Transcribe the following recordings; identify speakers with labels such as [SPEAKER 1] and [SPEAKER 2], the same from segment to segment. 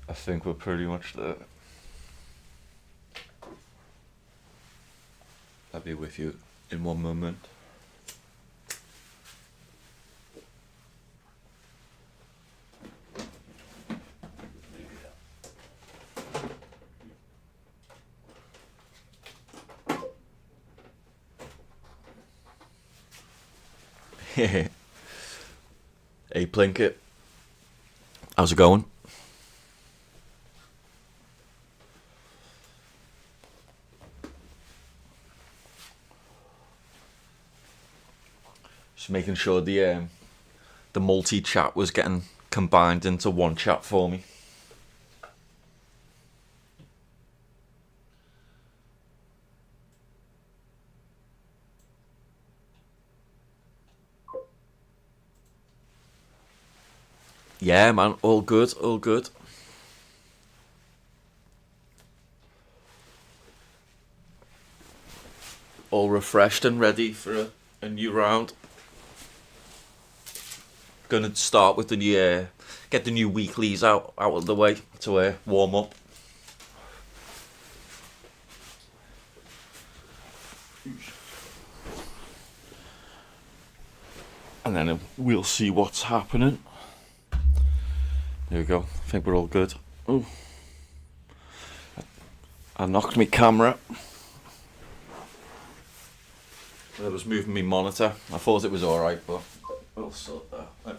[SPEAKER 1] I think we're pretty much there. I'll be with you in one moment. Hey Plinkett, how's it going? Just making sure the multi-chat was getting combined into one chat for me. Yeah, man, all good, all good. All refreshed and ready for a new round. Gonna start with the new, get the new weeklies out of the way to warm up. And then we'll see what's happening. There we go. I think we're all good. Oh, I knocked my camera. I was moving my monitor. I thought it was alright, but we'll sort that. Let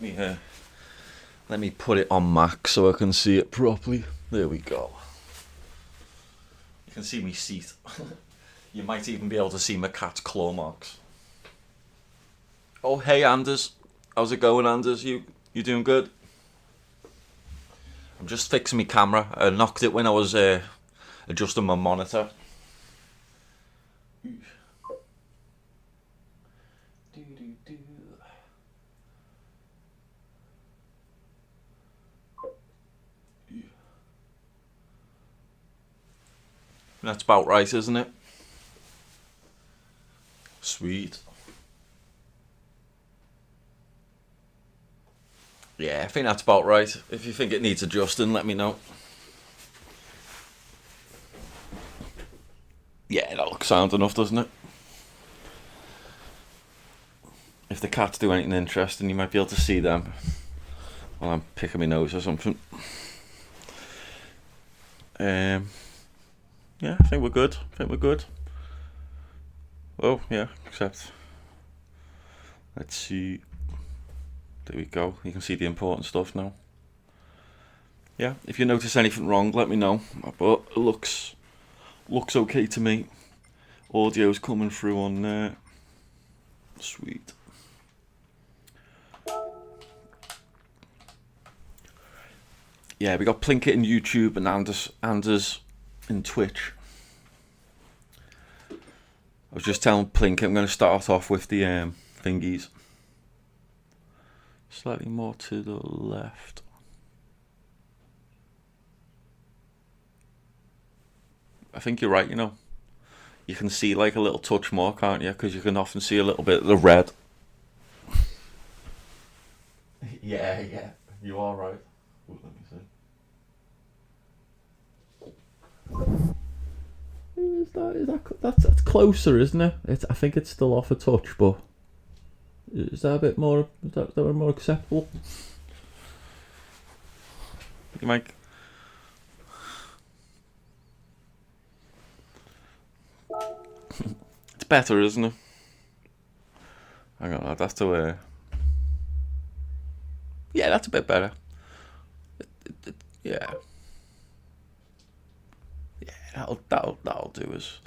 [SPEAKER 1] me put it on max so I can see it properly. There we go. You can see me seat. You might even be able to see my cat's claw marks. Oh, hey Anders. How's it going, Anders? You doing good? I'm just fixing my camera. I knocked it when I was adjusting my monitor. That's about right, isn't it? Sweet. Yeah, I think that's about right. If you think it needs adjusting, let me know. Yeah, that looks sound enough, doesn't it? If the cats do anything interesting, you might be able to see them while I'm picking my nose or something. Yeah, I think we're good. Oh, yeah, except... Let's see... There we go. You can see the important stuff now. Yeah, if you notice anything wrong, let me know. But it looks okay to me. Audio's coming through on there. Sweet. Yeah, we got Plinkett in YouTube and Anders in Twitch. I was just telling Plinkett I'm going to start off with the thingies. Slightly more to the left. I think you're right, you know. You can see like a little touch more, can't you? Because you can often see a little bit of the red. Yeah, you are right. Ooh, let me see. That's closer, isn't it? I think it's still off a touch, but is that a bit more? Is that more acceptable? You might. It's better, isn't it? Hang on, that's the way. Yeah, that's a bit better. Yeah. Yeah, that'll do us.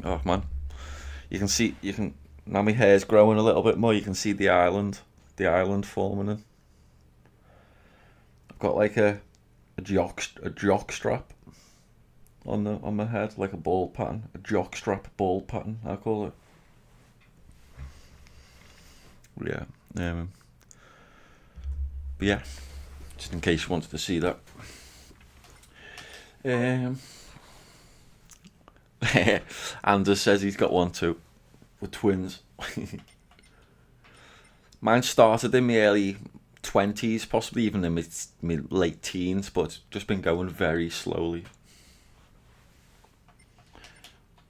[SPEAKER 1] Oh man, you can now my hair's growing a little bit more. You can see the island forming in. I've got like a jock strap on my head, like a ball pattern, a jock strap ball pattern, I call it. Yeah, but yeah, just in case you wanted to see that. Anders says he's got one too. We're twins. Mine started in the early 20s, possibly even in my late teens, but it's just been going very slowly.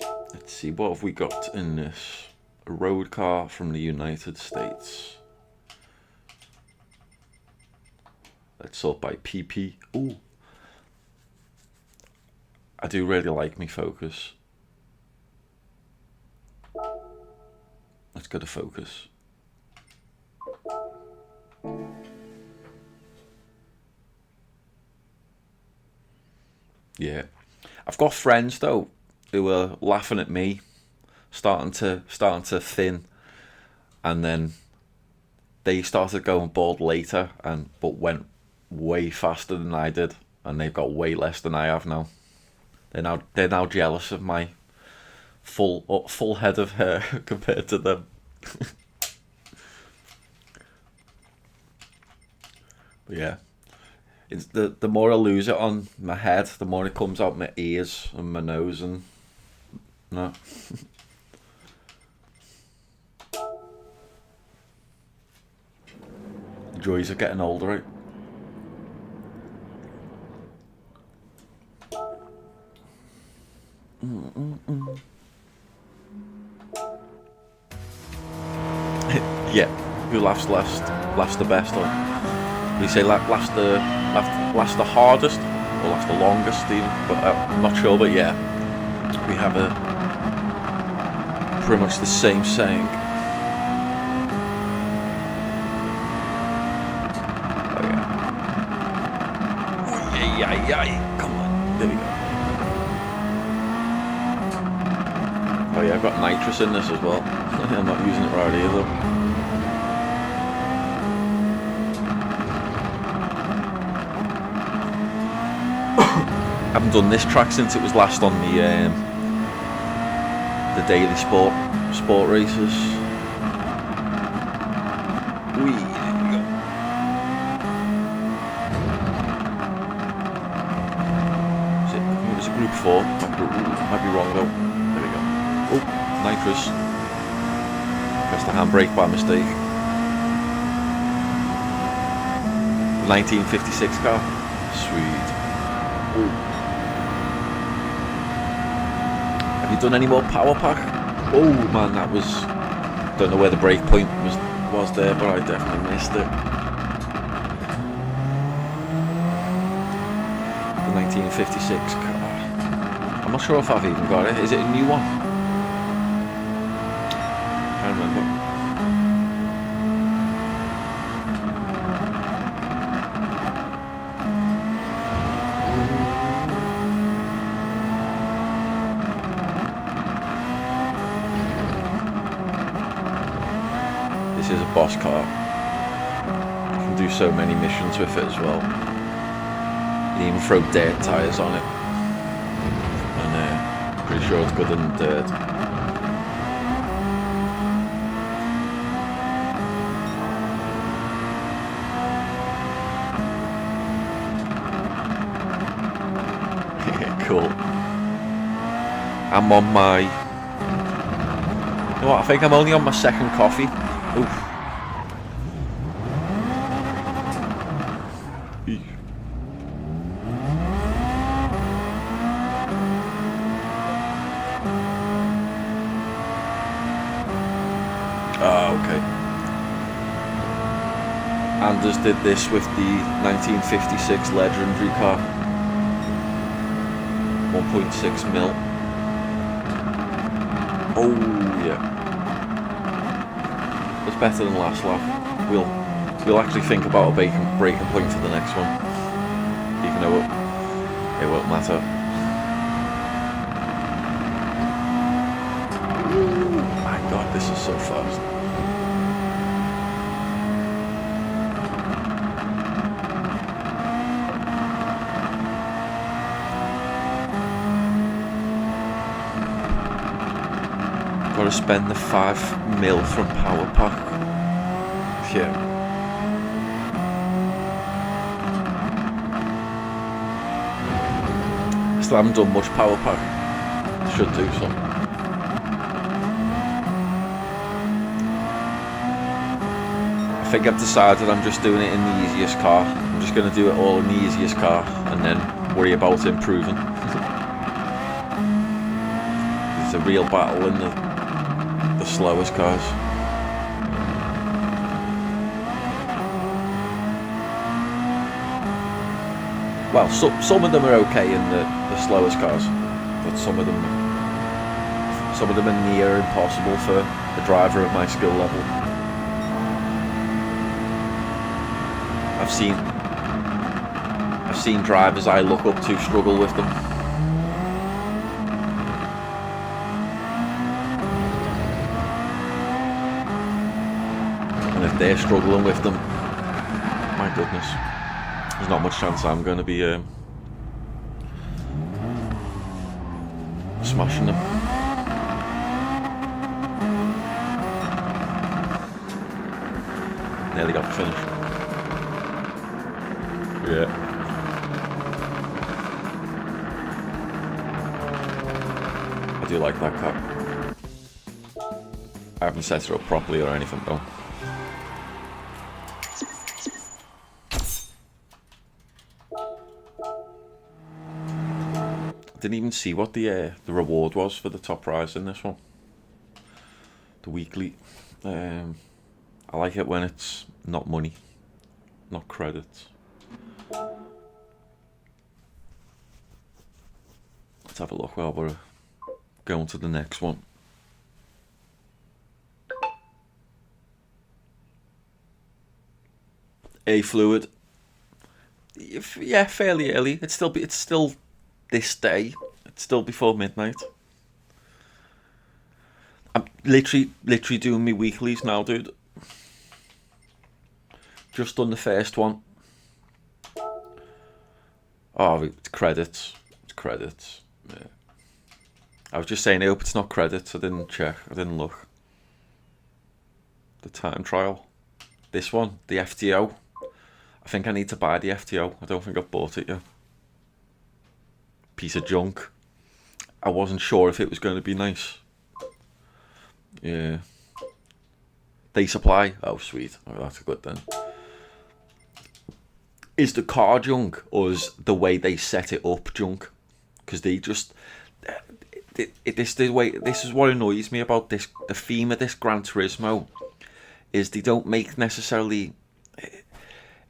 [SPEAKER 1] Let's see, what have we got in this? A road car from the United States. Let's sort by PP. Ooh. I do really like me Focus. Let's go to Focus. Yeah. I've got friends though who were laughing at me, starting to thin, and then they started going bald later, but went way faster than I did, and they've got way less than I have now. They're now jealous of my full head of hair compared to them. But yeah, it's the more I lose it on my head, the more it comes out my ears and my nose and no. The joys of getting older, right? Yeah, who laughs laughs the best, or we say laughs the hardest, or laughs the longest even, but I'm not sure, but yeah, we have a pretty much the same saying. Oh yeah. Yay. Come on, there we go. Oh yeah, I've got nitrous in this as well. I'm not using it right either. I haven't done this track since it was last on the Daily sport races. There we go. Is it group 4? Might be wrong though. There we go. Oh, nitrous. Pressed the handbrake by mistake. 1956 car. Sweet. Ooh. Have you done any more power pack? Oh man, that was... Don't know where the brake point was there, but I definitely missed it. The 1956 car. I'm not sure if I've even got it. Is it a new one? I can't remember. This is a boss car. You can do so many missions with it as well. You can even throw dirt tyres on it. And pretty sure it's good in dirt. Cool. I'm on my... You know what, I think I'm only on my second coffee. Oof. Okay. Anders did this with the 1956 legendary car. 1.6 mil. Oh yeah. It's better than last lap. We'll actually think about a breaking point for the next one, even though it won't matter. Ooh, my God, this is so fast. Gotta spend the 5 mil from power pack. Yeah. Still haven't done much power pack. Should do some. I I think I've decided I'm just doing it in the easiest car. I'm just going to do it all in the easiest car and then worry about improving. It's a real battle in the slowest cars. Well, some of them are okay in the slowest cars, but some of them are near impossible for a driver of my skill level. I've seen drivers I look up to struggle with them. And if they're struggling with them, my goodness, there's not much chance I'm going to be smashing them. Nearly got finished. Yeah. I do like that car. I haven't set it up properly or anything though. I didn't even see what the reward was for the top prize in this one. The weekly. I like it when it's not money, not credits. Let's have a look while we're going to the next one. A fluid. Yeah, fairly early. It's still this day. It's still before midnight. I'm literally doing my weeklies now, dude. Just done the first one. Oh, it's credits. It's credits. Yeah. I was just saying, I hope it's not credits. I didn't check. I didn't look. The time trial. This one, the FTO. I think I need to buy the FTO. I don't think I've bought it yet. Piece of junk. I wasn't sure if it was going to be nice. Yeah. They supply. Oh, sweet. Oh, that's good then. Is the car junk or is the way they set it up junk? Because they just this is what annoys me about this. The theme of this Gran Turismo is they don't make necessarily.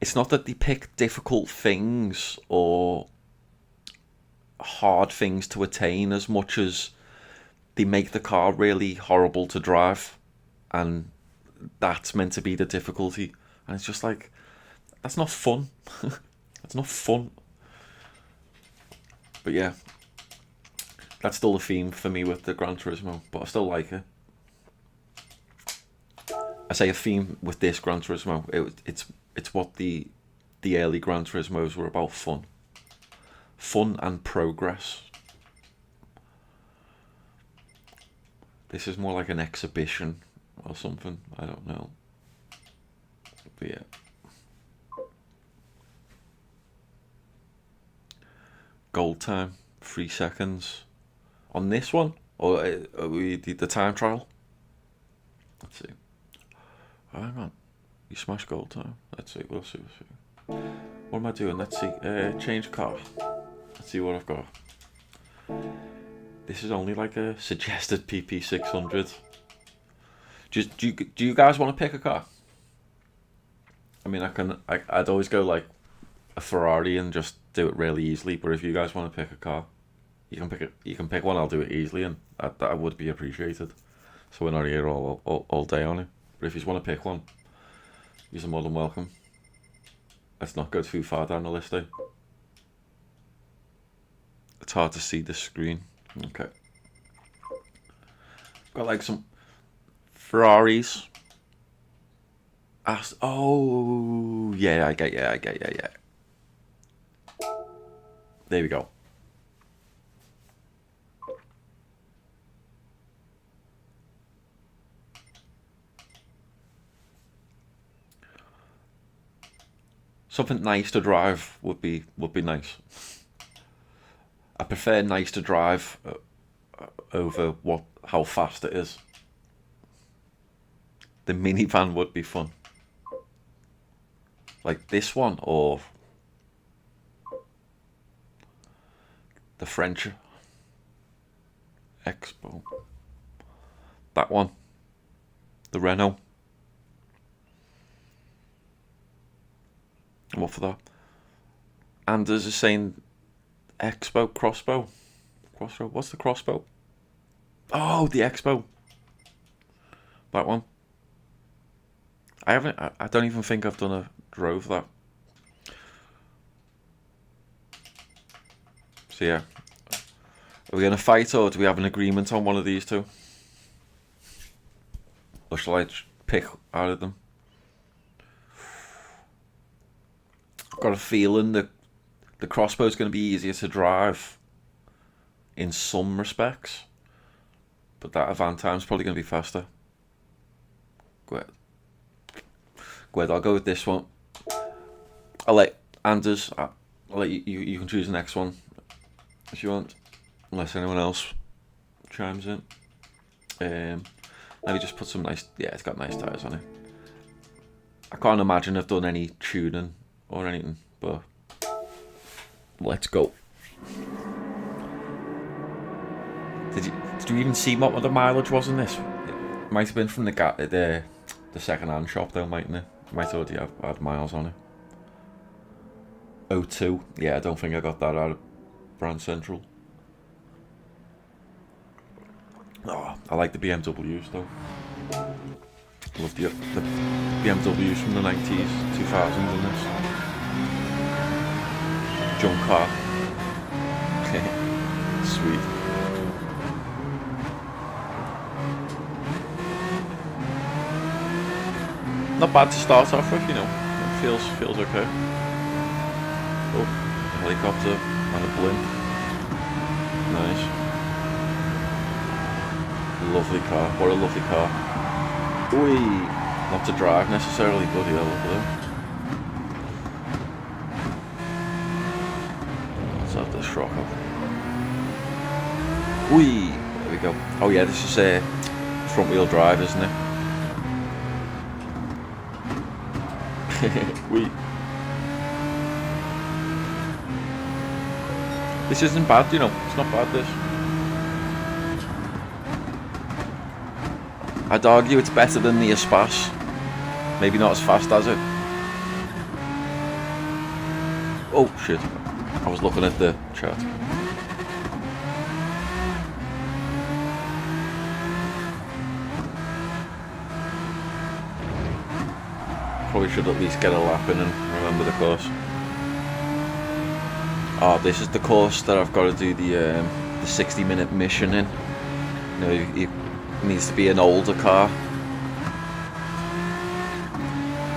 [SPEAKER 1] It's not that they pick difficult things or hard things to attain as much as they make the car really horrible to drive, and that's meant to be the difficulty. And it's just like, that's not fun. That's not fun. But yeah, that's still the theme for me with the Gran Turismo, but I still like it. I say a theme with this Gran Turismo. It's what the early Gran Turismos were about: fun and progress. This is more like an exhibition or something. I don't know. But yeah. Gold time, 3 seconds. On this one? Or we did the time trial? Let's see. Oh, hang on. You smash gold time. Let's see. We'll see. What am I doing? Let's see. Change car. Let's see what I've got. This is only like a suggested PP600. Do you guys want to pick a car? I mean, I'd always go like a Ferrari and just do it really easily. But if you guys want to pick a car, you can pick one. I'll do it easily, and that would be appreciated. So we're not here all day on it. But if you just want to pick one, you're more than welcome. Let's not go too far down the list, eh? It's hard to see the screen. Okay. Got like some Ferraris. Oh, yeah, I get. There we go. Something nice to drive would be nice. I prefer nice to drive over how fast it is. The minivan would be fun. Like this one or the French Expo. That one. The Renault. I'm up for that. And there's a saying Expo, Crossbow. Crossbow. What's the Crossbow? Oh, the Expo. That one. I don't even think I've drove that. So yeah. Are we going to fight, or do we have an agreement on one of these two? Or shall I pick out of them? I've got a feeling that the Crossbow is going to be easier to drive in some respects, but that Avantime's probably going to be faster. Good. I'll go with this one. I'll let Anders. I'll let you can choose the next one if you want, unless anyone else chimes in. Let me just put some nice. Yeah, it's got nice tires on it. I can't imagine I've done any tuning or anything, but let's go. Did you even see what the mileage was in this? It might have been from the second-hand shop though, mightn't it? Might already have had miles on it. 02. Yeah, I don't think I got that out of Brand Central. Oh, I like the BMWs though. Love the BMWs from the 90s, 2000s in this. Junk car. Sweet. Not bad to start off with, you know. It feels okay. Oh, a helicopter and a blimp. Nice. Lovely car. What a lovely car. Oi! Not to drive necessarily, but yeah, look at that. Let's have this rock up. Oi! There we go. Oh yeah, this is front wheel drive, isn't it? Wee. This isn't bad, you know. It's not bad, this. I'd argue it's better than the Espace. Maybe not as fast as it. Oh shit. I was looking at the chat. Probably should at least get a lap in and remember the course. Oh, this is the course that I've got to do the 60-minute mission in. You know, it needs to be an older car.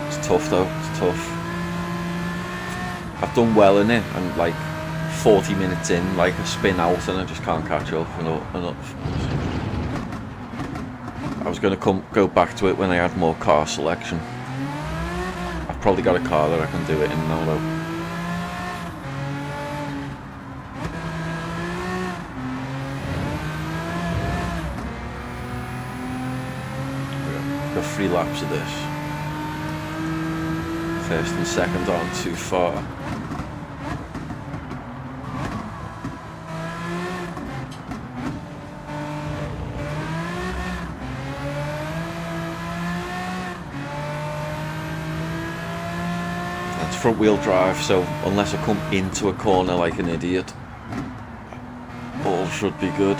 [SPEAKER 1] It's tough though, it's tough. I've done well in it, and like 40 minutes in, like I spin out and I just can't catch up enough. I was going to go back to it when I had more car selection. I've probably got a car that I can do it in now though. Got 3 laps of this. First and second aren't too far. It's front wheel drive, so unless I come into a corner like an idiot, all should be good.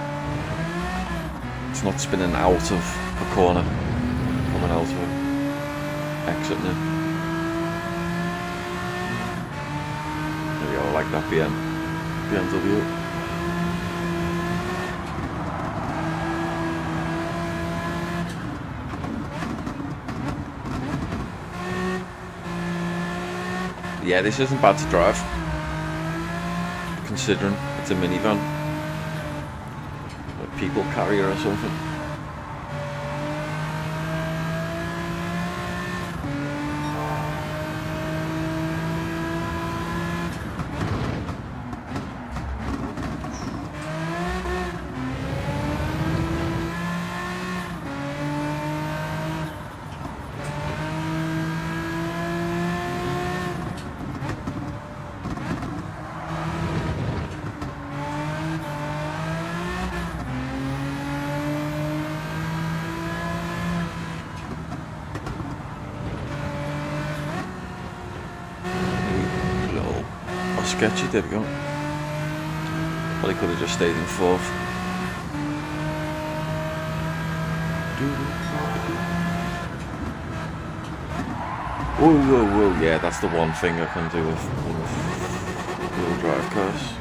[SPEAKER 1] It's not spinning out of a corner. Coming out of it. Exiting it. There we go, I like that BMW. Yeah, this isn't bad to drive, considering it's a minivan. A people carrier or something. sketchy. There we go. Well, he could have just stayed in fourth. Whoa, whoa, whoa. Yeah, that's the one thing I can do with wheel drive cars.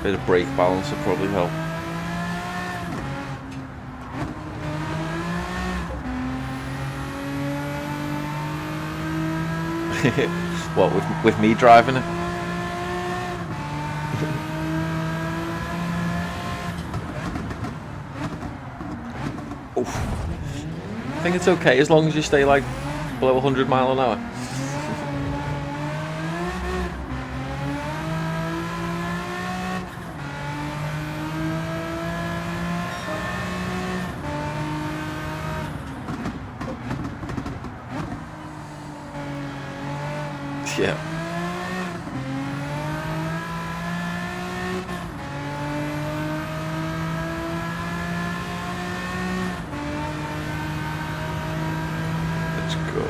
[SPEAKER 1] Bit of brake balance would probably help. What, with me driving it? Oof. I think it's okay as long as you stay like below 100 miles an hour. Yeah. Let's go.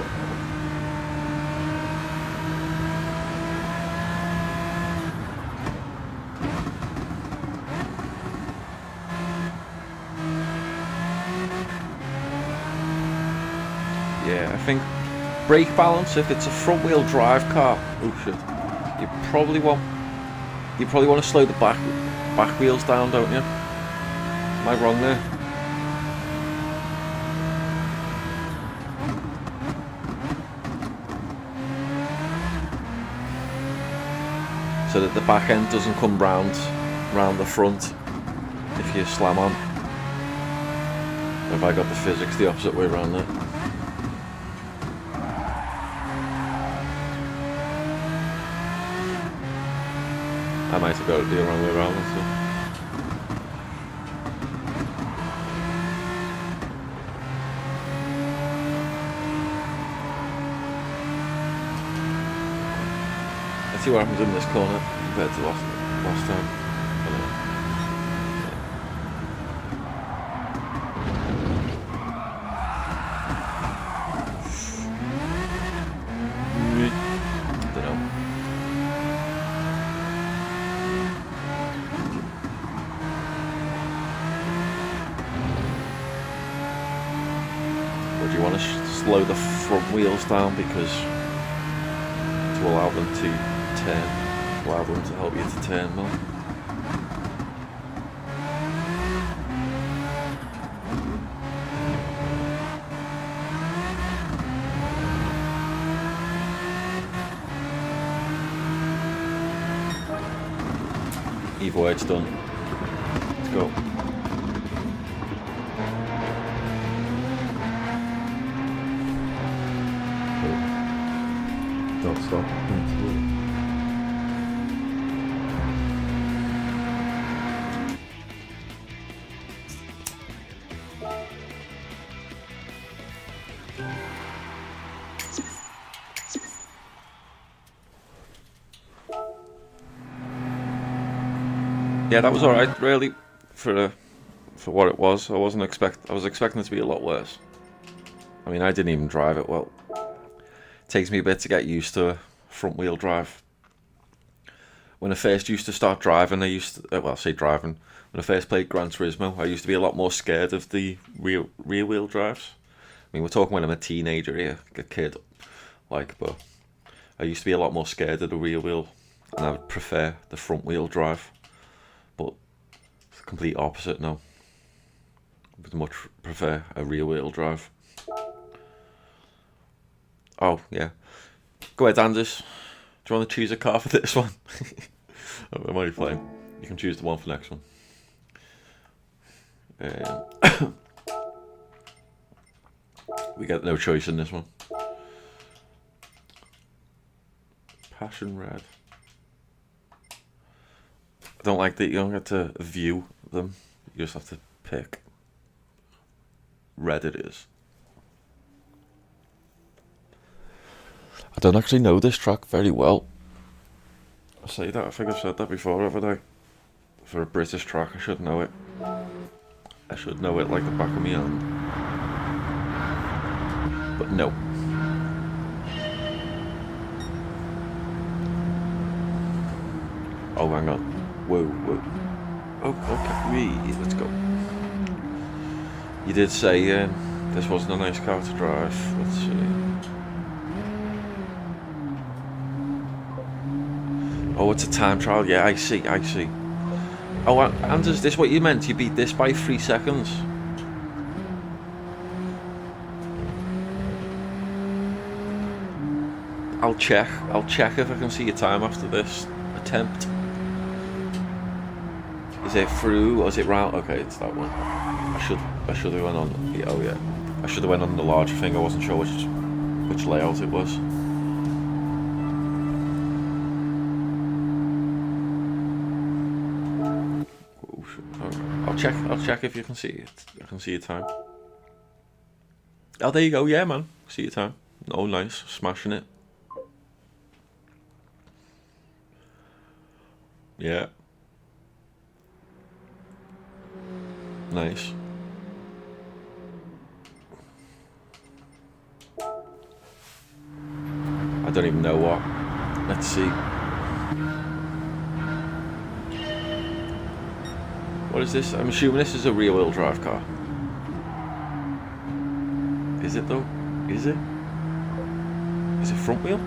[SPEAKER 1] Yeah, I think brake balance, if it's a front wheel drive car, oh shit, you probably want to slow the back wheels down, don't you? Am I wrong there? So that the back end doesn't come round the front if you slam on. Or have I got the physics the opposite way around there? I might have got it the wrong way around. So. Let's see what happens in this corner compared to last time. You want to slow the front wheels down because to allow them to turn, allow them to help you to turn more. Either way, it's done. Let's go. Don't stop. Yeah, that was all right, really, for what it was. I was expecting it to be a lot worse. I mean, I didn't even drive it well. Takes me a bit to get used to front wheel drive. When I first used to start driving, when I first played Gran Turismo, I used to be a lot more scared of the rear wheel drives. I mean, we're talking when I'm a teenager here, a kid, but I used to be a lot more scared of the rear wheel, and I would prefer the front wheel drive. But it's the complete opposite now. I would much prefer a rear wheel drive. Oh, yeah. Go ahead, Anders. Do you want to choose a car for this one? I'm only playing. You can choose the one for next one. We get no choice in this one. Passion red. I don't like that you don't get to view them. You just have to pick. Red it is. I don't actually know this track very well. I say that, I think I've said that before, haven't I? For a British track, I should know it. I should know it like the back of my hand. But no. Oh, hang on. Whoa, whoa. Oh, okay. Let's go. You did say this wasn't a nice car to drive. Let's see. Oh, it's a time trial. Yeah, I see. Oh, and is this what you meant? You beat this by 3 seconds? I'll check if I can see your time after this attempt. Is it through or is it round? Okay, it's that one. I should have went on. Oh yeah, I should have went on the larger thing. I wasn't sure which layout it was. I'll check if you can see it. I can see your time. Oh, there you go. Yeah, man. See your time. Oh, nice. Smashing it. Yeah. Nice. I don't even know what. Let's see. What is this? I'm assuming this is a rear-wheel drive car. Is it though? Is it? Is it front wheel?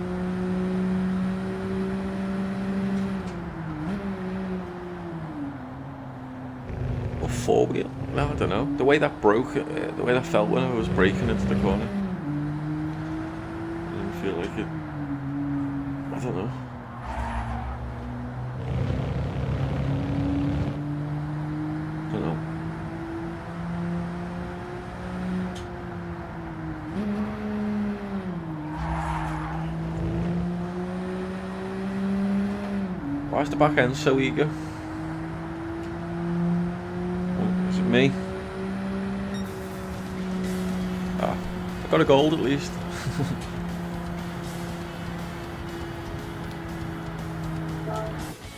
[SPEAKER 1] Or four wheel? No, I don't know. The way that broke, the way that felt when I was braking into the corner. I didn't feel like it. I don't know. Why is the back end so eager? Oh, is it me? Ah, I got a gold at least.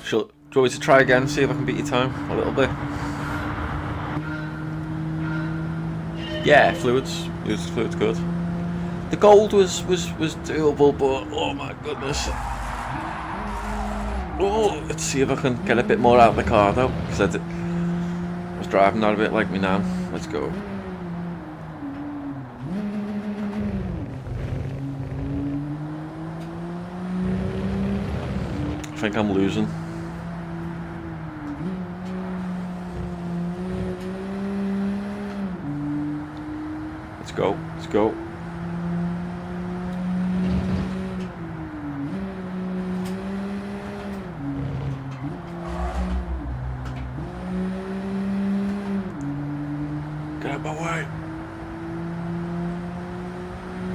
[SPEAKER 1] Do you want me to try again, see if I can beat your time a little bit? Yeah, fluids good. The gold was doable, but oh my goodness. Oh, let's see if I can get a bit more out of the car though, because I was driving that a bit like me now. Let's go. I think I'm losing. Let's go. Let's go. Get out of my way.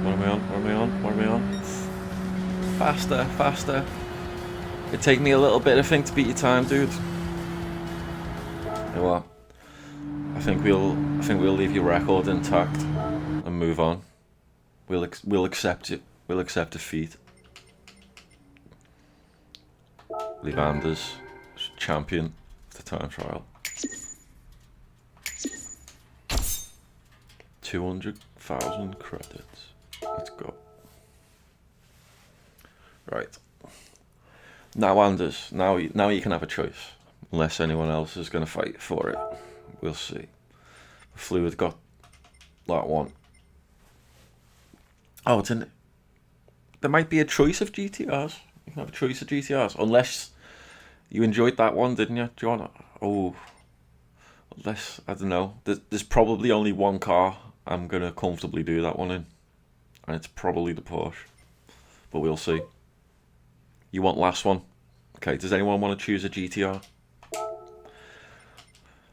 [SPEAKER 1] What am I on? Faster. It'd take me a little bit, I think, to beat your time, dude. You know what? I think we'll leave your record intact and move on. We'll accept it. We'll accept defeat. Leave Anders champion of the time trial. 200,000 credits. Let's go. Right. Now, Anders. Now you can have a choice. Unless anyone else is going to fight for it. We'll see. Fluid got that one. Oh, it's in. There might be a choice of GTRs. You can have a choice of GTRs. Unless you enjoyed that one, didn't you? Do you want to? Oh. Unless, I don't know. There's probably only one car I'm going to comfortably do that one in. And it's probably the Porsche. But we'll see. You want last one? Okay, does anyone want to choose a GTR?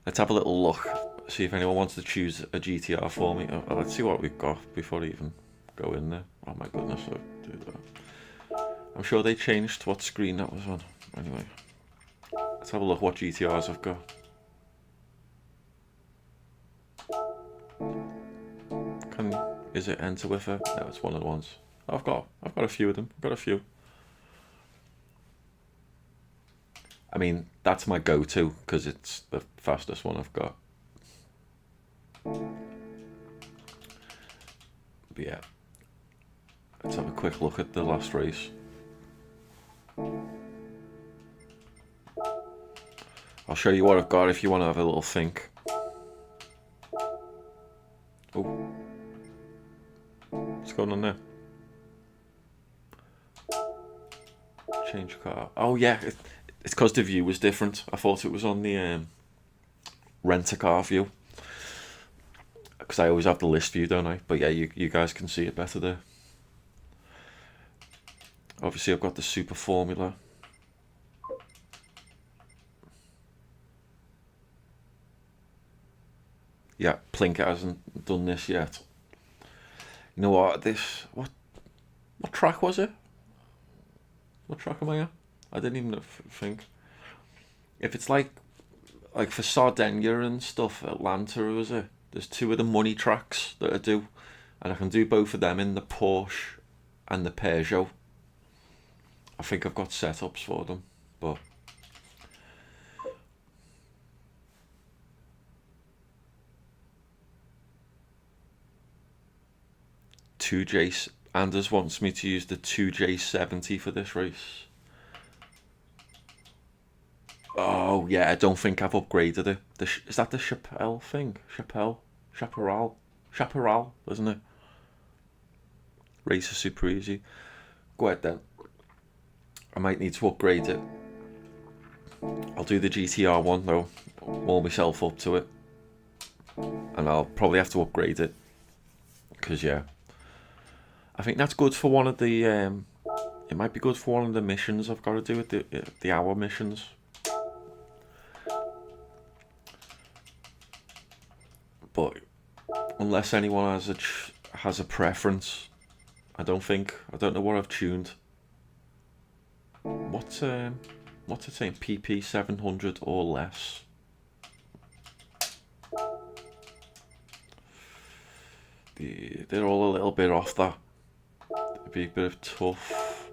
[SPEAKER 1] Let's have a little look. See if anyone wants to choose a GTR for me. Let's see what we've got before I even go in there. Oh my goodness, I'll do that. I'm sure they changed what screen that was on. Anyway, let's have a look what GTRs I've got. Is it enter with her? No, it's one of the ones. I've got a few of them. I've got a few. I mean, that's my go-to because it's the fastest one I've got. But yeah, let's have a quick look at the last race. I'll show you what I've got if you want to have a little think. Oh, what's going on there? Change car. Oh yeah, it's because the view was different. I thought it was on the rent-a-car view, because I always have the list view, don't I? But yeah, you guys can see it better there. Obviously I've got the Super Formula. Yeah, Plinkett hasn't done this yet. You know what? What track was it? What track am I at? I didn't even think. If it's like for Sardinia and stuff, Atlanta, was it? There's two of the money tracks that I do, and I can do both of them in the Porsche and the Peugeot. I think I've got setups for them, but Anders wants me to use the 2J70 for this race. Oh yeah, I don't think I've upgraded it. Is that the Chaparral thing? Chaparral, isn't it? Race is super easy. Go ahead then. I might need to upgrade it. I'll do the GTR one though, warm myself up to it, and I'll probably have to upgrade it, because yeah, I think that's good for one of the it might be good for one of the missions I've got to do with the hour missions. But unless anyone has a preference, I don't know what I've tuned. What's it saying? PP 700 or less. They're all a little bit off that. It'd be a bit of tough.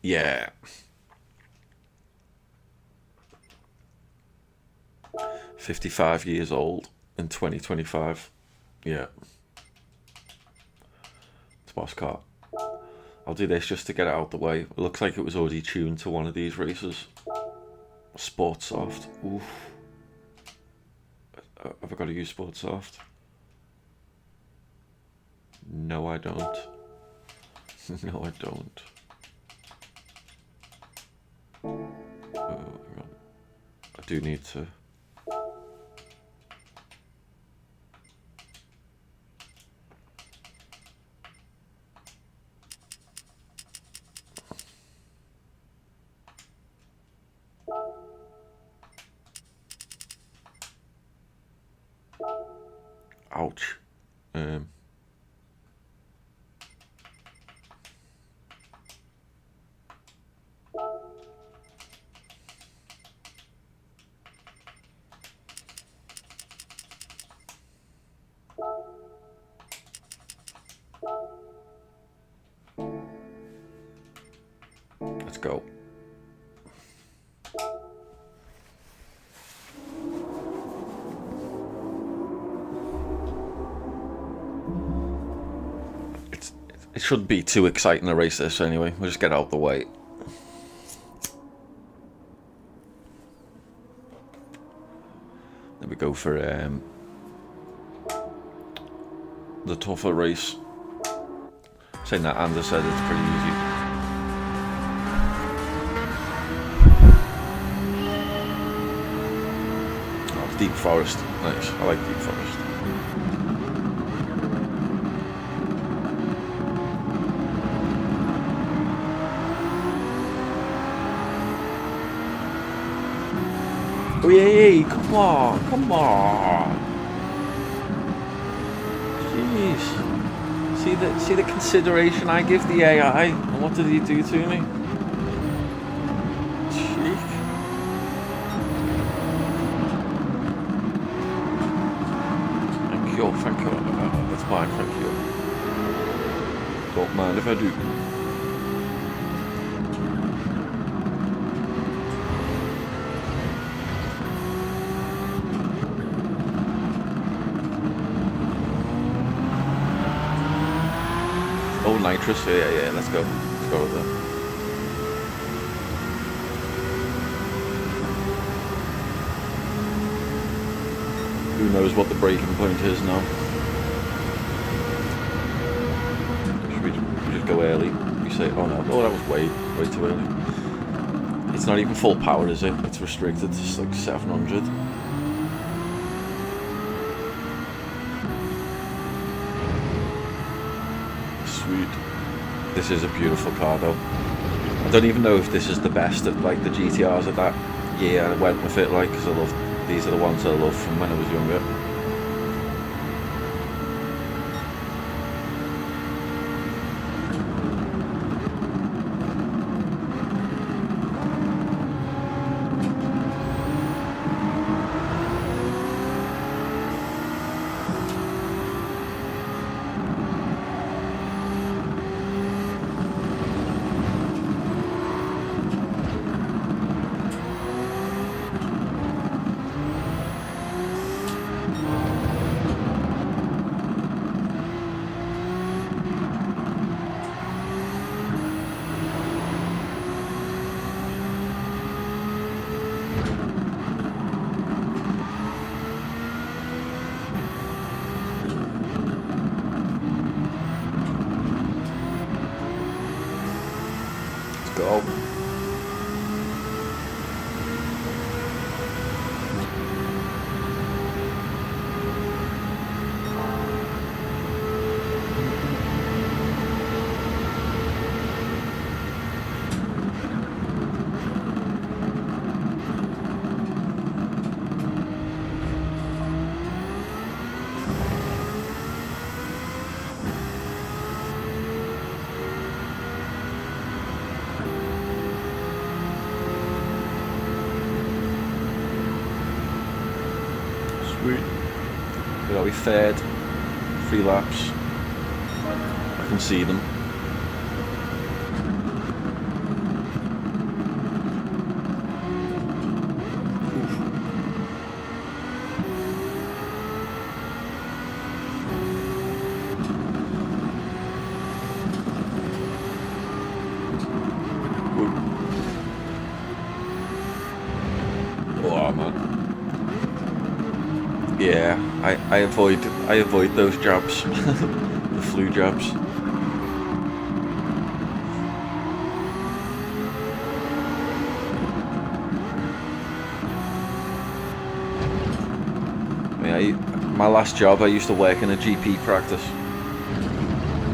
[SPEAKER 1] Yeah. $55 old in 2025. Yeah. Boss car. I'll do this just to get it out the way. It looks like it was already tuned to one of these races. Sport Soft. Oof. Have I got to use Sport Soft? No, I don't. No, I don't. Oh, hang on. I do need to. Ouch. Let's go. It shouldn't be too exciting a race this anyway. We'll just get out of the way. Then we go for the tougher race. Saying that, Anders said it's pretty easy. Oh, Deep Forest. Nice. I like Deep Forest. Oh yeah, come on. Jeez. See the consideration I give the AI, and what did he do to me? Cheek. Thank you. That's fine, thank you. Don't mind if I do. nitrous. Yeah, let's go. Let's go with that. Who knows what the breaking point is now? Should we just go early? We say, oh no, that was way too early. It's not even full power, is it? It's restricted to like 700. Sweet. This is a beautiful car though. I don't even know if this is the best of like the GTRs of that year I went with it, like, because I love, these are the ones I love from when I was younger. Go. Where are we? Third, 3 laps. I can see them. Oh man. Yeah, I avoid those jabs, the flu jabs. My last job, I used to work in a GP practice.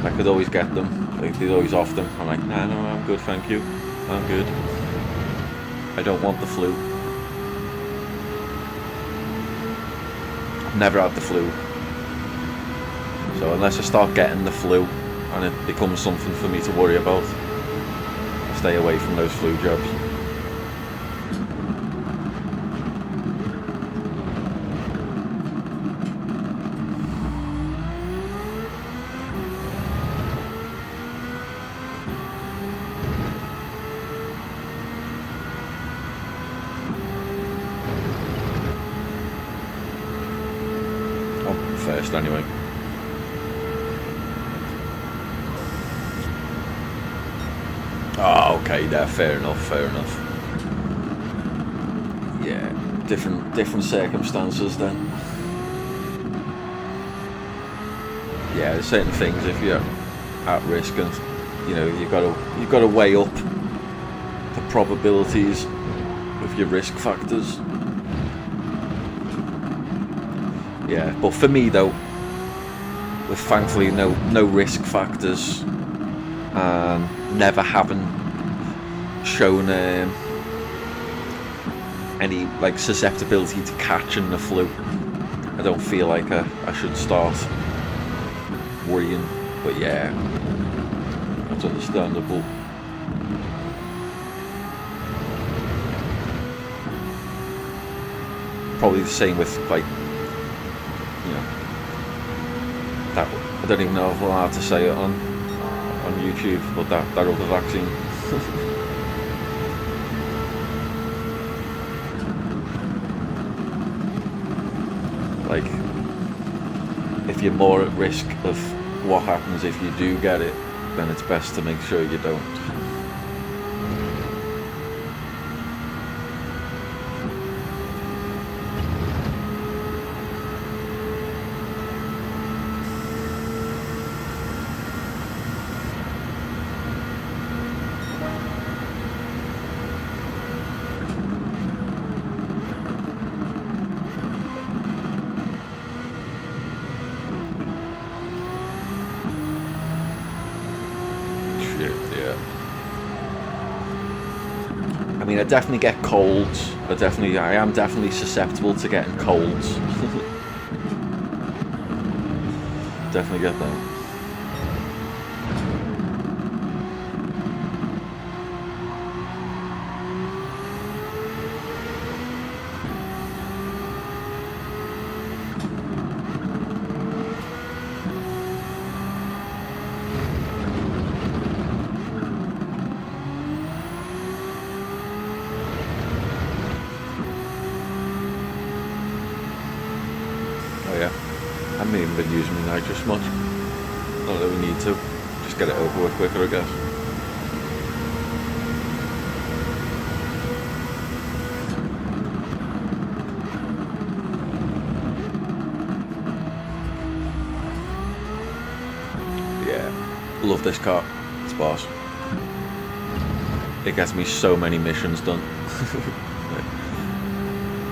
[SPEAKER 1] I could always get them. They'd always offer them. I'm like, nah, no, I'm good, thank you. I'm good. I don't want the flu. Never had the flu, so unless I start getting the flu and it becomes something for me to worry about, I stay away from those flu jobs. First anyway. Oh, okay, there, fair enough. Yeah, different circumstances then. Yeah, there's certain things if you're at risk, and you know you've got to weigh up the probabilities with your risk factors. Yeah, but for me though, with thankfully no risk factors and never having shown any like susceptibility to catching the flu, I don't feel like I should start worrying. But yeah, that's understandable. Probably the same with like, you know, that I don't even know if I'm allowed to say it on YouTube, but that other vaccine. Like, if you're more at risk of what happens if you do get it, then it's best to make sure you don't. I mean, I definitely get colds. I am definitely susceptible to getting colds. Definitely get that. I haven't even been using my nitrous much. Not that we need to. Just get it over with quicker, I guess. Yeah, love this car. It's boss. It gets me so many missions done.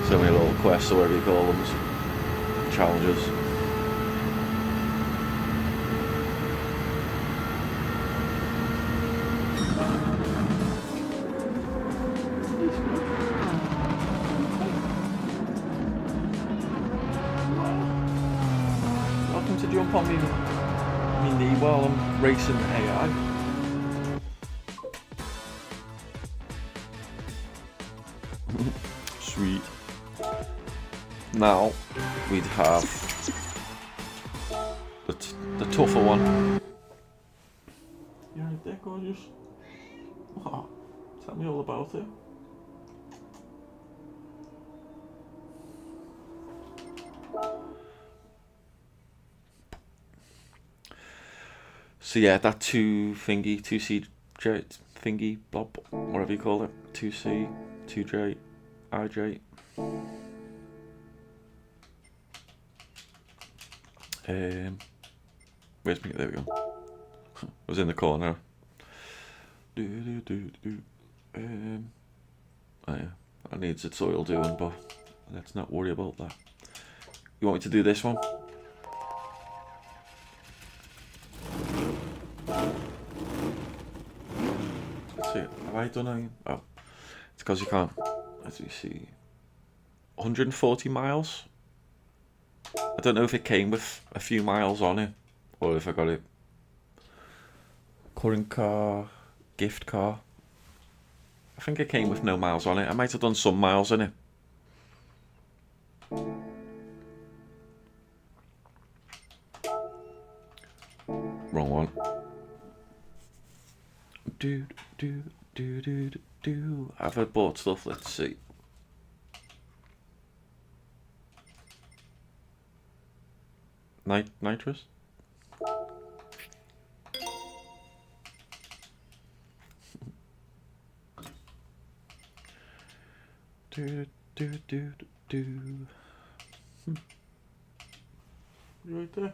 [SPEAKER 1] So many little quests, or whatever you call them. Challenges. Welcome to jump on me knee while I'm racing AI. Sweet. Now we'd have the tougher one. You right there, gorgeous? Oh, tell me all about it. So yeah, that 2C thingy bob, whatever you call it, 2C, 2J, IJ. Where's me? There we go. I was in the corner. Oh yeah, that needs its oil doing, but let's not worry about that. You want me to do this one? Let's see. Have I done anything? Oh, it's because you can't. As we see, 140 miles. I don't know if it came with a few miles on it, or if I got it. Current car, gift car. I think it came with no miles on it. I might have done some miles in it. Wrong one. Have I bought stuff? Let's see. Nitrous? Right there.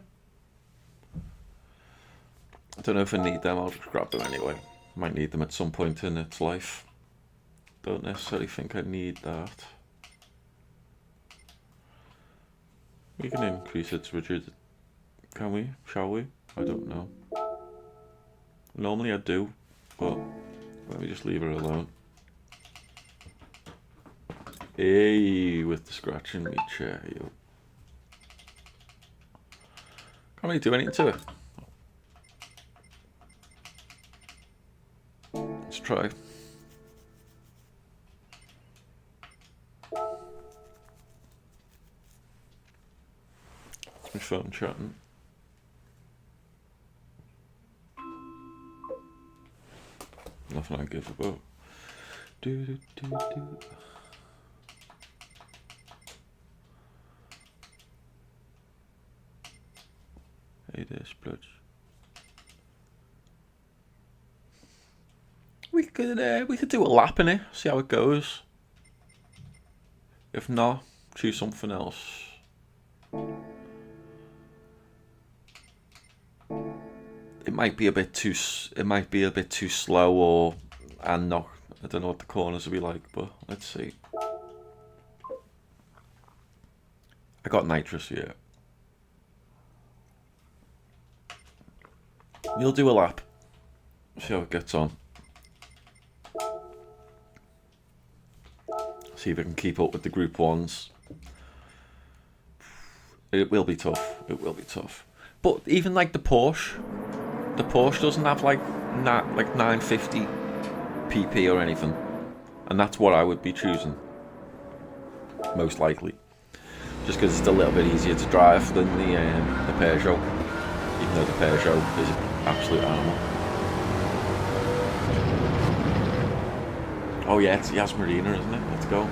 [SPEAKER 1] I don't know if I need them, I'll just grab them anyway. Might need them at some point in its life. Don't necessarily think I need that. We can increase its rigidity. Can we? Shall we? I don't know. Normally I do, but let me just leave her alone. Hey, with the scratching me chair, yo. Can't really do anything to it. Let's try. It's my phone chatting. Nothing I give about. Hey there, Spludge. could do a lap in it, see how it goes. If not, choose something else. It might be a bit too slow, or and not. I don't know what the corners will be like, but let's see. I got nitrous here. We'll do a lap. See how it gets on. See if I can keep up with the Group 1s. It will be tough. It will be tough. But even like the Porsche doesn't have like 950 PP or anything, and that's what I would be choosing most likely, just because it's a little bit easier to drive than the Peugeot, even though the Peugeot is an absolute animal. Oh yeah, it's Yas Marina, isn't it? Let's go.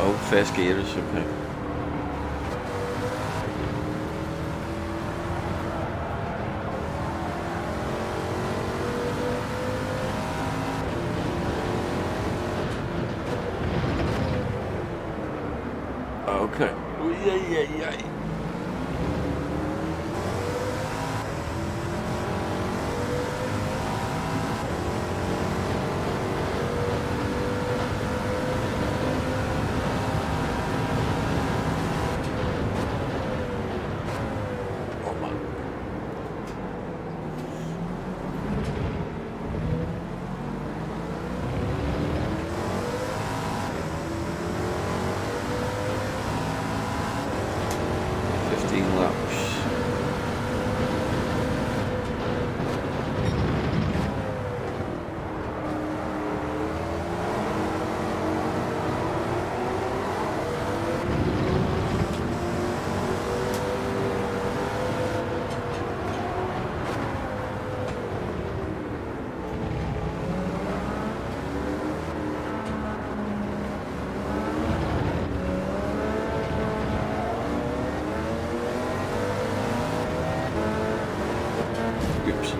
[SPEAKER 1] Oh, first gear is okay. Okay. Yeah. Oh man. Laps. Oops.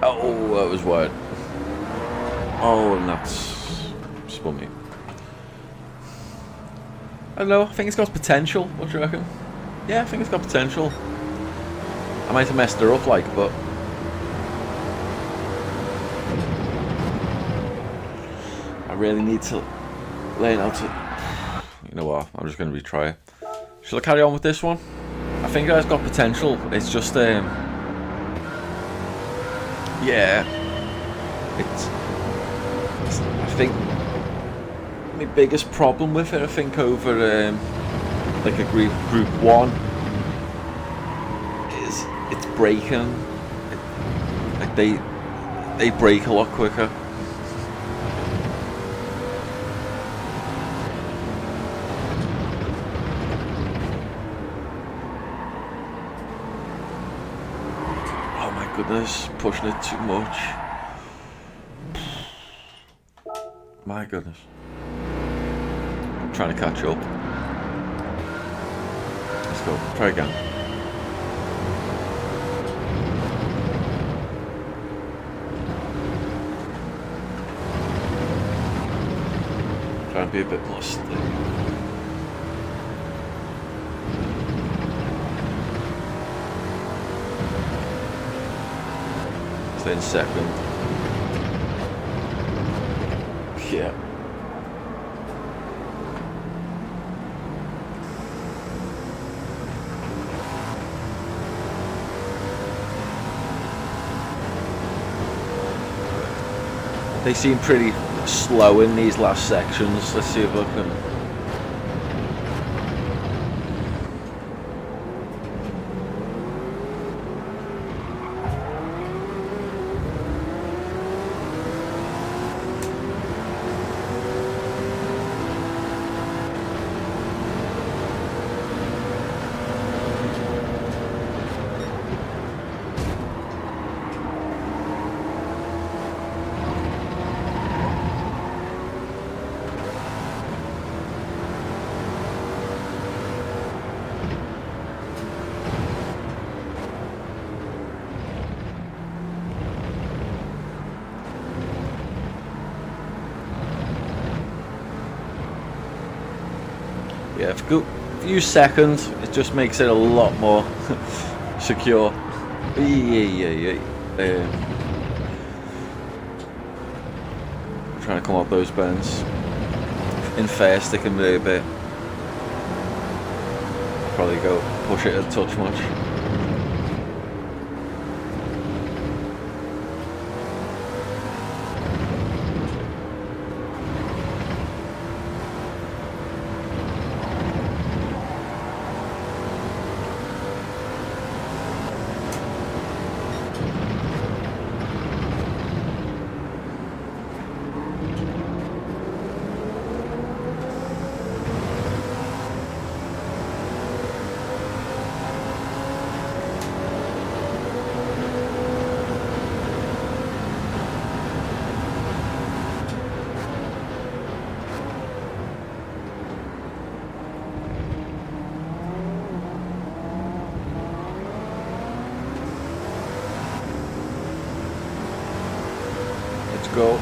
[SPEAKER 1] Oh, that was wide. Oh, and that's spun me. I don't know, I think it's got potential. What do you reckon? Yeah, I think it's got potential. I might have messed her up, like, but I really need to learn how to. You know what? I'm just going to retry it. Shall I carry on with this one? I think it has got potential. It's just yeah. It's I think my biggest problem with it, I think, over like a group 1 is it's braking. Like they brake a lot quicker. Goodness, pushing it too much. My goodness. I'm trying to catch up. Let's go. Try again. Try and be a bit more steady. In second. Yeah. They seem pretty slow in these last sections. Let's see if I can. Yeah, if you use seconds, it just makes it a lot more secure. Yeah. Trying to come up those bends. In first, they can be a bit. Probably go push it a touch much. Go.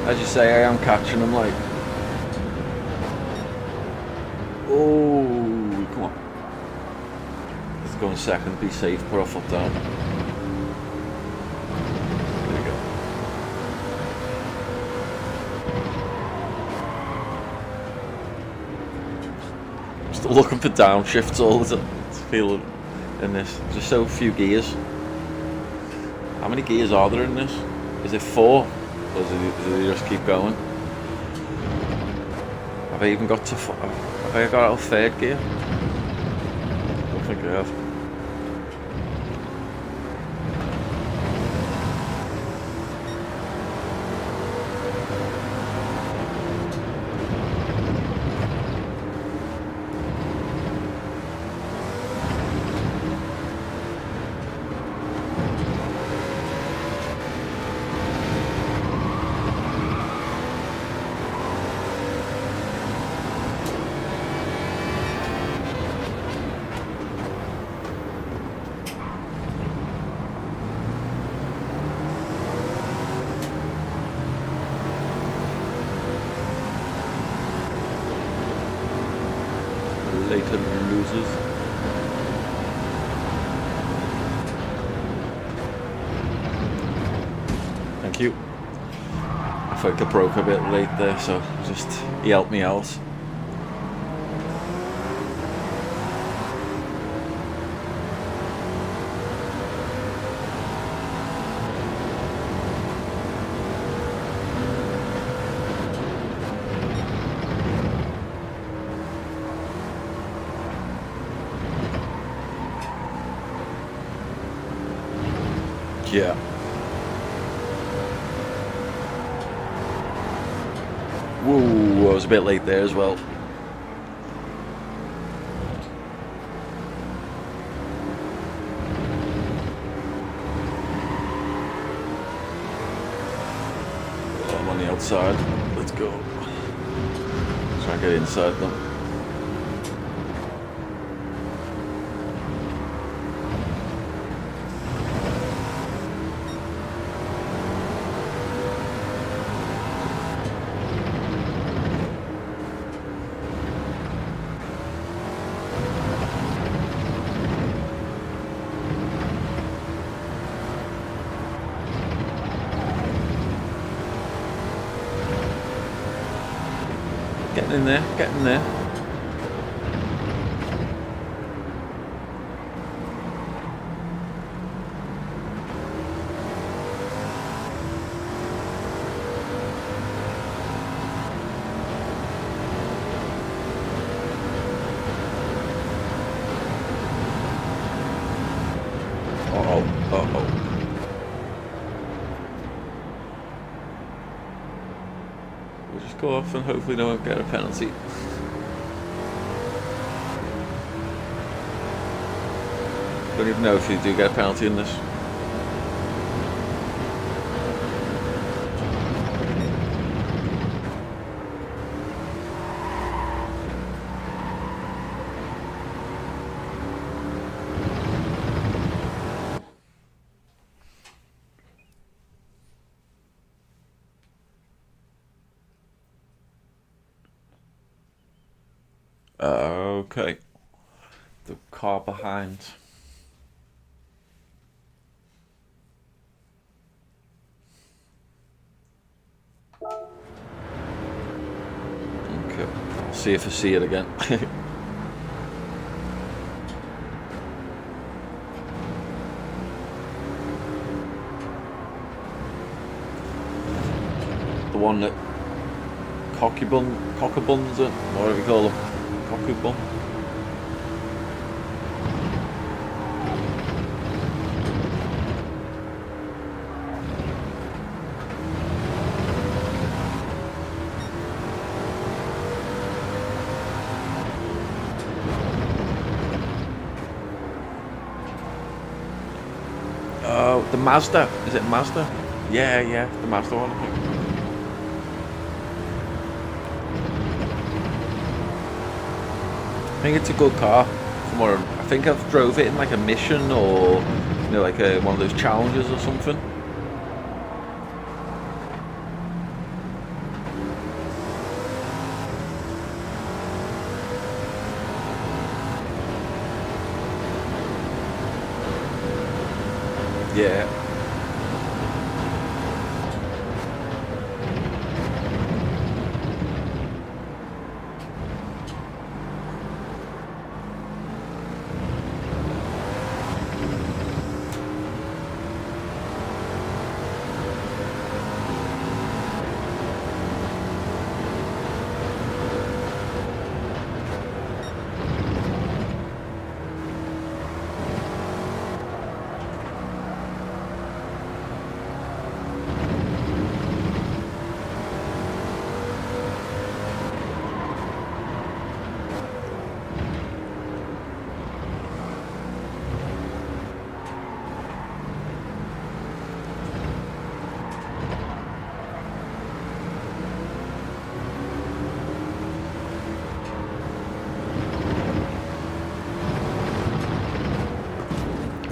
[SPEAKER 1] As you say, I am catching them like. Oh, come on. Let's go in second, be safe, put our foot down. There we go. I'm still looking for downshifts all the time. It's feeling in this. There's so few gears. How many gears are there in this? Is it 4? Or does it just keep going? Have I even got to... Have I got out of third gear? I don't think I have. Later losers. Thank you. I think I broke a bit late there, so just he helped me out. Yeah. Whoa, I was a bit late there as well. Oh, I'm on the outside. Let's go. Try and get inside them. Getting in there, getting there. Uh-oh. We'll just go off and hopefully no one will get a penalty. Don't even know if you do get a penalty in this. Okay. The car behind. Okay. See if I see it again. The one that cockabuns it, whatever you call them. Cockabun. Oh, the Mazda. Is it Mazda? Yeah, the Mazda one, I think. I think it's a good car. From what I think I've drove it in like a mission or like one of those challenges or something. Yeah.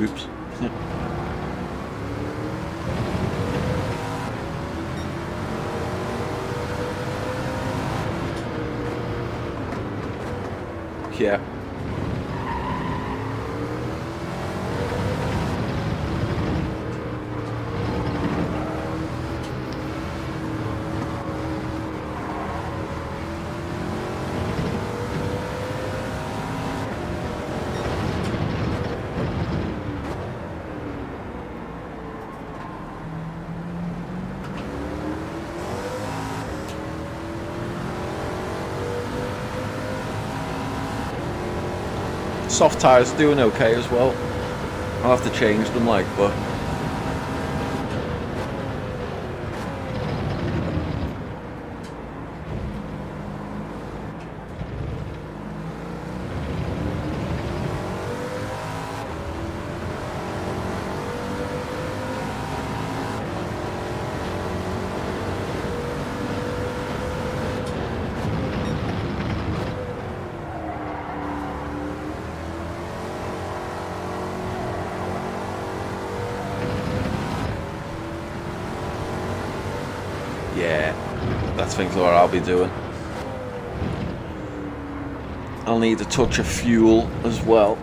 [SPEAKER 1] Oops. Yeah. Soft tyres are doing okay as well. I'll have to change them, like, but yeah, that's things what I'll be doing. I'll need a touch of fuel as well.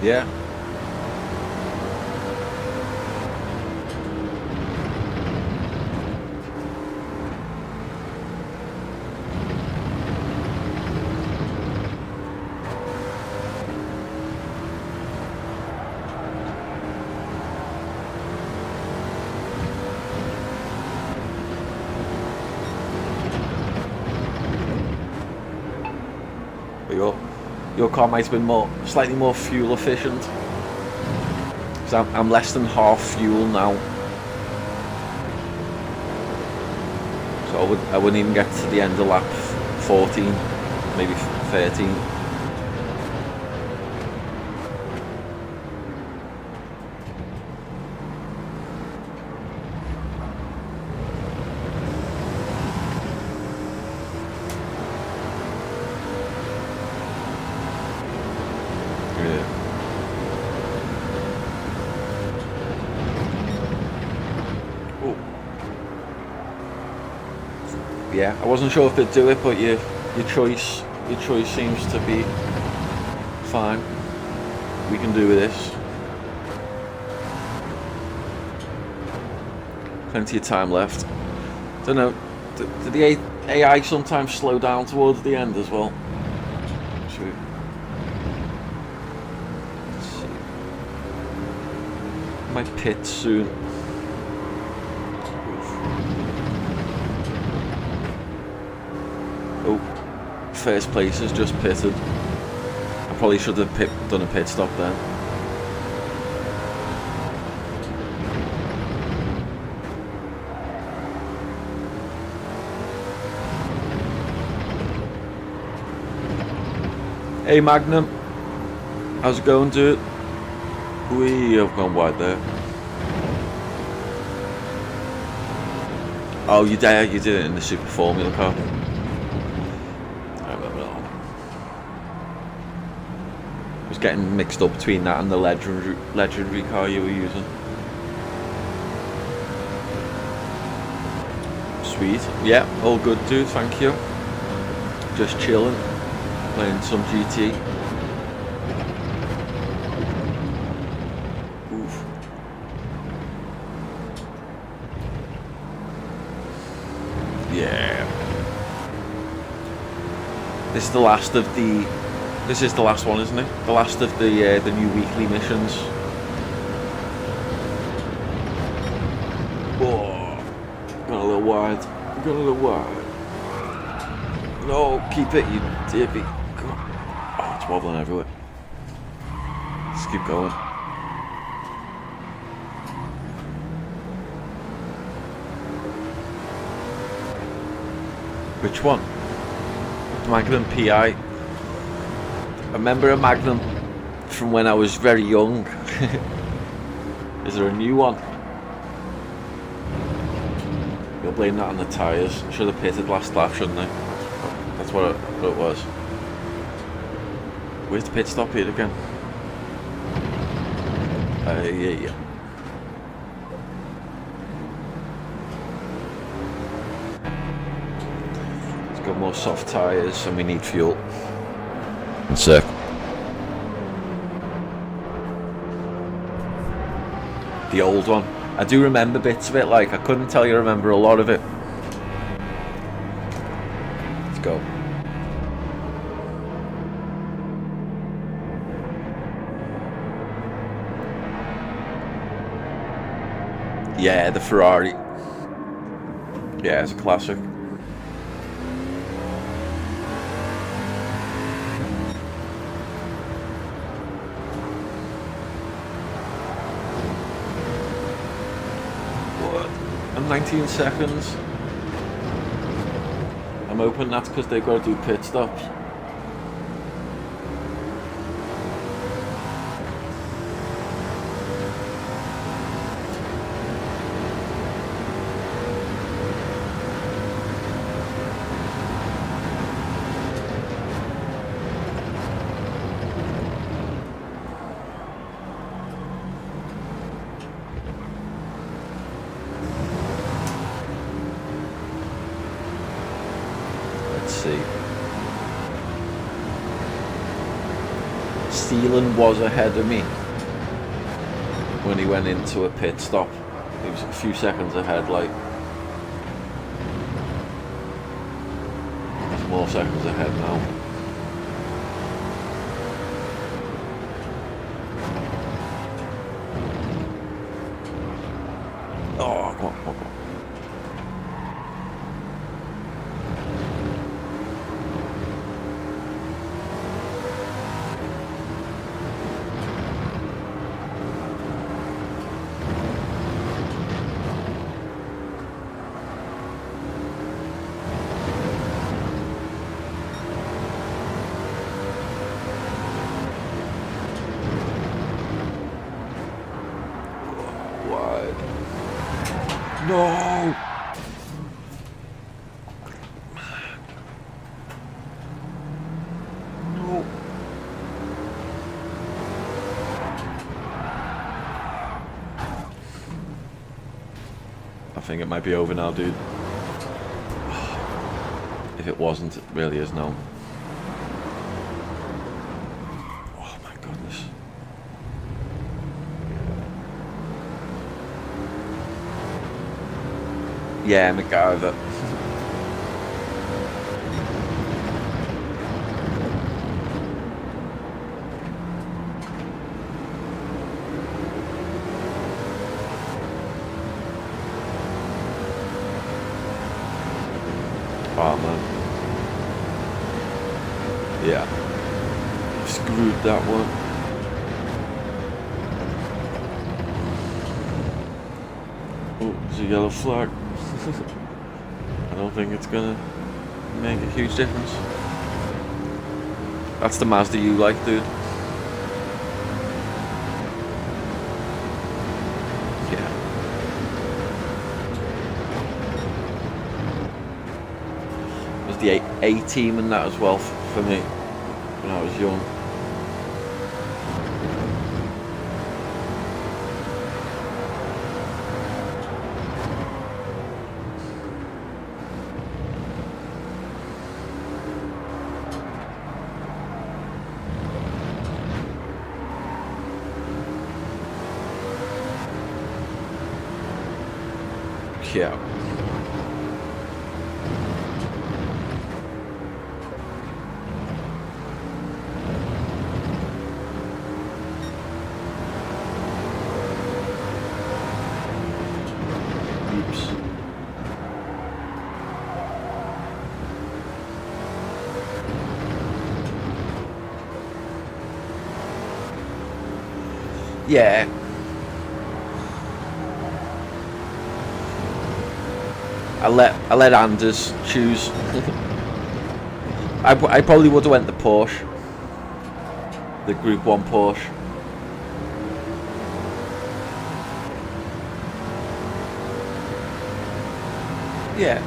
[SPEAKER 1] Yeah. Your car might have been slightly more fuel efficient. Because I'm less than half fuel now. So I wouldn't even get to the end of lap 14, maybe 13. Yeah. Oh. Yeah, I wasn't sure if they'd do it, but your choice seems to be fine. We can do with this. Plenty of time left. Don't know. Did the AI sometimes slow down towards the end as well? Let's see. Might pit soon. Oh, first place has just pitted. I probably should have done a pit stop then. Hey Magnum, how's it going, dude? We have gone wide there. Oh, you did it in the Super Formula car. I remember that one. I was getting mixed up between that and the legendary car you were using. Sweet. Yeah, all good, dude. Thank you. Just chilling. Playing some GT. Oof. Yeah. This is the last of the. This is the last one, isn't it? The last of the new weekly missions. Oh, got a little wide. Got a little wide. No, keep it, you dippy. Oh, it's wobbling everywhere. Just keep going. Which one? Magnum PI. I remember a Magnum from when I was very young. Is there a new one? You'll blame that on the tyres. Should have pitted last lap, shouldn't I? That's what it was. Where's the pit stop here again? Yeah. Let's got more soft tyres and we need fuel. One sec. The old one. I do remember bits of it, like I couldn't tell you remember a lot of it. Let's go. Yeah, the Ferrari. Yeah, it's a classic. What? And 19 seconds. I'm hoping that's because they've got to do pit stops. Steelan was ahead of me when he went into a pit stop. He was a few seconds ahead, like. He's more seconds ahead now. Oh, come on. No! No! think it might be over now, dude. If it wasn't, it really is now. Oh my goodness. Yeah, MacGyver. Oh man. Yeah. Screwed that one. Oh, there's a yellow flag. I don't think it's gonna make a huge difference. That's the Mazda you like, dude. Yeah. It was the A-team and that as well for me when I was young. Yeah. Oops. Yeah. I let Anders choose. I probably would have went the Porsche, the Group 1 Porsche. Yeah.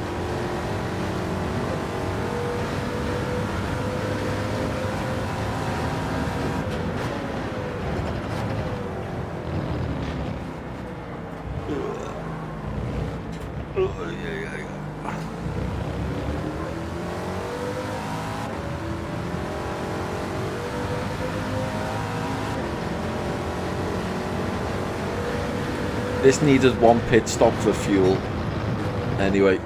[SPEAKER 1] This needed one pit stop for fuel. Anyway.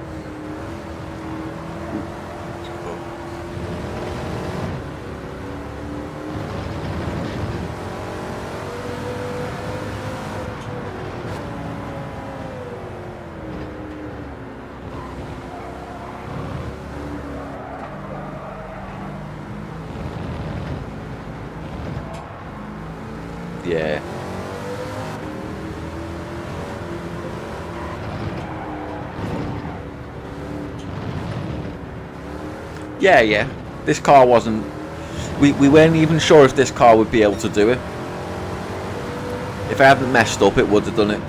[SPEAKER 1] Yeah. Yeah. This car wasn't... We weren't even sure if this car would be able to do it. If I hadn't messed up, it would have done it.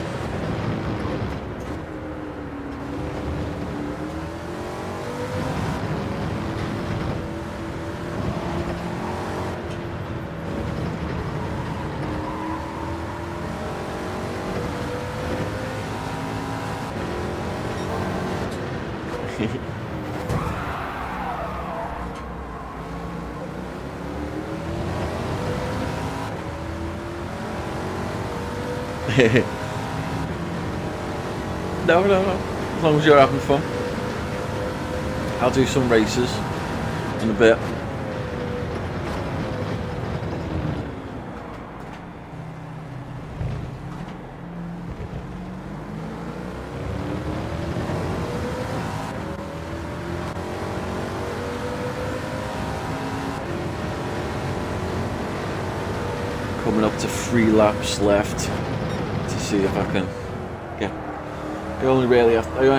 [SPEAKER 1] No. As long as you're having fun. I'll do some races in a bit. Coming up to 3 laps left to see if I can get... I only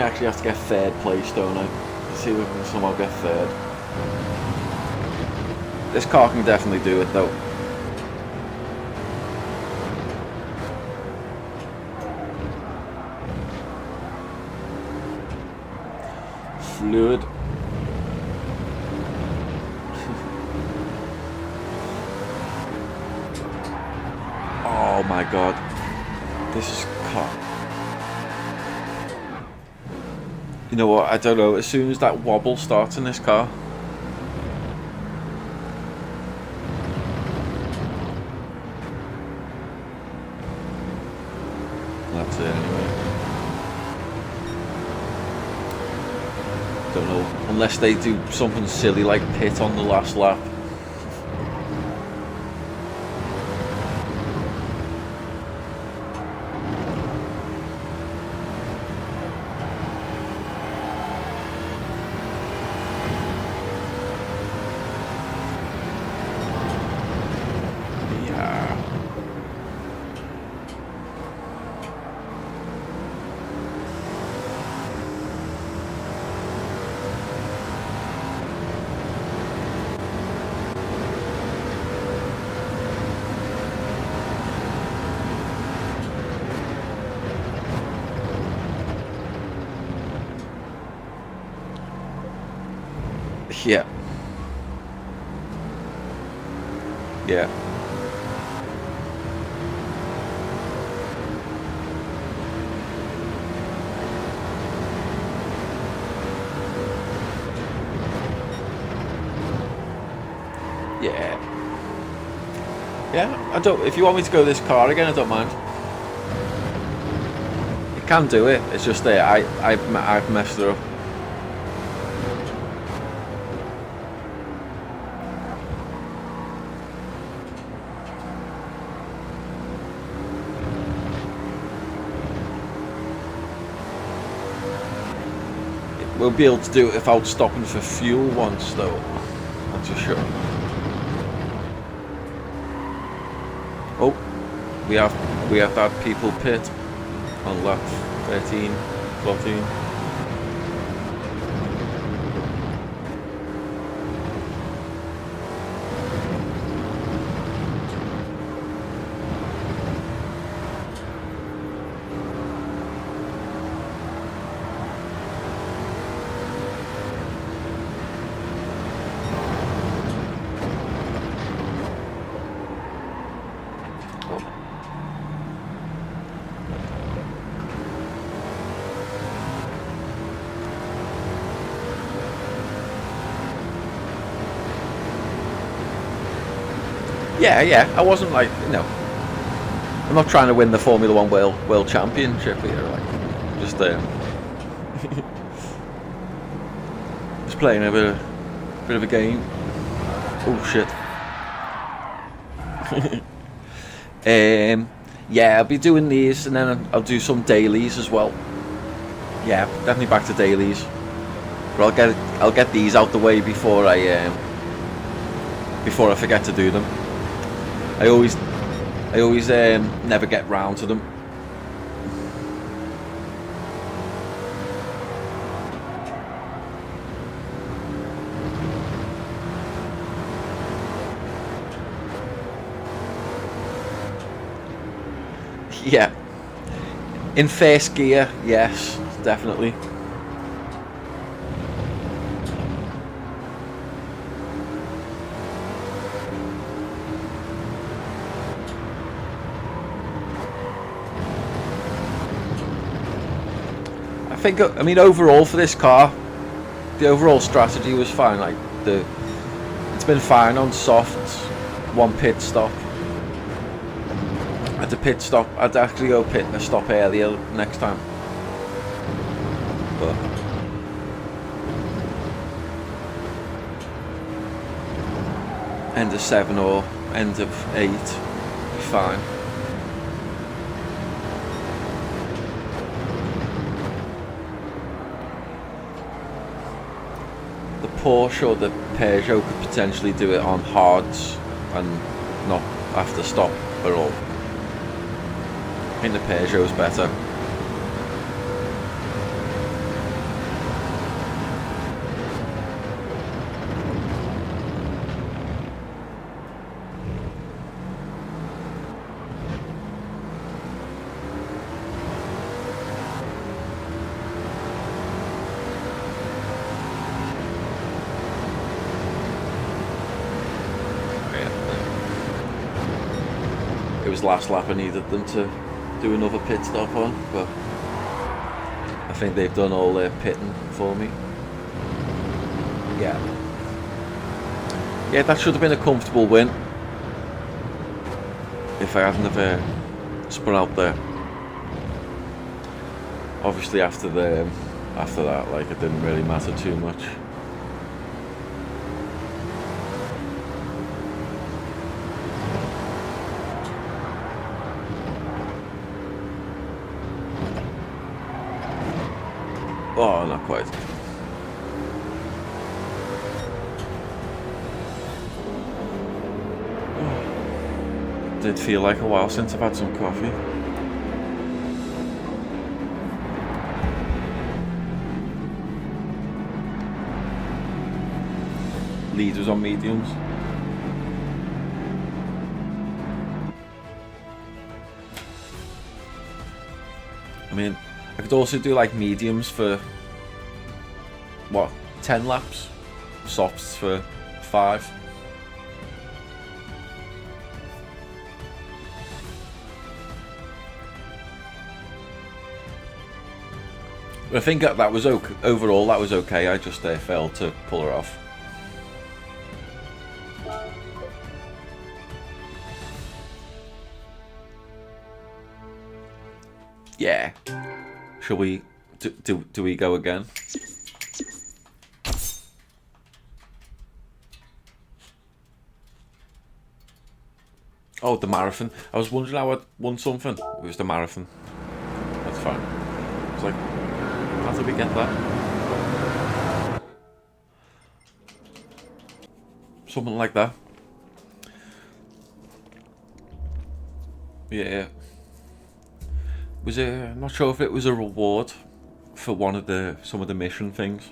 [SPEAKER 1] actually have to get 3rd place, don't I? To see if I can somehow get 3rd. This car can definitely do it though. Fluid. Oh my god. This is car. You know what? I don't know. As soon as that wobble starts in this car, that's it anyway. Don't know. Unless they do something silly like pit on the last lap. Yeah. Yeah. Yeah. Yeah, I don't. If you want me to go this car again, I don't mind. You can do it. It's just that I've messed it up. We'll be able to do it without stopping for fuel once, though. That's for sure. Oh, we have that people pit on lap 13, 14. Yeah, I wasn't like, I'm not trying to win the Formula One World Championship here, like, just just playing a bit of a game. Oh shit. Yeah, I'll be doing these, and then I'll do some dailies as well. Yeah, definitely back to dailies, but I'll get these out the way before I forget to do them. I always never get round to them. Yeah. In first gear, yes, definitely. I mean, overall for this car, the overall strategy was fine. Like it's been fine on softs. One pit stop. At the pit stop, I'd actually go stop earlier next time. But end of 7 or end of 8, be fine. Porsche or the Peugeot could potentially do it on hards and not have to stop at all. I think the Peugeot's better. It was last lap I needed them to do another pit stop on, but I think they've done all their pitting for me. Yeah. Yeah, that should have been a comfortable win. If I hadn't have spun out there. Obviously after that, like, it didn't really matter too much. Oh, not quite. Did feel like a while since I've had some coffee. Leaders on mediums. I mean, I could also do like mediums for what, 10 laps, softs for 5. I think that was okay. Overall, that was okay. I just failed to pull her off. Yeah. Shall we do we go again? Oh, the marathon. I was wondering how I'd won something. It was the marathon. That's fine. I was like, how did we get that? Something like that. Yeah. Was it? I'm not sure if it was a reward for some of the mission things.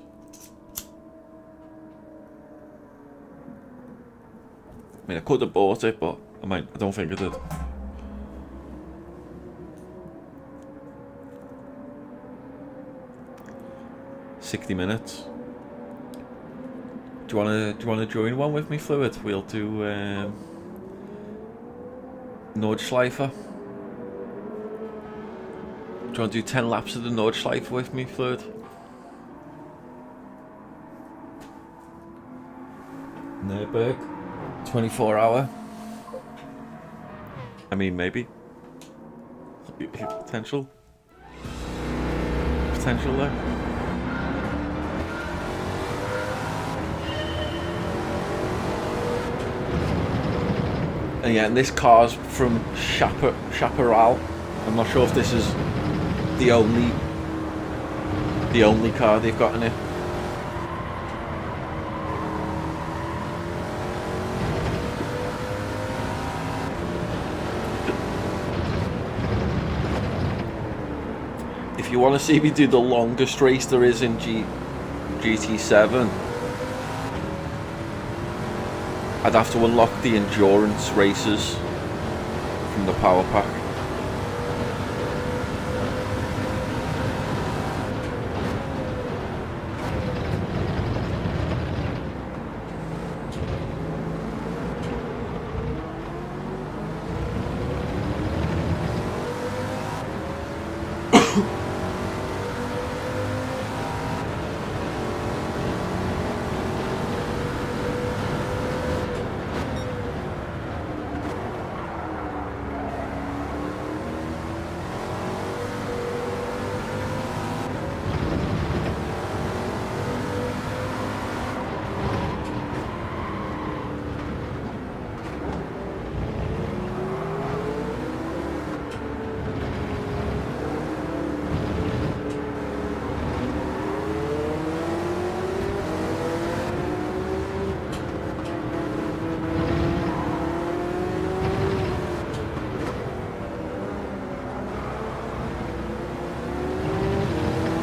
[SPEAKER 1] I mean, I could have bought it, but I don't think I did. $60. Do you wanna join one with me, Fluid? We'll do Nordschleifer. Do you want to do 10 laps of the Nordschleife with me, Fluid? Nürburg. 24-hour. I mean, maybe. Potential. Potential there. And yeah, and this car's from Chaparral. I'm not sure if this is the only car they've got in it. If you want to see me do the longest race there is in GT7, I'd have to unlock the endurance races from the power pack.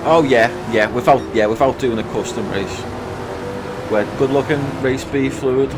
[SPEAKER 1] Oh yeah, without doing a custom race. Where good looking race B, Fluid.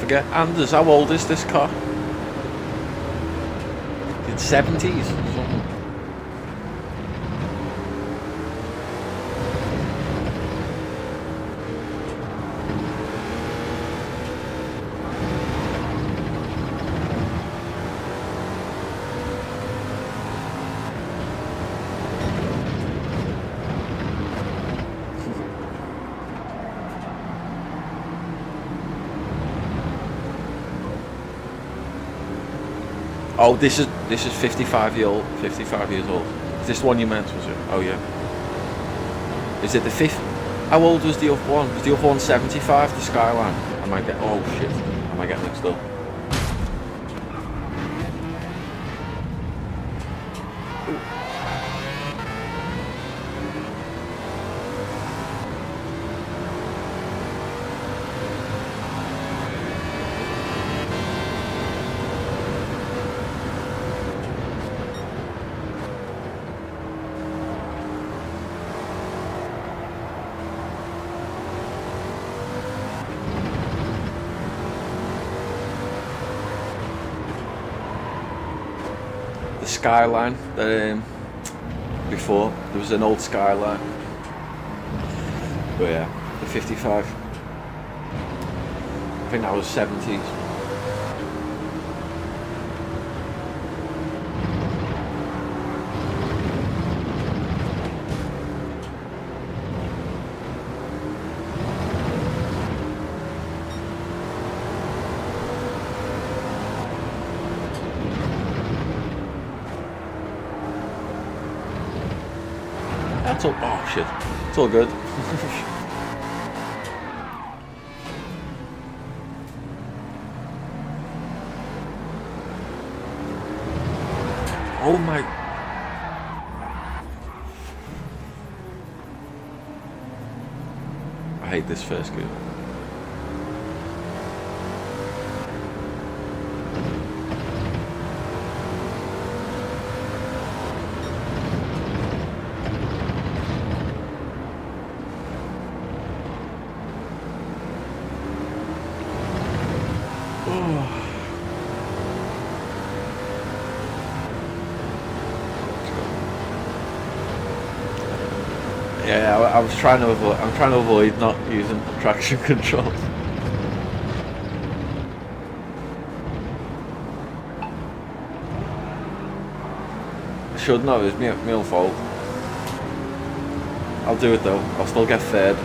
[SPEAKER 1] forget. Anders, how old is this car? It's 70s or something. Oh, this is 55 years old. 55 years old. Is this the one you meant, was it? Oh yeah. Is it the fifth? How old was the other one? Was the other one 75? The Skyline? Oh shit. Am I getting mixed up? Skyline before there was an old Skyline, but yeah, the 55. I think that was 70s. That's all. Oh shit! It's all good. Oh my! I hate this first gear. Yeah, I was trying to avoid. I'm trying to avoid not using traction control. I shouldn't have. It's my own fault. I'll do it though. I'll still get third.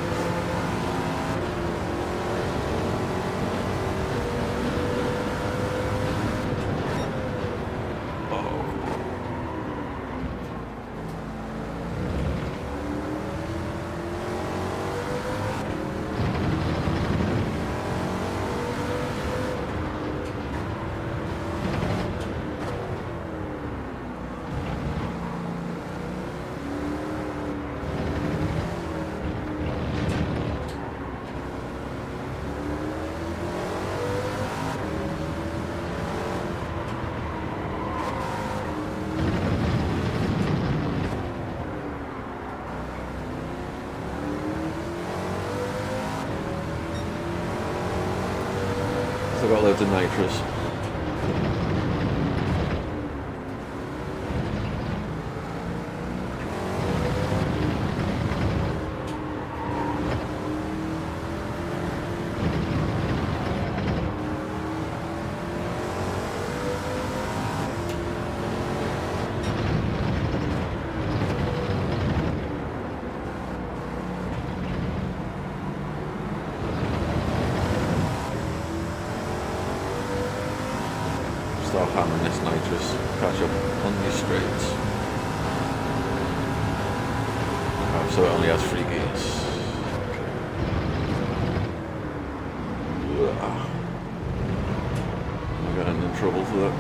[SPEAKER 1] I've got loads of nitrous. Start hammering this nitrous, catch up on these straights. Oh, so it only has 3 gears. Okay. I'm getting in trouble for that.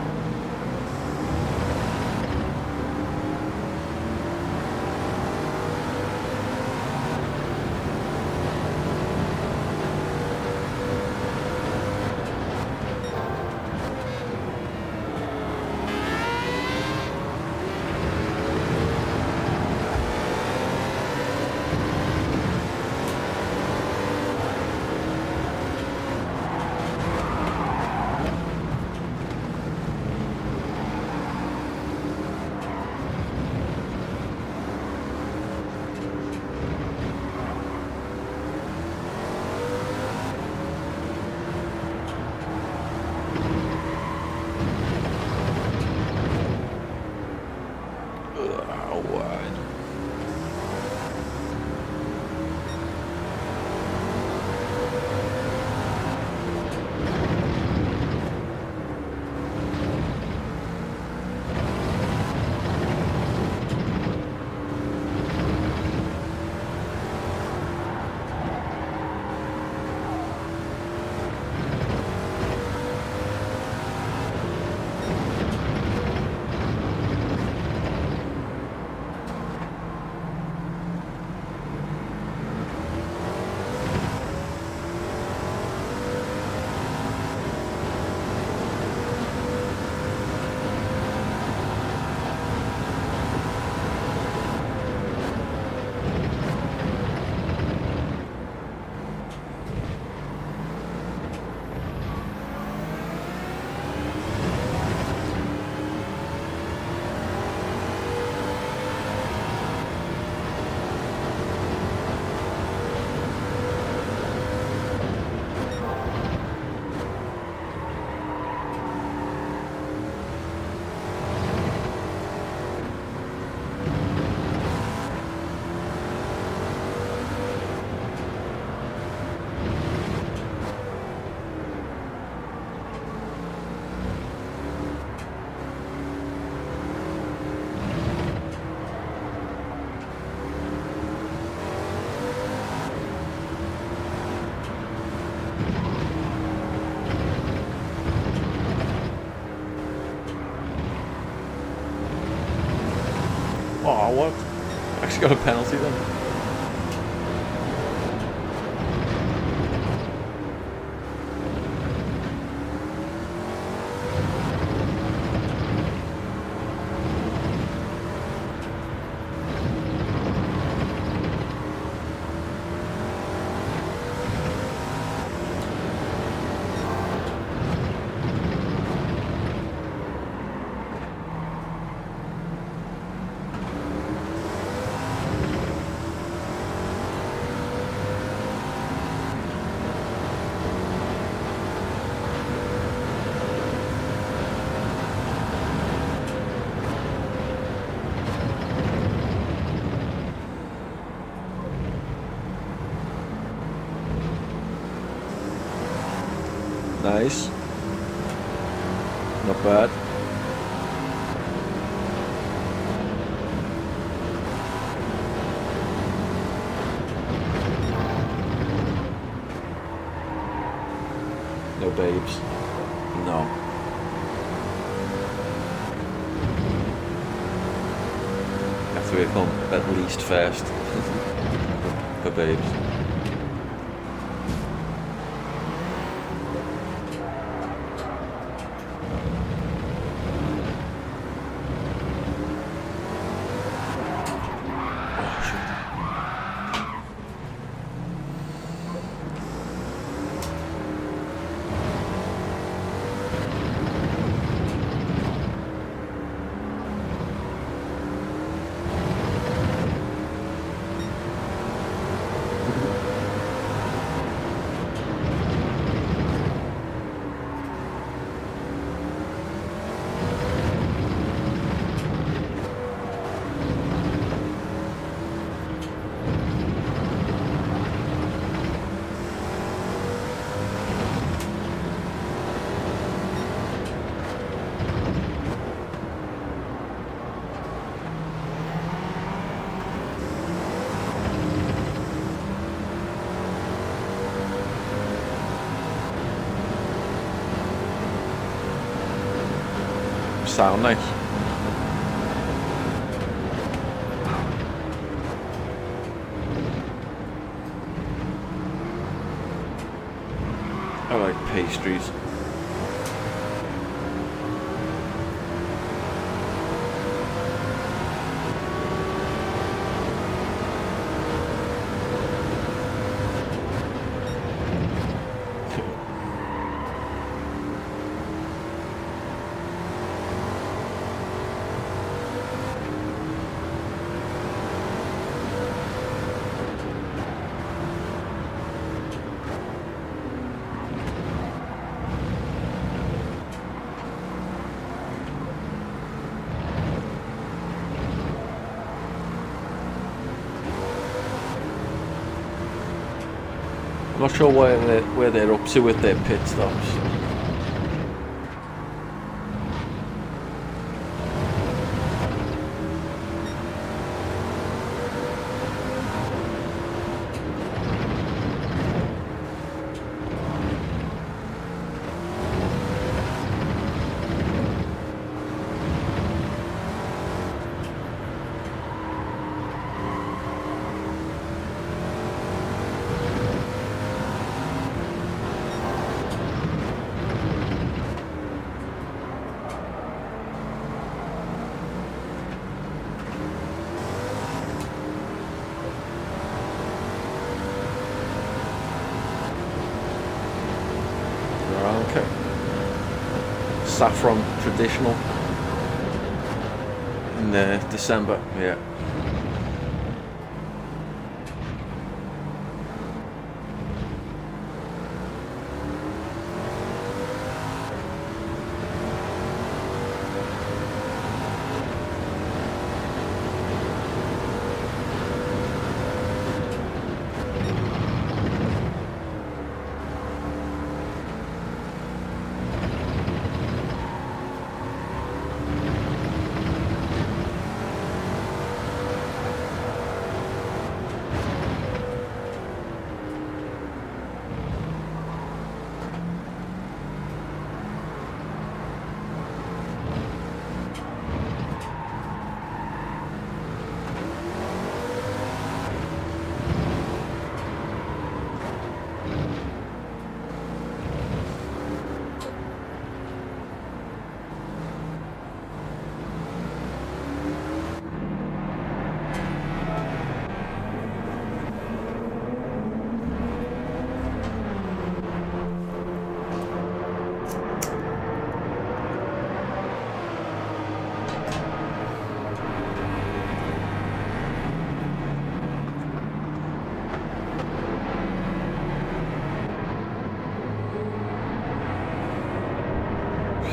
[SPEAKER 1] Max got a penalty then. Nice. Not bad. No babes. No. Have to become at least first for babes. Sound nice. I like pastries. I'm not sure where they're up to with their pit stops. Okay. Saffron traditional in December, yeah.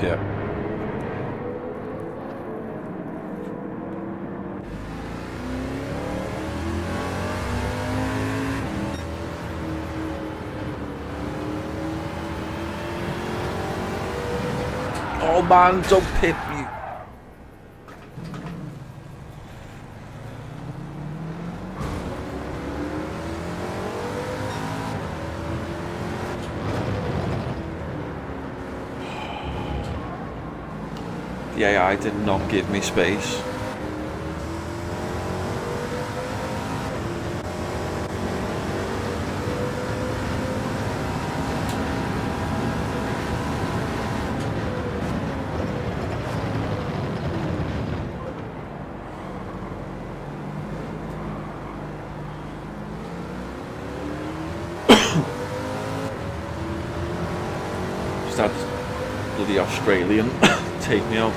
[SPEAKER 1] Yeah. Oh man, don't pit me. The AI did not give me space. Just had bloody Australian take me out.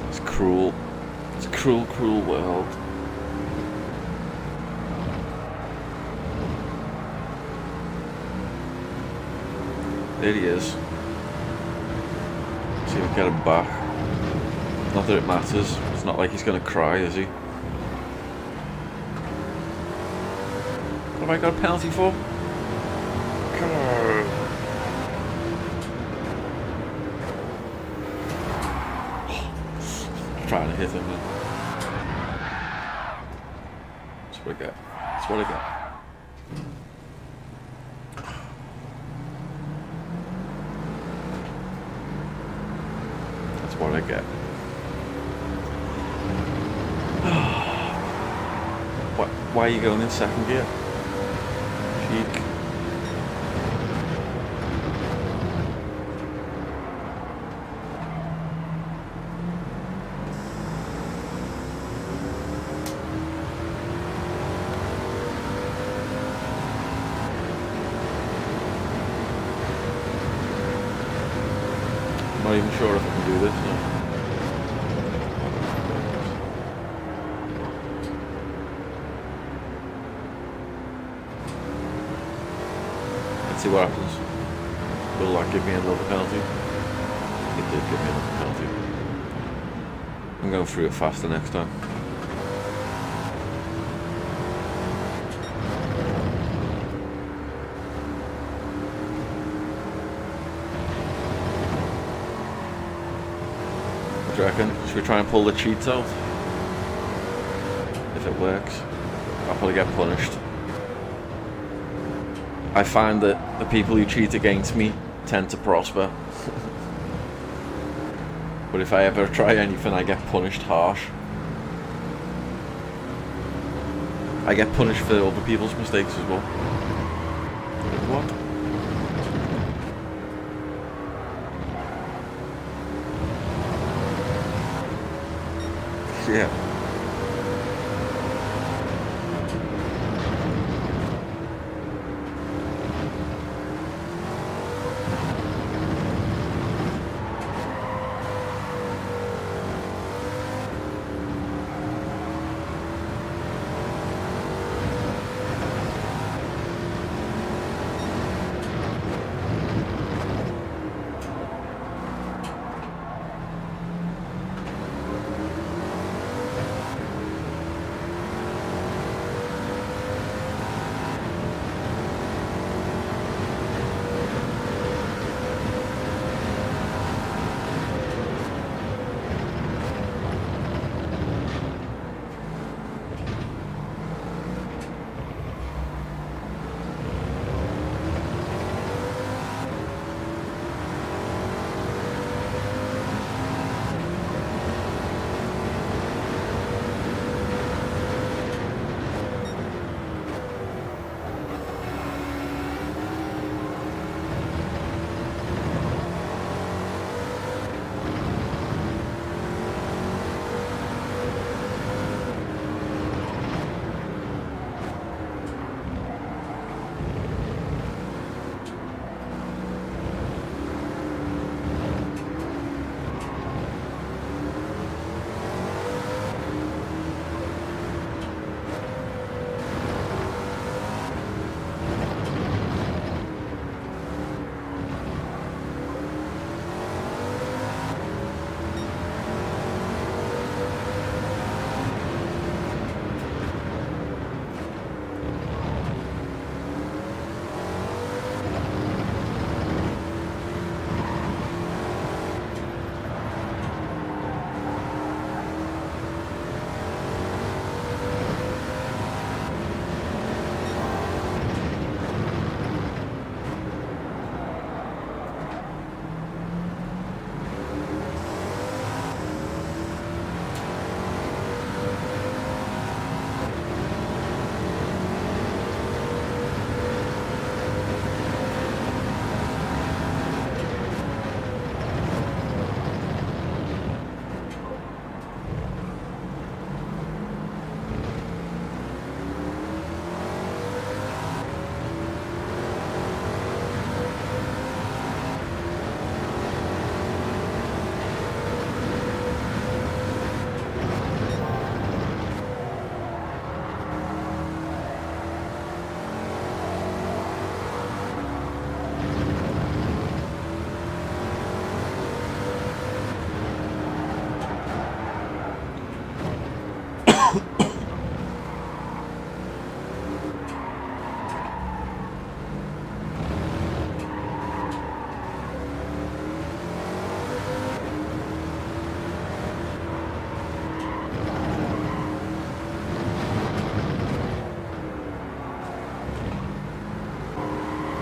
[SPEAKER 1] It's cruel. It's a cruel, cruel world. There he is. See if we can get him back. Not that it matters. It's not like he's gonna cry, is he? What have I got a penalty for? Come on. Trying to hit him. That's what I get. That's what I get. That's what I get. Why are you going in second gear? Cheek. I'm not even sure if I can do this now. Let's see what happens. Will that give me another penalty? It did give me another penalty. I'm going through it faster next time. What do you reckon? Should we try and pull the cheats out? If it works, I'll probably get punished. I find that the people who cheat against me tend to prosper. But if I ever try anything, I get punished harsh. I get punished for other people's mistakes as well. What? Yeah.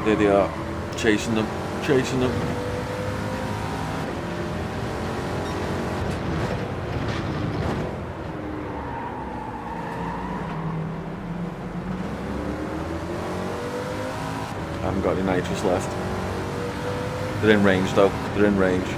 [SPEAKER 1] There they are, chasing them, chasing them. I haven't got any nitrous left. They're in range though, they're in range.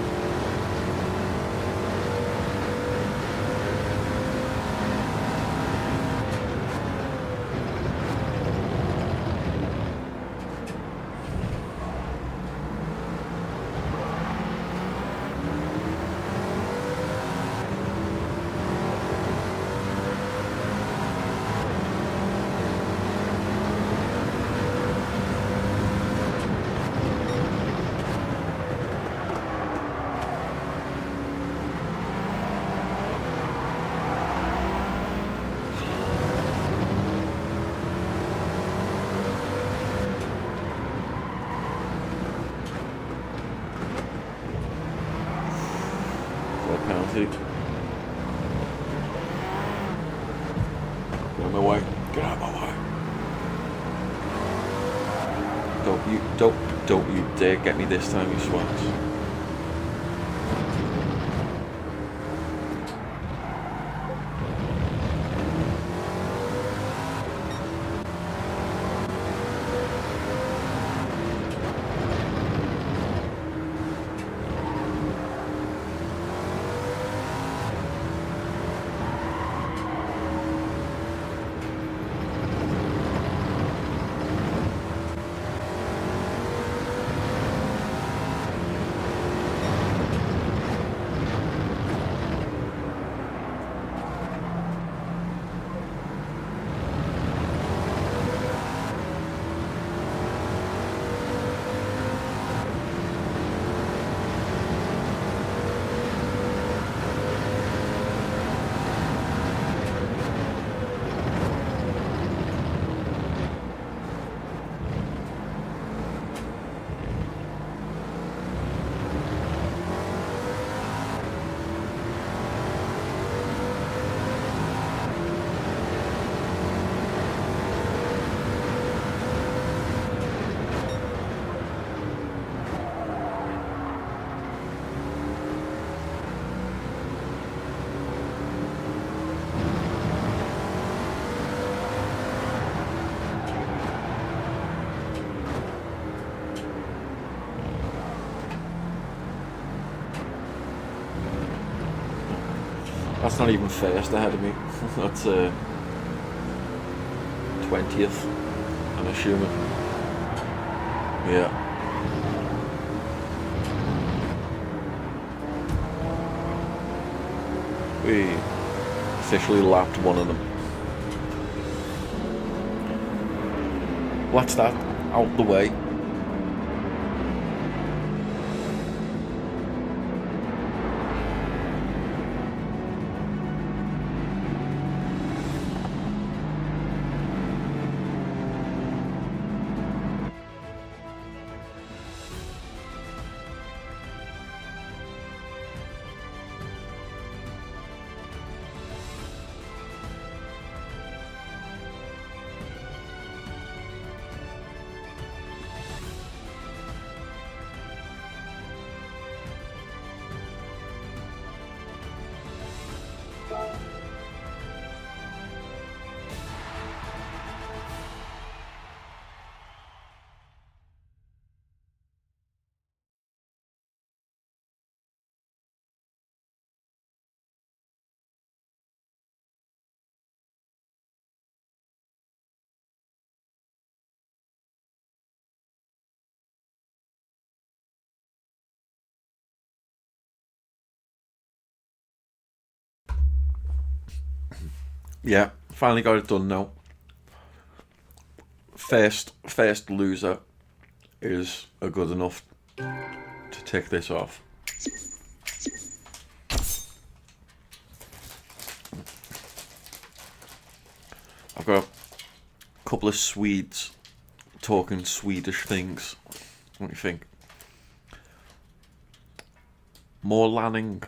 [SPEAKER 1] Penalty. Get out of my way. Get out of my way. Don't you dare get me this time, you swats. That's not even first ahead of me. That's 20th, I'm assuming. Yeah. We officially lapped one of them. What's that? Out the way. Yeah, finally got it done now. First loser is a good enough to tick this off. I've got a couple of Swedes talking Swedish things. What do you think? Norrlanning?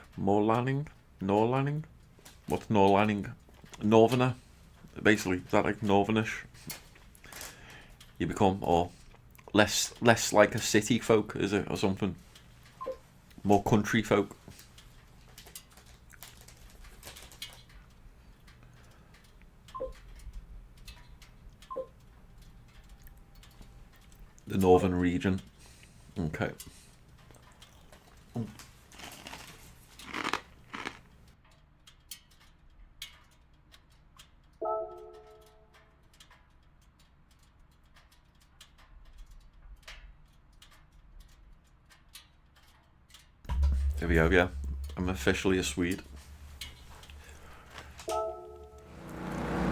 [SPEAKER 1] What's Norrlanning? Northerner? Basically, is that like Northernish? You become, or less like a city folk, is it, or something? More country folk. The northern region. Okay. There we go, yeah. I'm officially a Swede.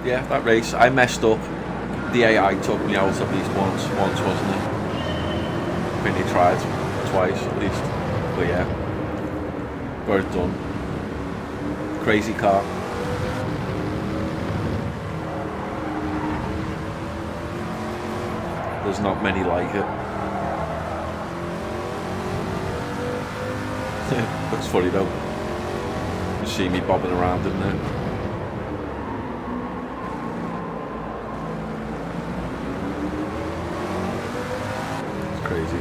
[SPEAKER 1] Yeah, that race, I messed up. The AI took me out at least once, wasn't it? I think they tried twice at least. But yeah, got it done. Crazy car. There's not many like it. Looks funny though. You see me bobbing around in there. It's crazy.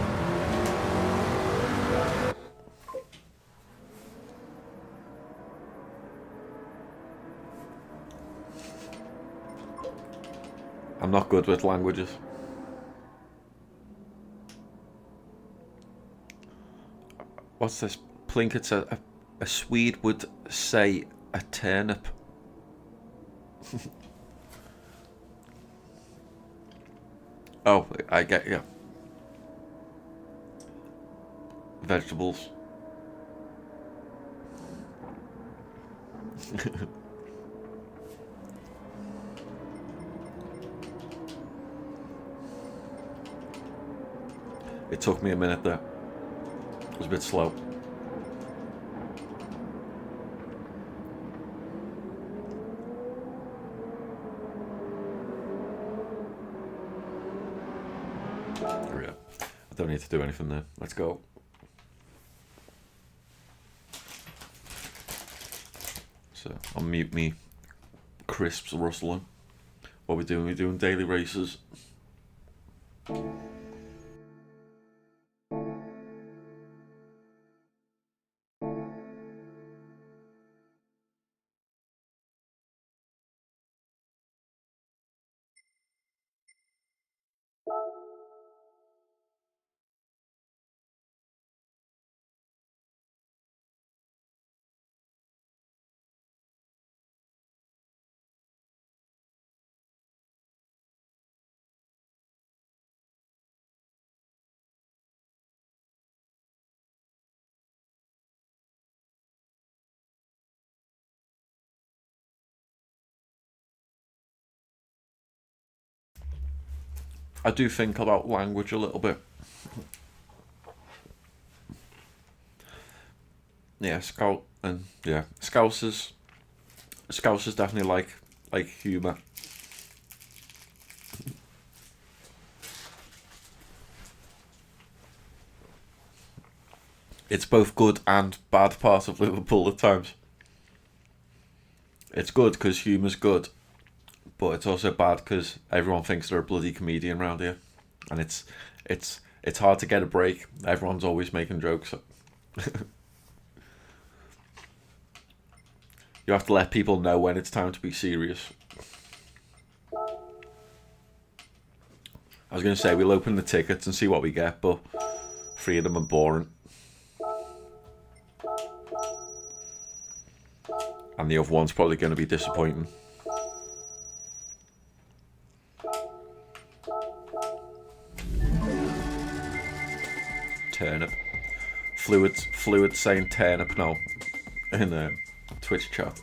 [SPEAKER 1] I'm not good with languages. What's this? Plinket's a Swede would say a turnip. Oh, I get you. Vegetables. It took me a minute there. It was a bit slow. Yeah. I don't need to do anything there. Let's go. So I'll mute me crisps rustling. What we're doing? We're doing daily races. I do think about language a little bit. Yeah, Scout and yeah, Scousers definitely like humour. It's both good and bad part of Liverpool at times. It's good because humour's good, but it's also bad because everyone thinks they're a bloody comedian around here, and it's hard to get a break. Everyone's always making jokes. You have to let people know when it's time to be serious. I was going to say we'll open the tickets and see what we get, but three of them are boring. And the other one's probably going to be disappointing. Turnip. Fluid saying turnip now in Twitch chat.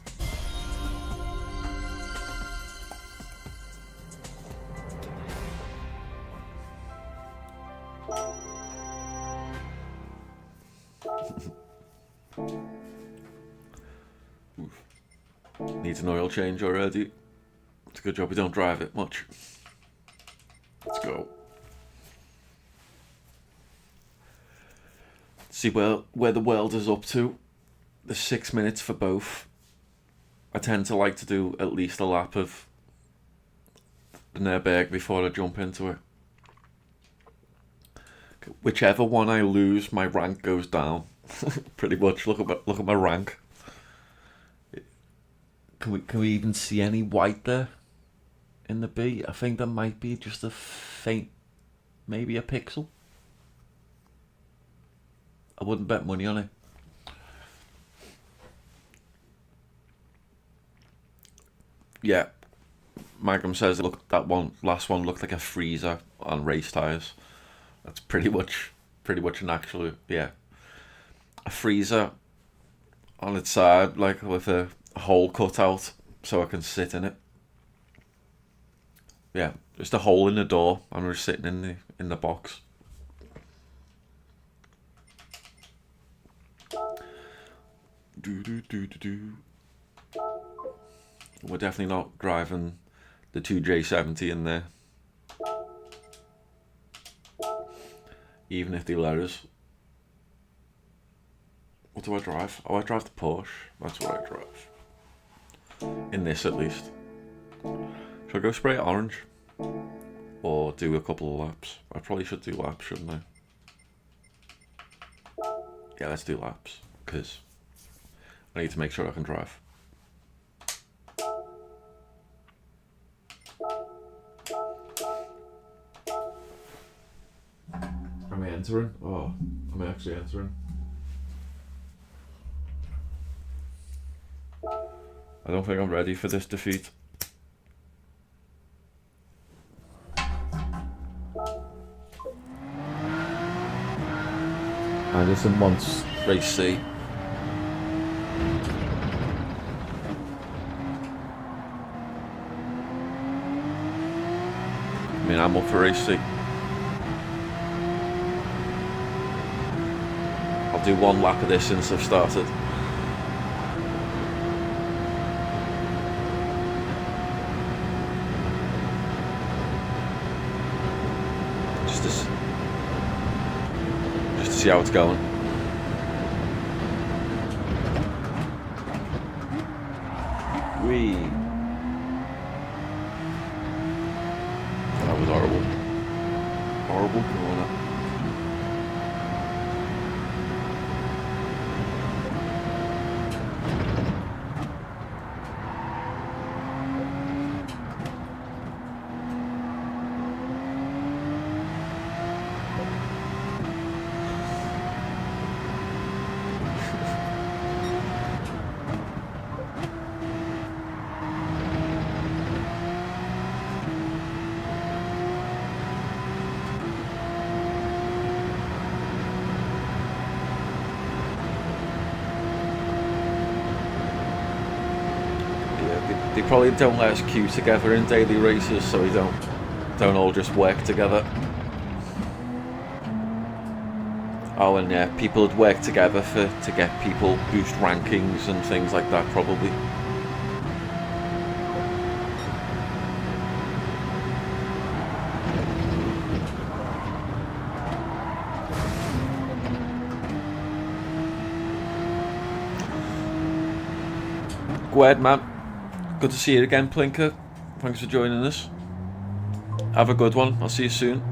[SPEAKER 1] Needs an oil change already. It's a good job we don't drive it much. Let's go. See where the world is up to. There's 6 minutes for both. I tend to like to do at least a lap of the Nürburgring before I jump into it. Whichever one I lose, my rank goes down. Pretty much. Look at my rank. Can we even see any white there in the B? I think there might be just a faint, maybe a pixel. I wouldn't bet money on it. Yeah, Magnum says that last one looked like a freezer on race tires. That's pretty much an actual, yeah, a freezer on its side, like with a hole cut out so I can sit in it. Yeah, just a hole in the door. I'm just sitting in the box. We're definitely not driving the 2J70 in there, even if they let us. What do I drive? Oh, I drive the Porsche. That's what I drive. In this, at least. Should I go spray it orange? Or do a couple of laps? I probably should do laps, shouldn't I? Yeah, let's do laps, because I need to make sure I can drive. Am I entering? Oh, am I actually entering? I don't think I'm ready for this defeat. Anderson wants race C. I mean, I'm up for race C. I'll do one lap of this since I've started. Just to see how it's going. Whee! That was horrible. Horrible corner. They probably don't let us queue together in daily races, so we don't all just work together. Oh, and yeah, people would work together to get people boost rankings and things like that, probably. Go ahead, man. Good to see you again, Plinker. Thanks for joining us. Have a good one. I'll see you soon.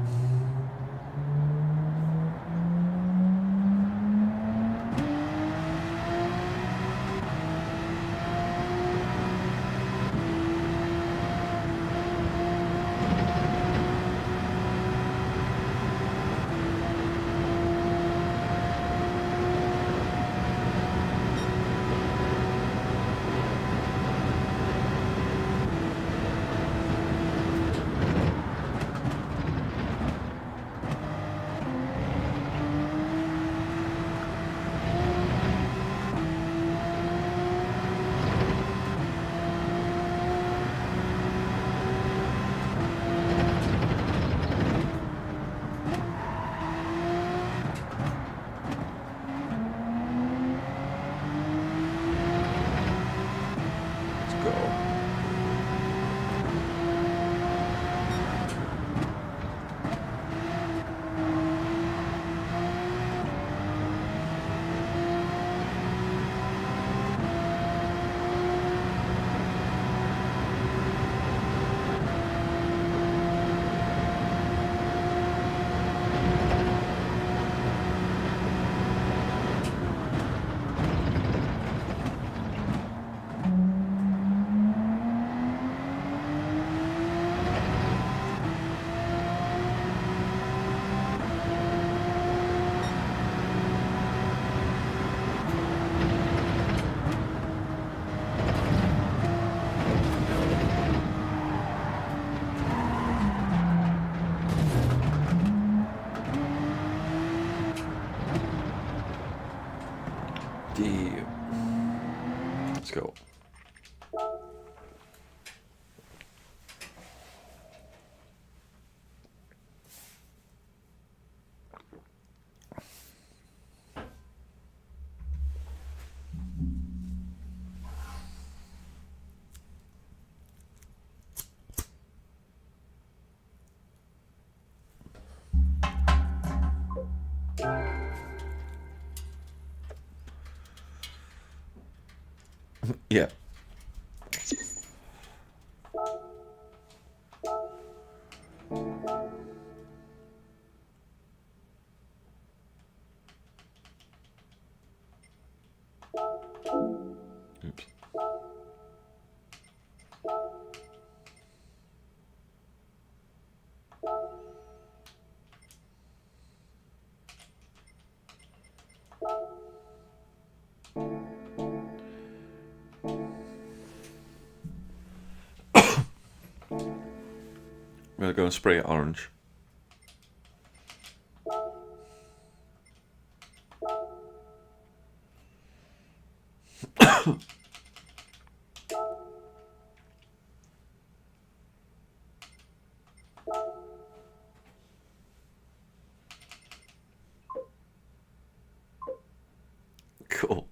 [SPEAKER 1] go. Yeah. Oops. I'm gonna go and spray it orange. Cool.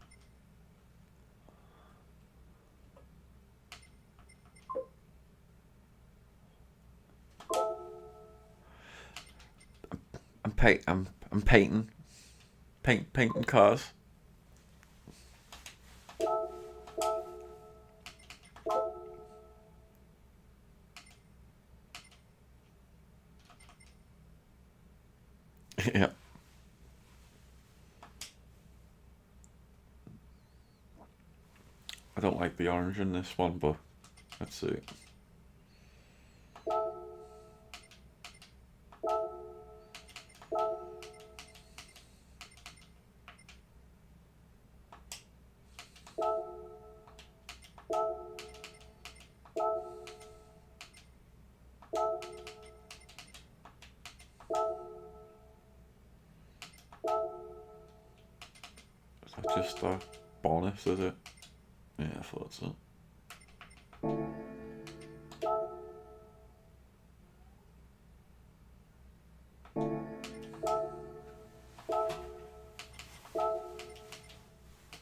[SPEAKER 1] I'm painting cars. Yeah. I don't like the orange in this one, but let's see. Is that just a bonnet, is it? Yeah, I thought so.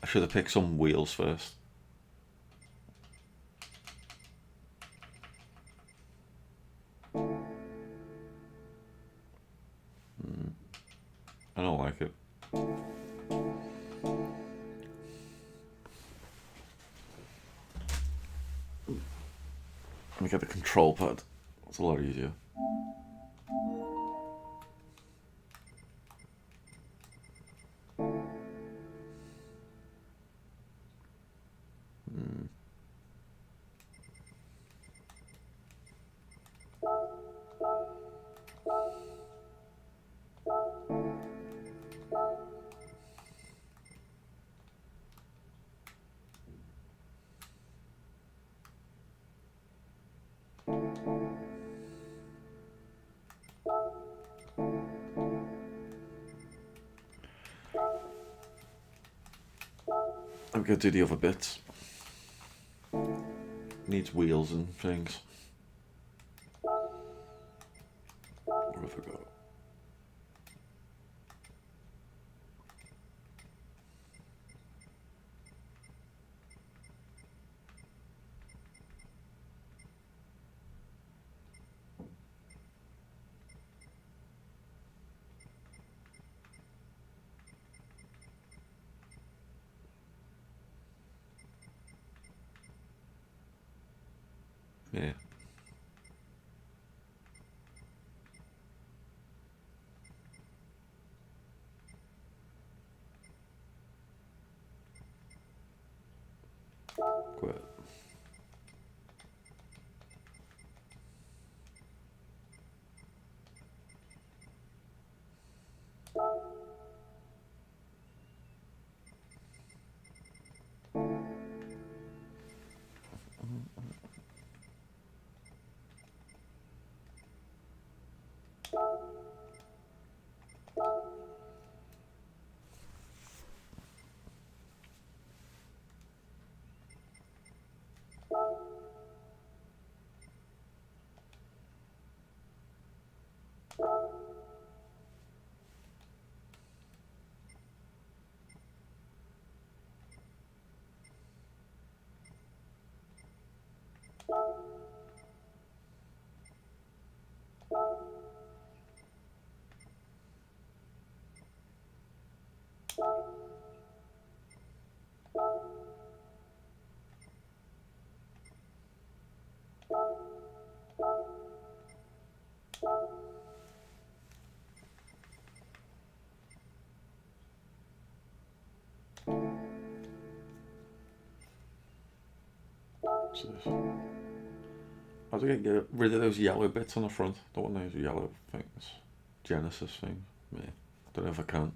[SPEAKER 1] I should have picked some wheels first. I don't like it. Let me get the control pad. It's a lot easier. I'm gonna do the other bits. Needs wheels and things. What have I got? Yeah. Quit. What's this? How do I get rid of those yellow bits on the front? Don't want those yellow things. Genesis things. Yeah. Don't know if I can.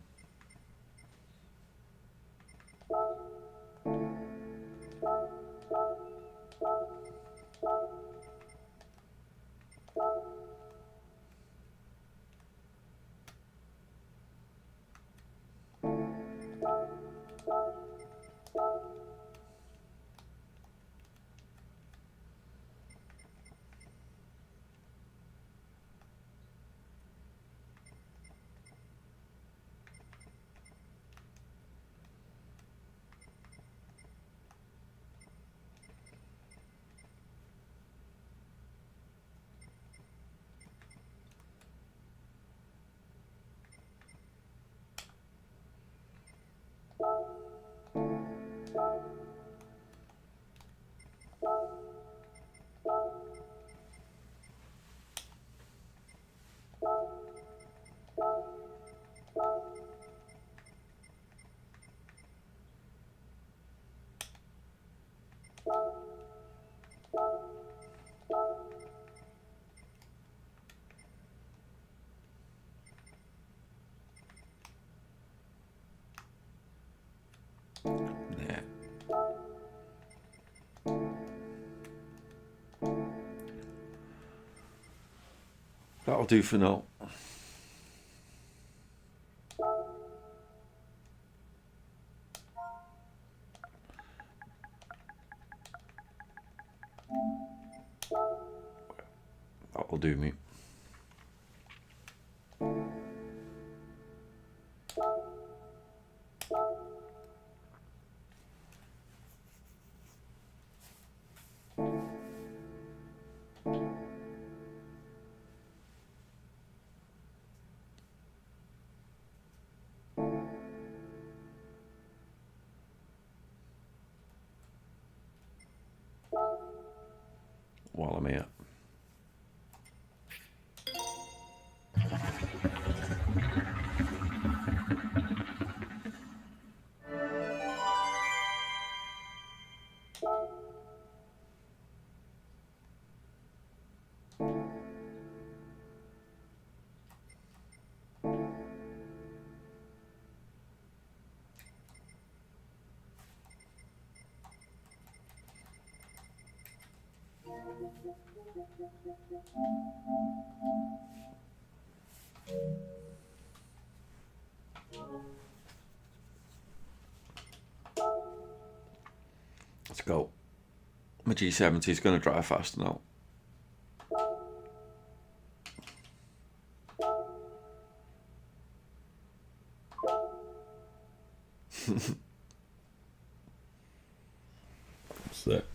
[SPEAKER 1] Yeah. That'll do for now. That'll do me. While I'm here. Let's go. My G70 is going to drive faster now. What's that?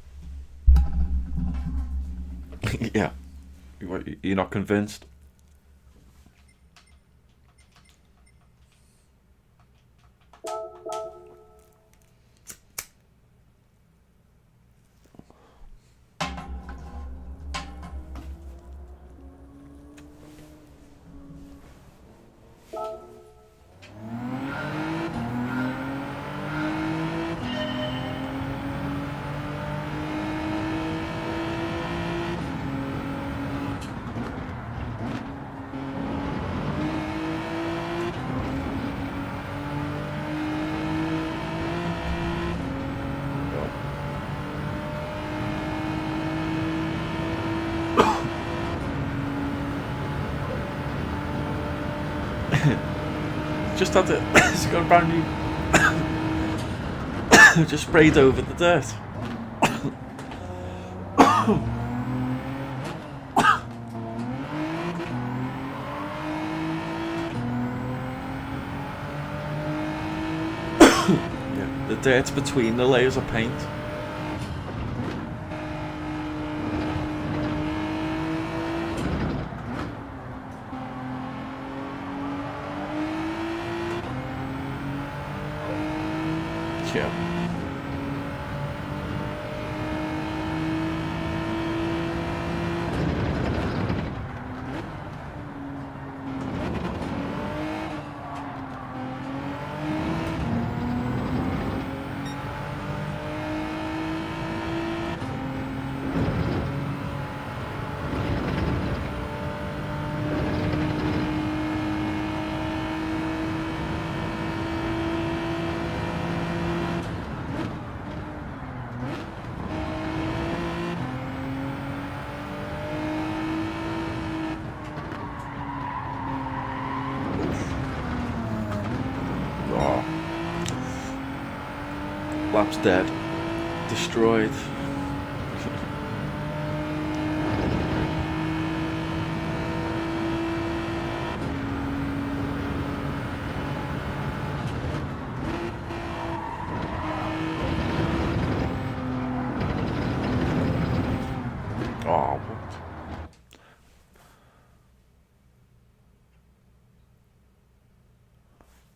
[SPEAKER 1] Yeah. You're not convinced? Just had it. It's got a brand new. Just sprayed over the dirt. Yeah, the dirt's between the layers of paint. Yeah. Oh. Lap's dead. Destroyed. Oh, what?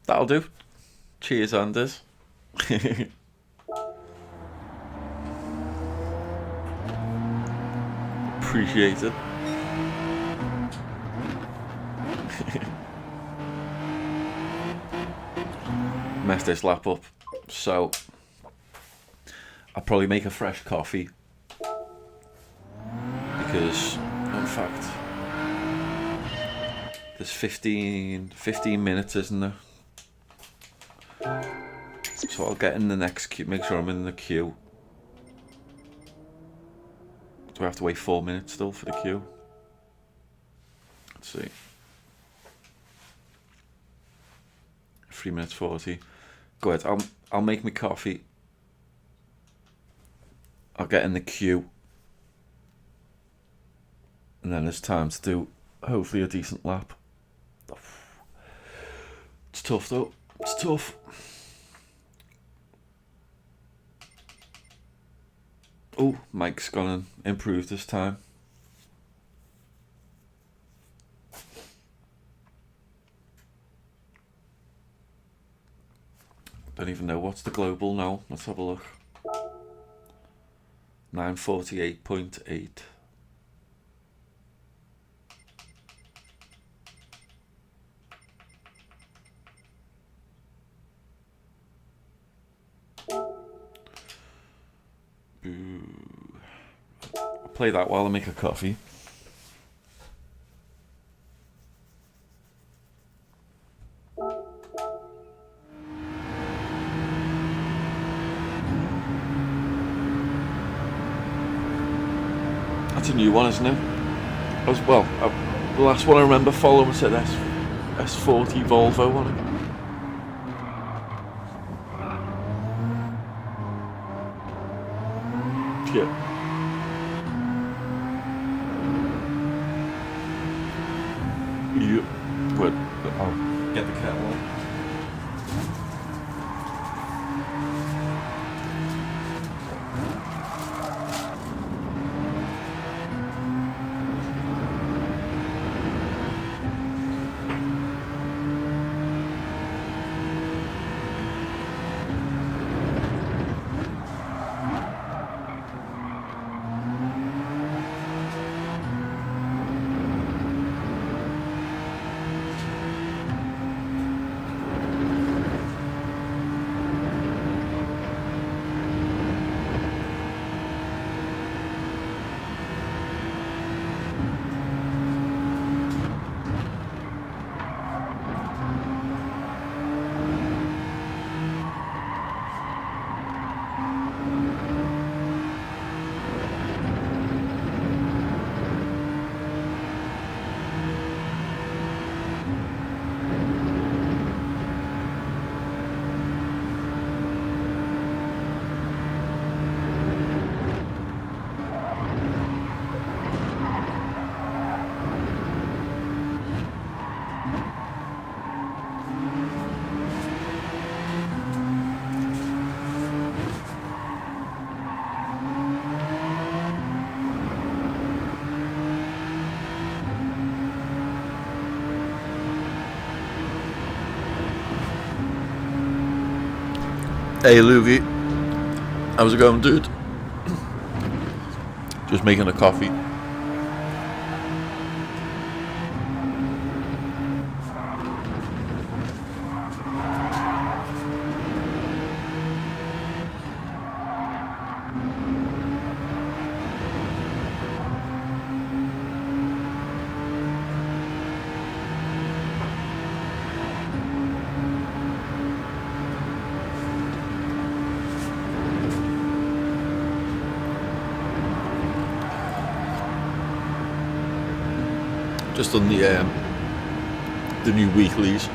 [SPEAKER 1] That'll do. Cheers, Anders. Appreciate it. Messed this lap up, so I'll probably make a fresh coffee because, in fact, there's 15 minutes, isn't there? So I'll get in the next queue, make sure I'm in the queue. Do I have to wait 4 minutes still for the queue? Let's see. 3 minutes 40. Go ahead, I'll make my coffee. I'll get in the queue. And then it's time to do, hopefully, a decent lap. It's tough though, it's tough. Oh, Mike's gonna improve this time. Don't even know what's the global now. Let's have a look. 948.8. I'll play that while I make a coffee. That's a new one, isn't it? As well, the last one I remember following said S40 Volvo on it. Yeah. Yep. Good. I'll get the kettle on. Hey Lugie, how's it going, dude? Just making a coffee. Just on the new Weeklies.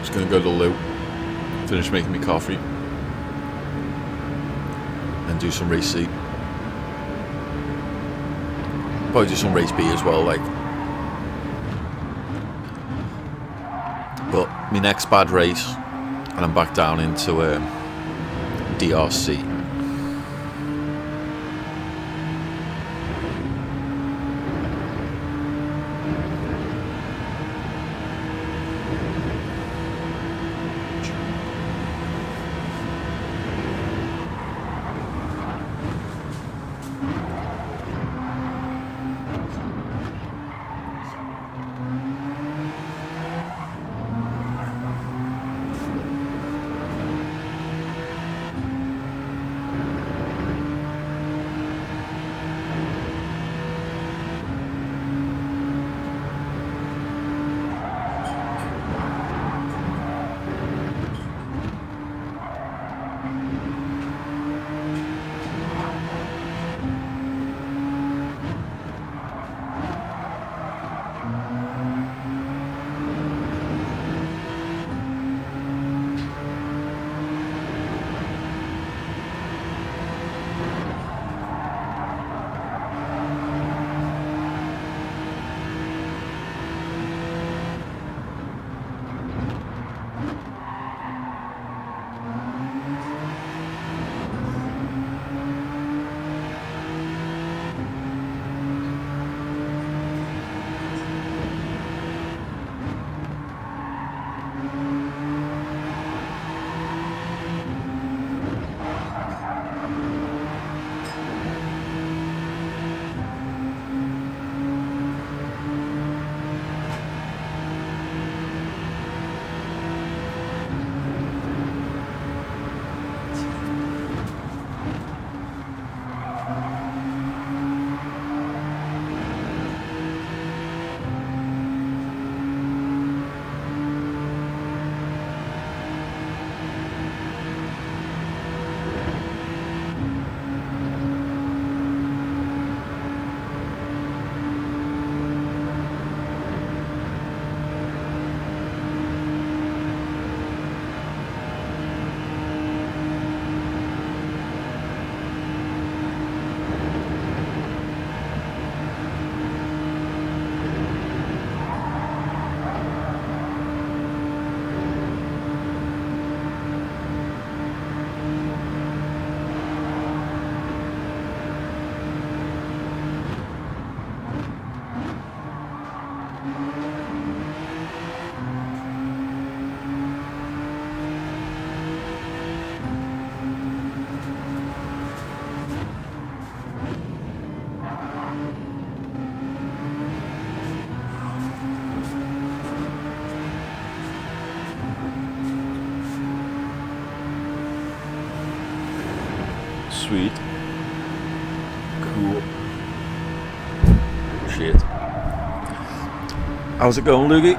[SPEAKER 1] Just gonna go to the loo, finish making me coffee, and do some race C. Probably do some race B as well, like. But my next bad race, and I'm back down into DRC. Sweet. Cool. Shit. How's it going, Loogie?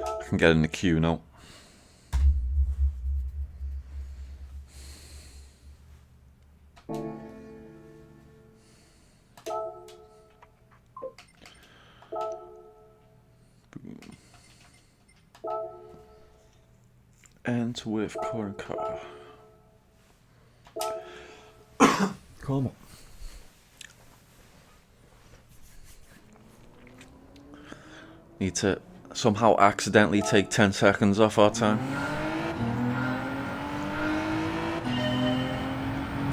[SPEAKER 1] I can get in the queue now. Enter with current car. Come on. Need to somehow accidentally take 10 seconds off our time.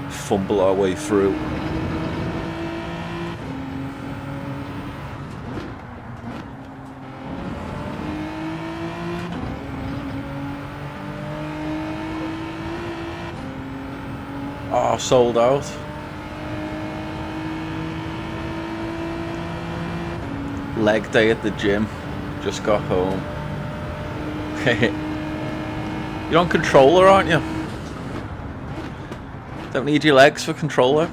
[SPEAKER 1] Fumble our way through. Oh, sold out. Leg day at the gym. Just got home. You're on controller, aren't you? Don't need your legs for controller.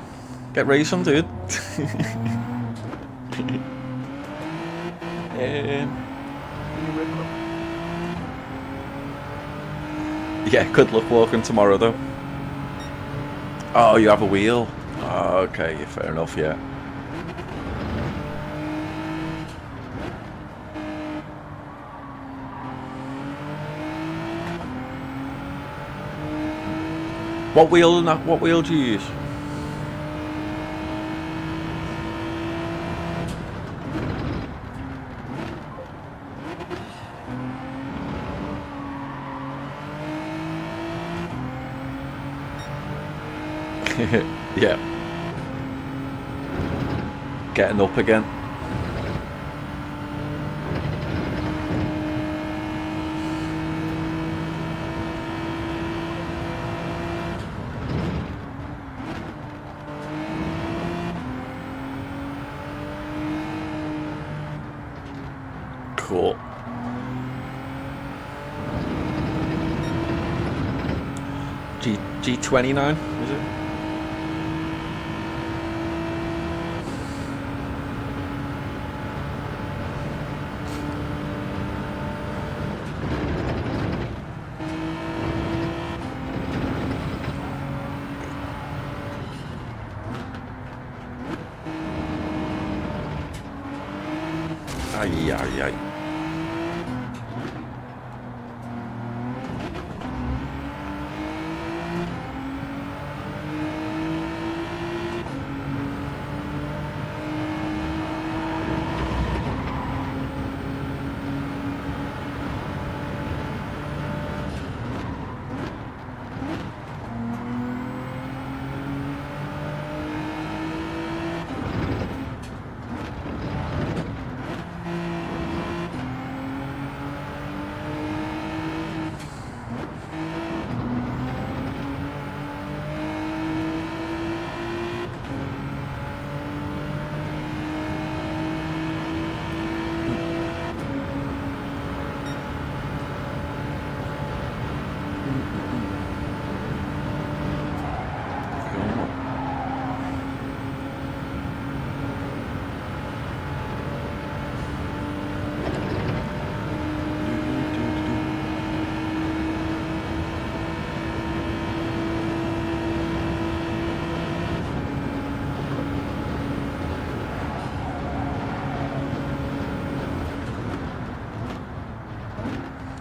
[SPEAKER 1] Get racing, dude. Yeah, good luck walking tomorrow, though. Oh, you have a wheel. Oh, okay, fair enough, yeah. What wheel do you use? Yeah. Getting up again. Cool. G29, is it? Ay, ay, ay.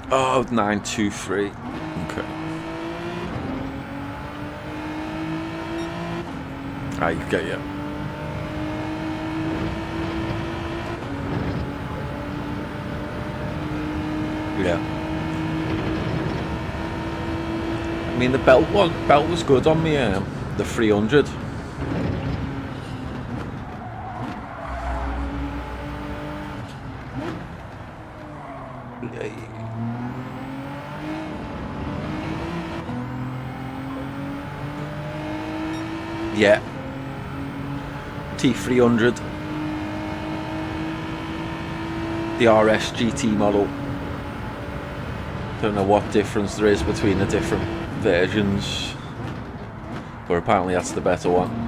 [SPEAKER 1] Oh, 923. Okay. I get you. Yeah. I mean, the belt was good on me. The 300. Yeah. T300. The RS GT model. Don't know what difference there is between the different versions, but apparently that's the better one.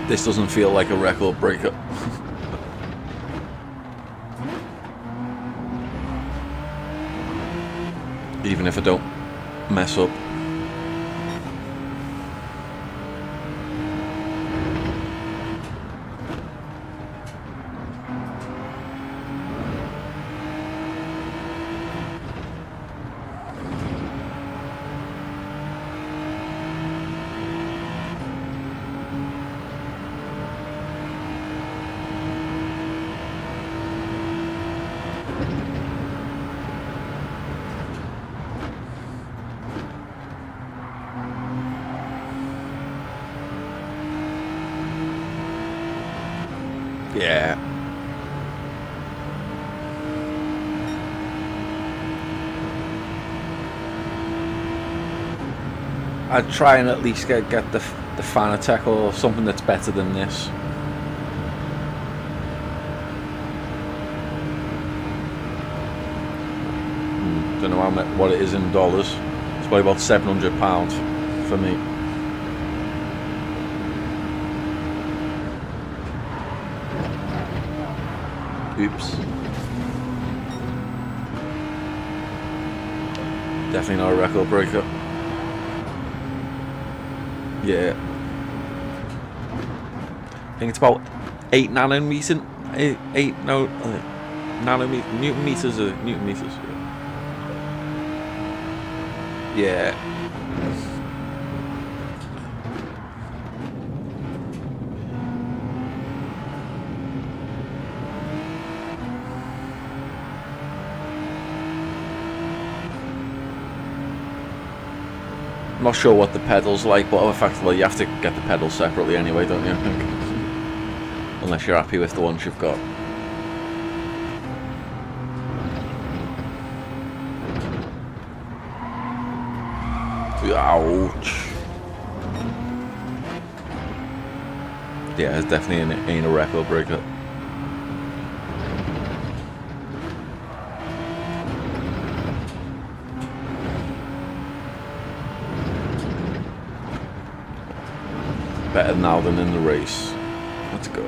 [SPEAKER 1] This doesn't feel like a record breaker. Even if I don't mess up. Yeah. I'd try and at least get the Fanatec or something that's better than this. Don't know what it is in dollars. It's probably about £700 for me. Oops. Definitely not a record breaker. Yeah. I think it's about 8 nanometers. Newton meters. Yeah. I'm not sure what the pedal's like, but effectively you have to get the pedals separately anyway, don't you? I think. Unless you're happy with the ones you've got. Ouch. Yeah, it's definitely ain't a record breaker. Better now than in the race. Let's go.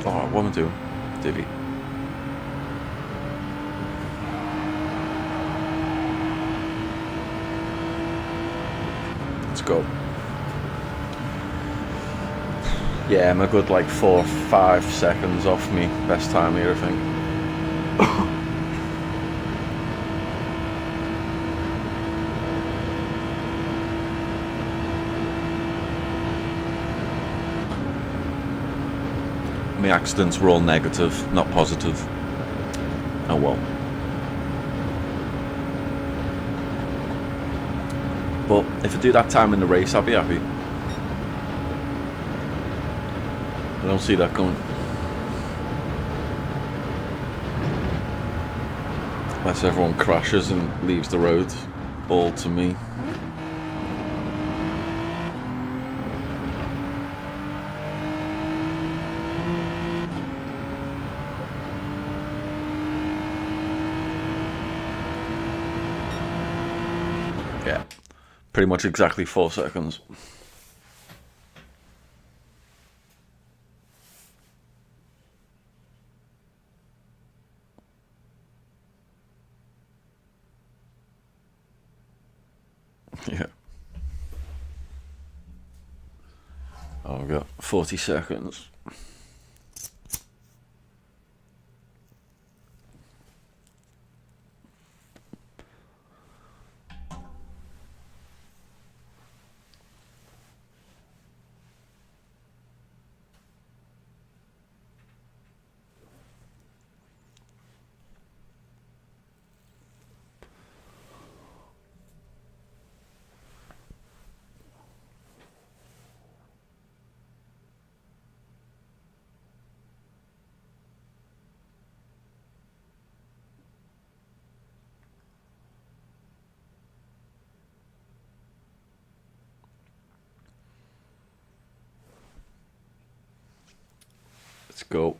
[SPEAKER 1] Oh, what am I doing? Divvy. Let's go. Yeah, I'm a good like 4 or 5 seconds off me best time here, I think. My accidents were all negative, not positive. Oh well. But if I do that time in the race, I'll be happy. I don't see that coming. Unless everyone crashes and leaves the road, all to me. Yeah, pretty much exactly 4 seconds. Yeah. Oh, I've got 40 seconds. go.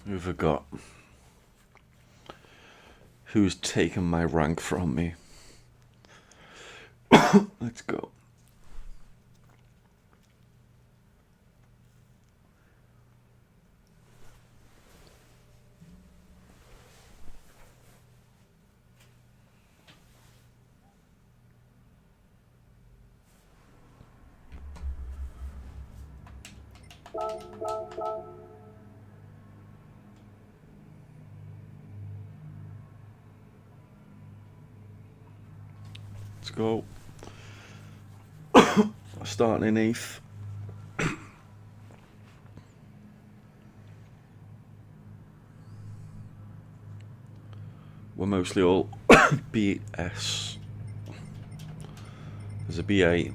[SPEAKER 1] Who've I got? Who's taken my rank from me? Let's go. Let's go. Starting in 8th. We're mostly all BS. There's a BA.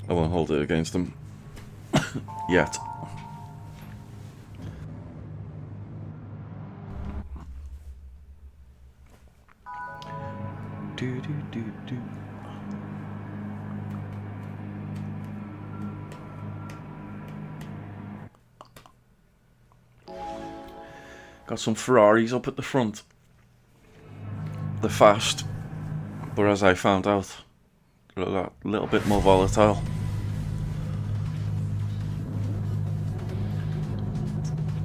[SPEAKER 1] I won't hold it against them yet. Do do do do. Got some Ferraris up at the front. They're fast, but as I found out, they're a little bit more volatile.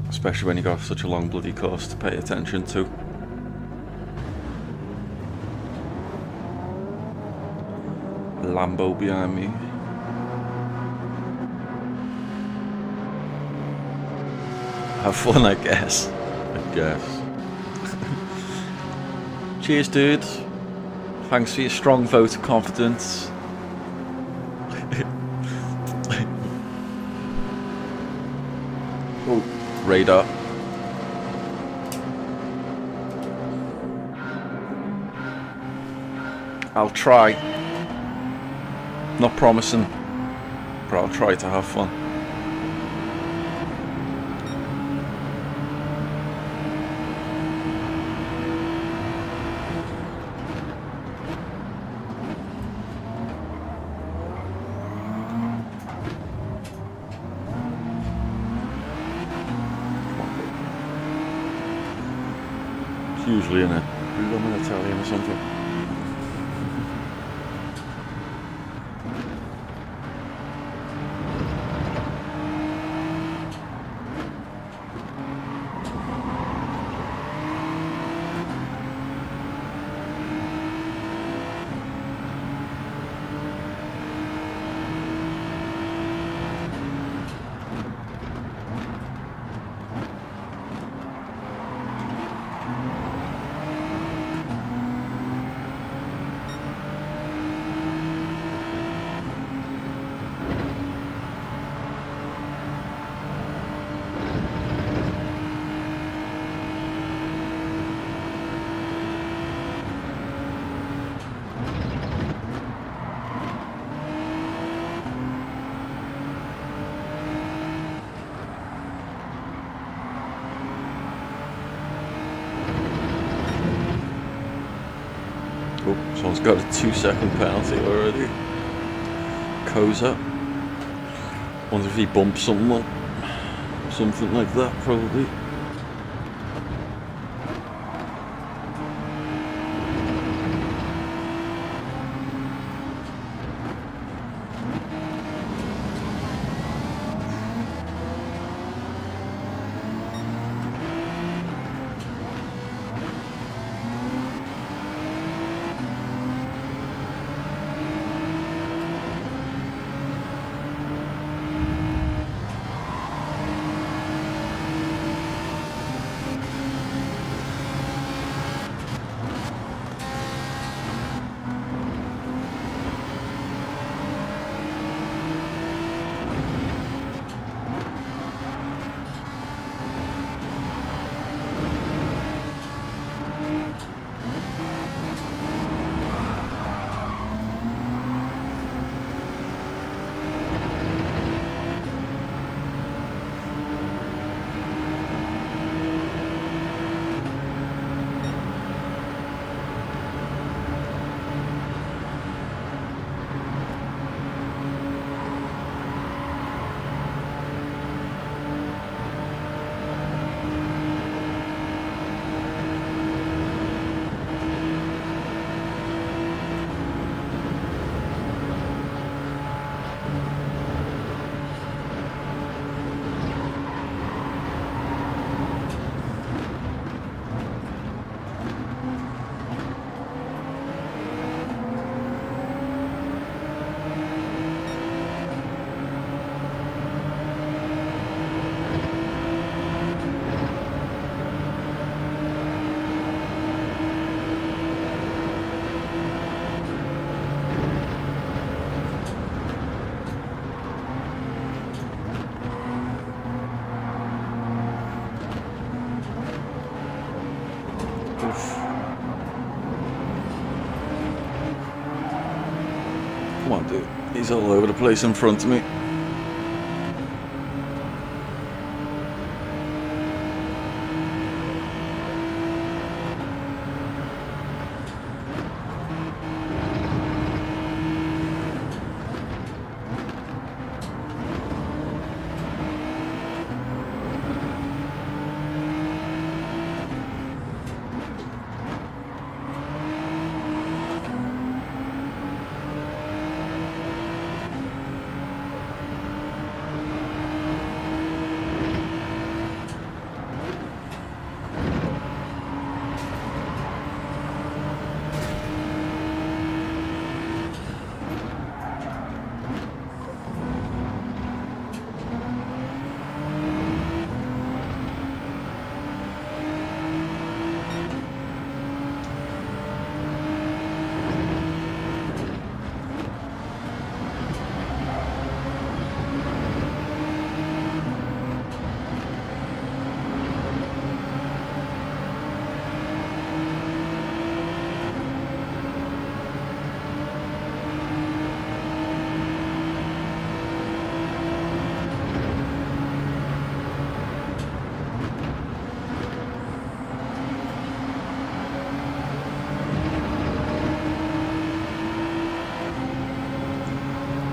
[SPEAKER 1] Especially when you got such a long bloody course to pay attention to. Lambo behind me. Have fun, I guess. Cheers, dude. Thanks for your strong vote of confidence. Oh, radar. I'll try. Not promising, but I'll try to have fun. It's usually in a blooming Italian or something. Oh, someone's got a 2-second penalty already. Koza. Wonder if he bumped someone. Something like that, probably. Come on, dude. He's all over the place in front of me.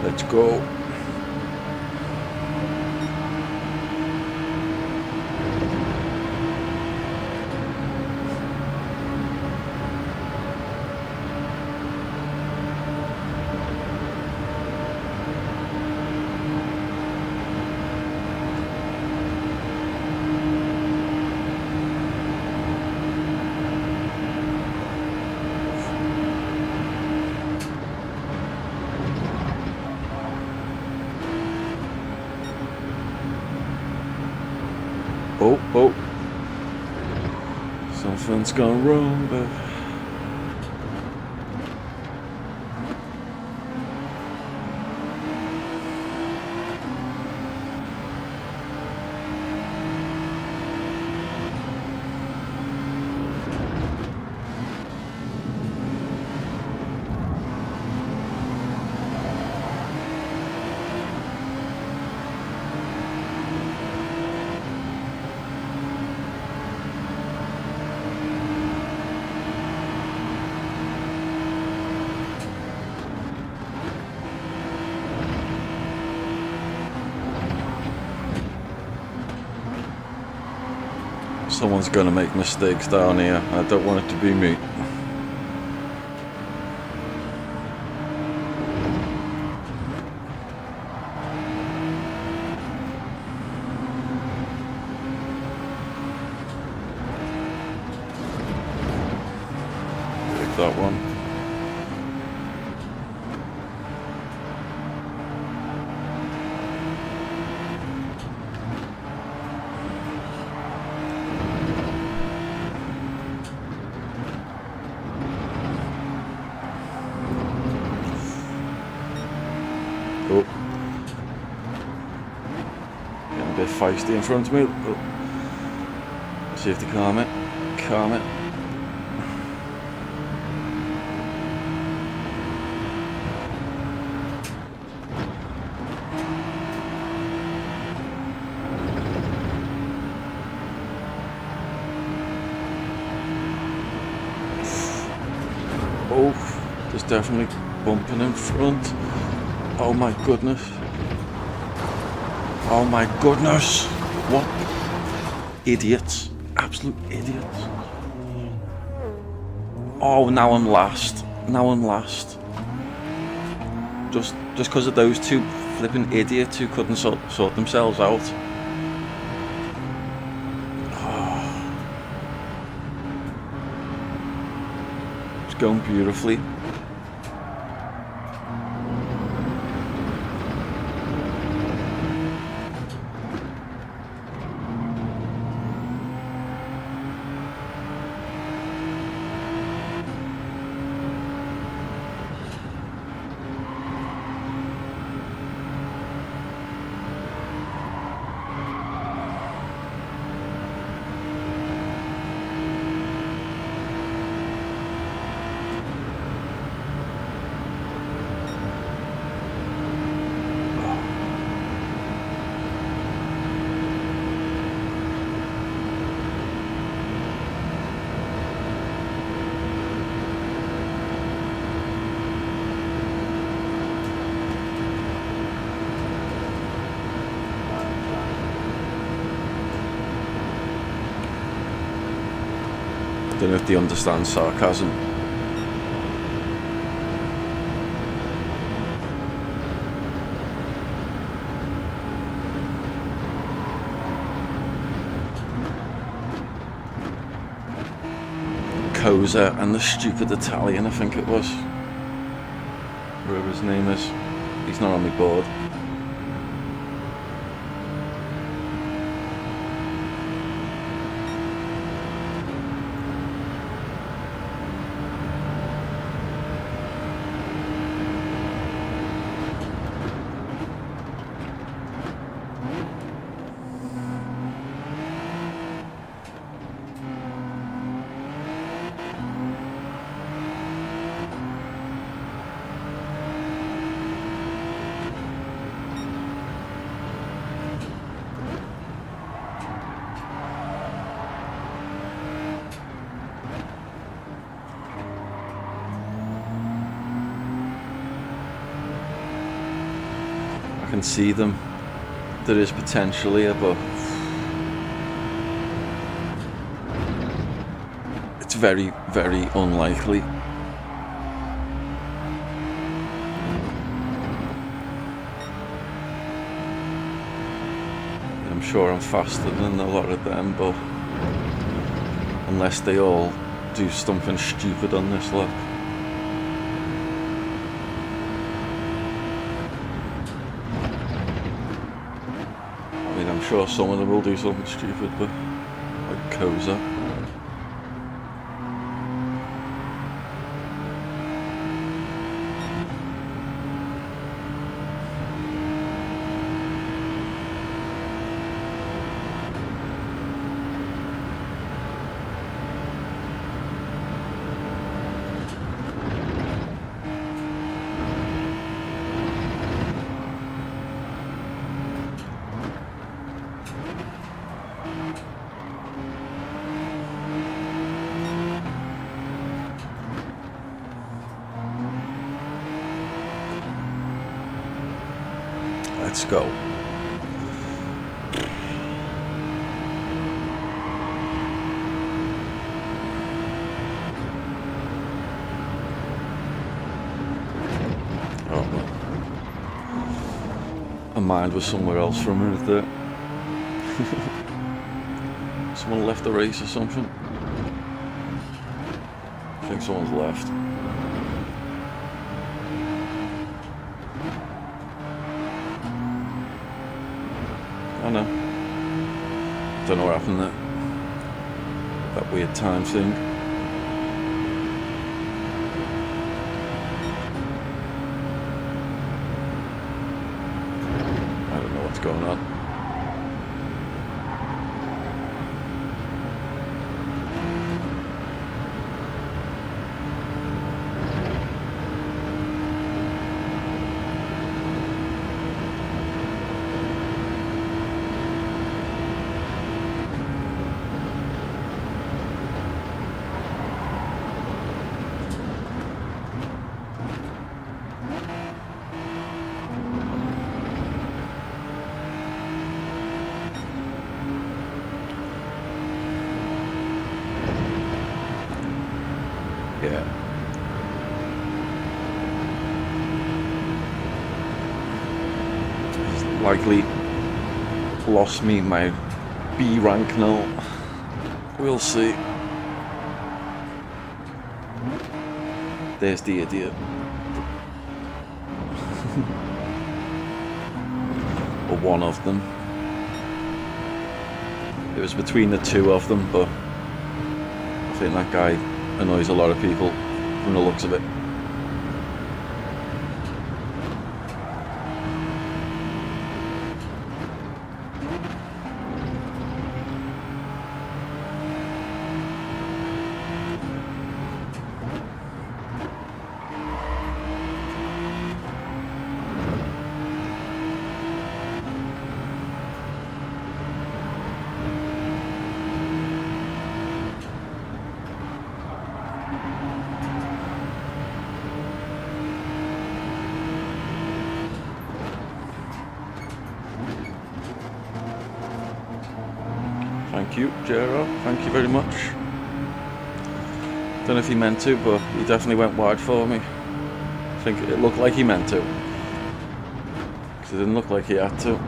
[SPEAKER 1] Let's go. Oh. Something's gone wrong, but... Someone's gonna make mistakes down here. I don't want it to be me. Take that one. Oh. Getting a bit feisty in front of me. Oh. See if they calm it. Calm it. Oh, there's definitely bumping in front. Oh my goodness. Oh my goodness. What idiots. Absolute idiots. Oh, now I'm last. Just because of those two flipping idiots who couldn't sort themselves out. Oh. It's going beautifully. Don't know if they understand sarcasm. Koza and the stupid Italian, I think it was. Whatever his name is. He's not on my board. I can see them. There is potential here, but it's very, very unlikely. I'm sure I'm faster than a lot of them, but unless they all do something stupid on this lap. I'm sure some of them will do something stupid, but like Koza. Let's go. Oh, my mind was somewhere else for a minute there. Someone left the race or something. I think someone's left. I know. Don't know what happened there. That weird time thing. I don't know what's going on. Yeah. He's likely lost me my B rank now. We'll see. There's the idiot. Or one of them. It was between the two of them, but I think that guy annoys a lot of people from the looks of it. Thank you, Jero. Thank you very much. Don't know if he meant to, but he definitely went wide for me. I think it looked like he meant to, because it didn't look like he had to.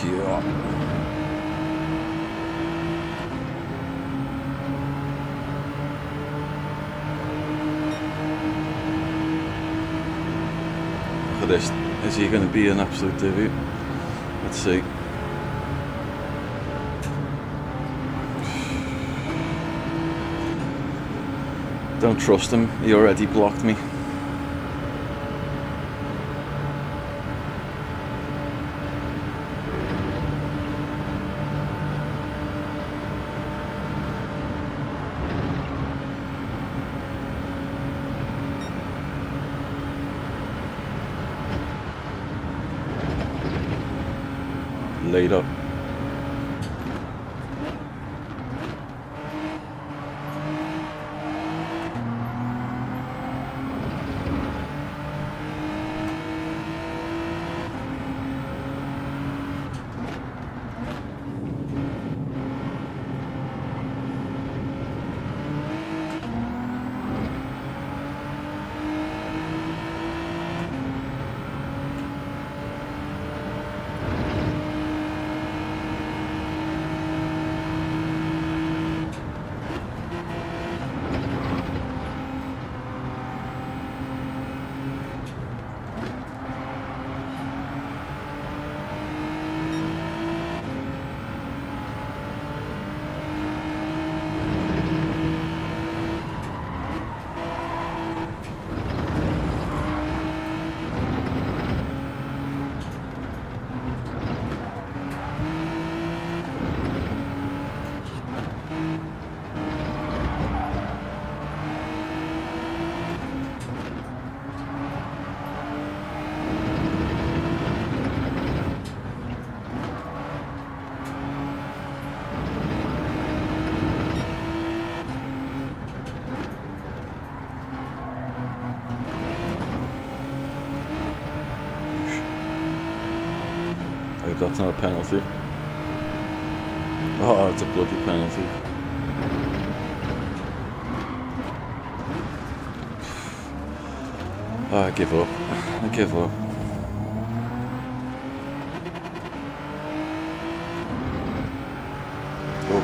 [SPEAKER 1] Yeah. Look at this. Is he going to be an absolute divot? Let's see. Don't trust him. He already blocked me. Laid up. That's not a penalty. Oh, it's a bloody penalty. Oh, I give up. I give up. Oh,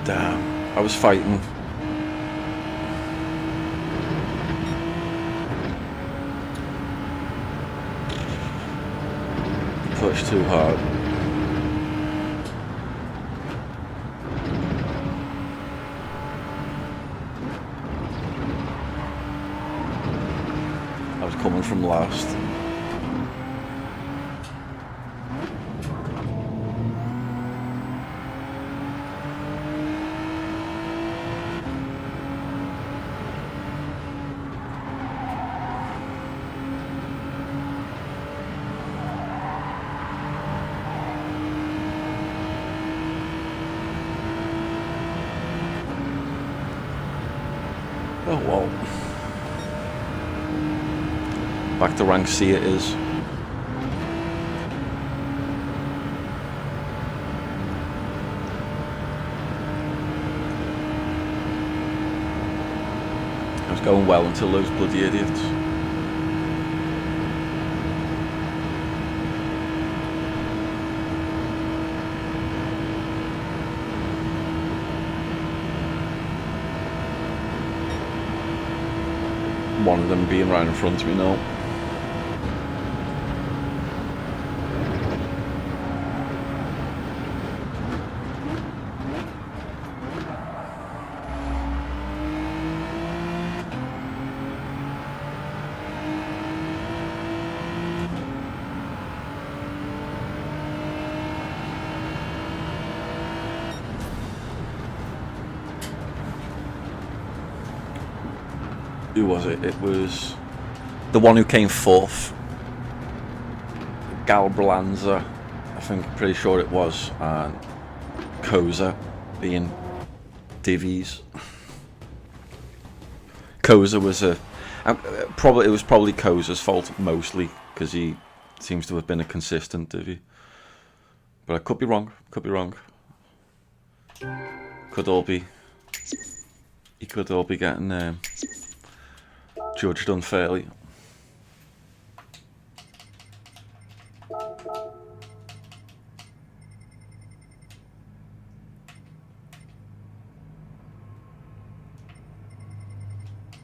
[SPEAKER 1] damn. I was fighting. Pushed too hard. I was coming from last. Oh well. Back to rank C it is. I was going well until those bloody idiots. One of them being right in front of me now. Who was it? It was the one who came fourth, Galbranza, I think, pretty sure it was, and Koza being divvies. Koza was it was probably Koza's fault mostly, because he seems to have been a consistent divvy. But I could be wrong. Could all be. He could all be getting judged unfairly.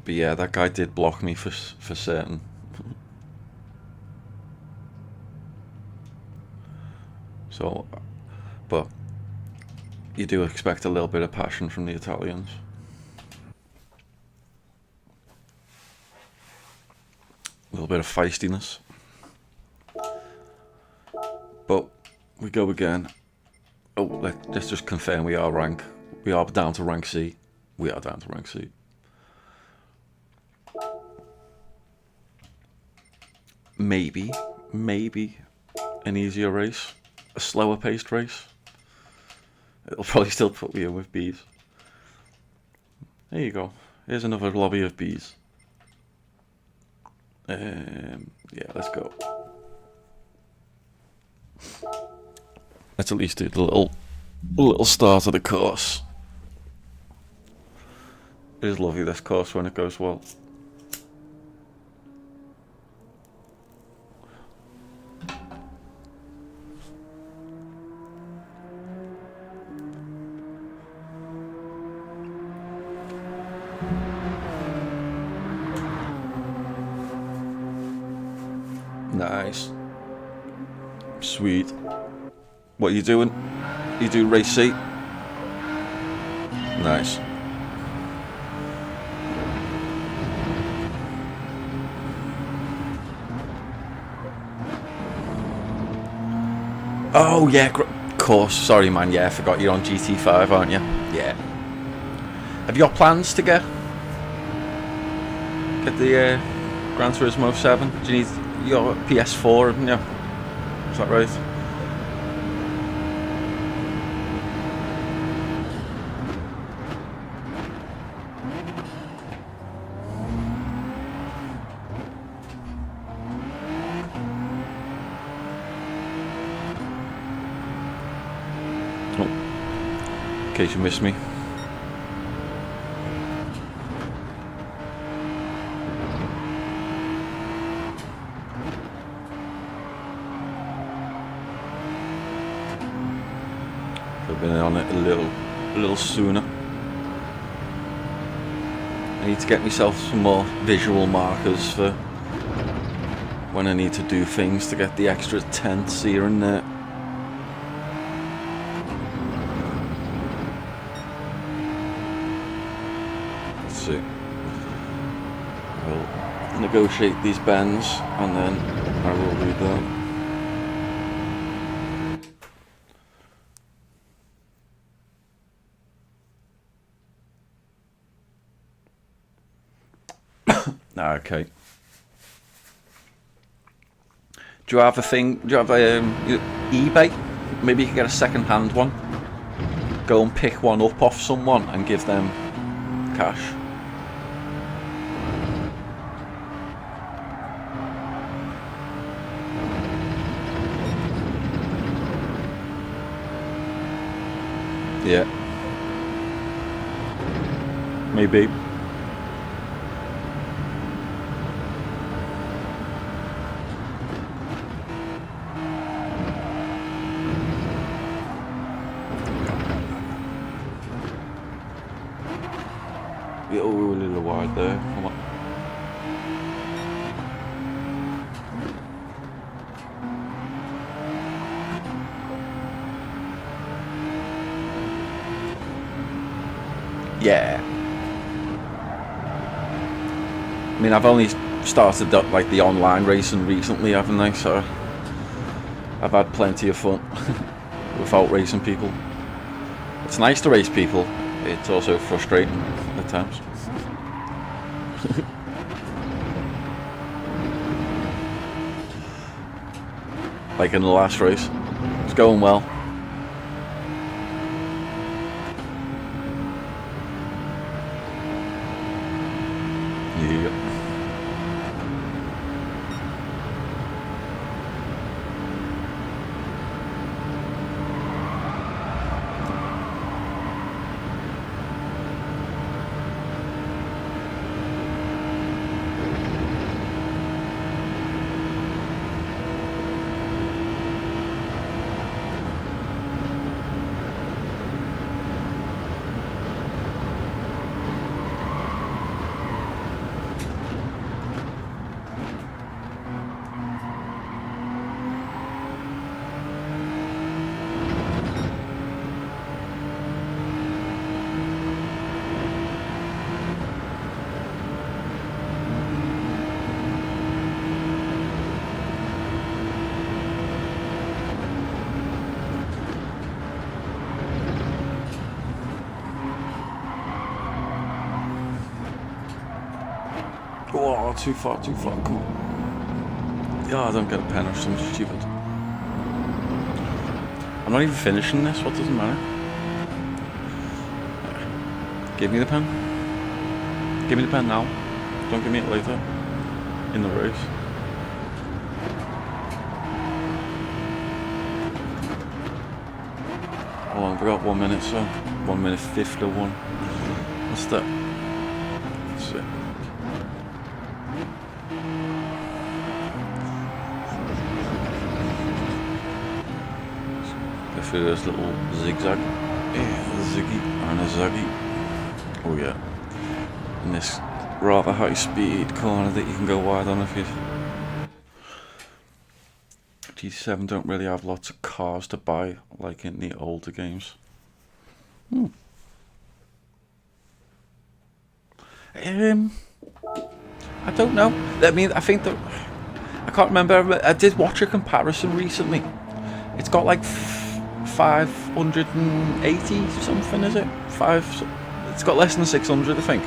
[SPEAKER 1] But yeah, that guy did block me for certain. So, but you do expect a little bit of passion from the Italians. A little bit of feistiness. But we go again. Oh, let's just confirm we are down to rank C. We are down to rank C. Maybe an easier race, a slower paced race. It'll probably still put me in with bees. There you go. Here's another lobby of bees. Yeah, let's go. Let's at least do the little start of the course. It is lovely, this course, when it goes well. Nice. Sweet. What are you doing? You do race C? Nice. Oh yeah, of course. Sorry man, yeah, I forgot you're on GT5, aren't you? Yeah. Have you got plans to get the Gran Turismo 7? Do you need your PS4, haven't you? Is that right? Oh. In case you missed me. Been on it a little sooner. I need to get myself some more visual markers for when I need to do things to get the extra tenths here and there. Let's see. I'll negotiate these bends and then I will read them. Okay. Do you have a thing? Do you have eBay? Maybe you can get a second-hand one. Go and pick one up off someone and give them cash. Yeah. Maybe. Yeah, oh, we were a little wide there. Come on. Yeah. I mean, I've only started like the online racing recently, haven't I? So I've had plenty of fun without racing people. It's nice to race people. It's also frustrating at times. like in the last race. It's going well. Yep. Oh, too far, cool. Yeah, I don't get a pen or something stupid. I'm not even finishing this, what doesn't matter? Give me the pen. Give me the pen now. Don't give me it later. In the race. Hold on, we got 1 minute, so 1 minute 51. What's that? That's it. Through this little zigzag, yeah, ziggy and a zaggy. Oh yeah, in this rather high speed corner that you can go wide on if you. G7 don't really have lots of cars to buy like in the older games. I don't know. I mean, I think that I can't remember. I did watch a comparison recently. It's got like 580 something, is it? It's got less than 600, I think.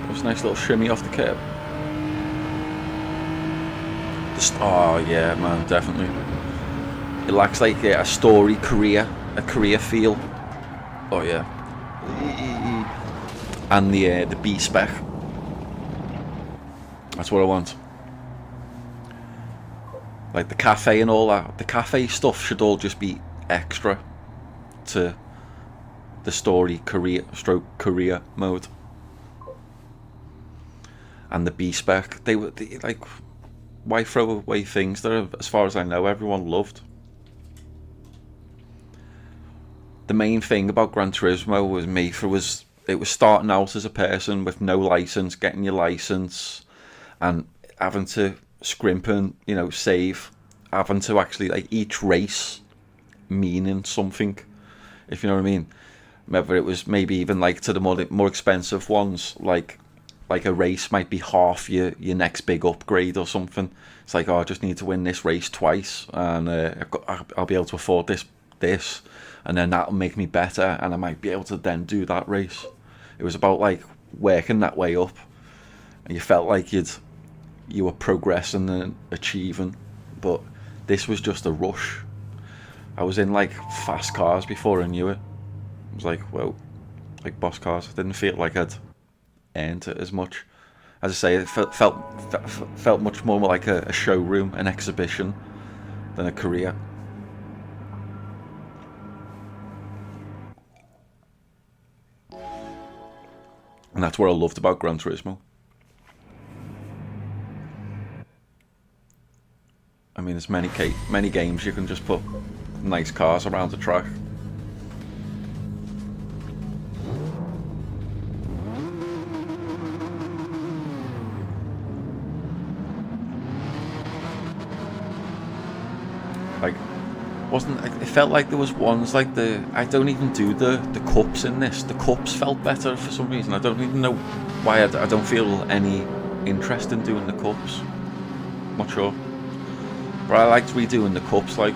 [SPEAKER 1] It was a nice little shimmy off the curb. Oh yeah, man, definitely. It lacks like a story career feel. Oh yeah. And the B spec. That's what I want. Like the cafe and all that. The cafe stuff should all just be extra to the story career mode. And the B spec, they like, why throw away things that, as far as I know, everyone loved. The main thing about Gran Turismo was it was starting out as a person with no license, getting your license, and having to scrimp and save, having to actually like each race meaning something, if you know what I mean. Whether it was maybe even like to the more expensive ones, like a race might be half your next big upgrade or something. It's like, oh, I just need to win this race twice, and I'll be able to afford this, and then that'll make me better, and I might be able to then do that race. It was about like working that way up, and you felt like you were progressing and achieving. But this was just a rush. I was in like fast cars before I knew it. I was like, whoa, like boss cars. I didn't feel like I'd earned it as much. As I say, it felt much more like a showroom, an exhibition, than a career. And that's what I loved about Gran Turismo. I mean, there's many games you can just put nice cars around the track. Like, it felt like there was ones like I don't even do the cups in this. The cups felt better for some reason. I don't even know why. I don't feel any interest in doing the cups. Not sure. But I liked redoing the cups. Like,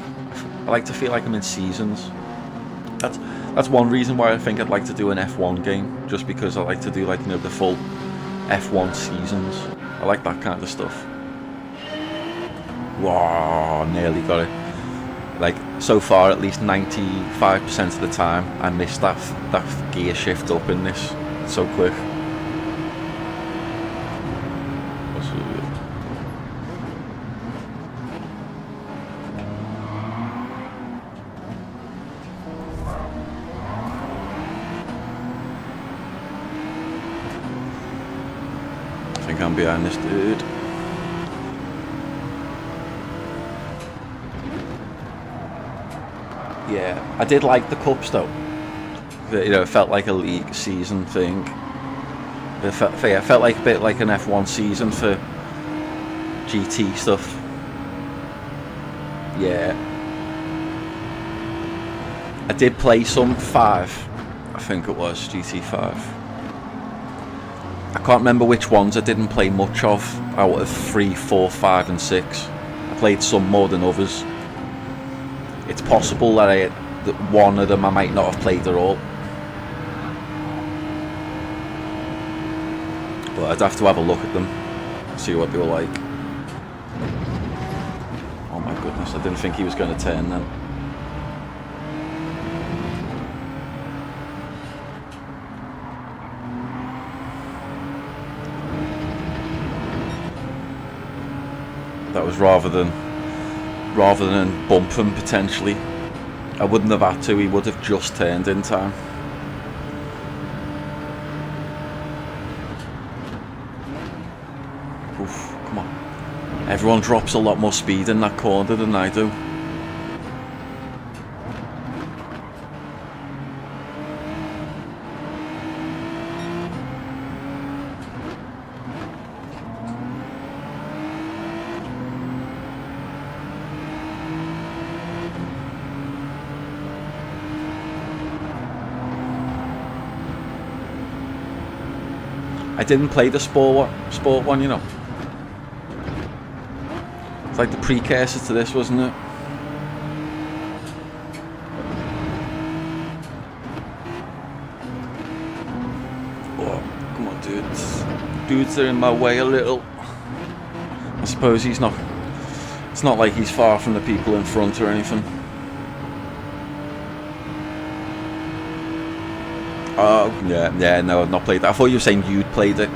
[SPEAKER 1] I like to feel like I'm in seasons. That's one reason why I think I'd like to do an F1 game, just because I like to do, like, you know, the full F1 seasons. I like that kind of stuff. Wow, nearly got it. Like, so far, at least 95% of the time, I missed that gear shift up in this. It's so quick. I think I'm behind this dude. Yeah, I did like the cups though. You know, it felt like a league season thing. It felt like a bit like an F1 season for GT stuff. Yeah. I did play some 5, I think it was, GT5. I can't remember which ones I didn't play much of out of 3, 4, 5 and 6. I played some more than others. It's possible that one of them I might not have played at all. But I'd have to have a look at them, see what they were like. Oh my goodness, I didn't think he was going to turn then. That was rather than bump him potentially. I wouldn't have had to, he would have just turned in time. Oof, come on. Everyone drops a lot more speed in that corner than I do. I didn't play the sport one, you know. It's like the precursor to this, wasn't it? Oh, come on, dudes. Dudes are in my way a little. I suppose he's not... It's not like he's far from the people in front or anything. Oh, yeah, no, I've not played that. I thought you were saying you'd played it.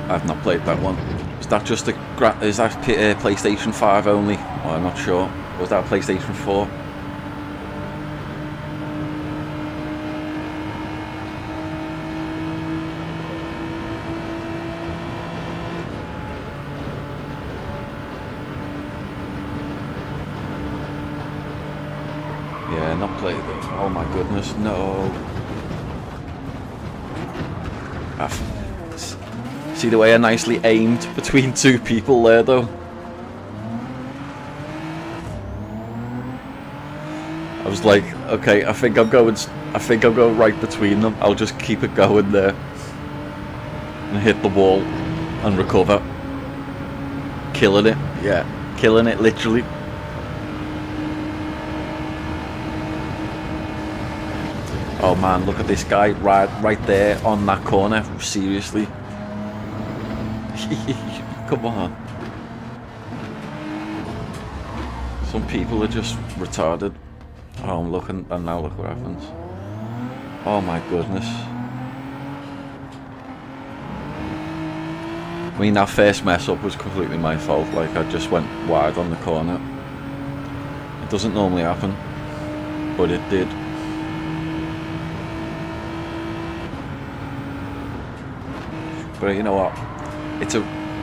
[SPEAKER 1] I've not played that one. Is that just is that PlayStation 5 only? Well, I'm not sure. Was that PlayStation 4? Yeah, not played it. Oh my goodness, no. See the way I nicely aimed between 2 people there, though. I was like, okay, I think I'm going right between them. I'll just keep it going there and hit the wall and recover. Killing it, yeah, killing it literally. Oh man, look at this guy right there on that corner. Seriously. Come on. Some people are just retarded. Oh, I'm looking, and now look what happens. Oh my goodness. I mean, that first mess up was completely my fault. Like, I just went wide on the corner. It doesn't normally happen, but it did. But you know what?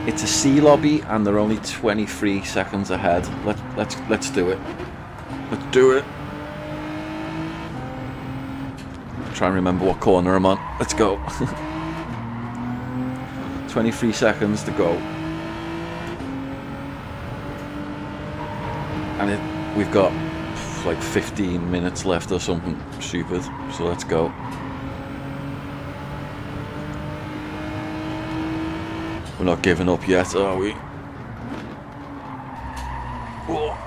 [SPEAKER 1] It's a C lobby, and they're only 23 seconds ahead. Let's do it. Let's do it. Try and remember what corner I'm on. Let's go. 23 seconds to go. And we've got like 15 minutes left or something stupid. So let's go. We're not giving up yet, are we? Oh.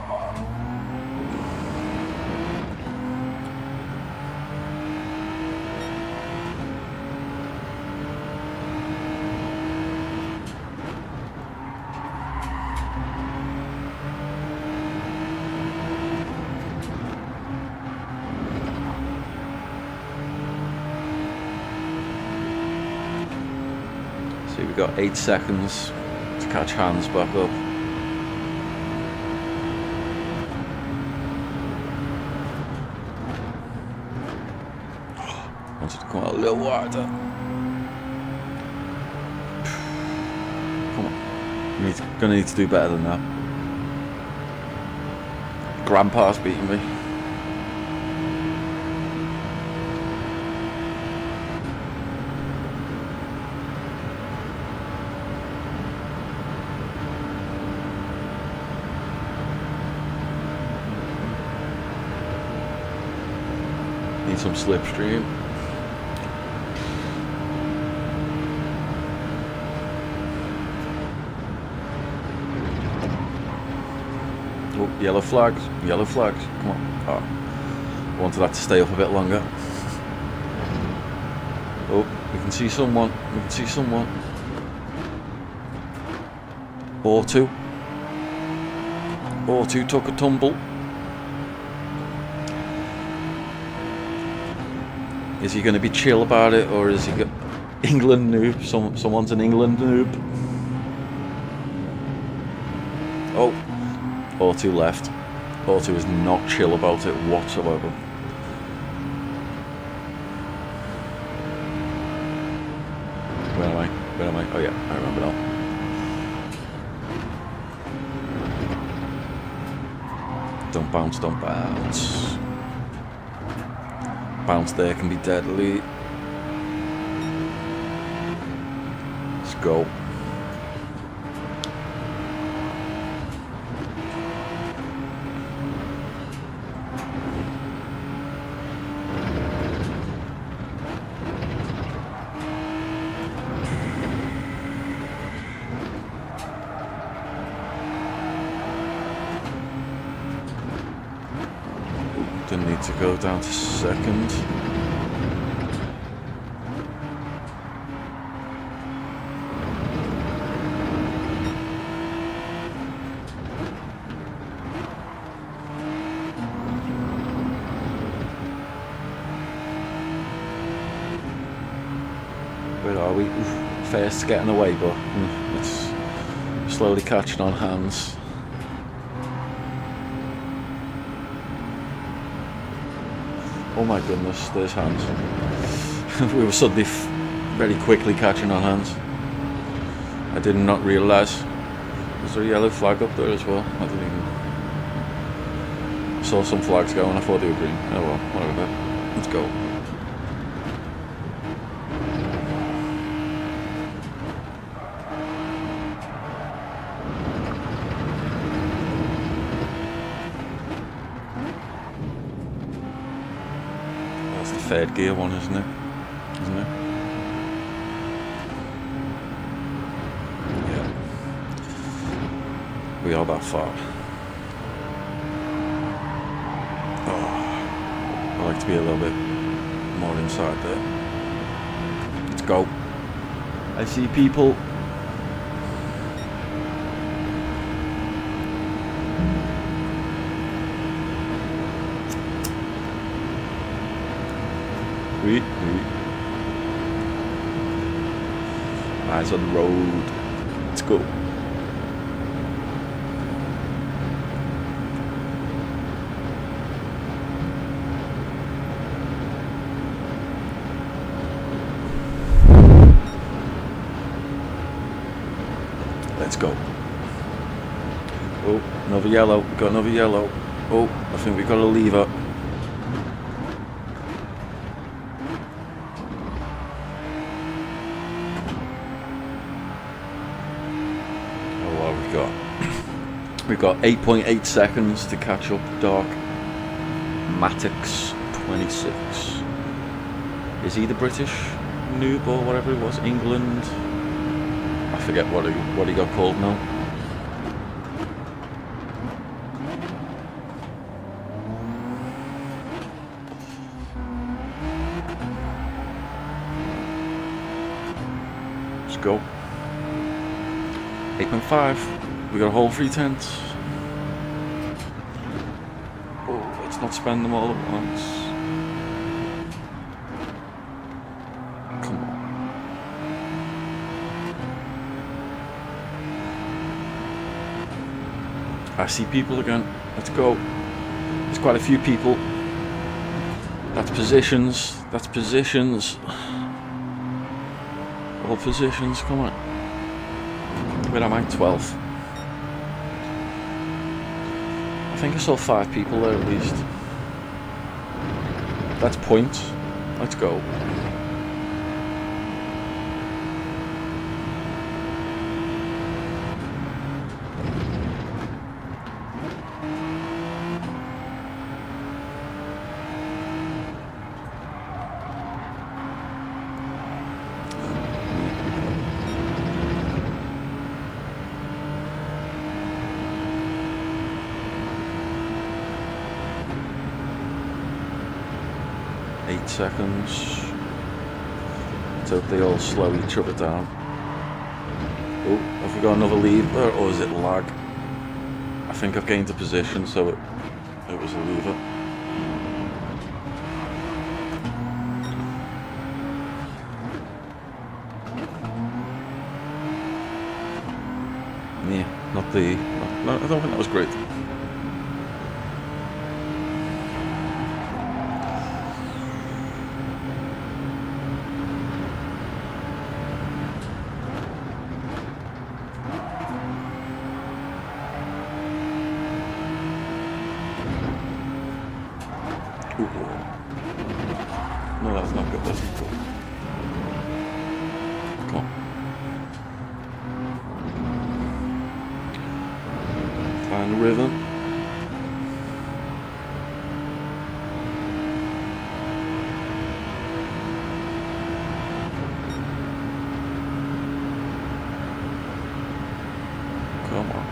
[SPEAKER 1] See, we've got 8 seconds to catch Hans back up. Wanted to come out a little wider. Come on. Gonna need to do better than that. Grandpa's beating me. Need some slipstream. Oh, yellow flags, come on. Oh, wanted that to stay up a bit longer. Oh, we can see someone, Auto took a tumble. Is he going to be chill about it, or is he got England noob? Someone's an England noob. Oh, Auto left. Auto is not chill about it whatsoever. Where am I? Oh yeah, I remember now. Don't bounce. Bounce there can be deadly. Let's go. Didn't need to go down to second. Where are we? Oof, first getting away, but it's slowly catching on Hans. Oh my goodness, there's Hans. We were suddenly very quickly catching on Hans. I did not realise. Was there a yellow flag up there as well? I didn't even... I saw some flags going, I thought they were green. Oh well, whatever. Let's go. Third gear one, isn't it? Yeah. We are that far. Oh, I like to be a little bit more inside there. Let's go. I see people. Eyes on the road. Let's go. Let's go. Oh, another yellow. We've got another yellow. Oh, I think we've got a lever. We've got 8.8 seconds to catch up. Dark Matix 26. Is he the British noob or whatever it was? England? I forget what he got called now. go. 8.5. We got a whole 3 tents. Oh, let's not spend them all at once. Come on. I see people again. Let's go. There's quite a few people. That's positions. That's positions. All positions. Come on. Where am I? 12. I think I saw 5 people there at least. That's points. Let's go. Seconds. Let's hope they all slow each other down. Oh, have we got another lever or is it lag? I think I've gained a position, so it was a lever. Yeah, not the. No, I don't think that was great. No, that's not good. That's not good. Come on. Find the rhythm. Come on.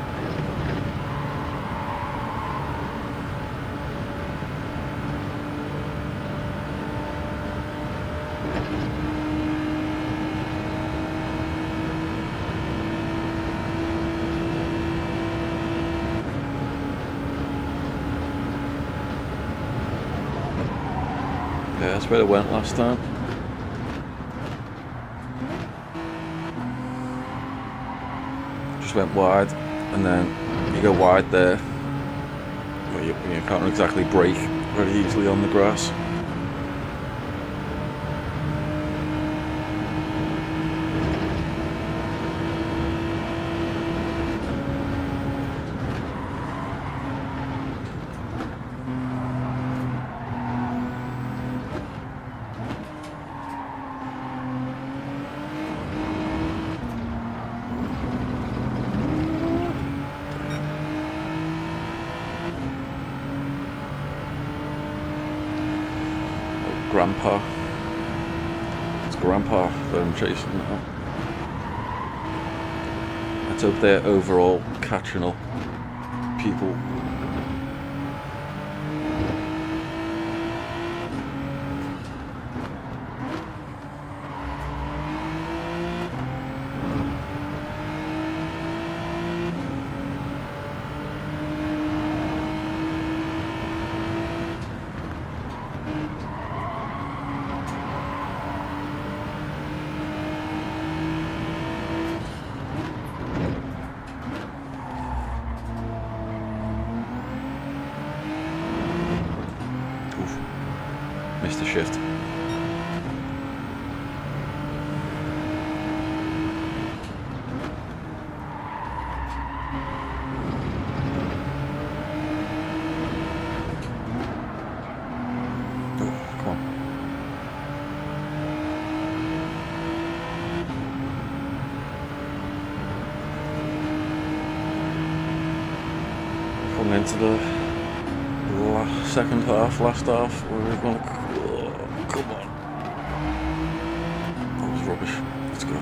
[SPEAKER 1] Yeah, that's where it went last time. Just went wide, and then you go wide there, where you can't exactly brake very easily on the grass. Grandpa. It's Grandpa that I'm chasing now. Let's hope they're overall catching up people. Missed the shift. Oh, come on. Coming into the second half, last half, where we're going to. Oh, come on. That was rubbish. Let's go.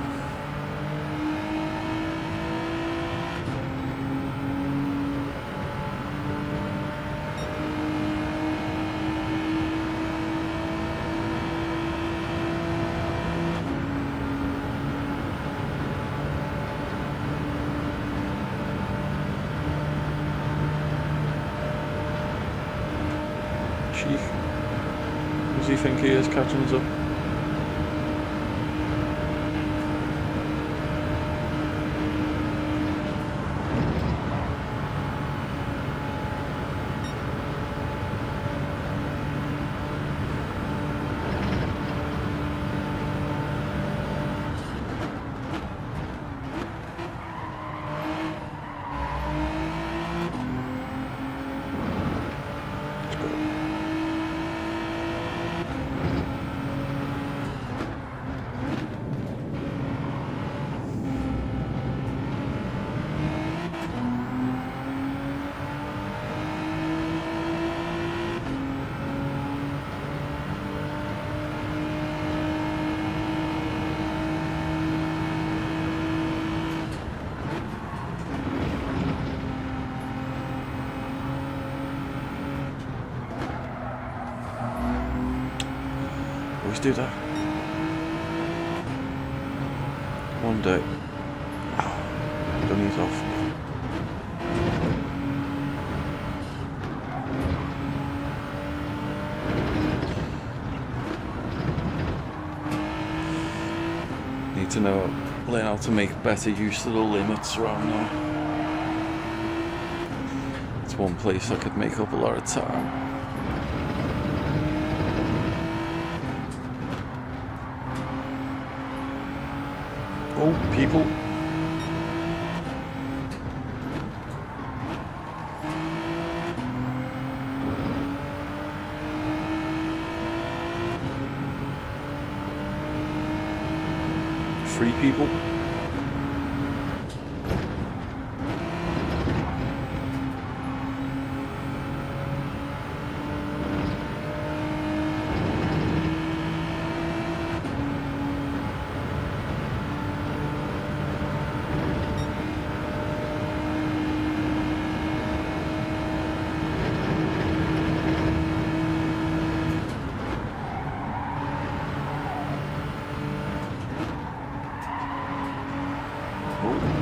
[SPEAKER 1] Sheik. Does he think he is catching us up? Always do that. One day. Don't ease off. Need to learn how to make better use of the limits around now. It's one place I could make up a lot of time. Oh, people. Free people.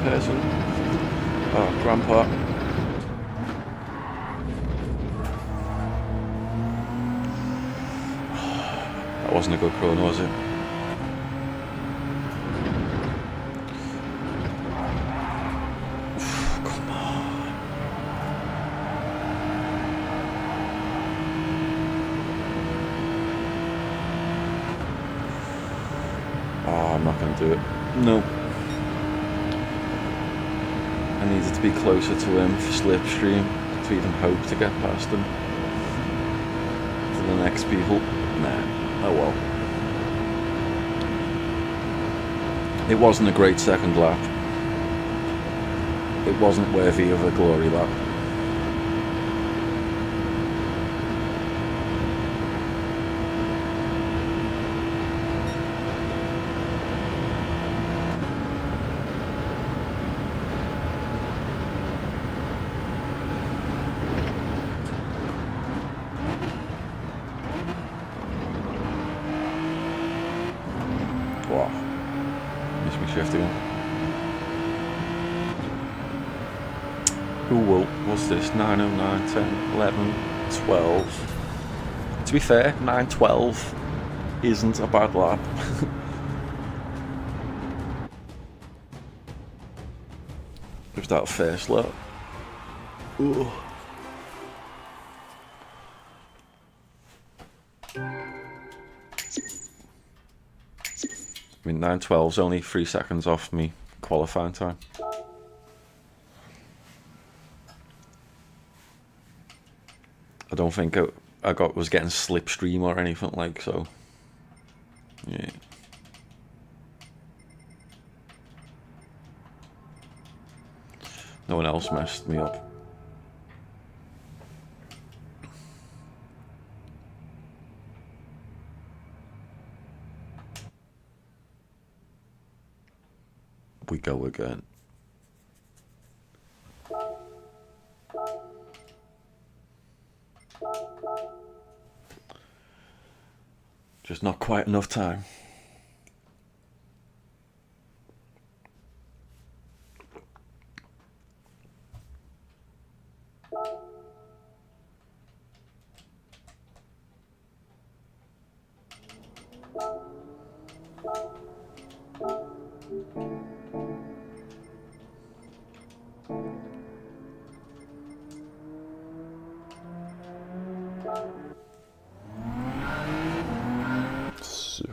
[SPEAKER 1] Person. Oh, Grandpa. That wasn't a good chrono, was it? Come on. Oh, I'm not going to do it. No. I needed to be closer to him for slipstream to even hope to get past him. To the next people. Nah. Oh well. It wasn't a great second lap. It wasn't worthy of a glory lap. Wow. Missed me shift again. Ooh, well, what's this? 909, 10, 11, 12. To be fair, 9:12 isn't a bad lap. Just that first lap. Ooh. I mean, 9:12's only 3 seconds off me qualifying time. I don't think I was getting slipstream or anything like so. Yeah. No one else messed me up. We go again. Just not quite enough time.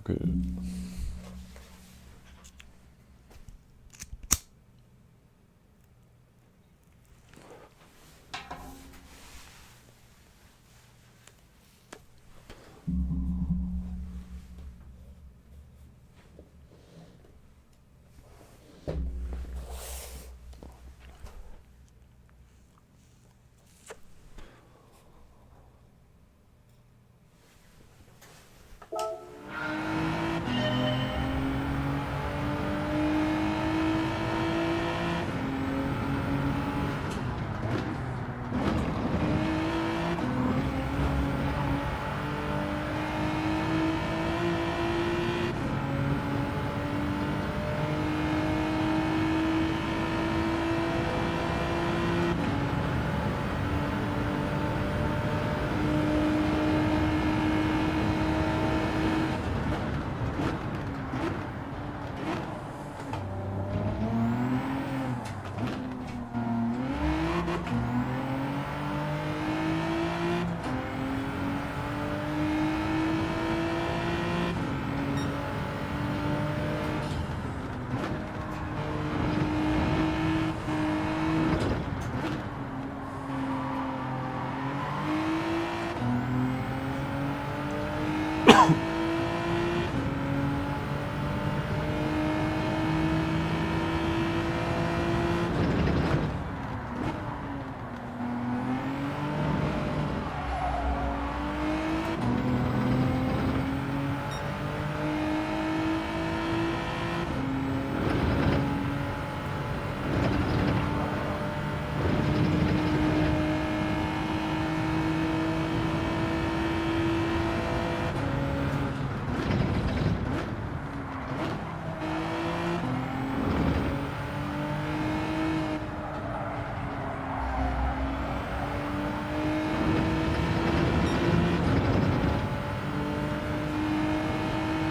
[SPEAKER 1] socket.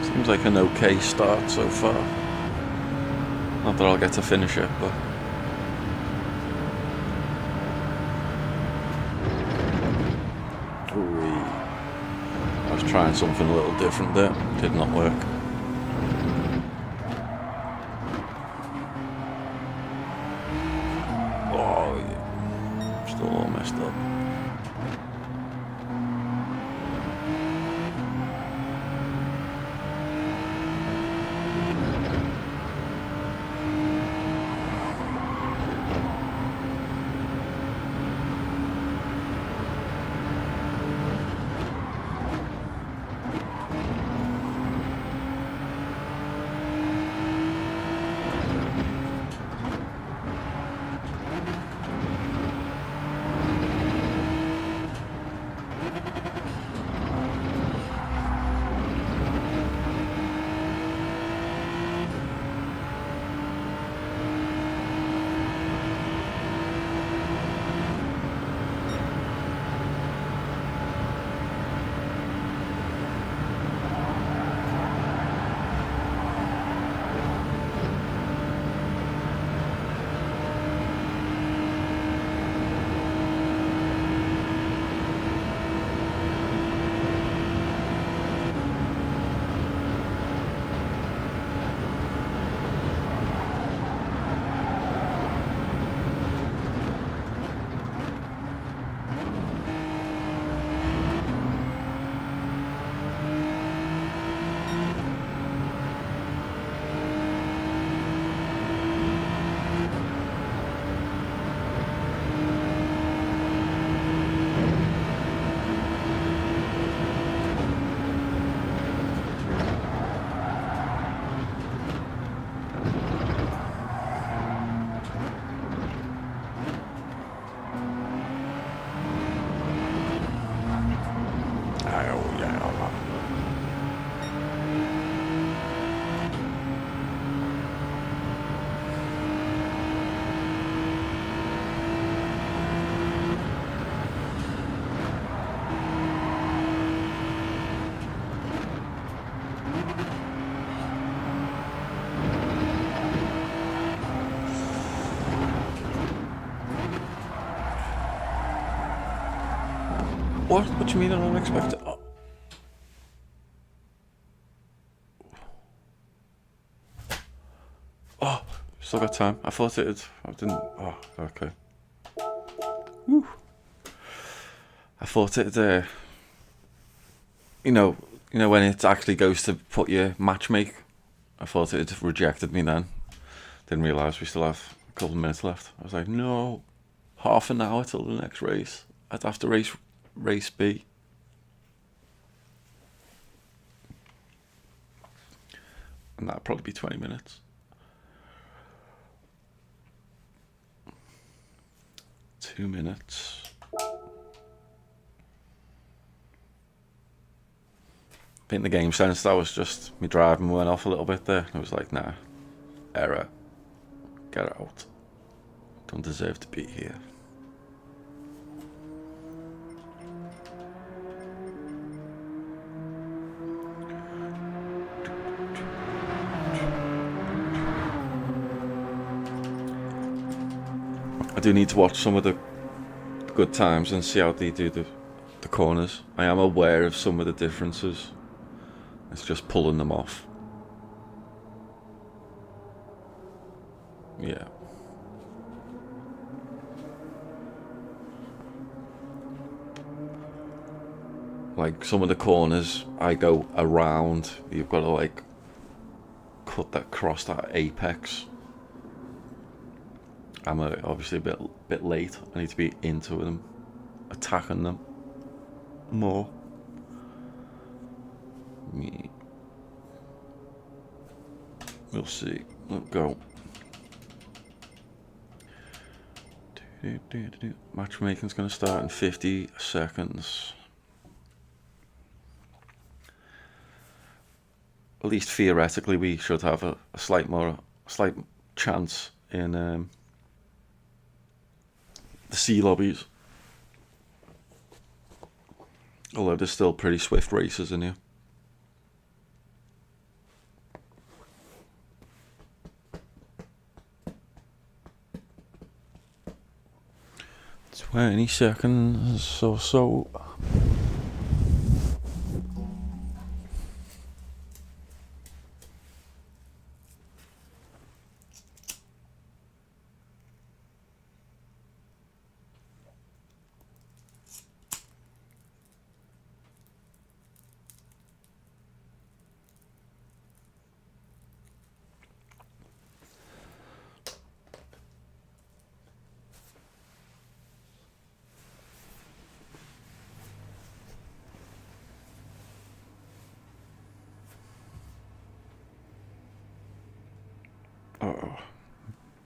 [SPEAKER 1] Seems like an okay start so far. Not that I'll get to finish it, but... Ooh. I was trying something a little different there. Did not work. Oh, yeah. Still all messed up. What? What do you mean I don't expect it? Oh. Still got time. I thought it. I didn't. Oh, okay. Woo. I thought it. You know when it actually goes to put your matchmake. I thought it had rejected me then. Didn't realise we still have a couple of minutes left. I was like, no, half an hour till the next race. I'd have to race B. And that'd probably be 20 minutes. 2 minutes. I think the game sensed that was just me driving went off a little bit there. I was like, nah, error. Get out. Don't deserve to be here. I do need to watch some of the good times and see how they do the corners. I am aware of some of the differences. It's just pulling them off. Yeah. Like some of the corners, I go around. You've got to like cross that apex. I'm obviously a bit late. I need to be into them, attacking them more. We'll see. Let's go. Matchmaking's going to start in 50 seconds. At least theoretically, we should have a slight chance in the C lobbies. Although there's still pretty swift races in here. Any seconds or so.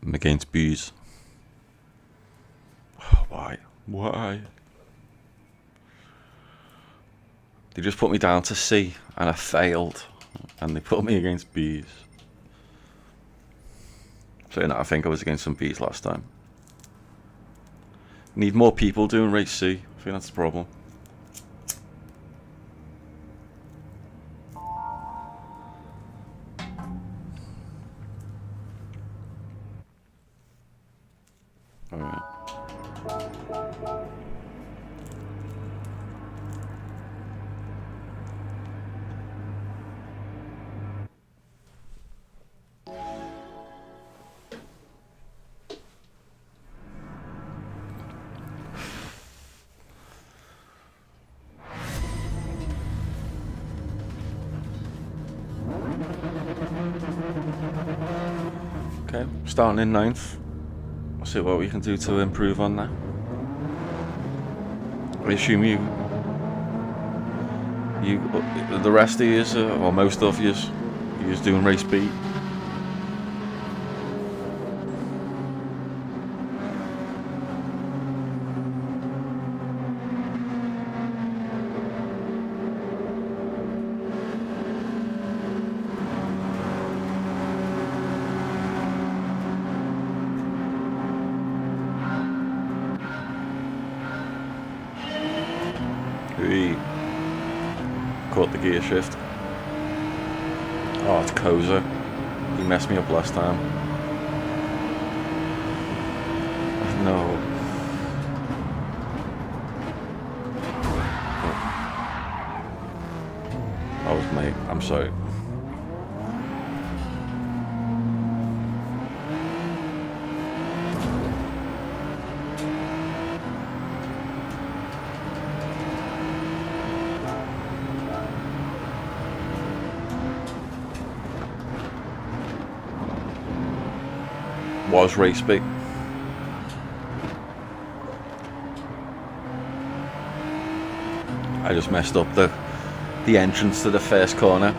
[SPEAKER 1] I'm against bees. Why? They just put me down to C and I failed. And they put me against bees. So I think I was against some bees last time. Need more people doing race C. I think that's the problem. Alright. Okay, starting in 9th. We'll see what we can do to improve on that. I assume the rest of yous, or most of yous, doing race B. He caught the gear shift. Oh, it's Koza. He messed me up last time. No. That was me. I'm sorry. was race bait. I just messed up the entrance to the first corner.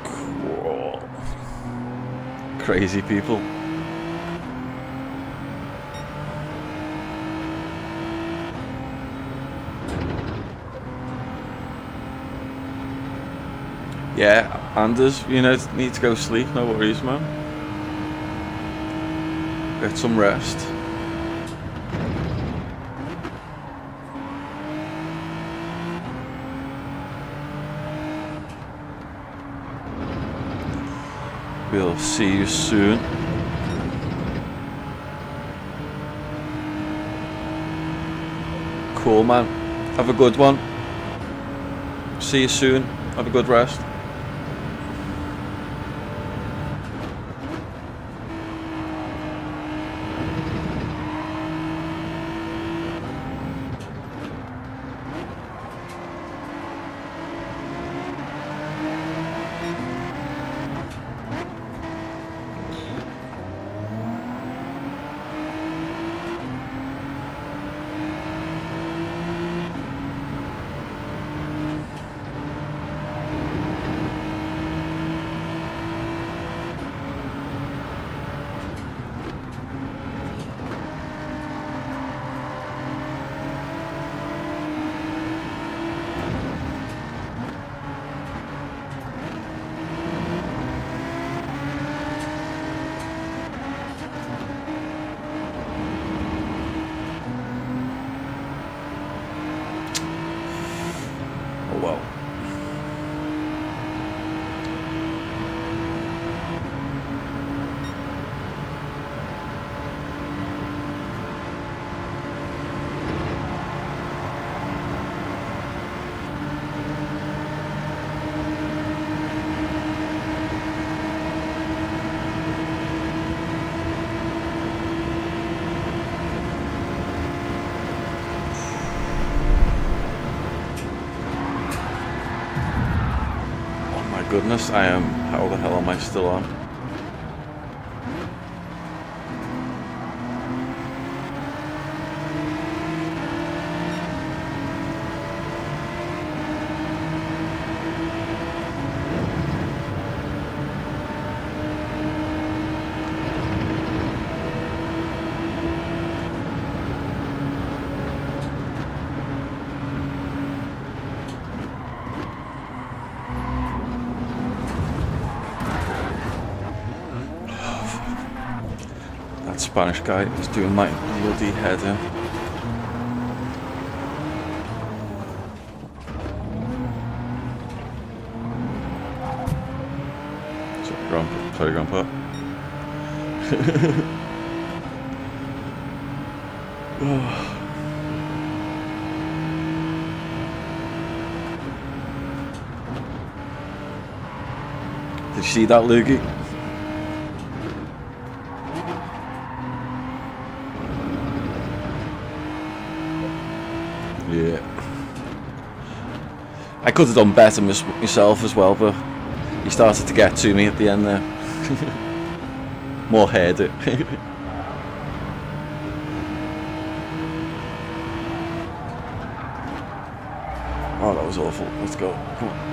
[SPEAKER 1] Cool. Crazy people. Yeah, Anders, you know, need to go sleep, no worries, man. Get some rest. We'll see you soon. Cool, man. Have a good one. See you soon. Have a good rest. Well. Goodness, I am. How the hell am I still on? Spanish guy is doing my bloody head in. Sorry, Grandpa. Did you see that, Lukey? Yeah. I could have done better myself as well, but he started to get to me at the end there. More head it. Oh, that was awful. Let's go. Come on.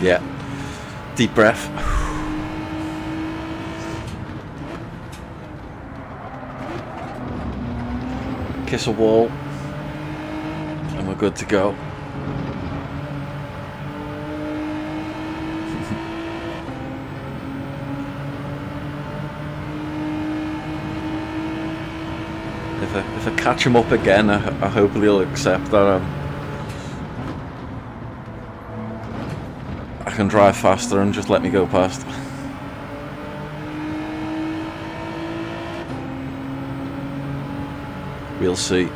[SPEAKER 1] Yeah. Deep breath. Kiss a wall. And we're good to go. If I catch him up again, I hopefully he'll accept that I can drive faster and just let me go past. We'll see.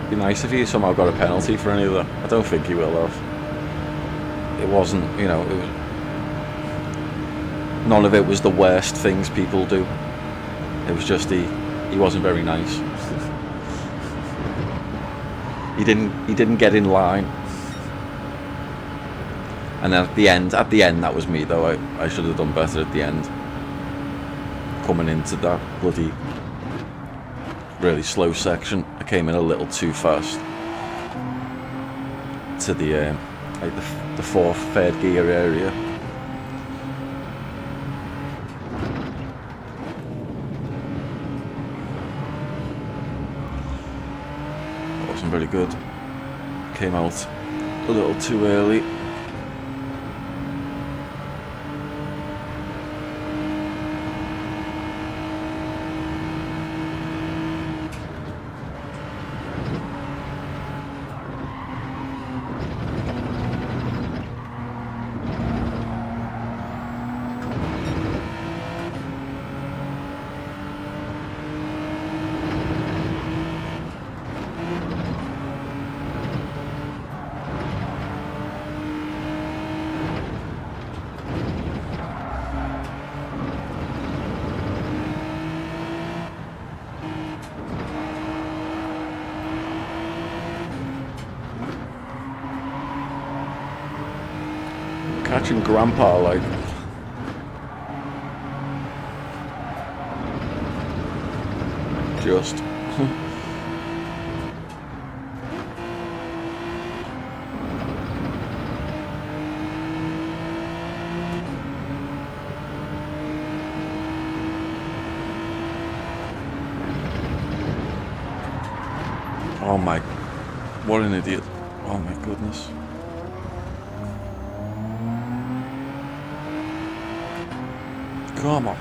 [SPEAKER 1] It'd be nice if he somehow got a penalty for any of that. I don't think he will have. It wasn't, you know, it was, none of it was the worst things people do. It was just he wasn't very nice. He didn't get in line. And then at the end that was me though. I should have done better at the end. Coming into that bloody really slow section, I came in a little too fast to the like the fourth, third gear area. That wasn't very good. Came out a little too early. Catching Grandpa like. Just. Oh my. What an idiot. Oh my goodness. Come on.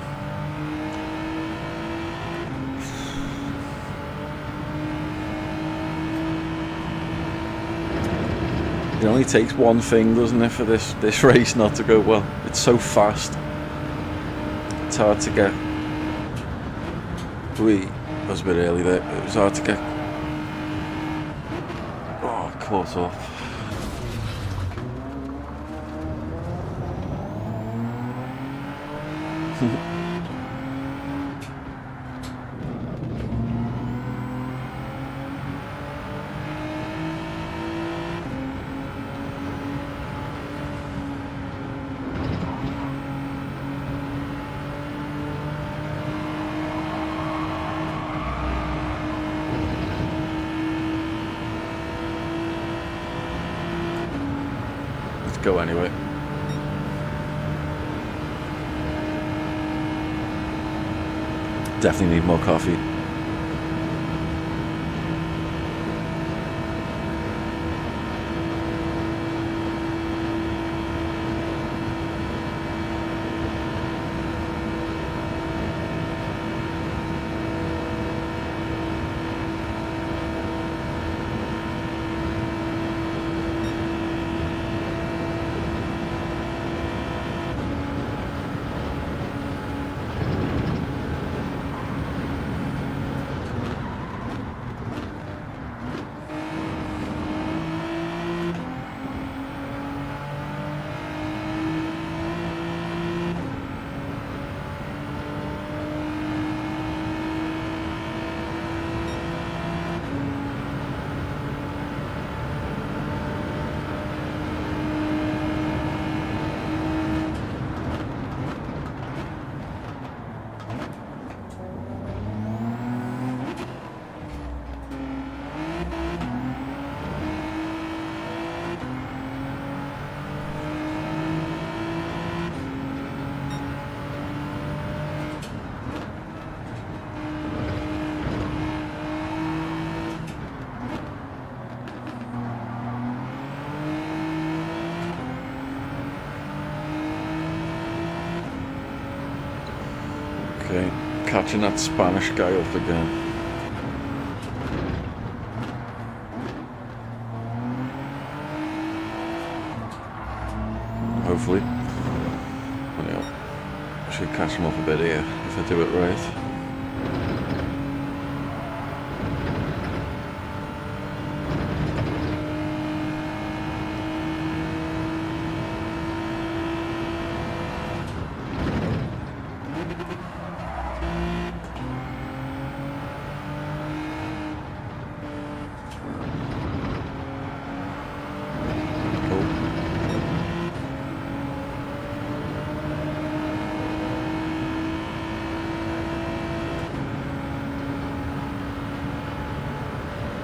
[SPEAKER 1] It only takes one thing, doesn't it, for this race not to go well. It's so fast. It's hard to get. I was a bit early there. It was hard to get. Oh, caught up. Let's go anyway. Definitely need more coffee. Okay, catching that Spanish guy up again. Hopefully. Anyway, I should catch him up a bit here if I do it right.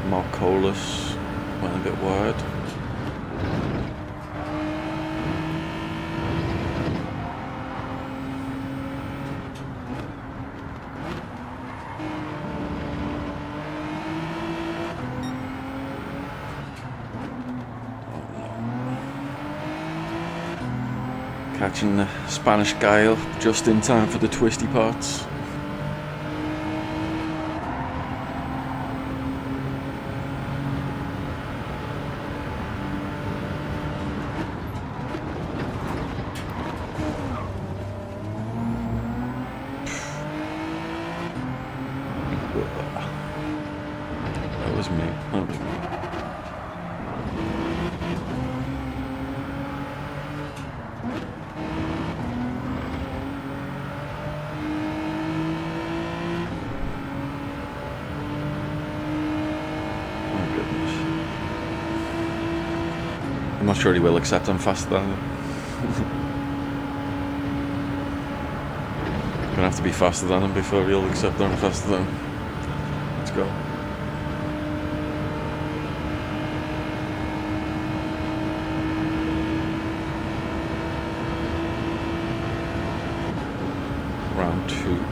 [SPEAKER 1] Marcolis went a bit wide. Catching the Spanish gale just in time for the twisty parts. That was me. That was me. I'm not sure he will accept I'm faster than him. Gonna have to be faster than him before he'll accept that I'm faster than him. Let's go. Round 2.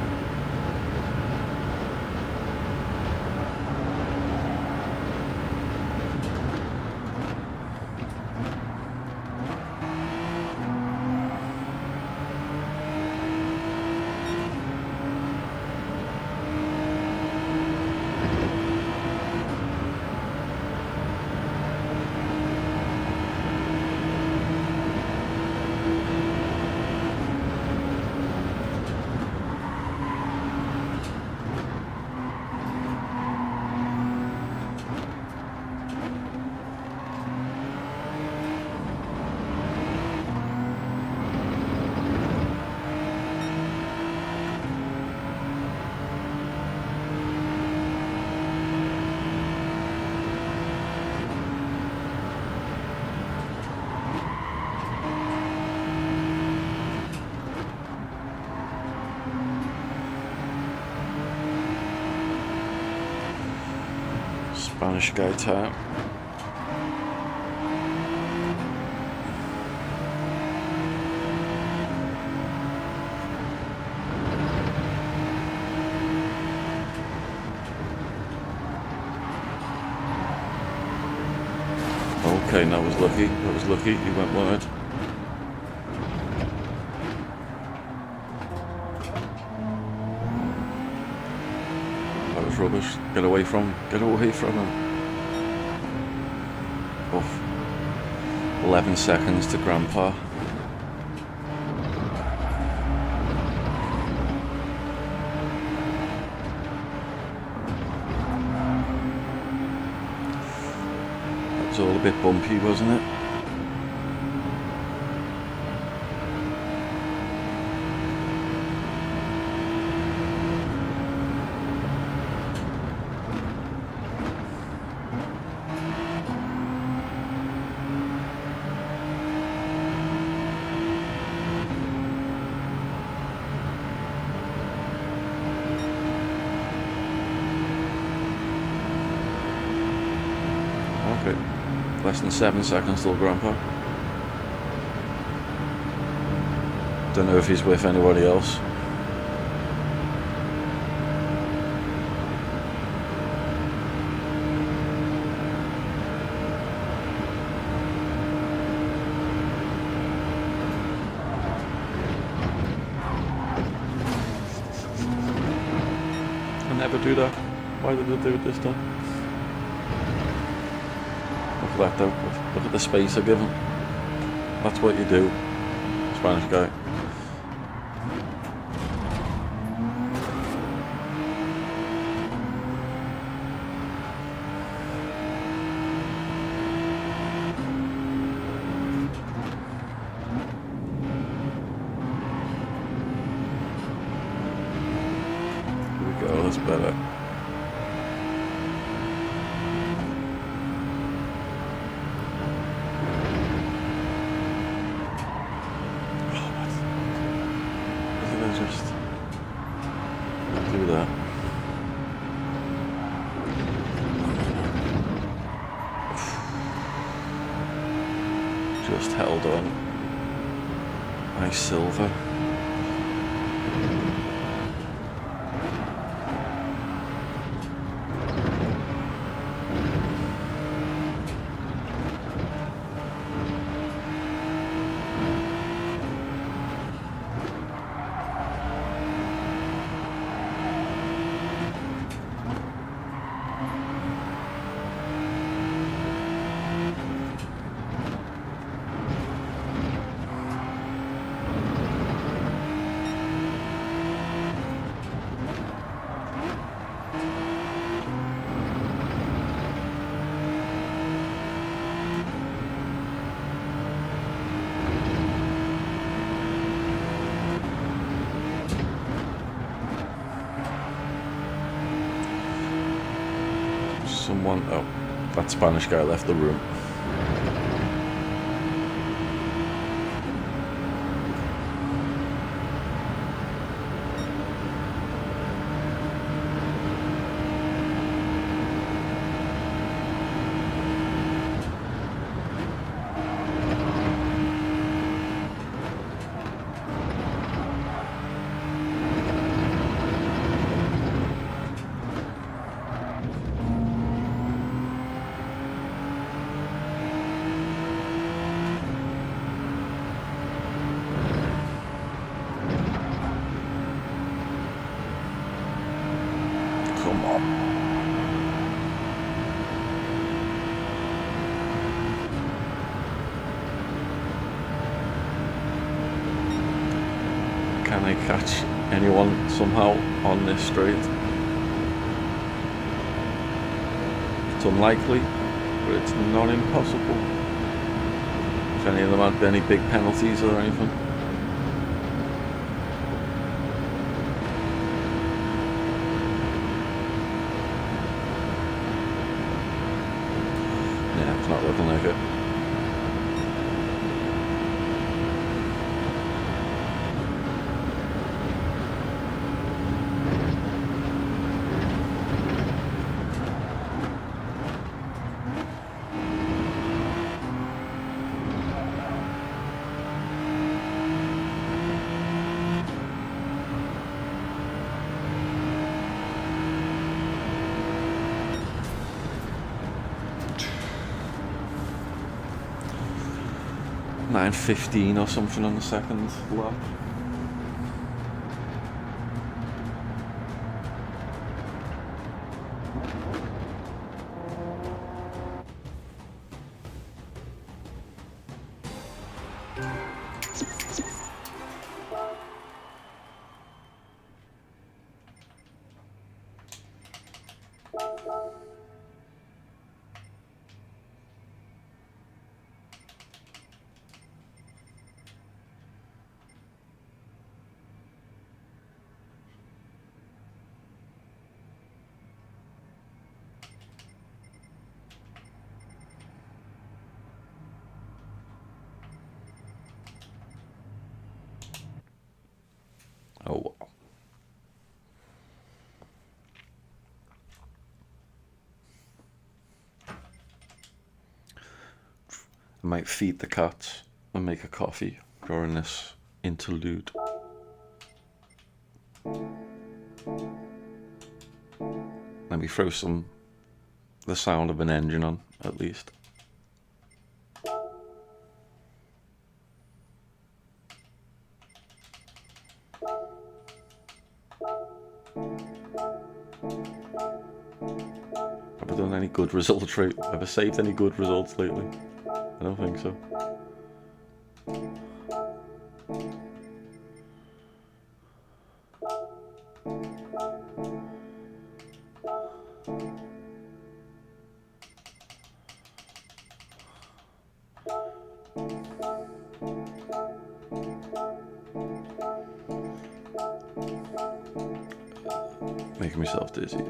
[SPEAKER 1] Spanish guy tire. Okay, that was lucky. That was lucky. He went wide. That was rubbish. Get away from him. Oh, 11 seconds to Grandpa. That was all a bit bumpy, wasn't it? Okay, less than 7 seconds till Grandpa. Don't know if he's with anybody else. I never do that. Why did I do it this time? Look at that though. Look at the space I give him. That's what you do, Spanish guy. Here we go, that's better. just held on. Nice silver. Someone, oh, that Spanish guy left the room. Come on. Can I catch anyone somehow on this straight? It's unlikely, but it's not impossible. If any of them had any big penalties or anything. Yeah, it's not looking like it. $9.15 or something on the second lap. Oh wow. I might feed the cats and make a coffee during this interlude. Let me throw the sound of an engine on, at least. Have I done any good results? Have I saved any good results lately? I don't think so. Making myself dizzy. I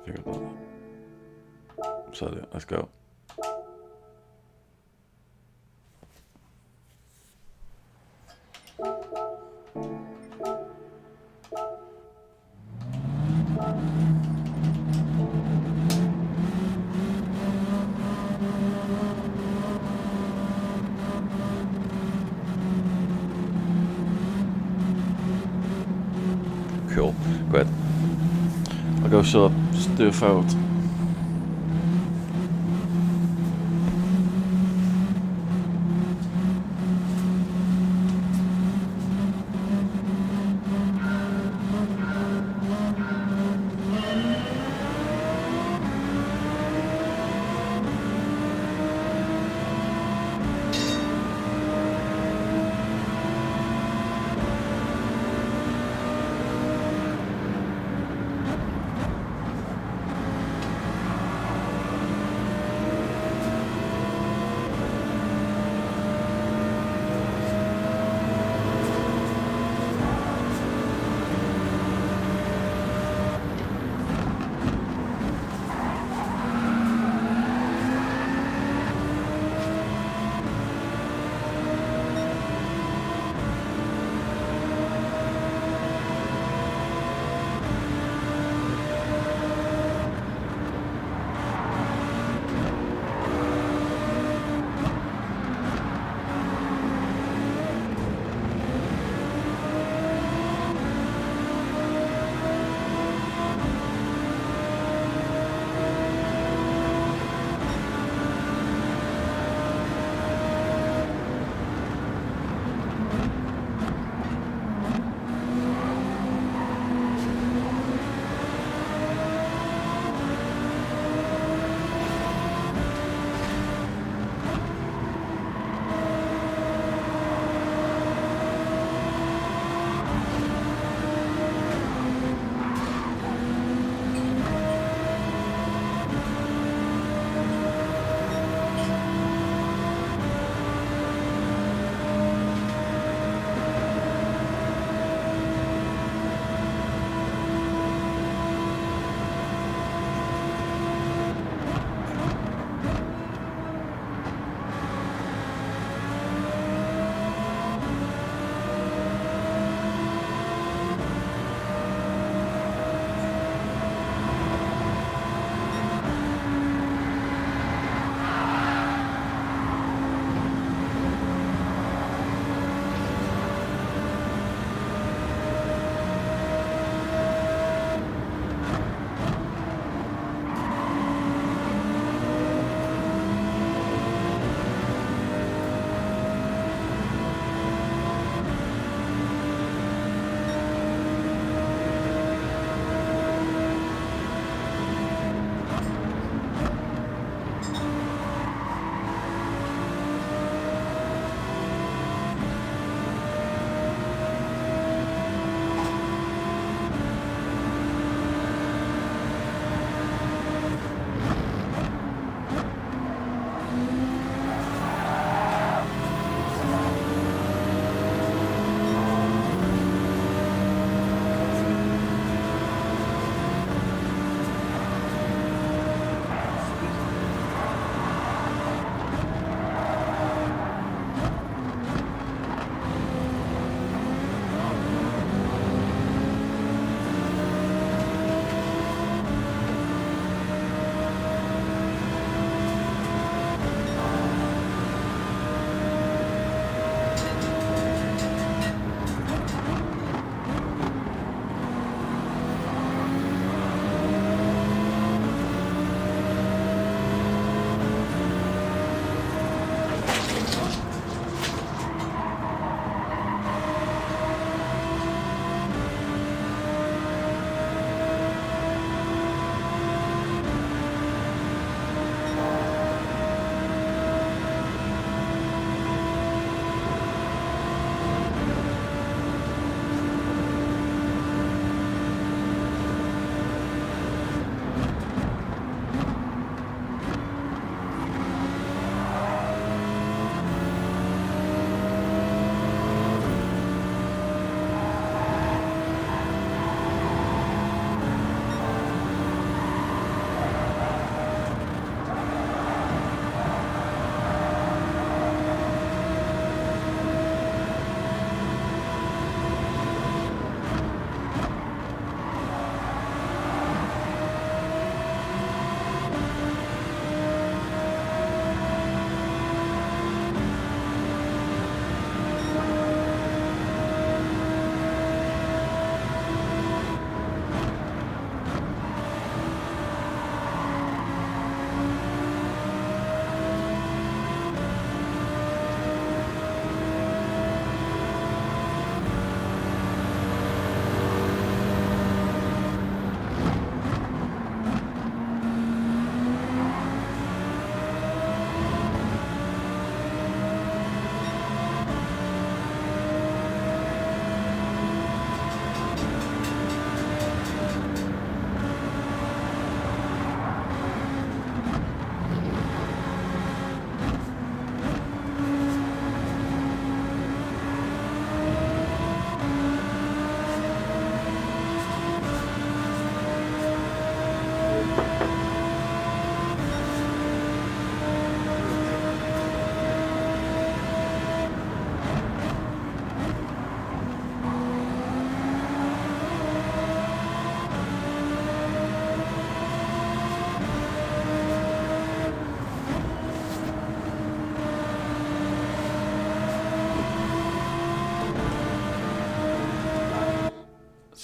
[SPEAKER 1] think I've done that. So let's go. £100. I'll go just do a photo.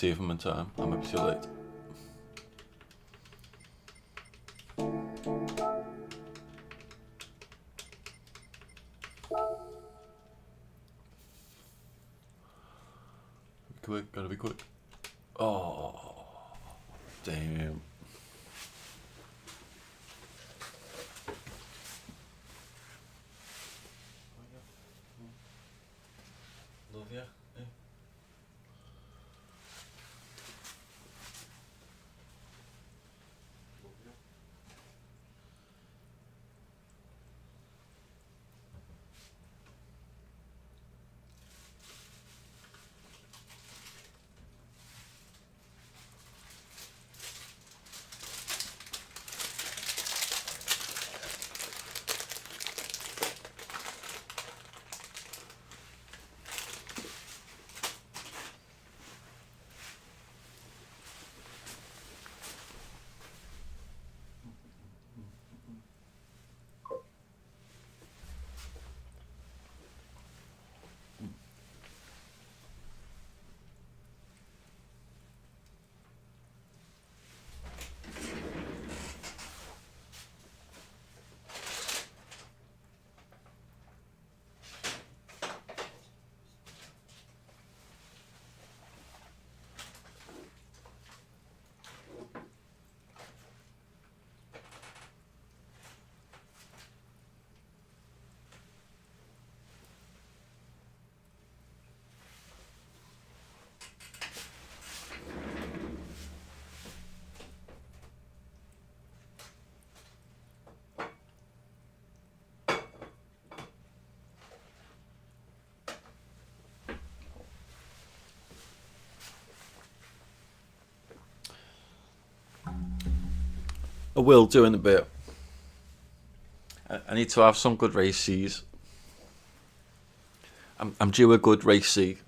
[SPEAKER 1] see if I'm in time. I might be too late. Quick, gotta be quick. Oh, damn. Love ya. Yeah. I will do in a bit. I need to have some good race C's. I'm due a good race C.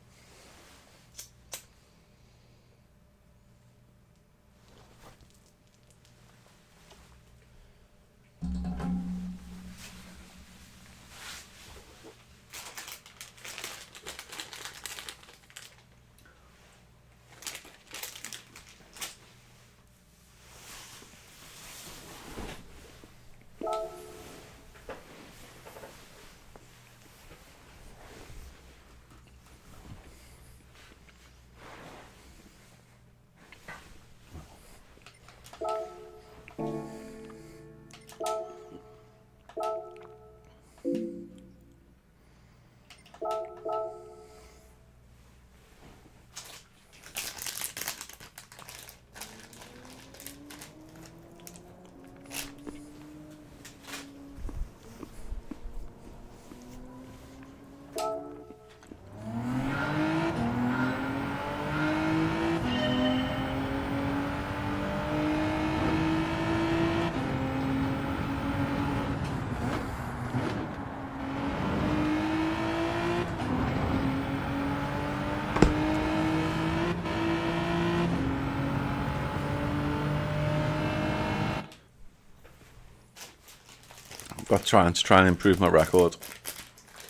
[SPEAKER 1] I'm trying to improve my record.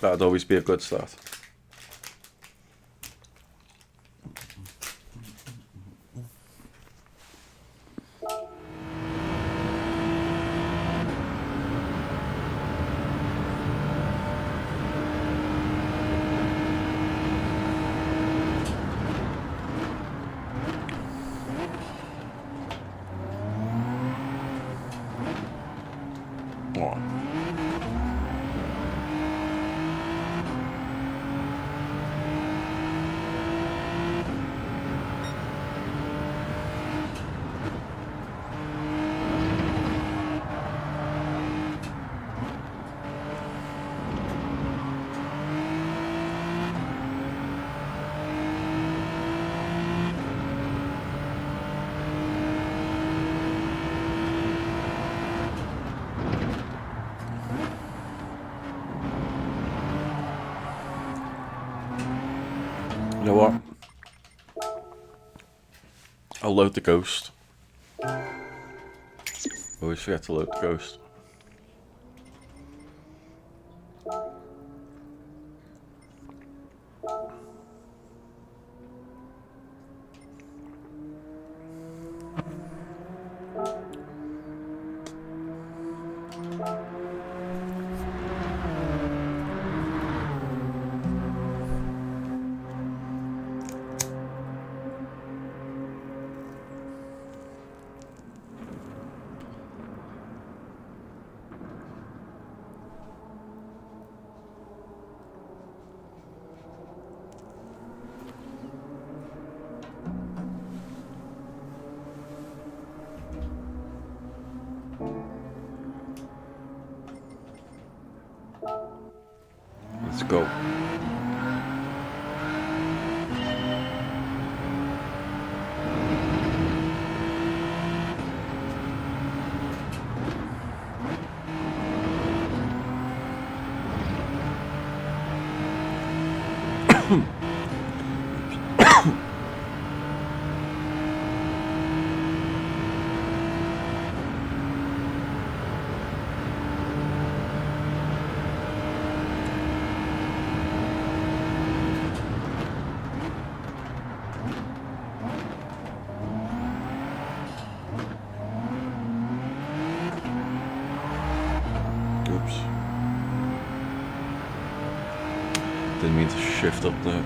[SPEAKER 1] That'd always be a good start. You know what? I'll load the ghost. Always forget to load the ghost. go. Oops. Didn't mean to shift up there.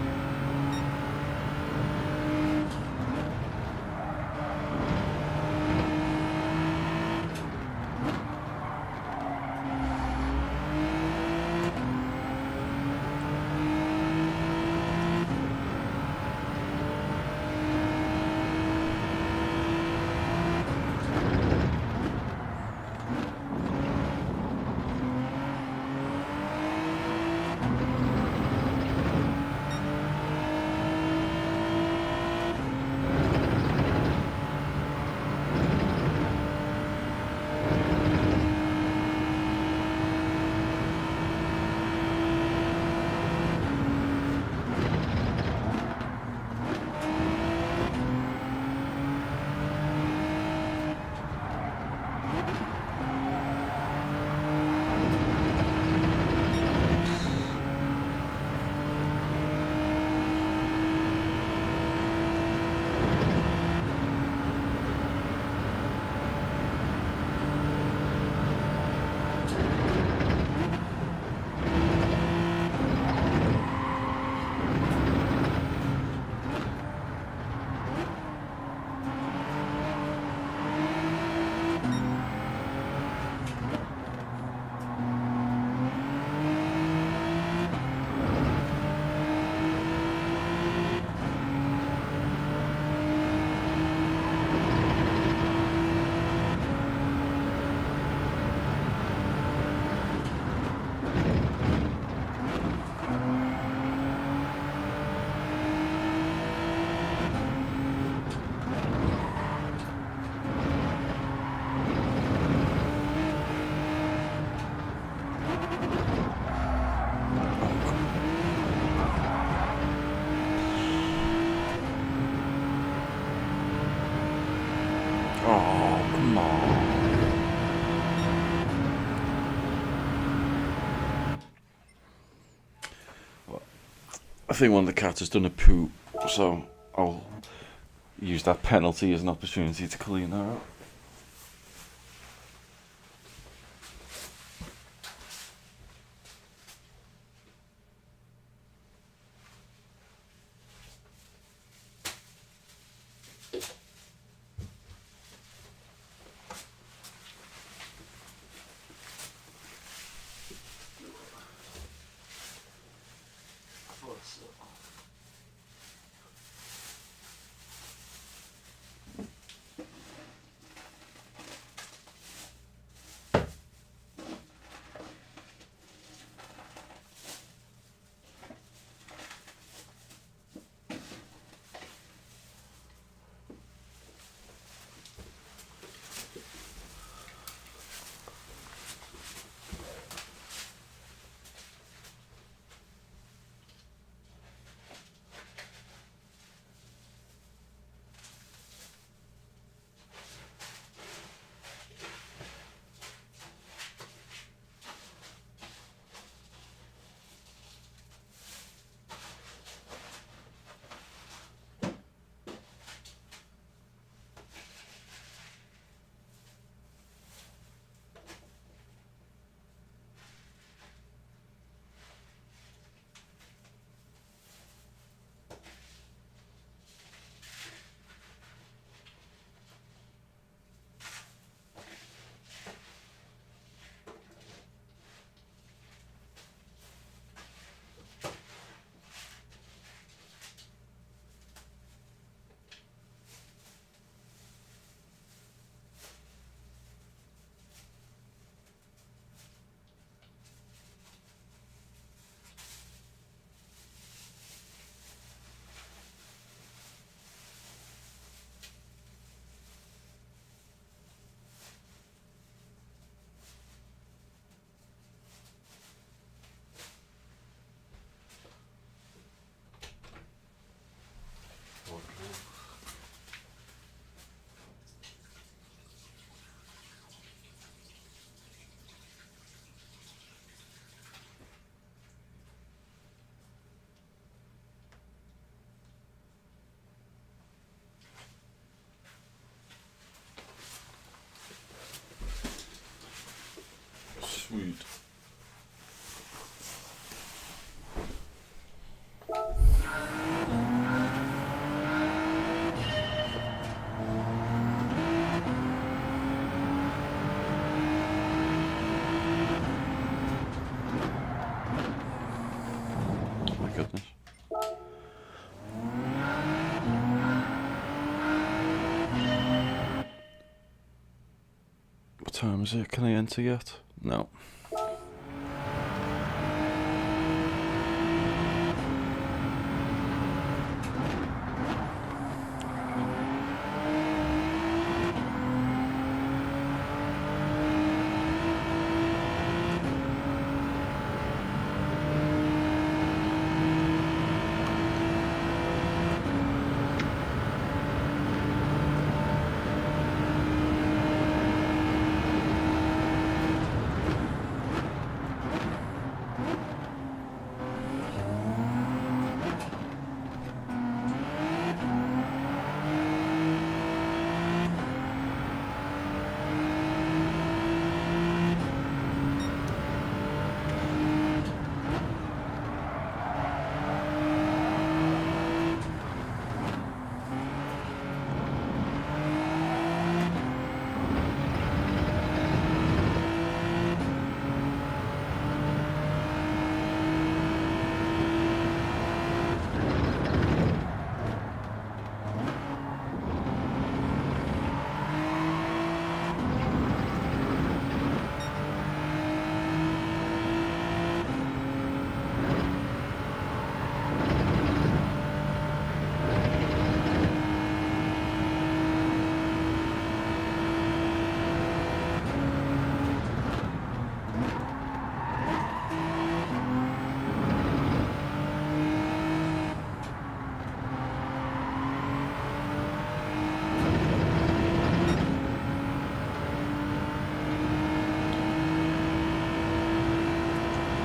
[SPEAKER 1] Oh, come on. I think one of the cats has done a poo, so I'll use that penalty as an opportunity to clean her out. time is it? Can I enter yet? No.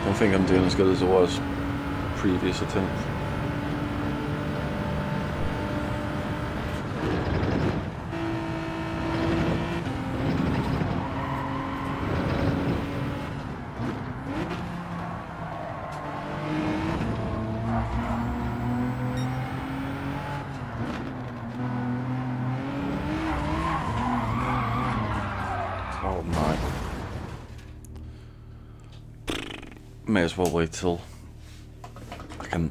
[SPEAKER 1] I think I'm doing as good as I was previous attempt. Oh my. May as well wait till I can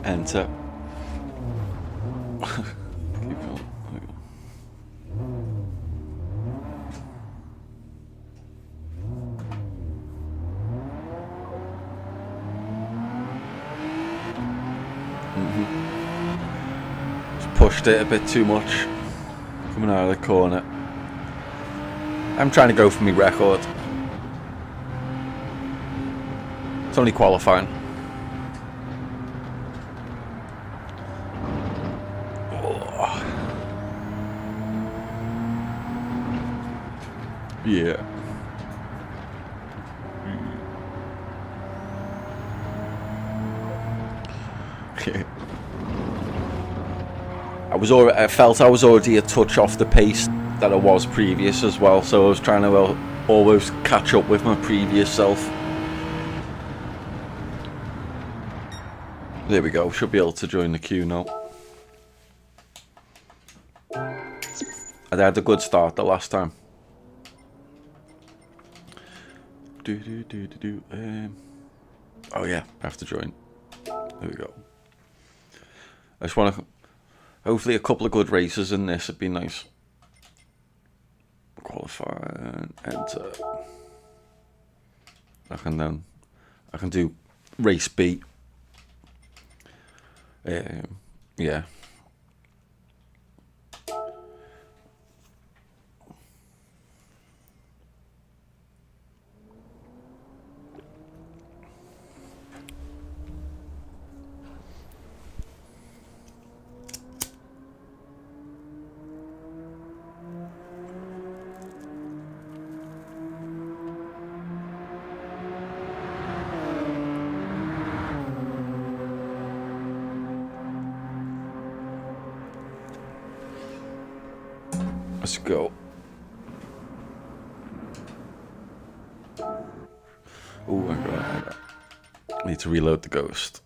[SPEAKER 1] enter. Keep going. Just pushed it a bit too much. Coming out of the corner. I'm trying to go for my record. It's only qualifying. Oh. Yeah. I felt I was already a touch off the pace that I was previous as well, so I was trying to almost catch up with my previous self. There we go, should be able to join the queue now. I had a good start the last time. Oh yeah, I have to join. There we go. I just want to... Hopefully a couple of good races in this would be nice. Qualify, enter. I can do race B. Yeah. Let's go. Oh, I need to reload the ghost.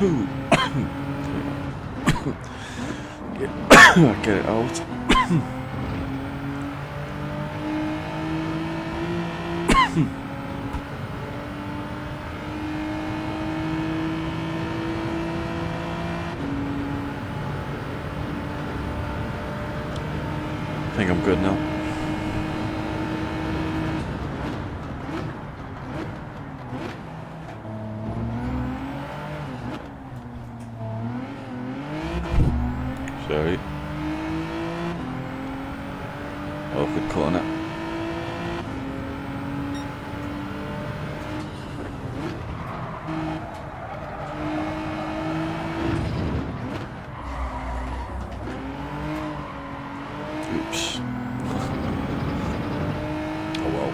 [SPEAKER 1] Get it out. I think I'm good now. Sorry. Awkward corner. Oops. Oh well.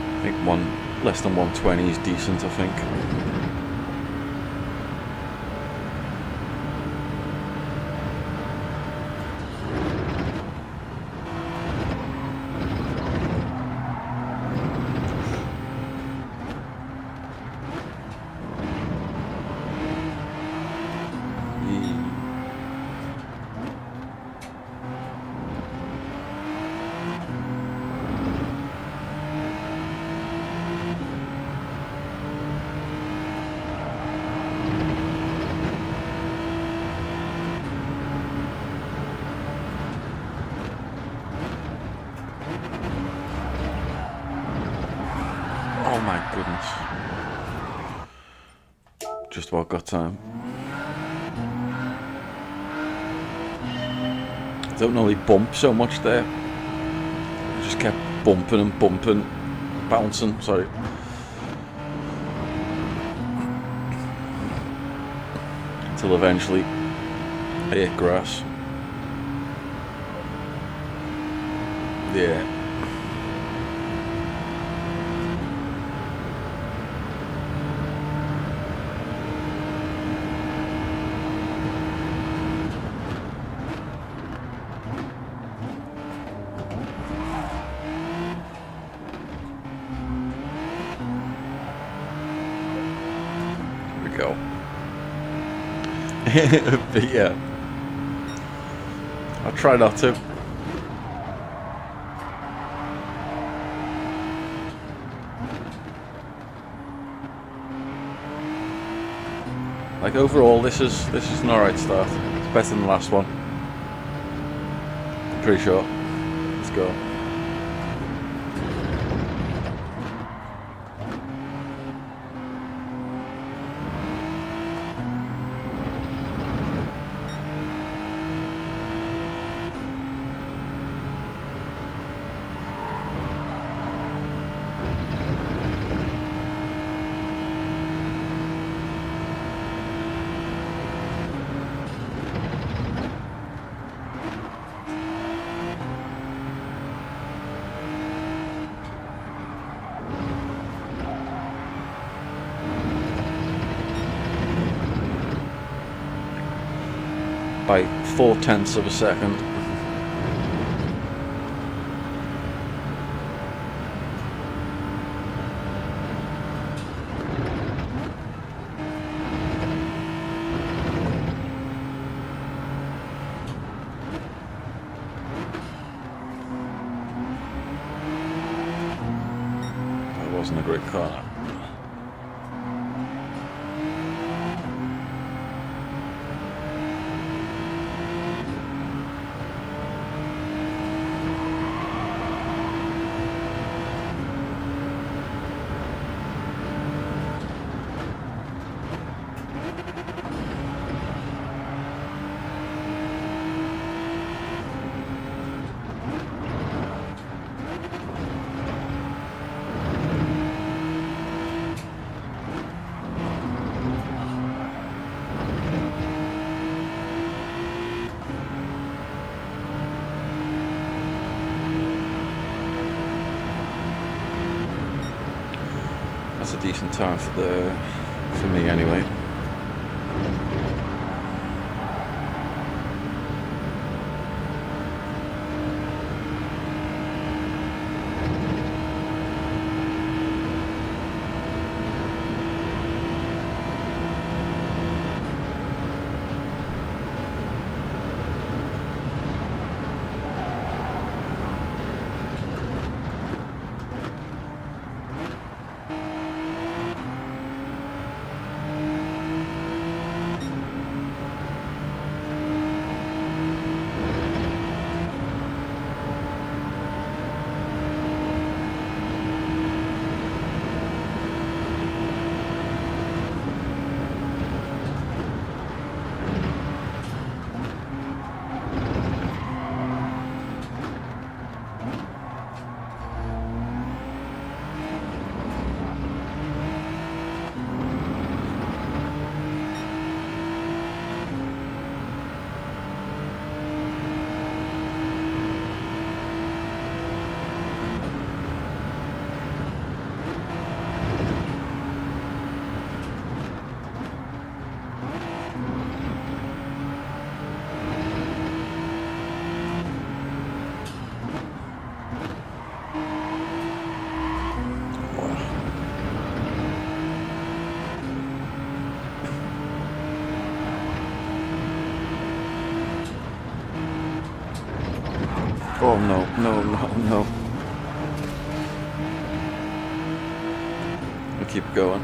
[SPEAKER 1] I think less than 120 is decent, I think. Oh my goodness. Just about got time. I don't normally bump so much there. I just kept bumping and bumping, bouncing, sorry. Until eventually I hit grass. Yeah. Go. But yeah, I'll try not to. Like overall, this is an alright start. It's better than the last one. I'm pretty sure. Let's go. By 0.4 of a second. That wasn't a great corner. That's a decent time for me anyway. Oh no, no, no, no. I'll keep going.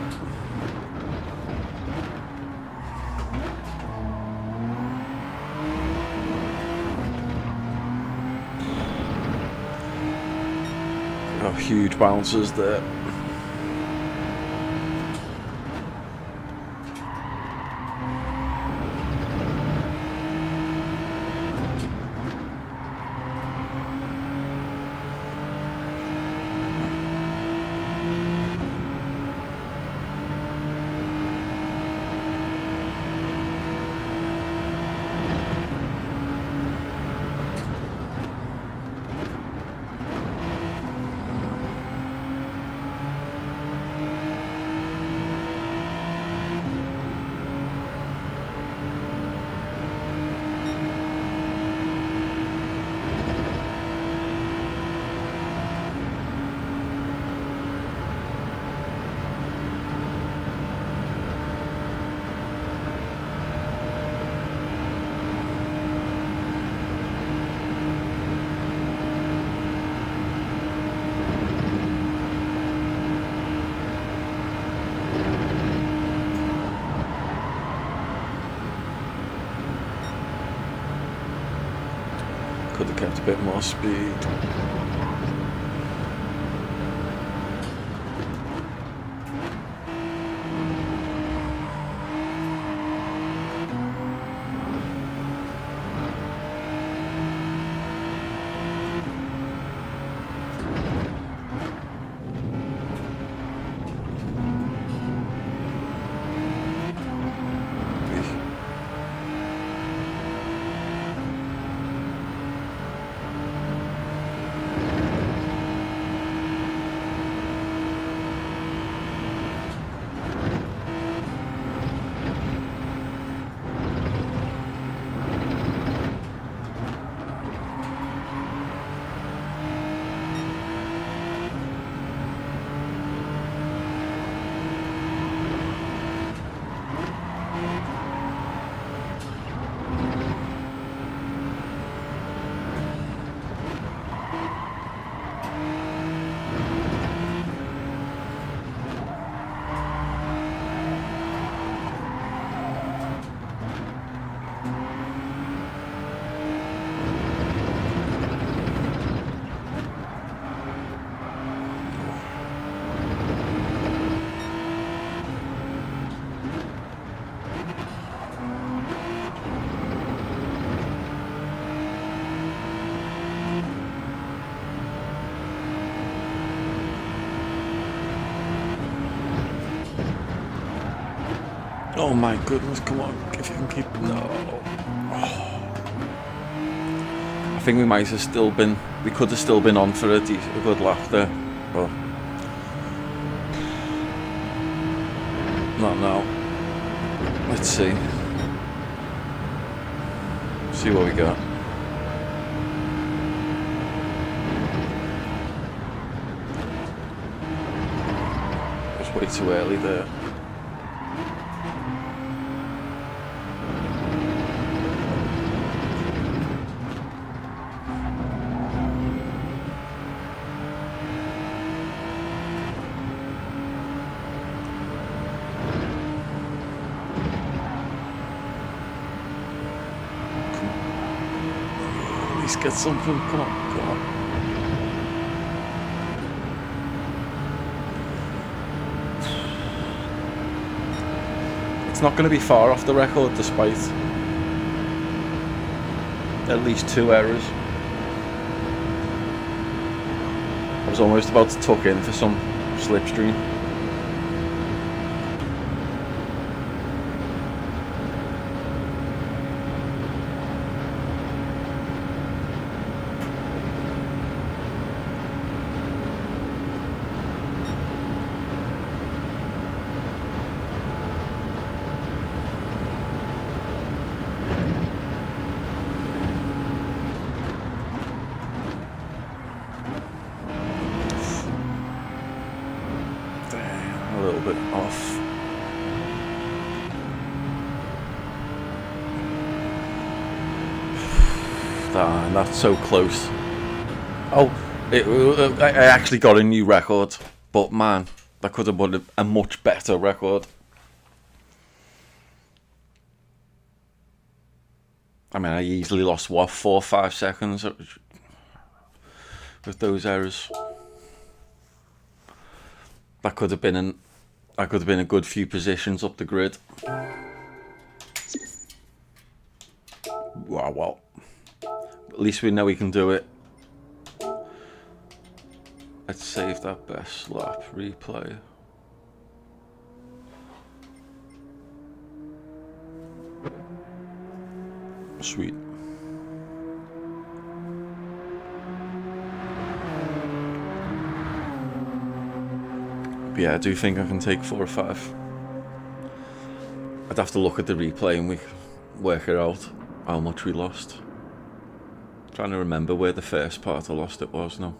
[SPEAKER 1] Oh, huge bounces there. Could have kept a bit more speed. Oh my goodness, come on, if you can keep... No. Oh. I think we might have still been... We could have still been on for a good lap there. But Not now. Let's see. See what we got. It's way too early there. Get something, come on, come on. It's not going to be far off the record despite at least 2 errors. I was almost about to tuck in for some slipstream. A little bit off. That's so close. Oh, I actually got a new record, but man, that could have been a much better record. I mean, I easily lost, what, 4 or 5 seconds with those errors. That could have been a good few positions up the grid. Wow. At least we know we can do it. Let's save that best lap replay. Sweet. But yeah, I do think I can take 4 or 5. I'd have to look at the replay and we work it out how much we lost. Trying to remember where the first part I lost it was now.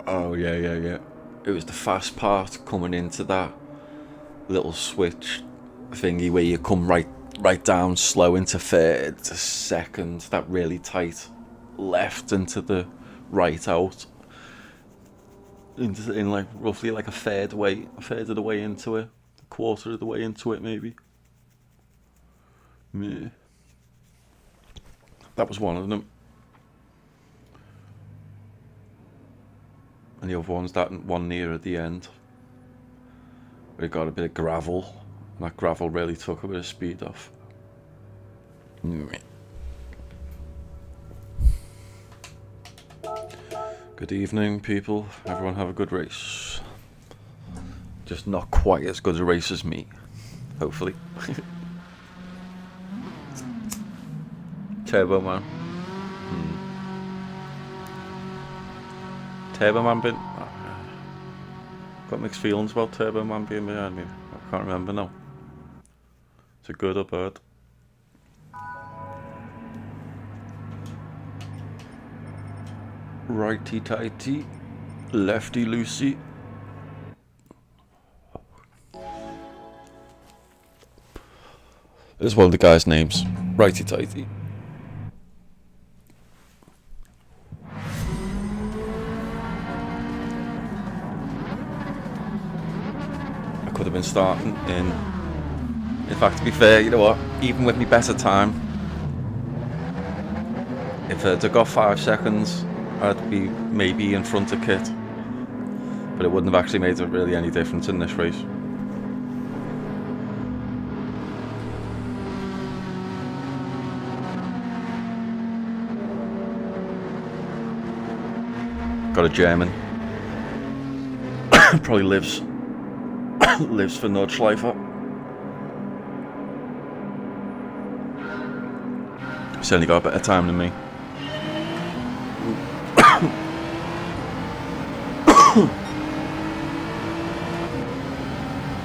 [SPEAKER 1] Oh yeah. It was the fast part coming into that little switch thingy where you come right down slow into third to second, that really tight left into the right out in like roughly like a third of the way into it, a quarter of the way into it maybe. Yeah. That was one of them. And the other one's that one near at the end where it got a bit of gravel, and that gravel really took a bit of speed off. Good evening, people. Everyone have a good race. Just not quite as good a race as me, hopefully. Turbo Man. Turbo Man been... Got mixed feelings about Turbo Man being behind me. I can't remember now. Is it good or bad? Righty tighty, lefty loosey. There's one of the guys' names. Righty tighty. I could have been starting in fact, to be fair, you know what? Even with me better time, if I'd have got 5 seconds, I'd be maybe in front of Kit, but it wouldn't have actually made really any difference in this race. Got a German. Probably lives for Nordschleifer. Certainly got a better time than me.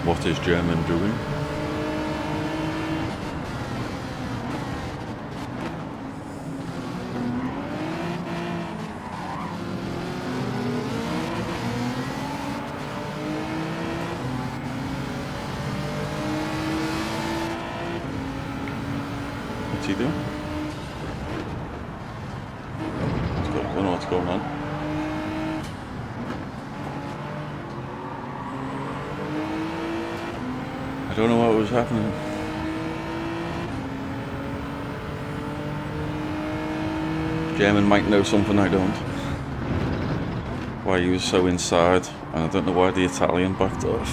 [SPEAKER 1] What is German doing? What's he doing? I don't know what's going on. I don't know what was happening. German might know something I don't. Why he was so inside, and I don't know why the Italian backed off.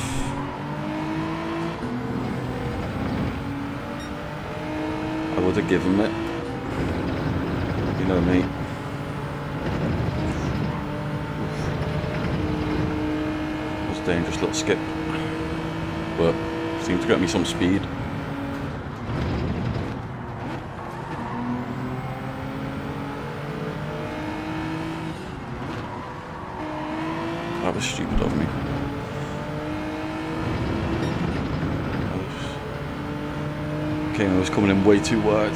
[SPEAKER 1] I would have given it. You know me. It was a dangerous little skip, but seemed to get me some speed. That was stupid of me. I was coming in way too wide.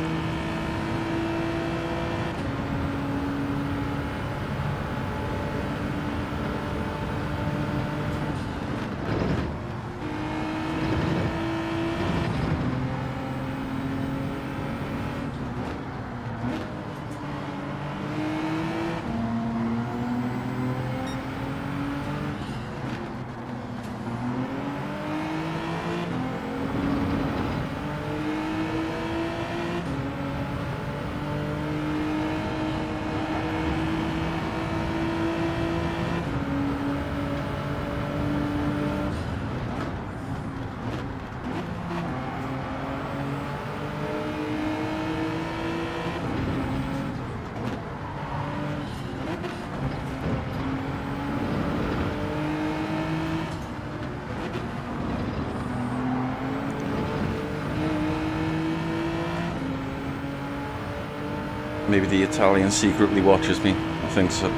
[SPEAKER 1] Maybe the Italian secretly watches me. I think so.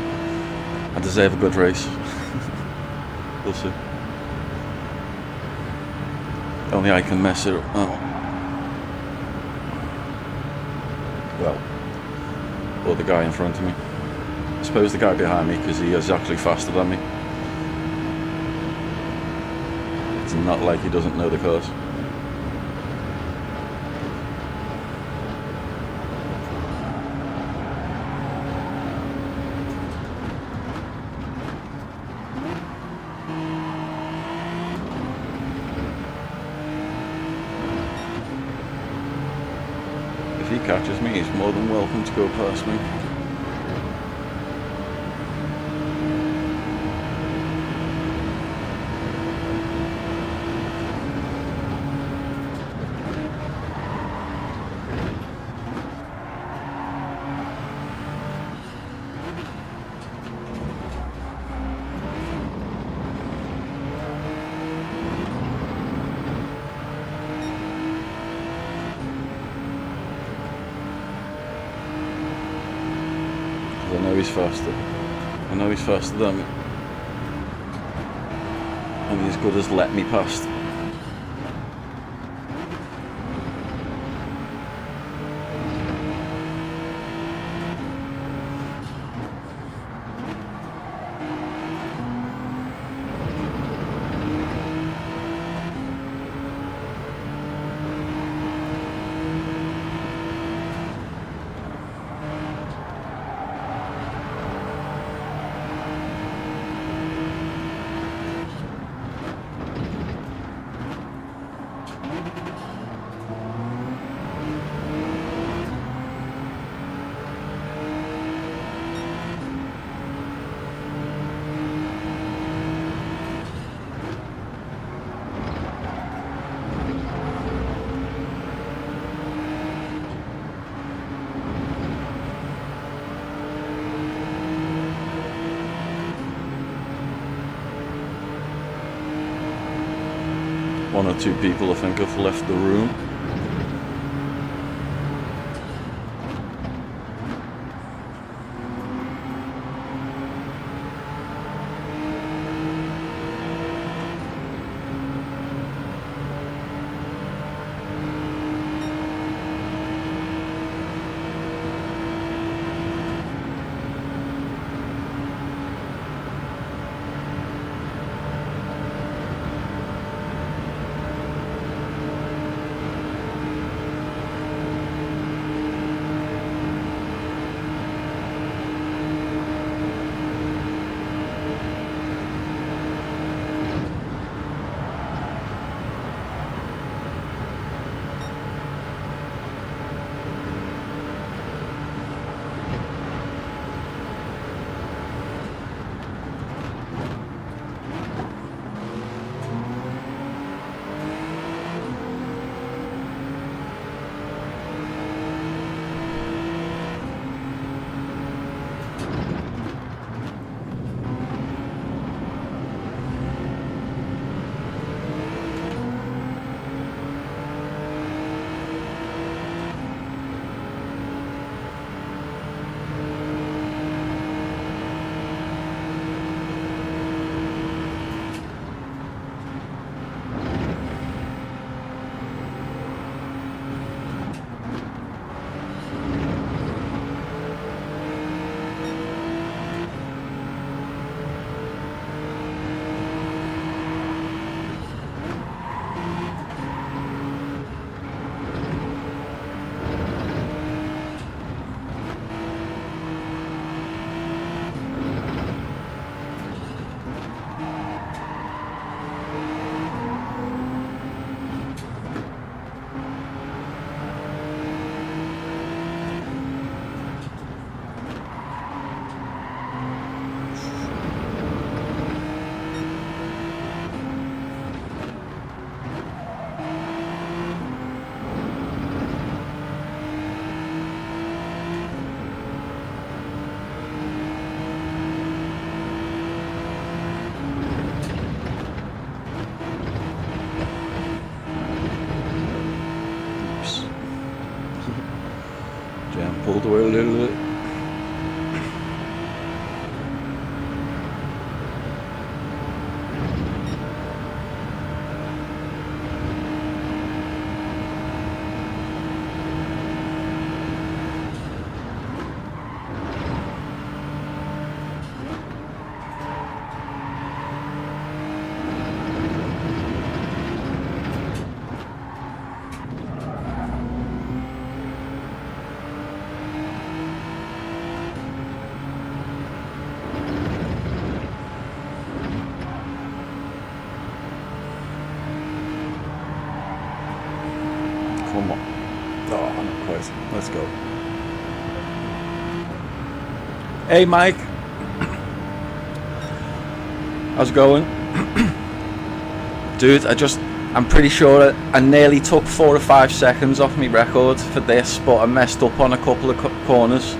[SPEAKER 1] I deserve a good race. We'll see. Only I can mess it up. Oh. Well, or the guy in front of me. I suppose the guy behind me, because he is actually faster than me. It's not like he doesn't know the course. If he catches me, he's more than welcome to go past me. I know he's faster. I know he's faster than me. And he's good as let me past. One or two people I think have left the room. pulled away a little bit. Come on. Oh, not quite. Let's go. Hey, Mike. How's it going? Dude, I'm pretty sure I nearly took 4 or 5 seconds off my record for this, but I messed up on a couple of corners.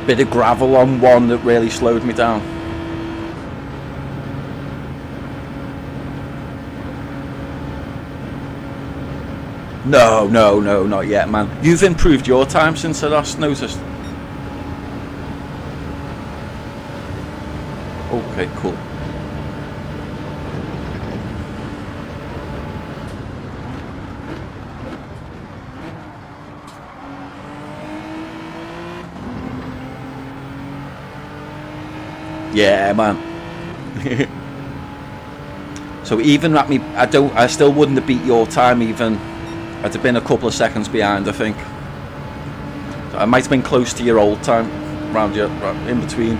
[SPEAKER 1] Bit of gravel on one that really slowed me down. No, not yet, man. You've improved your time since I last noticed. Okay, cool. Yeah, man. So even at me, I still wouldn't have beat your time even. I'd have been a couple of seconds behind, I think. So I might have been close to your old time, round in between.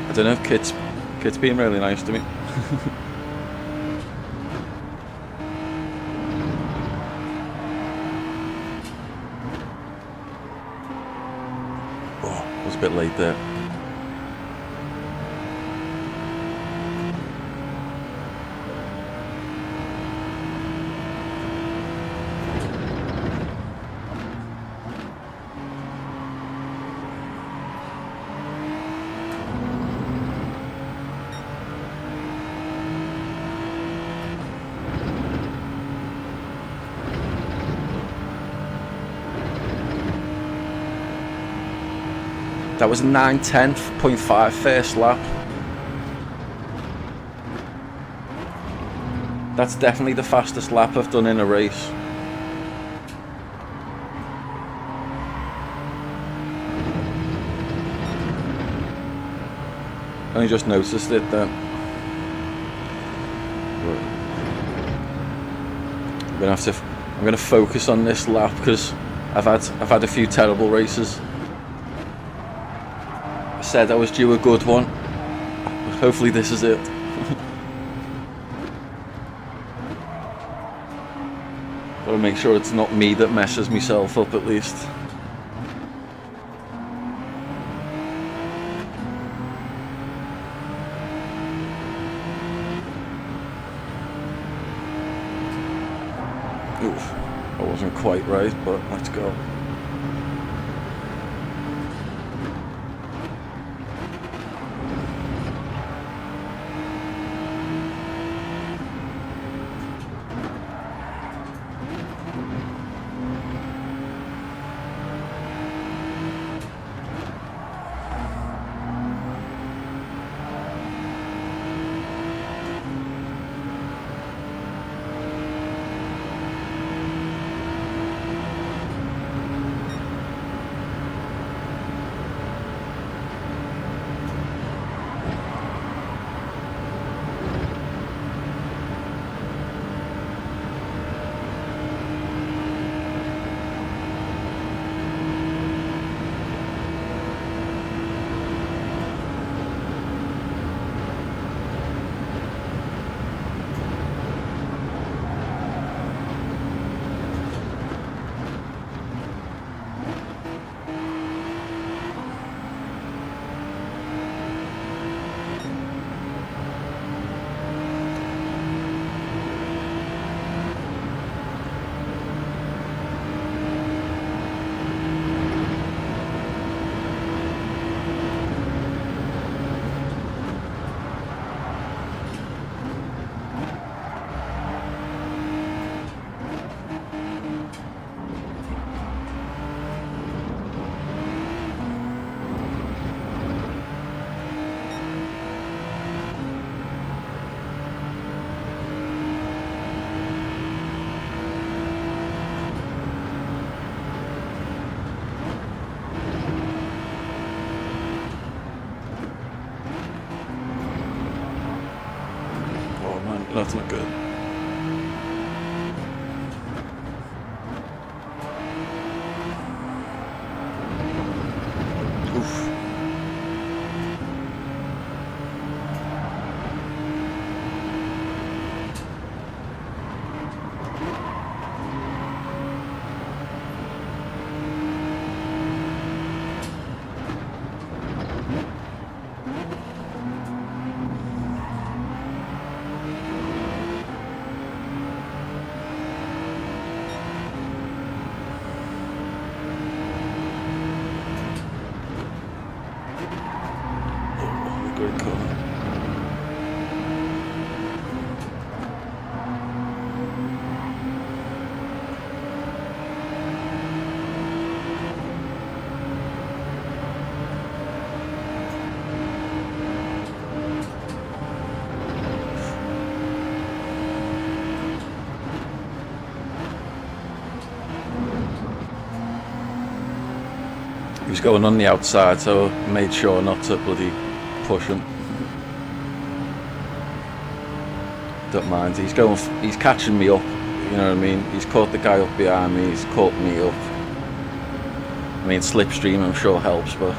[SPEAKER 1] I don't know if Kit's being really nice to me. Oh, I was a bit late there. That was a 9:10.5 first lap. That's definitely the fastest lap I've done in a race. I only just noticed it then. I'm gonna focus on this lap because I've had a few terrible races. I said I was due a good one. Hopefully this is it. Gotta make sure it's not me that messes myself up at least. Oof, I wasn't quite right, but let's go. That's not good. Oof. Good colour. He was going on the outside, so I made sure not to bloody push him. Don't mind. He's catching me up. You know what I mean? He's caught the guy up behind me. He's caught me up. I mean, slipstream I'm sure helps, but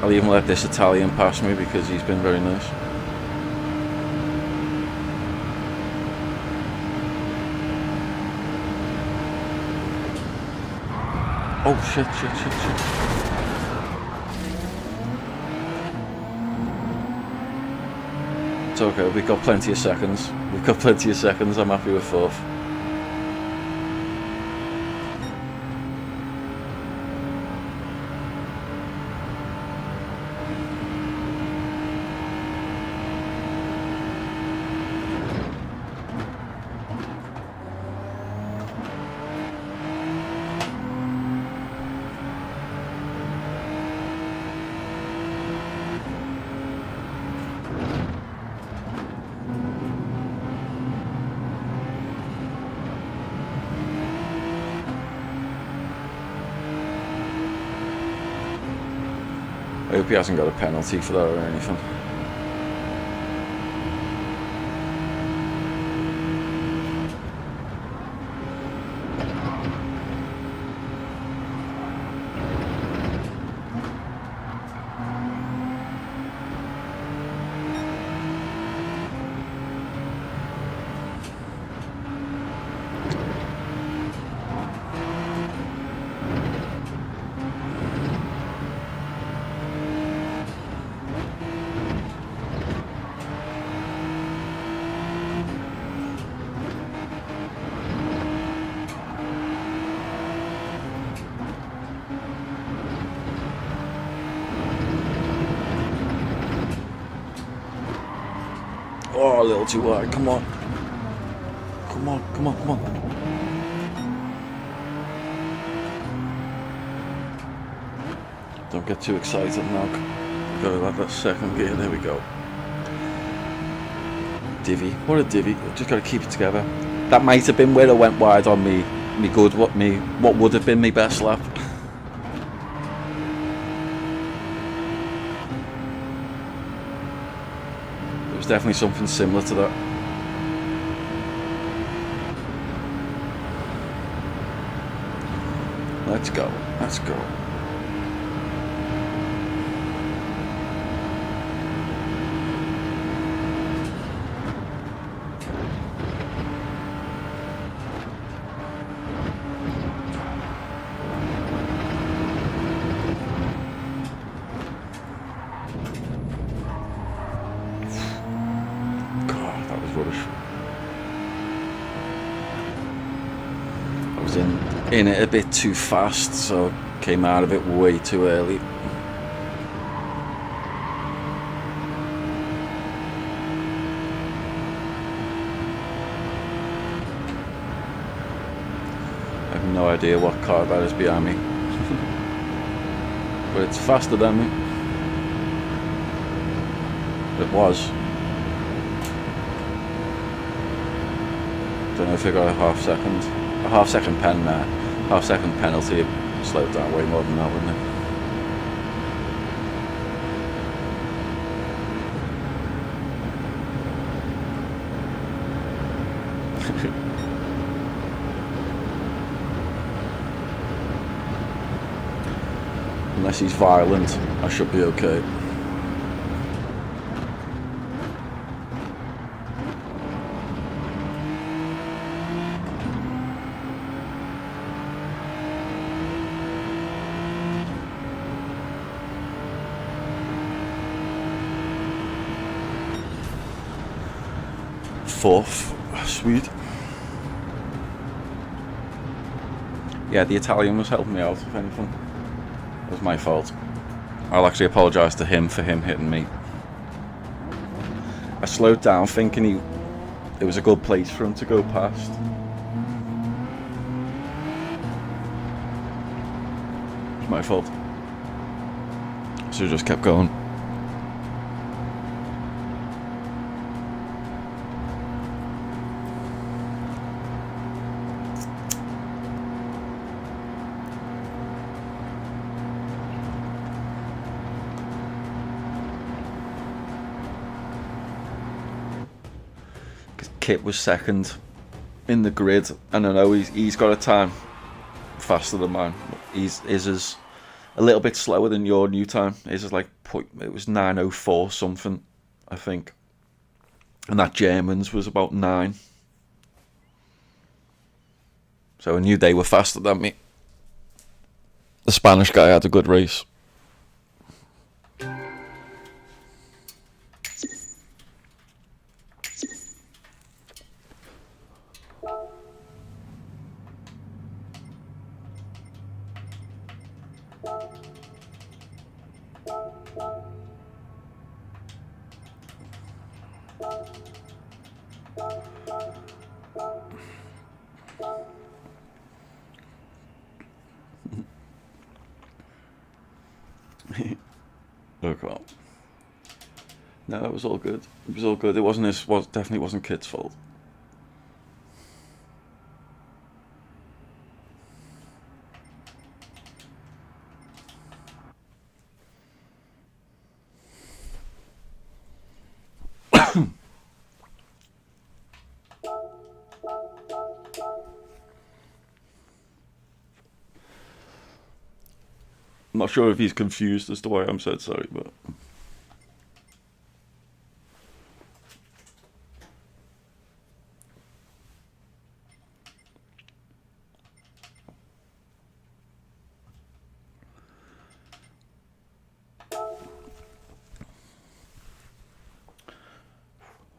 [SPEAKER 1] I'll even let this Italian pass me because he's been very nice. Oh shit. It's okay, we've got plenty of seconds. I'm happy with fourth. I hope he hasn't got a penalty for that or anything. Oh, a little too wide. Come on. Don't get too excited now. Gotta let that second gear. There we go. Divvy. What a divvy. Just gotta keep it together. That might have been where I went wide on me what would have been my best lap. Definitely something similar to that. Let's go. I was in it a bit too fast, so came out of it way too early. I have no idea what car that is behind me. But it's faster than me. It was. Don't know if I got a half second penalty. Slowed down way more than that, wouldn't it? Unless he's violent, I should be okay. Fourth, sweet. Yeah, the Italian was helping me out, if anything. It was my fault. I'll actually apologise to him for him hitting me. I slowed down thinking it was a good place for him to go past. It's my fault. So I just kept going. Kit was second in the grid, and I know he's got a time faster than mine. His is a little bit slower than your new time. His is like, it was 9:04 something, I think, and that German's was about 9. So I knew they were faster than me. The Spanish guy had a good race. Look up. No, it was all good. It was all good. It wasn't definitely wasn't Kit's fault. I'm not sure if he's confused as to why I'm said sorry, but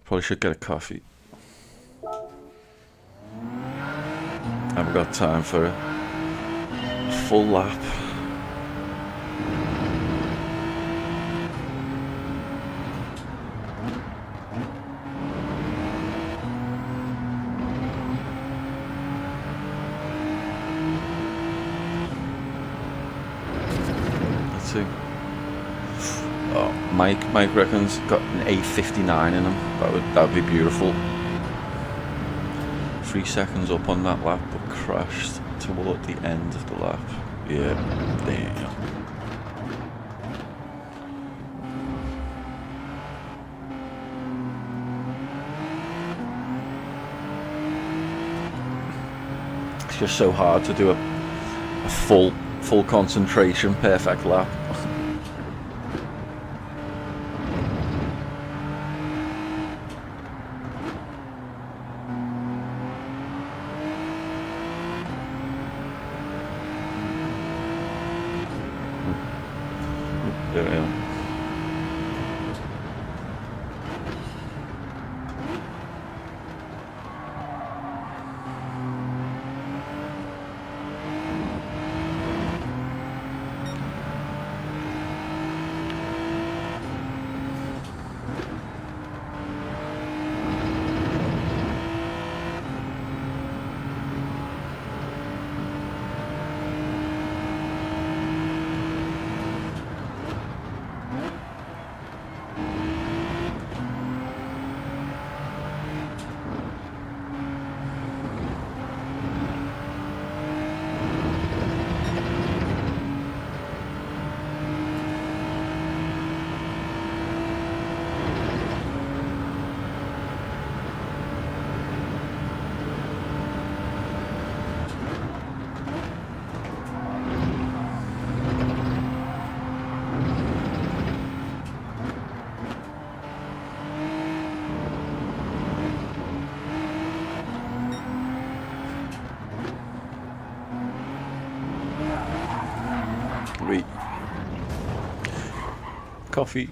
[SPEAKER 1] probably should get a coffee. I haven't got time for a full lap. Oh, Mike reckons got an 8:59 in him. That would be beautiful. 3 seconds up on that lap, but crashed toward the end of the lap. Yeah, damn. It's just so hard to do a full concentration perfect lap. Yeah. Sweet. Coffee.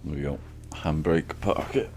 [SPEAKER 1] There we go. Handbrake pocket.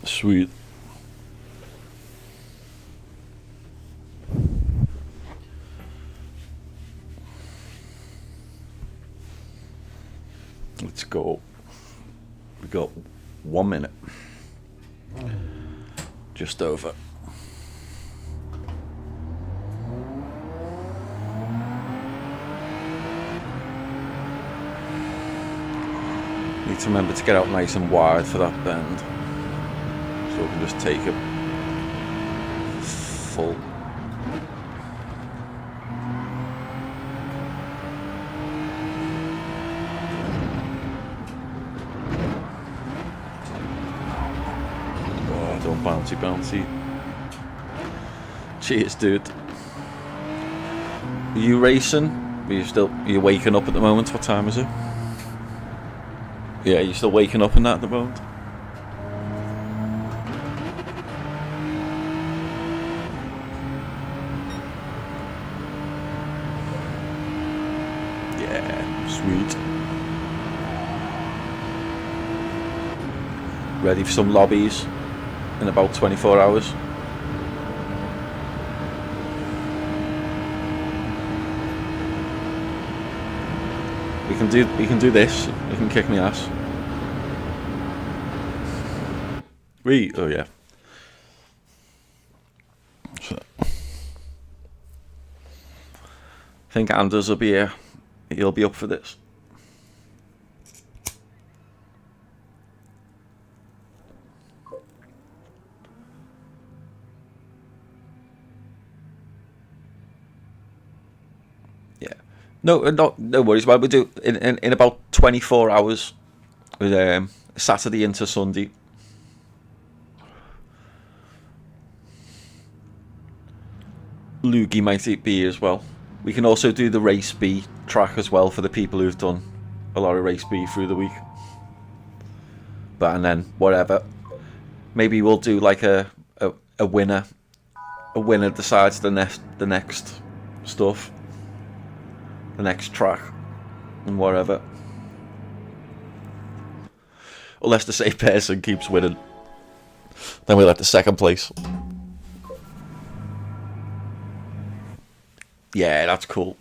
[SPEAKER 1] Sweet. Let's go. We got 1 minute. Just over. Need to remember to get out nice and wide for that bend, so we can just take it full. Oh, don't bouncy bouncy. Cheers, dude. Are you racing? Are you waking up at the moment? What time is it? Yeah, you're still waking up in that at the moment? Yeah, sweet. Ready for some lobbies in about 24 hours. We can do this. You can kick me ass. Oh yeah. So, I think Anders will be here. He'll be up for this. Yeah. No worries. Well, we do in about 24 hours, with Saturday into Sunday. Loogie might be as well. We can also do the race B track as well for the people who've done a lot of race B through the week. But and then whatever, maybe we'll do like a winner. A winner decides the next stuff, the next track, and whatever. Unless the same person keeps winning, then we'll have the second place. Yeah, that's cool.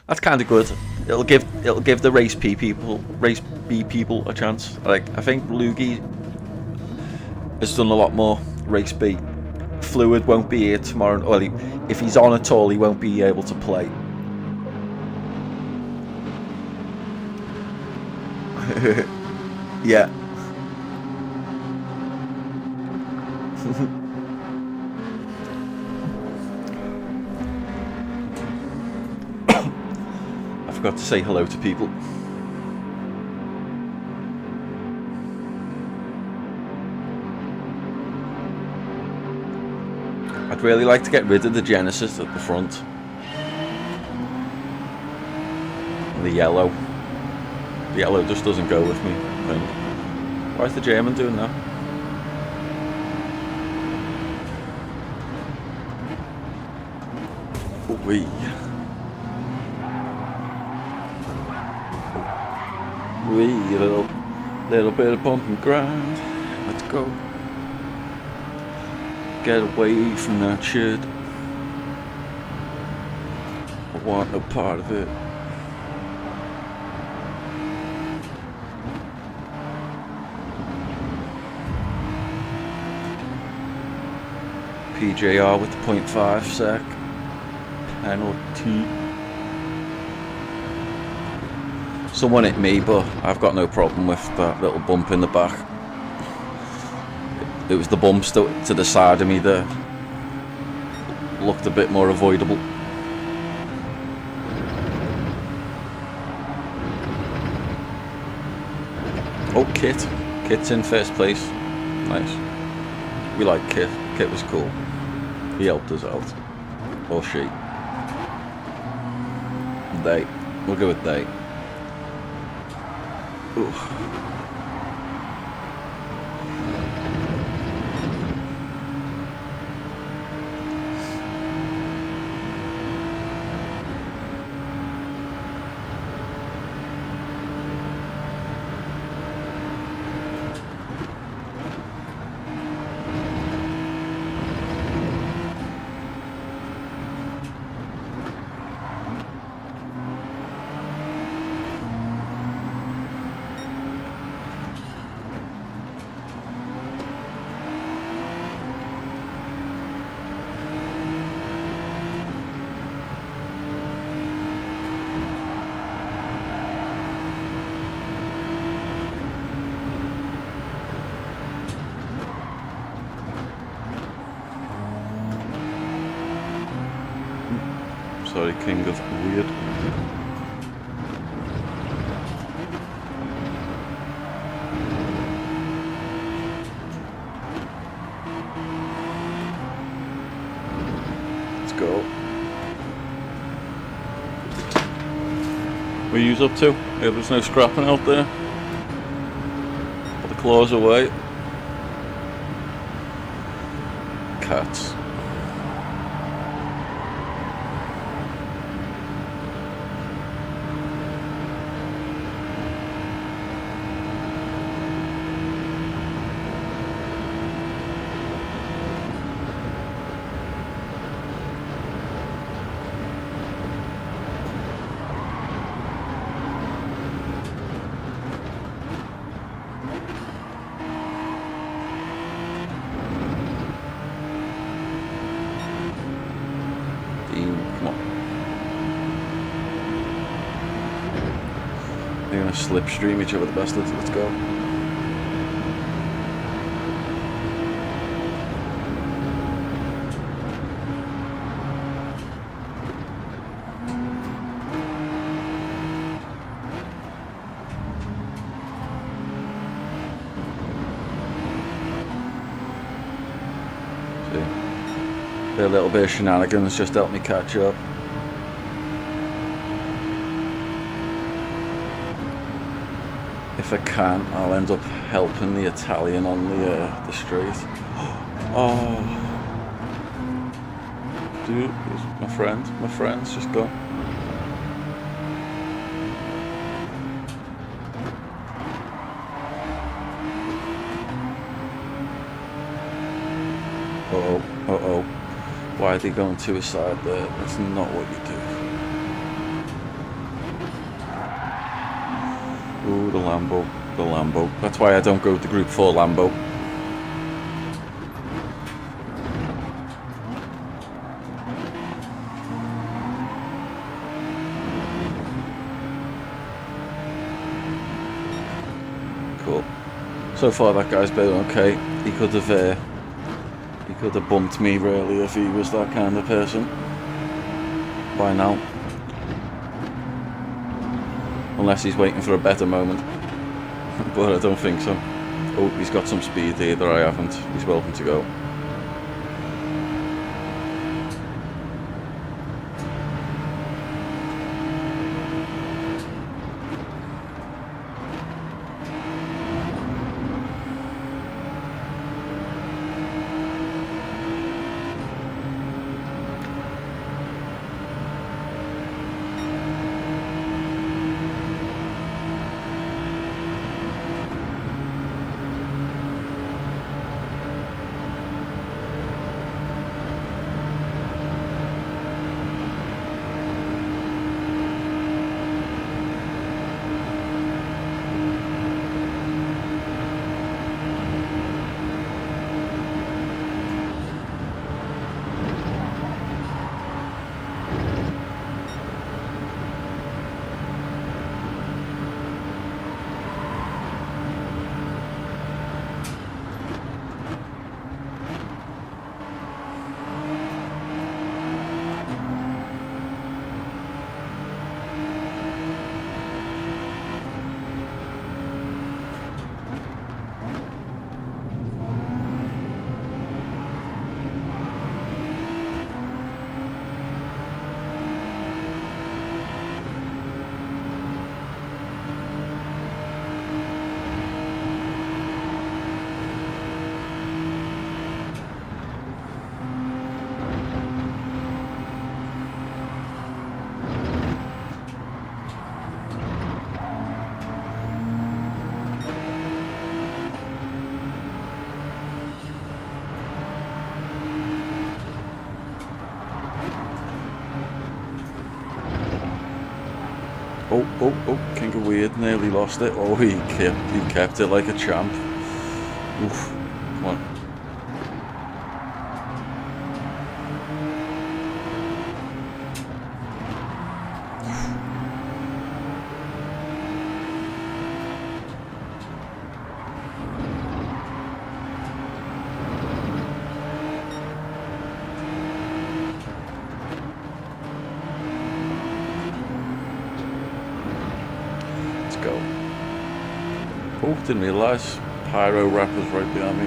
[SPEAKER 1] That's kind of good. It'll give the race B people a chance. Like I think Loogie has done a lot more race B. Fluid won't be here tomorrow. Well, if he's on at all, he won't be able to play. Yeah. I forgot to say hello to people. I'd really like to get rid of the Genesis at the front. The yellow. The yellow just doesn't go with me, I think. Why is the German doing that? Wee. Little bit of bump and grind. Let's go. Get away from that shit. I want no part of it. PJR with the 0.5 sec. Penalty. Someone hit me, but I've got no problem with that little bump in the back. It was the bumps to the side of me that looked a bit more avoidable. Oh, Kit's in first place. Nice. We like Kit. Kit was cool. He helped us out. Or she. They. We'll go with they. Ooh. Sorry, King of Weird. Let's go. What are you up to? Yeah, there's no scrapping out there. Put the claws away. Cats. They're gonna slipstream each other the best. Let's go. A little bit of shenanigans just helped me catch up. If I can, I'll end up helping the Italian on the straight. Oh, dude, my friend's just gone. Uh-oh. Why are they going to his side there? That's not what you do. Ooh, the Lambo. That's why I don't go with the Group 4 Lambo. Cool. So far that guy's been okay. He could have bumped me really if he was that kind of person by now. Unless he's waiting for a better moment. But I don't think so. Oh, he's got some speed here that I haven't. He's welcome to go. Oh, King of Weird nearly lost it. Oh, he kept it like a champ. Oof, come on. Go. Oh, didn't realise Pyro Rap was right behind me.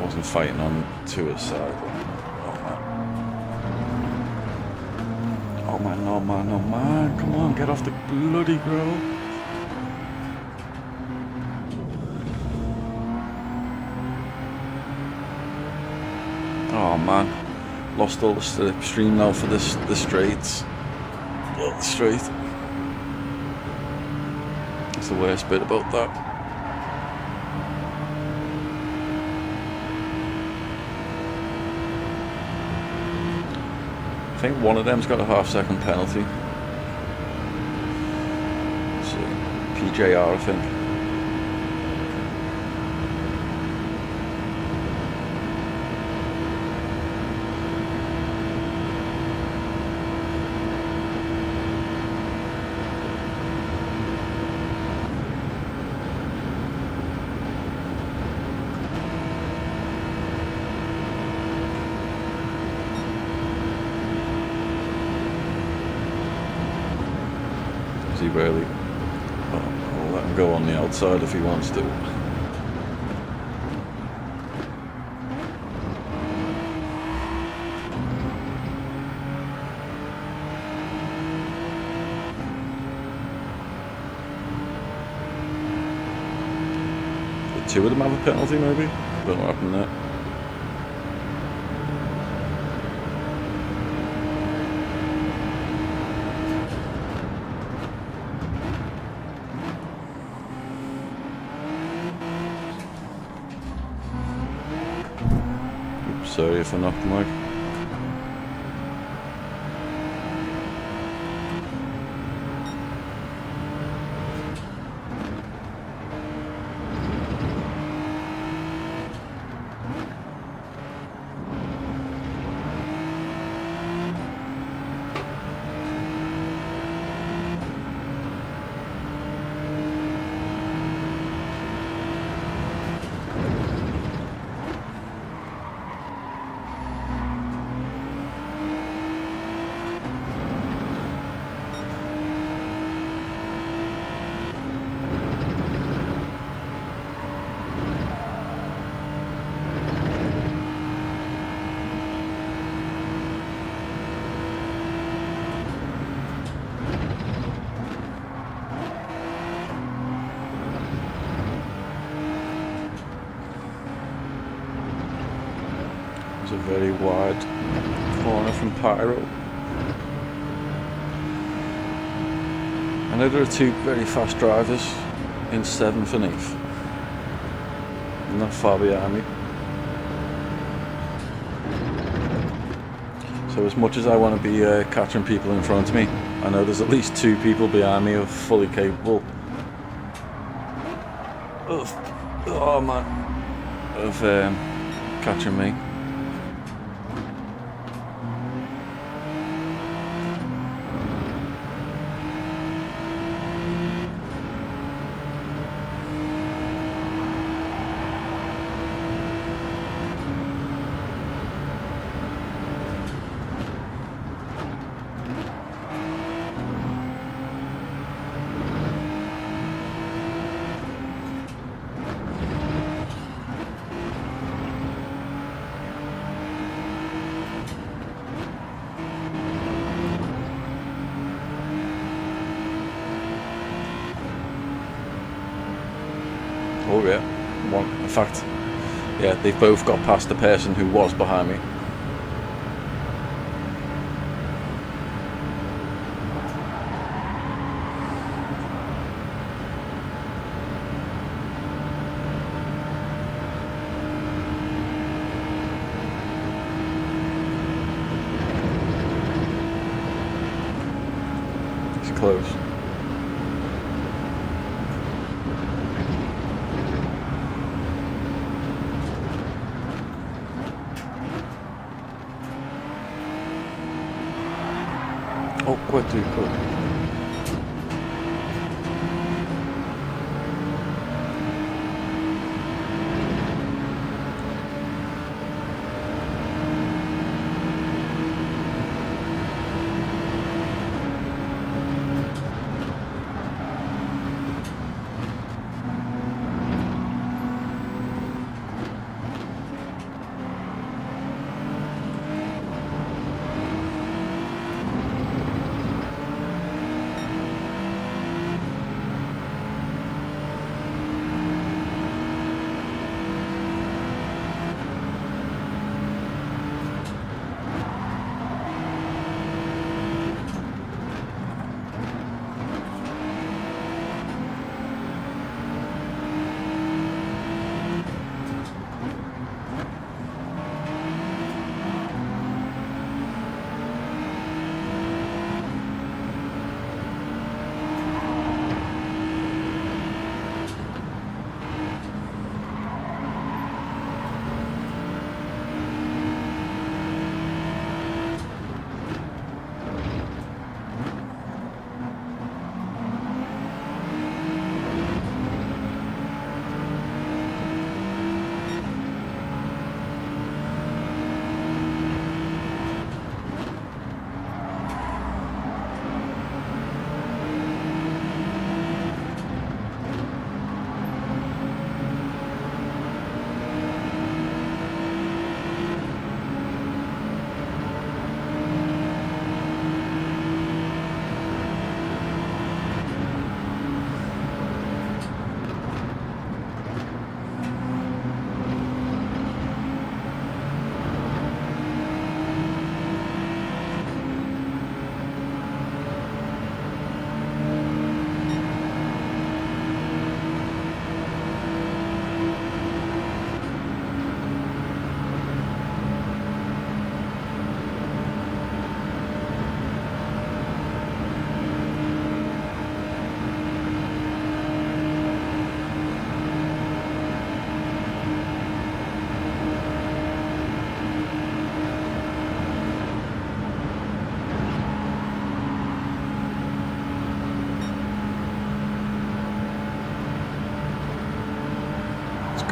[SPEAKER 1] Wasn't fighting on to his side. Oh man, come on, get off the bloody grill. Oh man, lost all the slipstream now for the straights. The straight. That's the worst bit about that. I think one of them's got a half-second penalty. So, PJR, I think. really. I'll let him go on the outside if he wants to. Did two of them have a penalty maybe? I don't know what happened there. Sorry if I knocked the mic. A very wide corner from Pyro. I know there are two very fast drivers in 7th and 8th, not far behind me. So as much as I want to be catching people in front of me, I know there's at least two people behind me who are fully capable of, catching me. Oh yeah, one. In fact, yeah, they've both got past the person who was behind me. It's close. Oh, quoi tu quoi?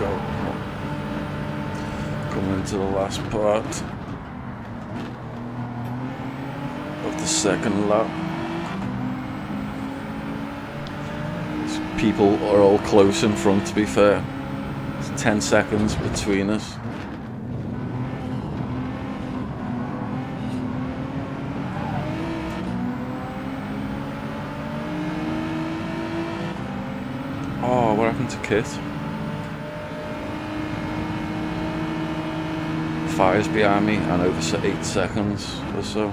[SPEAKER 1] go. Coming into the last part of the second lap. These people are all close in front, to be fair. It's 10 seconds between us. Oh, what happened to Kit? Fire's behind me and over 8 seconds or so.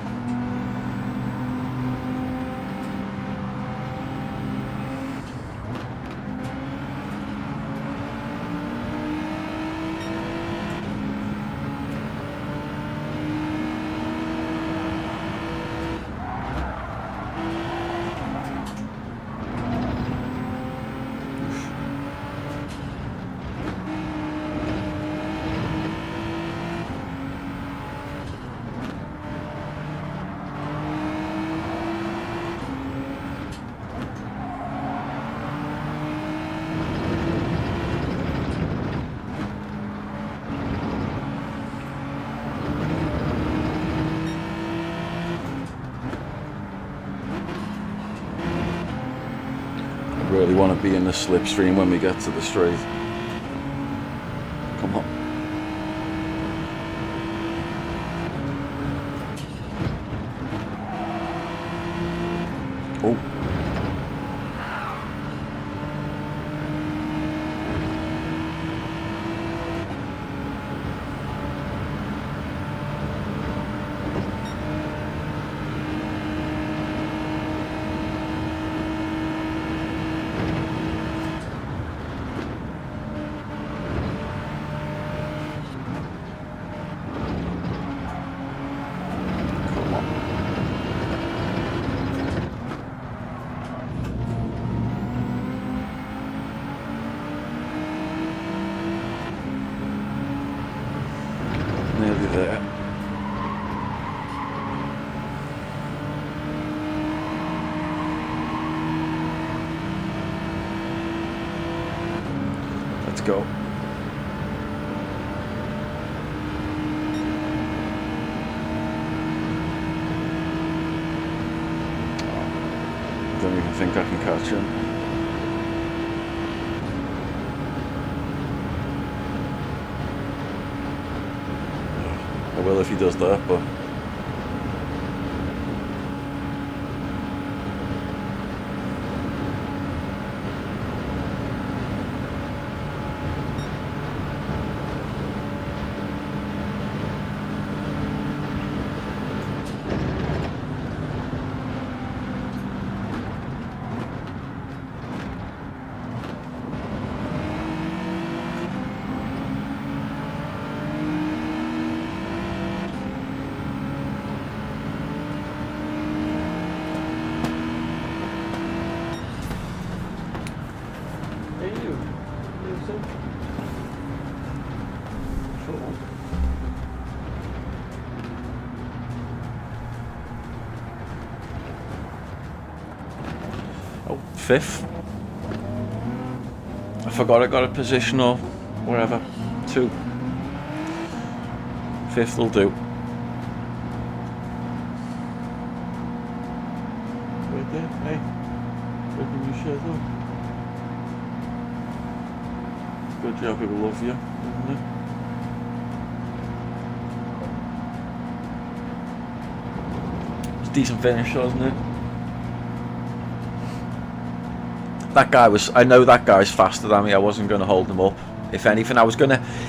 [SPEAKER 1] Really want to be in the slipstream when we get to the straight. Come on. Oh. Nearly there. Let's go. I don't even think I can catch him. I will if he does that, but oh, 5th. I forgot I got a position or wherever. 2. 5th will do. Right there, hey. Open your shirt up. Good job, people love you, isn't it? It's a decent finish, wasn't it? That guy was, I know that guy's faster than me. I wasn't going to hold him up. If anything,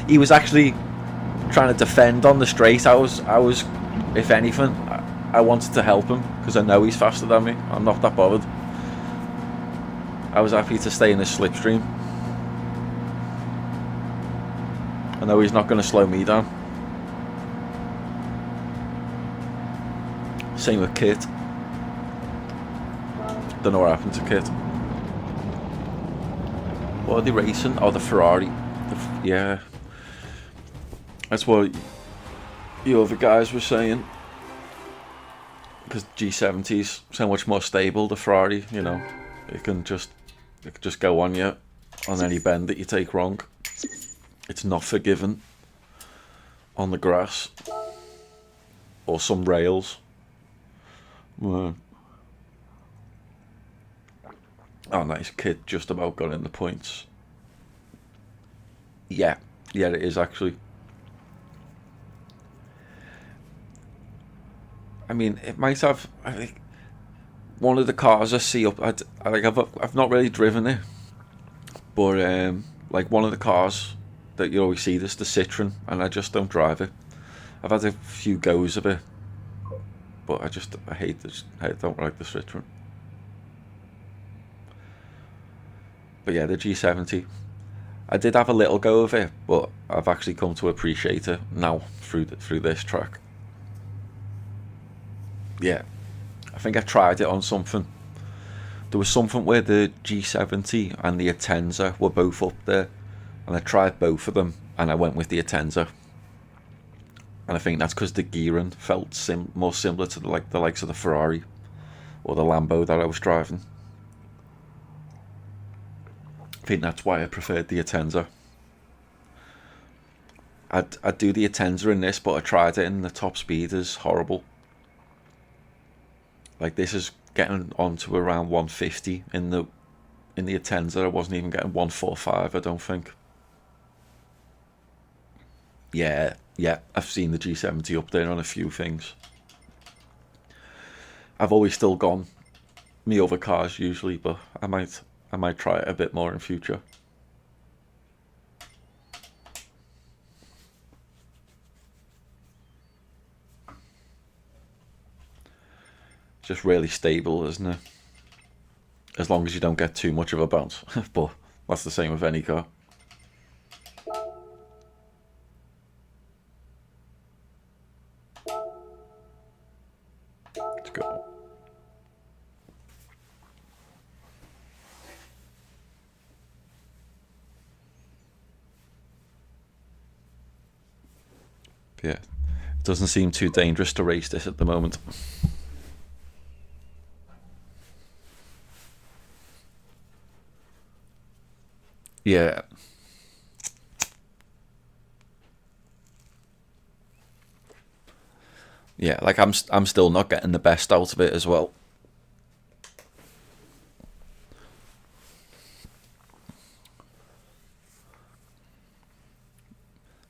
[SPEAKER 1] he was actually trying to defend on the straight. I was, if anything, I wanted to help him because I know he's faster than me. I'm not that bothered. I was happy to stay in his slipstream. I know he's not going to slow me down. Same with Kit. Don't know what happened to Kit. What are they racing? Oh, the Ferrari. Yeah. That's what the other guys were saying. Because G70's so much more stable, the Ferrari, you know. It can just go on you on any bend that you take wrong. It's not forgiving on the grass or some rails. Oh, nice. Kid just about got in the points. Yeah, it is actually. I mean, it might have. I think one of the cars I see up. I've not really driven it, but like one of the cars that you always see, this the Citroen, and I just don't drive it. I've had a few goes of it, but I hate this. I don't like the Citroen. But yeah, the G70. I did have a little go of it, but I've actually come to appreciate it now through this track. Yeah, I think I tried it on something. There was something where the G70 and the Atenza were both up there, and I tried both of them, and I went with the Atenza. And I think that's because the gearing felt more similar to the likes of the Ferrari or the Lambo that I was driving. I think that's why I preferred the Atenza. I'd do the Atenza in this, but I tried it and the top speed is horrible. Like this is getting on to around 150 in the Atenza. I wasn't even getting 145, I don't think. Yeah, I've seen the G70 up there on a few things. I've always still gone me other cars usually, but I might try it a bit more in future. It's just really stable, isn't it? As long as you don't get too much of a bounce. But that's the same with any car. Let's go. Yeah, it doesn't seem too dangerous to race this at the moment. Yeah. Yeah, like I'm still not getting the best out of it as well.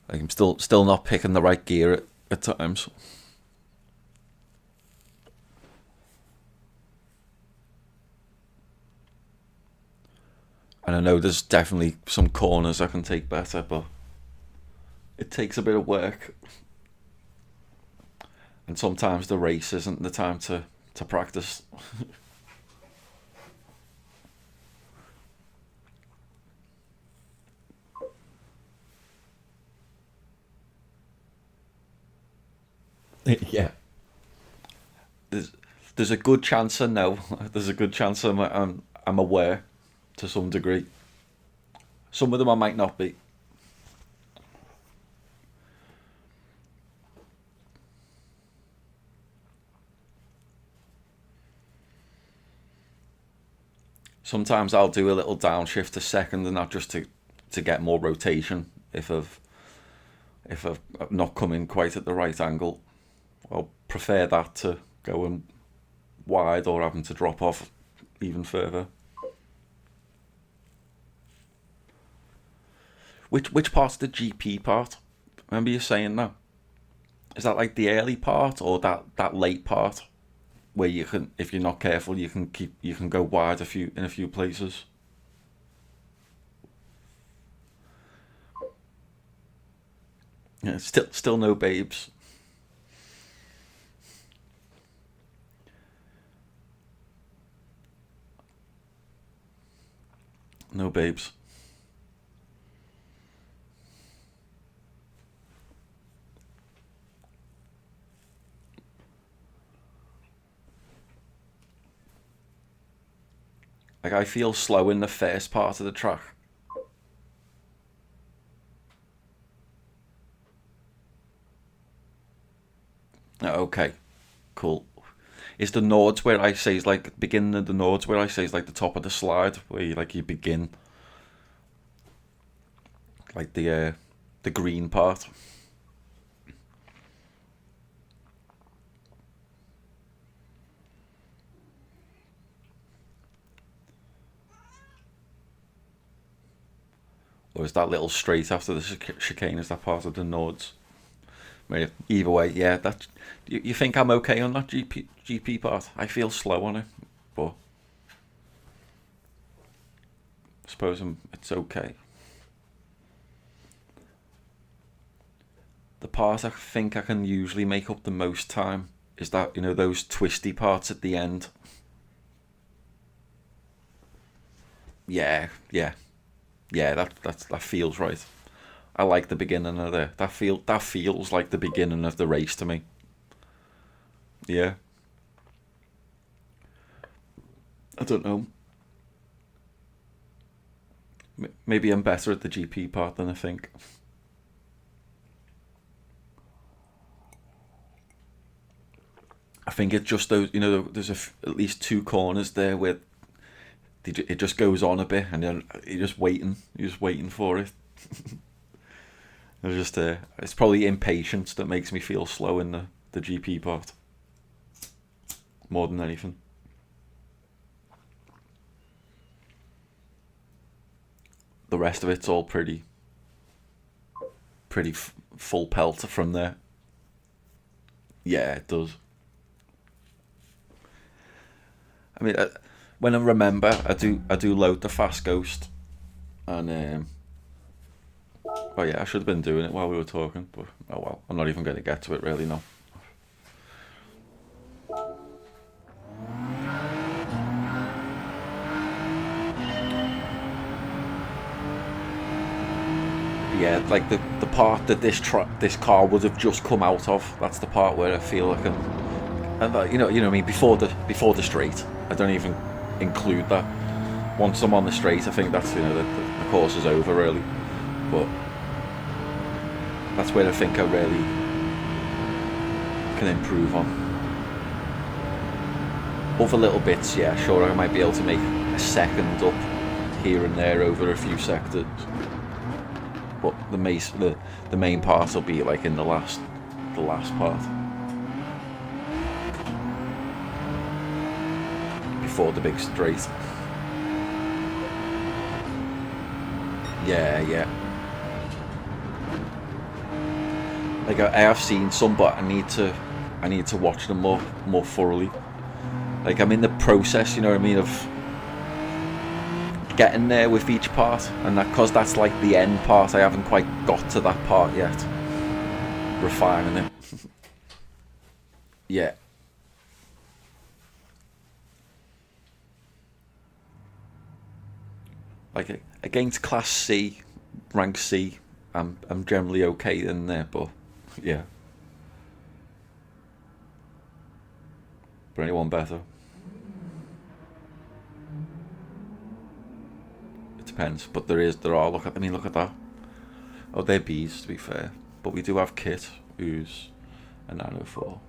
[SPEAKER 1] Like I'm still not picking the right gear at times. And I know there's definitely some corners I can take better, but it takes a bit of work. And sometimes the race isn't the time to practice. Yeah. There's there's a good chance I know. There's a good chance I'm aware to some degree. Some of them I might not be. Sometimes I'll do a little downshift to second and that just to get more rotation if I've not come in quite at the right angle. I'll prefer that to going wide or having to drop off even further. Which part's the GP part? Remember you saying that? Is that like the early part or that late part where you can, if you're not careful, you can go wide in a few places? Yeah, still no babes. No babes. Like I feel slow in the first part of the track. Okay, cool. Is the Nords where I say is like beginning of the Nords where I say is like the top of the slide where you begin like the green part. Or is that little straight after the chicane, is that part of the Nords? Either way, yeah. That you think I'm okay on that GP part? I feel slow on it, but I suppose it's okay. The part I think I can usually make up the most time is that, those twisty parts at the end. Yeah. That feels right. I like the beginning of that feels like the beginning of the race to me. Yeah. I don't know. Maybe I'm better at the GP part than I think. I think it's just those, there's at least two corners there where it just goes on a bit, and then you're just waiting for it. It's probably impatience that makes me feel slow in the GP part more than anything. The rest of it's all pretty full pelt from there. Yeah, it does. I mean, when I remember, I do load the Fast Ghost, and oh yeah, I should have been doing it while we were talking, but oh well, I'm not even going to get to it really now. Yeah, like the part that this car would have just come out of. That's the part where I feel like and you know what I mean, before the straight. I don't even include that. Once I'm on the straight, I think that's the course is over really. But that's where I think I really can improve on. Other little bits, yeah, sure, I might be able to make a second up here and there over a few sectors. But the main part will be like in the last part. Before the big straight. Yeah. Like I have seen some, but I need to watch them more thoroughly. Like I'm in the process, you know what I mean, of getting there with each part, and because that's like the end part, I haven't quite got to that part yet. Refining it. Yeah. Like against Class C, rank C, I'm generally okay in there, but yeah. But anyone better? It depends, but there are. Look at that. Oh, they're Bs to be fair, but we do have Kit, who's a 904.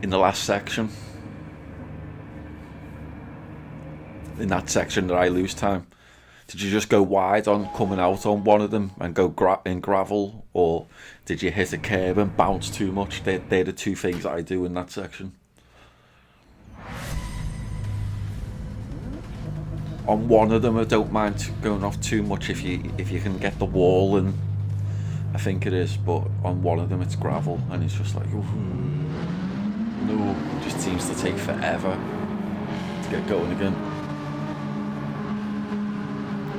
[SPEAKER 1] In the last section, in that section that I lose time, did you just go wide on coming out on one of them and go in gravel, or did you hit a curb and bounce too much? They're the two things that I do in that section. On one of them, I don't mind going off too much if you can get the wall, and I think it is. But on one of them, it's gravel, and it's just like, ooh, no, it just seems to take forever to get going again.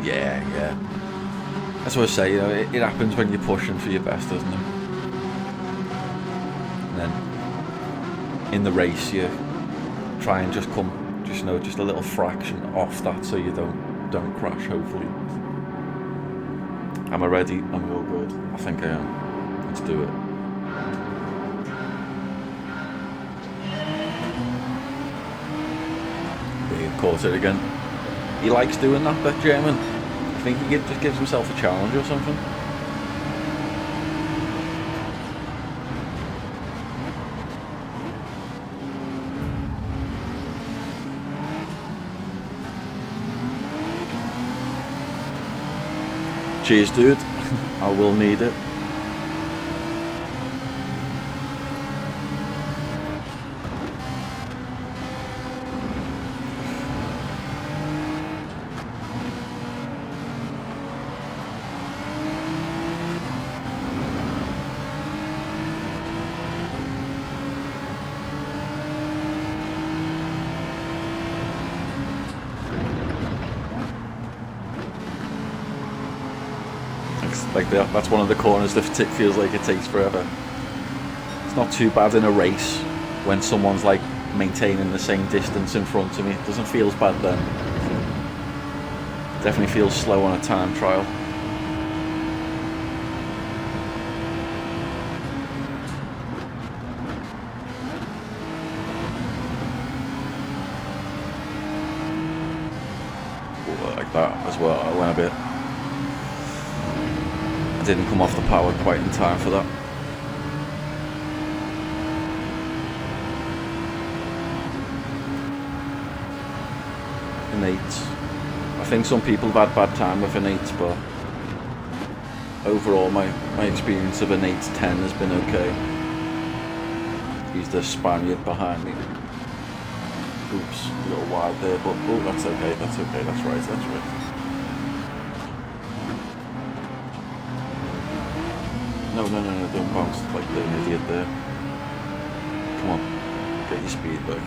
[SPEAKER 1] Yeah. That's what I say. It happens when you're pushing for your best, doesn't it? And then in the race, you try and just come. Just a little fraction off that, so you don't crash. Hopefully, am I ready? I'm all good. I think I am. Let's do it. caught it again. He likes doing that German. I think he just gives himself a challenge or something. Cheers, dude. I will need it. Like that's one of the corners that feels like it takes forever. It's not too bad in a race when someone's like maintaining the same distance in front of me. It doesn't feel as bad then. Definitely feels slow on a time trial. Like that as well. I went a bit. I didn't come off the power quite in time for that. An 8. I think some people have had bad time with an 8, but overall my experience of an 8-10 has been okay. He's the Spaniard behind me. Oops, a little wide there, but oh, that's okay, that's right. No, don't bounce like an idiot there. Come on, get your speed back.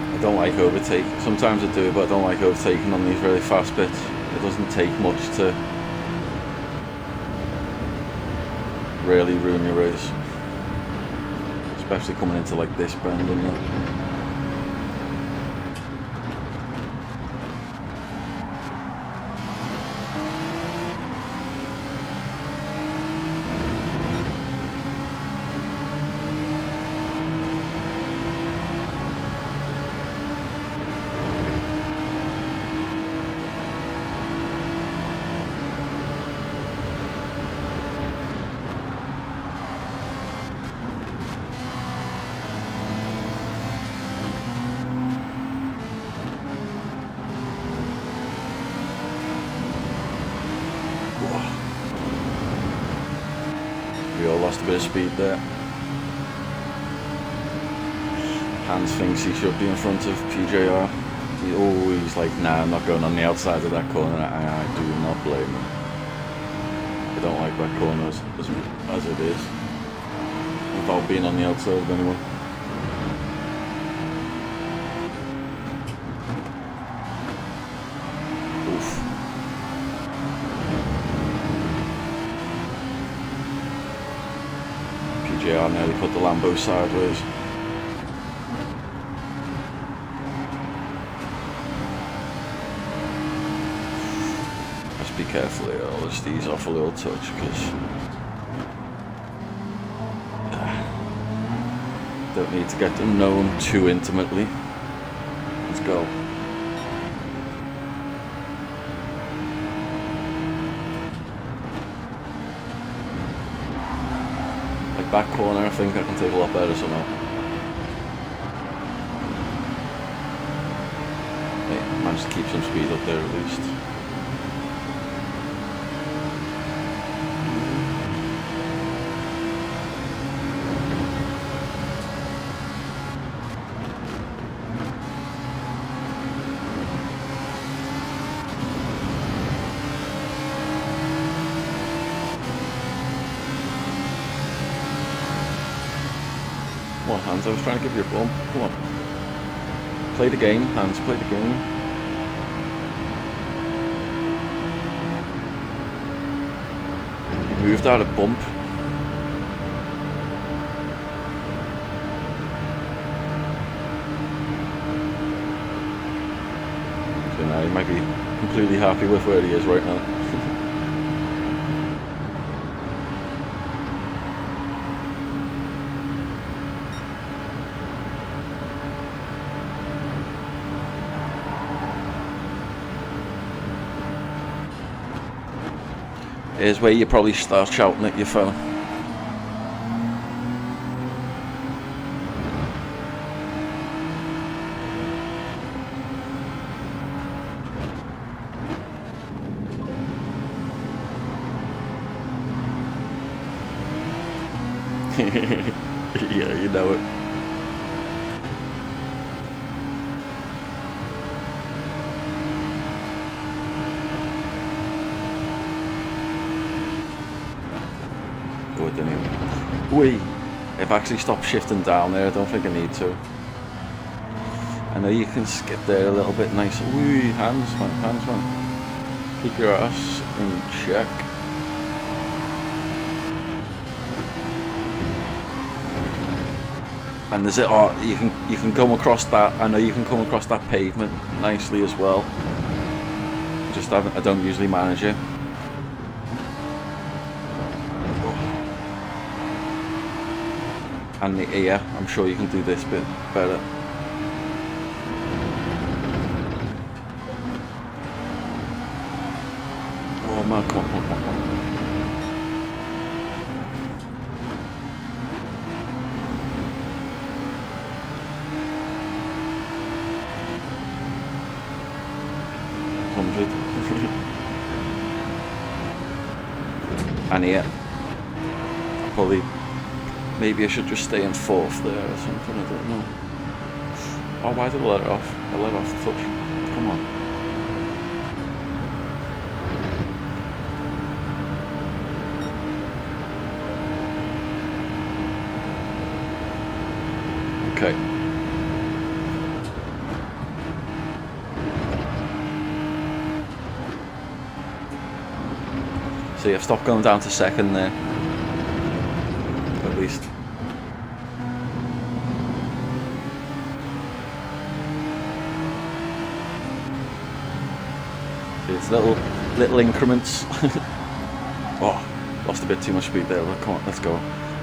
[SPEAKER 1] I don't like overtake. Sometimes I do, but I don't like overtaking on these really fast bits. It doesn't take much to really ruin your race, especially coming into like this bend and that. We all lost a bit of speed there. Hans thinks he should be in front of PJR. He's like, nah, I'm not going on the outside of that corner. I do not blame him. I don't like that corner as it is, without being on the outside of anyone. I nearly put the Lambo sideways. Let's be careful here. I'll just ease off a little touch because don't need to get them known too intimately. Let's go. Back corner, I think I can take a lot better somehow. Hey, managed to keep some speed up there at least. Come on, Hans, I was trying to give you a bump. Come on. Play the game, Hans, play the game. You moved out a bump. So now he might be completely happy with where he is right now. Here's where you probably start shouting at your phone. Yeah, you know it. Good, anyway. Wait, I've actually stopped shifting down there. I don't think I need to. I know you can skip there a little bit nice. Wee, hands man. Keep your ass in check. And there's it. Oh, you can come across that. I know you can come across that pavement nicely as well. Just I don't usually manage it. And the ear, I'm sure you can do this bit better. Oh man, come on. And here, probably, maybe I should just stay in fourth there or something, I don't know. Oh, why did I let it off? I let off the touch. Come on. Okay. See, I've stopped going down to second there. At least. See, it's little increments. Oh, lost a bit too much speed there. Come on, let's go.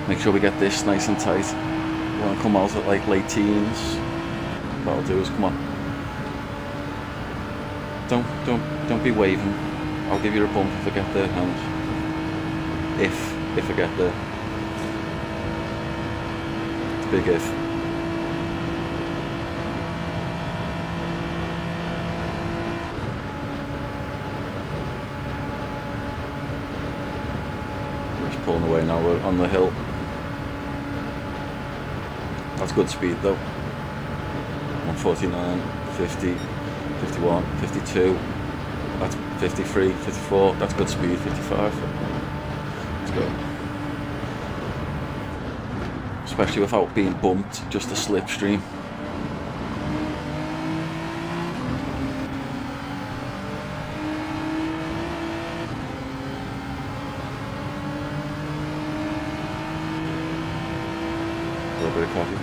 [SPEAKER 1] Make sure we get this nice and tight. We want to come out at like late teens. What I'll do is come on. Don't be waving. I'll give you a bump if I get there, and if I get there. It's a big if. We're just pulling away now, we're on the hill. That's good speed though. 149, 50, 51, 52. That's 53, 54, that's good speed, 55. Let's go. Especially without being bumped, just a slipstream. A little bit of coffee.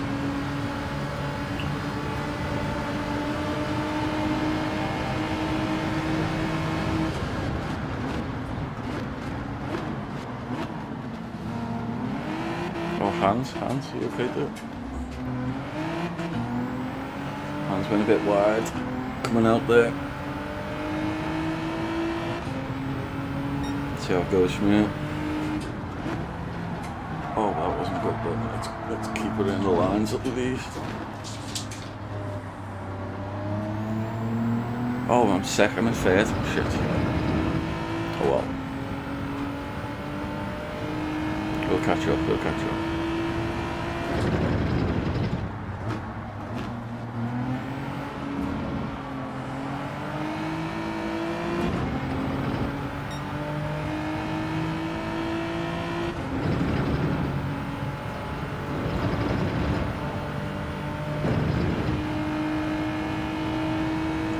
[SPEAKER 1] Hands, you okay there? Hands went a bit wide, coming out there. Let's see how it goes from here. Oh, that wasn't good, but let's keep it in the lines at least. Oh, I'm second and third. Shit. Oh well. We'll catch up.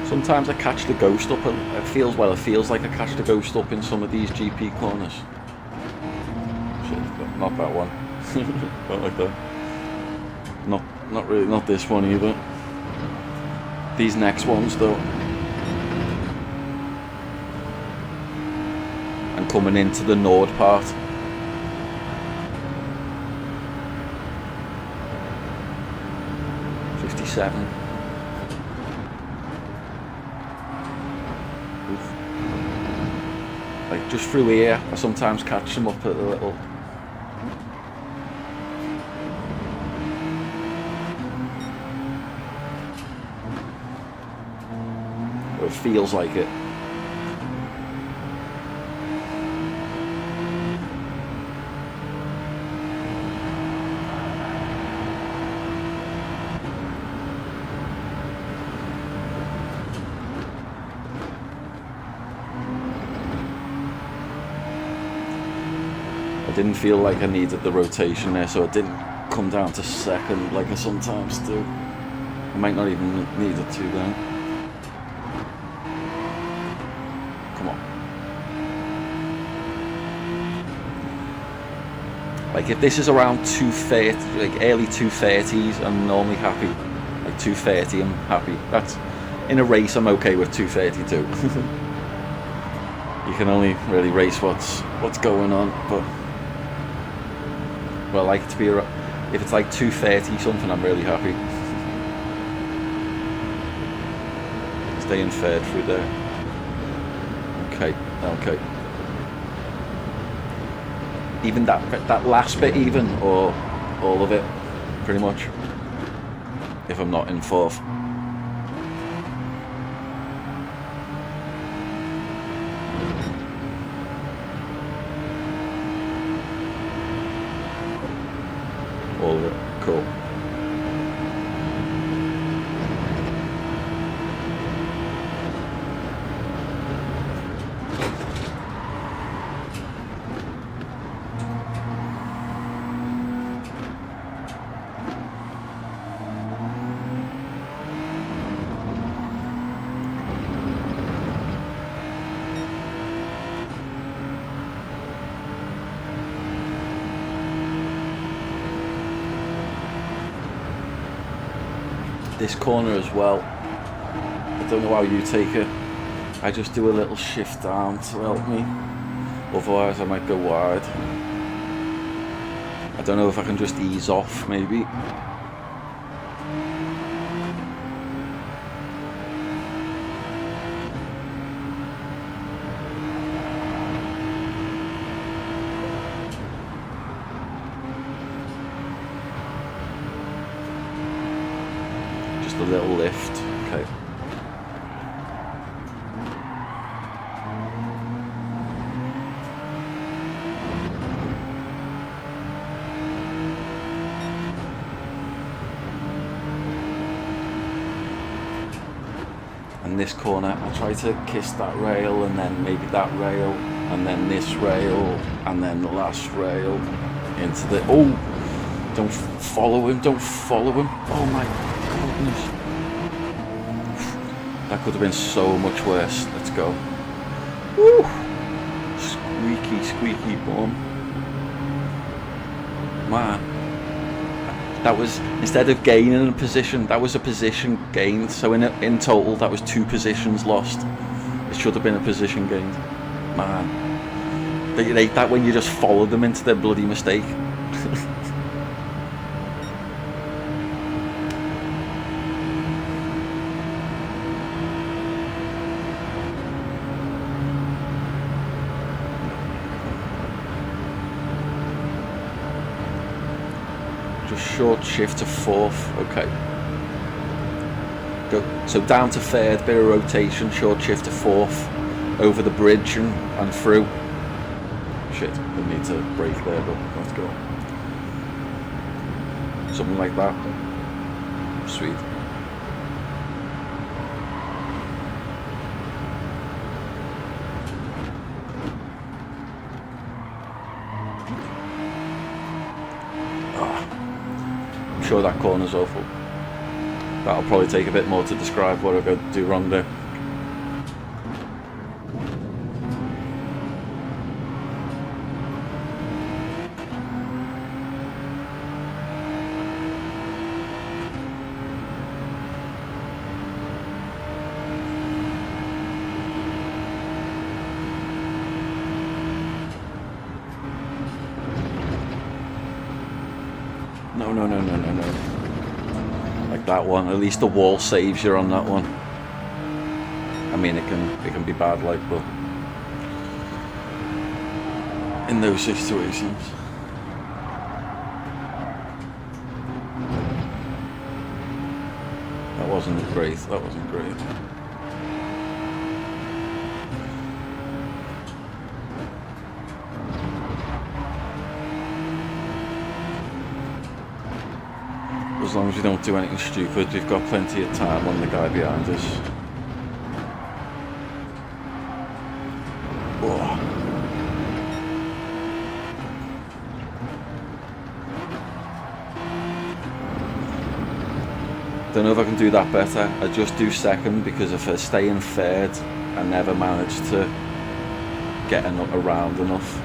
[SPEAKER 1] Sometimes I catch the ghost up, and it feels like I catch the ghost up in some of these GP corners. Shit, not that one. Don't like that. Not really, not this one either. These next ones though. And coming into the Nord part. '57. Like just through here, I sometimes catch them up at the little. Or it feels like it. I didn't feel like I needed the rotation there, so I didn't come down to second like I sometimes do. I might not even need it to then. Come on. Like if this is around 230, like early 230s, I'm normally happy. Like 230, I'm happy. That's in a race, I'm okay with 232. You can only really race what's going on, but. Well, I like it to be if it's like 230 something, I'm really happy. Staying third through there. Okay. Even that last bit, even, or all of it, pretty much. If I'm not in fourth. All of it. Cool. This corner as well, I don't know how you take it. I just do a little shift down to help me, otherwise I might go wide. I don't know if I can just ease off maybe. A little lift, okay. And this corner, I try to kiss that rail and then maybe that rail and then this rail and then the last rail into the, oh, don't follow him, oh my goodness. That could have been so much worse. Let's go. Woo! Squeaky bum. Man. That was, instead of gaining a position, that was a position gained. So in total, that was 2 positions lost. It should have been a position gained. Man. They hate that when you just follow them into their bloody mistake. Short shift to fourth, okay. Go. So down to third, bit of rotation, short shift to fourth, over the bridge and through. Shit, we need to brake there, but let's go. Something like that. Sweet. Sure, that corner's awful. That'll probably take a bit more to describe what I've got to do wrong there. No, no, no, no, no, no. Like that one. At least the wall saves you on that one. I mean, it can be bad, like, but in those situations. That wasn't great. That wasn't great. As long as we don't do anything stupid, we've got plenty of time on the guy behind us. Oh. Don't know if I can do that better. I just do second, because if I stay in third, I never manage to get around enough.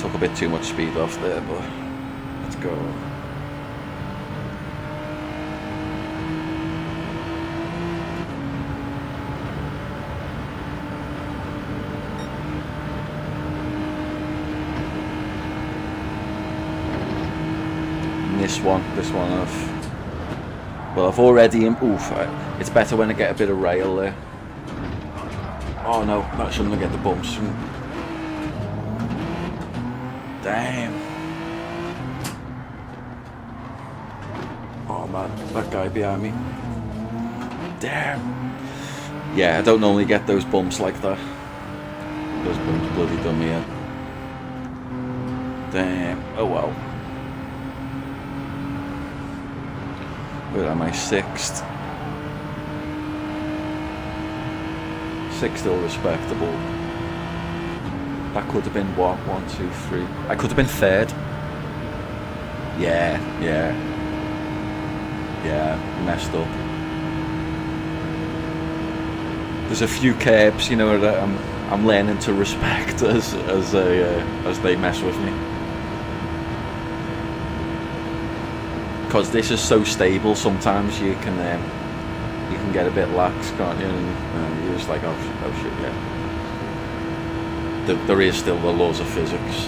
[SPEAKER 1] Took a bit too much speed off there, but let's go. This one I've already, it's better when I get a bit of rail there. Oh no, that shouldn't have get the bumps. Damn. Oh man, that guy behind me. Damn. Yeah, I don't normally get those bumps like that. Those bumps bloody done me in. Damn. Oh well. Where am I? Sixth. Sixth, still respectable. That could have been what? 1, 2, 3. I could have been third. Yeah. Messed up. There's a few curbs, you know, that I'm learning to respect as they mess with me. Because this is so stable, sometimes you can get a bit lax, can't you? And you're just like, oh shit, yeah. There is still the laws of physics.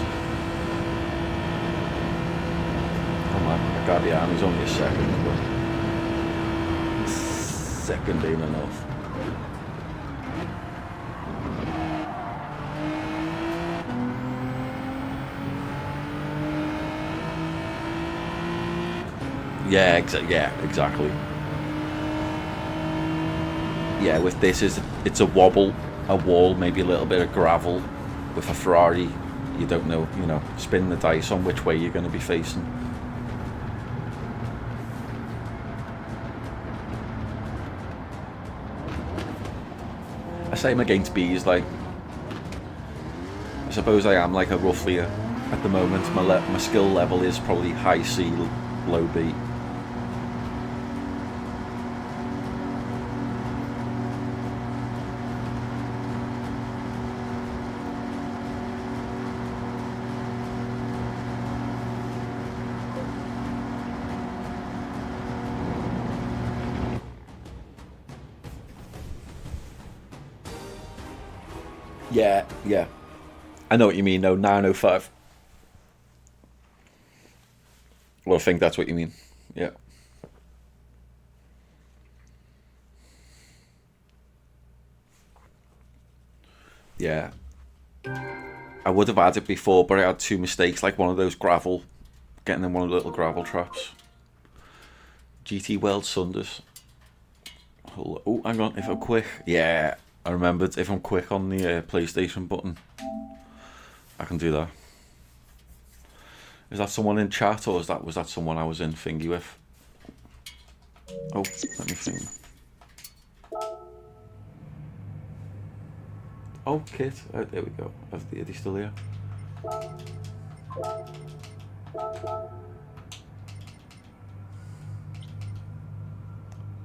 [SPEAKER 1] Oh man, that guy behind me's only a second, but second ain't enough. Yeah, exactly. Yeah, with this it's a wobble, a wall, maybe a little bit of gravel. With a Ferrari, you don't know, spin the dice on which way you're going to be facing. I say I'm against B's, like, I suppose I am like a roughly, at the moment, my skill level is probably high C, low B. Yeah. I know what you mean, no, 905. Well, I think that's what you mean. Yeah. Yeah. I would have had it before, but I had 2 mistakes, like one of those getting in one of the little gravel traps. GT World Sunders. Oh, hang on, if I'm quick. Yeah, I remembered, if I'm quick on the PlayStation button, I can do that. Is that someone in chat, or was that someone I was in thingy with? Oh, let me think. Oh, Kit. Oh, there we go. Is he still here?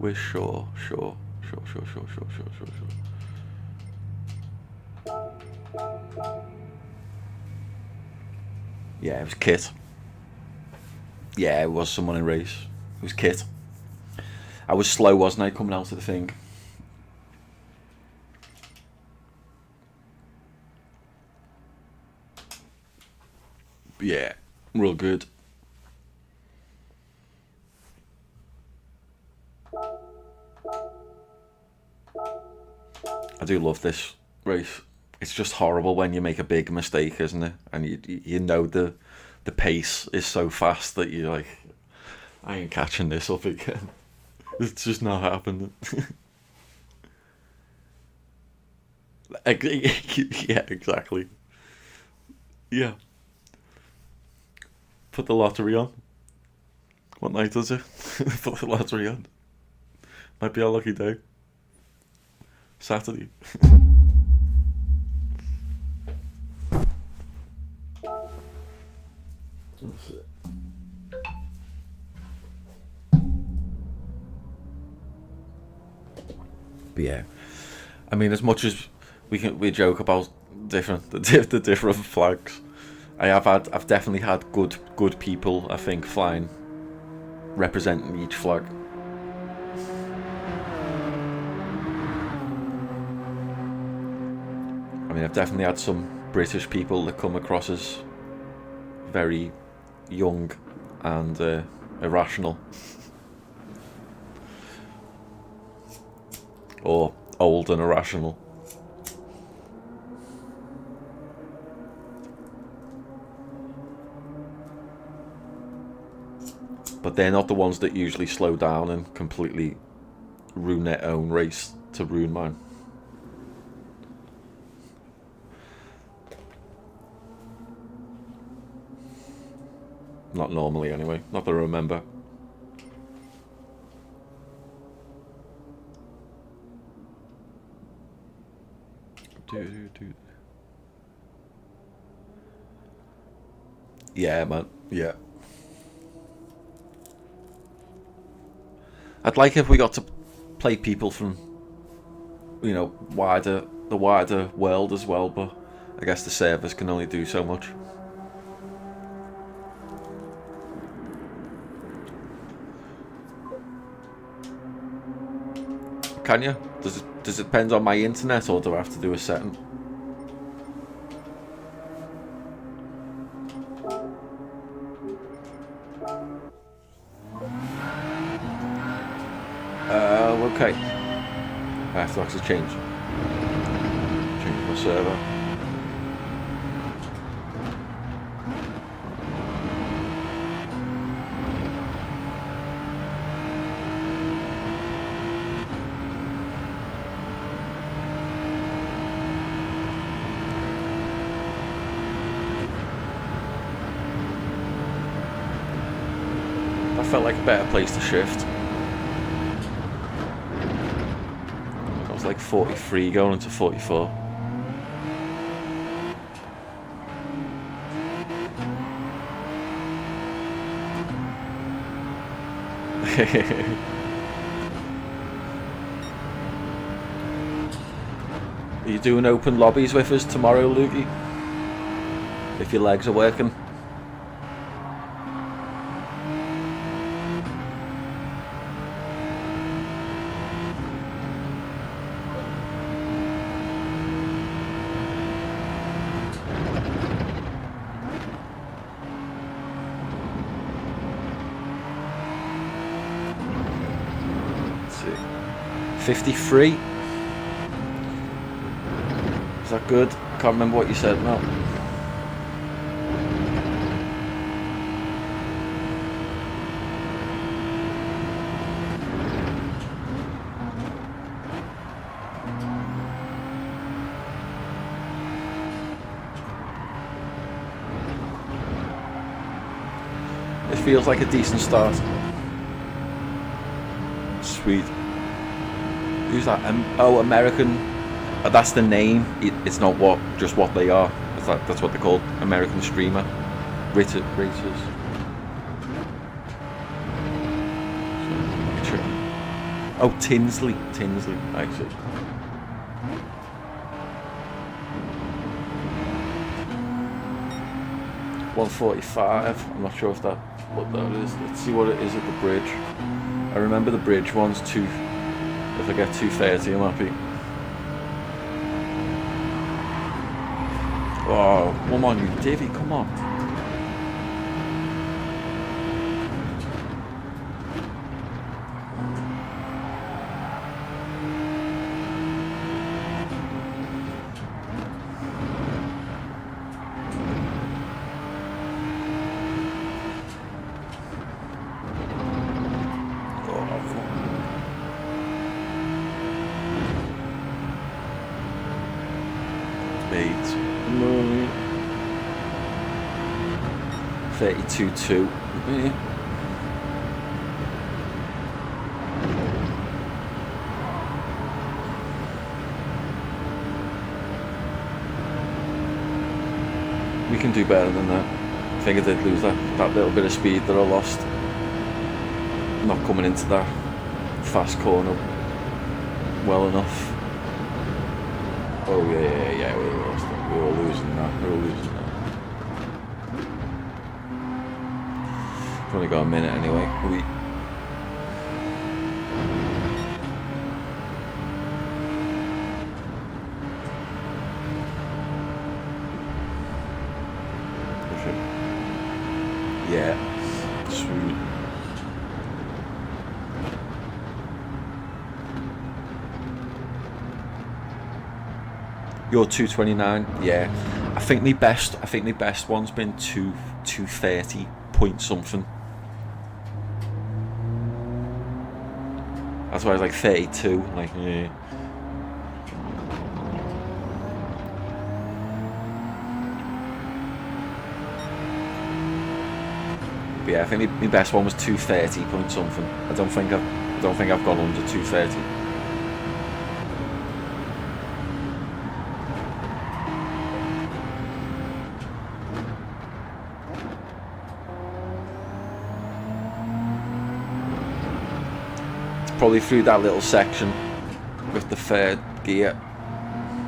[SPEAKER 1] We're sure. Yeah, it was Kit. Yeah, it was someone in race. It was Kit. I was slow, wasn't I, coming out of the thing? Yeah. Real good. I do love this race. It's just horrible when you make a big mistake, isn't it? And you know the pace is so fast that you're like, I ain't catching this up again. It's just not happening. Yeah, exactly. Yeah. Put the lottery on. What night is it? Put the lottery on. Might be our lucky day. Saturday. That's it. But yeah, I mean, as much as we joke about the different flags, I've definitely had good people, I think, flying, representing each flag. I mean, I've definitely had some British people that come across as very young and irrational, or old and irrational. But they're not the ones that usually slow down and completely ruin their own race to ruin mine. Not normally, anyway. Not that I remember. Yeah, man. Yeah. I'd like if we got to play people from, you know, the wider world as well, but I guess the servers can only do so much. Can you? Does it depend on my internet, or do I have to do a setting? Okay. I have to actually change my server. That felt like a better place to shift. Like 43 going into 44. Are you doing open lobbies with us tomorrow, Lukey? If your legs are working. Let's see. 53. Is that good? I can't remember what you said now. It feels like a decent start. Sweet. Who's that? Oh, American. That's the name. It's not just what they are. That's what they're called. American streamer. Racers. Oh, Tinsley, actually. $145. I'm not sure if what that is. Let's see what it is at the bridge. I remember the bridge one's if I get 230, I'm happy. Oh, come on, you divvy, come on. 9. 32.2. Yeah. We can do better than that. I think I did lose that little bit of speed that I lost. Not coming into that fast corner well enough. Oh yeah, we lost it. We were losing that. We've only got a minute anyway. Yeah, sweet. You're 2:29. Yeah, I think the best one's been 2:30 point something. That's why I was like 32. Like, yeah. But yeah, I think my best one was 2:30 point something. I don't think I've gone under 2:30. It's probably through that little section with the third gear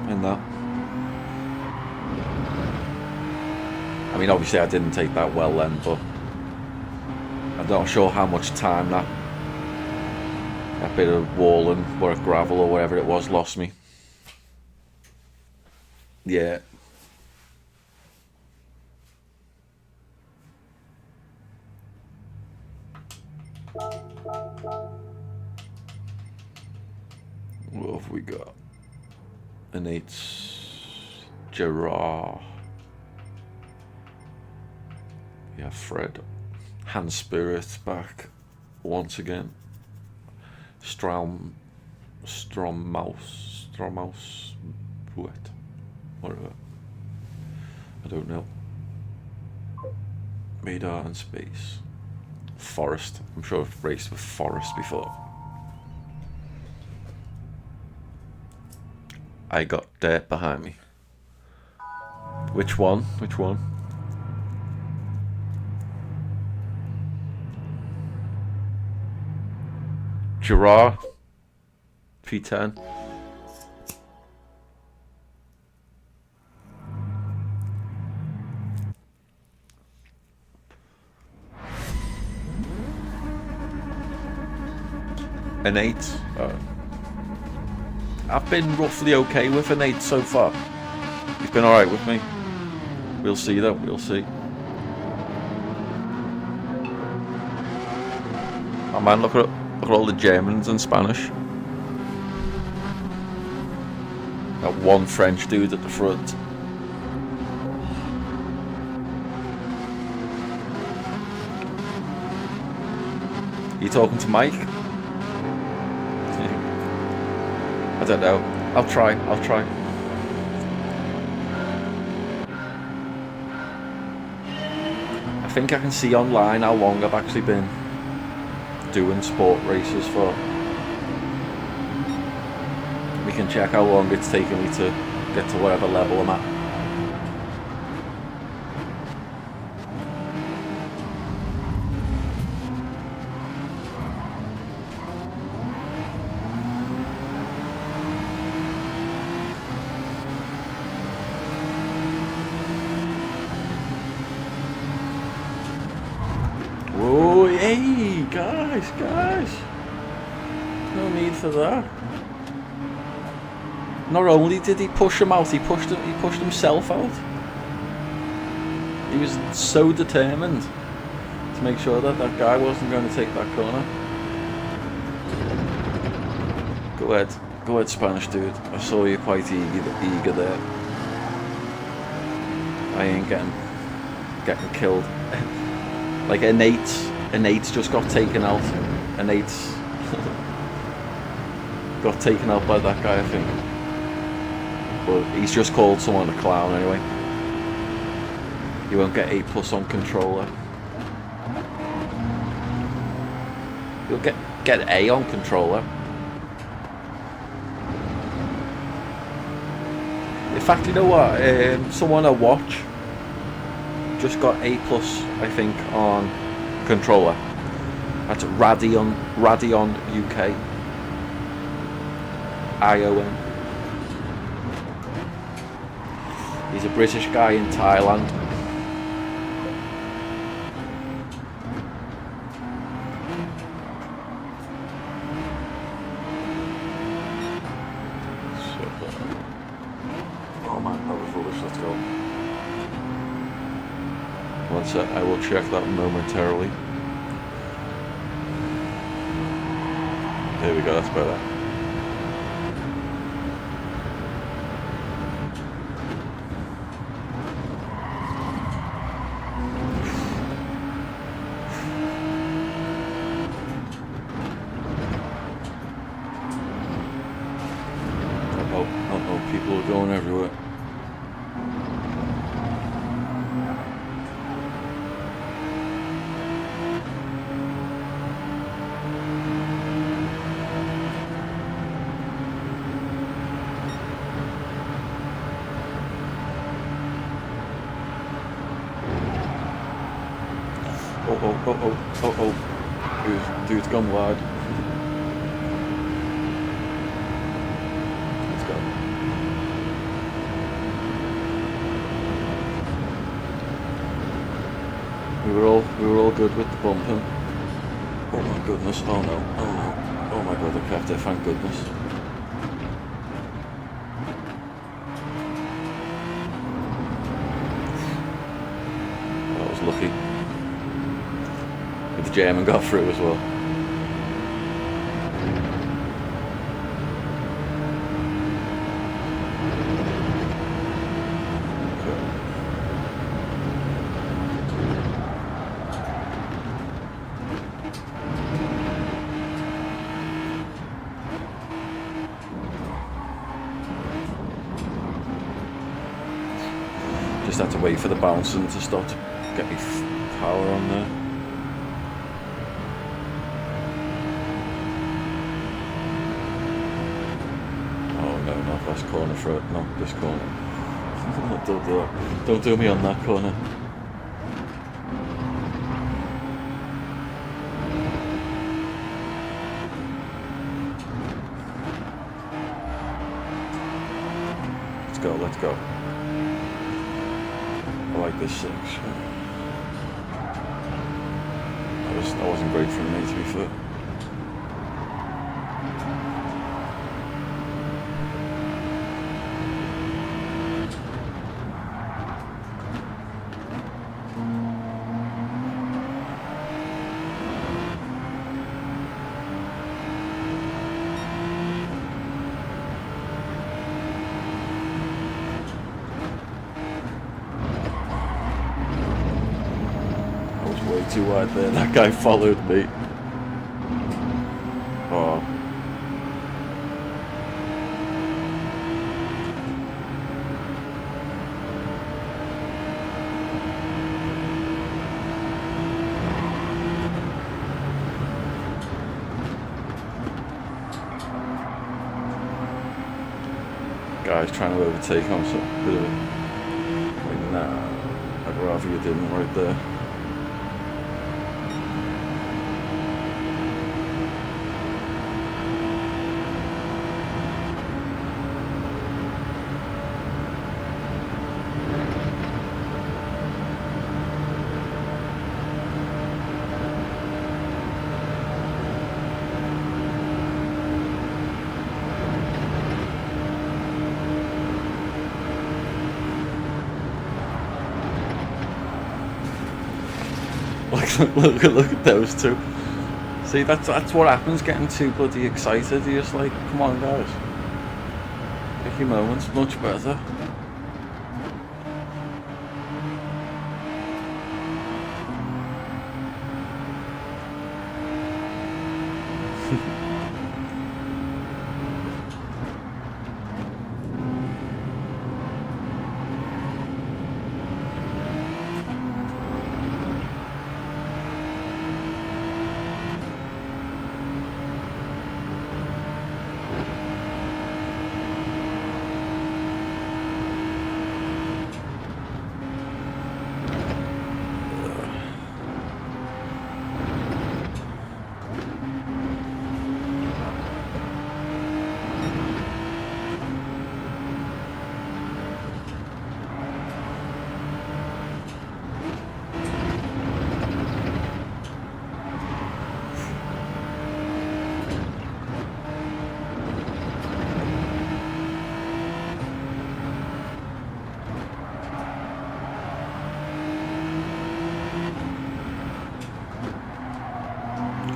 [SPEAKER 1] in that. I mean, obviously I didn't take that well then, but I'm not sure how much time that bit of walling or gravel or whatever it was lost me. Yeah. What have we got? An 8 Girard. Yeah, Fred. Hand Spirit back once again. Strommouse, what? Whatever. I don't know. Radar and space. Forest. I'm sure I've raced with Forest before. I got dirt behind me. Which one? Girard. P10. An 8. I've been roughly okay with an 8 so far. He's been alright with me. We'll see though, we'll see. Oh man, look at all the Germans and Spanish. That one French dude at the front. You talking to Mike? I don't know. I'll try. I think I can see online how long I've actually been doing sport races for. We can check how long it's taken me to get to whatever level I'm at. Whoa, hey, guys. No need for that. Not only did he push him out, he pushed himself out. He was so determined to make sure that guy wasn't going to take that corner. Go ahead, Spanish dude. I saw you quite eager there. I ain't getting killed. Like an 8's just got taken out. An 8's got taken out by that guy, I think. but he's just called someone a clown anyway. You won't get A+ on controller. You'll get A on controller. In fact, you know what? Someone I watch just got A+, I think, on controller. That's Radion UK. ION. He's a British guy in Thailand. Oh man, that was rubbish. Let's go. One sec, I will check that momentarily. There we go, that's better. Uh-oh, people are going everywhere. Oh. Dude's gone wide. Let's go. We were all good with the bumping. Oh my goodness, oh no. Oh my god, I kept it, thank goodness. That was lucky. The German got through as well. Just had to wait for the bouncing to stop to get me power on there. Not last corner for it, no, this corner. Don't do that. Don't do me on that corner. Let's go. I like this section. That wasn't great for me, to be fair. Way too wide there. That guy followed me. Oh. Guy's trying to overtake him, so a bit of like, nah, I'd rather you didn't right there. Look at those two. See, that's what happens getting too bloody excited. You're just like, come on guys, take your moments, much better.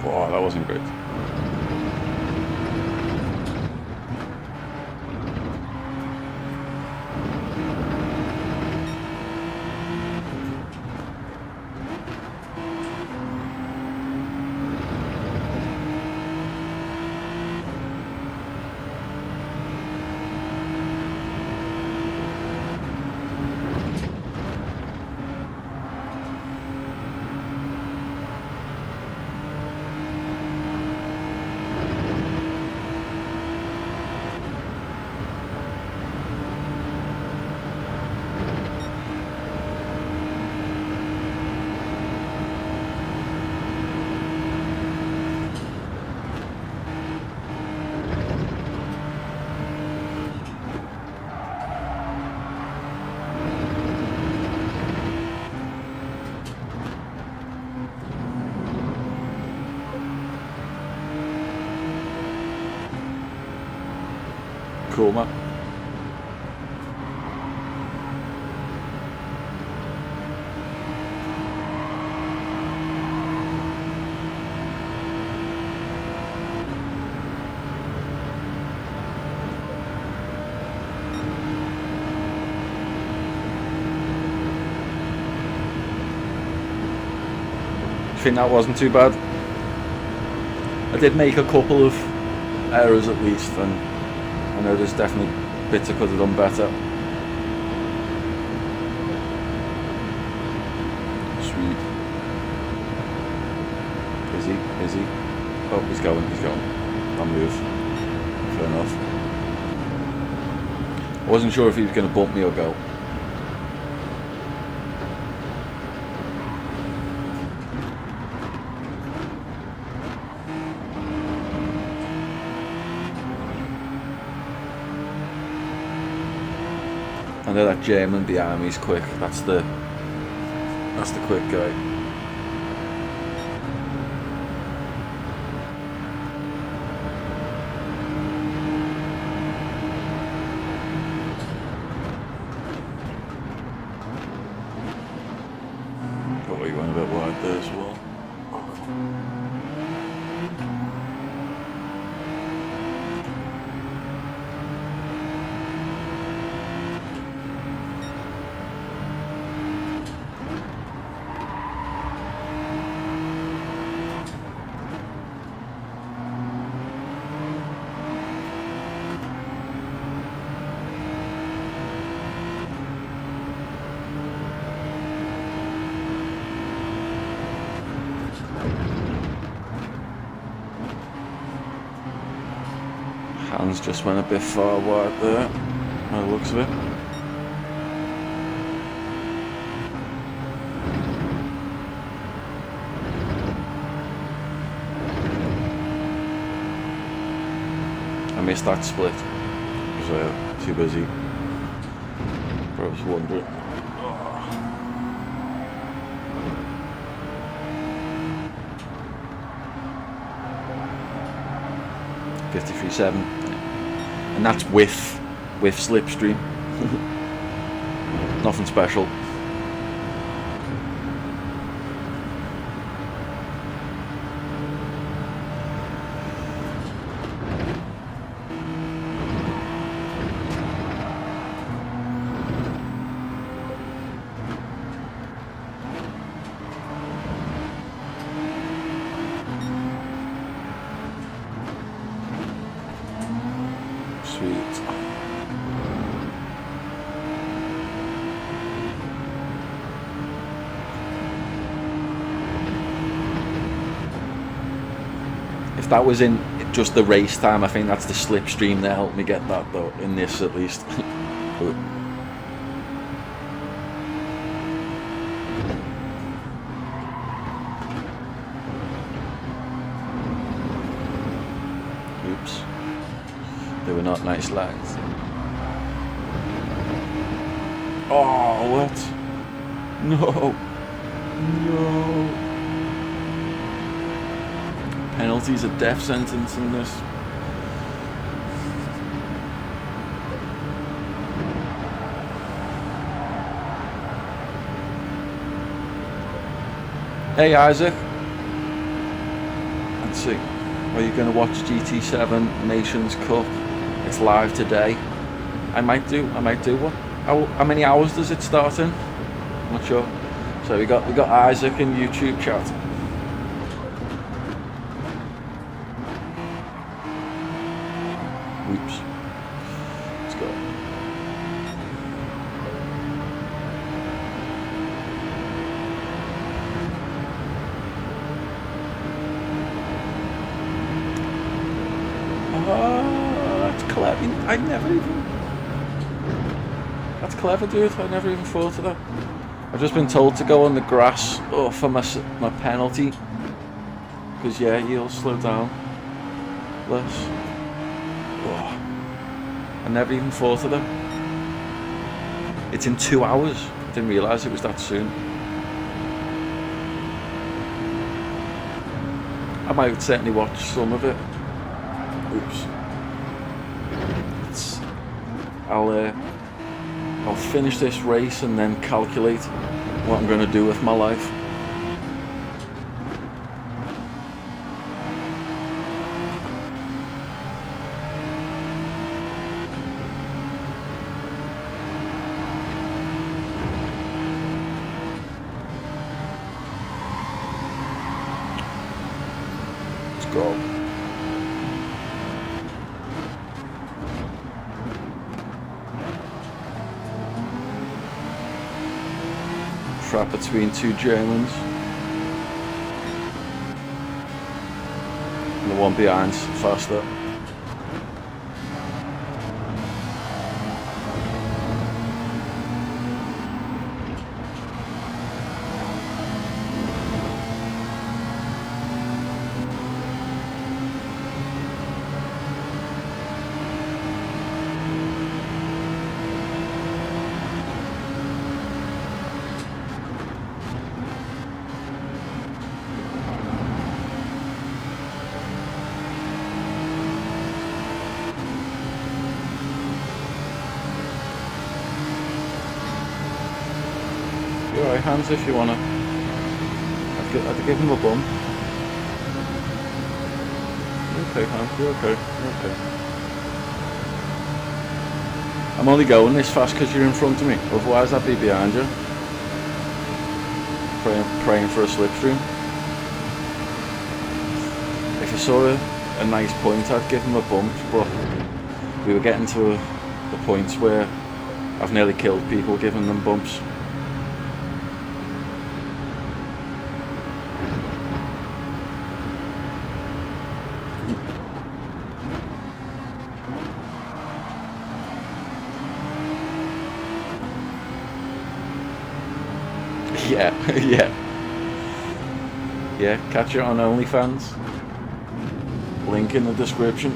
[SPEAKER 1] Oh, that wasn't great. Cool, man. I think that wasn't too bad. I did make a couple of errors at least, and I know there's definitely bits I could have done better. Sweet. Is he? Oh, he's going. I'll move. Fair enough. I wasn't sure if he was going to bump me or go. I know that German behind me is quick. That's the quick guy. Oh, you went a bit wide there as well. Hands just went a bit far wide there, by the looks of it. I missed that split because too busy. But I was wondering. 53.7, and that's with slipstream. Nothing special. Sweet. If that was in just the race time, I think that's the slipstream that helped me get that though, in this at least. Oops. They were not nice lines. Oh, what? No. No. Penalties, a death sentence in this. Hey, Isaac. Let's see. Are you going to watch GT7 Nations Cup? It's live today. I might do. What? How many hours does it start in? I'm not sure. So we got Isaac in YouTube chat. Oops. Let's go. That's clever. That's clever, dude. I never even thought of that. I've just been told to go on the grass for my penalty. Because, yeah, he'll slow down less. Oh, I never even thought of that. It's in 2 hours. Didn't realise it was that soon. I might certainly watch some of it. Oops. I'll finish this race and then calculate what I'm going to do with my life. Let's go. Trap between two Germans. And the one behind's faster. You're alright, Hans, if you wanna. I'd give him a bump. You're okay, Hans, you're okay, you're okay. I'm only going this fast because you're in front of me, otherwise I'd be behind you. Praying for a slipstream. If you saw a nice point, I'd give him a bump, but we were getting to the points where I've nearly killed people giving them bumps. Yeah, catch it on OnlyFans. Link in the description.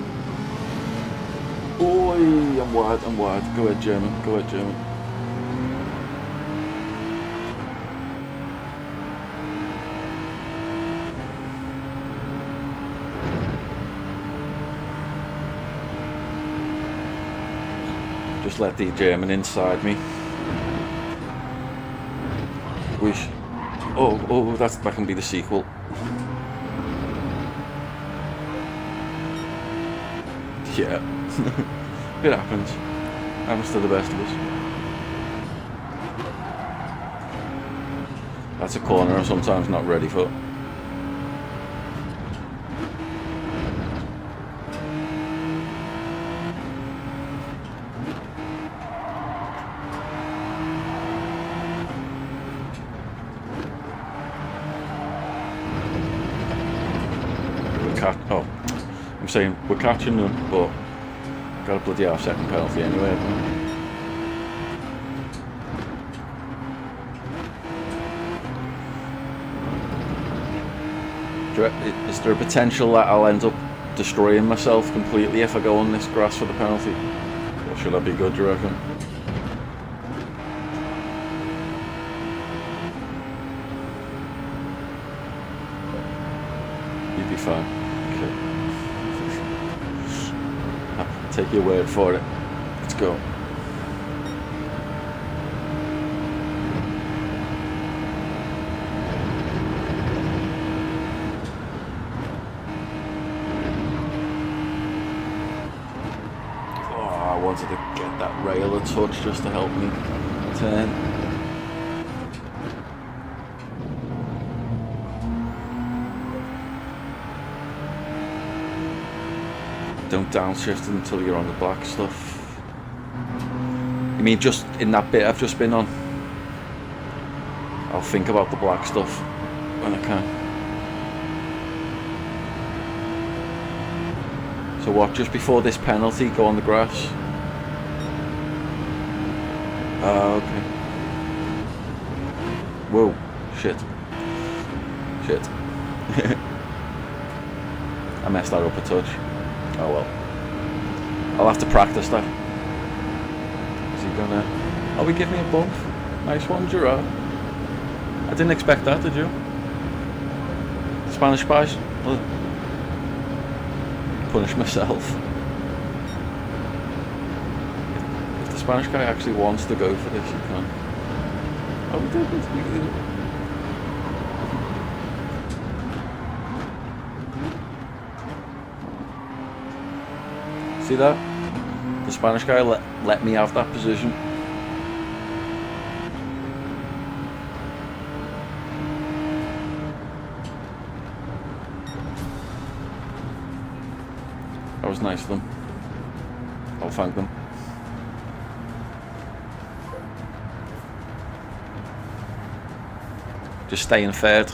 [SPEAKER 1] Oi, I'm wide. Go ahead, German. Just let the German inside me. Wish. Oh, that can be the sequel. Yeah. It happens. Happens to the best of us. That's a corner I'm sometimes not ready for. I'm saying we're catching them, but got a bloody half-second penalty anyway. Is there a potential that I'll end up destroying myself completely if I go on this grass for the penalty? Or should I be good, do you reckon? You'd be fine. Take your word for it. Let's go. wanted to get that rail a touch just to help me turn. Don't downshift until you're on the black stuff. You mean just in that bit I've just been on? I'll think about the black stuff when I can. So what, just before this penalty, go on the grass? Okay. Whoa, shit. I messed that up a touch. Oh well. I'll have to practice that. Is he gonna... Oh, he give me a bump. Nice one, Gerard. I didn't expect that, did you? Spanish spice? Punish myself. If the Spanish guy actually wants to go for this, he can. Oh, we did. See that? The Spanish guy let me have that position. That was nice of them. I'll thank them. Just staying third.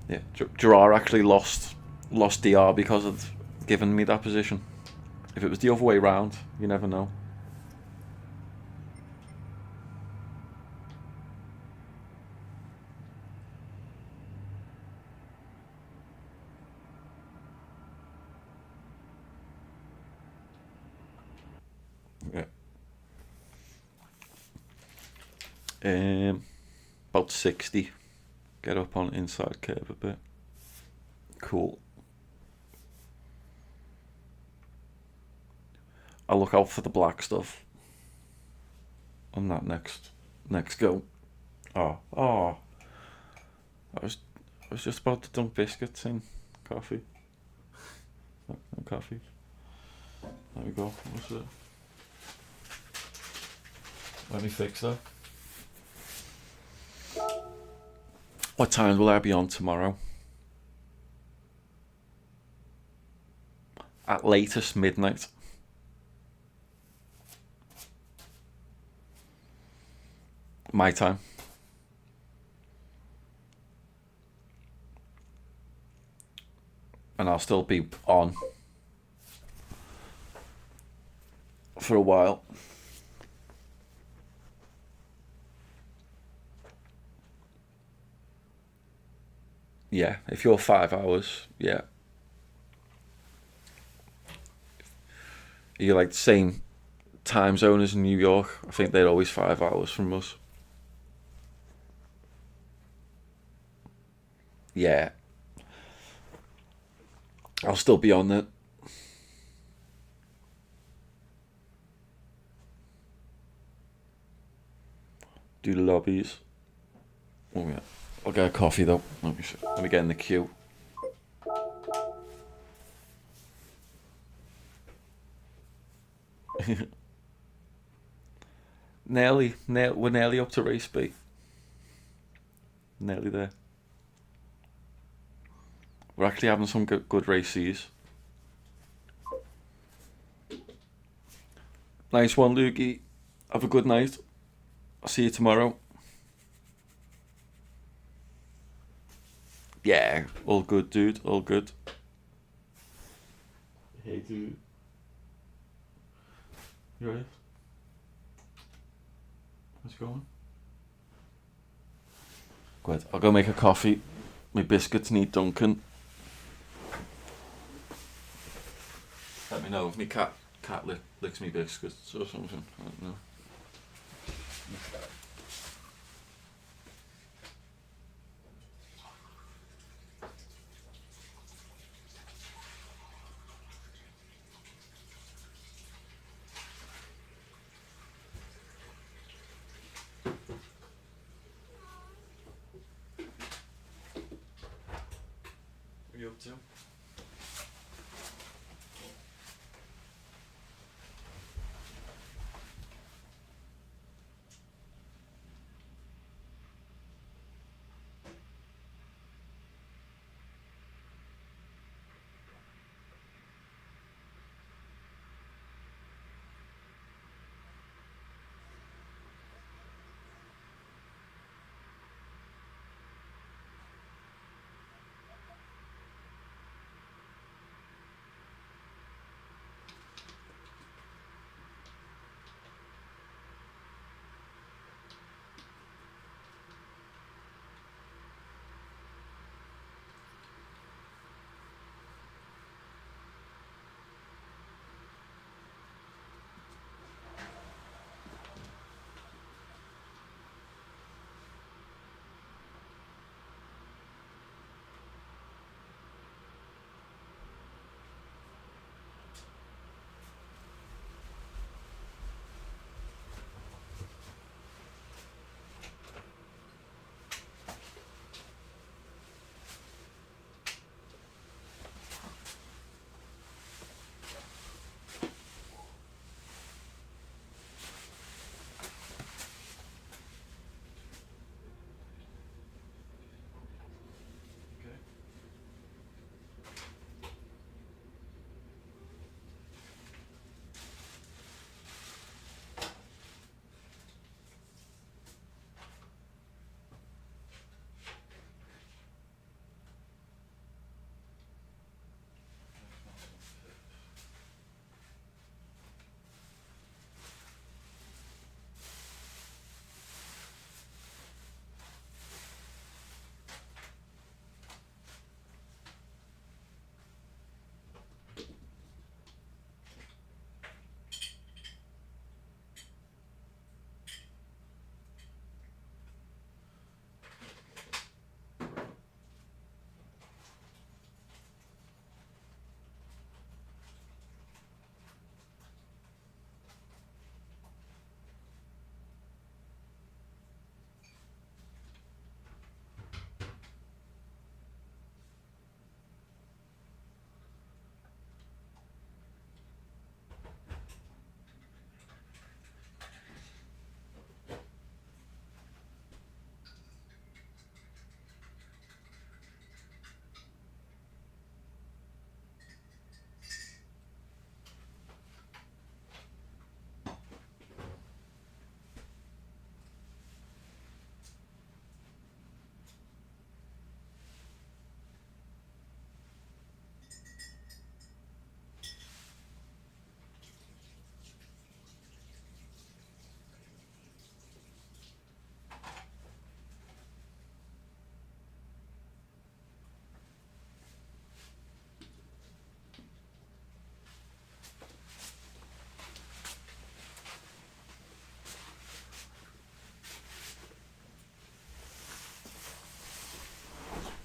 [SPEAKER 1] Yeah, Gerard actually lost DR because of giving me that position. If it was the other way round, you never know. Yeah. About 60. Get up on inside curve a bit. Cool. I'll look out for the black stuff on that next go. Oh. I was just about to dunk biscuits in coffee. No coffee. There we go. What's it? Let me fix that. What time will I be on tomorrow? At latest midnight. My time. And I'll still be on for a while. Yeah, if you're 5 hours, yeah. You're like the same time zone as in New York. I think they're always 5 hours from us. Yeah. I'll still be on it. Do the lobbies. Oh yeah. I'll get a coffee though. Let me get in the queue. We're nearly up to race B. Nearly there. We're actually having some good races. Nice one, Lukey. Have a good night. I'll see you tomorrow. Yeah, all good, dude. All good. Hey, dude. You ready? Let's go on. Good. I'll go make a coffee. My biscuits need Dunkin'. Let me know if my cat licks me biscuits or something. I don't know. What are you up to?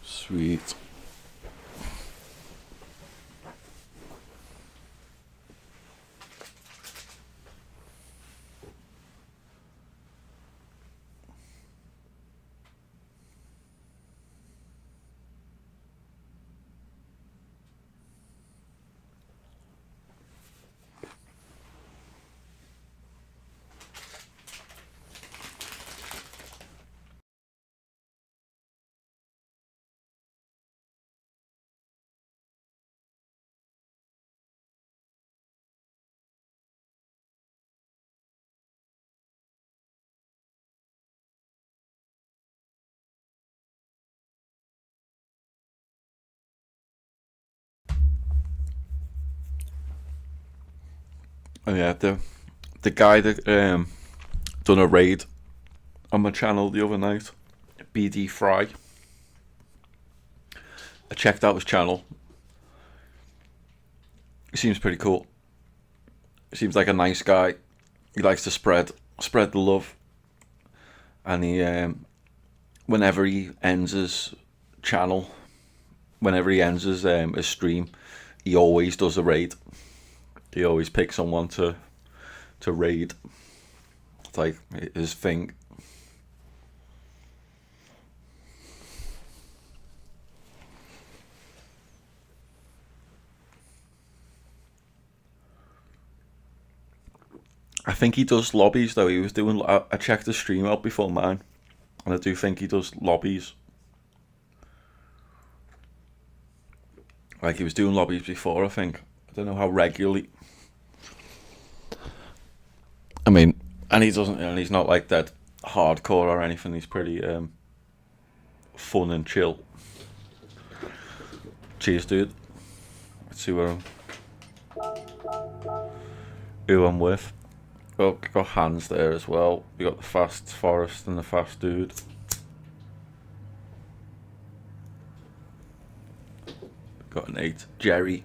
[SPEAKER 1] Sweet. Oh yeah, the guy that done a raid on my channel the other night, BD Fry. I checked out his channel. He seems pretty cool. He seems like a nice guy. He likes to spread the love. And he, whenever he ends his channel, whenever he ends his stream, he always does a raid. He always picks someone to raid. It's like his thing. I think he does lobbies though. He was doing. I checked the stream out before mine, and I do think he does lobbies. Like he was doing lobbies before. I think. I don't know how regularly. I mean, and he doesn't. And he's not like that hardcore or anything. He's pretty fun and chill. Cheers, dude. Let's see who I'm with. Got Hans there as well. We got the fast Forest and the fast dude. Got an 8. Jerry.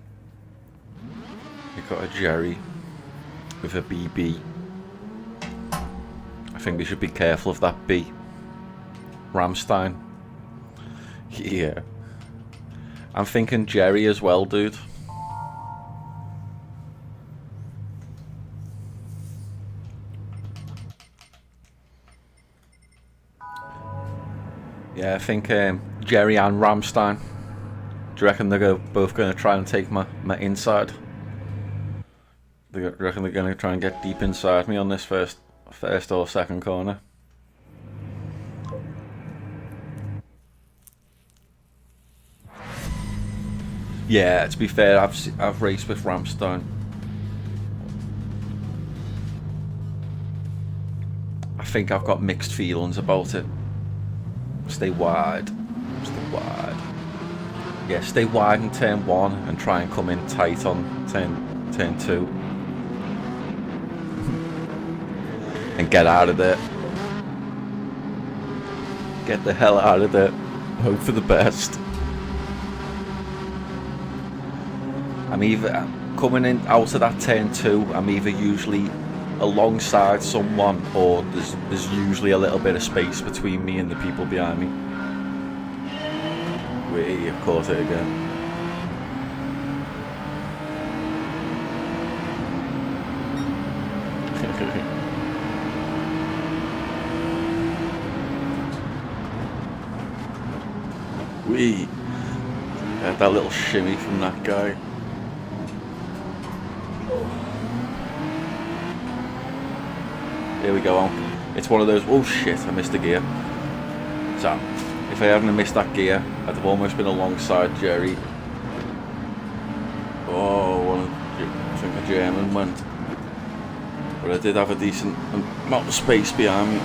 [SPEAKER 1] We got a Jerry with a BB. I think we should be careful of that B. Ramstein. Yeah. I'm thinking Jerry as well, dude. Yeah, I think Jerry and Ramstein. Do you reckon they're both going to try and take my inside? Do you reckon they're going to try and get deep inside me on this first or second corner? Yeah, to be fair, I've raced with Ramstein. I think I've got mixed feelings about it. Stay wide. Yeah, stay wide in turn 1 and try and come in tight on turn 2. And get out of there. Get the hell out of there. Hope for the best. I'm either coming in out of that turn 2, I'm either usually alongside someone, or there's usually a little bit of space between me and the people behind me. Wait, I've caught it again. Wee. Had that little shimmy from that guy. Here we go on. It's one of those, oh shit, I missed a gear. So, if I hadn't missed that gear, I'd have almost been alongside Jerry. Oh, I think a German went. But I did have a decent amount of space behind me.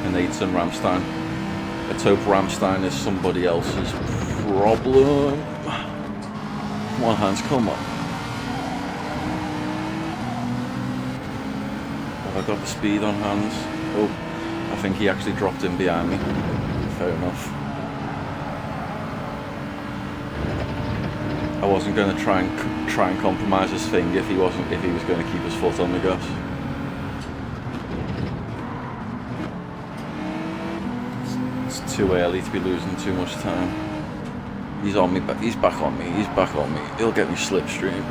[SPEAKER 1] And Nathan Ramstein. Let's hope Ramstein is somebody else's problem. Come on, Hans, come on. Have I got the speed on Hans? Oh, I think he actually dropped in behind me. Fair enough. I wasn't going to try and compromise his thing if he was going to keep his foot on the gas. It's too early to be losing too much time. He's on me, but he's back on me. He's back on me. He'll get me slipstream.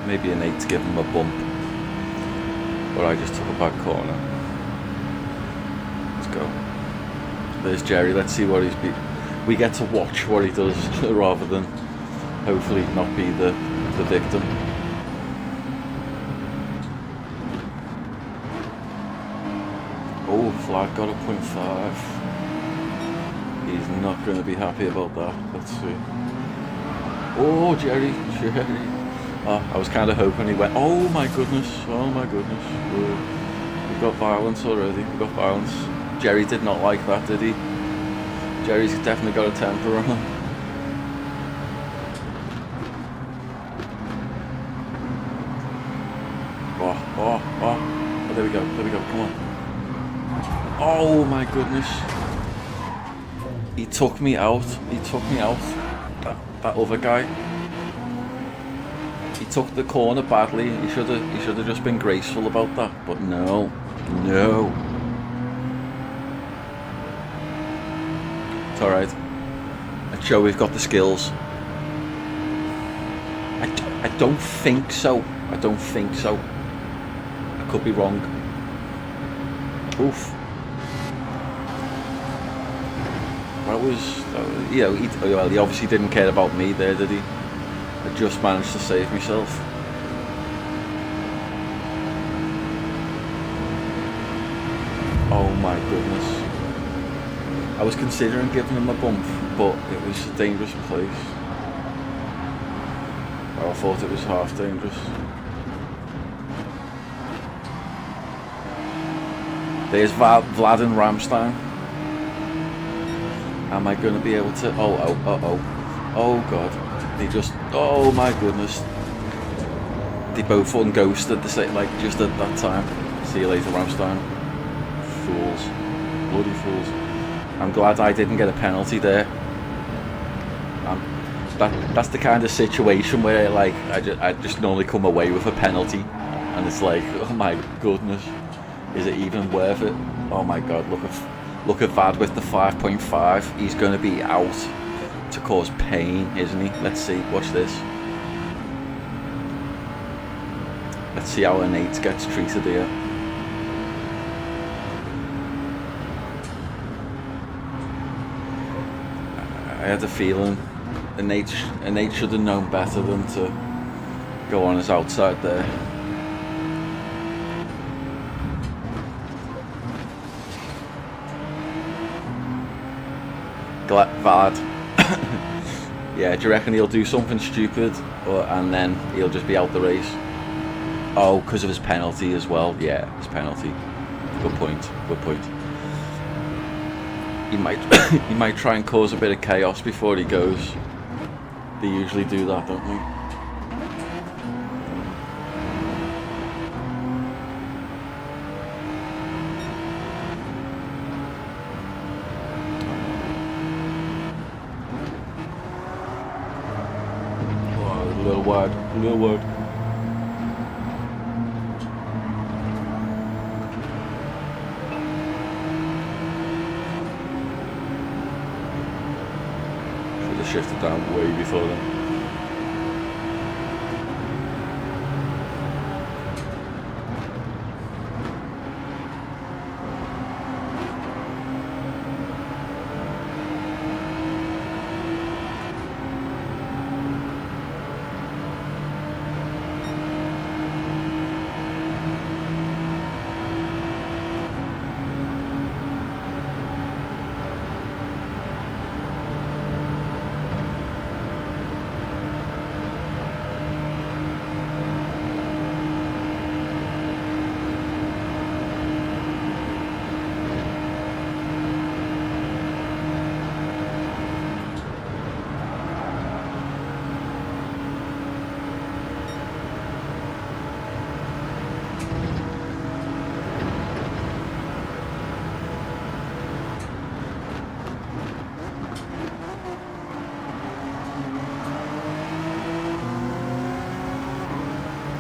[SPEAKER 1] Maybe an 8 to give him a bump. But I just took a back corner. Let's go. There's Jerry. Let's see what we get to watch what he does rather than hopefully not be the victim. Oh, flag got a 0.5. He's not going to be happy about that. Let's see. Oh, Jerry. Oh, I was kind of hoping he went. Oh my goodness. We've got violence already. We've got violence. Jerry did not like that, did he? Jerry's definitely got a temper on him. Oh, there we go, come on. Oh my goodness. He took me out, that other guy. He took the corner badly. He should have just been graceful about that, but no. It's alright. Let's show we've got the skills. I don't think so. I could be wrong. Oof. That was he obviously didn't care about me there, did he? I just managed to save myself. Oh my goodness. I was considering giving him a bump, but it was a dangerous place. Well, I thought it was half dangerous. There's Vlad and Ramstein. Am I going to be able to... Oh god. They just... Oh my goodness. They both unghosted the same, like, just at that time. See you later, Ramstein. Fools. Bloody fools. I'm glad I didn't get a penalty there. That's the kind of situation where, like, I just normally come away with a penalty. And it's like, oh my goodness. Is it even worth it? Oh my god, look at Vad with the 5.5. He's going to be out to cause pain, isn't he? Let's see. Watch this. Let's see how Nate gets treated here. I had a feeling Nate should have known better than to go on his outside there. Vlad. Yeah, do you reckon he'll do something stupid and then he'll just be out the race? Oh, because of his penalty as well. Yeah, his penalty. Good point. He might try and cause a bit of chaos before he goes. They usually do that, don't they? A little wide. Should have shifted down way before then.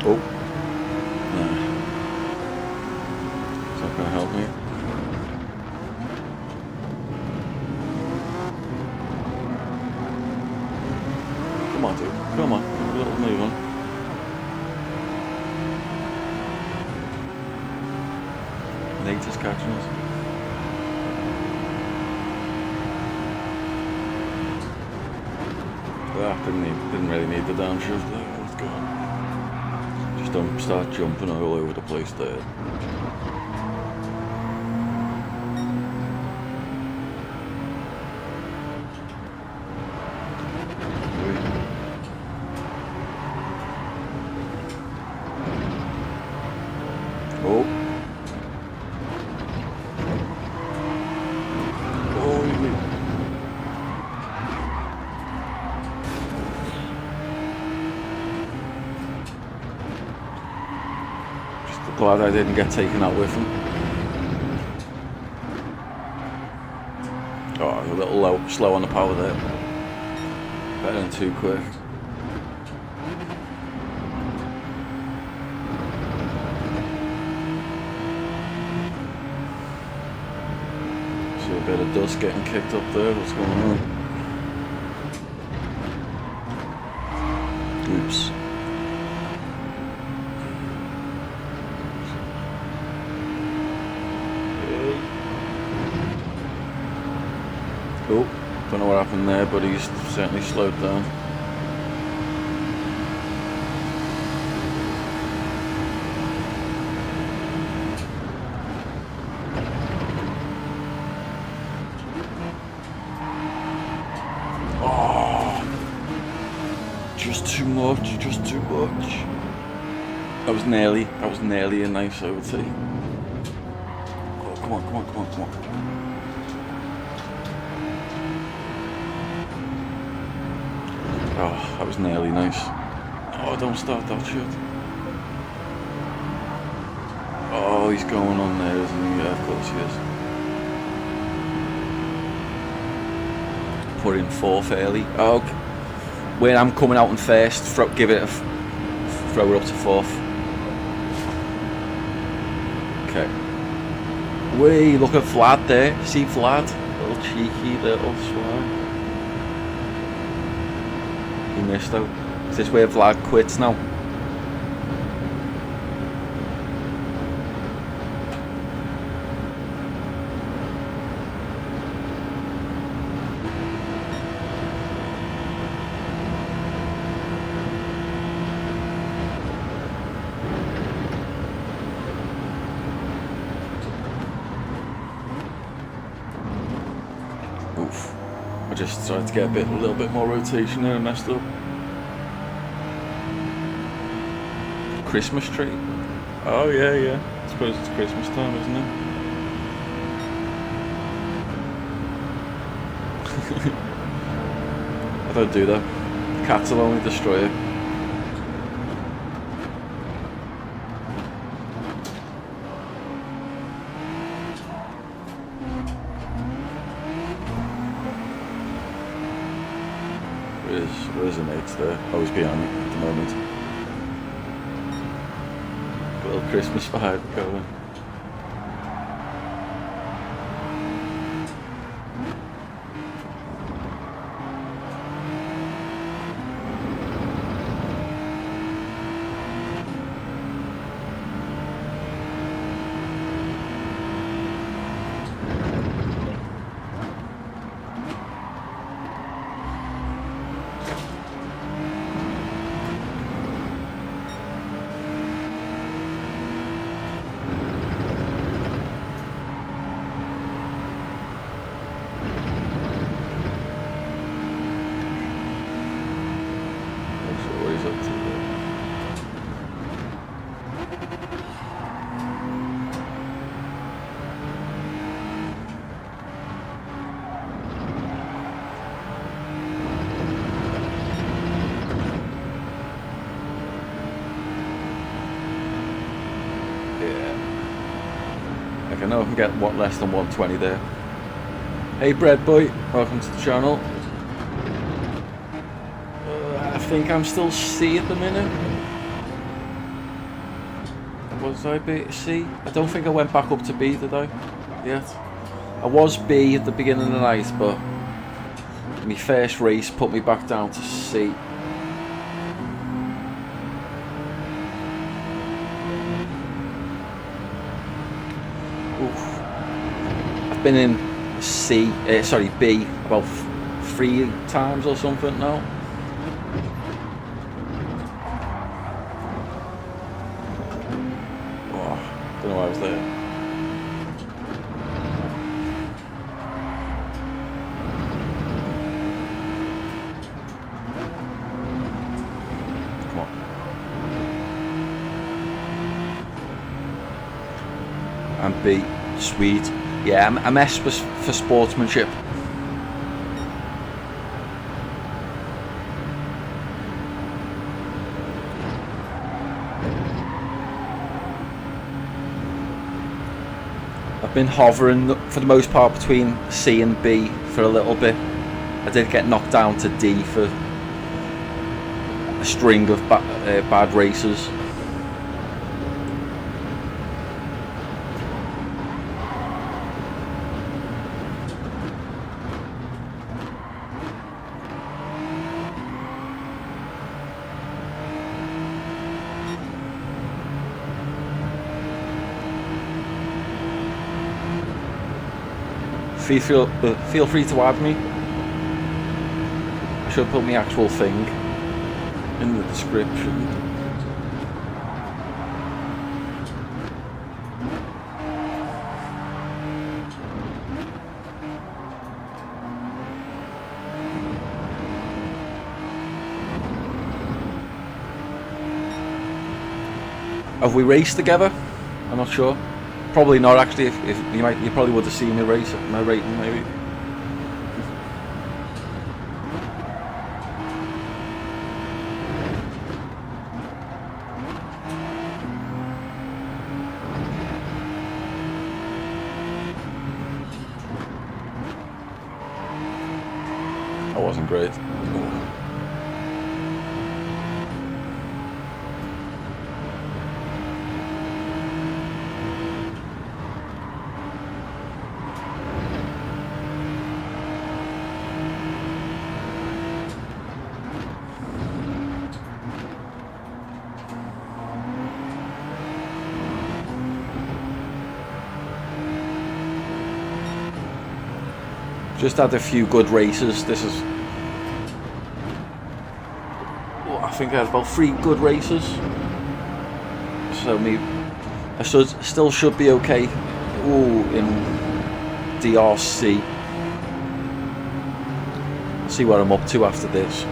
[SPEAKER 1] Oh. No. It's not going to help me. Come on, dude. Come on. A little move on. Nate is catching us. Didn't really need the downshift there. Let's go. Just don't start jumping all over the place there. Oh. Oh, Glad I didn't get taken out with him. Oh, a little low, slow on the power there. Better than too quick. See a bit of dust getting kicked up there. What's going on? Oops. Oh, don't know what happened there, but he's certainly slowed down. Oh, just too much, just too much. That was nearly a nice overtake. Oh, come on, come on, come on, come on. Oh, that was nearly nice. Oh, don't start that shit. Oh, he's going on there, isn't he? Yeah, of course he is. Put in fourth early. Oh, when I'm coming out in first, give it throw it up to fourth. Okay. Wait, look at Vlad there. See Vlad? Little cheeky little swag. He missed out. Is this where Vlad quits now? Oof. I just tried to get a little bit more rotation there and messed up. Christmas tree? Oh yeah, yeah. I suppose it's Christmas time, isn't it? I don't do that. Cats will only destroy it. Where's the mates there? Oh, he's behind me at the moment. Got a little Christmas vibe going. I know I can get less than 120 there. Hey Bread Boy, welcome to the channel. I think I'm still C at the minute. Was I C? I don't think I went back up to B, did I? Yet. I was B at the beginning of the night, but my first race put me back down to C. I've been in B about 3 times or something now. Oh, don't know why I was there. Come on. And B, sweet. Yeah, I'm S for sportsmanship. been hovering for the most part between C and B for a little bit. I did get knocked down to D for a string of bad races. Feel free to add me. I should put my actual thing in the description. Have we raced together? I'm not sure. Probably not actually. If you probably would have seen me race at my rating maybe. That wasn't great. Just had a few good races. This is, I think I had about 3 good races. So I still should be okay. Ooh, in DRC. See what I'm up to after this.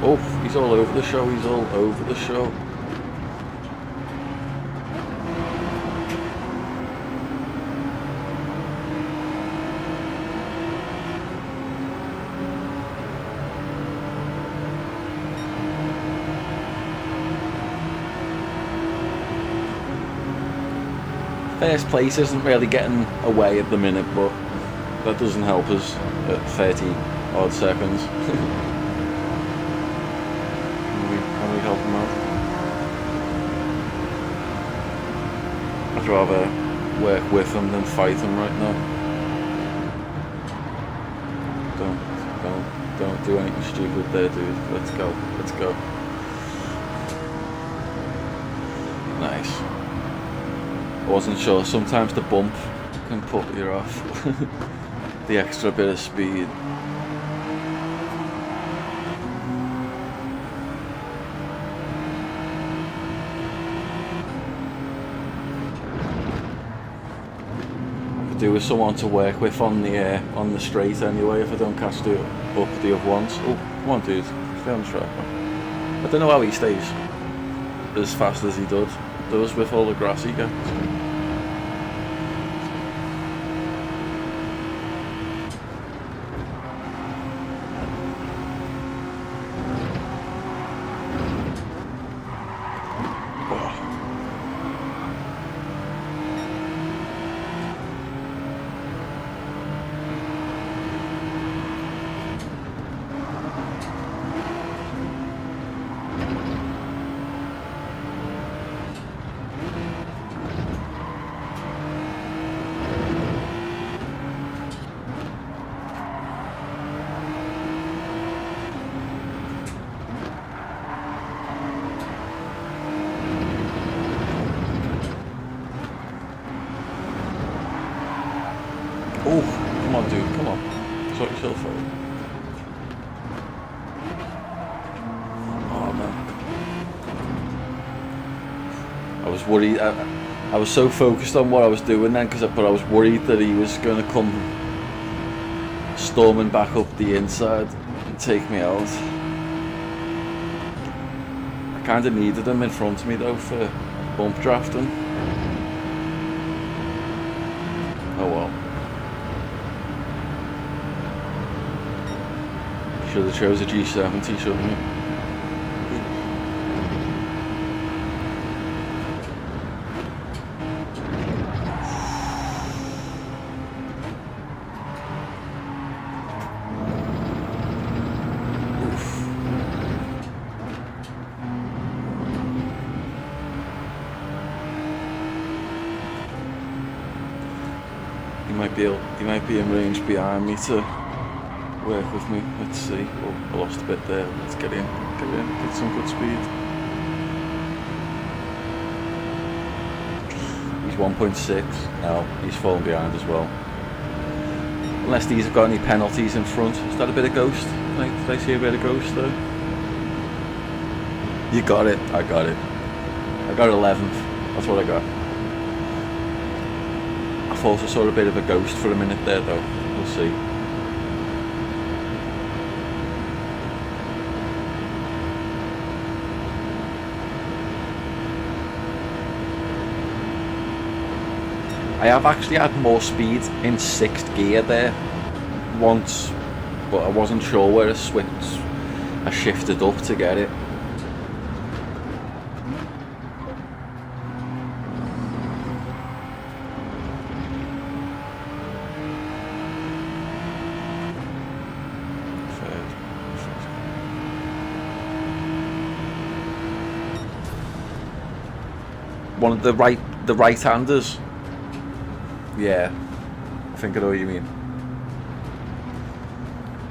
[SPEAKER 1] Oof, he's all over the show. He's all over the show. First place isn't really getting away at the minute, but that doesn't help us at 30 odd seconds. Can we help him out? I'd rather work with him than fight him right now. Don't do anything stupid there, dude. Let's go. Nice. I wasn't sure, sometimes the bump can put you off. The extra bit of speed. I could do with someone to work with on the straight anyway if I don't catch the up the other ones. Oh, come on dude, stay on the track. I don't know how he stays as fast as he does with all the grass he gets. Oh, come on dude, come on. Sort yourself out. Oh man. I was worried, I was so focused on what I was doing then, but I was worried that he was going to come storming back up the inside and take me out. I kind of needed him in front of me though for bump drafting. Oh well. Should have chose a G70, shouldn't we? He might be in range behind me to work with me. Let's see. Oh, I lost a bit there. Let's get in. Get some good speed. He's 1.6. No, he's falling behind as well. Unless these have got any penalties in front. Is that a bit of ghost? Did I see a bit of ghost though? You got it. I got it. I got 11th. That's what I got. I thought I saw a bit of a ghost for a minute there though. We'll see. I have actually had more speed in 6th gear there once, but I wasn't sure where I shifted up to get it. One of the right-handers. Yeah, I think I know what you mean.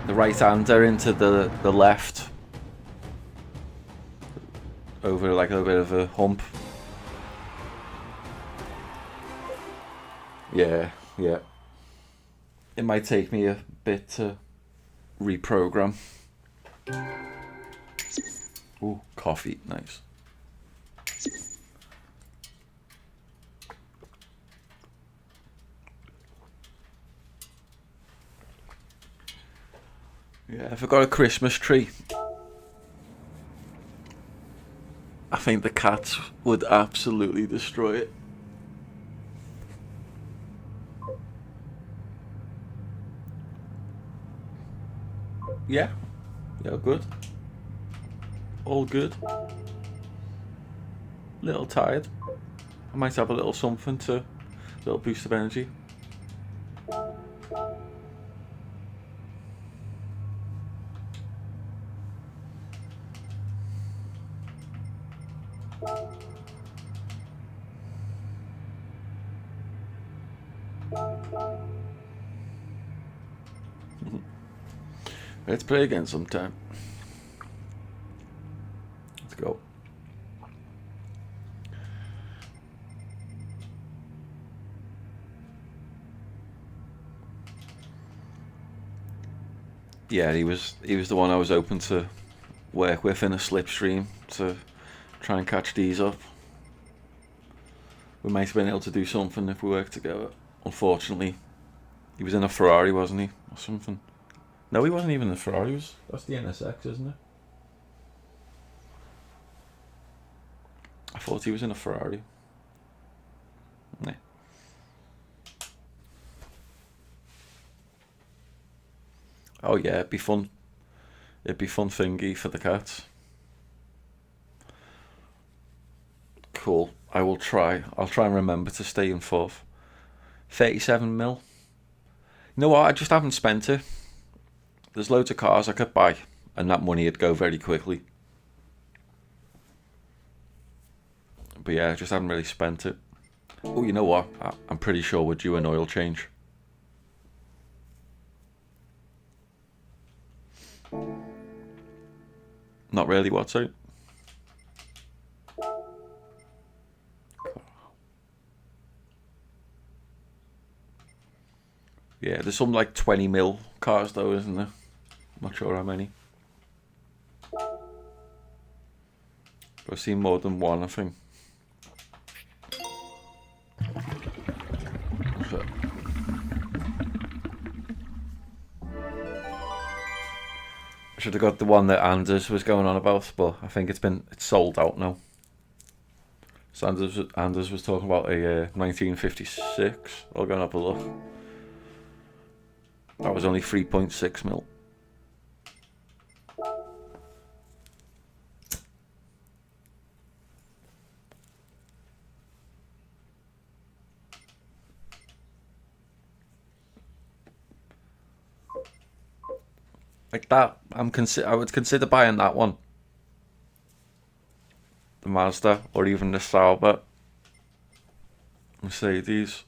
[SPEAKER 1] The right-hander into the left. Over like a bit of a hump. Yeah. It might take me a bit to reprogram. Ooh, coffee, nice. Yeah, if I got a Christmas tree, I think the cats would absolutely destroy it. Yeah, good. All good. Little tired. I might have a little something a little boost of energy. Let's play again sometime. Let's go. Yeah, he was the one I was hoping to work with in a slipstream to try and catch these up. We might have been able to do something if we worked together. Unfortunately, he was in a Ferrari, wasn't he, or something? No, he wasn't even in the Ferrari. That's the NSX, isn't it? I thought he was in a Ferrari. Nah. Oh yeah, it'd be fun. It'd be fun thingy for the cats. Cool. I'll try and remember to stay in 4th. 37 mil. You know what? I just haven't spent it. There's loads of cars I could buy, and that money would go very quickly. But yeah, I just haven't really spent it. Oh, you know what? I'm pretty sure we're due an oil change. Not really, what's it? Yeah, there's some like 20 mil cars though, isn't there? I'm not sure how many. I've seen more than one, I think. So. I should have got the one that Anders was going on about, but I think it's sold out now. So Anders was talking about a 1956. I'll go and have a look. That was only 3.6 mil. Like that, I would consider buying that one. The Mazda, or even the Sauber. Mercedes.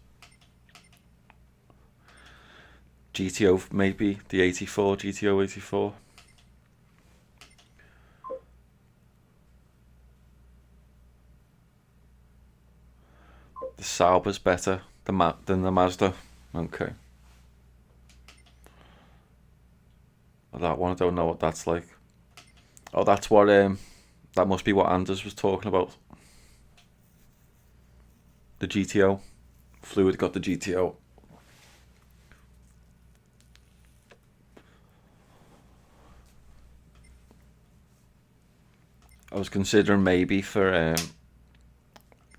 [SPEAKER 1] GTO, maybe the 84, GTO 84. The Sauber's better than the Mazda. Okay. That one, I don't know what that's like. Oh, that's what, that must be what Anders was talking about. The GTO. Fluid got the GTO. I was considering maybe for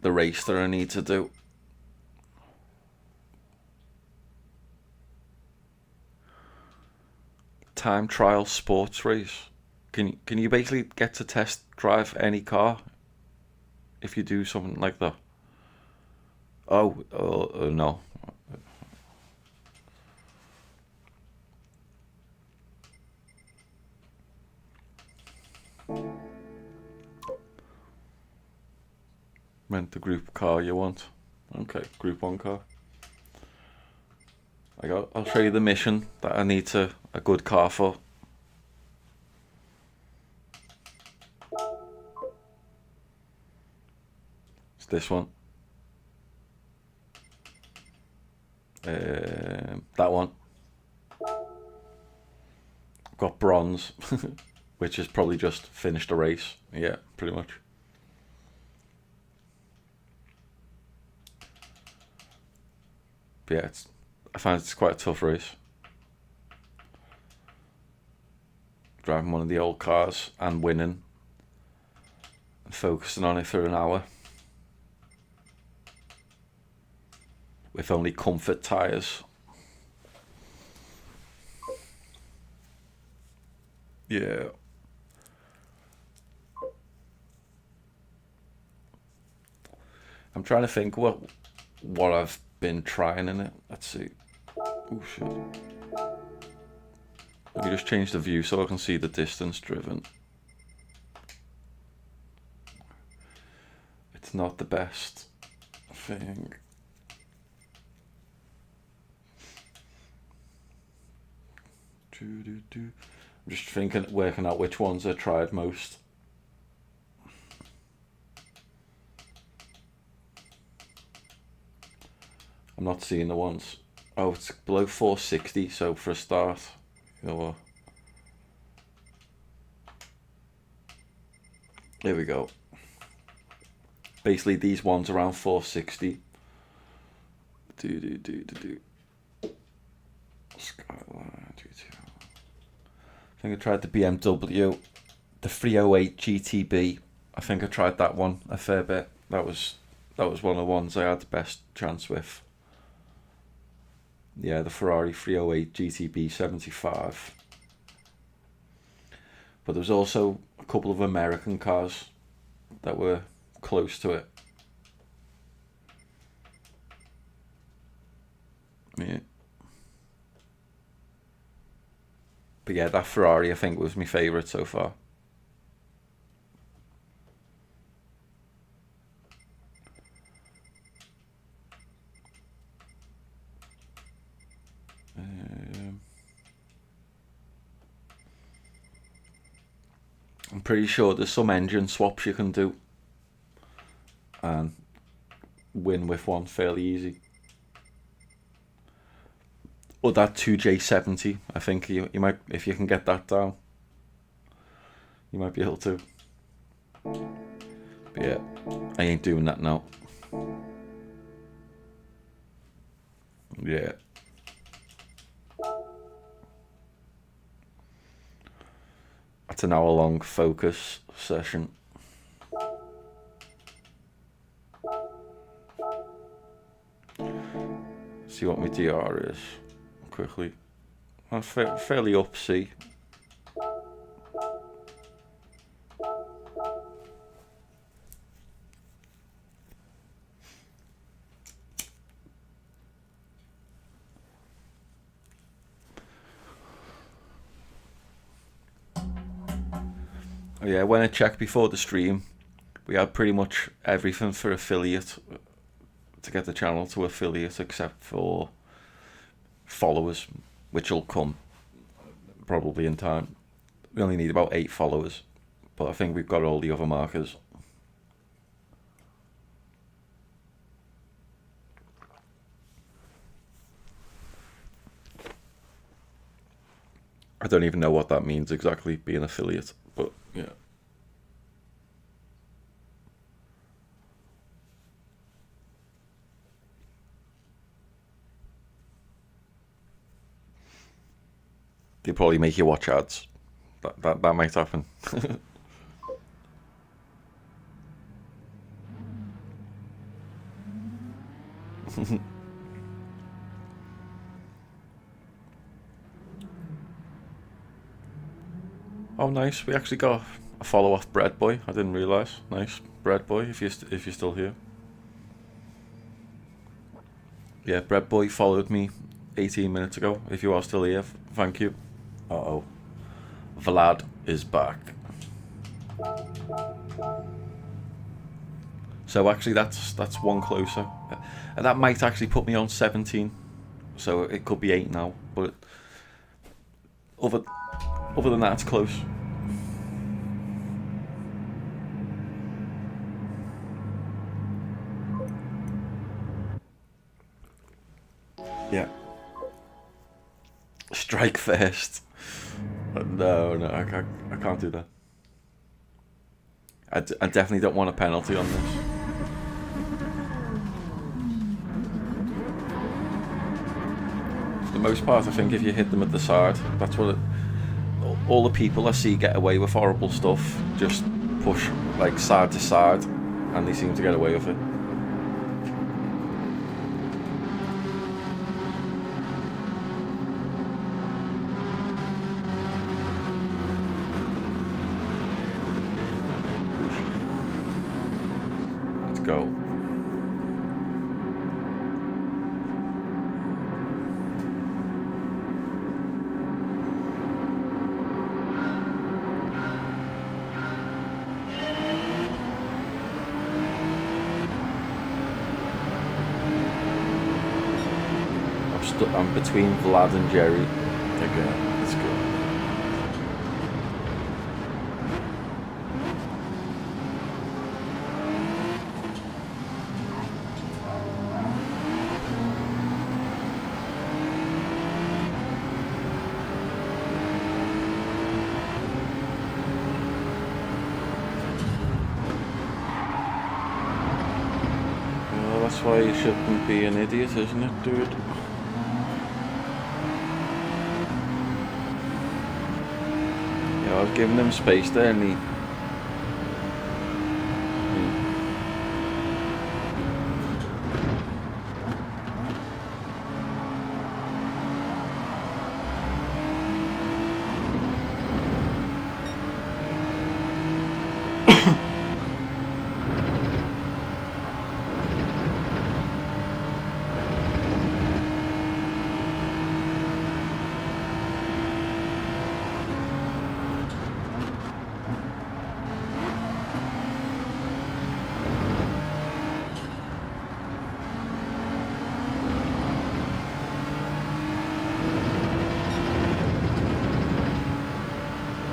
[SPEAKER 1] the race that I need to do. Time trial sports race. Can you basically get to test drive any car if you do something like that? Oh, no. Rent the group car you want. Okay, group 1 car. I'll show you the mission that I need a good car for. It's this one. That one. Got bronze, which is probably just finished a race. Yeah, pretty much. But yeah, I find it's quite a tough race. Driving one of the old cars and winning and focusing on it for an hour with only comfort tyres. Yeah. I'm trying to think what I've been trying in it. Let's see. Oh shit. Let me just change the view so I can see the distance driven. It's not the best thing. I'm just working out which ones I tried most. I'm not seeing the ones. Oh, it's below 460, so for a start, you know what? There we go. Basically, these ones around 460. Skyline GTO. I think I tried the BMW, the 308 GTB. I think I tried that one a fair bit. That was one of the ones I had the best chance with. Yeah, the Ferrari 308 GTB 75. But there was also a couple of American cars that were close to it. Yeah. But yeah, that Ferrari I think was my favourite so far. I'm pretty sure there's some engine swaps you can do and win with one fairly easy. Or that 2J70, I think you might, if you can get that down, you might be able to. But yeah, I ain't doing that now. Yeah. That's an hour-long focus session. See what my DR is quickly. I'm fairly up C. Oh yeah, when I checked before the stream, we had pretty much everything for affiliate to get the channel to affiliate except for followers. which will come probably in time. We only need about 8 followers, but I think we've got all the other markers. I don't even know what that means exactly, being affiliate, but yeah. They probably make you watch ads. That might happen. Oh, nice. We actually got a follow off Bread Boy. I didn't realise. Nice, Bread Boy. If you're still here. Yeah, Bread Boy followed me 18 minutes ago. If you are still here, thank you. Uh-oh. Vlad is back. So actually that's one closer. And that might actually put me on 17. So it could be 8 now. But other than that, it's close. Yeah. Strike first. No, I can't do that. I definitely don't want a penalty on this. For the most part, I think if you hit them at the side, that's what all the people I see get away with horrible stuff just push like side to side, and they seem to get away with it. Go. I'm between Vlad and Jerry again. Let's go. That's why you shouldn't be an idiot, isn't it, dude? Yeah, I was giving him space there, and he...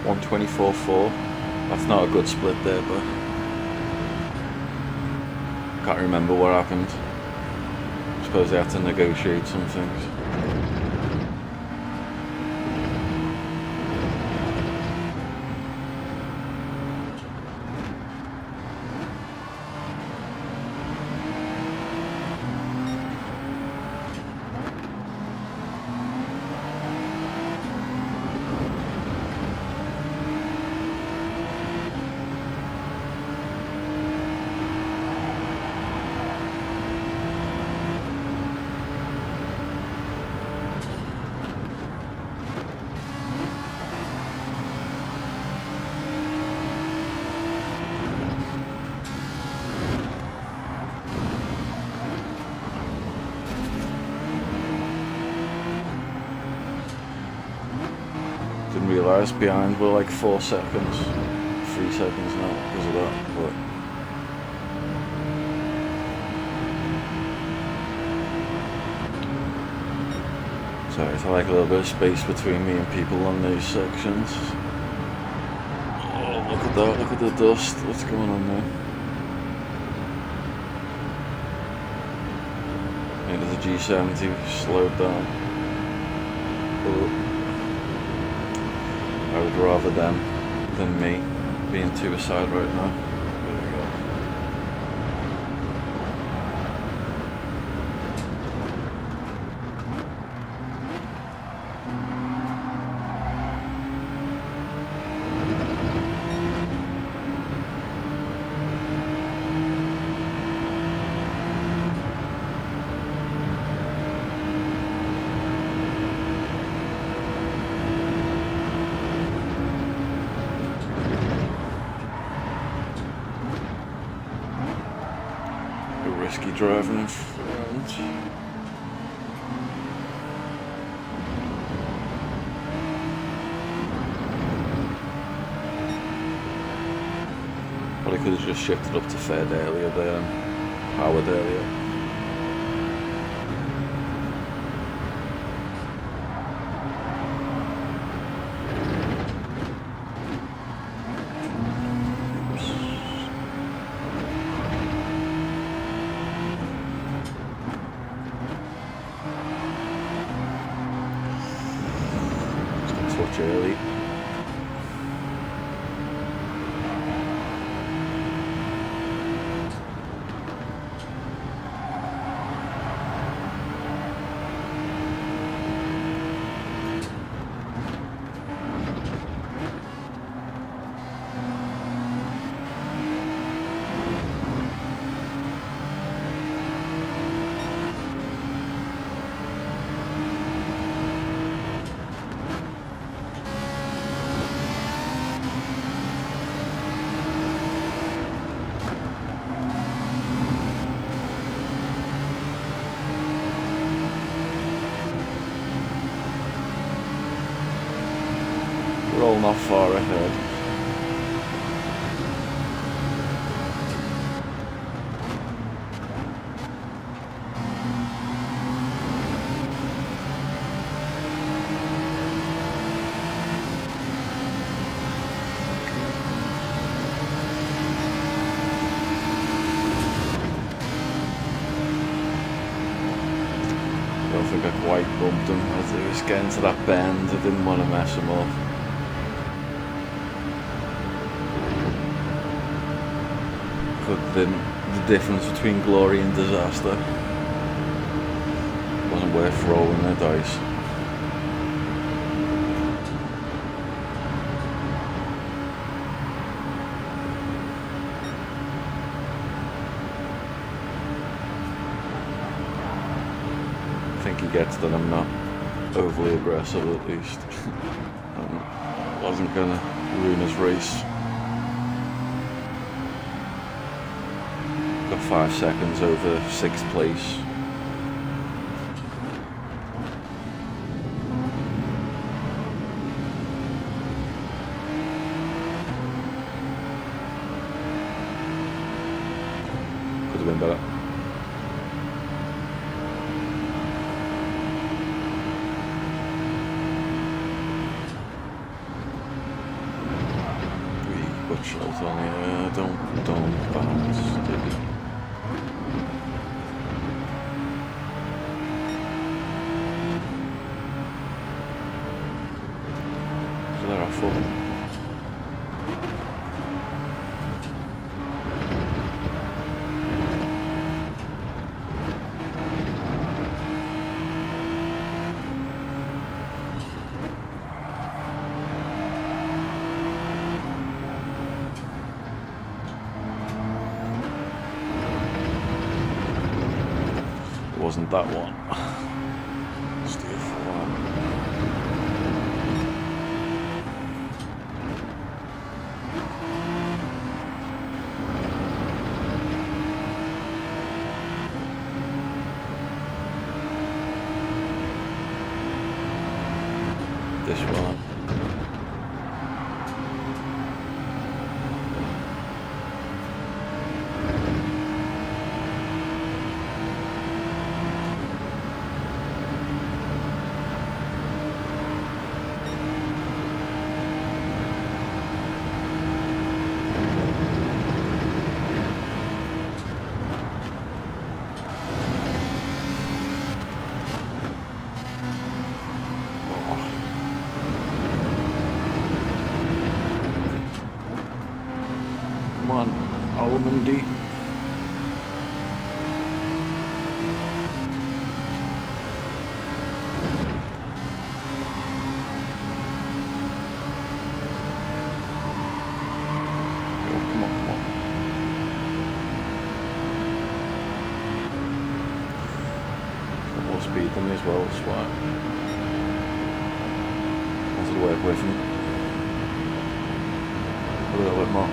[SPEAKER 1] .124.4. That's not a good split there, but can't remember what happened. I suppose they had to negotiate some things. Didn't realise behind were like 4 seconds, 3 seconds now because of that. But Sorry, I like a little bit of space between me and people on these sections. Oh, look at that, look at the dust. What's going on there? Maybe the G70 slowed down. Oh. I would rather them than me being to a side right now. There we go. Risky driving in front. Probably could have just shifted up to third earlier there and powered earlier. Touch early. We're all not far ahead. I don't think I quite bumped him as he was getting to that bend. I didn't want to mess him up. But the difference between glory and disaster wasn't worth rolling the dice. I think he gets that I'm not overly aggressive at least. I wasn't gonna ruin his race. Got 5 seconds over 6th place. Could have been better. Good shot on here. Don't bounce, did he? They're off for them. It wasn't that one. Steer for one. This one. almondy. Speed than me as well, that's why I wanted to work away from a little bit more.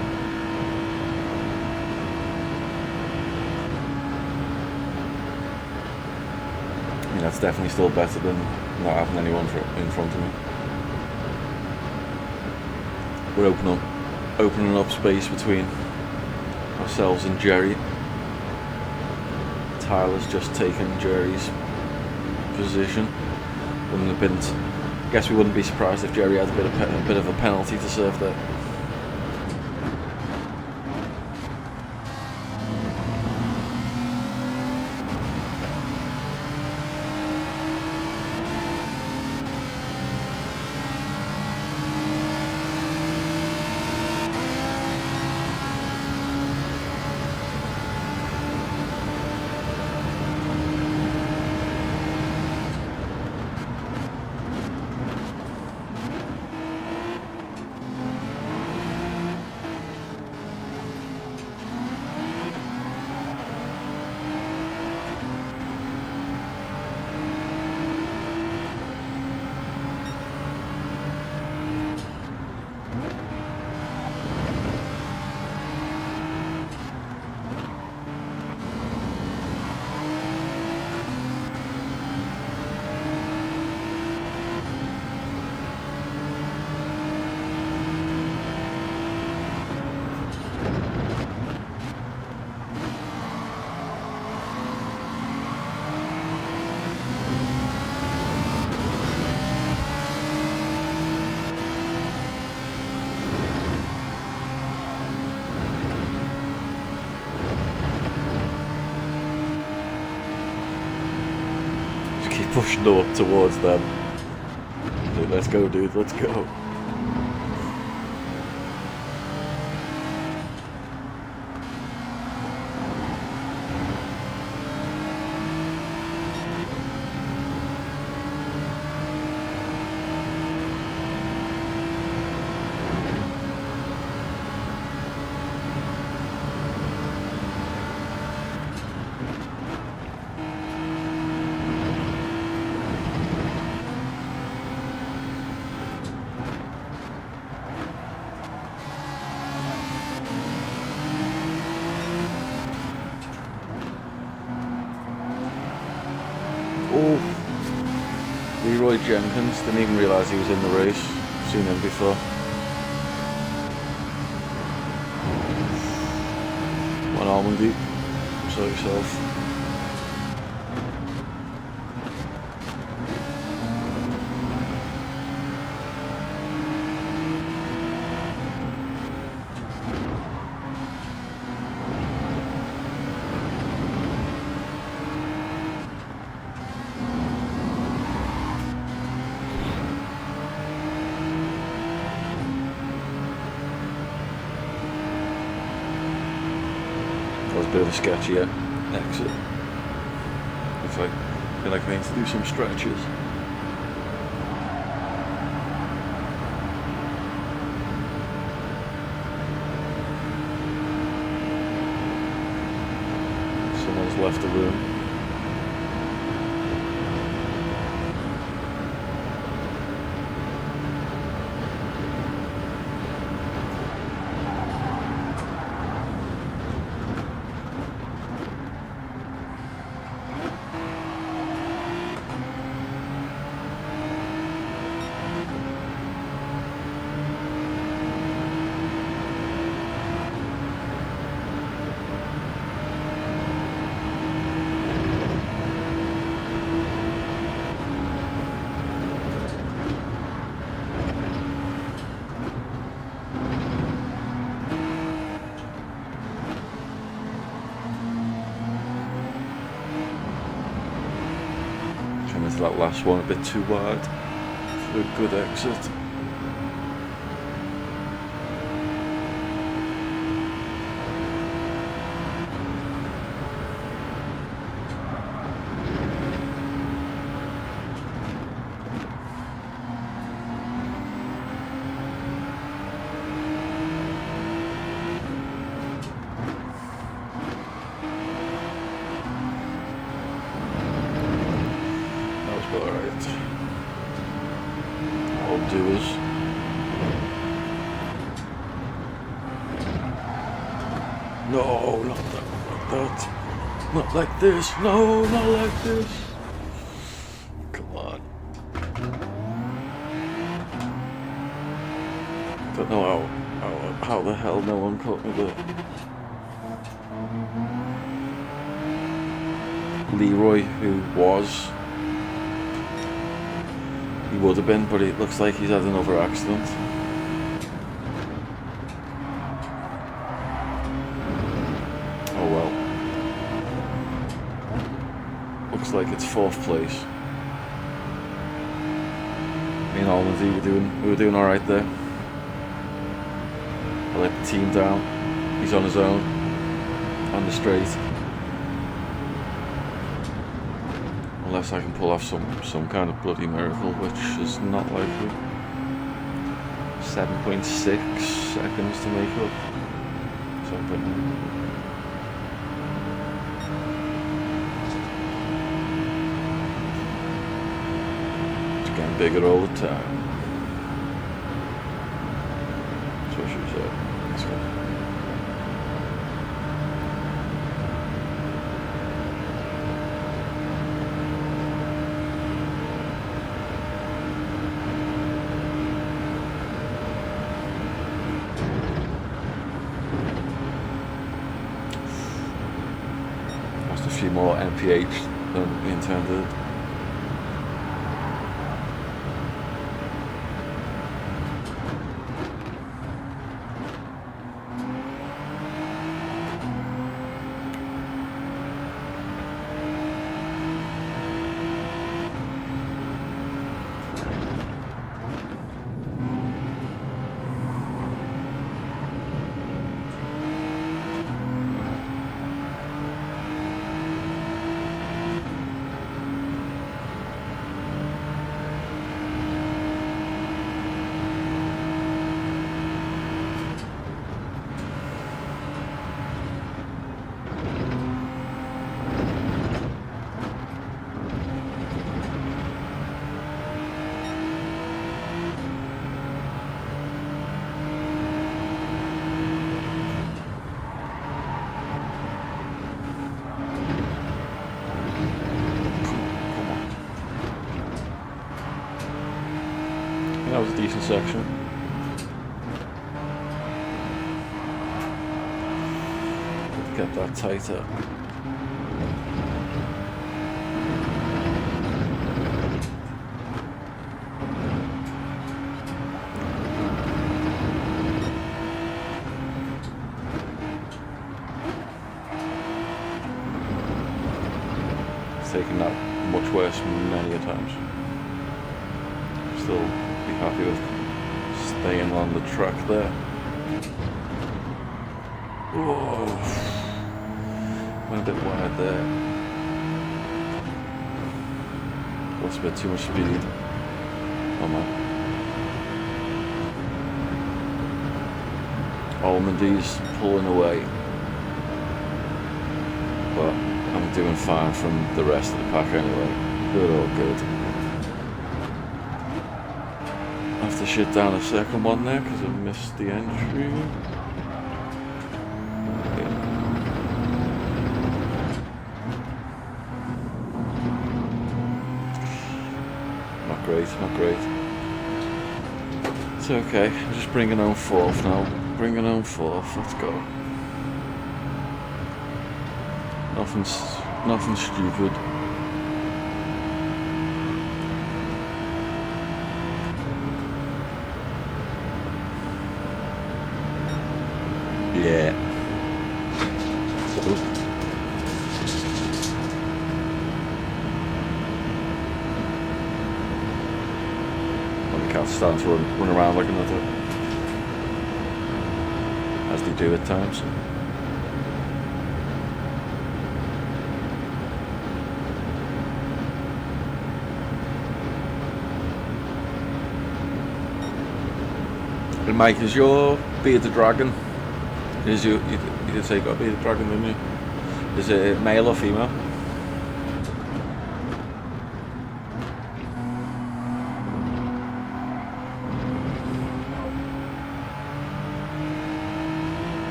[SPEAKER 1] I mean, that's definitely still better than not having anyone in front of me. We're opening up space between ourselves and Jerry. Tyler's just taken Jerry's position. I guess we wouldn't be surprised if Jerry had a bit of a penalty to serve there. Pushing up towards them. Dude, let's go, dude, let's go. Oh, Leroy Jenkins, didn't even realise he was in the race. Seen him before. One almond deep, so yourself. Bit of a sketchy exit. Looks like I feel like I need to do some stretches. Someone's left the room. That last one a bit too wide for a good exit. No, not that, not that. Not like this. No, not like this. Come on. Don't know how the hell no one caught me there. Leroy, who was, he would have been, but it looks like he's had another accident. Oh well. Looks like it's 4th place. Me and Almondy we were doing alright there. I let the team down. He's on his own on the straight. Unless I can pull off some kind of bloody miracle, which is not likely. 7.6 seconds to make up something. It's getting bigger all the time. That's what she said. Let's go. A few more MPH than intended. That was a decent section. Get that tighter. It's taken that much worse many a times. Still be happy with staying on the track there. Whoa. Went a bit wide there. Lost a bit too much speed. Oh man. Almondy's pulling away. But I'm doing fine from the rest of the pack anyway. Good, all good. I have to shut down a second one there because I missed the entry. Not great. It's okay, I'm just bringing home 4th now. Bringing home 4th, let's go. Nothing stupid. Yeah. When the cat's starting to run around like another, as they do at times. And Mike, is your bearded dragon? You did say you got a bearded dragon, didn't you? Is it male or female?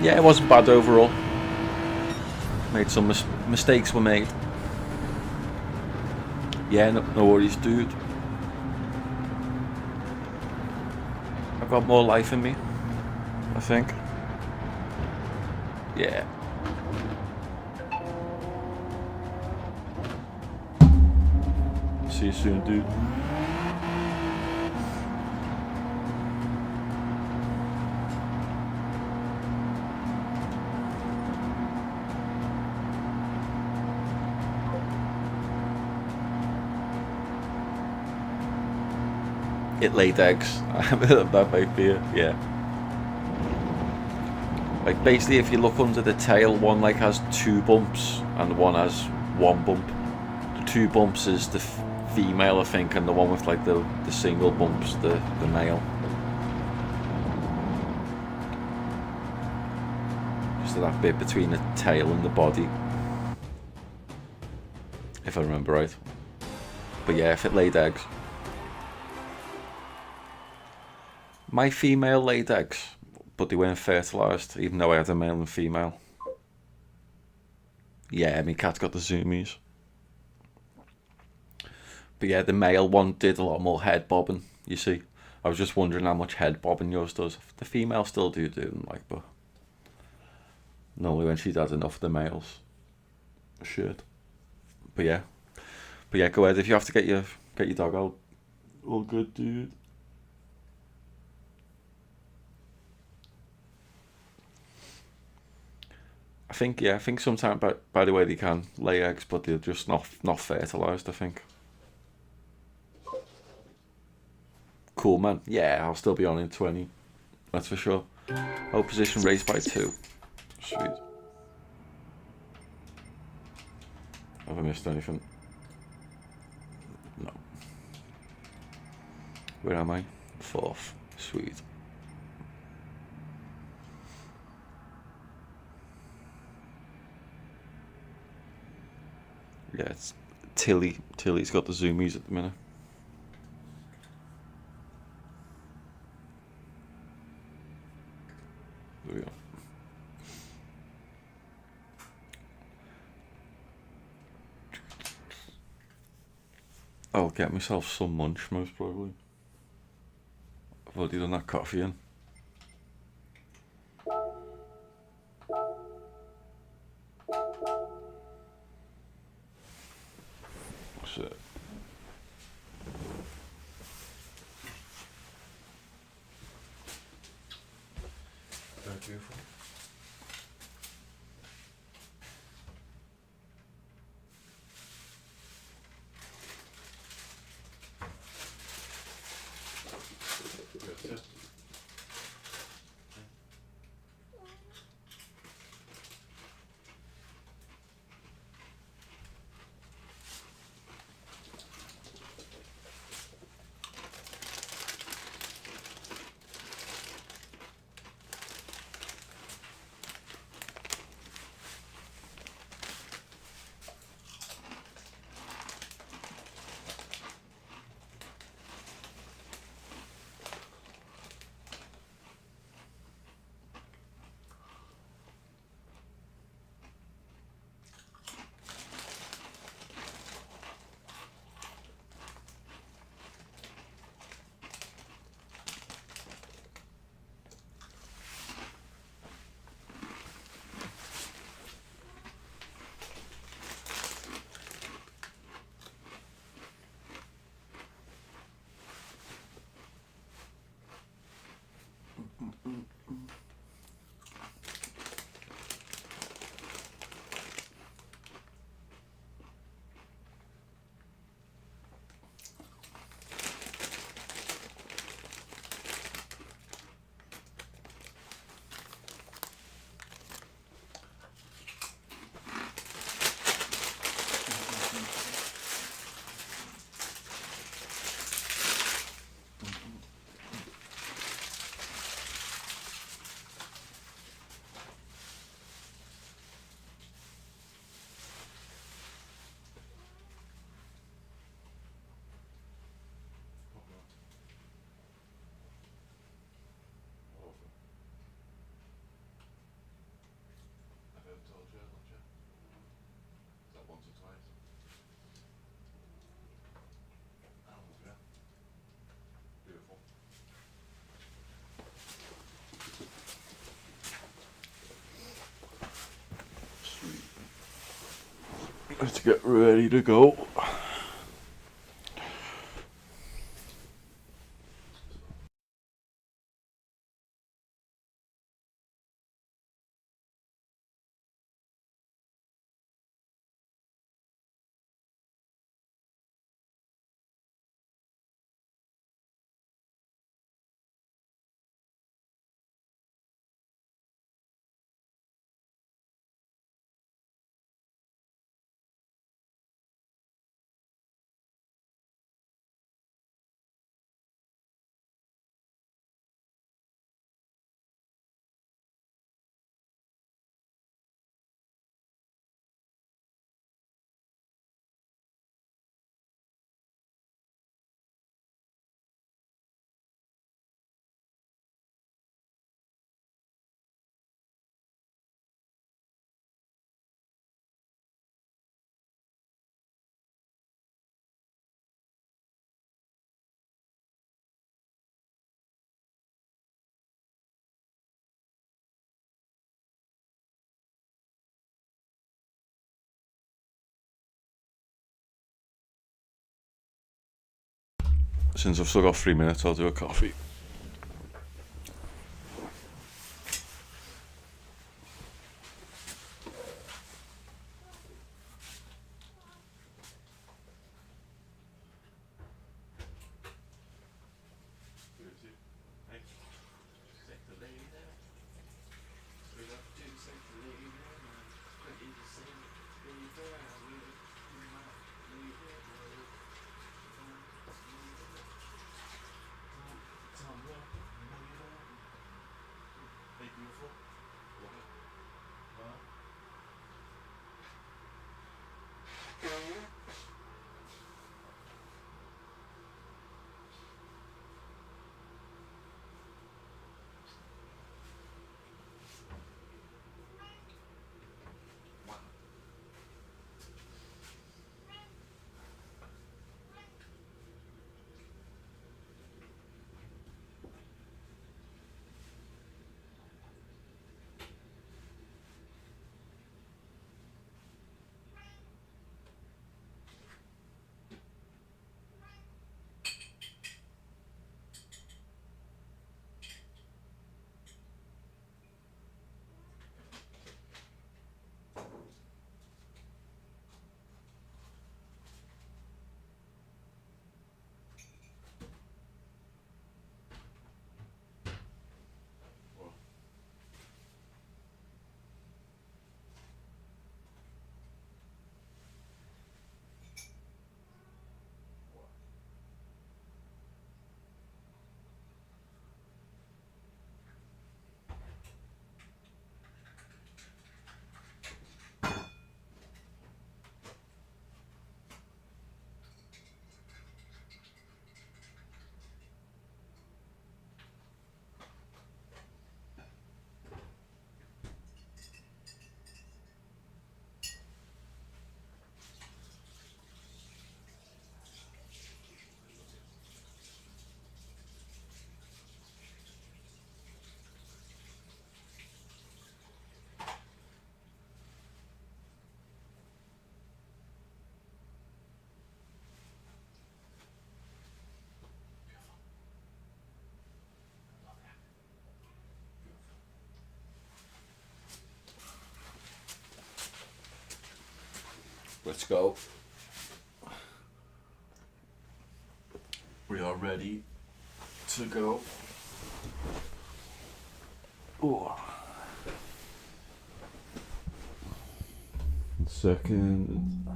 [SPEAKER 1] Yeah, it wasn't bad overall. Made some mistakes were made. Yeah, no worries, dude. I've got more life in me, I think. Yeah. See you soon, dude. It laid eggs. That might be it, yeah. Like basically if you look under the tail, one like has 2 bumps and one has 1 bump. The 2 bumps is the female, I think, and the one with like the single bumps, the male. Just that bit between the tail and the body, if I remember right. But yeah, if it laid eggs. My female laid eggs, but they weren't fertilised, even though I had a male and female. Yeah, my cat's got the zoomies. But yeah, the male one did a lot more head bobbing, you see. I was just wondering how much head bobbing yours does. The female still do them, like, but normally when she's had enough of the males. Shit. But yeah, go ahead if you have to get your dog out. All good, dude. I think sometimes by the way they can lay eggs, but they're just not fertilised, I think. Cool, man. Yeah, I'll still be on in 20. That's for sure. Oh, position raised by 2. Sweet. Have I missed anything? No. Where am I? 4th. Sweet. Yeah, it's Tilly. Tilly's got the zoomies at the minute. There we go. I'll get myself some munch, most probably. I've already done that coffee in. What's it? Very beautiful. Let's get ready to go. Since I've still got 3 minutes, I'll do a coffee. Let's go. We are ready to go. Ooh. Second.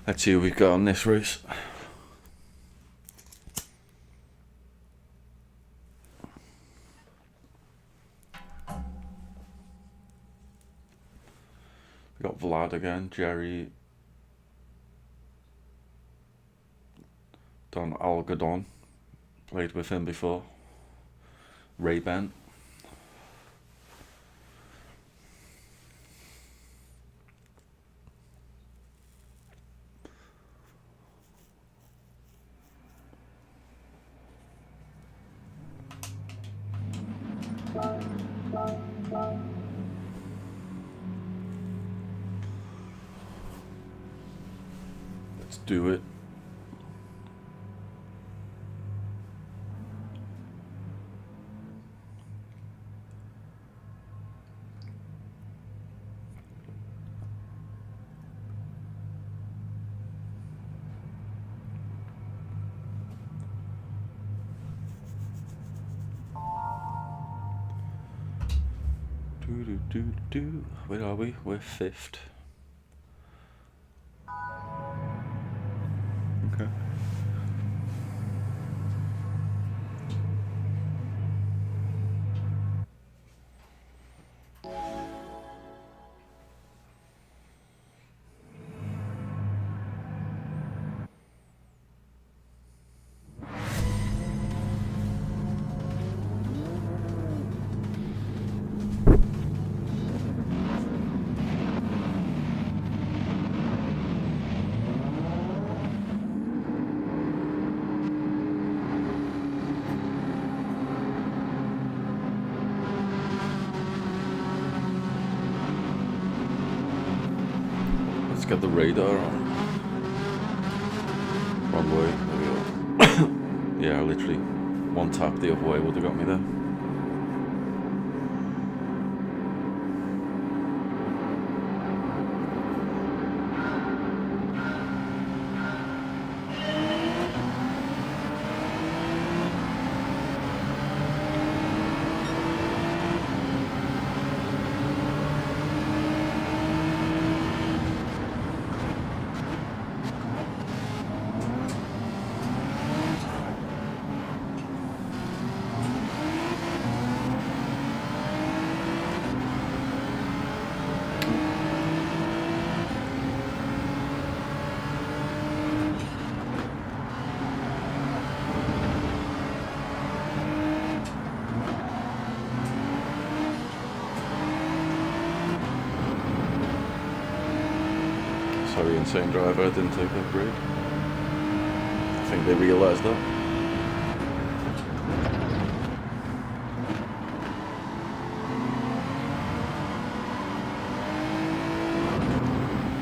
[SPEAKER 1] Let's see what we've got on this race. We got Vlad again, Jerry, Don Algodon, played with him before, Ray Ben. do it. Where are we? We're 5th. Okay. Get the radar on. Wrong way. There we go. Yeah, literally one tap the other way would have got me there. Sorry, insane driver, I didn't take that brake. I think they realised that.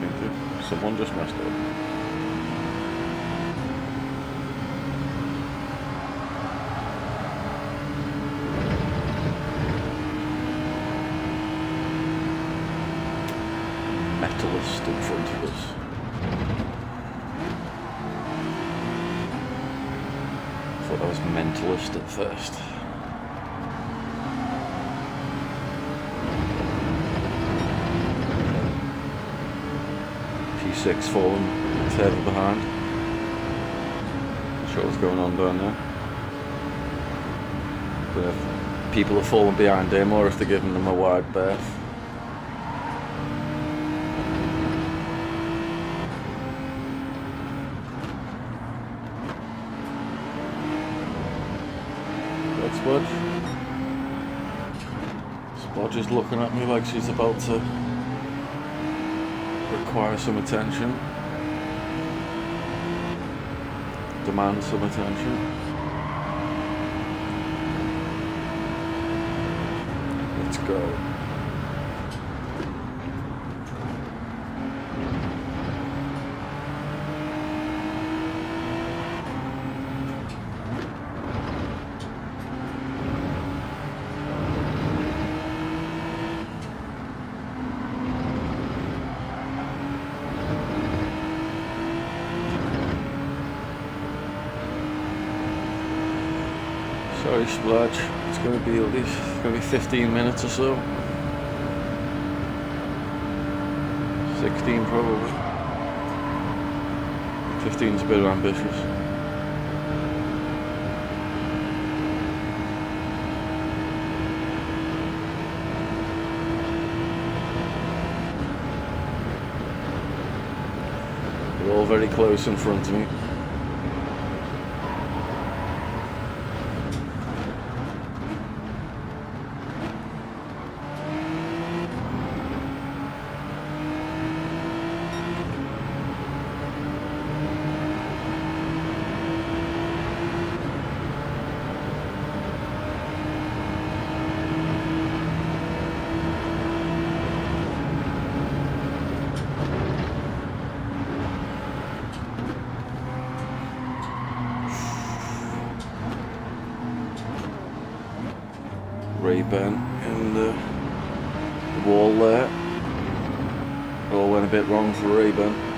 [SPEAKER 1] I think someone just messed up. Metalist in front of us. Thought I was mentalist at first. P6 falling further behind. Not sure what's going on down there. But if people are falling behind him or if they're giving them a wide berth. Splodge is looking at me like she's about to require some attention, demand some attention. Let's go. Sorry, Splodge. It's going to be at least 15 minutes or so. 16 probably. 15's a bit ambitious. They're all very close in front of me. Ray-Ban in the wall there. It all went a bit wrong for Ray-Ban.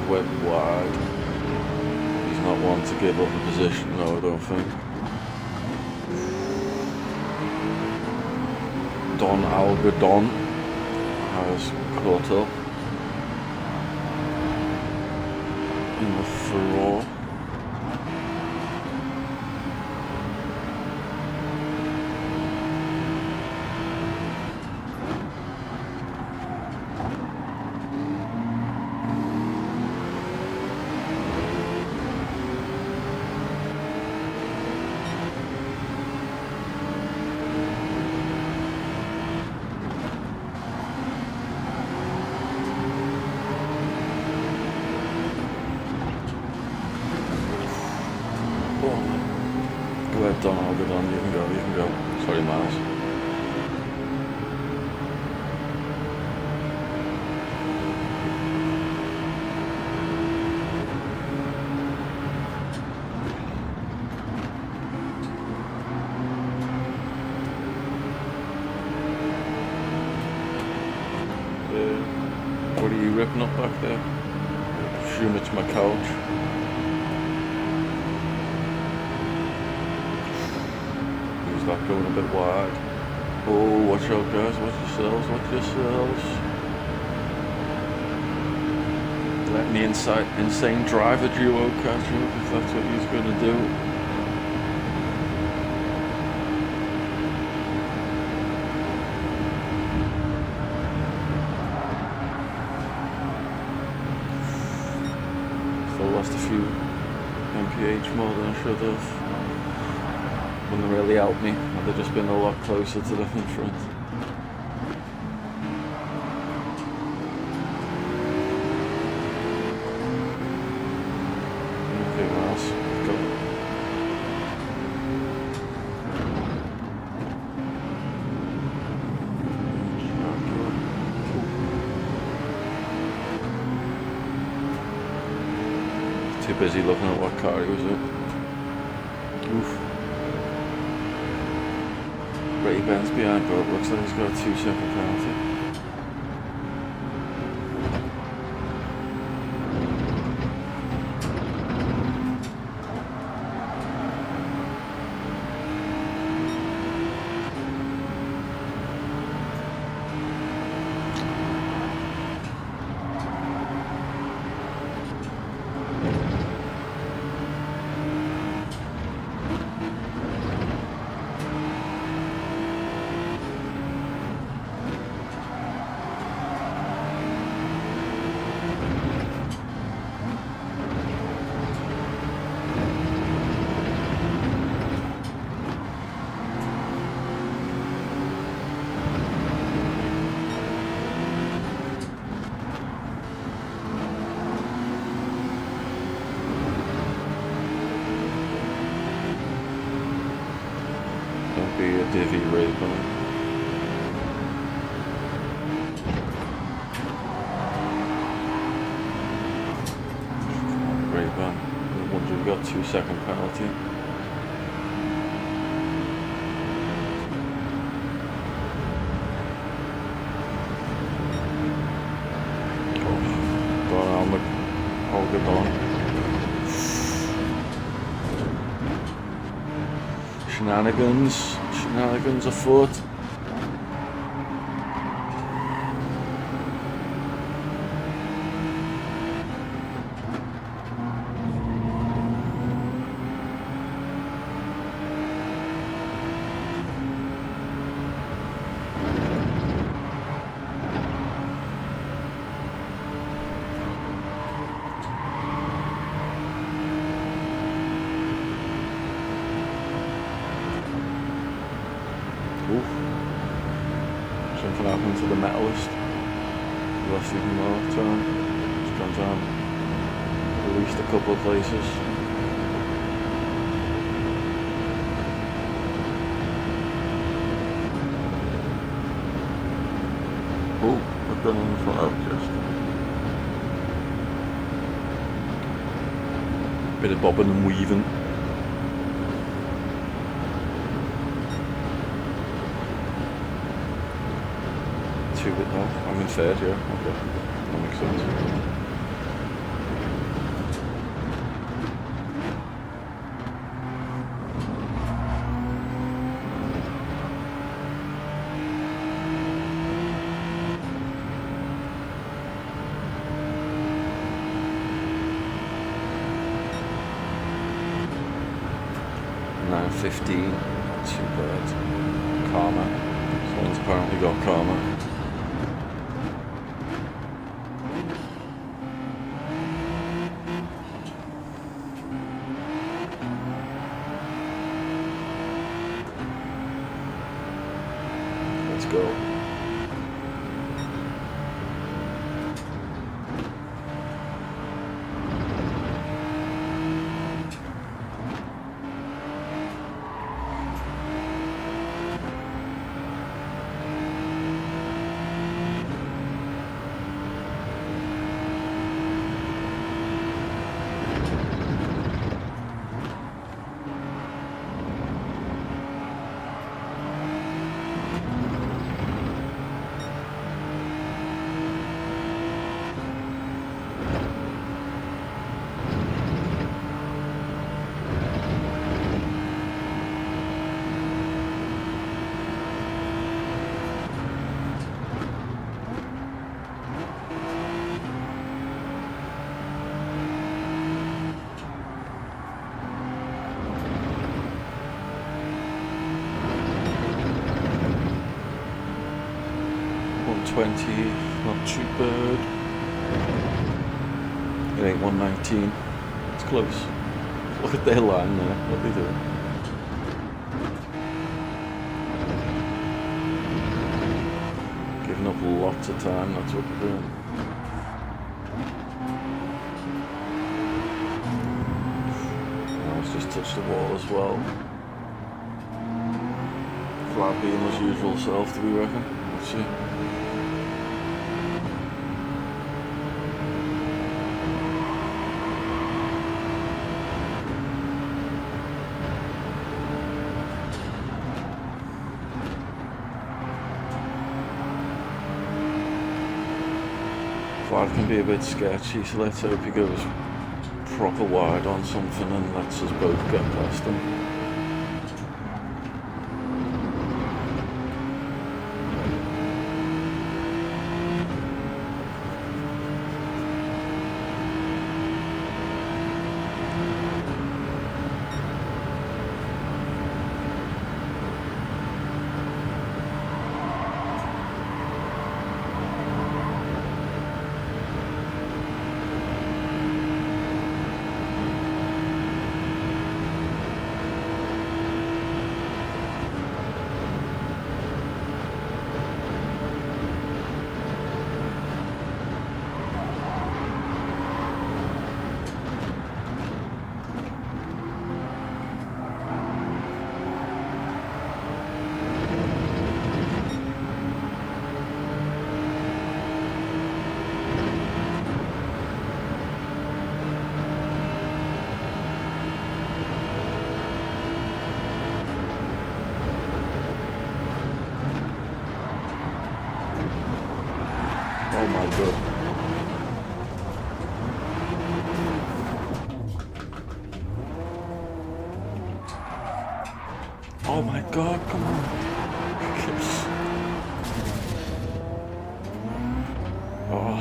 [SPEAKER 1] Went wide. He's not one to give up a position, no, I don't think. Don Algodon has caught up in the furrow. Go ahead, Don Algodon, you can go. Sorry, Miles. What are you ripping up back there? Assume it's my couch. That going a bit wide. Oh, watch out guys, watch yourselves. Letting the insane driver duo catch up if that's what he's going to do. Still lost a few mph more than I should have. Wouldn't really help me, had they just been a lot closer to the in front. Anything else? Go. Too busy looking at what car he was in. Oof. Ray-Ban's behind, but it looks like he's got a 2-second penalty. Be a divvy Ray-Ban. Ray-Ban. No wonder we got 2-second penalty. Algodon. Shenanigans afoot. Something happened to the Metalist. He lost even more time. He's gone down at least a couple of places. Oh, I've done on the file just. Bit of bobbing and weaving. Two bit now. I'm in third, yeah. Okay. That makes sense. $9.15, not too bad. Karma. Someone's apparently got karma. Let's go. $120, not too bad. It ain't 119. It's close. Look at their line there. What are they doing? Giving up lots of time. That's what they're doing. Oh, it's just touched the wall as well. Flat being as usual self, do we reckon? Let's see. Flat can be a bit sketchy, so let's hope he goes proper wide on something and lets us both get past him. Oh my god. Oh my god, come on. Oh.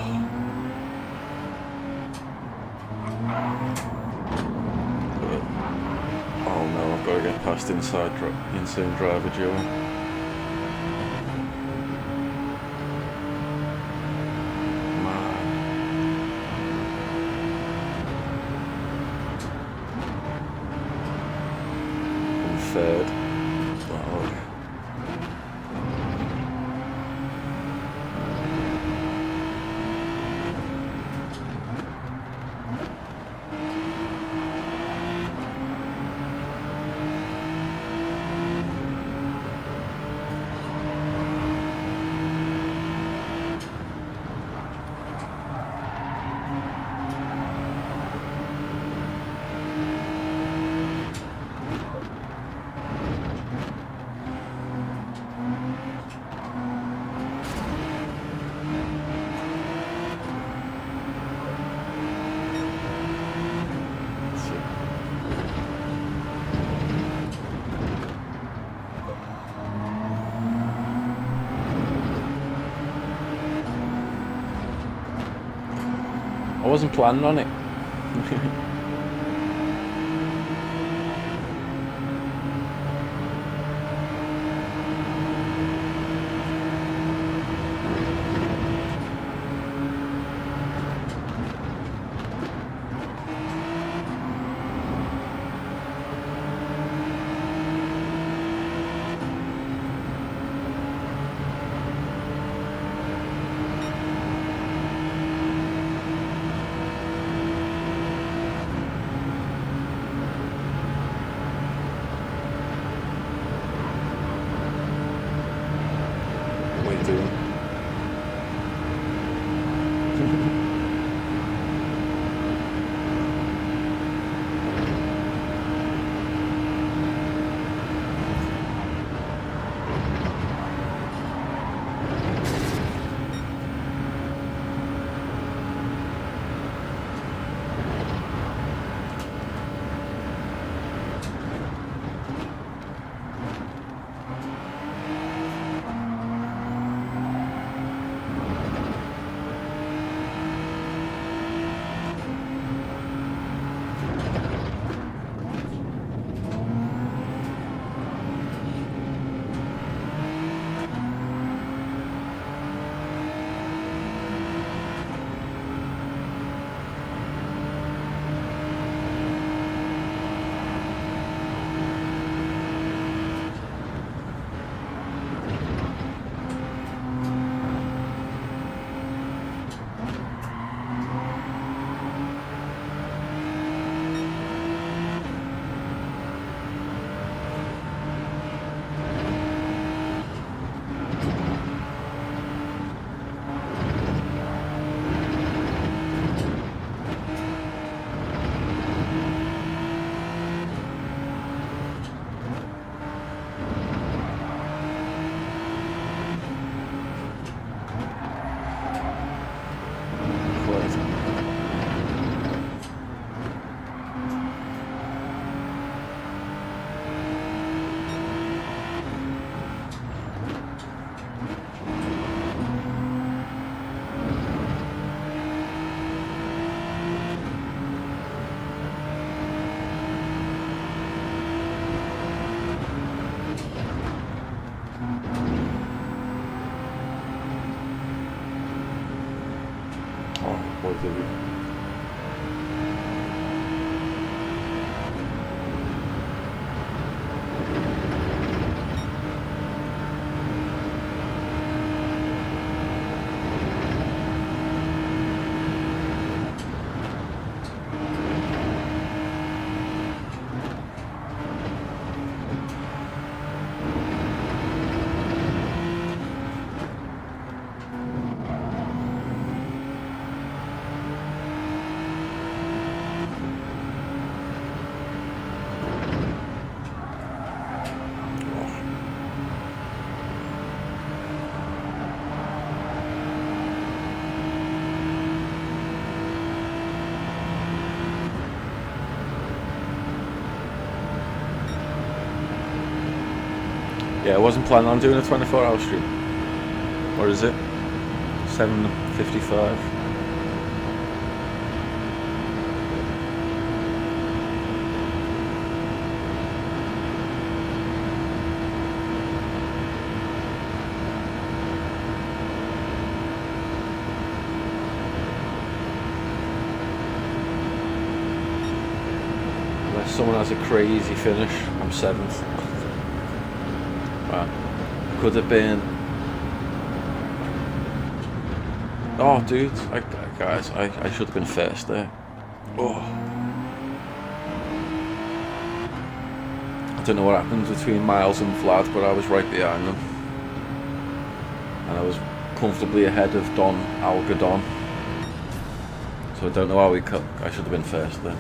[SPEAKER 1] Oh no, I've got to get past insane driver Joey. Third. Oh. wasn't planning on it. Yeah, I wasn't planning on doing a 24-hour stream. Or is it? 7:55. Unless someone has a crazy finish, I'm 7th. Wow. Could have been. Oh, dude, guys, I should have been first there. Oh. I don't know what happened between Miles and Vlad, but I was right behind them. And I was comfortably ahead of Don Algadon. So I don't know how we cut. I should have been first there.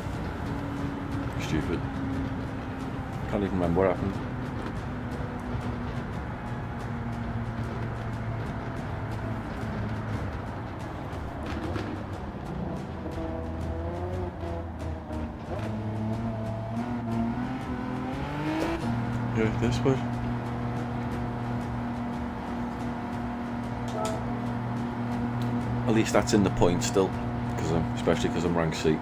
[SPEAKER 1] Stupid. Can't even remember what happened. Yeah, this way. At least that's in the point still. especially because I'm rank C.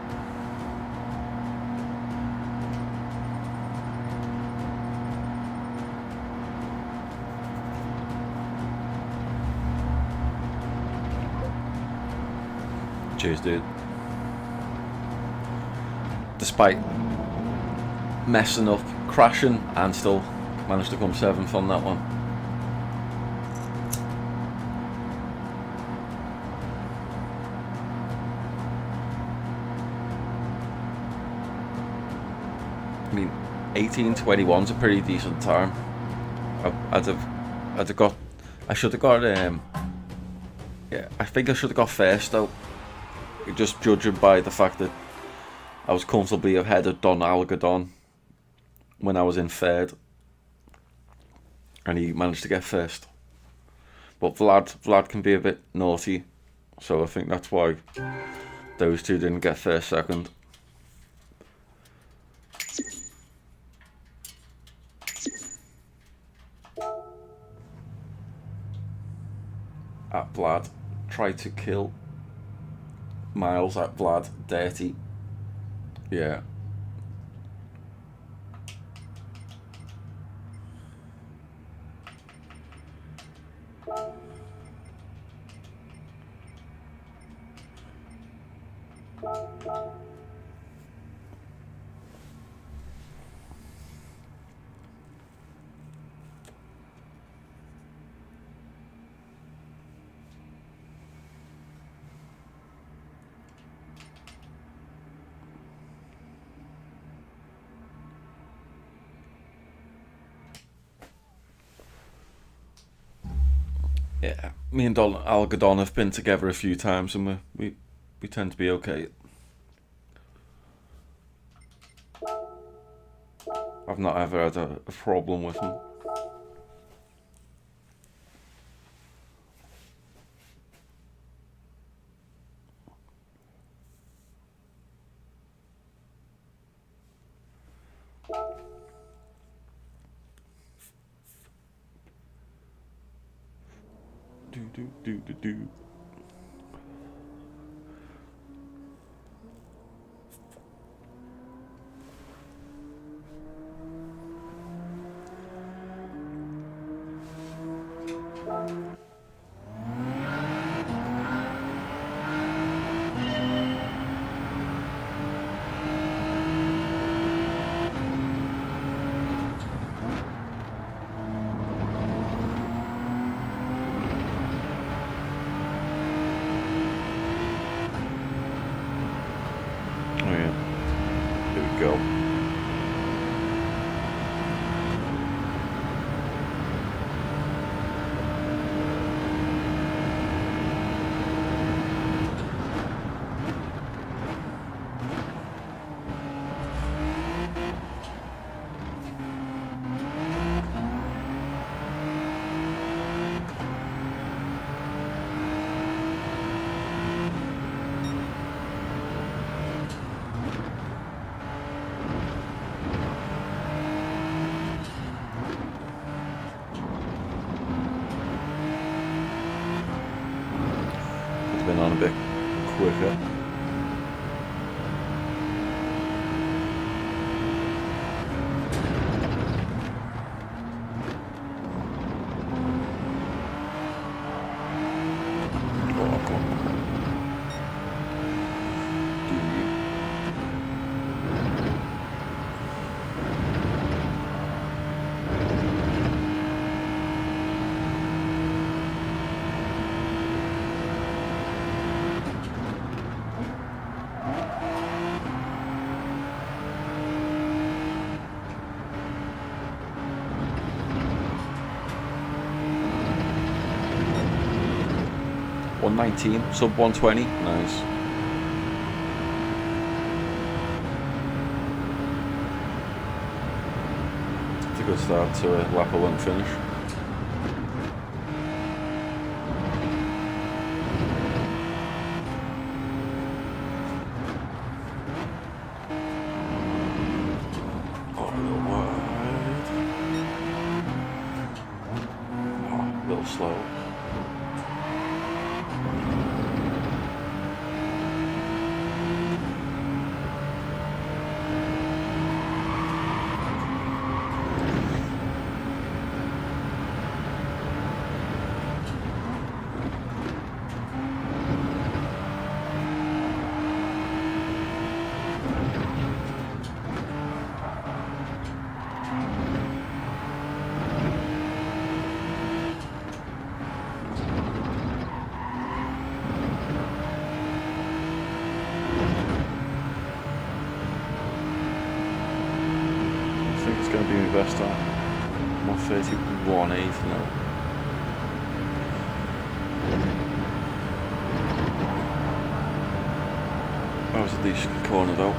[SPEAKER 1] Cheers, dude. Despite messing up, crashing, and still managed to come 7th on that one. I mean, 18:21's a pretty decent time. I'd have got. I should have got. Yeah, I think I should have got first though. Just judging by the fact that I was comfortably ahead of Don Algadon when I was in third, and he managed to get first. But Vlad can be a bit naughty, so I think that's why those two didn't get first, second. At Vlad, tried to kill Miles at Vlad, dirty. Yeah. Yeah, me and Don Algadon have been together a few times, and we tend to be okay. I've not ever had a problem with him. Do. Go. Been on a bit quicker. .119, sub 120, nice. It's a good start to a lap 1 finish. Oh, a little wide. Oh, a little slow. my best time. I'm on 31.8 now. That was a decent corner though.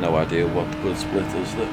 [SPEAKER 1] No idea what the good split is there.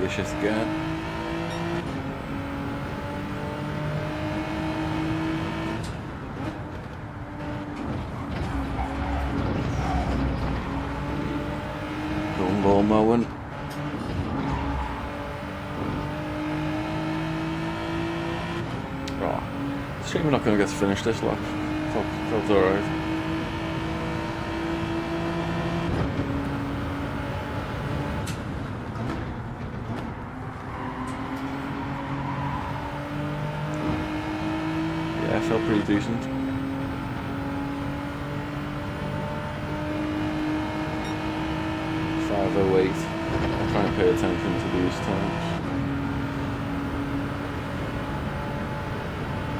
[SPEAKER 1] Shift again. Lawn mowing. Oh, it's a shame we're not going to get to finish this lap. Felt alright. Felt pretty decent. .508. I'm trying to pay attention to these times.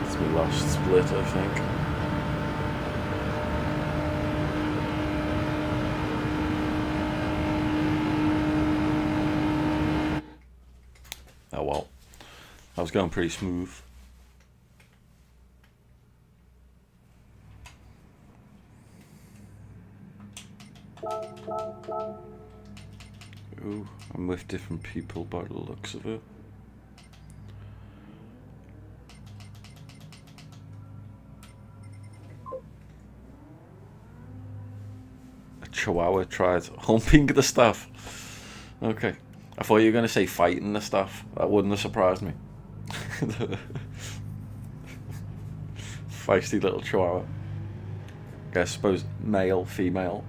[SPEAKER 1] It's my last split, I think. Oh well. That was going pretty smooth. Ooh, I'm with different people by the looks of it. A chihuahua tried humping the staff. Okay. I thought you were going to say fighting the staff. That wouldn't have surprised me. Feisty little chihuahua. I suppose male, female.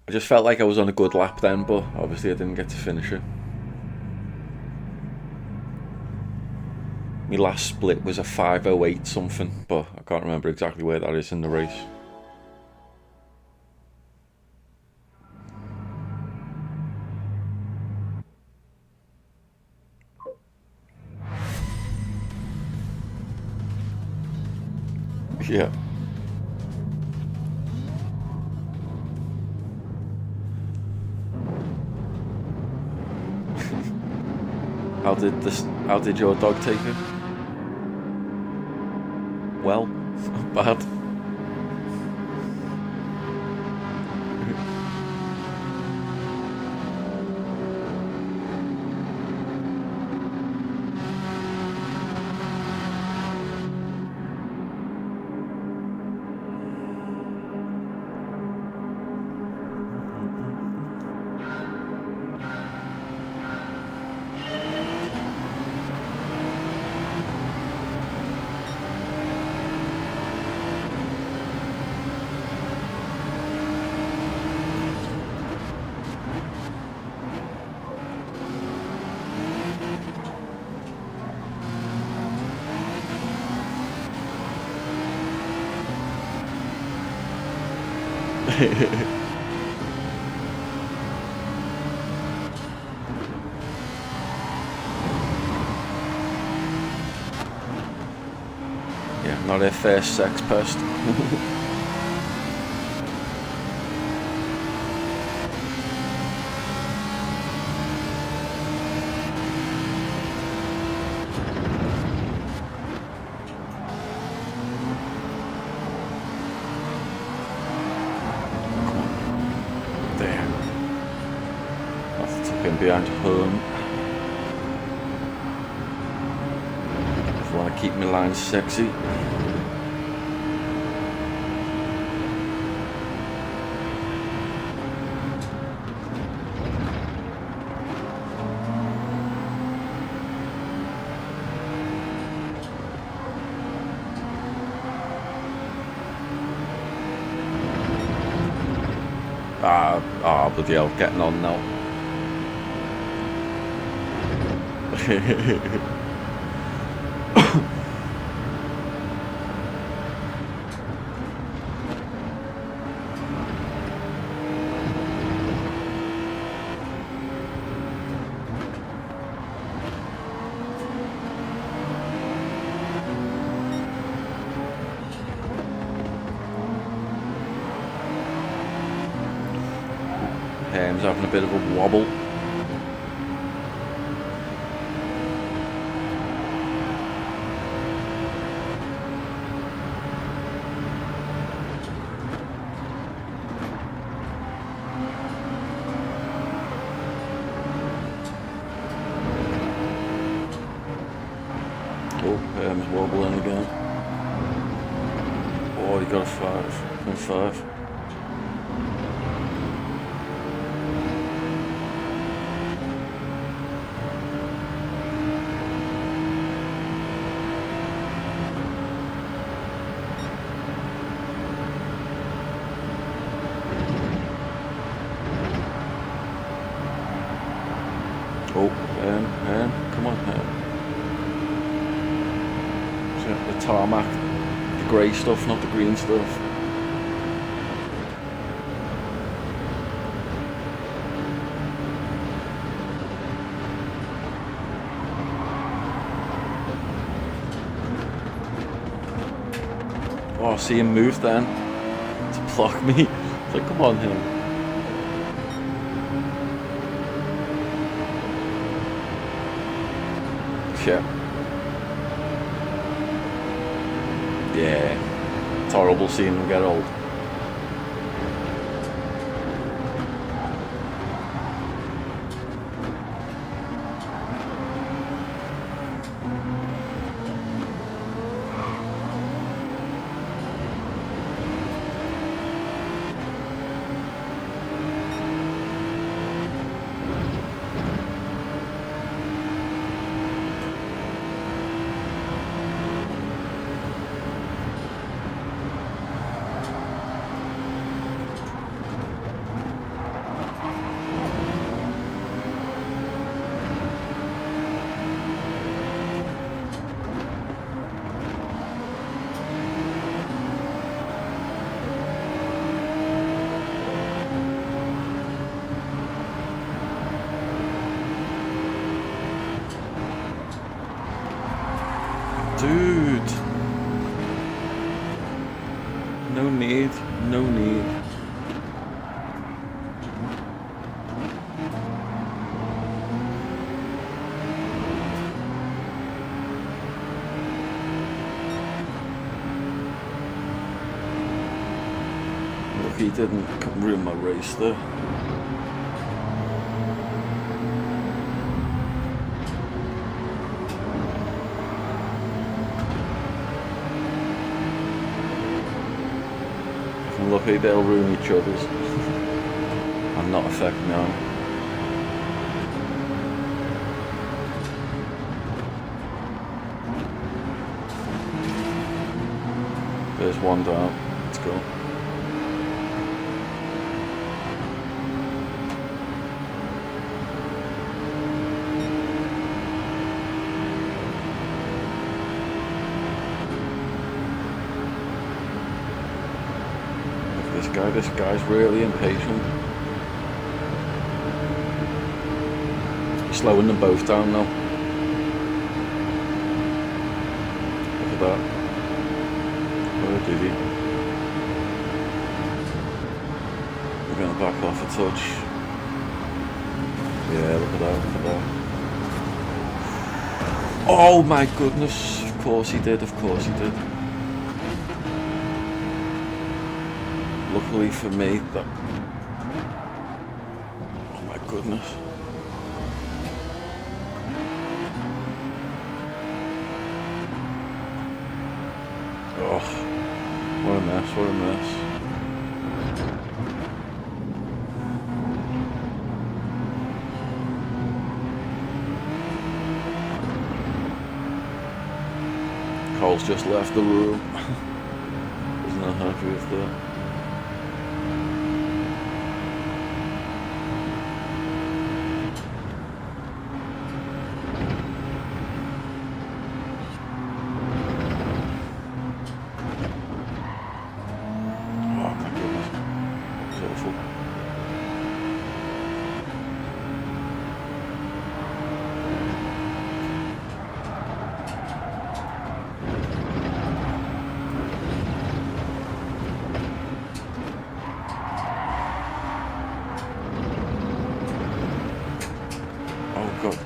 [SPEAKER 1] I just felt like I was on a good lap then, but obviously I didn't get to finish it. My last split was a 5:08 something, but I can't remember exactly where that is in the race. Yeah. How did your dog take it? Well, bad. Yeah, not a first sex pest. There. That's tucking behind home. If I want to keep my lines sexy. Bloody hell, getting on now. Ham's having a bit of a wobble. Oh, Ham's wobbling again. Oh, he got a 5.5. Oh, come on, the tarmac, the grey stuff, not the green stuff. Oh, I see him move then to block me. It's like, come on, him. Shit. Yeah, it's horrible seeing them get old. Dude. No need, no need. Look, he didn't ruin my race there. Lucky they'll ruin each other's. I'm not affected now. There's one down. Let's go. This guy's really impatient. He's slowing them both down now. Look at that. Oh, did he? We're going to back off a touch. Yeah, look at that, look at that. Oh my goodness. Of course he did, of course he did. Luckily for me, that... Oh my goodness. Oh, what a mess, what a mess. Cole's just left the room. He's not happy with that. God,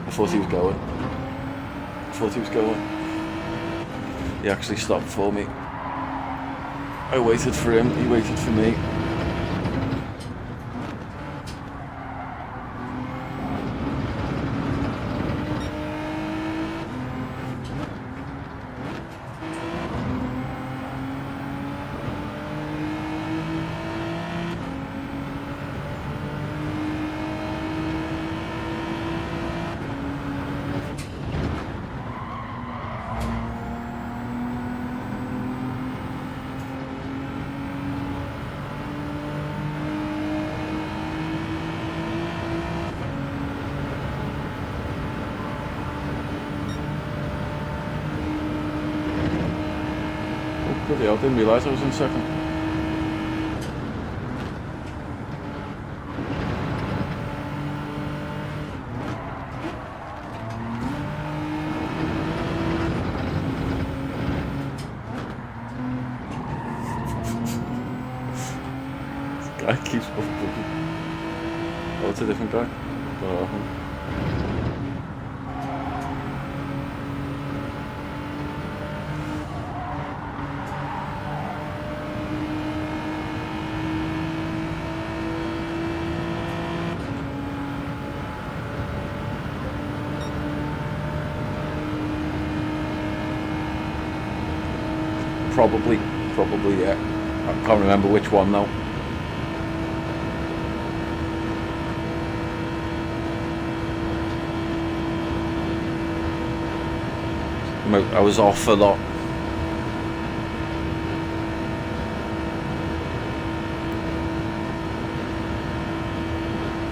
[SPEAKER 1] I thought he was going. I thought he was going. He actually stopped for me. I waited for him, he waited for me. Bloody hell, I didn't realise I was in second. This guy keeps moving. Oh, it's a different guy. Oh. Probably, yeah. I can't remember which one though. I was off a lot.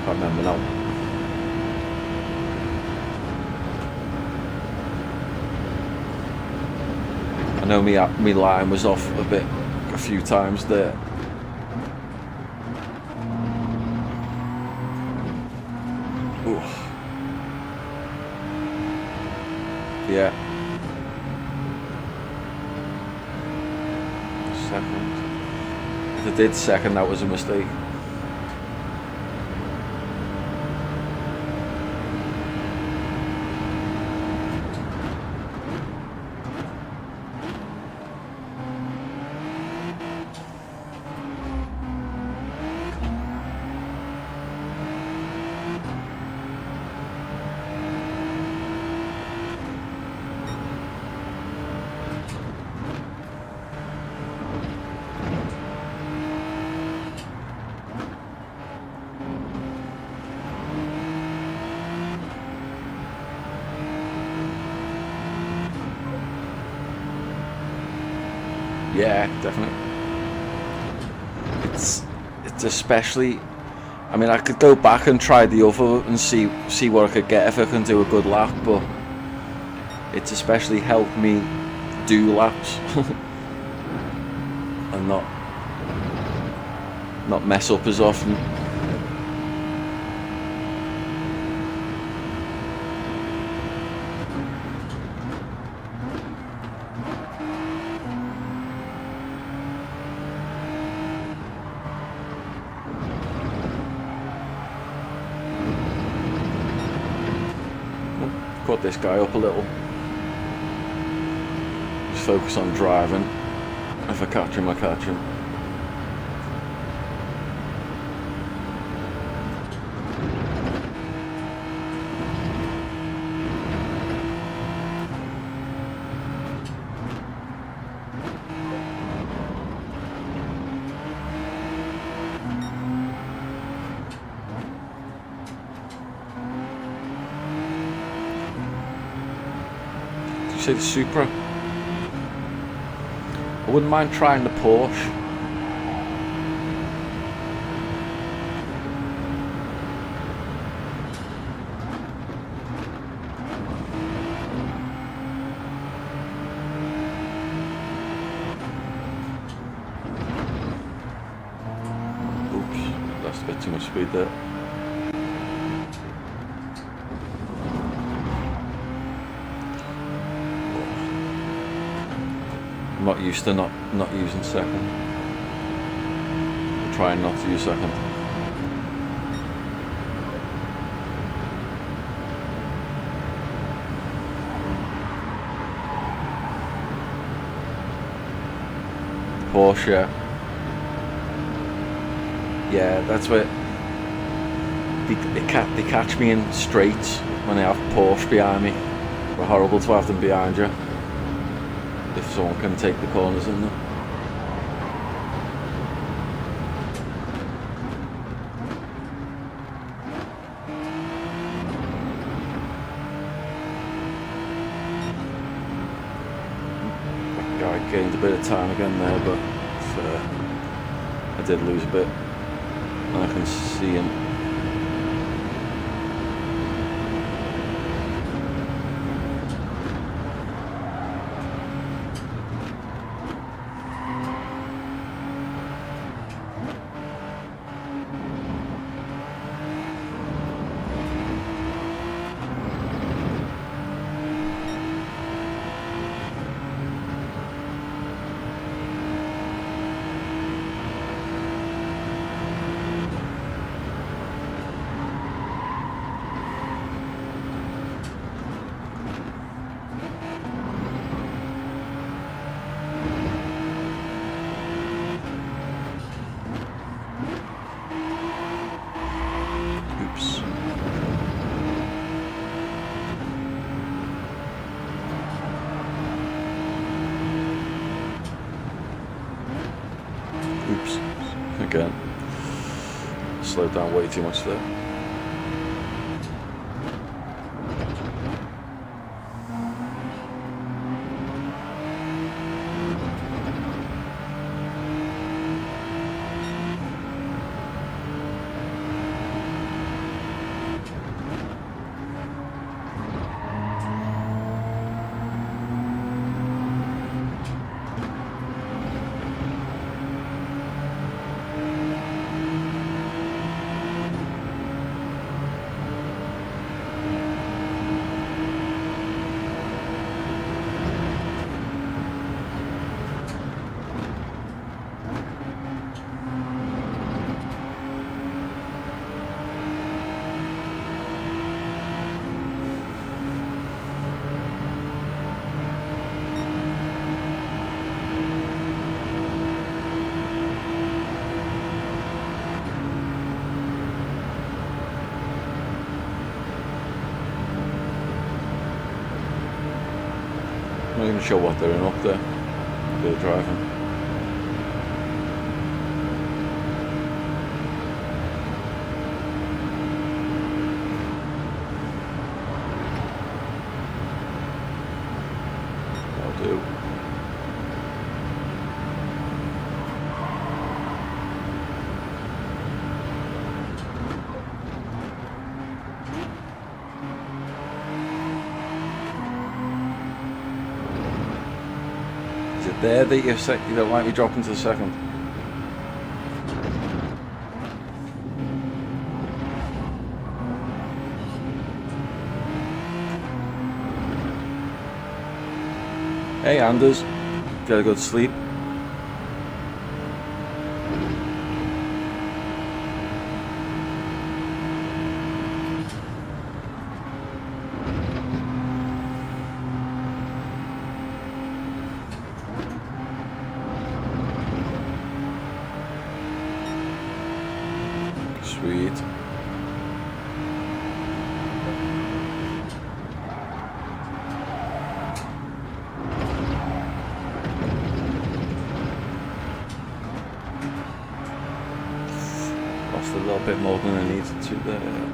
[SPEAKER 1] Can't remember now. I know me line was off a few times there. Ooh. Yeah. Second. If I did second, that was a mistake. Yeah, definitely. It's especially. I mean, I could go back and try the other and see what I could get if I can do a good lap, but it's especially helped me do laps and not not mess up as often. Cut this guy up a little. Just focus on driving. If I catch him, I catch him. Did you say the Supra? I wouldn't mind trying the Porsche. Oops, that's a bit too much speed there. I'm not used to not using second. I'm trying not to use second. Porsche. Yeah, that's where they catch me in straights when they have Porsche behind me. It's horrible to have them behind you if someone can take the corners in them. Guy gained a bit of time again there, but I did lose a bit, and I can see him. Oops, again, slowed down way too much there. I'm not even sure what they're in up there. They're driving. That'll do. There that you don't like me dropping to the second. Hey Anders, get a good sleep. Sweet. Lost a little bit more than I needed to there.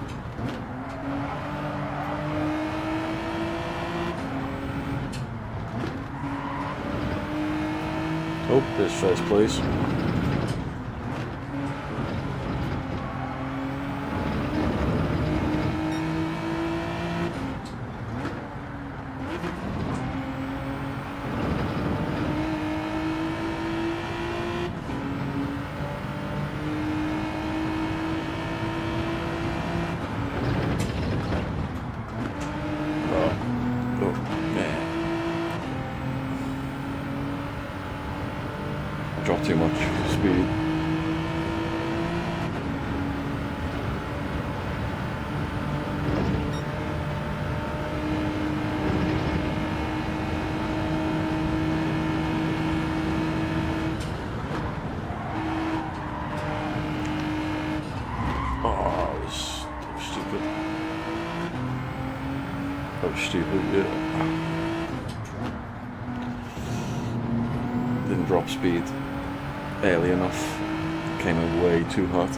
[SPEAKER 1] Oh, there's first place. Dropped too much speed. Oh, that was stupid. That was stupid, yeah. Didn't drop speed early enough. Came in way too hot.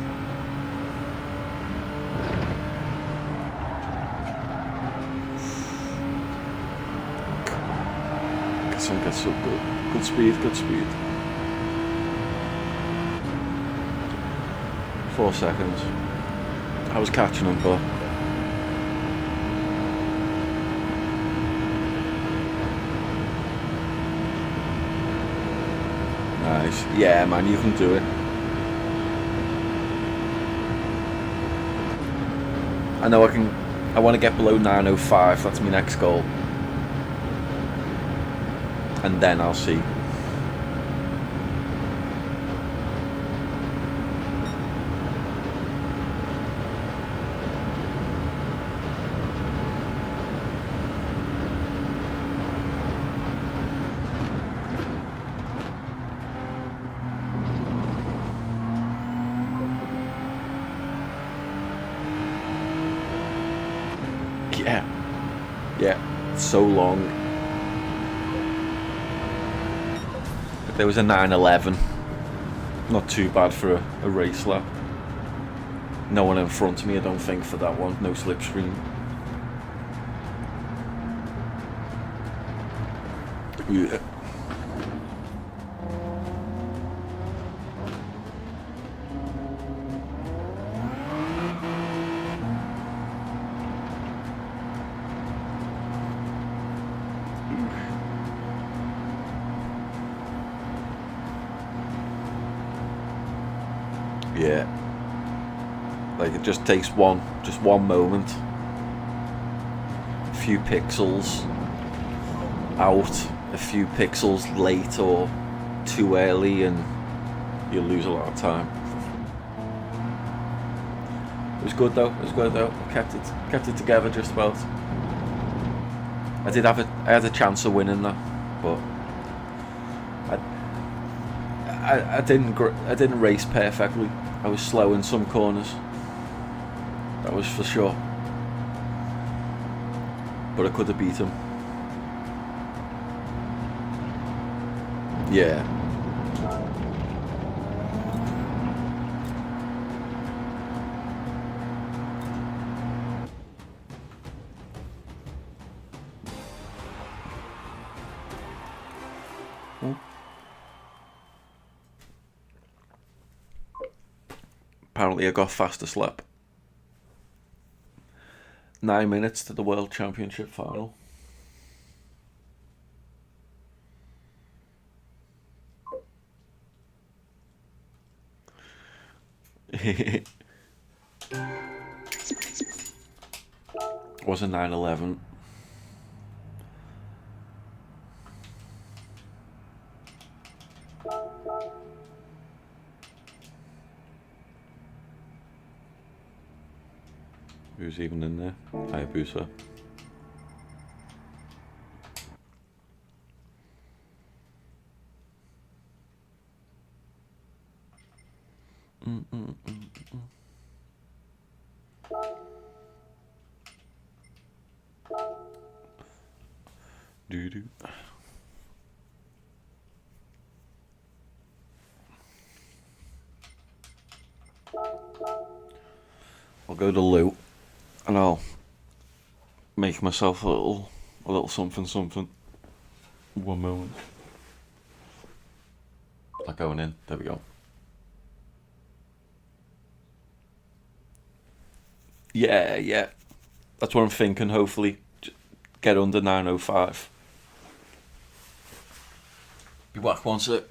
[SPEAKER 1] Gets so good. Good speed, good speed. 4 seconds. I was catching him, but nice. Yeah, man, you can do it. I know I can. I want to get below 9:05. That's my next goal, and then I'll see. Yeah, so long. If there was a 9:11, not too bad for a race lap. No one in front of me, I don't think, for that one. No slipstream. Yeah. Yeah, like it just takes one moment, a few pixels out, a few pixels late or too early, and you lose a lot of time. It was good though. Kept it together just about. I had a chance of winning that, but I didn't race perfectly. I was slow in some corners. That was for sure. But I could have beat him. Yeah. Apparently I got fastest lap. 9 minutes to the World Championship final. Was a 9:11. Who's even in there? Hayabusa. Doo-doo. I'll go to loot and I'll make myself a little something. One moment. Not going in. There we go. Yeah. That's what I'm thinking. Hopefully, get under 905. Be back once it.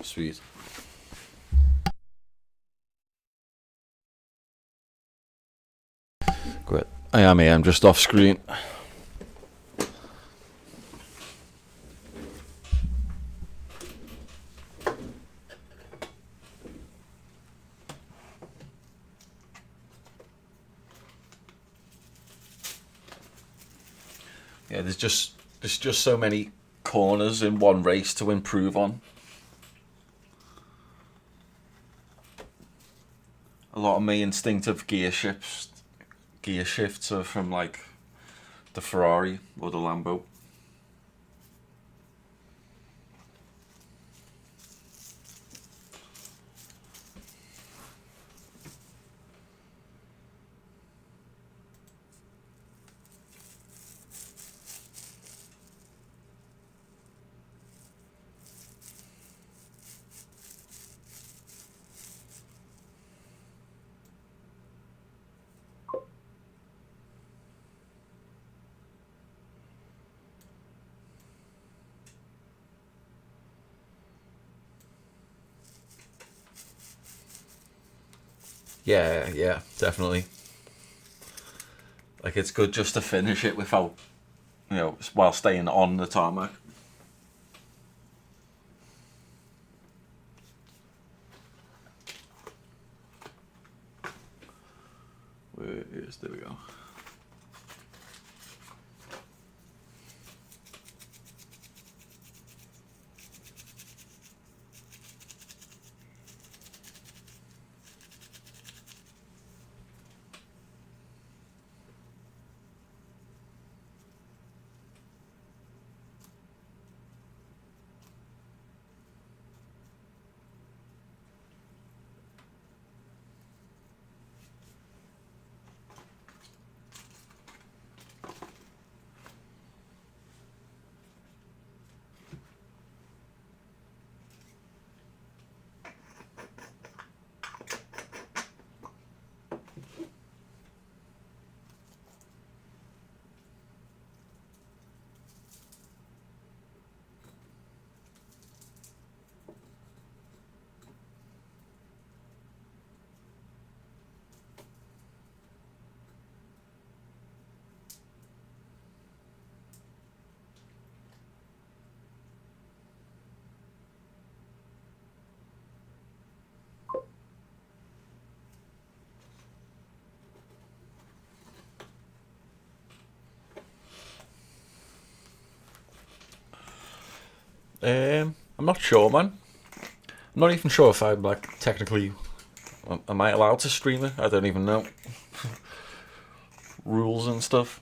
[SPEAKER 1] Sweet. Great. I am here. I'm just off screen. Yeah, there's just so many corners in one race to improve on. A lot of my instinctive gear shifts are from like the Ferrari or the Lambo. Yeah, definitely. Like it's good just to finish it without, while staying on the tarmac. There we go. I'm not sure, man. I'm not even sure if I'm like technically. Am I allowed to stream it? I don't even know. Rules and stuff.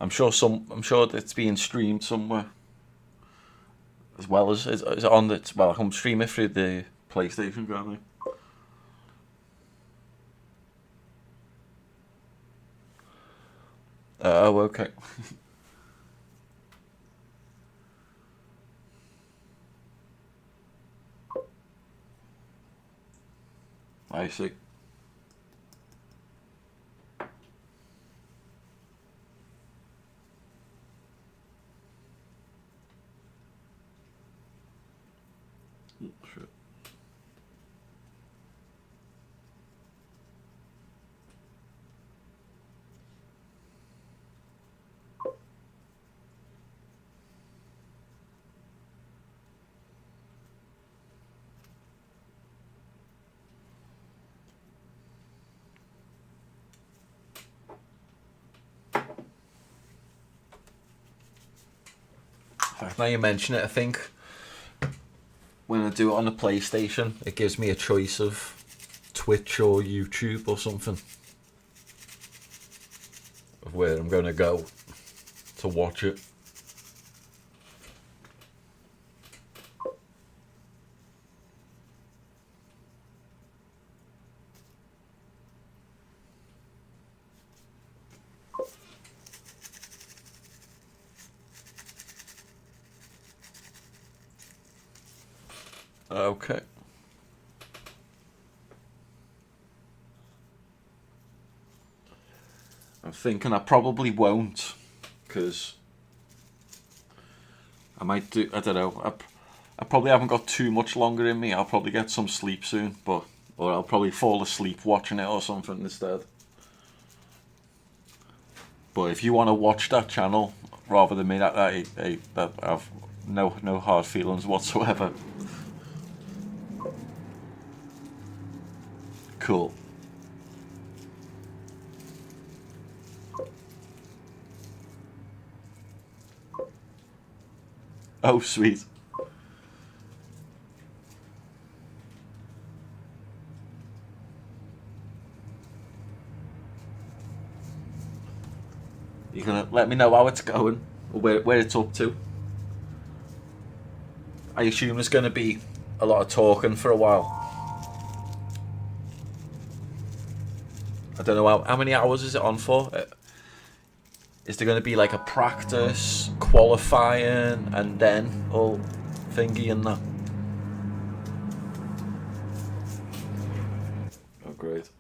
[SPEAKER 1] I'm sure it's being streamed somewhere. As well as it's on the I can stream it through the PlayStation, can't I? Oh, okay. I see. Shit. Now you mention it, I think when I do it on the PlayStation, it gives me a choice of Twitch or YouTube or something of where I'm going to go to watch it. Okay. I'm thinking I probably won't, because I might do. I don't know. I probably haven't got too much longer in me. I'll probably get some sleep soon, or I'll probably fall asleep watching it or something instead. But if you want to watch that channel rather than me, that I've no hard feelings whatsoever. Cool. Oh, sweet. You gonna let me know how it's going, or where it's up to? I assume there's gonna be a lot of talking for a while. I don't know how many hours is it on for? Is there going to be like a practice, qualifying, and then all thingy and that? Oh, great.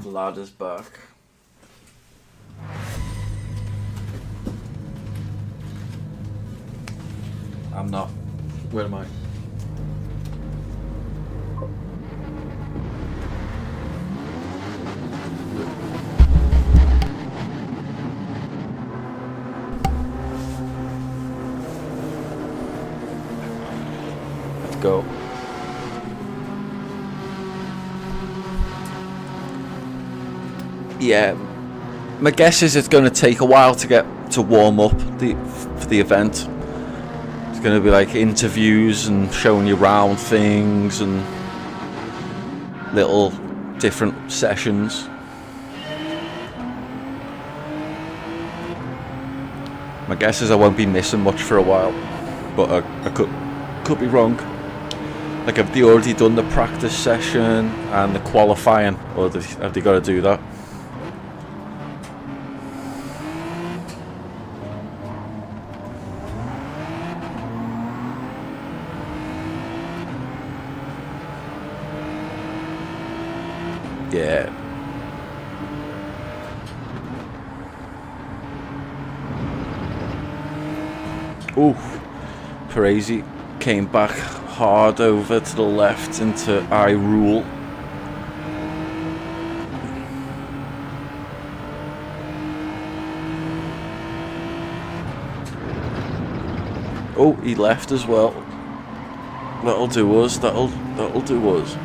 [SPEAKER 1] The ladder's back. I'm not. Where am I? Let's go. Yeah, my guess is it's going to take a while to get to warm up for the event. It's going to be like interviews and showing you around things and little different sessions. My guess is I won't be missing much for a while, but I could be wrong. Like, have they already done the practice session and the qualifying, or have they got to do that? Yeah. Ooh, Parisi came back hard over to the left into I Rule. Oh, he left as well. That'll do us. That'll do us.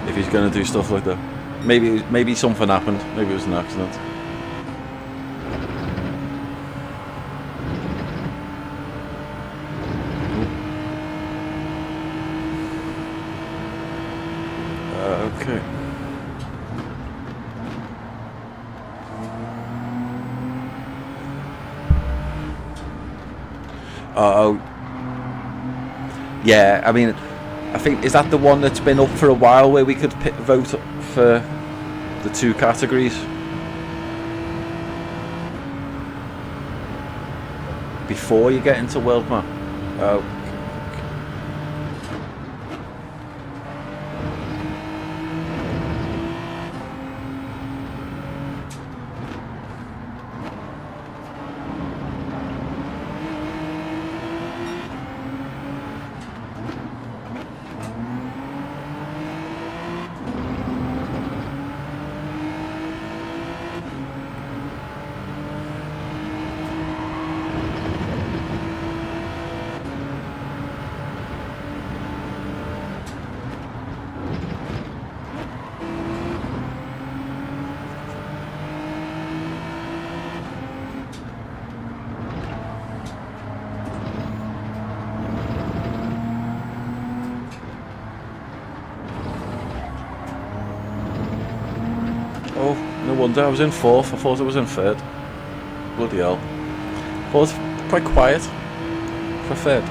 [SPEAKER 1] If he's gonna do stuff like that, maybe something happened. Maybe it was an accident. Okay. Oh. Yeah, I mean, I think, is that the one that's been up for a while where we could vote for the 2 categories? Before you get into World Map? Oh. Oh, no wonder I was in 4th. I thought I was in 3rd. Bloody hell. I thought it was quite quiet for 3rd.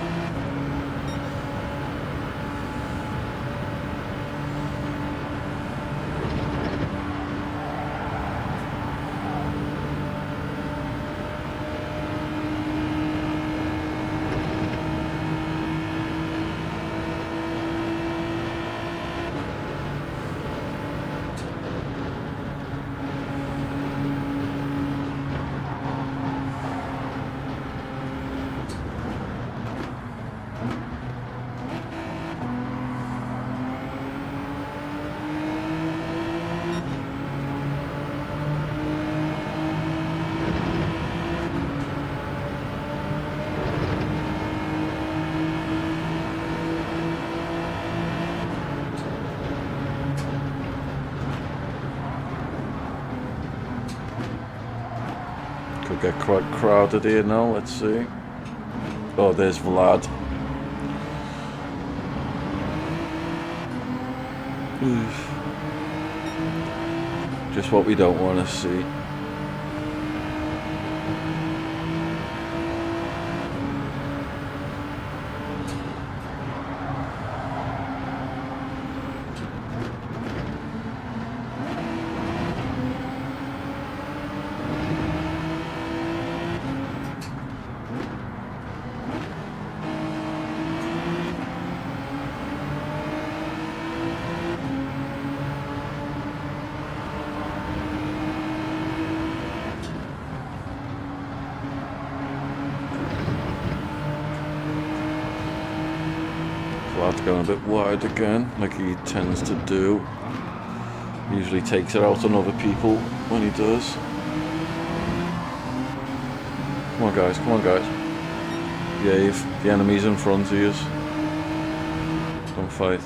[SPEAKER 1] Could get quite crowded here now, let's see. Oh, there's Vlad. Oof. Just what we don't want to see. Vlad's going a bit wide again, like he tends to do. Usually takes it out on other people when he does. Come on guys, come on guys. Behave, the enemy's in front of you. Don't fight.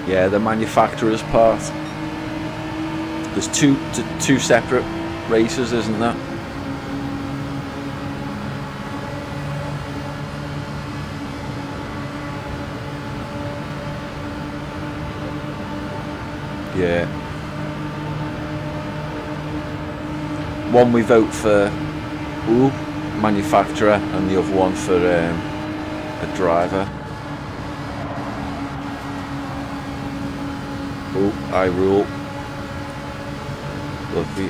[SPEAKER 1] Yeah, the manufacturer's part. There's two separate races, isn't there? Yeah. One we vote for manufacturer, and the other one for a driver. Oh, I rule. Lovely.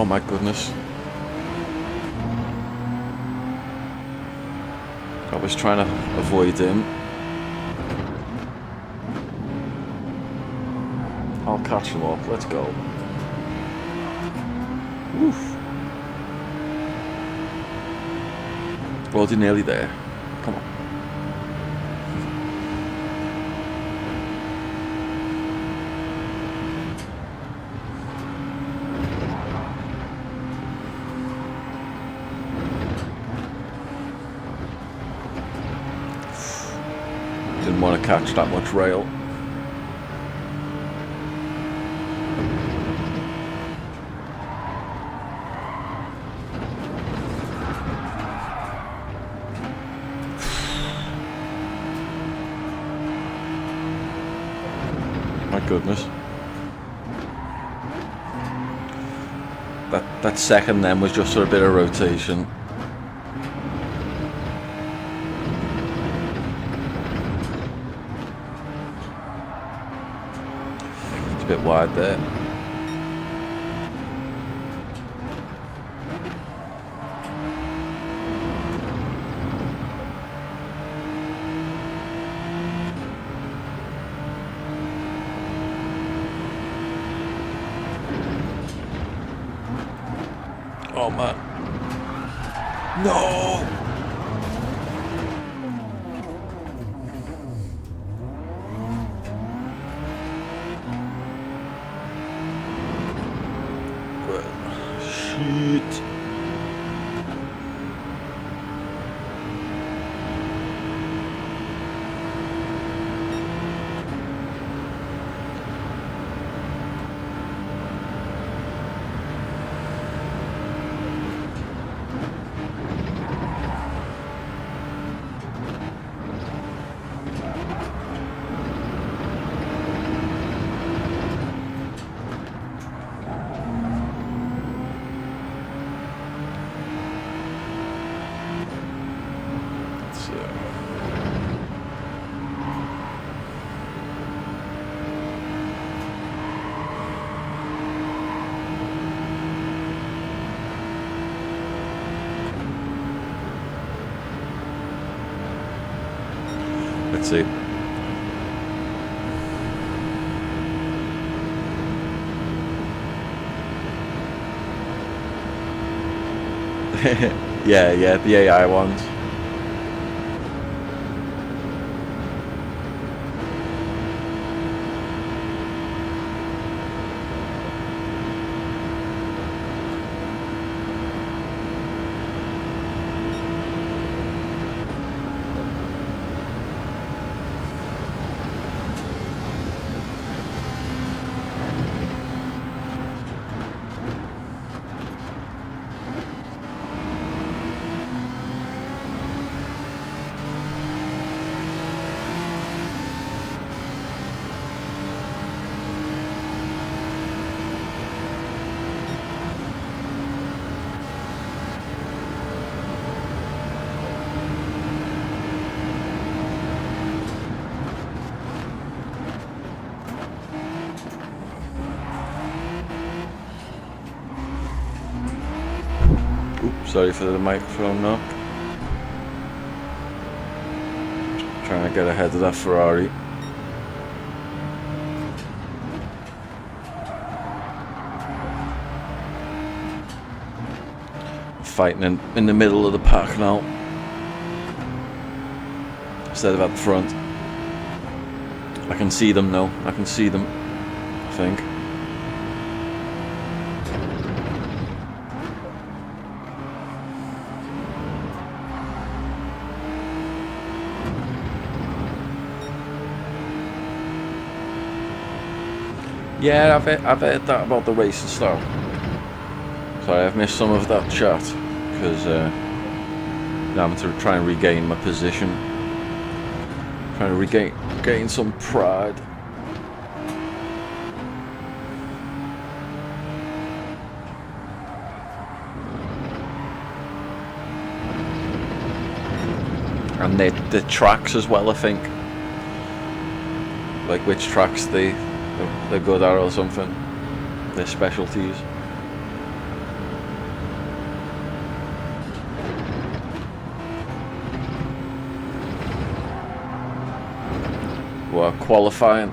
[SPEAKER 1] Oh my goodness. I was trying to avoid him. I'll catch him up. Let's go. Oof. Well, you're nearly there. Come on. Didn't want to catch that much rail. My goodness. That second then was just for a bit of rotation. It's a bit wide there. Oh man. No! Well, shit. Let's see. yeah, the AI ones. Oops, sorry for the microphone knock. Trying to get ahead of that Ferrari. Fighting in the middle of the pack now, instead of at the front. I can see them now. I can see them, I think. Yeah, I've heard that about the racing style. Sorry, I've missed some of that chat because now I'm to try and regain my position, trying to regain some pride. And the tracks as well, I think, like which tracks they're good at or something, their specialties. Well, qualifying.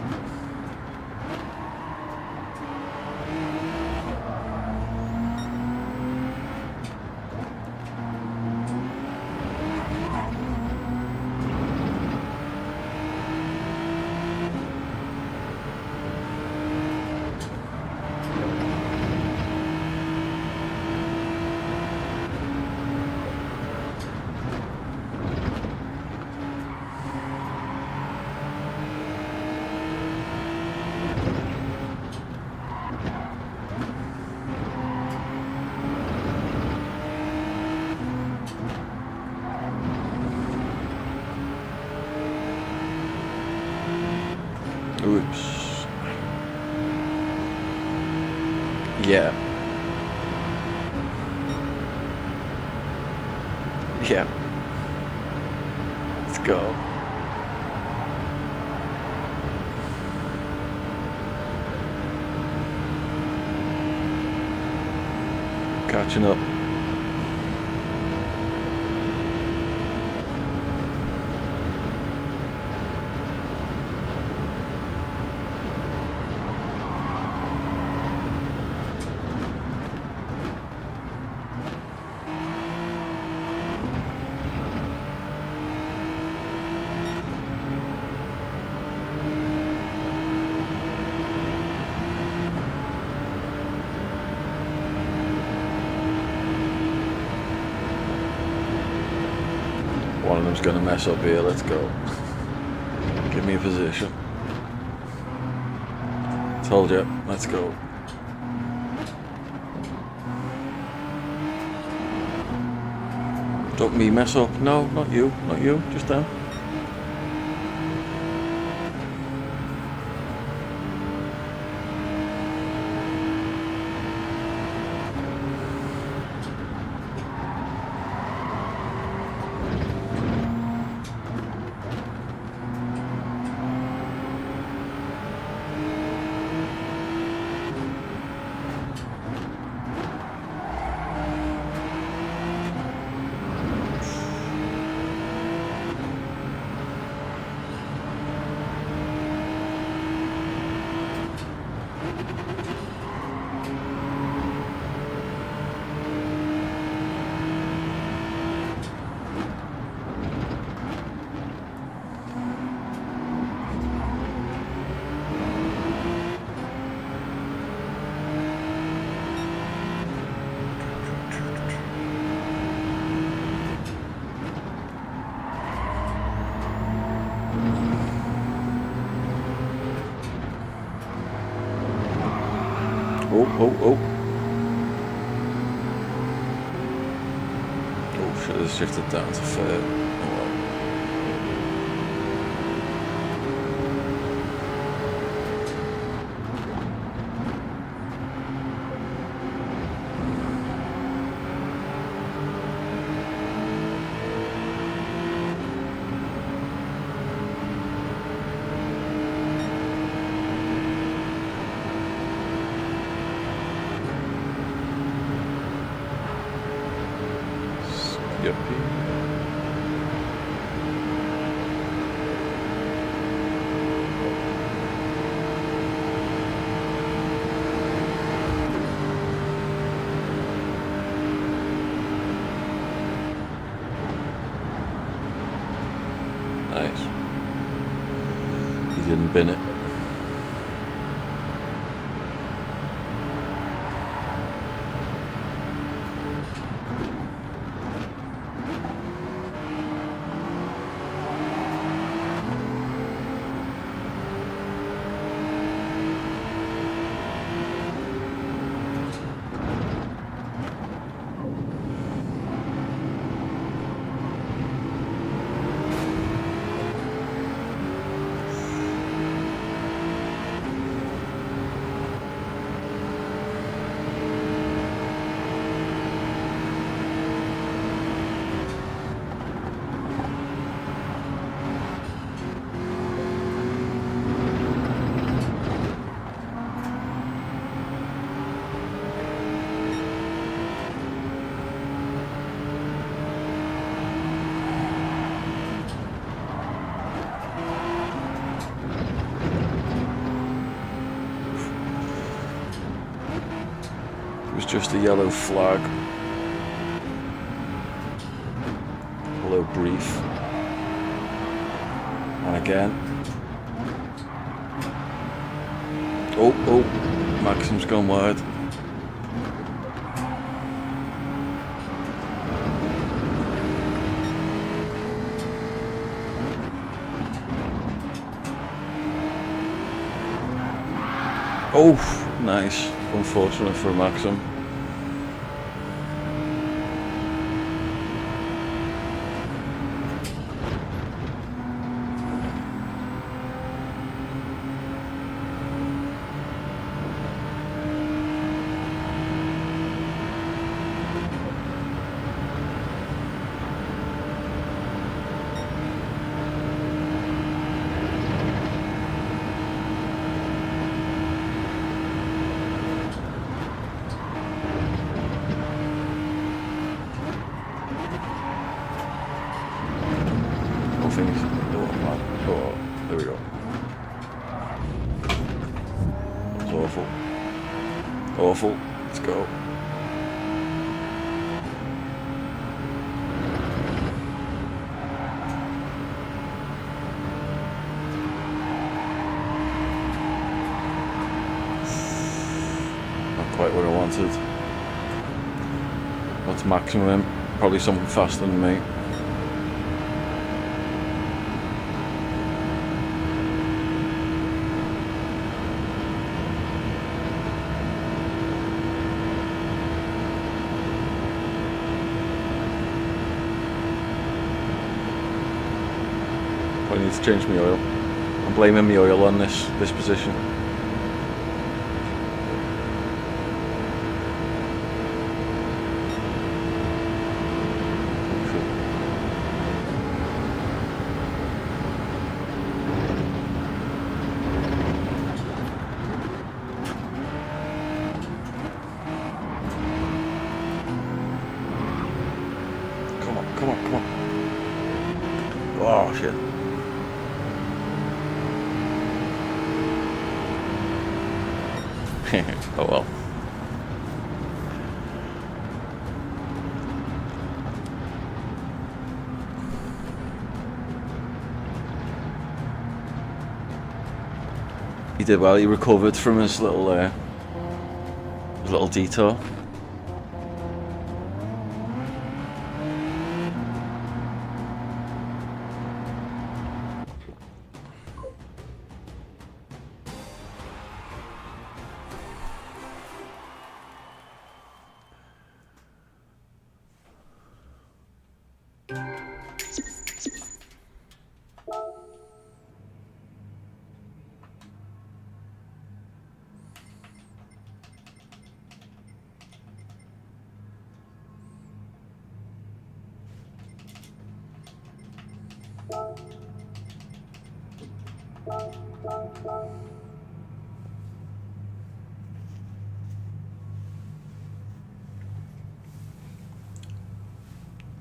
[SPEAKER 1] Oops. Yeah. Yeah. Let's go. Catching up. One of them's gonna mess up here, let's go. Give me a position. Told you, let's go. Don't me mess up. No, not you, just them. Oh. Oh, should have shifted down to third. Oh well. Nice. He didn't bin it. was just a yellow flag. Hello, brief. And again. Oh, Maxim's gone wide. Oh, nice. Unfortunate for Maxim. Oh, there we go. That was awful. Awful. Let's go. Not quite what I wanted. That's maximum. Probably something faster than me. I need to change my oil. I'm blaming my oil on this position. Come on. Oh shit. Oh well. He did well. He recovered from his little detour.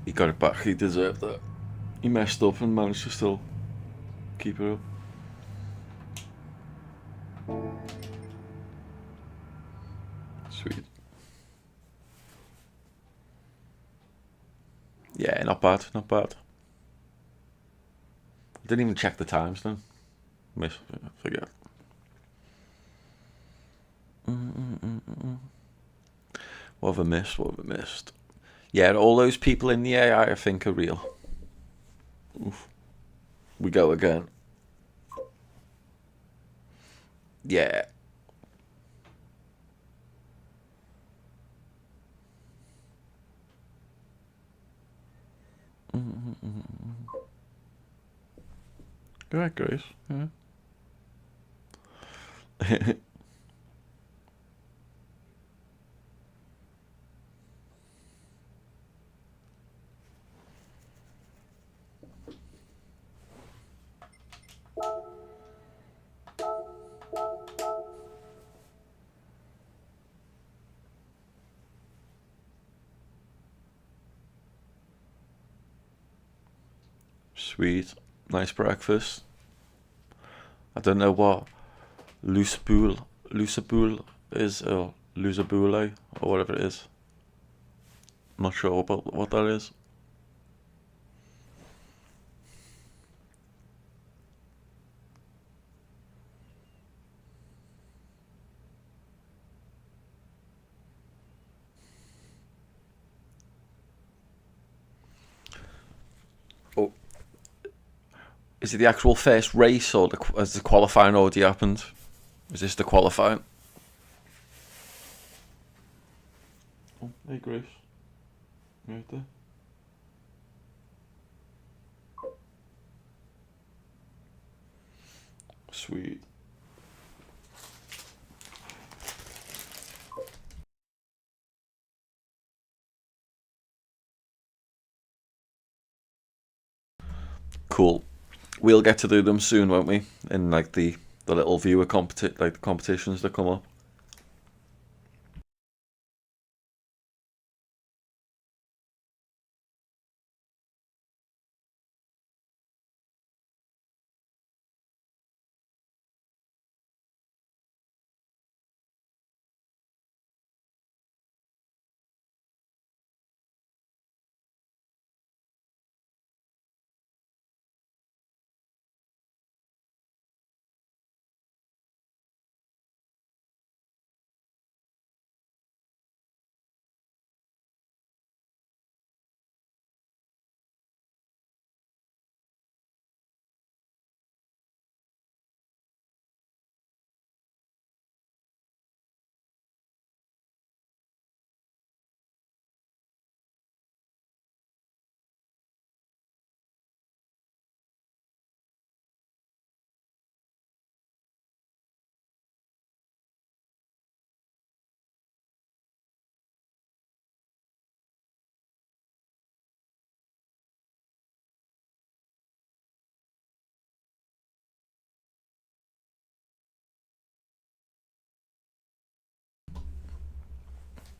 [SPEAKER 1] He got it back. He deserved that. He messed up and managed to still keep it up. Sweet. Yeah, not bad. I didn't even check the times then. Forget. What have I missed? Yeah, all those people in the AI I think are real. Oof. We go again. Yeah. Alright, Grace. Yeah. Sweet. Nice breakfast. I don't know what Lucibul is, or Luzabule, or whatever it is. I'm not sure about what that is. Oh, is it the actual first race, or has the qualifying already happened? Is this the qualifying? Oh, hey Grace. Right there. Sweet. Cool. We'll get to do them soon, won't we? In like the little viewer competitions that come up.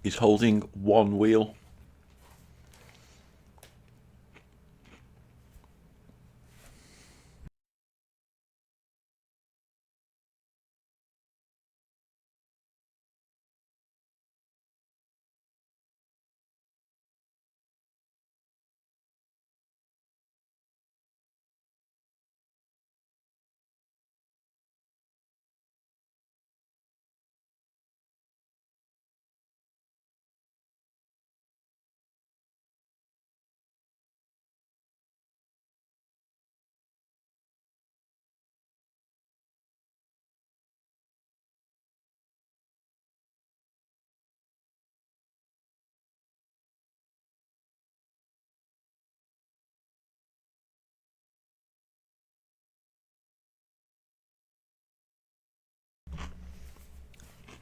[SPEAKER 1] He's holding one wheel.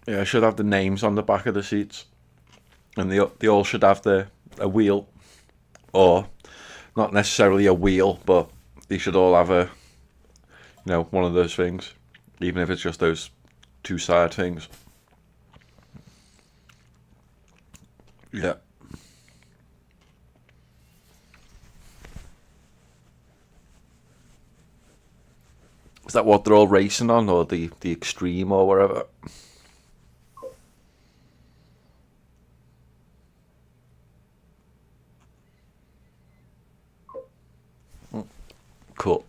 [SPEAKER 1] Yeah, I should have the names on the back of the seats, and they all should have a wheel, or not necessarily a wheel, but they should all have one of those things, even if it's just those two side things. Yeah. Is that what they're all racing on, or the extreme, or whatever? Cool.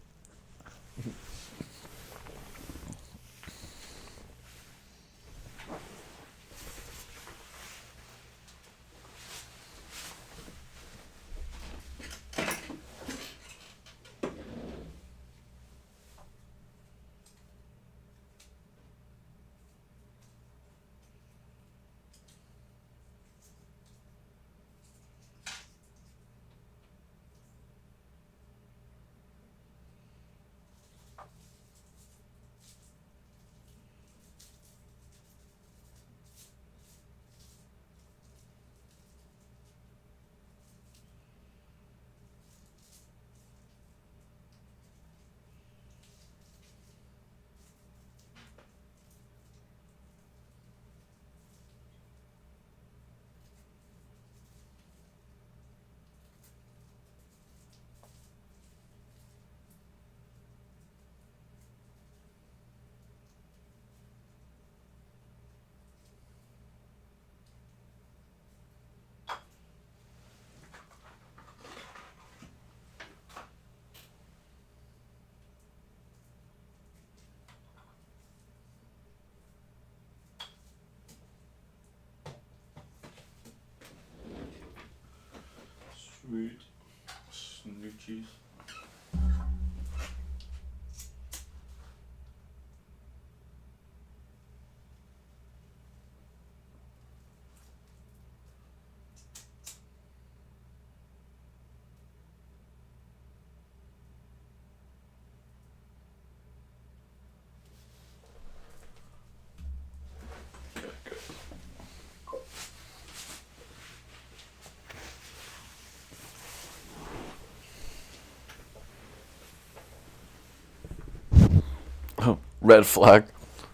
[SPEAKER 1] Red flag.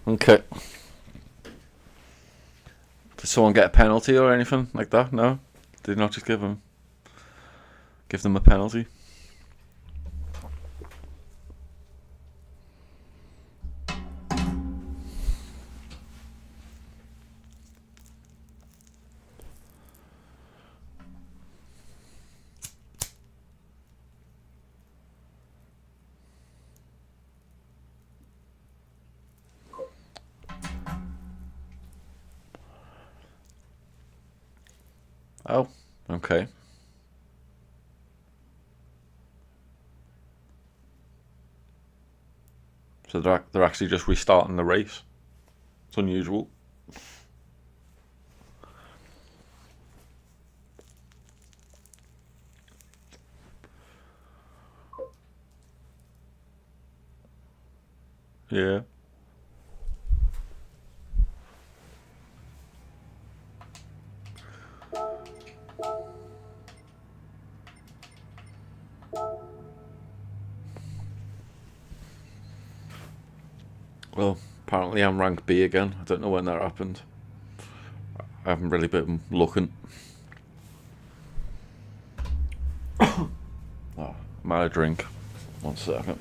[SPEAKER 1] Okay. Did someone get a penalty or anything like that? No? Did not just give them a penalty? Oh, okay. So they're actually just restarting the race. It's unusual. Yeah. Well, apparently I'm rank B again. I don't know when that happened. I haven't really been looking. Oh, I'm out of drink. 1 second.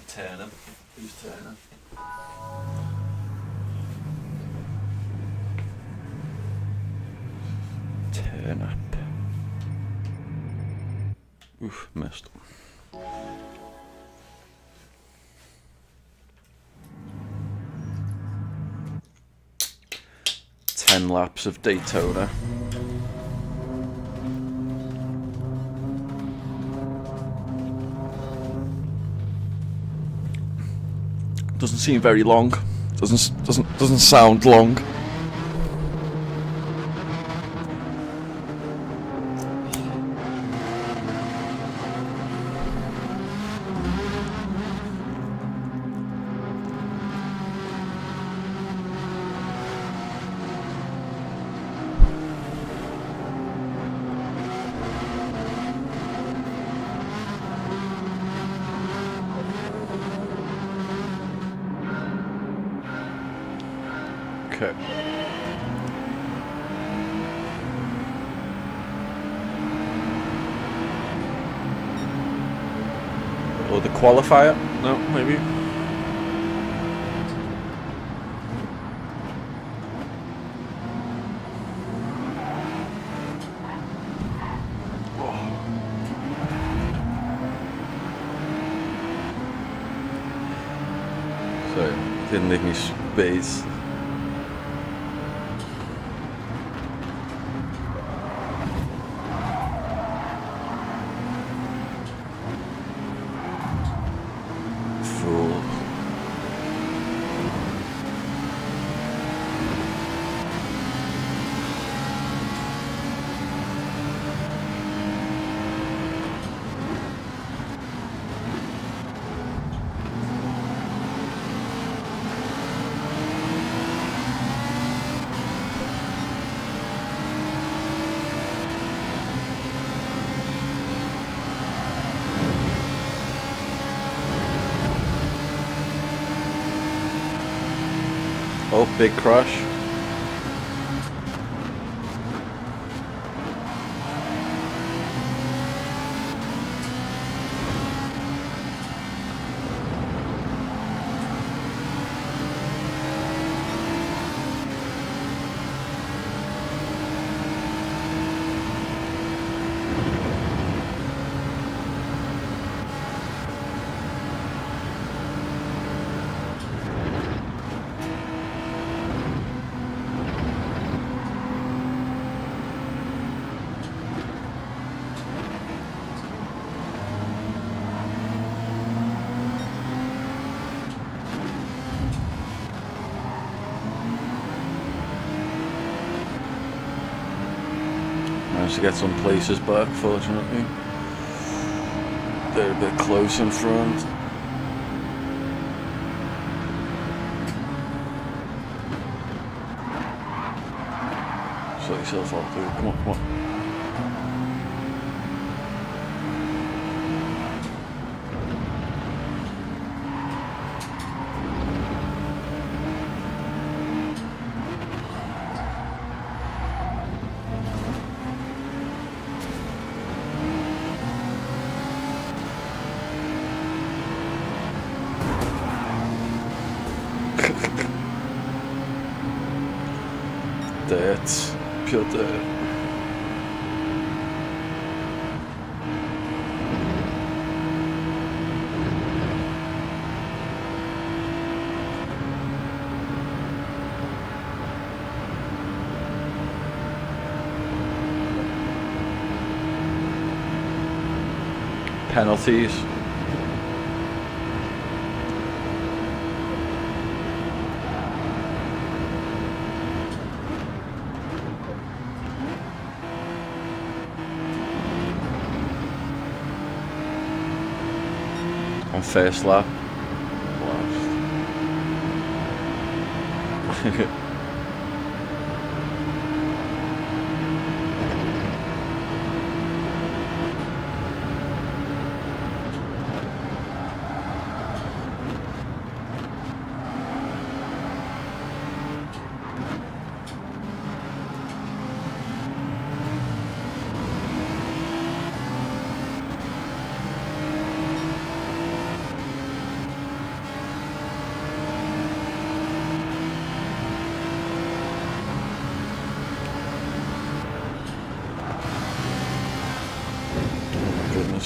[SPEAKER 1] Turn him. Who's turning? Turn up. Oof, missed. Ten laps of Daytona. Doesn't seem very long. Doesn't sound long. Okay. Or the qualifier? No, maybe. So, didn't leave me space. Oh, big crush. Managed to get some places back, fortunately. They're a bit close in front. Sort yourself out, dude. Come on, come on. Dirt. Pure dirt. Penalties. On first lap. Last.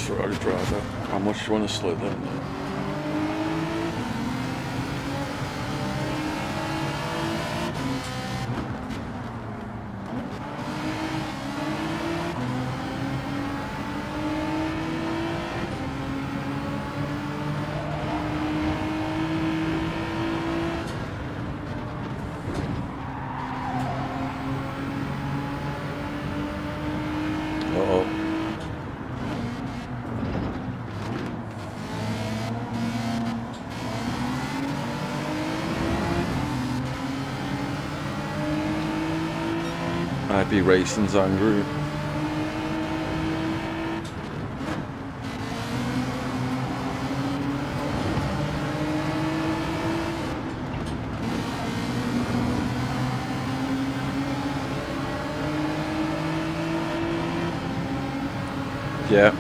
[SPEAKER 1] Ferrari driver. How much do you want to slow them down? Uh-oh. I'd be racing's angry. Yeah.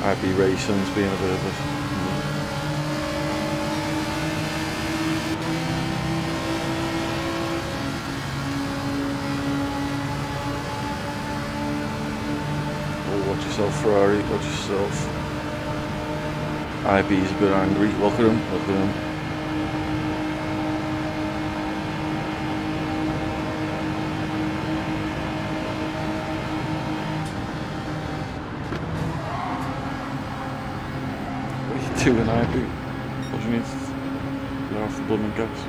[SPEAKER 1] I'd be racing's being a bit of a... Oh, watch yourself, Ferrari, watch yourself. IB's a bit angry. Look at him, look at him. What are you doing, IB? What do you need to let off the blood and gas?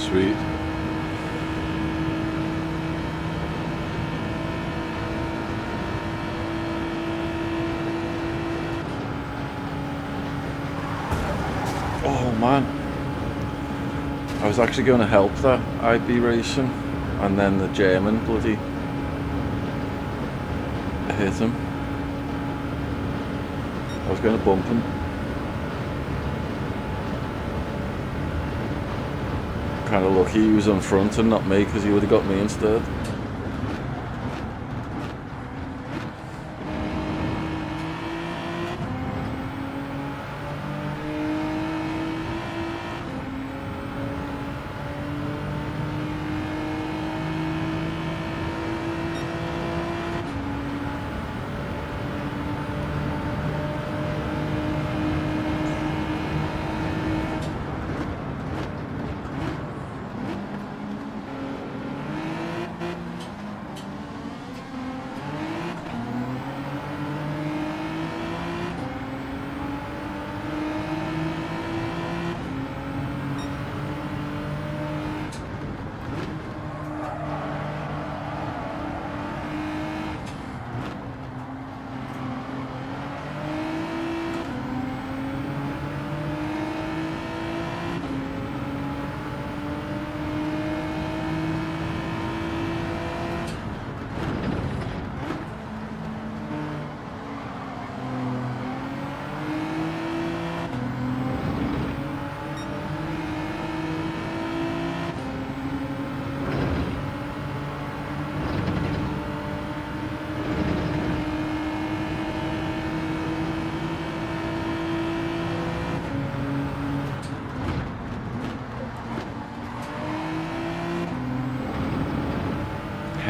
[SPEAKER 1] Sweet. Oh man, I was actually going to help that IB racing, and then the German bloody hit him. I was going to bump him. Kind of lucky he was in front and not me, because he would have got me instead.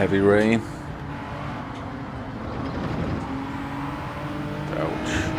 [SPEAKER 1] Heavy rain. Ouch.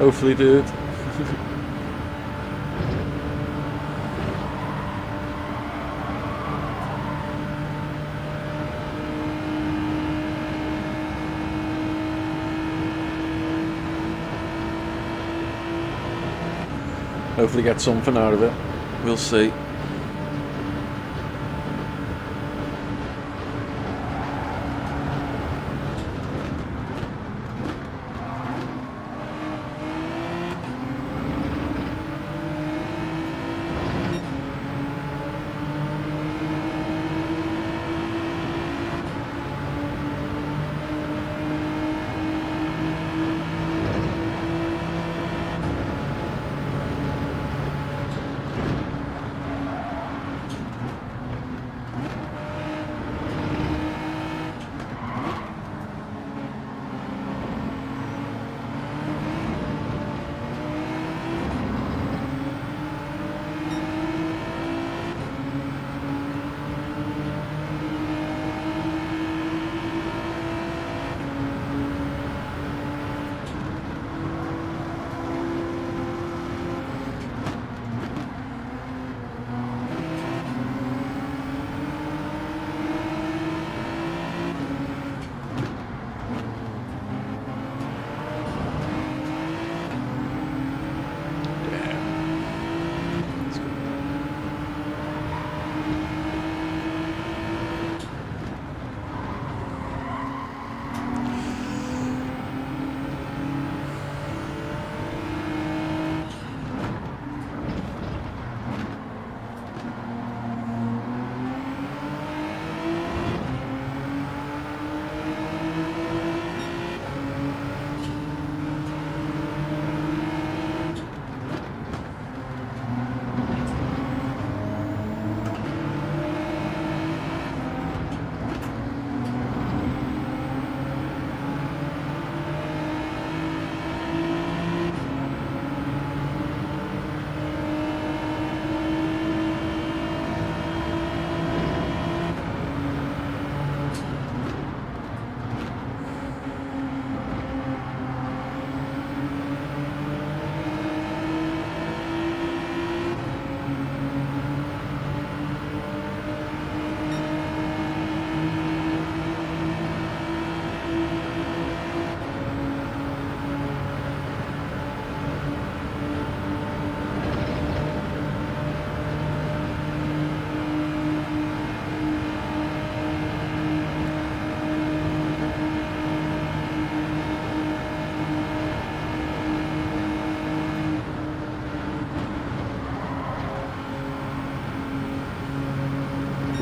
[SPEAKER 1] Hopefully, dude. Hopefully get something out of it. We'll see.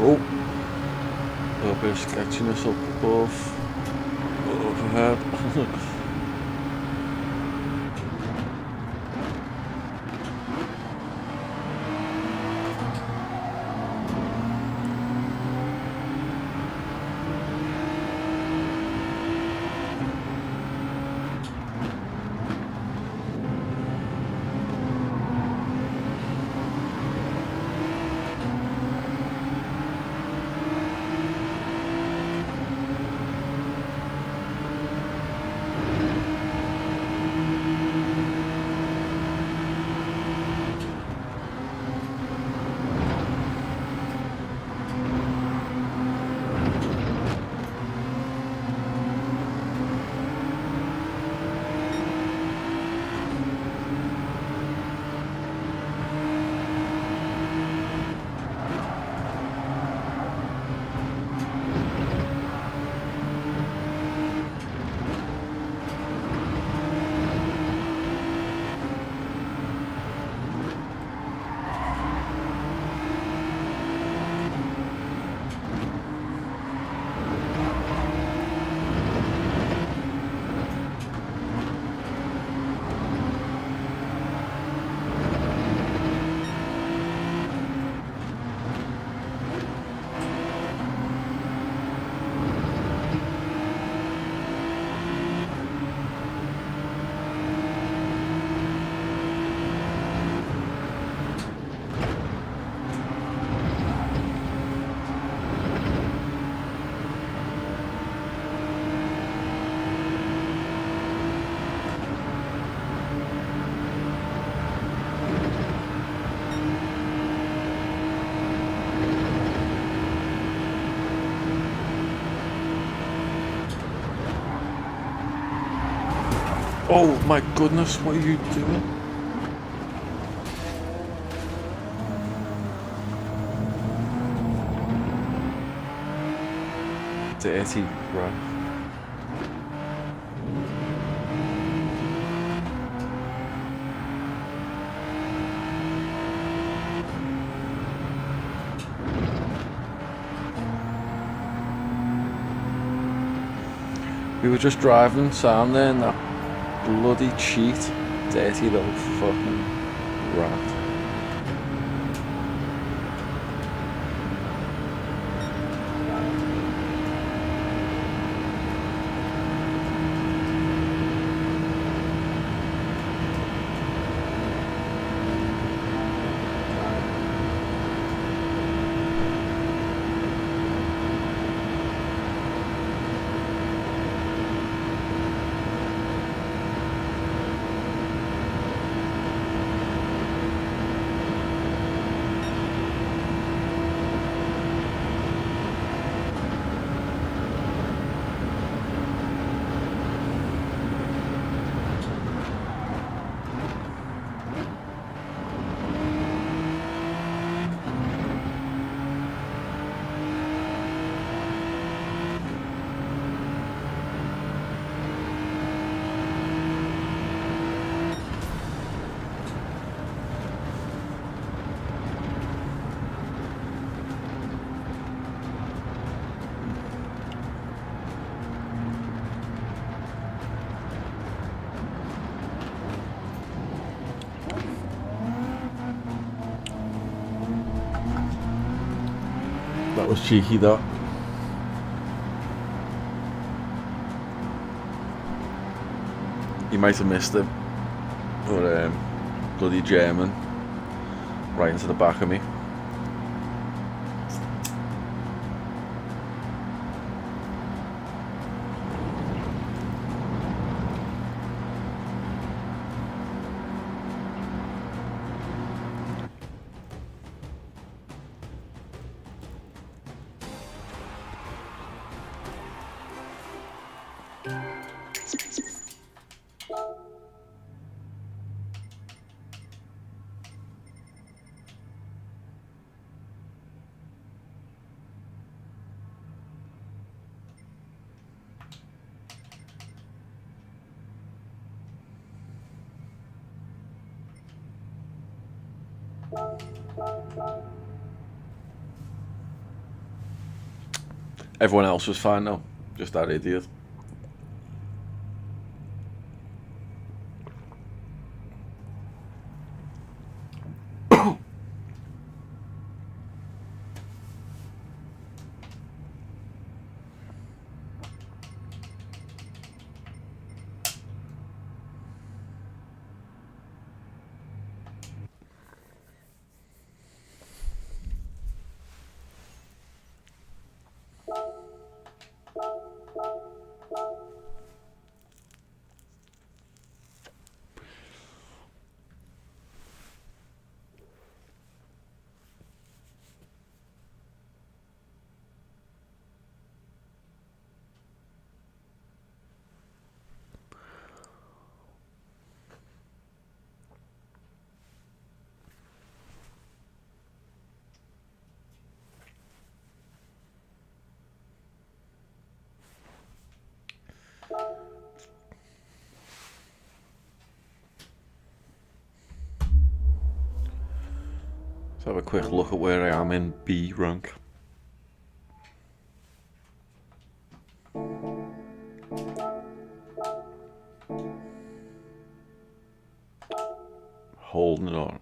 [SPEAKER 1] Oh, a little bit of sketchiness up above, overhead. Oh my goodness, what are you doing? Dirty rat. We were just driving Sam there and that bloody cheat, dirty little fucking rat. That was cheeky, that. You might have missed it, but bloody German right into the back of me. Everyone else was fine though. Just that idiot. Let's have a quick look at where I am in B rank. Holding it on.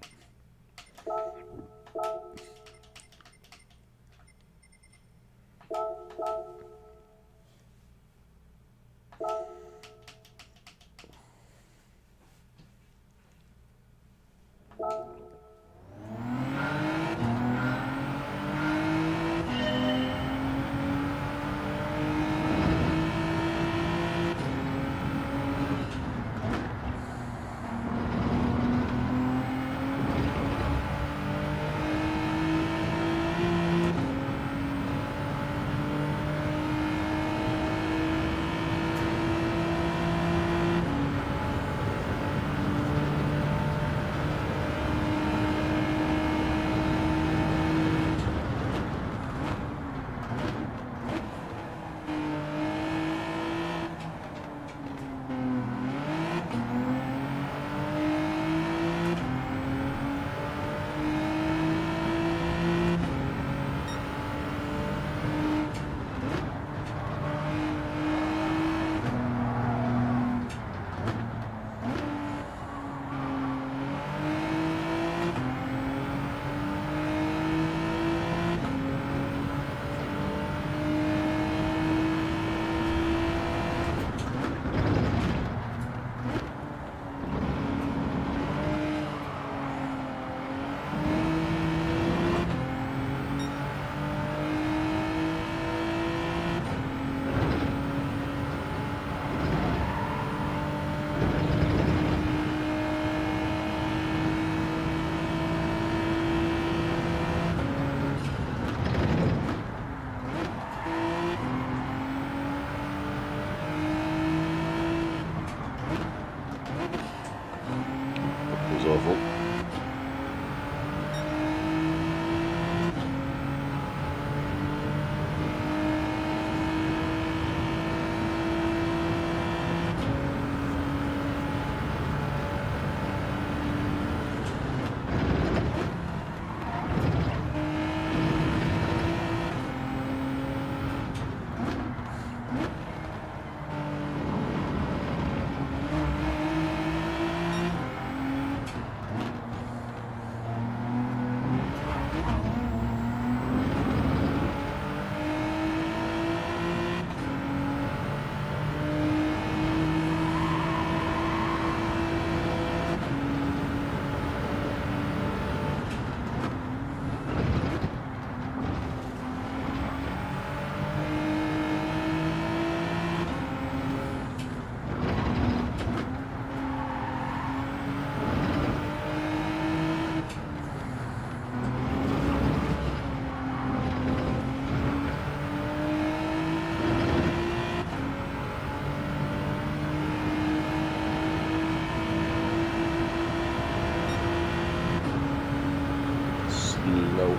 [SPEAKER 1] Awful. Slow.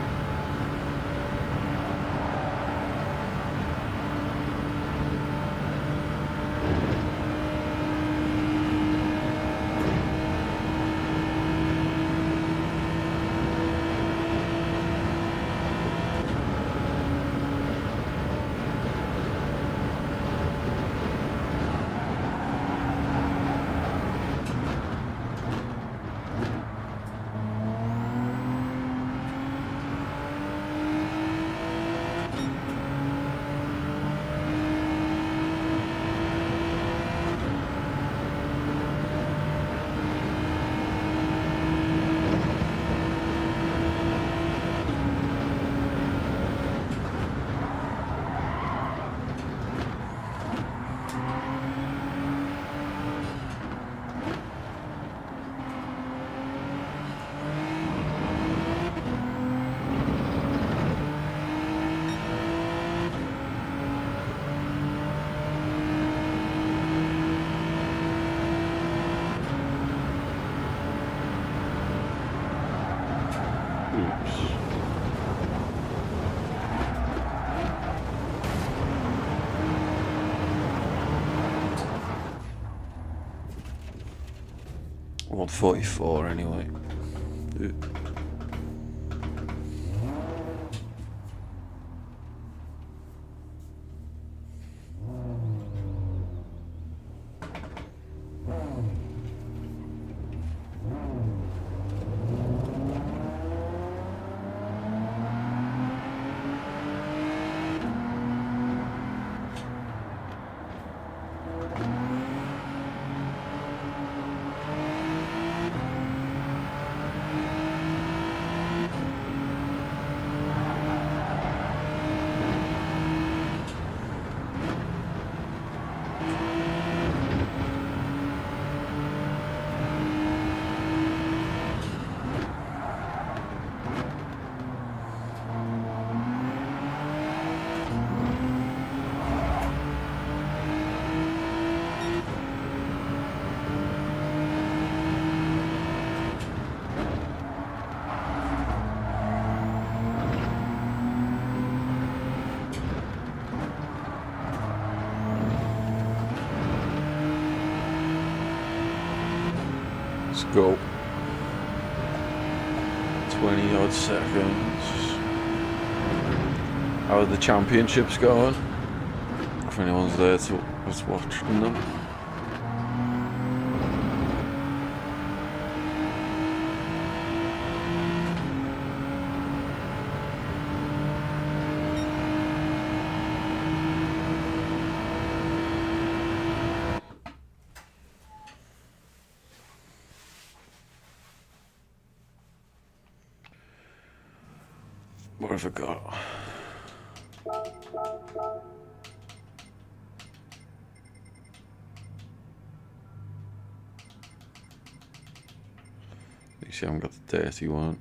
[SPEAKER 1] Oops. I want 44 anyway. Let's go. 20 odd seconds. How are the championships going? If anyone's there to was watching them. What have I got? You see, I haven't got the dirty one.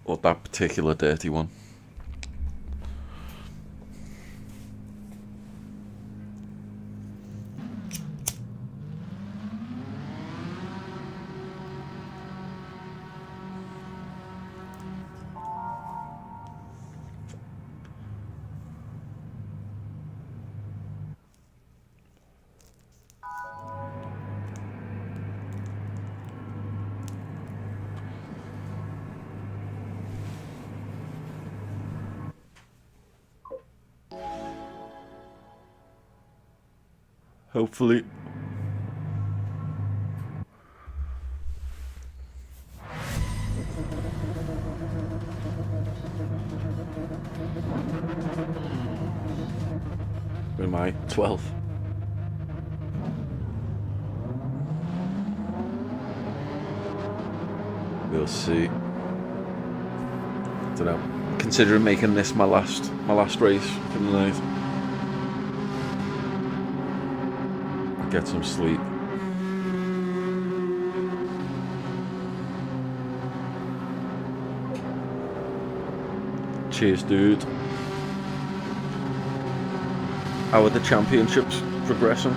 [SPEAKER 1] Or that particular dirty one. Hopefully. Where am I? 12th. We'll see. Don't know. Considering making this my last race for the night. Get some sleep. Cheers, dude. How are the championships progressing?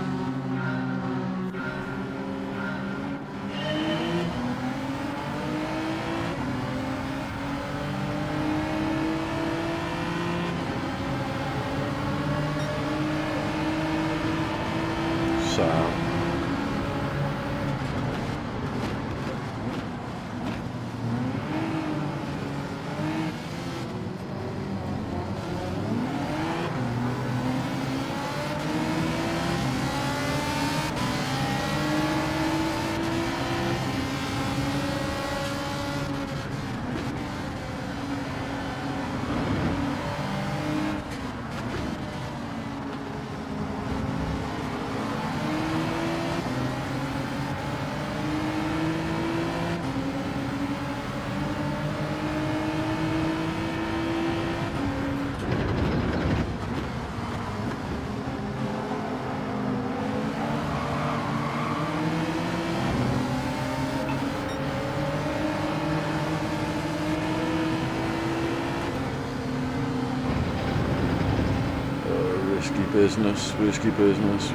[SPEAKER 1] Risky business.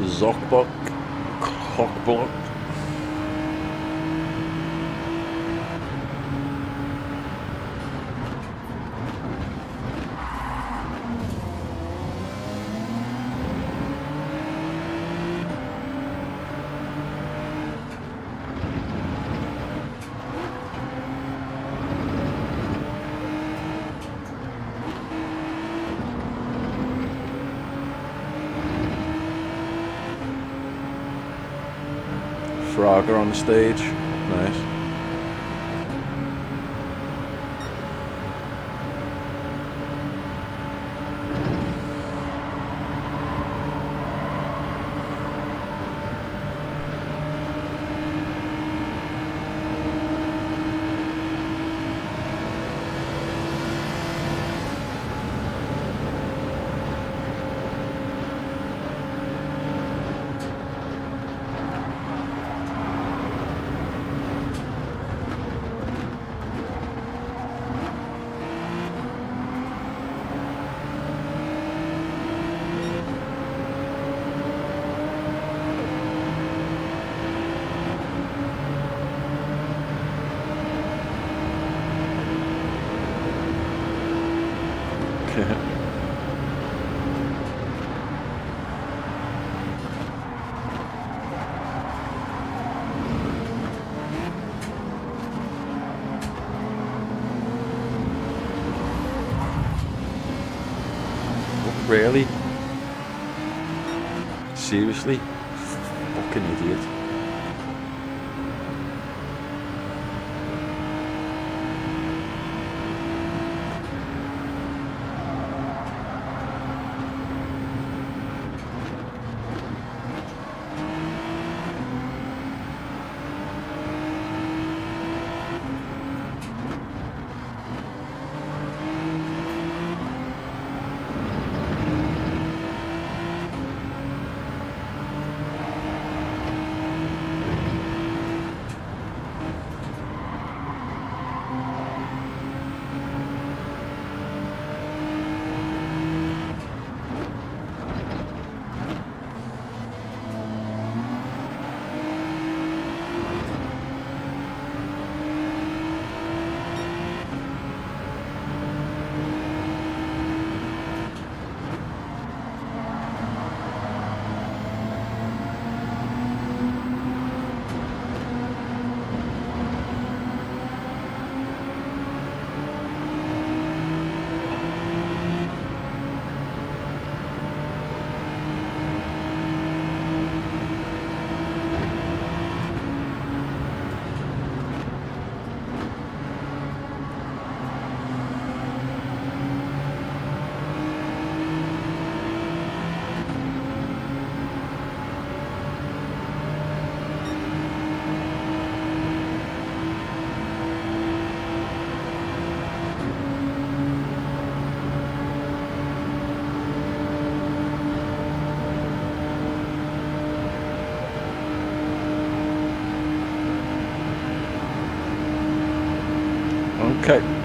[SPEAKER 1] Zockbock, Cockblock. Frogger on the stage, nice. Really? Seriously? Fucking idiot. Okay.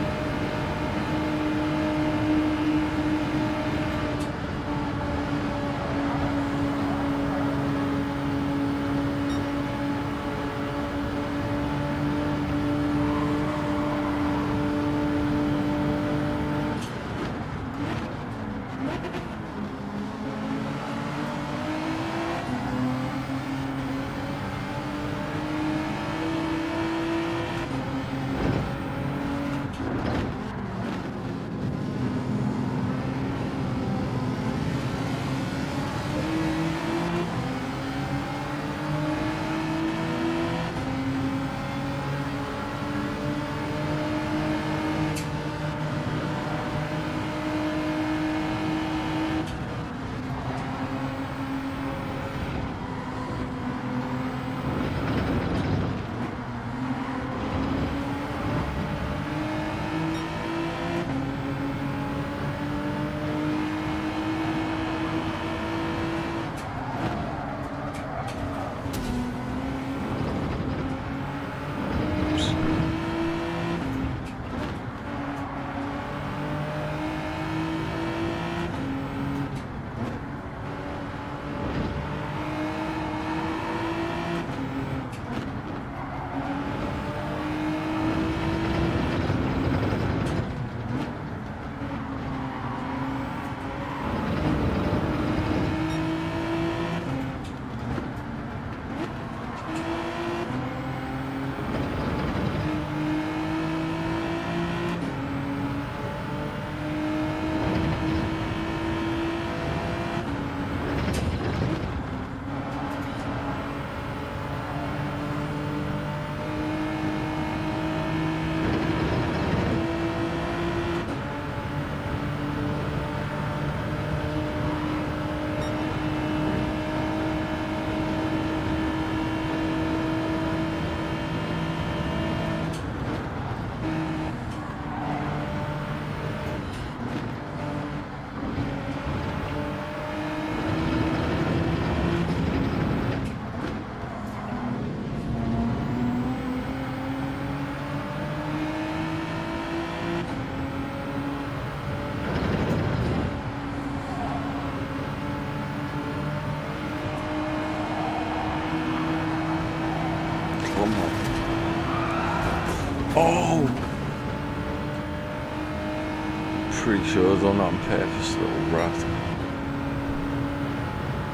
[SPEAKER 1] pretty sure I've done that on purpose, little rat.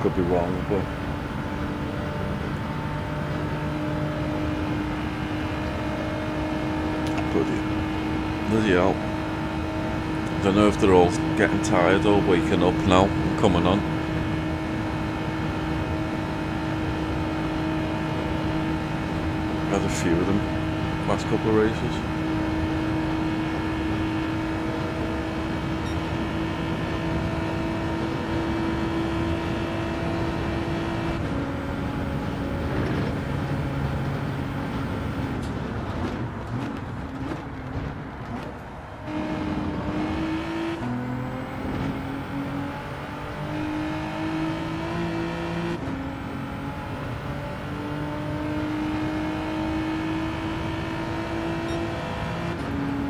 [SPEAKER 1] Could be wrong, but bloody hell. I don't know if they're all getting tired or waking up now and coming on. Had a few of them last couple of races.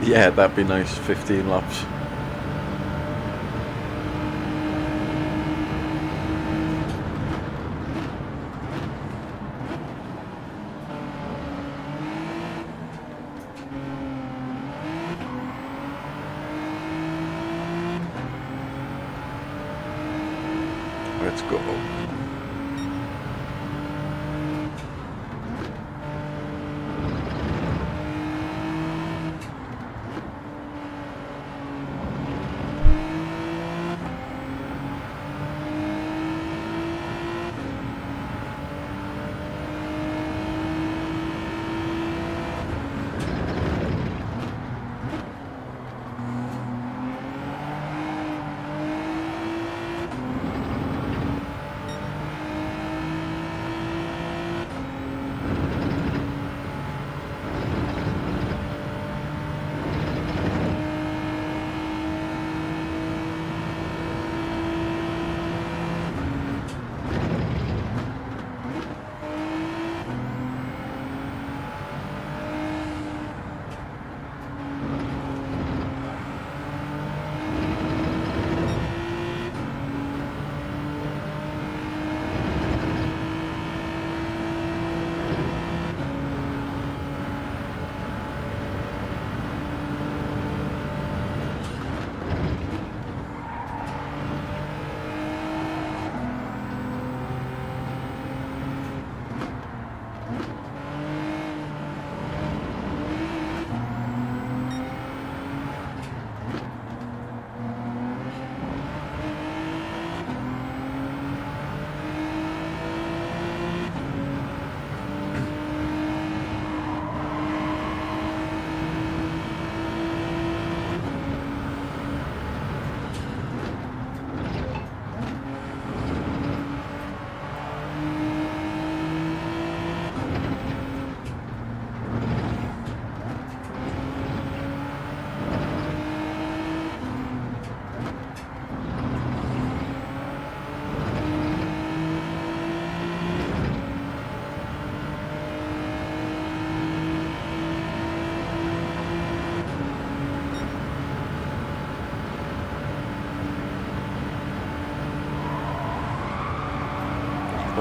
[SPEAKER 1] Yeah, that'd be nice, 15 laps. Let's go.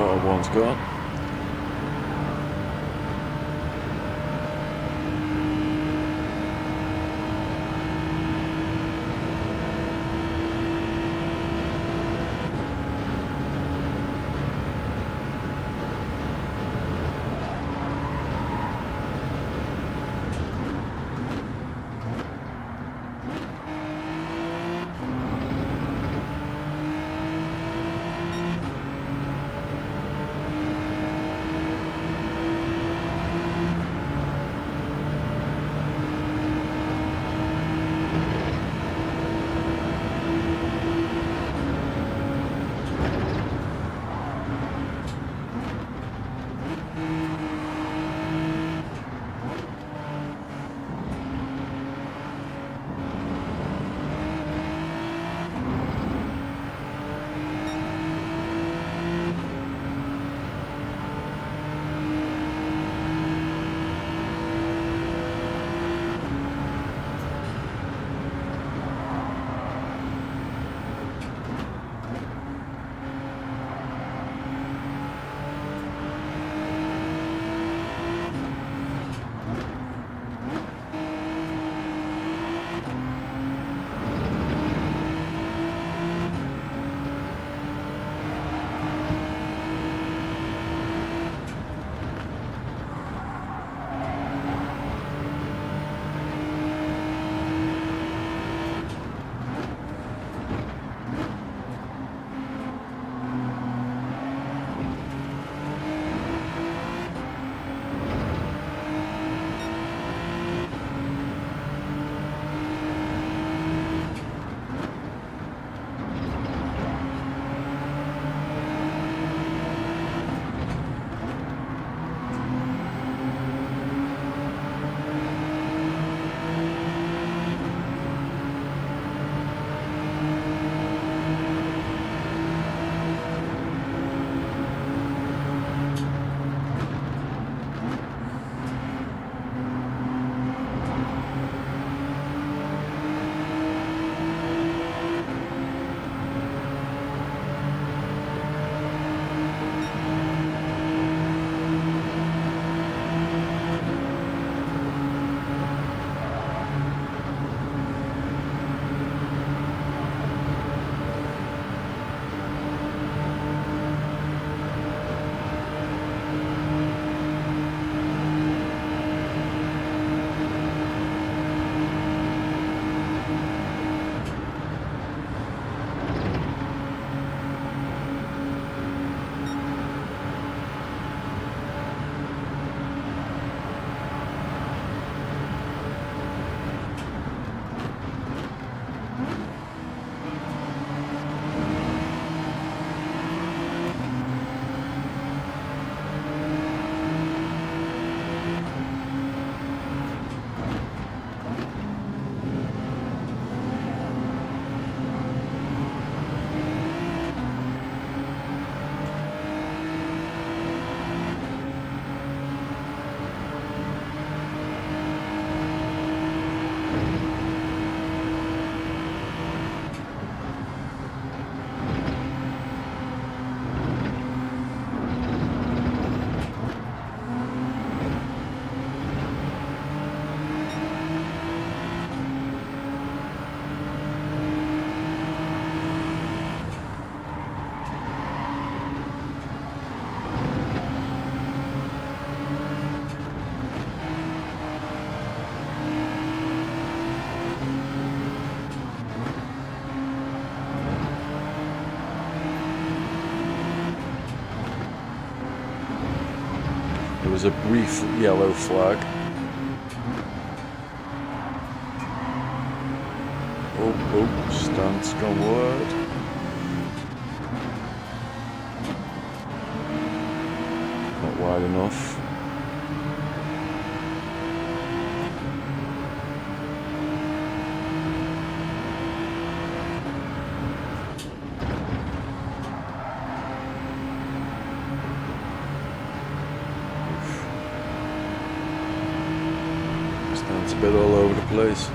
[SPEAKER 1] Oh, one's gone. There was a brief yellow flag. Oh, stance gone wide. Not wide enough. Stance a bit all over the place.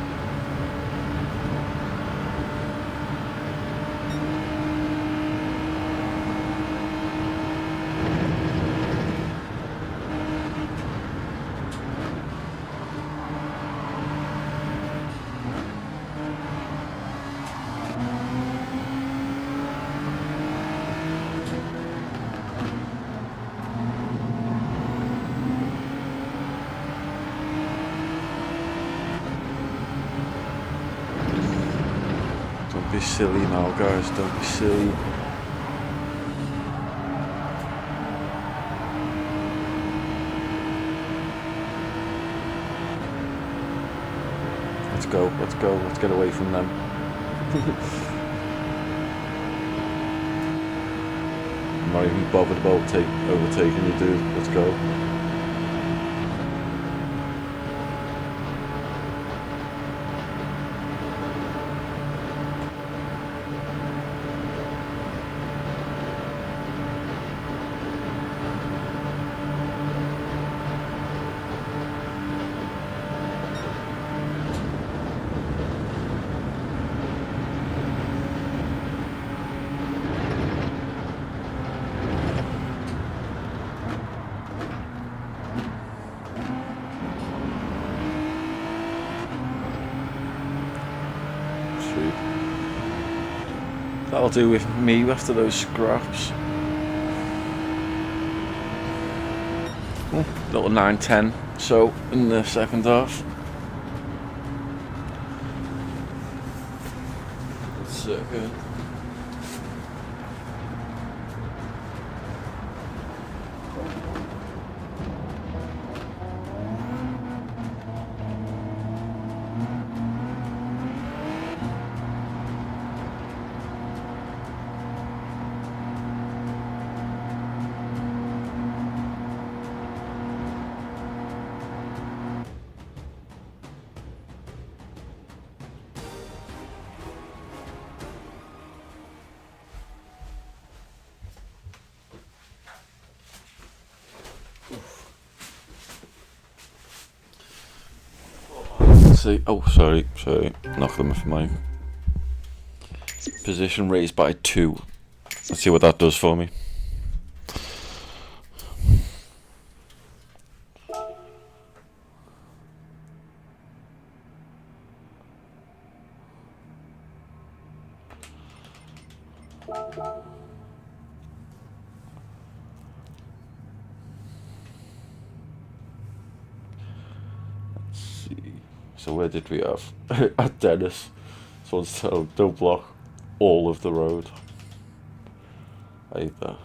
[SPEAKER 1] Don't be silly now, guys, don't be silly. Let's go, let's get away from them. I'm not even bothered about overtaking you, dude. Let's go. That'll do with me after those scraps. Little 9-10 so in the second half. That's good. see. Oh, sorry. Knocked them off my position raised by 2. Let's see what that does for me. So where did we have? At Dennis. Someone's told, don't block all of the road. I hate that.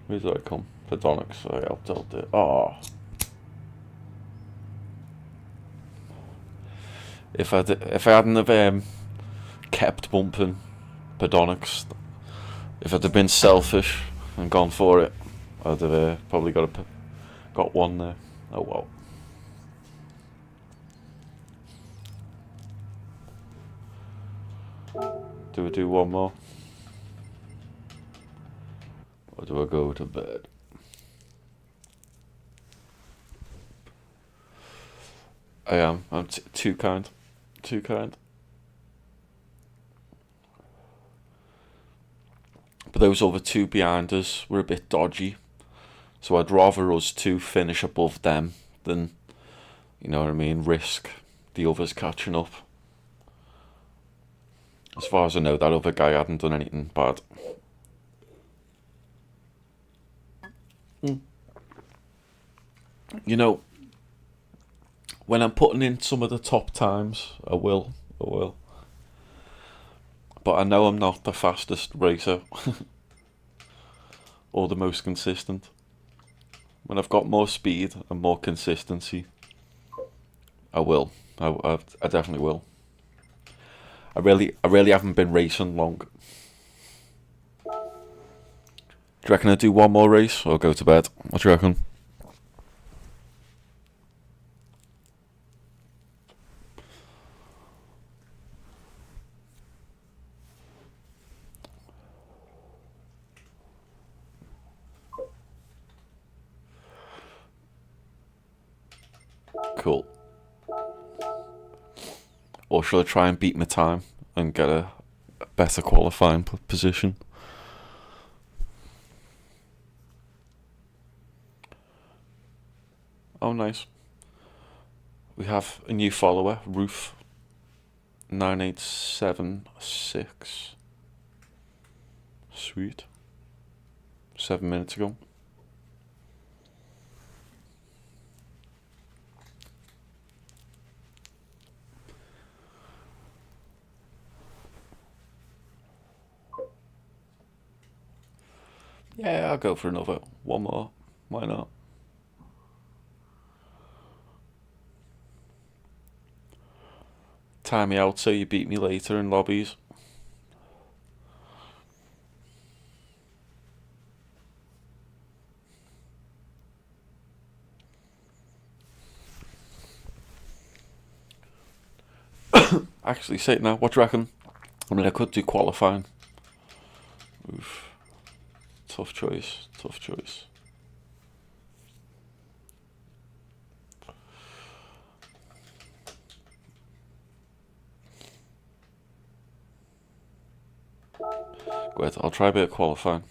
[SPEAKER 1] Where did I come? Pedonics. I helped out there. Oh. If I hadn't have kept bumping Pedonics, if I'd have been selfish and gone for it, I'd have probably got one there. Oh well. Do we do one more? Or do I go to bed? I am. I'm too kind. Too kind. But those other 2 behind us were a bit dodgy. So I'd rather us 2 finish above them than, you know what I mean, risk the others catching up. As far as I know, that other guy hadn't done anything bad. You know, when I'm putting in some of the top times, I will. But I know I'm not the fastest racer. Or the most consistent. When I've got more speed and more consistency, I will. I definitely will. I really haven't been racing long. Do you reckon I do one more race or go to bed? What do you reckon? Cool. Or shall I try and beat my time and get a better qualifying position? Oh, nice. We have a new follower, Roof 9876. Sweet. 7 minutes ago. Yeah, I'll go for another. One more. Why not? Time me out so you beat me later in lobbies. Actually, say it now. What do you reckon? I mean, I could do qualifying. Oof. Tough choice. Wait, I'll try a bit of qualifying.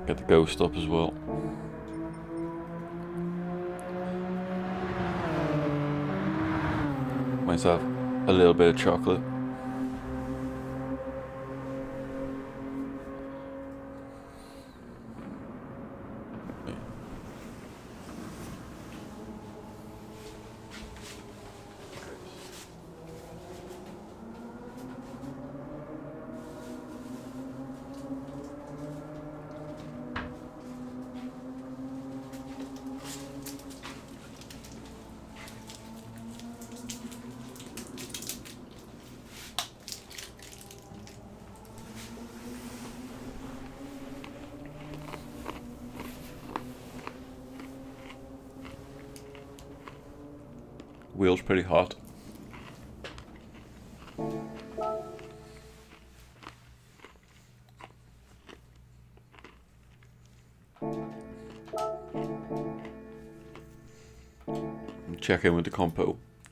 [SPEAKER 1] Get the ghost up as well. Might have a little bit of chocolate. Wheel's pretty hot. Check in with the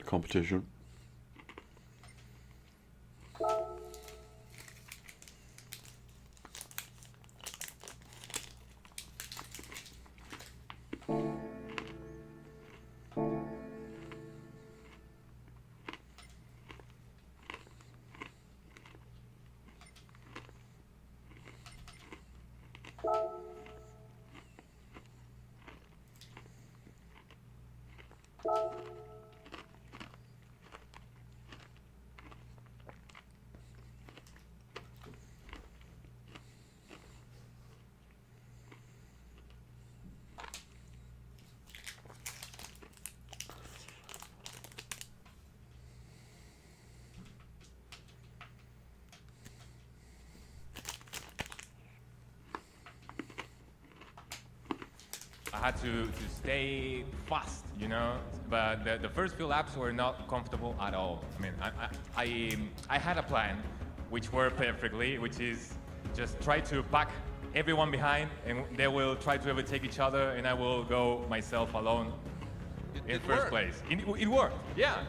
[SPEAKER 1] competition.
[SPEAKER 2] I had to stay fast, you know, but the first few laps were not comfortable at all. I mean, I had a plan which worked perfectly, which is just try to pack everyone behind and they will try to overtake each other and I will go myself alone in first place. It worked, yeah.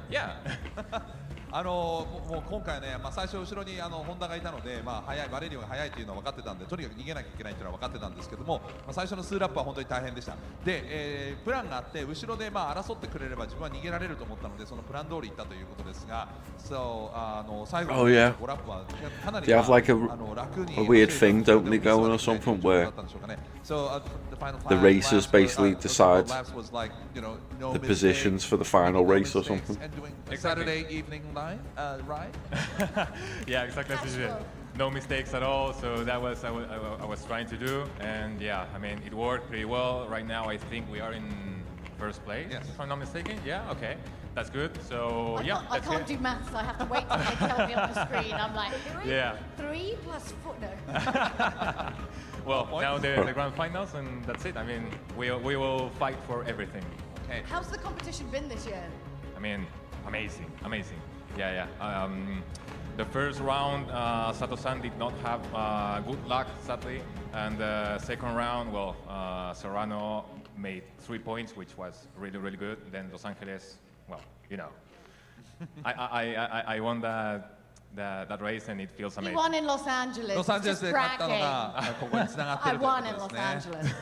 [SPEAKER 3] もう今回ね、最初後ろにホンダがいたので、速いバレリオが速いというのは分かってたんで、とにかく逃げなきゃいけないというのは分かってたんですけども、最初の数ラップは本当に大変でした。で、プランがあって後ろで争ってくれれば自分は逃げられると思ったので、そのプラン通り行ったということですが、最後の5ラップはかなり
[SPEAKER 1] They have like a weird thing, don't they, going or something where the racers basically decide the positions for the final race or something.
[SPEAKER 3] Saturday evening line, right?
[SPEAKER 2] Yeah, exactly as you did. No mistakes at all, so that was I was trying to do, and yeah, I mean it worked pretty well. Right now I think we are in first place,
[SPEAKER 3] yes.
[SPEAKER 2] If I'm not mistaken. Yeah, okay, that's good. So
[SPEAKER 4] I can't do maths. I have to wait till they tell me on the screen. I'm like, three plus four. No.
[SPEAKER 2] Well, now the grand finals, and that's it. I mean, we will fight for everything.
[SPEAKER 3] Okay.
[SPEAKER 4] How's the competition been this year?
[SPEAKER 2] I mean, amazing. Yeah. The first round, Sato-san did not have good luck, sadly, and the second round, well, Serrano made 3 points, which was really good. Then Los Angeles, well, you know, I won that race, and it feels amazing.
[SPEAKER 4] You won in Los Angeles.
[SPEAKER 3] ロサンゼルスで勝ったのがここに繋がってい
[SPEAKER 4] I
[SPEAKER 3] るという
[SPEAKER 4] won
[SPEAKER 3] こ
[SPEAKER 4] in
[SPEAKER 3] と
[SPEAKER 4] Los
[SPEAKER 3] ですね。
[SPEAKER 4] Angeles.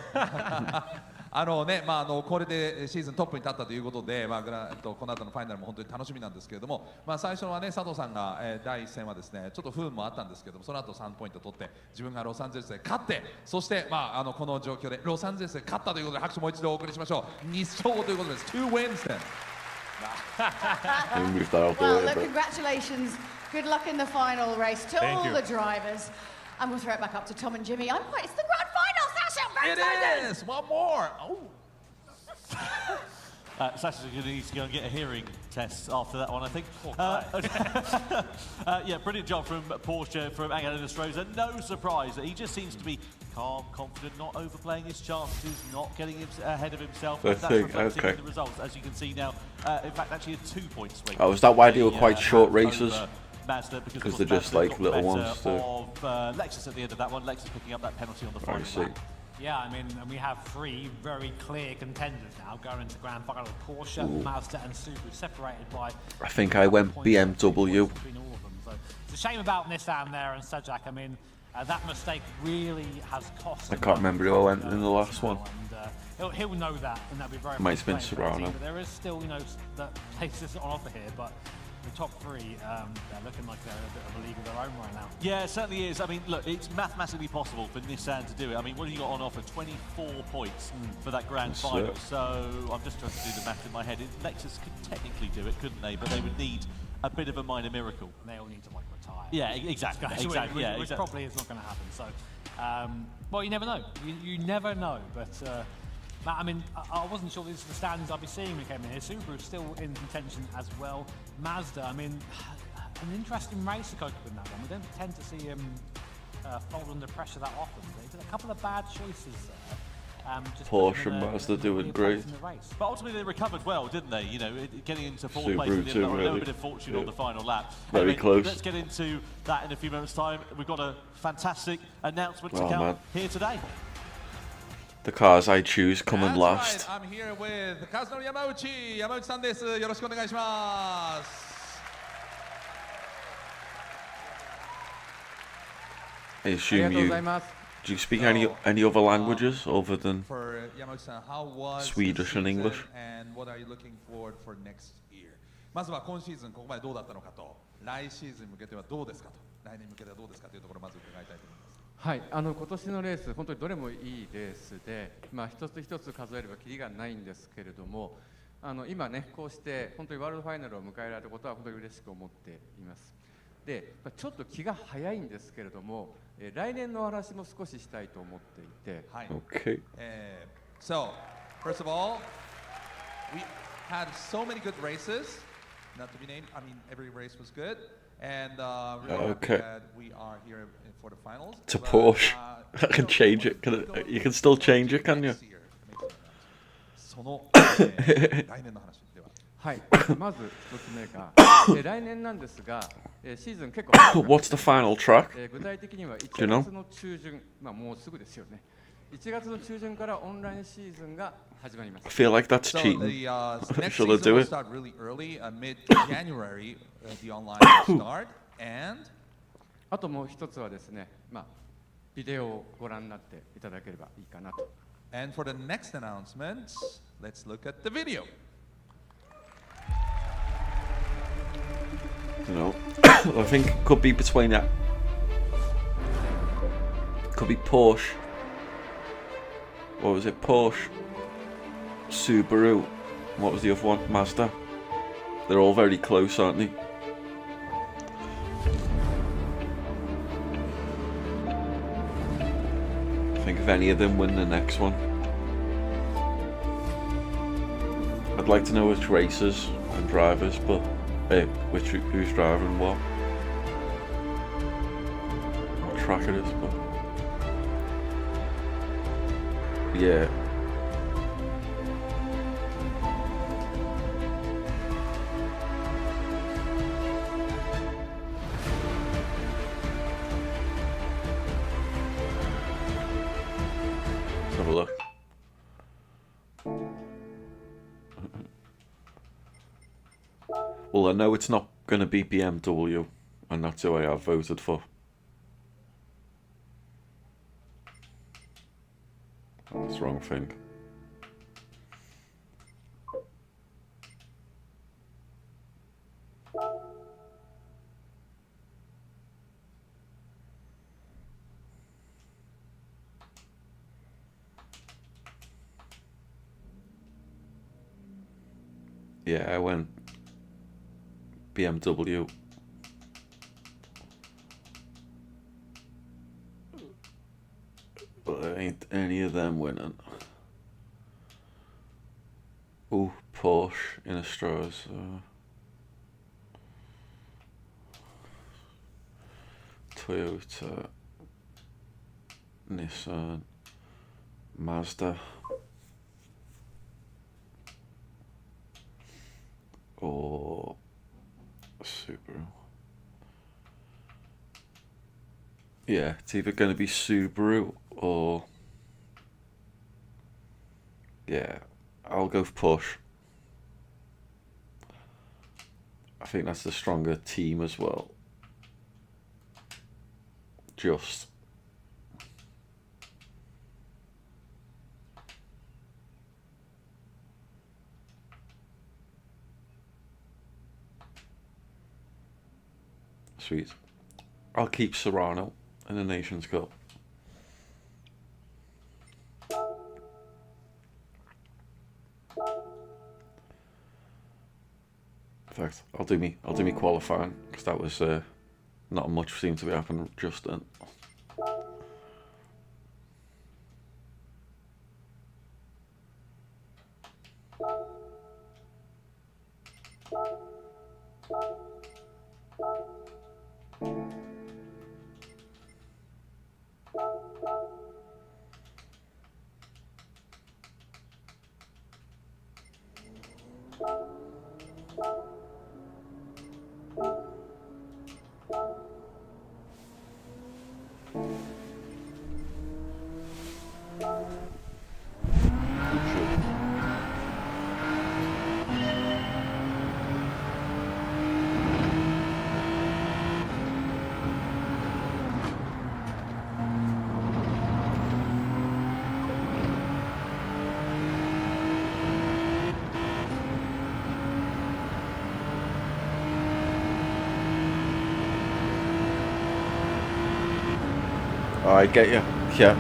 [SPEAKER 3] これでシーズントップに立ったということで、この後のファイナルも本当に楽しみなんですけれども、最初はね、佐藤さんが、第一戦はですね、ちょっと不運もあったんですけども、その後3ポイント取って、自分がロサンゼルスで勝って、そして、この状況でロサンゼルスで勝ったということで、拍手もう一度お送りしましょう。2勝ということです。2 wins then.
[SPEAKER 4] Well, look, congratulations. Good luck in the final race to all the drivers. I'm going to throw it back up to Tom and Jimmy. It's the grand final, Sasha!
[SPEAKER 3] It is! One more! Oh.
[SPEAKER 5] Sasha's going to need to go and get a hearing test after that one, I think. Yeah, brilliant job from Porsche, from Angel Nostroza. No surprise that he just seems to be calm, confident, not overplaying his chances, not getting ahead of himself. That's reflecting in the results, as you can see now. In fact, actually a 2-point swing.
[SPEAKER 1] Oh, is that why they were quite short races?
[SPEAKER 5] Mazda,
[SPEAKER 1] because they're just like little ones.
[SPEAKER 5] Of Lexus at the end of that one. Lexus picking up that penalty on the final lap.
[SPEAKER 6] Yeah, I mean, and we have three very clear contenders now going into grand final: Porsche, Mazda, and Subaru, separated by.
[SPEAKER 1] I think I went BMW.
[SPEAKER 6] Between all of them, so it's a shame about Nissan there and Sajak. I mean, that mistake really has cost.
[SPEAKER 1] I can't remember who I went in the last one.
[SPEAKER 6] And, he'll know that, and that'll be very.
[SPEAKER 1] Might have been Serrano.
[SPEAKER 6] But there is still, you know, that places on offer here, but. The top three, they're looking like they're in a bit of a league of their own right now.
[SPEAKER 5] Yeah, it certainly is. I mean, look, it's mathematically possible for Nissan to do it. I mean, what have you got on offer? 24 points for that grand final. So I'm just trying to do the math in my head. Lexus could technically do it, couldn't they? But they would need a bit of a minor miracle.
[SPEAKER 6] They all need to retire.
[SPEAKER 5] Yeah, exactly.
[SPEAKER 6] Which probably is not going to happen. So, well, you never know. You never know. But I mean, I wasn't sure these are the standings I'd be seeing when we came in here. Subaru's still in contention as well. Mazda, I mean, an interesting race to cope with in that one. We don't tend to see him fold under pressure that often. He did a couple of bad choices there.
[SPEAKER 5] Just
[SPEAKER 1] Porsche
[SPEAKER 5] put them in
[SPEAKER 1] and
[SPEAKER 5] a
[SPEAKER 1] Mazda doing
[SPEAKER 5] weird
[SPEAKER 1] great.
[SPEAKER 5] place in the race. But ultimately they recovered well, didn't they? You know, getting into fourth
[SPEAKER 1] Subaru
[SPEAKER 5] place and
[SPEAKER 1] too,
[SPEAKER 5] a little
[SPEAKER 1] really.
[SPEAKER 5] bit of fortune
[SPEAKER 1] Yeah.
[SPEAKER 5] on the final lap.
[SPEAKER 1] Very
[SPEAKER 5] Anyway,
[SPEAKER 1] close.
[SPEAKER 5] Let's get into that in a few moments' time. We've got a fantastic announcement to
[SPEAKER 1] Oh,
[SPEAKER 5] come
[SPEAKER 1] man.
[SPEAKER 5] here today.
[SPEAKER 1] The cars I choose coming
[SPEAKER 3] That's
[SPEAKER 1] last.
[SPEAKER 3] right. I'm here with Kazunori Yamauchi. Yamauchi さんです。よろしくお願いします。
[SPEAKER 1] I assume you. Do you speak any other languages other than
[SPEAKER 3] For Yamauchi-san, how was
[SPEAKER 1] Swedish
[SPEAKER 3] the
[SPEAKER 1] and
[SPEAKER 3] season
[SPEAKER 1] English?
[SPEAKER 3] And what are you looking forward for next year? まずは今シーズンここまでどうだったのかと、来シーズンに向けてはどうですかと、来年に向けてはどうですかというところをまず伺いたいと思います。
[SPEAKER 7] はい、今年のレース、本当にどれもいいレースで、一つ一つ数えればキリがないんですけれども、今ね、こうして本当にワールドファイナルを迎えられたことは本当に嬉しく思っています。で、ちょっと気が早いんですけれども、来年の話も少ししたいと思っていて、
[SPEAKER 3] はい。
[SPEAKER 1] Okay.
[SPEAKER 3] So, first of all, we had so many good races, not to be named. I mean, every race was good, and really happy
[SPEAKER 1] Okay.
[SPEAKER 3] that we are here for the finals.
[SPEAKER 1] It's a
[SPEAKER 3] But,
[SPEAKER 1] Porsche. I can
[SPEAKER 3] you know,
[SPEAKER 1] change it. You can still change it, can you?
[SPEAKER 3] next year, その、来年の話では。
[SPEAKER 7] はい、まず一つ目が、来年なんですが、シーズン結構
[SPEAKER 1] What's the final track?
[SPEAKER 7] 具体的には1
[SPEAKER 1] you know?
[SPEAKER 7] 月の中旬、もうすぐですよね。1月の中旬からオンラインシーズンが始まりま
[SPEAKER 1] I
[SPEAKER 7] す。
[SPEAKER 1] feel like that's
[SPEAKER 3] So
[SPEAKER 1] cheating.
[SPEAKER 3] the next
[SPEAKER 1] Shall I
[SPEAKER 3] season
[SPEAKER 1] do
[SPEAKER 3] will
[SPEAKER 1] it?
[SPEAKER 3] start really early, mid-January. The online will start, and
[SPEAKER 7] あともう一つはですね、ビデオをご覧になっていただければいいかなと。
[SPEAKER 3] and for the next announcements, let's look at the video.
[SPEAKER 1] You know, I think it could be between that. Could be Porsche. What was it? Porsche, Subaru. What was the other one? Mazda. They're all very close, aren't they? I think if any of them win the next one. I'd like to know which racers and drivers, but who's driving what track it is, but yeah. Let's have a look. Well, I know it's not going to be BMW, and that's who I have voted for. Oh, that's the wrong thing. Yeah, I went BMW. But there ain't any of them winning. Ooh, Porsche in Australia. Toyota, Nissan, Mazda, or Subaru. Yeah, it's either going to be Subaru or... Yeah, I'll go for Porsche. I think that's the stronger team as well. Just... Sweet. I'll keep Serrano in the Nations Cup. In fact, I'll do me qualifying, because that was not much seemed to be happening just then. Oh, I get you. Yeah.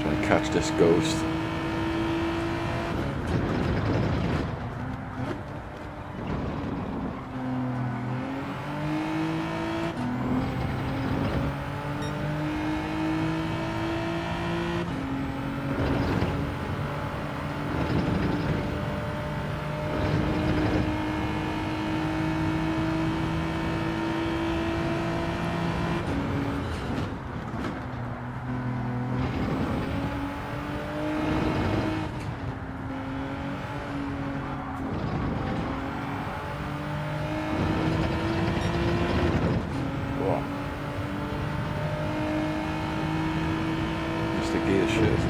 [SPEAKER 1] Trying to catch this ghost. Just the gear shift.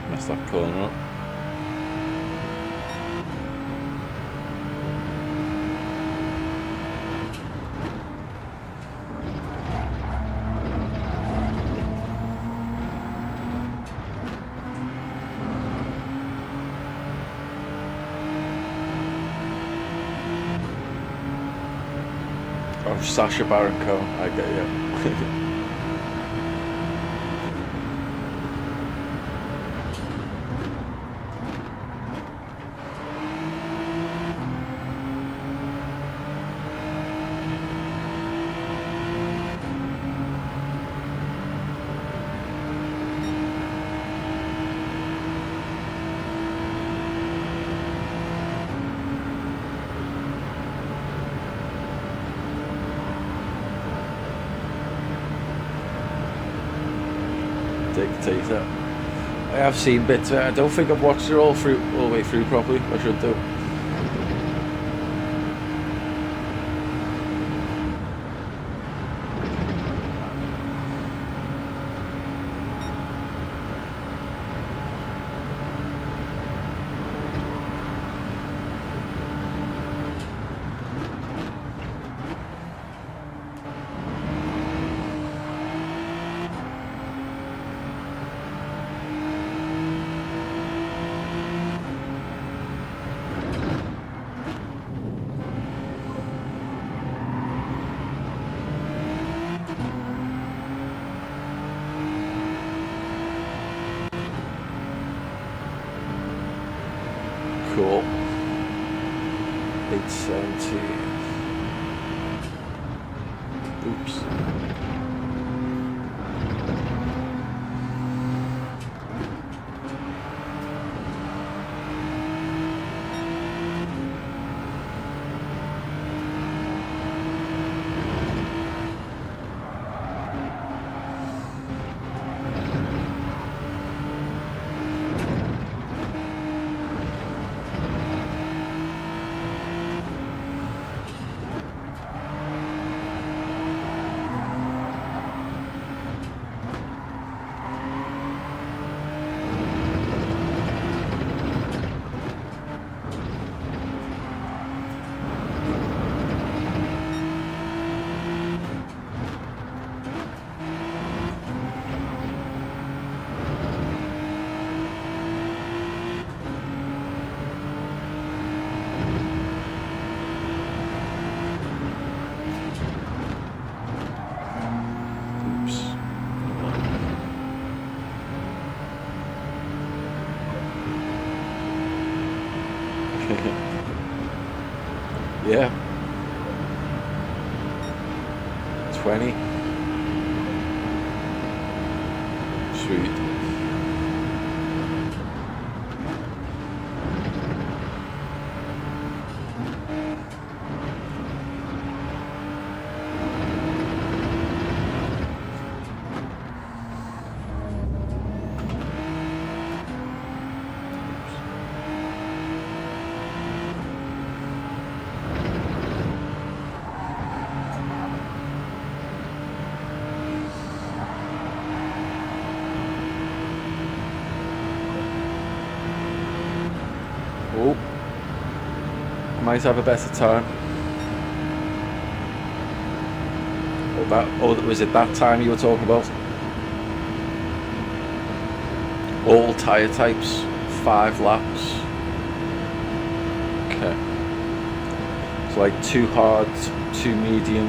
[SPEAKER 1] Messed that corner up. Oh, Sacha Baron Cohen, I get you. Dictator. I have seen bits of it. I don't think I've watched it all the way through properly. I should do. Cool. 870. Oops. Yeah. 20. Sweet. Oh, might have a better time. Oh, was it that time you were talking about? All tyre types, 5 laps. Okay. It's like 2 hard, 2 medium,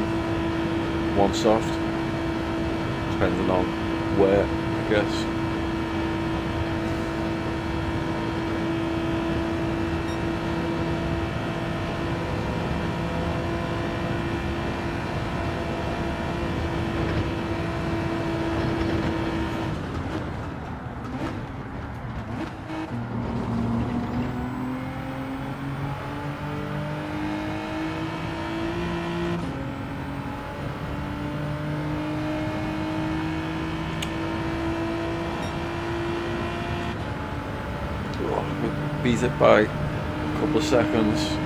[SPEAKER 1] 1 soft. Depending on where, I guess. Beat it by a couple of seconds.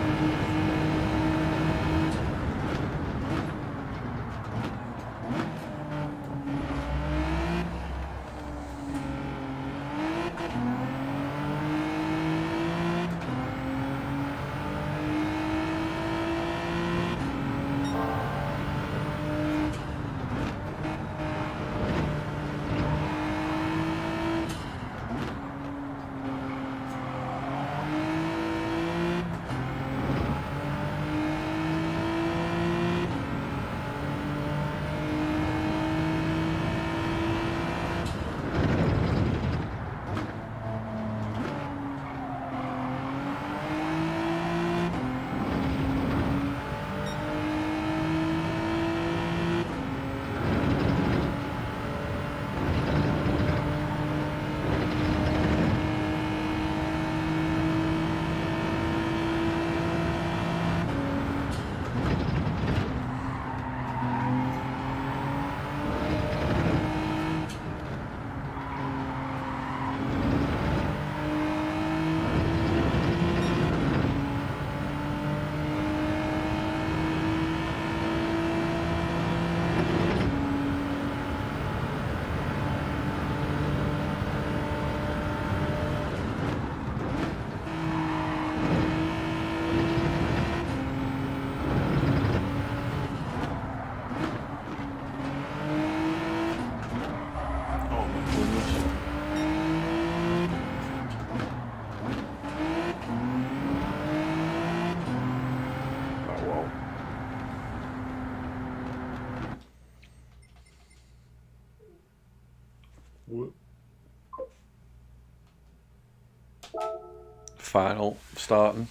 [SPEAKER 1] Final starting.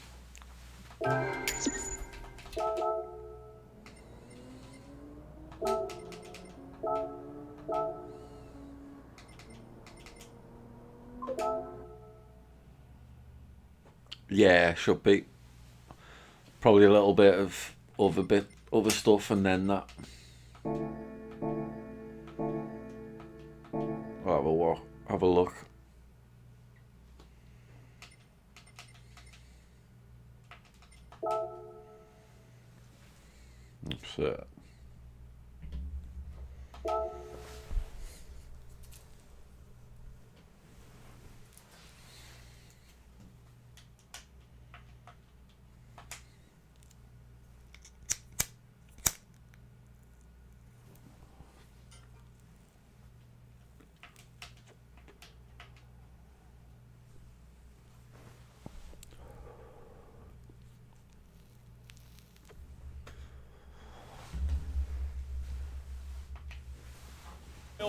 [SPEAKER 1] Yeah, should be. Probably a little bit of other stuff, and then that. Have a look. That's it.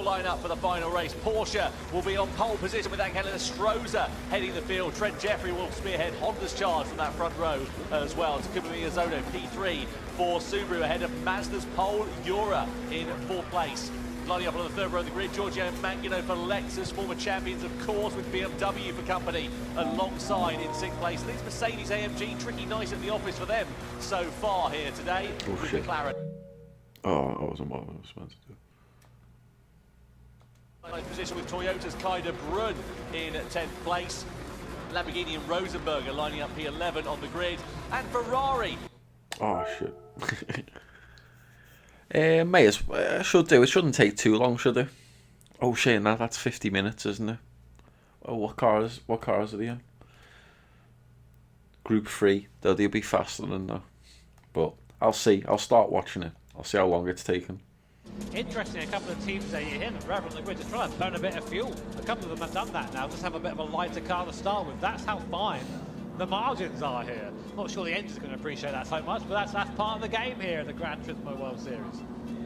[SPEAKER 5] Line up for the final race. Porsche will be on pole position with Angela Stroza heading the field. Trent Jeffrey will spearhead Honda's charge from that front row as well. Takuma Miyazono P3 for Subaru ahead of Mazda's Pole Eura in fourth place. Lining up on the third row of the grid, Giorgio Mangino for Lexus, former champions of course with BMW for company alongside in sixth place. And it's Mercedes AMG, tricky nice at the office for them so far here today.
[SPEAKER 1] Oh shit.
[SPEAKER 5] McLaren.
[SPEAKER 1] Oh, that wasn't what I was meant to do.
[SPEAKER 5] Position with Toyota's Kai de Brun in 10th place. Lamborghini and Rosenberg are lining up P11 on the grid. And Ferrari.
[SPEAKER 1] Oh shit. Should do. It shouldn't take too long, should it? Oh shit, now that's 50 minutes, isn't it? Oh, what cars are they in? Group 3. They'll be faster than that. But I'll see. I'll start watching it. I'll see how long it's taken.
[SPEAKER 6] Interesting, a couple of teams that you hear them right on the grid just trying to burn a bit of fuel. A couple of them have done that now, just have a bit of a lighter car to start with. That's how fine the margins are here. Not sure the engine's going to appreciate that so much, but that's part of the game here in the Gran Turismo World Series.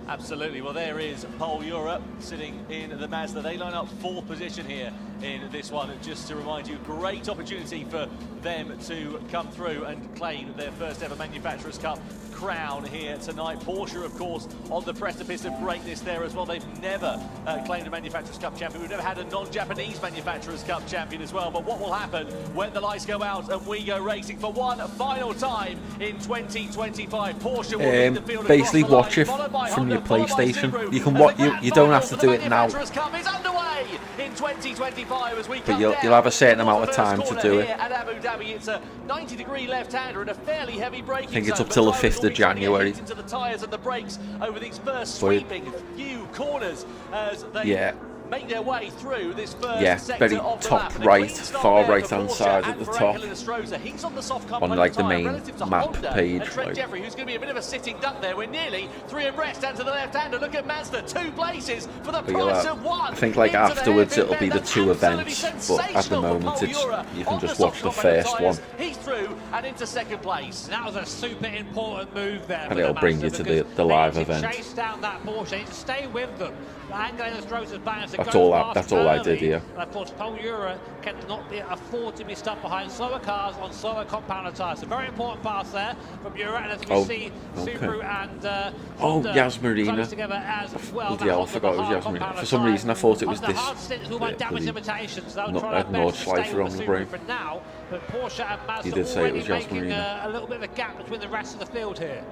[SPEAKER 5] Absolutely. Well, there is Pole Europe sitting in the Mazda. They line up fourth position here in this one. Just to remind you, great opportunity for them to come through and claim their first ever Manufacturers' Cup crown here tonight. Porsche, of course, on the precipice of greatness there as well. They've never claimed a Manufacturers' Cup champion. We've never had a non-Japanese Manufacturers' Cup champion as well. But what will happen when the lights go out and we go racing for one final time in 2025? Porsche will lead the field
[SPEAKER 1] basically
[SPEAKER 5] across the
[SPEAKER 1] watch
[SPEAKER 5] line,
[SPEAKER 1] it
[SPEAKER 5] followed by
[SPEAKER 1] from
[SPEAKER 5] Honda,
[SPEAKER 1] your
[SPEAKER 5] followed by
[SPEAKER 1] PlayStation.
[SPEAKER 5] Subaru.
[SPEAKER 1] You can
[SPEAKER 5] And
[SPEAKER 1] watch.
[SPEAKER 5] the grand
[SPEAKER 1] You don't have
[SPEAKER 5] final
[SPEAKER 1] to do
[SPEAKER 5] for
[SPEAKER 1] it
[SPEAKER 5] the
[SPEAKER 1] now.
[SPEAKER 5] Manufacturers' Cup is underway in 2025 as we
[SPEAKER 1] But
[SPEAKER 5] come
[SPEAKER 1] you'll
[SPEAKER 5] down
[SPEAKER 1] have a certain amount of
[SPEAKER 5] towards
[SPEAKER 1] time
[SPEAKER 5] the
[SPEAKER 1] to
[SPEAKER 5] first
[SPEAKER 1] do
[SPEAKER 5] corner
[SPEAKER 1] it.
[SPEAKER 5] here at Abu Dhabi. It's a 90-degree left-hander and a fairly heavy braking
[SPEAKER 1] I think it's
[SPEAKER 5] zone,
[SPEAKER 1] up till the
[SPEAKER 5] but drivers
[SPEAKER 1] 5th
[SPEAKER 5] will
[SPEAKER 1] of
[SPEAKER 5] be trying to get
[SPEAKER 1] January.
[SPEAKER 5] heat into the tyres and the brakes over these first
[SPEAKER 1] But
[SPEAKER 5] sweeping few corners as they make their way through this first sector
[SPEAKER 1] very
[SPEAKER 5] of the
[SPEAKER 1] top
[SPEAKER 5] lap. And a
[SPEAKER 1] right,
[SPEAKER 5] clean start
[SPEAKER 1] far
[SPEAKER 5] there
[SPEAKER 1] right
[SPEAKER 5] for
[SPEAKER 1] hand
[SPEAKER 5] Porsche
[SPEAKER 1] side
[SPEAKER 5] and
[SPEAKER 1] at the
[SPEAKER 5] for
[SPEAKER 1] top.
[SPEAKER 5] Angela Stroza. He's on the soft
[SPEAKER 1] On
[SPEAKER 5] component
[SPEAKER 1] like the
[SPEAKER 5] tyre
[SPEAKER 1] main
[SPEAKER 5] relative to
[SPEAKER 1] map
[SPEAKER 5] Honda.
[SPEAKER 1] page,
[SPEAKER 5] And Trent
[SPEAKER 1] like.
[SPEAKER 5] Jeffrey, who's going to be a bit of a sitting duck there. We're nearly 3 abreast and to the left-hander. Look at Mazda, 2 places for the price of 1.
[SPEAKER 1] I think like
[SPEAKER 5] Into the
[SPEAKER 1] afterwards
[SPEAKER 5] hairpin
[SPEAKER 1] it'll be
[SPEAKER 5] bend.
[SPEAKER 1] the 2
[SPEAKER 5] That's
[SPEAKER 1] events,
[SPEAKER 5] absolutely
[SPEAKER 1] but at the
[SPEAKER 5] sensational for
[SPEAKER 1] moment
[SPEAKER 5] Pole
[SPEAKER 1] it's
[SPEAKER 5] Euro.
[SPEAKER 1] you can
[SPEAKER 5] On
[SPEAKER 1] just
[SPEAKER 5] the
[SPEAKER 1] watch the
[SPEAKER 5] soft component
[SPEAKER 1] first
[SPEAKER 5] tyres,
[SPEAKER 1] one.
[SPEAKER 5] He's through and into second place.
[SPEAKER 6] That was a super important move there.
[SPEAKER 1] And it'll bring you to the live event.
[SPEAKER 6] Chase down that Porsche. They need to stay with them. Angela Stroza's balance to
[SPEAKER 1] That's
[SPEAKER 6] go
[SPEAKER 1] all
[SPEAKER 6] fast
[SPEAKER 1] that's all I
[SPEAKER 6] early.
[SPEAKER 1] did here.
[SPEAKER 6] And of course, Pole Euro cannot afford to be stuck behind slower cars on slower compounder tyres. A very important pass there from Euro, and as we see, Subaru and Honda
[SPEAKER 1] Yasmarina.
[SPEAKER 6] close together as well.
[SPEAKER 1] Bloody hell, I forgot it was Yasmarina. For some reason I thought it was this.
[SPEAKER 6] Hard stint will by damage limitations. They'll
[SPEAKER 1] Not
[SPEAKER 6] try their
[SPEAKER 1] Nord
[SPEAKER 6] best to stay
[SPEAKER 1] Schleifer
[SPEAKER 6] with
[SPEAKER 1] on the
[SPEAKER 6] Subaru
[SPEAKER 1] brain.
[SPEAKER 6] for now, but Porsche and Mazda
[SPEAKER 1] You did say it
[SPEAKER 6] already
[SPEAKER 1] was
[SPEAKER 6] making
[SPEAKER 1] Yasmarina.
[SPEAKER 6] a little bit of a gap between the rest of the field here.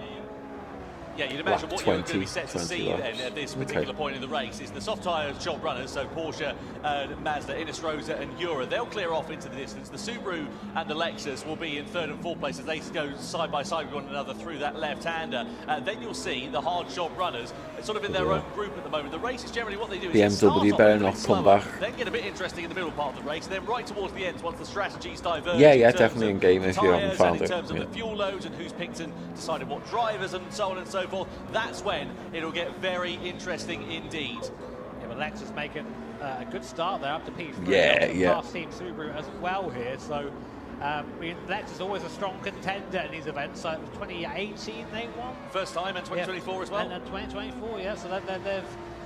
[SPEAKER 5] Yeah, you'd imagine what you're going to be
[SPEAKER 1] 20
[SPEAKER 5] set to see
[SPEAKER 1] laps.
[SPEAKER 5] then at this particular point in the race is the soft tyre job runners, so Porsche, Mazda, Stroza and Euro. They'll clear off into the distance. The Subaru and the Lexus will be in third and fourth place as they go side by side with one another through that left-hander. Then you'll see the hard job runners sort of in their own group at the moment. The race is generally what they do is
[SPEAKER 1] BMW
[SPEAKER 5] it starts off a
[SPEAKER 1] better
[SPEAKER 5] little
[SPEAKER 1] not
[SPEAKER 5] bit
[SPEAKER 1] come
[SPEAKER 5] slower,
[SPEAKER 1] back.
[SPEAKER 5] then get a bit interesting in the middle part of the race, and then right towards the end, once the strategies diverge.
[SPEAKER 1] Yeah,
[SPEAKER 5] in terms
[SPEAKER 1] definitely
[SPEAKER 5] of
[SPEAKER 1] in game if you haven't
[SPEAKER 5] tyres
[SPEAKER 1] found
[SPEAKER 5] and
[SPEAKER 1] it.
[SPEAKER 5] in terms of
[SPEAKER 1] Yeah.
[SPEAKER 5] the fuel loads and who's picked and decided what drivers and so on and so forth. That's when it'll get very interesting indeed.
[SPEAKER 6] Yeah, but Lexus making a good start there up to P3.
[SPEAKER 1] Yeah.
[SPEAKER 6] Past Team Subaru as well here. So Lexus is always a strong contender in these events. So it was 2018 they won.
[SPEAKER 5] First time in 2024 as well.
[SPEAKER 6] And 2024, yeah. So they've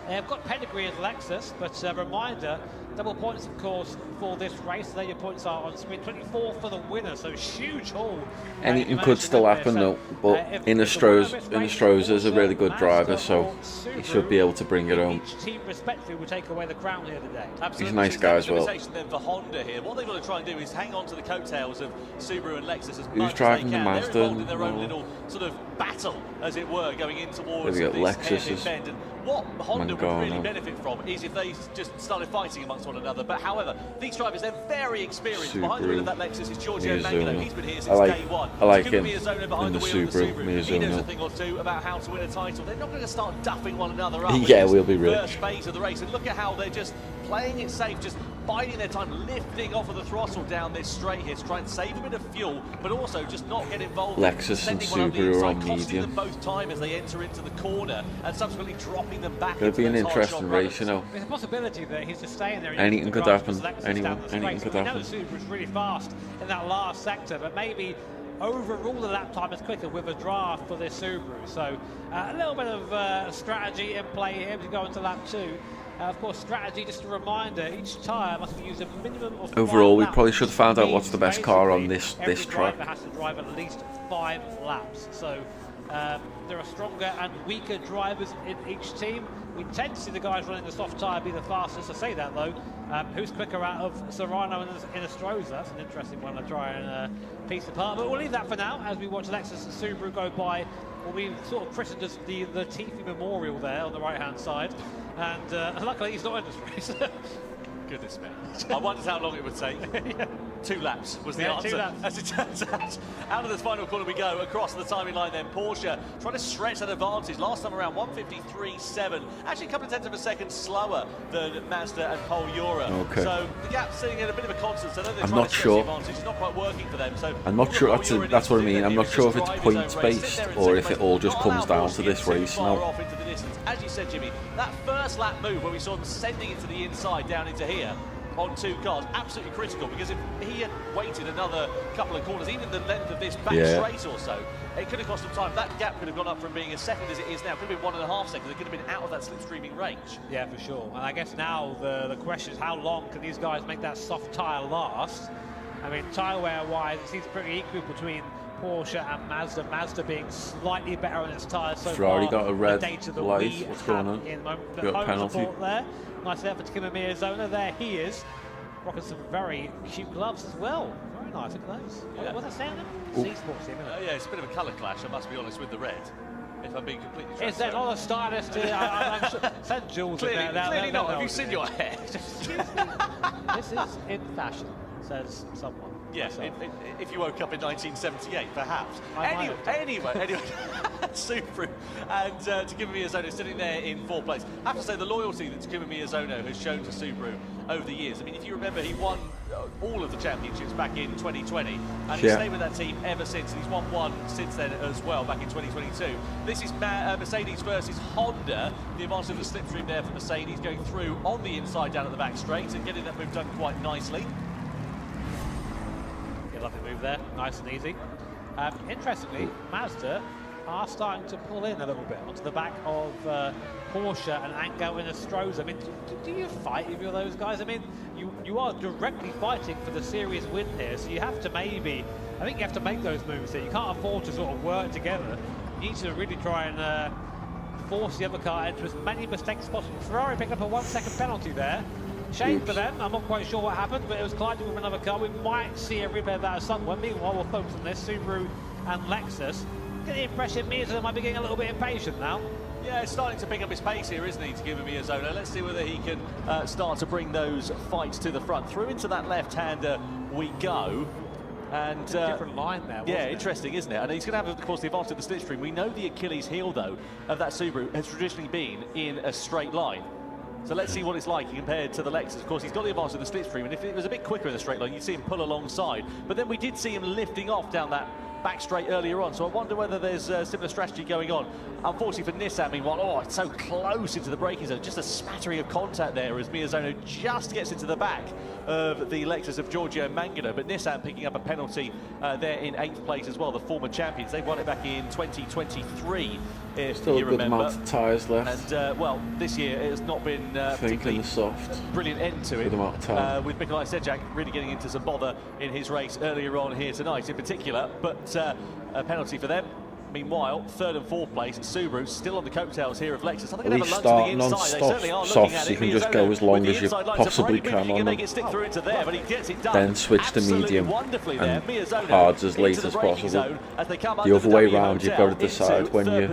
[SPEAKER 6] They've got pedigree as Lexus, but reminder, double points, of course, for this race. There your points are on screen. 24 for the winner, so huge haul.
[SPEAKER 1] Anything could still happen though, but Inestrosa's a really good driver, so he should be able to bring it home.
[SPEAKER 6] Each team respectively will take away the crown here today.
[SPEAKER 5] Absolutely.
[SPEAKER 1] He's a nice guy as well.
[SPEAKER 5] Then for Honda here, what they've got to try and do is hang on to the coattails of Subaru and Lexus as
[SPEAKER 1] Who's
[SPEAKER 5] much
[SPEAKER 1] driving
[SPEAKER 5] as
[SPEAKER 1] the
[SPEAKER 5] they can.
[SPEAKER 1] Mazda?
[SPEAKER 5] They're involved in their own little sort of battle, as it were, going in towards
[SPEAKER 1] There
[SPEAKER 5] this
[SPEAKER 1] we go, Lexus
[SPEAKER 5] hairpin
[SPEAKER 1] is
[SPEAKER 5] bend. And what Honda would really
[SPEAKER 1] Mangano.
[SPEAKER 5] benefit from is if they just started fighting amongst one another. But however, these drivers, they're very experienced. Behind the wheel of that Lexus is Giorgio Mangano. He's been here since day one.
[SPEAKER 1] I like
[SPEAKER 5] Takuma
[SPEAKER 1] him
[SPEAKER 5] Miyazono behind
[SPEAKER 1] in the
[SPEAKER 5] the wheel of the
[SPEAKER 1] Subaru.
[SPEAKER 5] Subaru. He knows a
[SPEAKER 1] Miyazono.
[SPEAKER 5] thing or two about how to win a title. They're not going to start duffing one another up.
[SPEAKER 1] Yeah,
[SPEAKER 5] in this
[SPEAKER 1] we'll be rich.
[SPEAKER 5] first phase of the race. And look at how they're just playing it safe, just biding their time, lifting off of the throttle down this straight here to try and save a bit of fuel, but also just not get involved.
[SPEAKER 1] Lexus and
[SPEAKER 5] sending one up the
[SPEAKER 1] Subaru are on
[SPEAKER 5] inside, costing
[SPEAKER 1] medium.
[SPEAKER 5] them both time as they enter into the corner and subsequently dropping them back.
[SPEAKER 1] Could be an
[SPEAKER 5] into those
[SPEAKER 1] interesting
[SPEAKER 5] hard-shot
[SPEAKER 1] race, you
[SPEAKER 5] runners.
[SPEAKER 1] know.
[SPEAKER 6] There's a possibility that he's just staying there.
[SPEAKER 1] Anything could happen. Anything could
[SPEAKER 6] We know
[SPEAKER 1] happen.
[SPEAKER 6] the Subaru's really fast in that last sector, but maybe overall the lap time is quicker with a draft for this Subaru. So a little bit of strategy in play here to go into lap 2. Of course, strategy, just a reminder, each tyre must be used a minimum of 5
[SPEAKER 1] Overall, we
[SPEAKER 6] laps,
[SPEAKER 1] probably should have found out
[SPEAKER 6] which
[SPEAKER 1] what's the
[SPEAKER 6] means
[SPEAKER 1] best car on
[SPEAKER 6] basically
[SPEAKER 1] this track.
[SPEAKER 6] Every driver has to drive at least 5 laps. So there are stronger and weaker drivers in each team. We tend to see the guys running the soft tyre be the fastest. I say that though. Who's quicker out of Serrano and Inestrosa? That's an interesting one to try and piece apart. But we'll leave that for now as we watch Lexus and Subaru go by what we sort of christened as the Latifi Memorial there on the right-hand side. And luckily he's not in this race.
[SPEAKER 5] Goodness me. I wondered how long it would take.
[SPEAKER 6] Yeah.
[SPEAKER 5] 2 laps was the
[SPEAKER 6] Yeah,
[SPEAKER 5] answer.
[SPEAKER 6] 2 laps.
[SPEAKER 5] As it turns out of this final corner we go, across the timing line then. Porsche trying to stretch that advantage. Last time around 153.7. Actually a couple of tenths of a second slower than Mazda and Pol Euro.
[SPEAKER 1] Okay.
[SPEAKER 5] So the gap's sitting at a bit of a constant. So they're
[SPEAKER 1] I'm
[SPEAKER 5] trying
[SPEAKER 1] not
[SPEAKER 5] to stretch
[SPEAKER 1] sure.
[SPEAKER 5] the advantage. It's not quite working for them. So
[SPEAKER 1] I'm not sure. That's what I mean. I'm not sure if it's points based or if it all just comes down to this race now.
[SPEAKER 5] Off into the distance. As you said, Jimmy, that first lap move where we saw them sending it to the inside down into here on 2 cars, absolutely critical, because if he had waited another couple of corners, even the length of this back straight or so, it could have cost him time. That gap could have gone up from being as second as it is now. It could have been 1.5 seconds. It could have been out of that slipstreaming range. Yeah,
[SPEAKER 6] for sure. And I guess now the question is how long can these guys make that soft tyre last? I mean, tyre wear wise, it seems pretty equal between Porsche and Mazda. Mazda being slightly better on its tyres so
[SPEAKER 1] Ferrari
[SPEAKER 6] far.
[SPEAKER 1] got a red
[SPEAKER 6] the data that
[SPEAKER 1] light.
[SPEAKER 6] we
[SPEAKER 1] What's going
[SPEAKER 6] have
[SPEAKER 1] on?
[SPEAKER 6] in the moment.
[SPEAKER 1] We got a
[SPEAKER 6] Home
[SPEAKER 1] penalty.
[SPEAKER 6] support there. Nice effort to Takuma Miyazono. There he is. Rocking some very cute gloves as well. Very nice. Look at those.
[SPEAKER 5] Yeah.
[SPEAKER 6] What's that saying? C-Sports team, isn't it?
[SPEAKER 5] Yeah, it's a bit of a colour clash, I must be honest, with the red. If I'm being completely
[SPEAKER 6] Is there not a stylist here? I'm sure. Send Jules
[SPEAKER 5] Clearly,
[SPEAKER 6] in there.
[SPEAKER 5] clearly not. Have you seen your hair?
[SPEAKER 6] This is in fashion, says someone.
[SPEAKER 5] Yes, if you woke up in 1978, perhaps.
[SPEAKER 6] I might have done.
[SPEAKER 5] Anyway, Subaru and Takuma Miyazono sitting there in 4th place. I have to say, the loyalty that Takuma Miyazono has shown to Subaru over the years. I mean, if you remember, he won all of the championships back in 2020, and he's stayed with that team ever since, and he's won one since then as well, back in 2022. This is Mercedes versus Honda. The advantage of the slipstream there for Mercedes, going through on the inside down at the back straight and getting that move done quite nicely.
[SPEAKER 6] Lovely move there, nice and easy. Interestingly, Mazda are starting to pull in a little bit onto the back of Porsche and Angel Inestrosa. I mean, do you fight either of those guys? I mean, you are directly fighting for the series win here, so you have to I think you have to make those moves here. You can't afford to sort of work together. You need to really try and force the other car into as many mistakes as possible. Ferrari picked up a 1-second penalty there. Shame for them. I'm not quite sure what happened, but it was colliding with another car. We might see a replay of that somewhere. Meanwhile, we'll focus on this Subaru and Lexus. Get the impression Miyazono might be getting a little bit impatient now.
[SPEAKER 5] Yeah, it's starting to pick up his pace here, isn't he, to give him Miyazono. Let's see whether he can start to bring those fights to the front. Through into that left-hander we go. And
[SPEAKER 6] different line there,
[SPEAKER 5] yeah, interesting, isn't it? And he's going to have, of course, the advantage of the slipstream. We know the Achilles heel, though, of that Subaru has traditionally been in a straight line. So let's see what it's like compared to the Lexus. Of course, he's got the advantage of the slipstream, and if it was a bit quicker in the straight line, you'd see him pull alongside. But then we did see him lifting off down that back straight earlier on. So I wonder whether there's a similar strategy going on. Unfortunately for Nissan, meanwhile, oh, it's so close into the braking zone. Just a smattering of contact there as Miyazono just gets into the back of the Lexus of Giorgio Mangano. But Nissan picking up a penalty there in 8th place as well, the former champions. They won it back in 2023, if
[SPEAKER 1] Still
[SPEAKER 5] you
[SPEAKER 1] a good
[SPEAKER 5] remember.
[SPEAKER 1] amount of tyres left.
[SPEAKER 5] And, well, this year it has not been particularly
[SPEAKER 1] the soft.
[SPEAKER 5] brilliant end to it.
[SPEAKER 1] Good amount of time.
[SPEAKER 5] With Nikolai Sedjak really getting into some bother in his race earlier on here tonight in particular. But a penalty for them. Meanwhile, 3rd and 4th place, Subaru still on the coattails here of Lexus. I think
[SPEAKER 1] At least start non-stop softs. You can just go as long as you possibly can on them. Then switch to medium and hards as late as possible. The other way round, you've got to decide when you're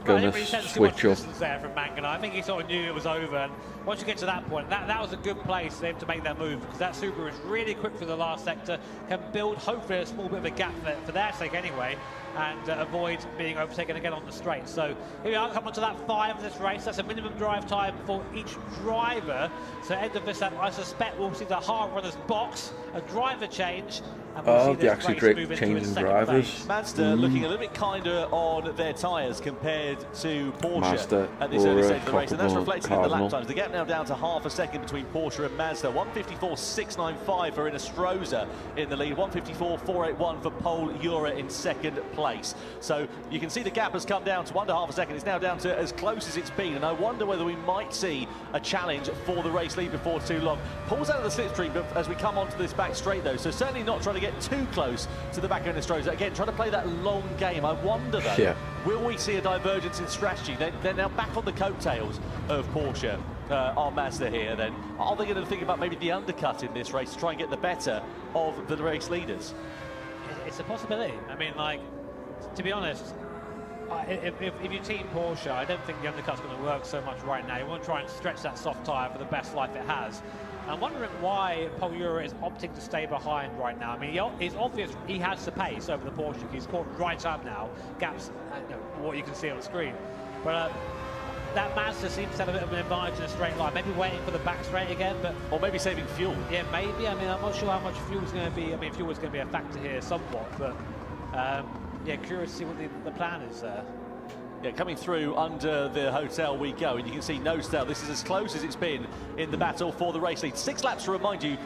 [SPEAKER 1] going to switch up.
[SPEAKER 6] There from Mangano. I think he sort of knew it was over, and once you get to that point, that was a good place for him to make that move, because that Subaru is really quick for the last sector, can build hopefully a small bit of a gap for their sake anyway, and avoid being overtaken again on the straight. So here we are, come on to that 5 of this race. That's a minimum drive time for each driver. So end of this lap, I suspect we'll see the hard runners box, a driver change, and we'll see this
[SPEAKER 1] actually
[SPEAKER 6] race
[SPEAKER 1] great
[SPEAKER 6] move into
[SPEAKER 1] changing
[SPEAKER 6] its second
[SPEAKER 1] drivers.
[SPEAKER 6] phase.
[SPEAKER 5] Mazda looking a little bit kinder on their tyres compared to Porsche
[SPEAKER 1] Mazda
[SPEAKER 5] at this early
[SPEAKER 1] or,
[SPEAKER 5] stage of the race, and that's
[SPEAKER 1] Cockable
[SPEAKER 5] reflected in the lap
[SPEAKER 1] Cardinal.
[SPEAKER 5] times. The gap now down to half a second between Porsche and Mazda. 1:54.695 for Inestrosa in the lead, 1:54.481 for Pol Ura in 2nd place. So you can see the gap has come down to under half a second. It's now down to as close as it's been, and I wonder whether we might see a challenge for the race lead before too long. Pulls out of the slipstream as we come onto this back straight though, so certainly not trying to get too close to the back of Inestrosa. Again, trying to play that long game. I wonder though, will we see a divergence in strategy? They're now back on the coattails of Porsche. Are Mazda here then? Are they going to think about maybe the undercut in this race to try and get the better of the race leaders?
[SPEAKER 6] It's a possibility. I mean, like, to be honest, if you team Porsche, I don't think the undercut's going to work so much right now. You want to try and stretch that soft tyre for the best life it has. I'm wondering why Pol Ura is opting to stay behind right now. I mean, it's obvious he has the pace over the Porsche. He's caught right up now, gaps, what you can see on the screen. But that Mazda seems to have a bit of an advantage in a straight line. Maybe waiting for the back straight again, but
[SPEAKER 5] or maybe saving fuel.
[SPEAKER 6] Yeah, maybe. I mean, I'm not sure how much fuel's going to be. I mean, fuel is going to be a factor here somewhat, but yeah, curious to see what the plan is there.
[SPEAKER 5] Yeah, coming through under the hotel we go, and you can see no stale. This is as close as it's been in the battle for the race lead. 6 laps to remind you.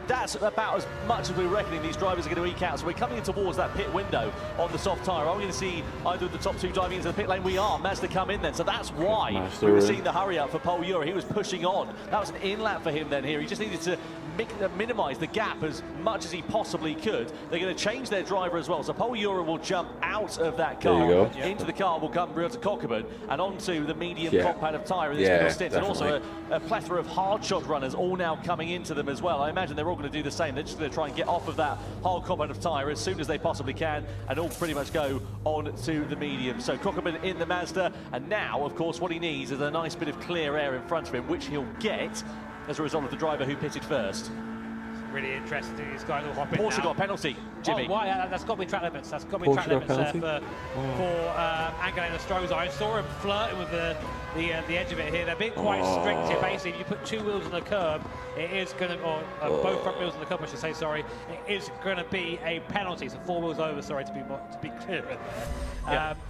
[SPEAKER 5] That's about as much as we're reckoning these drivers are going to eke out. So we're coming in towards that pit window on the soft tyre. Are we going to see either of the top 2 diving into the pit lane? We are. Mazda come in then. So that's why we were seeing the hurry up for Pol Ura. He was pushing on. That was an in lap for him then here. He just needed to minimise the gap as much as he possibly could. They're going to change their driver as well. So Pol Ura will jump out of that car. Into the car will come Ryota Kokubun and onto the medium compound of tyre in this middle stint.
[SPEAKER 1] Definitely.
[SPEAKER 5] And also a plethora of hard shot runners all now coming into them as well. I imagine they're all going to do the same. They're just going to try and get off of that hard compound of tyre as soon as they possibly can and all pretty much go on to the medium. So Kokubun in the Mazda, and now of course what he needs is a nice bit of clear air in front of him, which he'll get as a result of the driver who pitted first.
[SPEAKER 6] Really interesting. These guys will hop in
[SPEAKER 5] Porsche
[SPEAKER 6] now.
[SPEAKER 5] got a penalty, Jimmy.
[SPEAKER 6] Oh, why? That's got to be track limits. That's got to be track limits there for Angelo Inestrosa. I saw him flirting with the edge of it here. They're being quite strict here. Basically, if you put 2 wheels on the curb, it is going to, or both front wheels on the curb, I should say, sorry, it is going to be a penalty. So 4 wheels over, sorry, to be clear.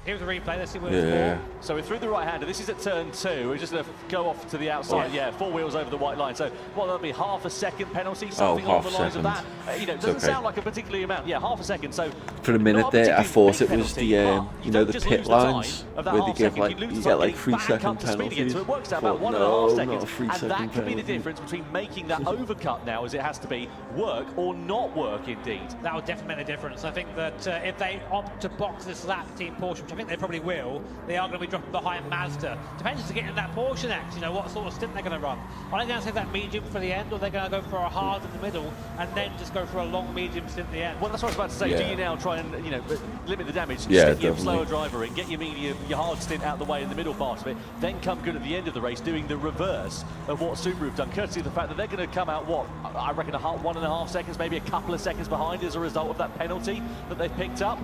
[SPEAKER 6] Here's a replay. Let's see what it's for.
[SPEAKER 5] So we're through the right-hander. This is at turn 2. We're just going to go off to the outside. 4 wheels over the white line. So that'll be half a second penalty, something along the lines of that. You know, it doesn't sound like a particularly amount. Yeah, half a second. So
[SPEAKER 1] for a minute there, I thought it was the you know, the pit lines where they give like you get like 3-second penalties.
[SPEAKER 5] So it works out about 1.5 seconds, and that could be the difference between making that overcut now, as it has to be, work or not work indeed.
[SPEAKER 6] That would definitely make a difference. I think that if they opt to box this lap, Team Porsche, which I think they probably will, they are going to be dropping behind Mazda. Depends to get in that Porsche next, you know, what sort of stint they're going to run. Are they going to save that medium for the end, or are they going to go for a hard in the middle and then just go for a long medium stint at the end?
[SPEAKER 5] Well, that's what I was about to say. Do you now try and, you know, limit the damage,
[SPEAKER 1] stick
[SPEAKER 5] your slower driver in, get your medium, your hard stint out of the way in the middle part of it, then come good at the end of the race doing the reverse of what Subaru have done, courtesy of the fact that they're going to come out, what, I reckon 1.5 seconds, maybe a couple of seconds behind as a result of that penalty that they've picked up.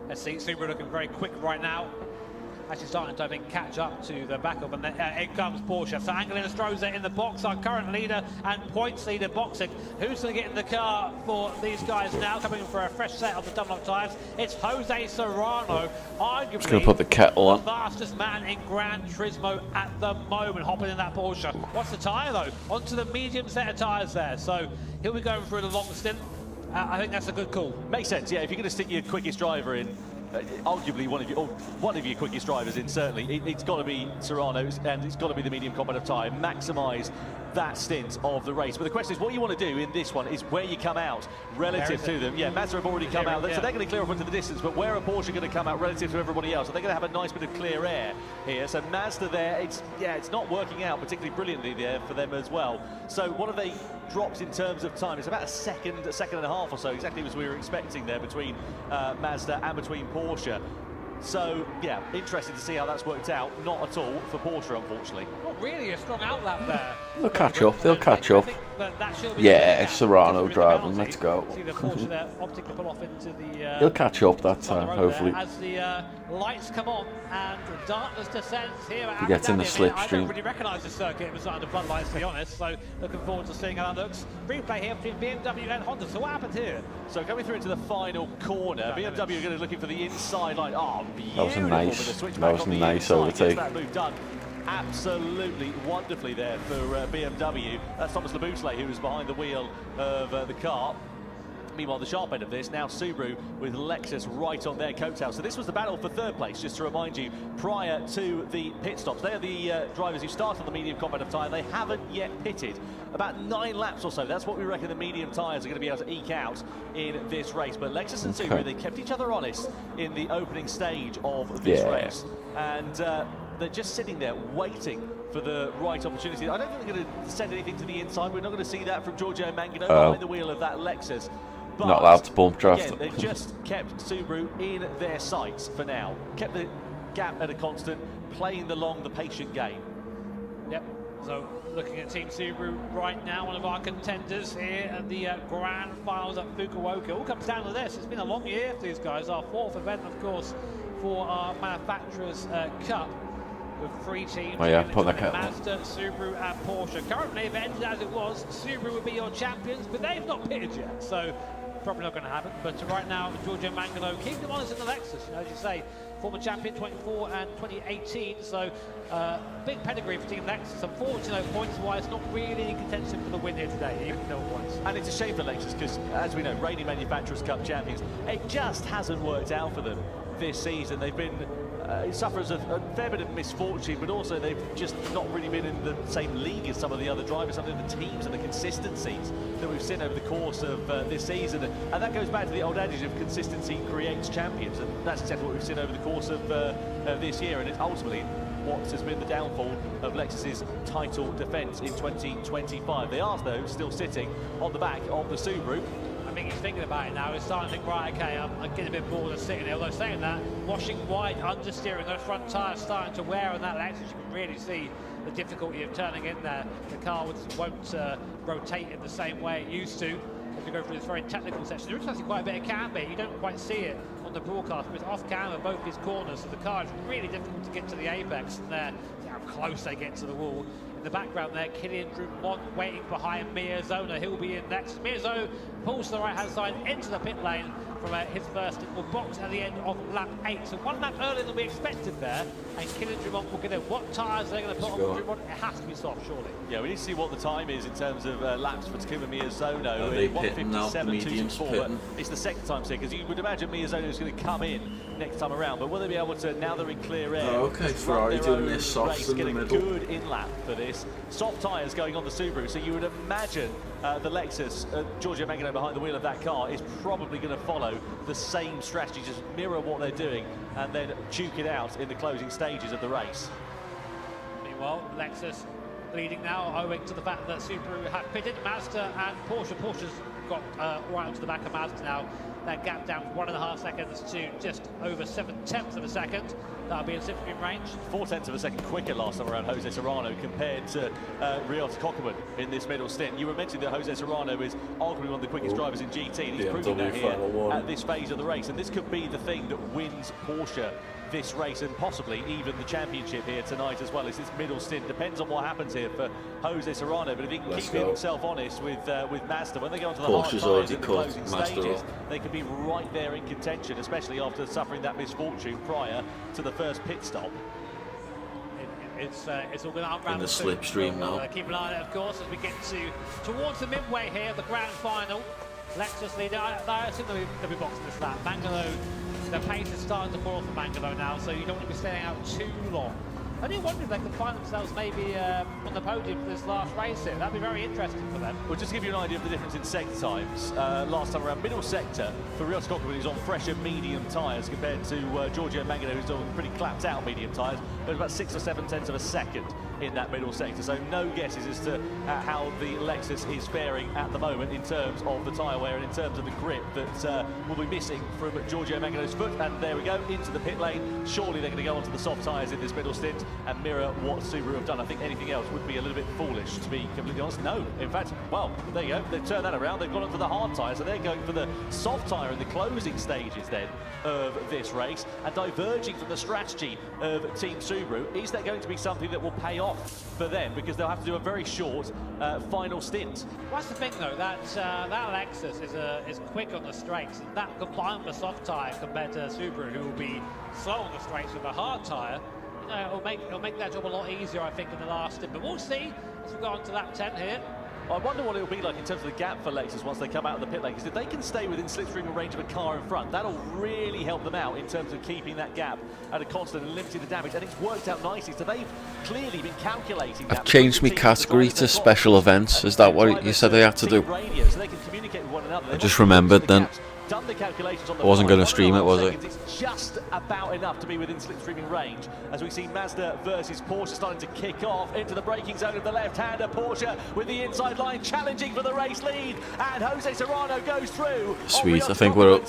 [SPEAKER 6] Let's see, Subaru looking very quick right now. actually starting to, I think, catch up to the backup, and in comes Porsche. So Angelina Stroza in the box, our current leader and points leader boxing. Who's going to get in the car for these guys now, coming in for a fresh set of the Dunlop tyres? It's Jose Serrano, arguably
[SPEAKER 1] Just going to put the kettle on.
[SPEAKER 6] the fastest man in Gran Turismo at the moment, hopping in that Porsche. What's the tyre though? Onto the medium set of tyres there, so he'll be going through the long stint. I think that's a good call.
[SPEAKER 5] Makes sense, yeah. If you're going to stick your quickest driver in, arguably one of your quickest drivers in, certainly, it's got to be Serrano's, and it's got to be the medium combat of tyre. Maximise that stint of the race. But the question is, what you want to do in this one is where you come out relative to them. Yeah, Mazda have already come out, so they're going to clear off into the distance, but where are Porsche going to come out relative to everybody else? Are they going to have a nice bit of clear air here? So Mazda there, it's not working out particularly brilliantly there for them as well. So what have they dropped in terms of time? It's about a second and a half or so, exactly as we were expecting there between Mazda and between Porsche. So, yeah, interesting to see how that's worked out. Not at all for Porsche, unfortunately.
[SPEAKER 6] Not really a strong outlap there.
[SPEAKER 1] They'll catch up, they'll catch up. Yeah, Serrano driving, let's go.
[SPEAKER 6] See the Porsche there opting to pull off into the...
[SPEAKER 1] He'll catch up that time, hopefully.
[SPEAKER 6] As the lights come on and darkness descends here at
[SPEAKER 1] He gets in the slipstream.
[SPEAKER 6] I don't really recognise the circuit. It was under floodlights, to be honest, so looking forward to seeing how that looks. Replay here between BMW and Honda. So what happened here?
[SPEAKER 5] So coming through into the final corner, BMW are going to be looking for the inside line. Oh,
[SPEAKER 1] that was a nice overtake.
[SPEAKER 5] That move done absolutely wonderfully there for BMW. That's Thomas Laboutelet, who was behind the wheel of the car. Meanwhile, the sharp end of this, now Subaru with Lexus right on their coattails. So this was the battle for third place, just to remind you, prior to the pit stops. They are the drivers who start on the medium combat of tyre. They haven't yet pitted. About 9 laps or so, that's what we reckon the medium tyres are going to be able to eke out in this race. But Lexus and Subaru, they kept each other honest in the opening stage of this race. And they're just sitting there waiting for the right opportunity. I don't think they're going to send anything to the inside. We're not going to see that from Giorgio Mangano behind the wheel of that Lexus. But
[SPEAKER 1] not allowed to bump draft.
[SPEAKER 5] Again, they've just kept Subaru in their sights for now. Kept the gap at a constant, playing the patient game.
[SPEAKER 6] Yep. So looking at Team Subaru right now, one of our contenders here at the Grand Finals at Fukuoka. It all comes down to this. It's been a long year for these guys. Our 4th event, of course, for our Manufacturers' Cup. With 3 teams, Mazda, Subaru and Porsche. Currently, if it ended as it was, Subaru would be your champions, but they've not pitted yet, so probably not going to happen. But right now, Giorgio Mangano keeping them honest in the Lexus. You know, as you say, former champion 24 and 2018, so big pedigree for Team Lexus. Unfortunately, points-wise, not really in contention for the win here today, even no points.
[SPEAKER 5] And it's a shame for Lexus because, as we know, reigning Manufacturers' Cup champions, it just hasn't worked out for them this season. They've been sufferers of a fair bit of misfortune, but also they've just not really been in the same league as some of the other drivers, some of the teams and the consistencies that we've seen over the course of this season. And that goes back to the old adage of consistency creates champions, and that's exactly what we've seen over the course of this year, and it's ultimately what has been the downfall of Lexus's title defence in 2025. They are, though, still sitting on the back of the Subaru.
[SPEAKER 6] I think he's thinking about it now. He's starting to think, right, okay, I'm getting a bit bored of sitting there. Although saying that, washing wide, understeering, those front tyres starting to wear on that Lexus, you can really see the difficulty of turning in there. The car won't rotate in the same way it used to as we go through this very technical section. There is actually quite a bit of camber. You don't quite see it on the broadcast, but it's off camber both these corners, so the car is really difficult to get to the apex, and there, how close they get to the wall. In the background there, Kylian Drumont waiting behind Miyazono. He'll be in next. Miyazono pulls to the right-hand side into the pit lane from his first box at the end of lap 8. So 1 lap earlier than we expected there, and Kylian Drumont will get in. What tyres are they going to put on Drumont? It has to be soft, surely.
[SPEAKER 5] Yeah, we need to see what the time is in terms of laps for Takuma Miyazono.
[SPEAKER 1] Are they pitting now? The medium's pitting.
[SPEAKER 5] It's the second time here, because you would imagine Miyazono is going to come in next time around, but will they be able to, now they're in clear air?
[SPEAKER 1] Oh, okay, Ferrari doing this soft in the middle.
[SPEAKER 5] Get a good in-lap for this. Soft tyres going on the Subaru, so you would imagine the Lexus, Giorgio Mangano behind the wheel of that car, is probably going to follow the same strategy, just mirror what they're doing and then duke it out in the closing stages of the race.
[SPEAKER 6] Meanwhile, Lexus leading now, owing to the fact that Subaru have pitted. Mazda and Porsche. Porsche's got right onto the back of Mazda now. That gap down 1.5 seconds to just over 7/10 of a second. That'll be in significant range.
[SPEAKER 5] 0.4 of a second quicker last time around Jose Serrano compared to Ryota Kokkonen in this middle stint. You were mentioning that Jose Serrano is arguably one of the quickest drivers in GT, and he's proven that here at this phase of the race. And this could be the thing that wins Porsche this race and possibly even the championship here tonight as well. It's this middle stint. Depends on what happens here for Jose Serrano, but if he can keep himself honest with Mazda, when they go onto the hard tyres in the closing stages, they could be right there in contention, especially after suffering that misfortune prior to the first pit stop.
[SPEAKER 6] It's all going to unravel
[SPEAKER 1] in the slipstream now.
[SPEAKER 6] Keep an eye on it, of course, as we get towards the midway here of the grand final. Lexus leader. I assume they'll be boxing this lap. Mangalo, the pace is starting to fall off for Mangalo now, so you don't want to be staying out too long. I do wonder if they can find themselves maybe on the podium for this last race here. That'd be very interesting for them.
[SPEAKER 5] Well, just to give you an idea of the difference in sector times, last time around, middle sector for Rios Kokkonen, who's on fresher medium tyres compared to Giorgio Mangano, who's on pretty clapped out medium tyres. There's about 6 or 7 tenths of a second in that middle sector, so no guesses as to how the Lexus is faring at the moment in terms of the tyre wear and in terms of the grip that will be missing from Giorgio Mangano's foot. And there we go, into the pit lane. Surely they're going to go onto the soft tyres in this middle stint and mirror what Subaru have done. I think anything else would be a little bit foolish, to be completely honest. No, in fact, well, there you go, they've turned that around. They've gone onto the hard tyre, so they're going for the soft tyre in the closing stages then of this race, and diverging from the strategy of Team Subaru. Is there going to be something that will pay off for them, because they'll have to do a very short final stint?
[SPEAKER 6] Well, that's the thing though, that Lexus is quick on the straights, and that combined with a soft tyre compared to Subaru, who will be slow on the straights with a hard tyre, you know, it'll make that job a lot easier, I think, in the last stint. But we'll see as we go on to lap 10 here.
[SPEAKER 5] I wonder what it'll be like in terms of the gap for Lexus once they come out of the pit lane, because if they can stay within slipstream range of a car in front, that'll really help them out in terms of keeping that gap at a constant and limiting the damage, and it's worked out nicely. So they've clearly been calculating that.
[SPEAKER 1] I've changed my category to special events. Is that what you said they had to do?
[SPEAKER 5] So they can communicate with one another.
[SPEAKER 1] I just remembered then.
[SPEAKER 5] Done the calculations on the
[SPEAKER 1] I wasn't going to stream it, was it?
[SPEAKER 5] It's just about enough to be within slipstreaming range, as we see Mazda versus Porsche starting to kick off into the braking zone of the left-hander. Porsche with the inside line challenging for the race lead, and Jose Serrano goes through.
[SPEAKER 1] Sweet, I think we're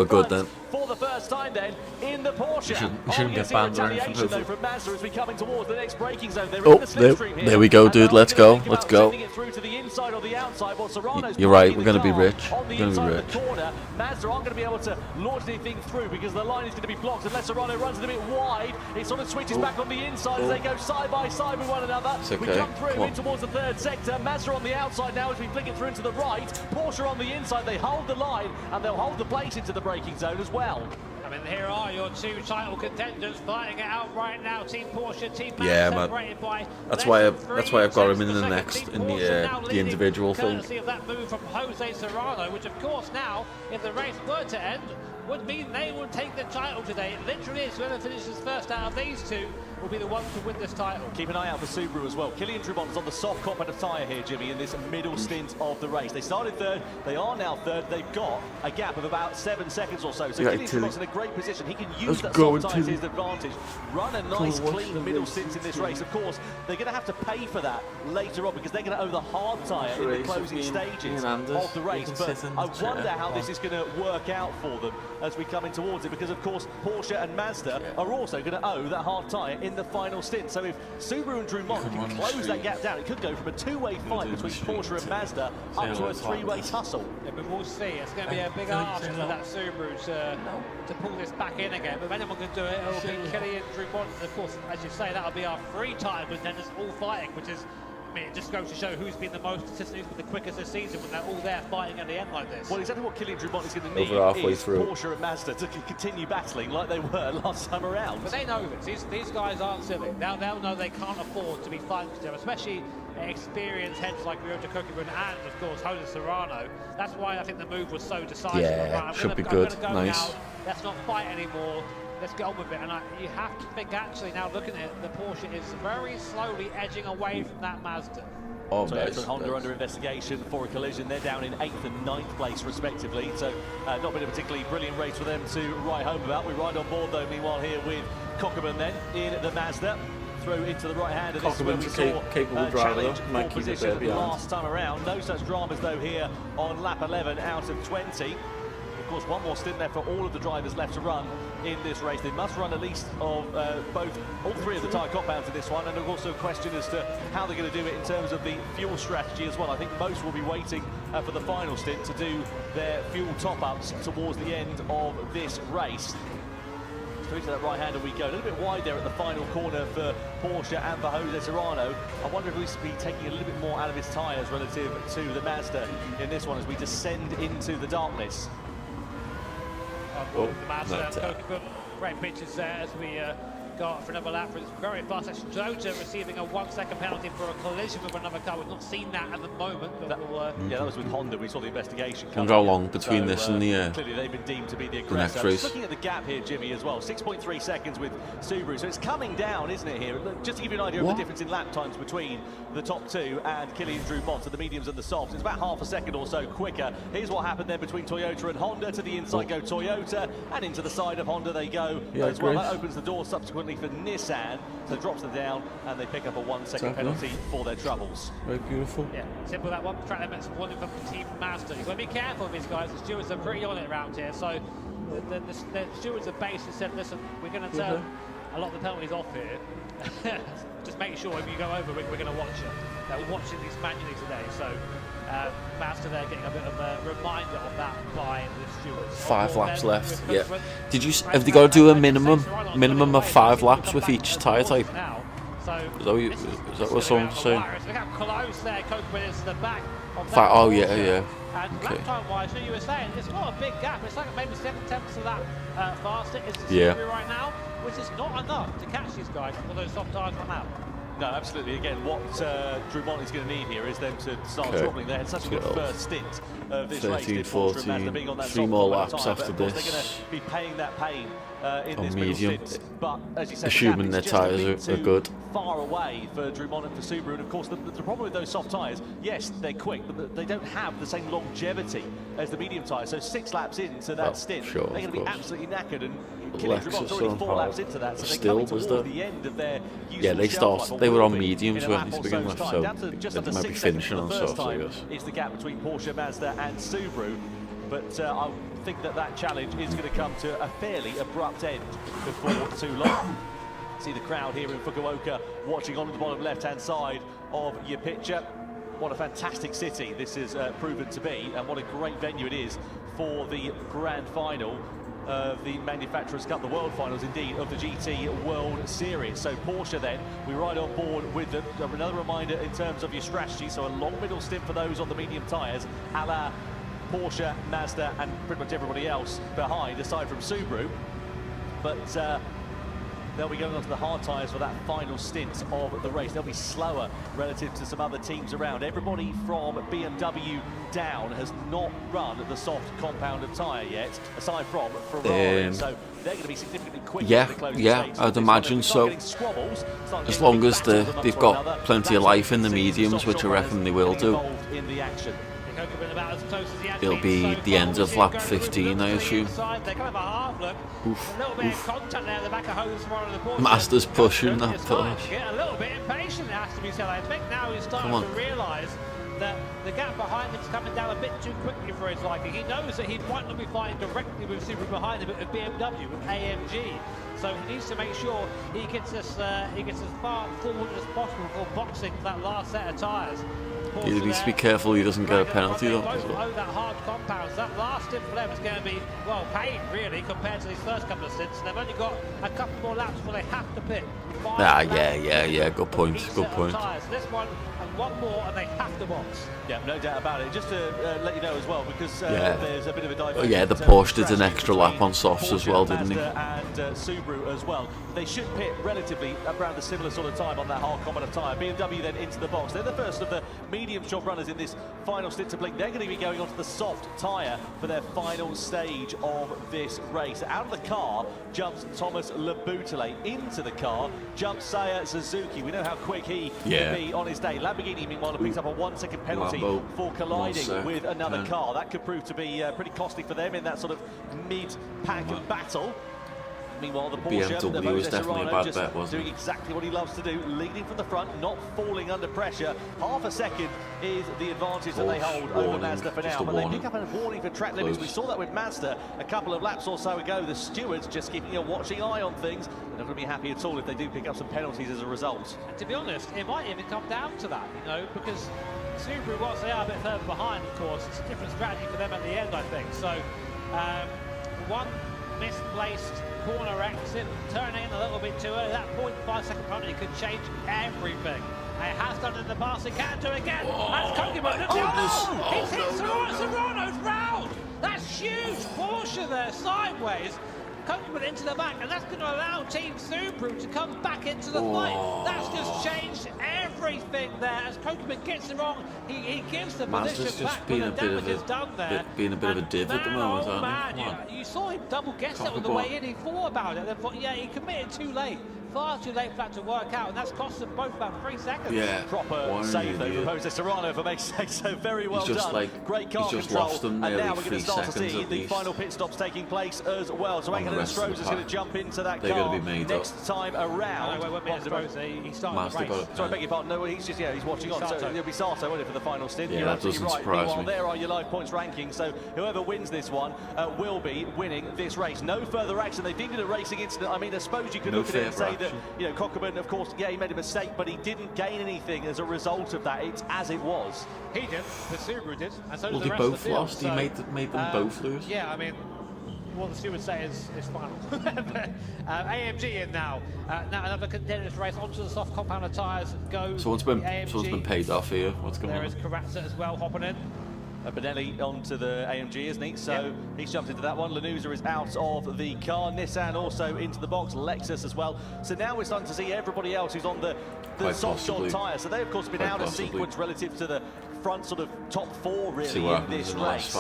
[SPEAKER 1] good then.
[SPEAKER 5] For the first time then in the Porsche.
[SPEAKER 1] You shouldn't get banned or anything,
[SPEAKER 5] though, from Mazda as we coming towards the next braking zone. They're
[SPEAKER 1] Oh,
[SPEAKER 5] in the slipstream here,
[SPEAKER 1] there we go, dude. Let's go. Let's go.
[SPEAKER 5] It through to the inside or the outside. Well, Serrano's
[SPEAKER 1] You're right. We're
[SPEAKER 5] going
[SPEAKER 1] to be rich.
[SPEAKER 5] On the inside of the corner, Mazda aren't going to be able to launch anything through because the line is going to be blocked unless Serrano runs it a bit wide. It sort of switches back on the inside as they go side by side with one another.
[SPEAKER 1] Okay.
[SPEAKER 5] We come through in towards the third sector. Mazda on the outside now as we flick it through into the right. Porsche on the inside. They hold the line and they'll hold the place into the braking zone as well.
[SPEAKER 6] I mean, here are your two title contenders fighting it out right now. Team Porsche, Team Mazda,
[SPEAKER 1] yeah, man. That's why I've got him in the next the individual thing.
[SPEAKER 6] Courtesy of that move from Jose Serrano, which of course now, if the race were to end, would mean they would take the title today. It literally is whoever finishes first out of these two will be the one to win this title.
[SPEAKER 5] Keep an eye out for Subaru as well. Kilian Trubon's on the soft competitive tyre here, Jimmy, in this middle stint of the race. They started third, they are now third. They've got a gap of about 7 seconds or so. So Kilian Trubon's in a great position. He can use that soft tyre to his advantage. Run a nice, clean middle stint in this race. Of course, they're going to have to pay for that later on because they're going to owe the hard tyre in the closing stages of the race. But I wonder how this is going to work out for them as we come in towards it, because of course Porsche and Mazda are also going to owe that hard tyre in the final stint. So if Subaru and Dumont can close that gap down, it could go from a two-way fight between Porsche and Mazda up to a three-way tussle.
[SPEAKER 6] Yeah, but we'll see. It's going to be a big ask for that Subaru to pull this back in again. But if anyone can do it, it'll be Kilian Dumont. And of course, as you say, that'll be our 3 title contenders all fighting, which is, I mean, it just goes to show who's been the most consistent, who's been the quickest this season when they're all there fighting at the end like this.
[SPEAKER 5] Well, exactly what Kilian Dumont is going to need is Porsche and Mazda to continue battling like they were last time around.
[SPEAKER 6] But they know this. These guys aren't silly. They'll know they can't afford to be fighting together, especially experienced heads like Ryota Kokkonen and, of course, Jose Serrano. That's why I think the move was so decisive.
[SPEAKER 1] Yeah,
[SPEAKER 6] right,
[SPEAKER 1] should be good.
[SPEAKER 6] Go
[SPEAKER 1] nice.
[SPEAKER 6] Now. Let's not fight anymore. Let's get on with it. And you have to think, actually, now looking at it, the Porsche is very slowly edging away from that Mazda.
[SPEAKER 1] Oh,
[SPEAKER 5] so
[SPEAKER 1] nice,
[SPEAKER 5] Honda under investigation for a collision. They're down in 8th and 9th place respectively. So not been a particularly brilliant race for them to write home about. We ride on board though, meanwhile, here with Kokkonen then in the Mazda. Through into the right hand, and this is where we saw
[SPEAKER 1] capable driver,
[SPEAKER 5] challenge for position last time around. No such dramas though here on lap 11 out of 20. Of course, one more stint there for all of the drivers left to run in this race. They must run at least of all 3 of the tyre compounds in this one, and also a question as to how they're going to do it in terms of the fuel strategy as well. I think most will be waiting for the final stint to do their fuel top-ups towards the end of this race. through to that right-hander we go. A little bit wide there at the final corner for Porsche and for Jose Serrano. I wonder if he's be taking a little bit more out of his tyres relative to the Mazda in this one as we descend into the darkness.
[SPEAKER 6] The Mazda, great pitches there as we go out for another lap. It's very fast. That's Toyota receiving a 1 second penalty for a collision with another car. We've not seen that at the moment. But
[SPEAKER 5] yeah, that was with Honda. We saw the investigation.
[SPEAKER 1] I wonder how long between this and the
[SPEAKER 5] clearly they've been deemed to be the aggressor.
[SPEAKER 1] race.
[SPEAKER 5] Just looking at the gap here, Jimmy, as well. 6.3 seconds with Subaru. So it's coming down, isn't it, here? Just to give you an idea of the difference in lap times between the top two and Kilian Dreumont, so the mediums and the softs. It's about half a second or so quicker. Here's what happened then between Toyota and Honda. To the inside go Toyota, and into the side of Honda they go as well. That opens the door subsequently for Nissan. So it drops them down, and they pick up a 1 second penalty for their troubles.
[SPEAKER 1] Very beautiful.
[SPEAKER 6] Yeah, simple that one. Track limits one from Team Mazda. You've got to be careful of these guys. The stewards are pretty on it around here. So the stewards are basically said, listen, we're going to turn a lot of the penalties off here. Just make sure if you go over, we're going to watch you. They're watching these manually today. So Mazda there getting a bit of a reminder of that by the stewards.
[SPEAKER 1] 5 laps left. Yeah. Did you? Have they got to do a minimum of 5 laps with each tyre type? Is that what someone's saying?
[SPEAKER 6] Look how close there Coca is to the back.
[SPEAKER 1] Oh yeah.
[SPEAKER 6] And lap time wise, you were saying it's not a big gap. It's like maybe 7/10 of that faster is the Subaru right now, which is not enough to catch these guys for those soft tyres run out.
[SPEAKER 5] No, absolutely. Again, what Dreumont is going to need here is them to start throttling. They had such a good first stint of this
[SPEAKER 1] 13,
[SPEAKER 5] race.
[SPEAKER 1] 14, 3 more laps after this.
[SPEAKER 5] They're going to be paying that pain in this
[SPEAKER 1] medium.
[SPEAKER 5] stint. But as you said,
[SPEAKER 1] assuming their tyres are good.
[SPEAKER 5] Far away for Dreumont and for Subaru, and of course the problem with those soft tyres, yes, they're quick, but they don't have the same longevity as the medium tyres. So 6 laps into that stint, they're going to be absolutely knackered. And Kilian Dreumont already 4 laps into that, so they're coming towards the end of their
[SPEAKER 1] they were on mediums weren't they to begin with, so they might be finishing on softs, I guess.
[SPEAKER 5] It's the gap between Porsche, Mazda and Subaru, but I think that challenge is going to come to a fairly abrupt end before too long. See the crowd here in Fukuoka watching on the bottom left-hand side of your picture. What a fantastic city this has proven to be, and what a great venue it is for the grand final of the Manufacturers' Cup, the World Finals indeed, of the GT World Series. So Porsche then, we ride on board with them. Another reminder in terms of your strategy, so a long middle stint for those on the medium tyres, a la Porsche, Mazda and pretty much everybody else behind, aside from Subaru. But they'll be going on to the hard tyres for that final stint of the race. They'll be slower relative to some other teams around. Everybody from BMW down has not run the soft compound tyre yet, aside from Ferrari. So they're going to be significantly quicker.
[SPEAKER 1] Yeah, I'd imagine so. As long as they've got plenty of life in the mediums, which I reckon they will do. It'll be the end of lap 15, I assume. Mazda's pushing that push.
[SPEAKER 6] A little bit impatient, it has to be said. I think now he's starting to realise that the gap behind him is coming down a bit too quickly for his liking. He knows that he might not be fighting directly with Subaru behind him, but with BMW, with AMG. So he needs to make sure he gets as far forward as possible for boxing that last set of tyres.
[SPEAKER 1] He needs to be careful he doesn't get a penalty though.
[SPEAKER 6] That hard compound, so that last stint for them is going to be, well, pain really compared to these first couple of stints. They've only got a couple more laps before they have to pit.
[SPEAKER 1] Yeah, good point.
[SPEAKER 6] This one and one more and they have to box.
[SPEAKER 5] Yeah, no doubt about it. Just to let you know as well, because there's a bit of a divergence.
[SPEAKER 1] The Porsche did an extra lap on softs as well, didn't he?
[SPEAKER 5] And Subaru as well. They should pit relatively around a similar sort of time on that hard compound tyre. BMW then into the box. They're the first of the medium job runners in this final stint to blink. They're going to be going onto the soft tyre for their final stage of this race. Out of the car jumps Thomas Lebutele. Into the car jumps Saya Suzuki. We know how quick he can be on his day. Lamborghini, meanwhile, picks up a 1 second penalty for colliding with another car. That could prove to be pretty costly for them in that sort of mid-pack battle. Meanwhile, the Porsche,
[SPEAKER 1] BMW was definitely a bad bet, wasn't it?
[SPEAKER 5] Doing exactly what he loves to do, leading from the front, not falling under pressure. Half a second is the advantage that they hold over Mazda for now. But they pick up a warning for track limits. We saw that with Mazda a couple of laps or so ago. The stewards just keeping a watching eye on things. They're not going to be happy at all if they do pick up some penalties as a result.
[SPEAKER 6] And to be honest, it might even come down to that, because Subaru, whilst they are a bit further behind, of course, it's a different strategy for them at the end, I think. So, one misplaced corner exit, turning in a little bit too early. That 0.5-second penalty could change everything. It has done in the past, it can do again. That's Kokeman. It's hit Serrano's round. That's huge. Porsche there, sideways. Kokeman into the back, and that's going to allow Team Subaru to come back into the fight. That's just changed everything there. As Kokeman gets it wrong, he gives the position back, but the damage is done there.
[SPEAKER 1] Being a bit of a div at the moment,
[SPEAKER 6] man, you saw him double guess it on the way in. He thought about it, then thought, yeah, he committed too late. Far too late for that to work out, and that's cost them both about 3 seconds.
[SPEAKER 1] Yeah,
[SPEAKER 5] proper save though from Jose Serrano, if I may say so. Very well done. Great car control. And now we're going to start to see the final pit stops taking place as well. So Angel Strohs is going to jump into that car next time around.
[SPEAKER 6] He started the race.
[SPEAKER 5] Sorry, I beg your pardon. No, he's just he's watching on. So it'll be Sato, won't it, for the final stint?
[SPEAKER 1] Yeah,
[SPEAKER 5] You're absolutely right.
[SPEAKER 1] Meanwhile,
[SPEAKER 5] there are your live points rankings. So whoever wins this one will be winning this race. No further action. They deemed it a racing incident. I mean, I suppose you could look at it and say that Kokeman, of course, yeah, he made a mistake, but he didn't gain anything as a result of that. It's as it was.
[SPEAKER 6] He did, the Subaru did, and so did
[SPEAKER 1] the
[SPEAKER 6] rest
[SPEAKER 1] both
[SPEAKER 6] of the field.
[SPEAKER 1] lost. He made them both lose.
[SPEAKER 6] Yeah, I mean, what the steward say is final. AMG in now. Now another contenders race onto the soft compounder tyres goes.
[SPEAKER 1] Someone's been paid off here. What's going on?
[SPEAKER 6] There is Carazza as well hopping in.
[SPEAKER 5] Benelli onto the AMG, isn't he? So he's jumped into that one. Lanuza is out of the car. Nissan also into the box. Lexus as well. So now we're starting to see everybody else who's on the soft shod tyre. So they, of course, been out of sequence relative to the front sort of top four, really, in this race.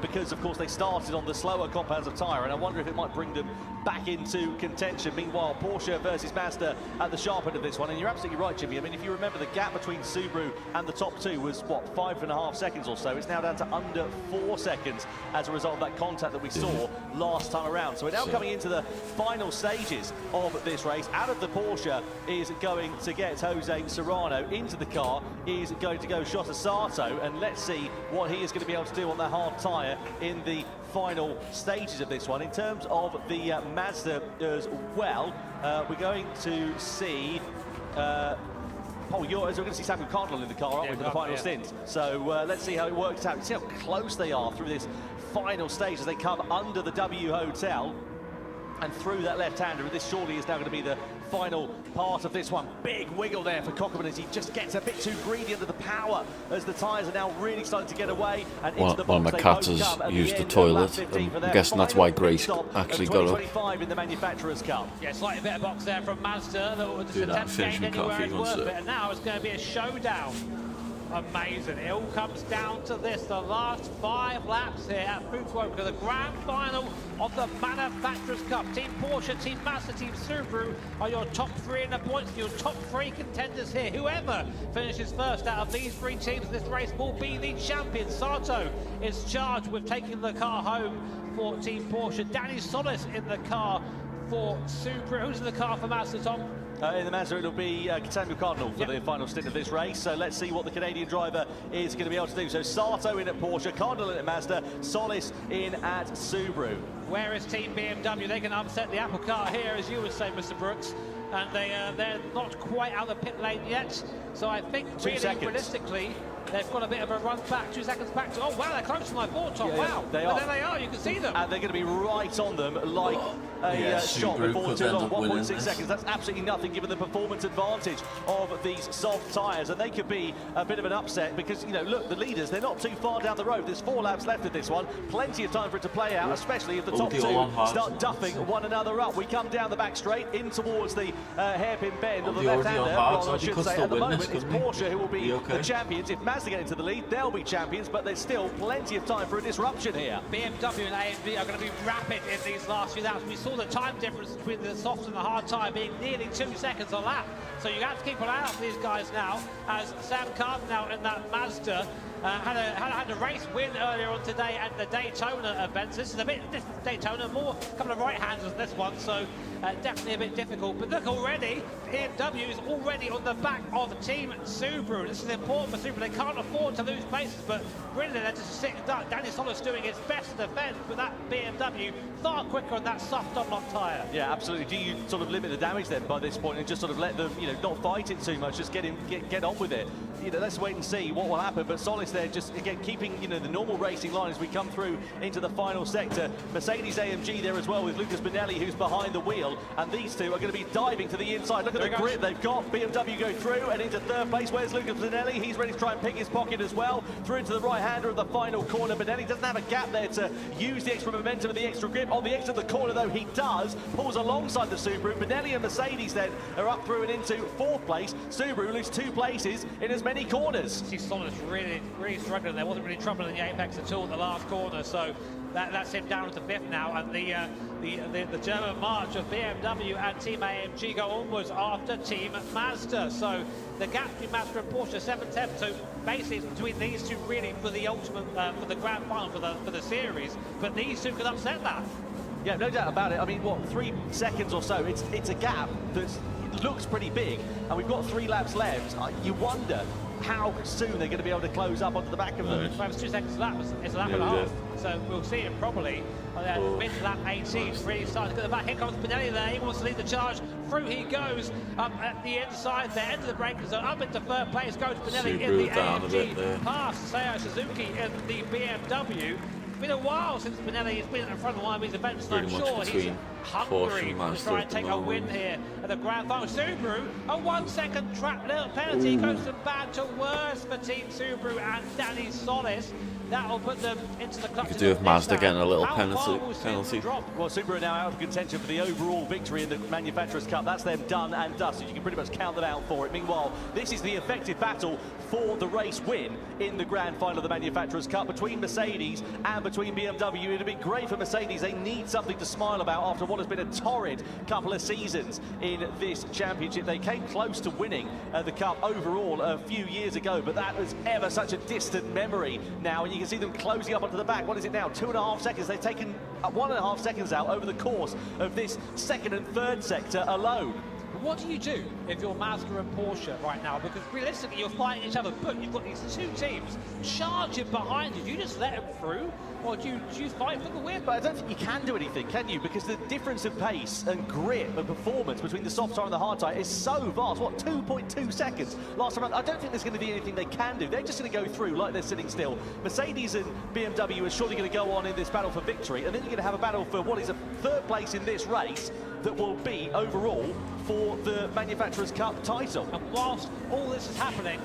[SPEAKER 5] Because, of course, they started on the slower compounds of tyre, and I wonder if it might bring them back into contention. Meanwhile, Porsche versus Mazda at the sharp end of this one, and you're absolutely right, Jimmy. I mean, if you remember, the gap between Subaru and the top two was, what, 5.5 seconds or so. It's now down to under 4 seconds as a result of that contact that we saw last time around. So we're now coming into the final stages of this race. Out of the Porsche is going to get Jose Serrano. Into the car is going to go Shota Sato, and let's see what he is going to be able to do on that hard tyre in the final stages of this one. In terms of the Mazda as well, we're going to see we're going to see Samuel Cardinal in the car, aren't we, for the final stint? So let's see how it works out. See how close they are through this final stage as they come under the W Hotel and through that left-hander. And this surely is now going to be the final part of this one. Big wiggle there for Kokeman as he just gets a bit too greedy under the power as the tyres are now really starting to get away. And into the box,
[SPEAKER 1] one of my cats has used the toilet. I'm guessing that's why Grace actually got up.
[SPEAKER 5] In the Manufacturers' Cup.
[SPEAKER 6] Yeah, slightly better box there from Mazda. That would just attempt to gain anywhere it's worth it. And now it's going to be a showdown. Amazing. It all comes down to this. The last 5 laps here at Fukuoka, the grand final of the Manufacturers' Cup. Team Porsche, Team Mazda, Team Subaru are your top 3 in the points, your top 3 contenders here. Whoever finishes first out of these 3 teams in this race will be the champion. Sato is charged with taking the car home for Team Porsche. Danny Solis in the car for Subaru. Who's in the car for Mazda, Tom?
[SPEAKER 5] In the Mazda, it'll be Samuel Cardinal for the final stint of this race. So let's see what the Canadian driver is going to be able to do. So Sato in at Porsche, Cardinal in at Mazda, Solis in at Subaru.
[SPEAKER 6] Where is Team BMW? They can upset the apple cart here, as you would say, Mr. Brooks. And they're not quite out of the pit lane yet. So I think realistically, they've got a bit of a run back, 2 seconds back to... Oh, wow, they're closer than I thought, Tom. Wow.
[SPEAKER 5] They are.
[SPEAKER 6] But there they are, you can see them.
[SPEAKER 5] And they're going to be right on them like a shot before too long. 1.6 seconds. That's absolutely nothing given the performance advantage of these soft tyres. And they could be a bit of an upset because, you know, look, the leaders, they're not too far down the road. There's 4 laps left of this one. Plenty of time for it to play out, especially if the top 2 start duffing one another up. We come down the back straight in towards the hairpin bend of the left-hander. Well, I should say at the moment it's Porsche who will be the champions. If Mazda get into the lead, they'll be champions, but there's still plenty of time for a disruption here.
[SPEAKER 6] BMW and AMG are going to be rapid in these last few laps. We saw the time difference between the soft and the hard tyre being nearly 2 seconds a lap. So you have to keep an eye out for these guys now, as Sam Cardinal in that Mazda had a race win earlier on today at the Daytona events. This is a bit different Daytona, more a couple of right-handers in this one, so definitely a bit difficult. But look, already, BMW is already on the back of Team Subaru. This is important for Subaru. They can't afford to lose places, but really they're just sitting duck. Danny Solis doing his best to defend, but that BMW far quicker on that soft unlock tyre.
[SPEAKER 5] Yeah, absolutely. Do you sort of limit the damage then by this point and just sort of let them, you know, not fight it too much, just get on with it? You know, let's wait and see what will happen. But Solis points there, just again keeping the normal racing line as we come through into the final sector. Mercedes AMG there as well with Lucas Bonelli, who's behind the wheel, and these two are going to be diving to the inside. Look at the grip they've got. BMW go through and into third place. Where's Lucas Bonelli? He's ready to try and pick his pocket as well. Through into the right-hander of the final corner. Bonelli doesn't have a gap there to use the extra momentum and the extra grip. On the exit of the corner, though, he does. Pulls alongside the Subaru. Bonelli and Mercedes then are up through and into fourth place. Subaru loses 2 places in as many corners.
[SPEAKER 6] Solid's really struggling. There wasn't really trouble in the apex at all in the last corner, so that's him down to 5th now. And the German march of BMW and Team AMG go onwards after Team Mazda. So the gap between Mazda and Porsche 7/10. So basically it's between these two really for the ultimate for the grand final for the series. But these two could upset that.
[SPEAKER 5] Yeah, no doubt about it. I mean, what, 3 seconds or so? It's a gap that looks pretty big, and we've got 3 laps left. You wonder how soon they're going to be able to close up onto the back of them.
[SPEAKER 6] Well, it's 2 seconds lap. It's a lap and a half. So we'll see it probably. Mid-lap 18, really starting to get the back. Here comes Bonelli there. He wants to lead the charge. Through he goes up at the inside there, into the braking zone, up into 3rd place. Goes Bonelli in the AMG. Past Seiya Suzuki in the BMW. It's been a while since Bonelli has been at the front line of these events, and I'm sure he's hungry to try and take a win here at the grand final. Subaru, a 1 second track little penalty, goes from bad to worse for Team Subaru and Danny Solis. That'll put them into the clutch.
[SPEAKER 1] Could do with Mazda getting a little penalty.
[SPEAKER 5] Well, Subaru are now out of contention for the overall victory in the Manufacturers' Cup. That's them done and dusted. You can pretty much count them out for it. Meanwhile, this is the effective battle for the race win in the grand final of the Manufacturers' Cup between Mercedes and between BMW. It'd be great for Mercedes. They need something to smile about after what has been a torrid couple of seasons in this championship. They came close to winning the Cup overall a few years ago, but that was ever such a distant memory now, and you can see them closing up onto the back. What is it now? 2.5 seconds. They've taken 1.5 seconds out over the course of this second and third sector alone.
[SPEAKER 6] What do you do if you're Mazda and Porsche right now? Because realistically, you're fighting each other, but you've got these 2 teams charging behind you. Do you just let them through, or do you fight for the win?
[SPEAKER 5] But I don't think you can do anything, can you? Because the difference of pace and grip and performance between the soft tire and the hard tire is so vast. What, 2.2 seconds last time? I don't think there's going to be anything they can do. They're just going to go through like they're sitting still. Mercedes and BMW are surely going to go on in this battle for victory, and then you're going to have a battle for what is a 3rd place in this race that will be overall for the Manufacturers' Cup title.
[SPEAKER 6] And whilst all this is happening,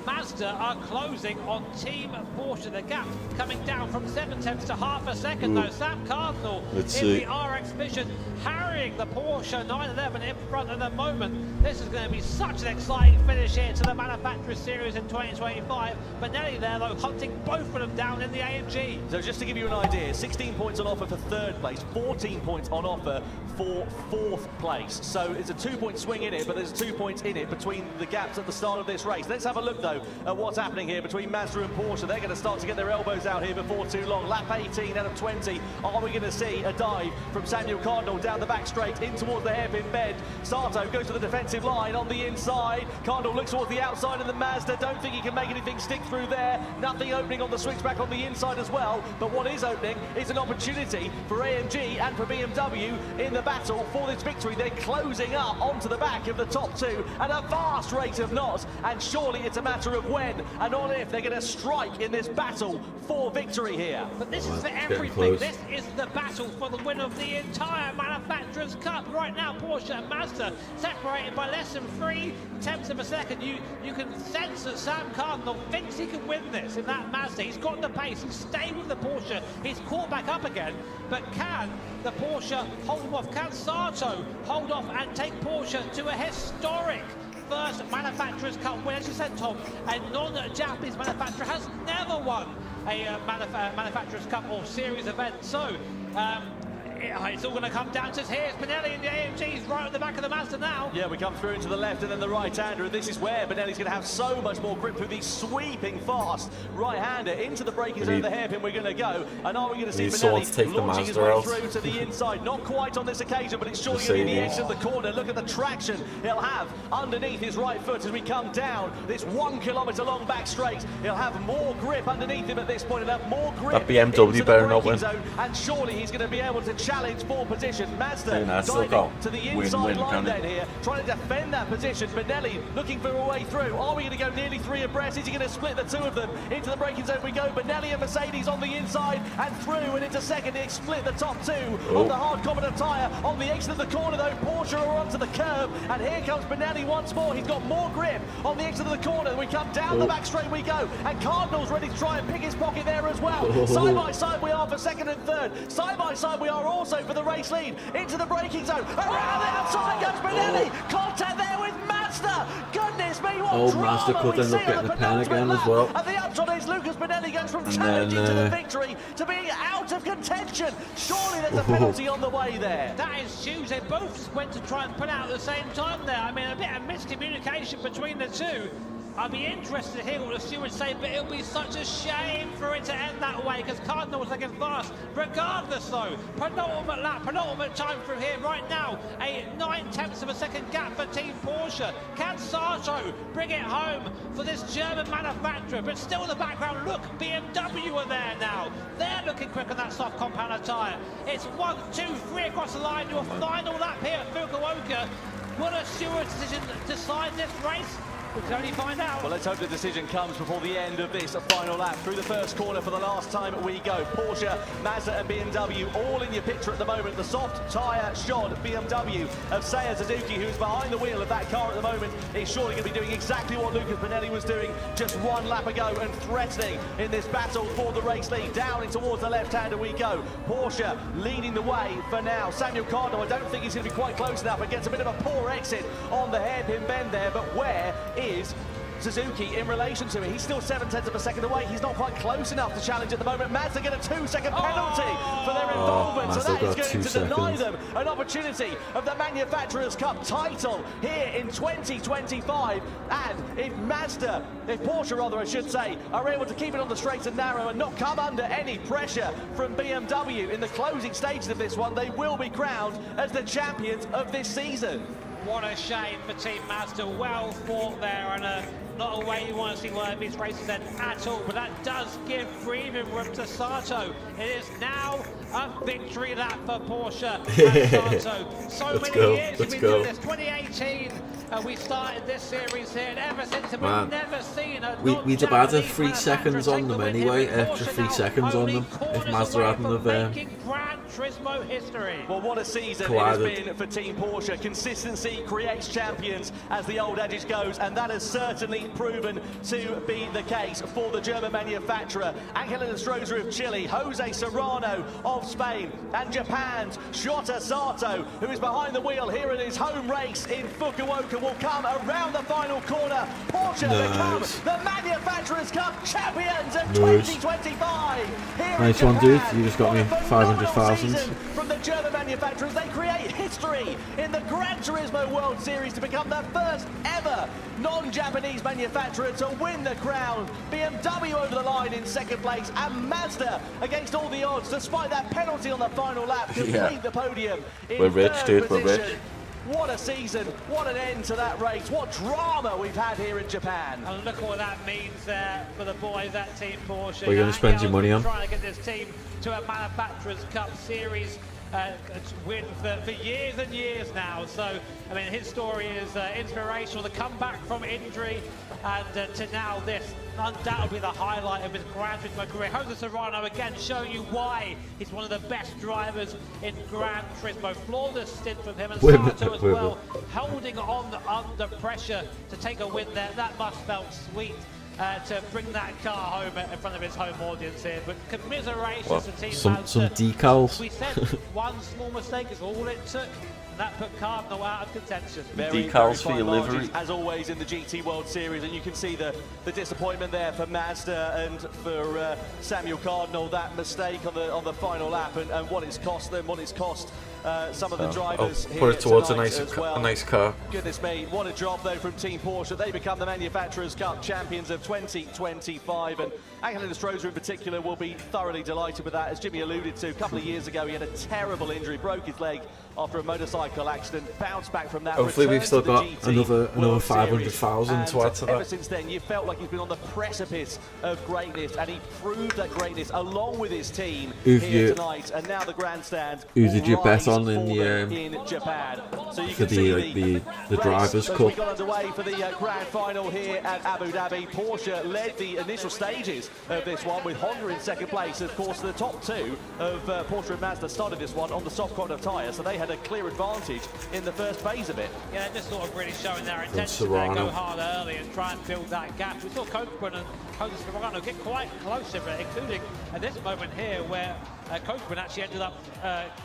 [SPEAKER 6] Mazda are closing on Team Porsche. The gap coming down from 7/10 to half a second, though. Sam Cardinal the RX Vision harrying the Porsche 911 in front at the moment. This is going to be such an exciting finish here to the Manufacturers Series in 2025. Bonelli there, though, hunting both of them down in the AMG.
[SPEAKER 5] So just to give you an idea, 16 points on offer for 3rd place, 14 points on offer for 4th place. So it's a 2-point swing in it, but there's 2 points in it between the gaps at the start of this race. Let's have a look, though, at what's happening here between Mazda and Porsche. They're going to start to get their elbows out here before too long. Lap 18 out of 20. Are we going to see a dive from Samuel Cardinal down the back straight in towards the hairpin bend? Sato goes to the defensive line on the inside. Cardinal looks towards the outside of the Mazda. Don't think he can make anything stick through there. Nothing opening on the switchback on the inside as well. But what is opening is an opportunity for AMG and for BMW in the battle for this victory. They're closing up onto the back of the top 2 at a vast rate of knots, and surely it's a matter of when and not if they're going to strike in this battle for victory here.
[SPEAKER 6] But this is for everything. This is the battle for the win of the entire Manufacturers' Cup. Right now, Porsche and Mazda separated by less than 0.3 of a second. You can sense that Sam Cardinal thinks he can win this in that Mazda. He's got the pace. He's staying with the Porsche. He's caught back up again. But can the Porsche hold him off? Can Sato hold off and take Porsche to a historic first Manufacturers' Cup win? As you said, Tom, a non-Japanese manufacturer has never won a Manufacturers' Cup or series event. So it's all going to come down to here's Bonelli and the AMG's right at the back of the Mazda now.
[SPEAKER 5] Yeah, we come through into the left and then the right-hander, and this is where Bonelli's going to have so much more grip through the sweeping fast right-hander into the braking zone of the hairpin. We're going to go, and are we going to see Bonelli launching his way through to the inside? Not quite on this occasion, but it's surely going to be the edge of the corner. Look at the traction he'll have underneath his right foot as we come down this 1 kilometre long back straight. He'll have more grip underneath him at this point. He'll have more grip.
[SPEAKER 1] That BMW better not win.
[SPEAKER 5] Zone, and surely he's going to be able to
[SPEAKER 8] challenge for position. Mazda
[SPEAKER 1] Yeah, still
[SPEAKER 8] diving
[SPEAKER 1] got
[SPEAKER 8] to the
[SPEAKER 1] win-win,
[SPEAKER 8] inside line
[SPEAKER 1] can't it?
[SPEAKER 8] then here, trying to defend that position. Benelli looking for a way through. Are we going to go nearly 3 abreast? Is he going to split the two of them? Into the braking zone we go. Benelli and Mercedes on the inside and through and into second. It split the top two of the hard competent tyre. On the exit of the corner though, Porsche are onto the curb, and here comes Benelli once more. He's got more grip on the exit of the corner. We come down the back straight we go, and Cardinal's ready to try and pick his pocket there as well. Side by side we are for second and third. Side by side we are also for the race lead. Into the braking zone. Around the outside goes Benelli. Contact there with Mazda. Goodness me, what drama
[SPEAKER 1] Mazda could
[SPEAKER 8] we
[SPEAKER 1] end
[SPEAKER 8] see
[SPEAKER 1] up
[SPEAKER 8] on
[SPEAKER 1] getting
[SPEAKER 8] the
[SPEAKER 1] the pen
[SPEAKER 8] penultimate
[SPEAKER 1] again as
[SPEAKER 8] lap.
[SPEAKER 1] well.
[SPEAKER 8] And the upshot is Lucas Benelli goes from
[SPEAKER 1] And
[SPEAKER 8] challenging
[SPEAKER 1] then,
[SPEAKER 8] to the victory to being out of contention. Surely there's a penalty on the way there.
[SPEAKER 6] That is huge. They both went to try and put out at the same time there. I mean, a bit of miscommunication between the two. I'd be interested to hear what the stewards say, but it'll be such a shame for it to end that way because Cardinal was looking fast. Regardless, though, penultimate lap, penultimate time through here right now. A 9/10 of a second gap for Team Porsche. Can Sato bring it home for this German manufacturer? But still in the background, look, BMW are there now. They're looking quick on that soft compounder tyre. It's 1, 2, 3 across the line. Your final lap here at Fukuoka. Will a steward's decision decide this race? We can only find out.
[SPEAKER 8] Well, let's hope the decision comes before the end of this final lap. Through the first corner for the last time we go. Porsche, Mazda and BMW all in your picture at the moment. The soft tyre shod BMW of Seiya Suzuki, who's behind the wheel of that car at the moment, is surely going to be doing exactly what Lucas Benelli was doing just 1 lap ago and threatening in this battle for the race lead. Down and towards the left-hander we go. Porsche leading the way for now. Samuel Cardinal, I don't think he's going to be quite close enough and gets a bit of a poor exit on the hairpin bend there, but where is Suzuki in relation to it? He's still 7/10 of a second away. He's not quite close enough to challenge at the moment. Mazda get a 2-second penalty for their involvement, so that is going to deny them an opportunity of the Manufacturers' Cup title here in 2025. And if Porsche rather I should say, are able to keep it on the straight and narrow and not come under any pressure from BMW in the closing stages of this one, they will be crowned as the champions of this season.
[SPEAKER 6] What a shame for Team Mazda. Well fought there, and not a way you want to see one of these races end at all, but that does give breathing room to Sato. It is now a victory lap for Porsche and Sato. So many years we've been doing this. 2018, we started this series here, and ever since we've never seen a
[SPEAKER 1] we'd have had 3 seconds on them anyway, extra 3 seconds on them if Mazda hadn't have
[SPEAKER 6] Gran Turismo history.
[SPEAKER 8] Well, what a season it has been for Team Porsche. Consistency creates champions, as the old adage goes, and that has certainly proven to be the case for the German manufacturer. Angel Strozer of Chile, Jose Serrano of Spain, and Japan's Shota Sato, who is behind the wheel here in his home race in Fukuoka, will come around the final corner. Porsche become the Manufacturers' Cup champions of 2025.
[SPEAKER 1] Nice one, dude. You just got me 500,000.
[SPEAKER 8] From the German manufacturers, they create history in the Gran Turismo World Series to become the first ever non-Japanese manufacturer to win the crown. BMW over the line in second place, and Mazda, against all the odds, despite that penalty on the final lap, complete the podium in third position. What a season, what an end to that race, what drama we've had here in Japan.
[SPEAKER 6] And look what that means there for the boys at Team Porsche.
[SPEAKER 1] What are you going to spend your money on?
[SPEAKER 6] Trying to get this team to a Manufacturers' Cup Series win for years and years now. So, I mean, his story is inspirational. The comeback from injury and to now this, undoubtedly the highlight of his Gran Turismo career. Jose Serrano again showing you why he's one of the best drivers in Gran Turismo. Flawless stint from him, and Sato as well, holding on under pressure to take a win there. That must felt sweet. To bring that car home in front of his home audience here, but commiserations to Team Mazda.
[SPEAKER 1] Some decals.
[SPEAKER 6] We said one small mistake is all it took, and that put Cardinal out of contention.
[SPEAKER 1] Decals for your livery.
[SPEAKER 8] As always in the GT World Series, and you can see the disappointment there for Mazda and for Samuel Cardinal, that mistake on the final lap, and what it's cost them, what it's cost some of the drivers
[SPEAKER 1] I'll
[SPEAKER 8] here
[SPEAKER 1] put it towards a
[SPEAKER 8] tonight as well.
[SPEAKER 1] nice car.
[SPEAKER 8] Goodness me, what a job though from Team Porsche. They become the Manufacturers' Cup champions of 2025, and Angelo Stroza in particular will be thoroughly delighted with that. As Jimmy alluded to, a couple of years ago he had a terrible injury, broke his leg after a motorcycle accident, bounced back from that.
[SPEAKER 1] Hopefully we've still got another
[SPEAKER 8] World
[SPEAKER 1] 500,000 to add to that.
[SPEAKER 8] Ever since then, you felt like he's been on the precipice of greatness, and he proved that greatness along with his team here tonight. And now the grandstand.
[SPEAKER 1] Who did you bet on in
[SPEAKER 8] Japan? So you
[SPEAKER 1] for
[SPEAKER 8] can see
[SPEAKER 1] the Drivers'
[SPEAKER 8] as
[SPEAKER 1] Cup?
[SPEAKER 8] we got underway for the grand final here at Abu Dhabi. Porsche led the initial stages of this one with Honda in second place. Of course, the top two of Porsche and Mazda started this one on the soft corner tyre, so they had a clear advantage in the first phase of it.
[SPEAKER 6] Yeah, just sort of really showing their intention to go hard early and try and build that gap. We saw Coburn and Serrano get quite close to it, including at this moment here where Coburn actually ended up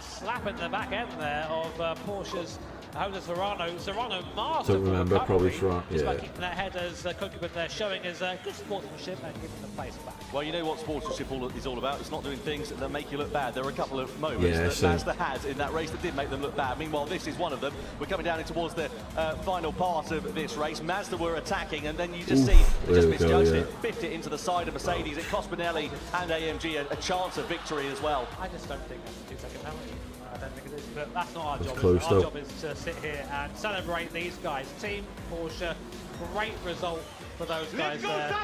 [SPEAKER 6] slapping the back end there of Porsche's Honda Serrano. Serrano mastered
[SPEAKER 1] Don't remember, probably Serrano.
[SPEAKER 6] Just by keeping that head as Coburn there, showing his good sportsmanship and giving the pace back.
[SPEAKER 8] Well, you know what sportsmanship is all about. It's not doing things that make you look bad. There were a couple of moments that Mazda had in that race that did make them look bad. Meanwhile, this is one of them. We're coming down towards the final part of this race. Mazda were attacking, and then you just see they just misjudged it, biffed it into the side of Mercedes. It cost Benelli and AMG a chance of victory as well.
[SPEAKER 6] I just don't think that's a 2-second penalty. I don't think it is, but that's not our job.
[SPEAKER 1] Close,
[SPEAKER 6] our job is to sit here and celebrate these guys. Team Porsche, great result for those guys there.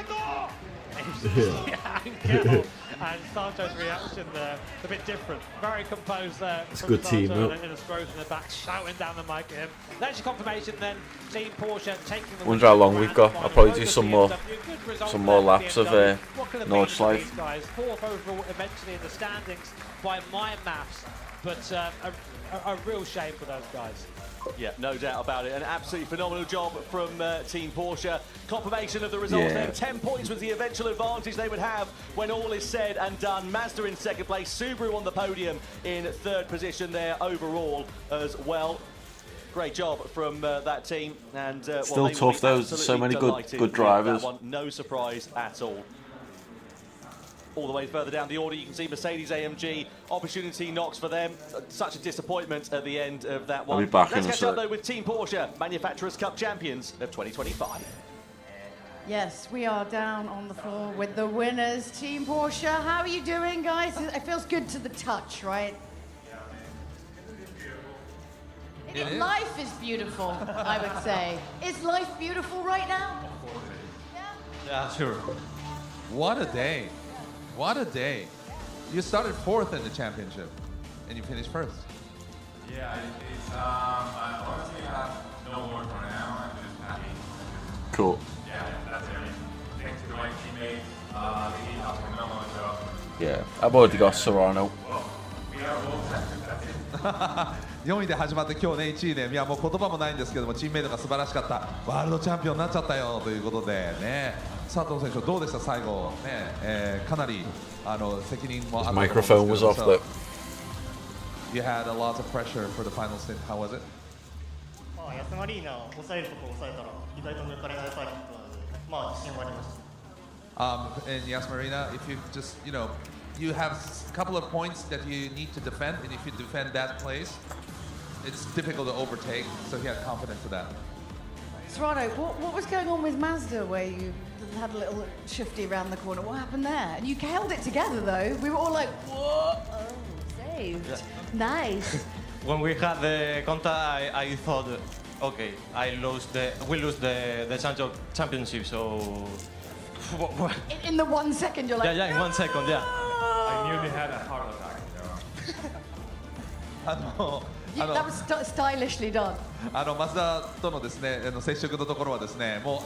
[SPEAKER 6] And Santo's reaction there, a bit different. Very composed there.
[SPEAKER 1] It's a good team,
[SPEAKER 6] in a Stroza in the back, shouting down the mic at him. That's your confirmation then. Team Porsche taking the
[SPEAKER 1] Wonder how long we've got. I'll probably do some more laps of Nordschleife.
[SPEAKER 6] Fourth overall eventually in the standings by my maths, but a real shame for those guys.
[SPEAKER 8] Yeah, no doubt about it. An absolutely phenomenal job from Team Porsche. Confirmation of the results then. 10 points was the eventual advantage they would have when all is said and done. Mazda in second place, Subaru on the podium in third position there overall as well. Great job from that team. And
[SPEAKER 1] still tough though. So many good drivers.
[SPEAKER 8] No surprise at all. All the way further down the order, you can see Mercedes AMG, opportunity knocks for them. Such a disappointment at the end of that one.
[SPEAKER 1] I'll be back
[SPEAKER 8] Let's
[SPEAKER 1] in a
[SPEAKER 8] catch
[SPEAKER 1] sec.
[SPEAKER 8] up though with Team Porsche, Manufacturers' Cup champions of 2025.
[SPEAKER 4] Yes, we are down on the floor with the winners, Team Porsche. How are you doing, guys? It feels good to the touch, right? Life is beautiful, I would say. Is life beautiful right now?
[SPEAKER 3] Yeah, sure. What a day. What a day. You started fourth in the championship, and you finished first.
[SPEAKER 2] Yeah, I honestly have no words right now. I'm just happy.
[SPEAKER 1] Cool.
[SPEAKER 2] Yeah, that's everything. Thanks to my teammates. They did a phenomenal job.
[SPEAKER 1] Yeah, I've already got Serrano.
[SPEAKER 2] We are all set. That's it.
[SPEAKER 3] 4位で始まって今日ね1位で、いやもう言葉もないんですけども、チームメイトが素晴らしかった、ワールドチャンピオンになっちゃったよということでね、佐藤選手どうでした最後ね、かなり責任もあったと思うんですけど。
[SPEAKER 1] Microphone was off though.
[SPEAKER 3] You had a lot of pressure for the final stint. How was it?
[SPEAKER 9] 安間リーナを抑えるところを抑えたら意外と抜かれないパイロットなので、まあ自信はありました。
[SPEAKER 3] In Yas Marina, if you just, you have a couple of points that you need to defend, and if you defend that place, it's difficult to overtake, so he had confidence for that.
[SPEAKER 4] Serrano, what was going on with Mazda where you had a little shifty around the corner? What happened there? And you held it together though. We were all like, whoa, oh, saved. Yeah. Nice.
[SPEAKER 9] When we had the contact, I thought, okay, we lose the championship, so...
[SPEAKER 4] In the 1 second, you're like,
[SPEAKER 9] yeah, in 1 second, yeah.
[SPEAKER 2] I nearly had a heart attack,
[SPEAKER 4] that was stylishly done.
[SPEAKER 3] マツダとのですね、接触のところはですね、も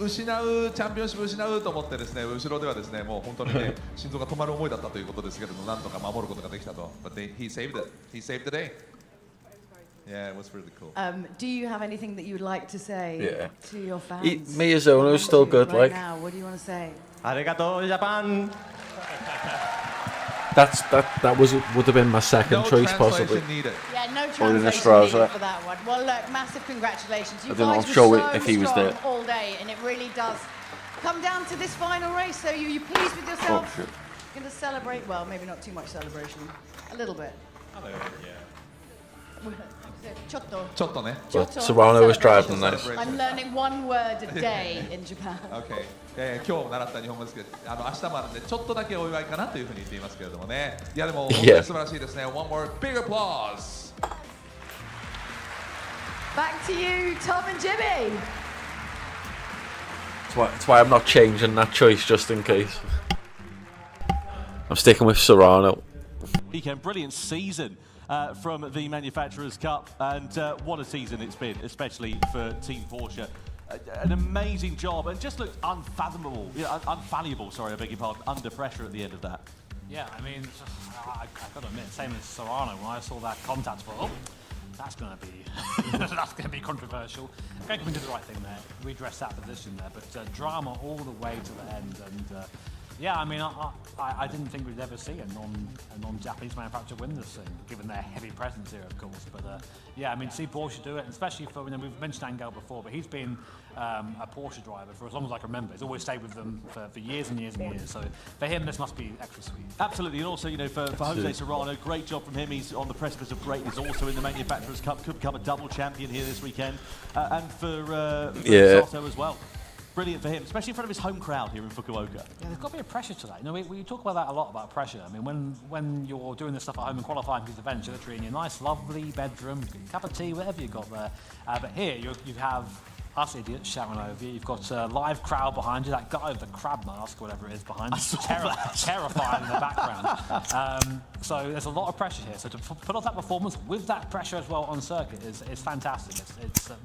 [SPEAKER 3] う失うチャンピオンシップ失うと思ってですね、後ろではですね、もう本当にね、心臓が止まる思いだったということですけれども、なんとか守ることができたと。But he saved it. He saved the day. Yeah, it was really cool.
[SPEAKER 4] Do you have anything that you'd like to say to your fans?
[SPEAKER 1] Miyazono's still good,
[SPEAKER 4] right
[SPEAKER 1] like.
[SPEAKER 4] Now, what do you want to say?
[SPEAKER 9] Arigato, Japan.
[SPEAKER 1] That would have been my second choice possibly.
[SPEAKER 3] Needed.
[SPEAKER 4] Yeah, no
[SPEAKER 1] Or
[SPEAKER 4] translation needed for that one. Well, look, massive congratulations. You guys were so
[SPEAKER 1] if he was there
[SPEAKER 4] all day, and it really does come down to this final race. So you pleased with yourself?
[SPEAKER 1] Oh, shit.
[SPEAKER 4] Going to celebrate? Well, maybe not too much celebration. A little bit.
[SPEAKER 2] A little bit, yeah.
[SPEAKER 4] Chotto.
[SPEAKER 3] ちょっとね。
[SPEAKER 1] But Serrano was driving nice.
[SPEAKER 4] I'm learning one word a day in Japan.
[SPEAKER 3] OK、今日習った日本語ですけど、明日もあるんでちょっとだけお祝いかなというふうに言っていますけれどもね。いやでも本当に素晴らしいですね。One more big applause.
[SPEAKER 4] Back to you, Tom and Jimmy.
[SPEAKER 1] That's why I'm not changing that choice just in case. I'm sticking with Serrano.
[SPEAKER 5] Weekend, brilliant season from the Manufacturers' Cup, and what a season it's been, especially for Team Porsche. An amazing job, and just looked unfathomable, unfallible, sorry, I beg your pardon, under pressure at the end of that.
[SPEAKER 6] Yeah, I mean, I've got to admit, same as Serrano, when I saw that contact, I thought, oh, that's going to be that's going to be controversial. Greg did the right thing there, redress that position there, but drama all the way to the end, and yeah, I mean, I didn't think we'd ever see a non-Japanese manufacturer win this thing, given their heavy presence here, of course. But yeah, I mean, see Porsche do it, and especially for, we've mentioned Angel before, but he's been a Porsche driver for as long as I can remember. He's always stayed with them for years and years and years. So for him, this must be extra sweet.
[SPEAKER 5] Absolutely, and also, for Jose Serrano, great job from him. He's on the precipice of greatness, also in the Manufacturers' Cup, could become a double champion here this weekend, and for Sato as well. Brilliant for him, especially in front of his home crowd here in Fukuoka.
[SPEAKER 6] Yeah, there's got to be a pressure to that. We talk about that a lot, about pressure. I mean, when you're doing this stuff at home and qualifying for these events, you're literally in your nice, lovely bedroom, you've got your cup of tea, whatever you've got there. But here, you have us idiots shouting over you. You've got a live crowd behind you. That guy with the crab mask, whatever it is behind you, terrifying in the background. So there's a lot of pressure here. So to put off that performance with that pressure as well on circuit is fantastic.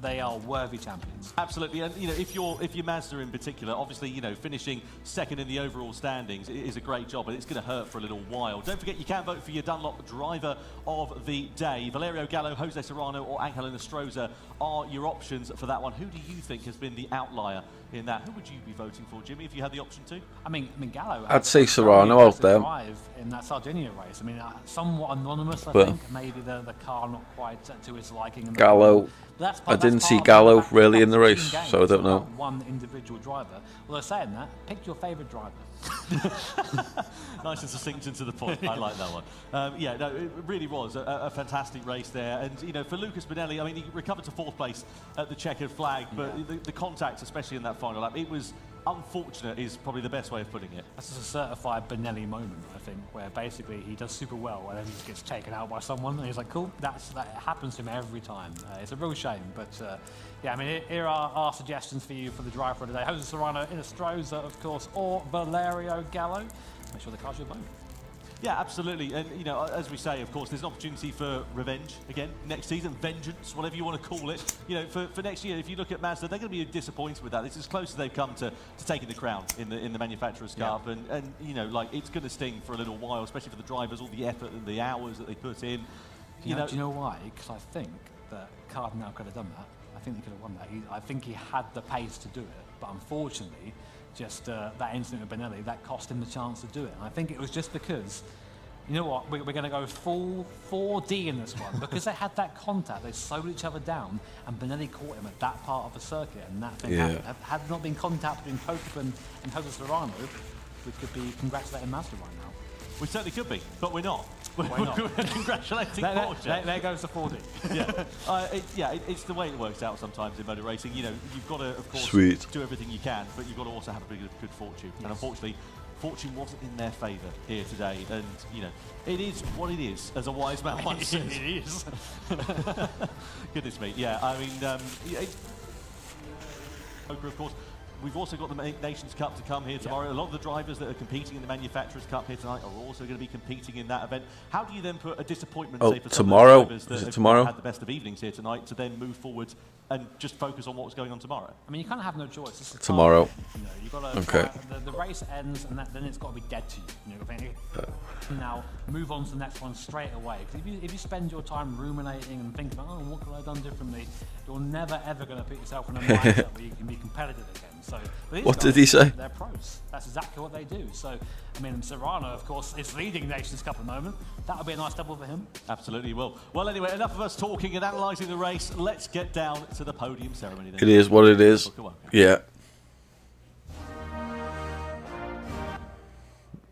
[SPEAKER 6] They are worthy champions.
[SPEAKER 5] Absolutely, and if you're Mazda in particular, obviously finishing second in the overall standings is a great job, but it's going to hurt for a little while. Don't forget you can vote for your Dunlop driver of the day. Valerio Gallo, Jose Serrano, or Angel Nostroza are your options for that one. Who do you think has been the outlier in that? Who would you be voting for, Jimmy, if you had the option to?
[SPEAKER 6] I mean Gallo.
[SPEAKER 1] I'd say Serrano out there.
[SPEAKER 6] Drive in that Sardinia race. I mean, somewhat anonymous, I think. Maybe the car not quite to his liking.
[SPEAKER 1] Gallo. I didn't see Gallo really in the race, so I don't know.
[SPEAKER 6] One individual driver. Although saying that, pick your favourite driver.
[SPEAKER 5] Nice and succinct and to the point. I like that one. Yeah, no, it really was a fantastic race there. And for Lucas Bonelli, I mean, he recovered to fourth place at the checkered flag, but the contact, especially in that final lap, it was unfortunate is probably the best way of putting it.
[SPEAKER 6] That's just a certified Bonelli moment, I think, where basically he does super well and then he just gets taken out by someone and he's like, cool, that happens to him every time. It's a real shame, but yeah, I mean, here are our suggestions for you for the driver for today. Jose Serrano, Nostroza, of course, or Valerio Gallo. Make sure the car's your vote.
[SPEAKER 5] Yeah, absolutely. And, as we say, of course, there's an opportunity for revenge again next season, vengeance, whatever you want to call it. For next year, if you look at Mazda, they're going to be disappointed with that. It's as close as they've come to taking the crown in the Manufacturers' Cup. And it's going to sting for a little while, especially for the drivers, all the effort and the hours that they put in.
[SPEAKER 6] Do you know why? Because I think that Cardinal could have done that. I think he could have won that. I think he had the pace to do it, but unfortunately, just that incident with Bonelli, that cost him the chance to do it. And I think it was just because, you know what, we're going to go full 4D in this one. Because they had that contact, they slowed each other down, and Bonelli caught him at that part of the circuit, and that thing happened. Had there not been contact between Cope and Jose Serrano, we could be congratulating Mazda right now.
[SPEAKER 5] We certainly could be, but we're not. We're congratulating Porsche.
[SPEAKER 6] There goes the 4D.
[SPEAKER 5] It's the way it works out sometimes in motor racing. You've got to, of course, do everything you can, but you've got to also have a bit of good fortune. Yes. And unfortunately, fortune wasn't in their favour here today. And, it is what it is, as a wise man once said.
[SPEAKER 6] It is.
[SPEAKER 5] Goodness me, yeah. I mean, of course. We've also got the Nations Cup to come here tomorrow. A lot of the drivers that are competing in the Manufacturers' Cup here tonight are also going to be competing in that event. How do you then put a disappointment, say, for
[SPEAKER 1] tomorrow?
[SPEAKER 5] Some of the drivers that have had the best of evenings here tonight to then move forward and just focus on what's going on tomorrow?
[SPEAKER 6] I mean, you kind of have no choice. This is
[SPEAKER 1] tomorrow.
[SPEAKER 6] You've got to the race ends, and then it's got to be dead to you. Now move on to the next one straight away. Because if you spend your time ruminating and thinking, what could I have done differently, you're never ever going to put yourself in a mindset where you can be competitive again. So,
[SPEAKER 1] what did he say?
[SPEAKER 6] They're pros. That's exactly what they do. So, I mean, Serrano, of course, is leading Nations Cup at the moment. That would be a nice double for him.
[SPEAKER 5] Absolutely will. Well, anyway, enough of us talking and analysing the race. Let's get down to the podium ceremony then.
[SPEAKER 1] It is what it is. Yeah.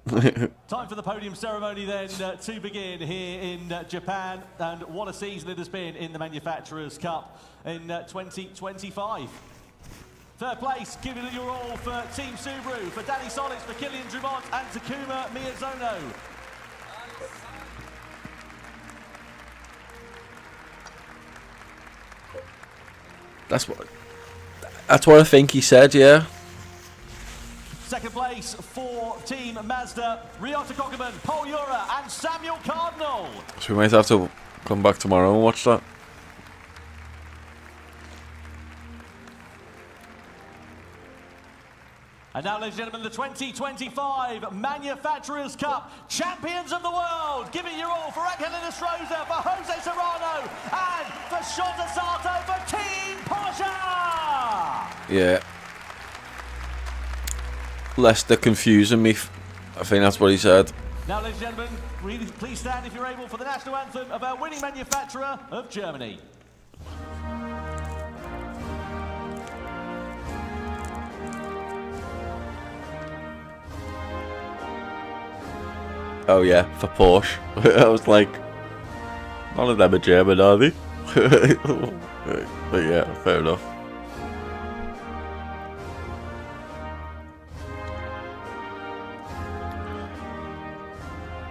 [SPEAKER 8] Time for the podium ceremony then to begin here in Japan, and what a season it has been in the Manufacturers' Cup in 2025. Third place, giving it your all for Team Subaru, for Danny Solis, for Killian Drummond and Takuma Miyazono.
[SPEAKER 1] That's what I think he said, yeah.
[SPEAKER 8] Second place for Team Mazda, Ryota Kokeman, Paul Ura and Samuel Cardinal.
[SPEAKER 1] So we might have to come back tomorrow and watch that.
[SPEAKER 8] And now, ladies and gentlemen, the 2025 Manufacturers' Cup Champions of the World. Give it your all for Angel Estrada, for Jose Serrano, and for Shota Sato for Team Porsche.
[SPEAKER 1] Yeah. Leicester confusing me. I think that's what he said.
[SPEAKER 8] Now, ladies and gentlemen, really please stand if you're able for the national anthem of our winning manufacturer of Germany.
[SPEAKER 1] Oh yeah, for Porsche. I was like, none of them are German, are they? But yeah, fair enough.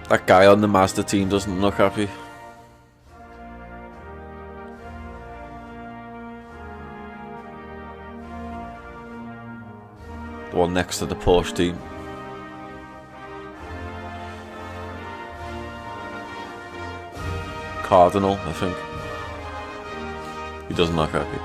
[SPEAKER 1] That guy on the Mazda team doesn't look happy. The one next to the Porsche team. Cardinal, I think. He doesn't look happy.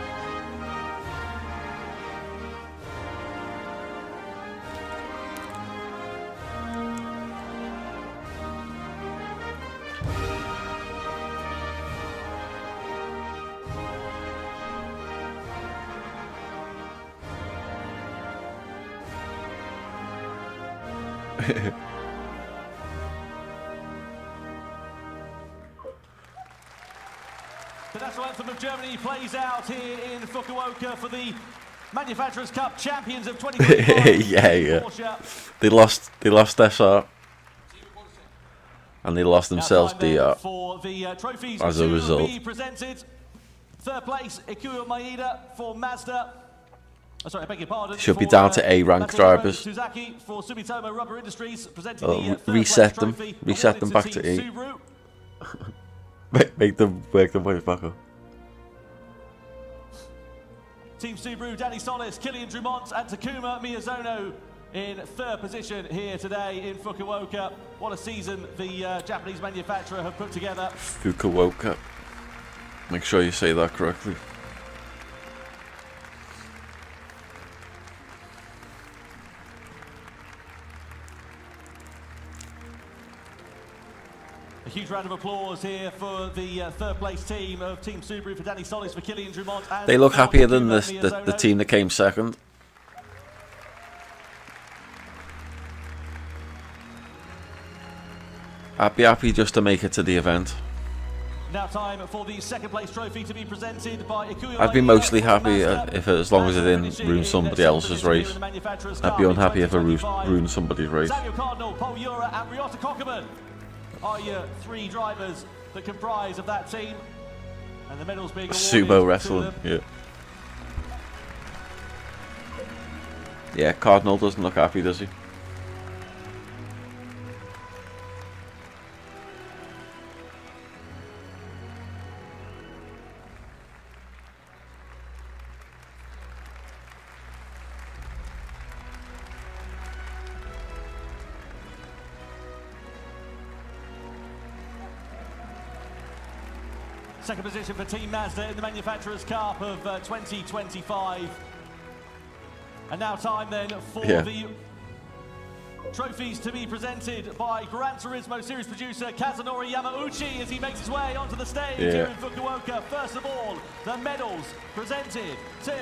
[SPEAKER 8] The national anthem of Germany plays out here in Fukuoka for the Manufacturers' Cup champions of 2025.
[SPEAKER 1] yeah. They lost SR. And they lost themselves DR
[SPEAKER 8] for the trophies
[SPEAKER 1] as a result.
[SPEAKER 8] Be presented. Third place, Ikuyo Maeda for Mazda. Oh, sorry, I beg your pardon.
[SPEAKER 1] Should be down to A-rank drivers.
[SPEAKER 8] Suzaki for Sumitomo Rubber Industries presenting the
[SPEAKER 1] reset them back to E. make them work their way back up.
[SPEAKER 8] Team Subaru, Danny Solis, Killian Drummond and Takuma Miyazono in third position here today in Fukuoka. What a season the Japanese manufacturer have put together.
[SPEAKER 1] Fukuoka. Make sure you say that correctly.
[SPEAKER 8] A huge round of applause here for the third place team of Team Subaru, for Danny Solis, for Killian Drummond. And
[SPEAKER 1] they look happier than the team that came second. I'd be happy just to make it to the event.
[SPEAKER 8] Now time for the second place trophy to be presented by Ikuyo.
[SPEAKER 1] I'd be mostly happy if as long as it didn't ruin somebody else's race. I'd be unhappy if it ruined somebody's race.
[SPEAKER 8] Samuel Cardinal, Paul Ura and Ryota Kokeman are your three drivers that comprise of that team. And the medals being awarded
[SPEAKER 1] Sumo wrestling, yeah. Yeah, Cardinal doesn't look happy, does he?
[SPEAKER 8] Second position for Team Mazda in the Manufacturers' Cup of 2025. And now time then for the trophies to be presented by Gran Turismo series producer Kazunori Yamauchi as he makes his way onto the stage here in Fukuoka. First of all, the medals presented to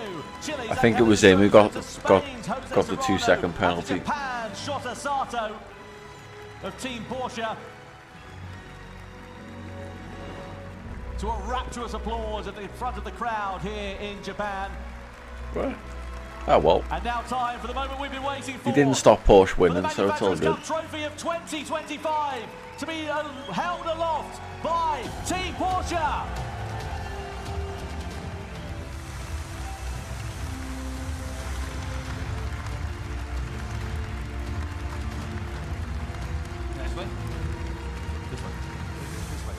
[SPEAKER 8] Chile.
[SPEAKER 1] I think it was him who got the 2-second penalty.
[SPEAKER 8] Japan, Shota Sato of Team Porsche. To a rapturous applause at the front of the crowd here in Japan.
[SPEAKER 1] What? Oh well.
[SPEAKER 8] And now time for the moment we've been waiting for.
[SPEAKER 1] He didn't stop Porsche
[SPEAKER 8] For the
[SPEAKER 1] winning, so it's all
[SPEAKER 8] Manufacturers'
[SPEAKER 1] good.
[SPEAKER 8] Cup Trophy of 2025 to be held aloft by Team Porsche.
[SPEAKER 5] Next way. This way. This way.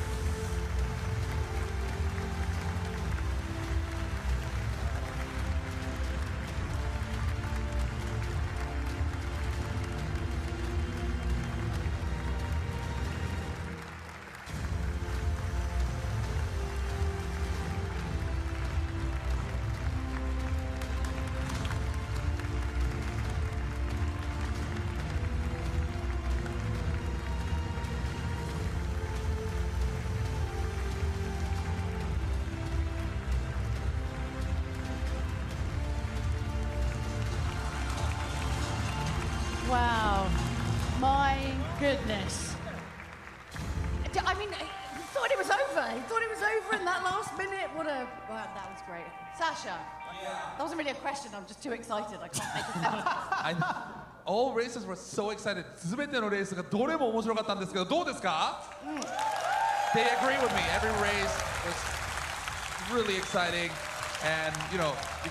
[SPEAKER 4] Wow. My goodness. I mean, I thought it was over. I thought it was over in that last minute. Wow, that was great. Sasha, that wasn't really a question. I'm just too excited. I can't make it out.
[SPEAKER 3] All races were so excited. すべてのレースがどれも面白かったんですけど、どうですか？ They agree with me. Every race was really exciting, and you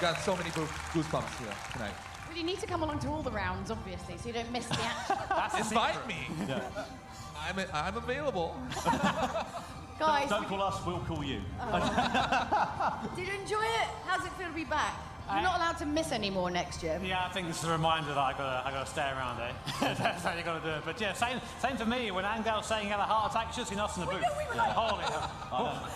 [SPEAKER 3] got so many goosebumps tonight.
[SPEAKER 4] Well, you need to come along to all the rounds, obviously, so you don't miss the action.
[SPEAKER 3] Invite me. I'm available.
[SPEAKER 4] Guys,
[SPEAKER 8] Don't call us, we'll call you.
[SPEAKER 4] did you enjoy it? How's it feel to be back? You're not allowed to miss any more next year.
[SPEAKER 6] Yeah, I think this is a reminder that I gotta stay around, eh? That's how you gotta do it. But yeah, same for me. When Angel's saying he had a heart attack, just seen us in the booth. Holy hell.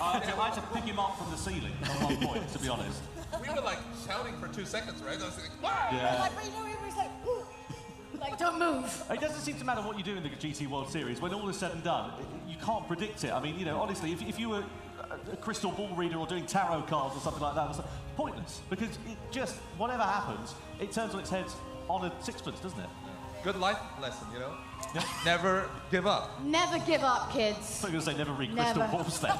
[SPEAKER 8] I had to pick him up from the ceiling at one point, to be honest.
[SPEAKER 3] We were like shouting for 2 seconds, right? I was like, wow!
[SPEAKER 8] Yeah.
[SPEAKER 4] Like, but you know, it was like, "Ooh." Like, don't move.
[SPEAKER 8] It doesn't seem to matter what you do in the GT World Series. When all is said and done, you can't predict it. I mean, honestly, if you were a crystal ball reader or doing tarot cards or something like that, it's pointless. Because it just, whatever happens, it turns on its head on a sixpence, doesn't it?
[SPEAKER 3] Good life lesson,
[SPEAKER 8] Yeah.
[SPEAKER 3] Never give up.
[SPEAKER 4] Never give up, kids.
[SPEAKER 8] I was going to say never read
[SPEAKER 4] Never.
[SPEAKER 8] crystal balls then.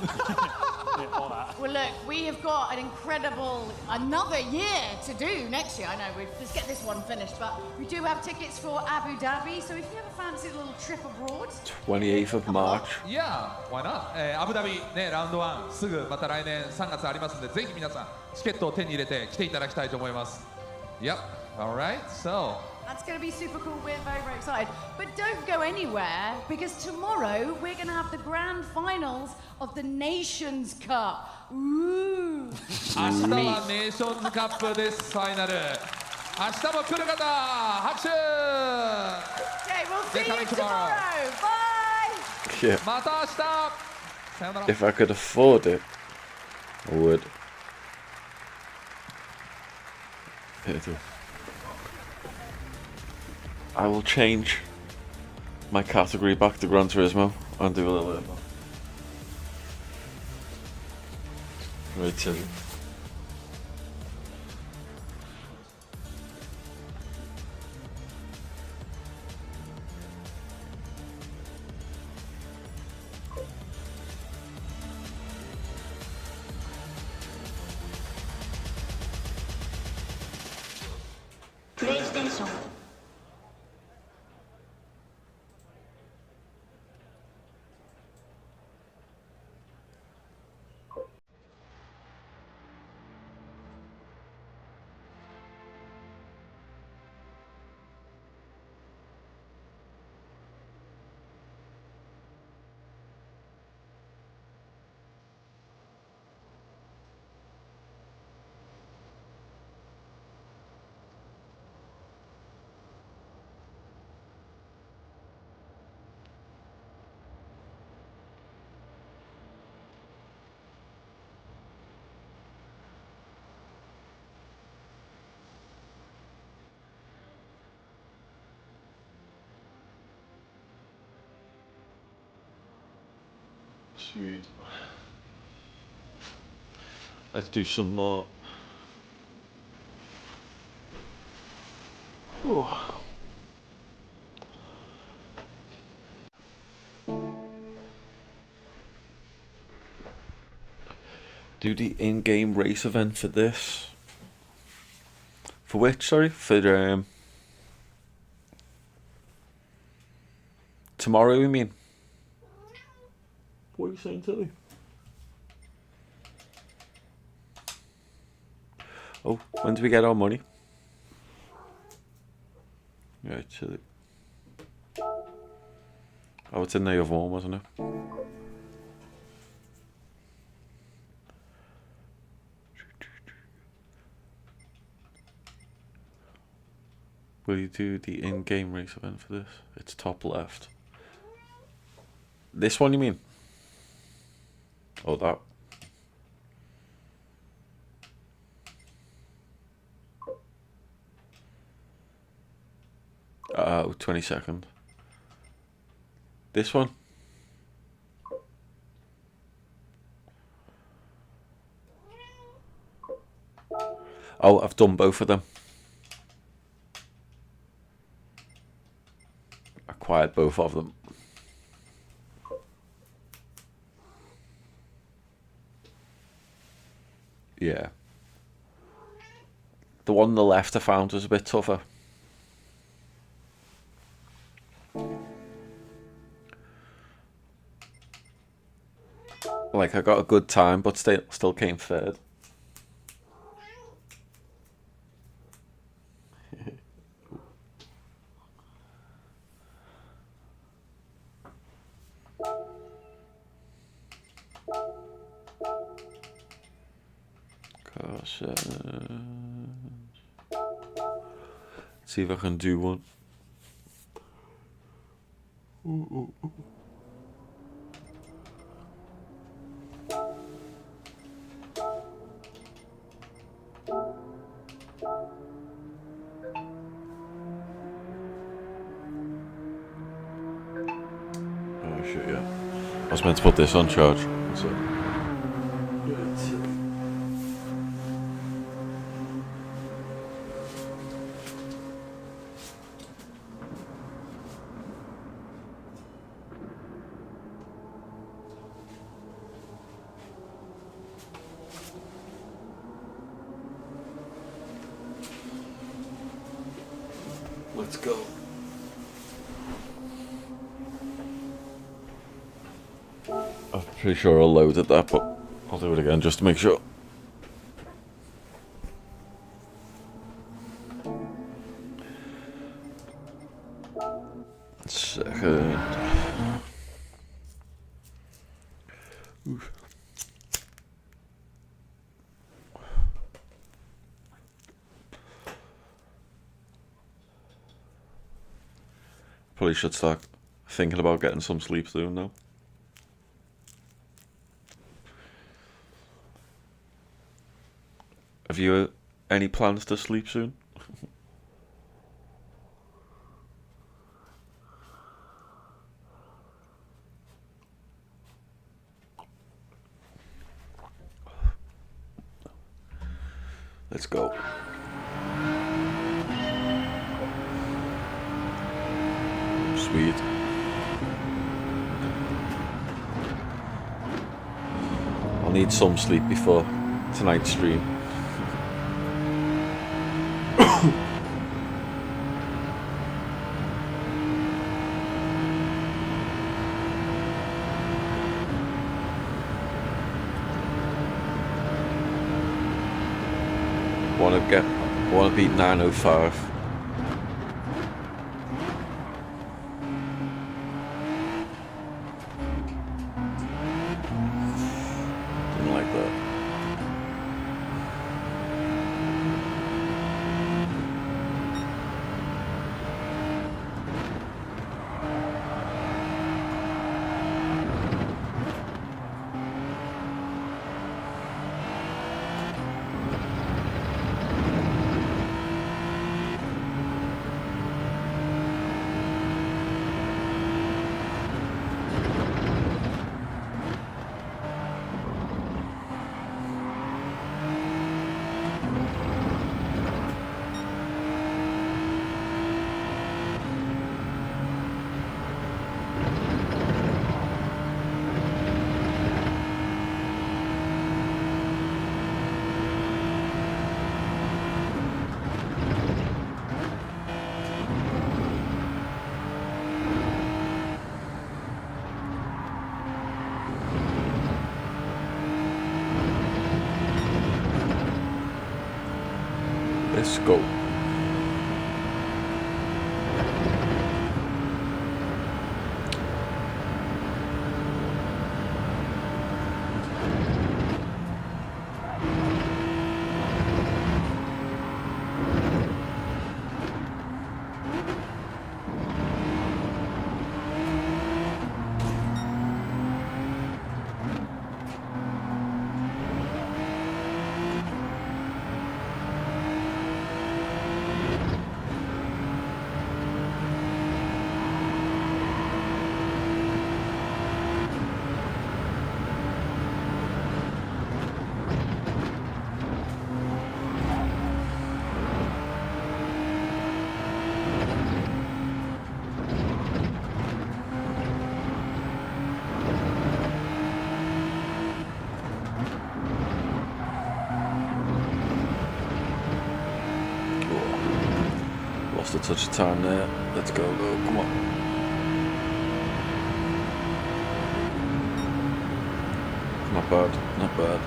[SPEAKER 6] All that.
[SPEAKER 4] Well, look, we have got an incredible another year to do next year. I know, let's get this one finished, but we do have tickets for Abu Dhabi, so if you ever fancy a little trip abroad,
[SPEAKER 1] 28th of March.
[SPEAKER 3] Yeah, why not? アブダビね、ラウンド1すぐまた来年3月ありますので、ぜひ皆さんチケットを手に入れて来ていただきたいと思います。Yep, alright, so
[SPEAKER 4] that's going to be super cool. We're very, very excited. But don't go anywhere, because tomorrow we're going to have the grand finals of the Nations Cup. Ooh.
[SPEAKER 3] 明日はネーションズカップです、ファイナル。明日も来る方、拍手
[SPEAKER 4] Okay, we'll see
[SPEAKER 3] They're
[SPEAKER 4] you
[SPEAKER 3] coming tomorrow.
[SPEAKER 4] tomorrow. Bye.
[SPEAKER 1] Yeah.
[SPEAKER 3] また明日さよなら。
[SPEAKER 1] If I could afford it, I would. I will change my category back to Gran Turismo and do a little bit more. Right, Tilly.
[SPEAKER 10] PlayStation
[SPEAKER 1] Sweet. Let's do some more. Ooh. Do the in-game race event for this. For which, sorry? For tomorrow, you mean? What are you saying, Tilly? Oh, when do we get our money? Right, Tilly. Oh, it's in the other one, wasn't it? Will you do the in-game race event for this? It's top left. This one, you mean? Oh, that. Oh, 22nd. This one? Oh, I've done both of them. Acquired both of them. Yeah. The one on the left I found was a bit tougher. Like, I got a good time, but still came third. See if I can do one. Ooh. Oh shit, yeah. I was meant to put this on charge. So. Let's go. I'm pretty sure I loaded that, but I'll do it again just to make sure. Second. Oof. Probably should start thinking about getting some sleep soon now. Have you any plans to sleep soon? Let's go. Sweet. I'll need some sleep before tonight's stream. Want to beat 905. Didn't like that. Go. Lost a touch of time there. Let's go, go, come on. Not bad, not bad.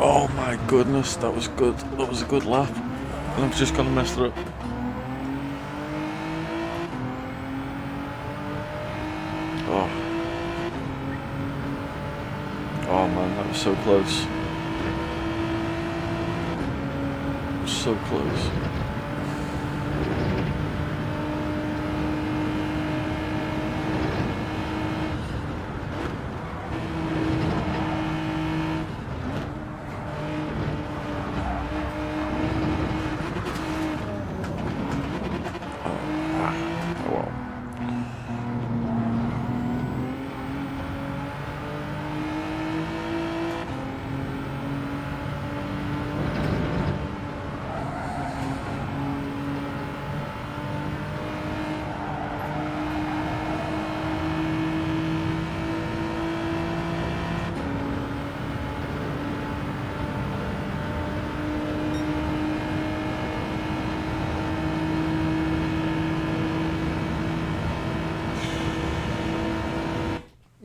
[SPEAKER 1] Oh my goodness, that was good. That was a good lap. And I've just gonna mess it up. Oh. Oh man, that was so close. So close.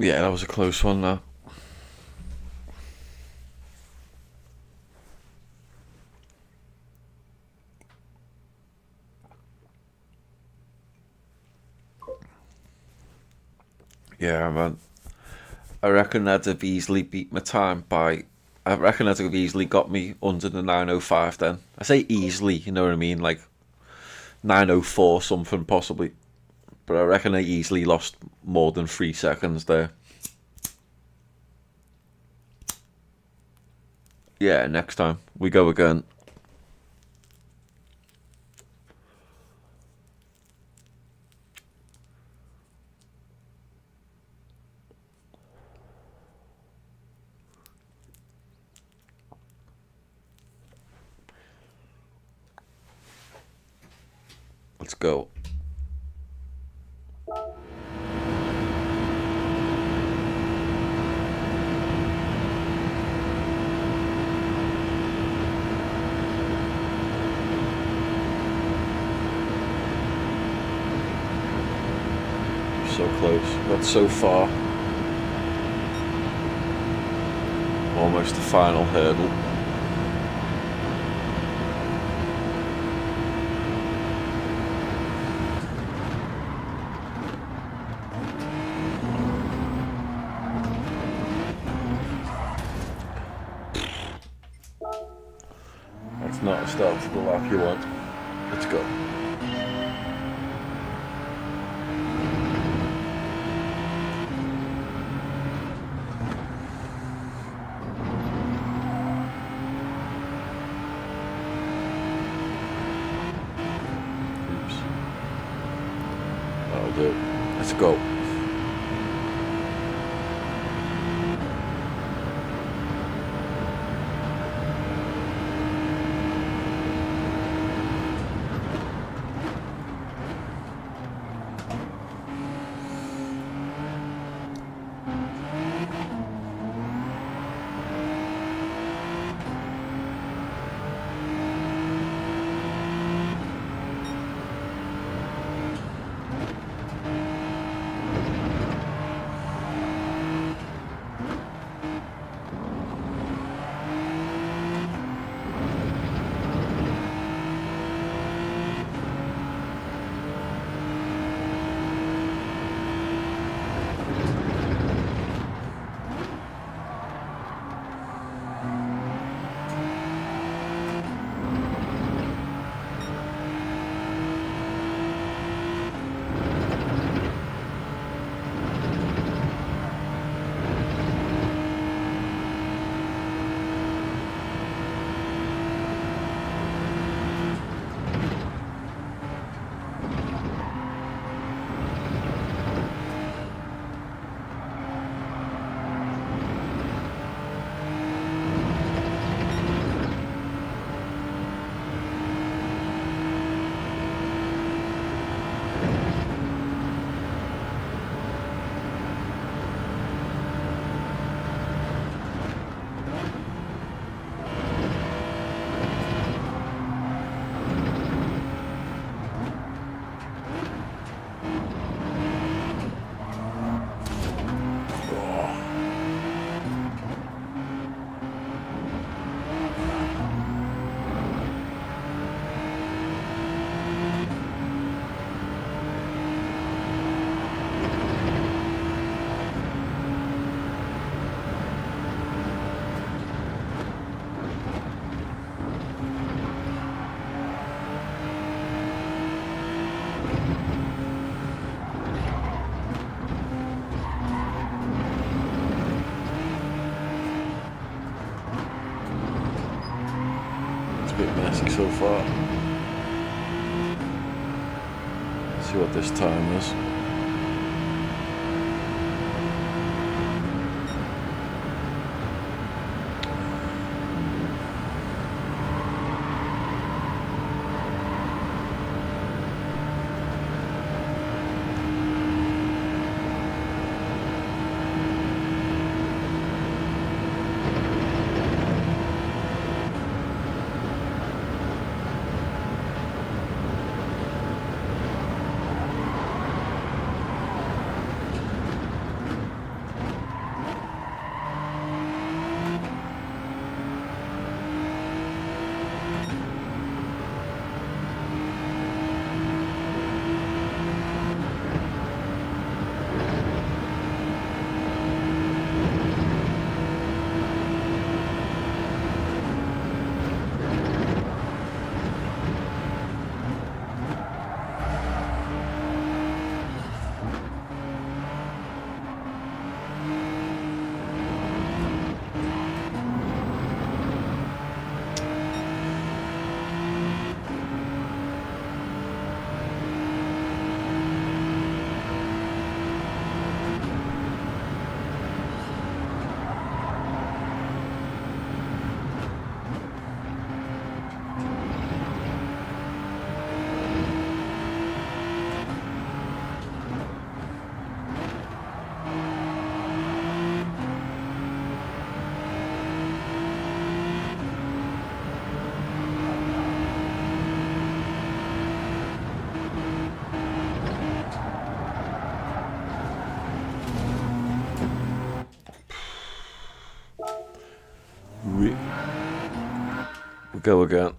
[SPEAKER 1] Yeah, that was a close one, that. Yeah, man. I reckon I'd have easily beat my time by... I reckon I'd have easily got me under the 9:05 then. I say easily, you know what I mean? Like 9:04 something possibly. But I reckon I easily lost more than 3 seconds there. Yeah, next time we go again. Let's go. So close, not so far. Almost the final hurdle. That's not a start to the lap you want. Let's go. That'll do. Let's go. messy so far. See what this time is. We go again.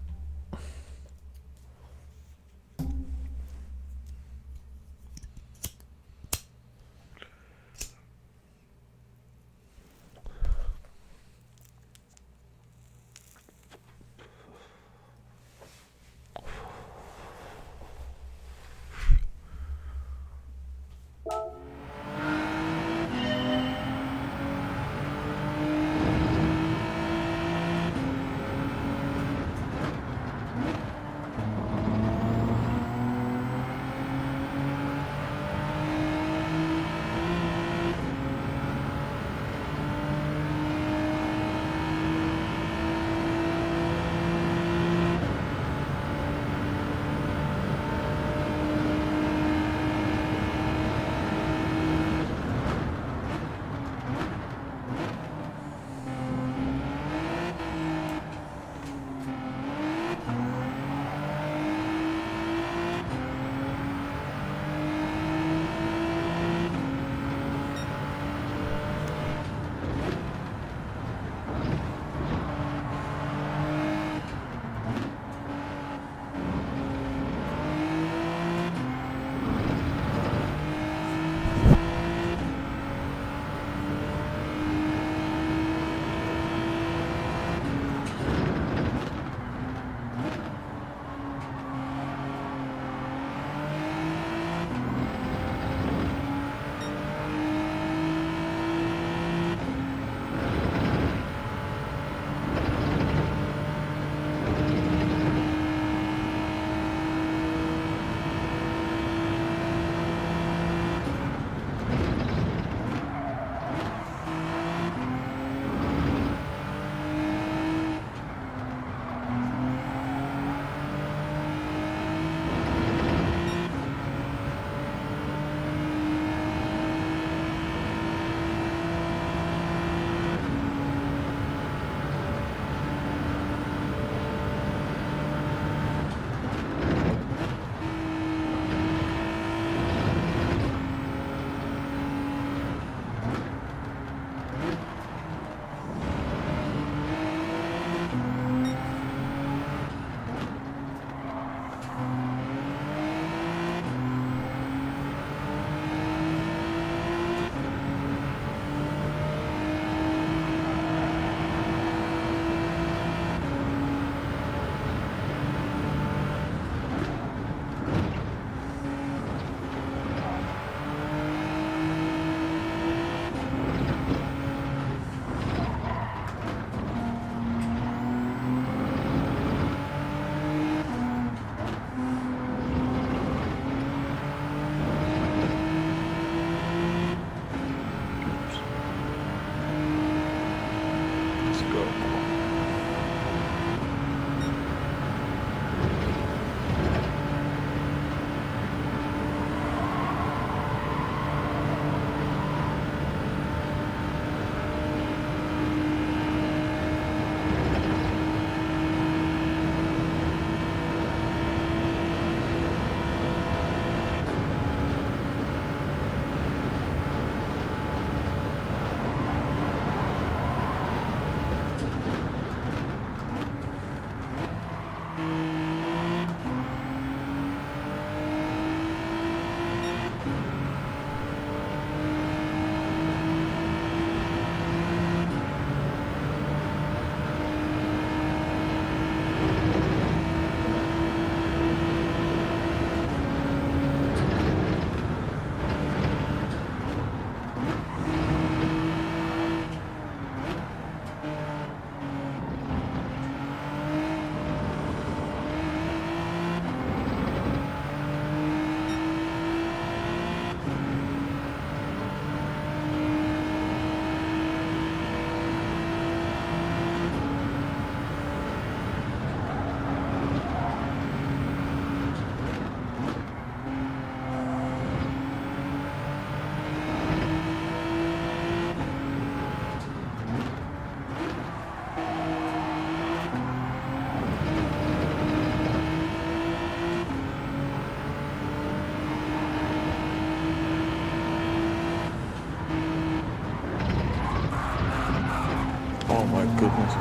[SPEAKER 1] goodness.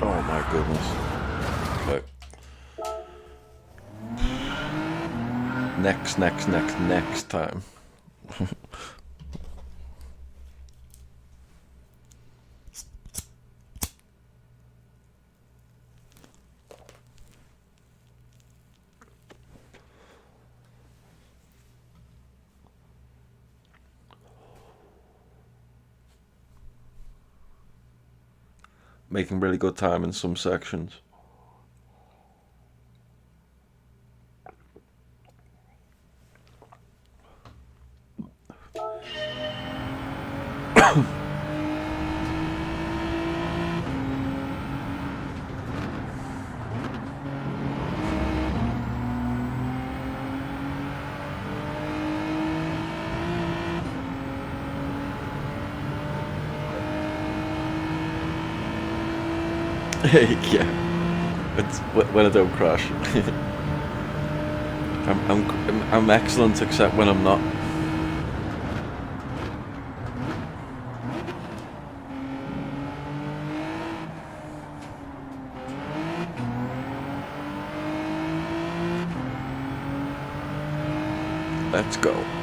[SPEAKER 1] Oh my goodness. Okay. Next time. Making really good time in some sections. Yeah, it's when I don't crash. I'm excellent except when I'm not. Let's go.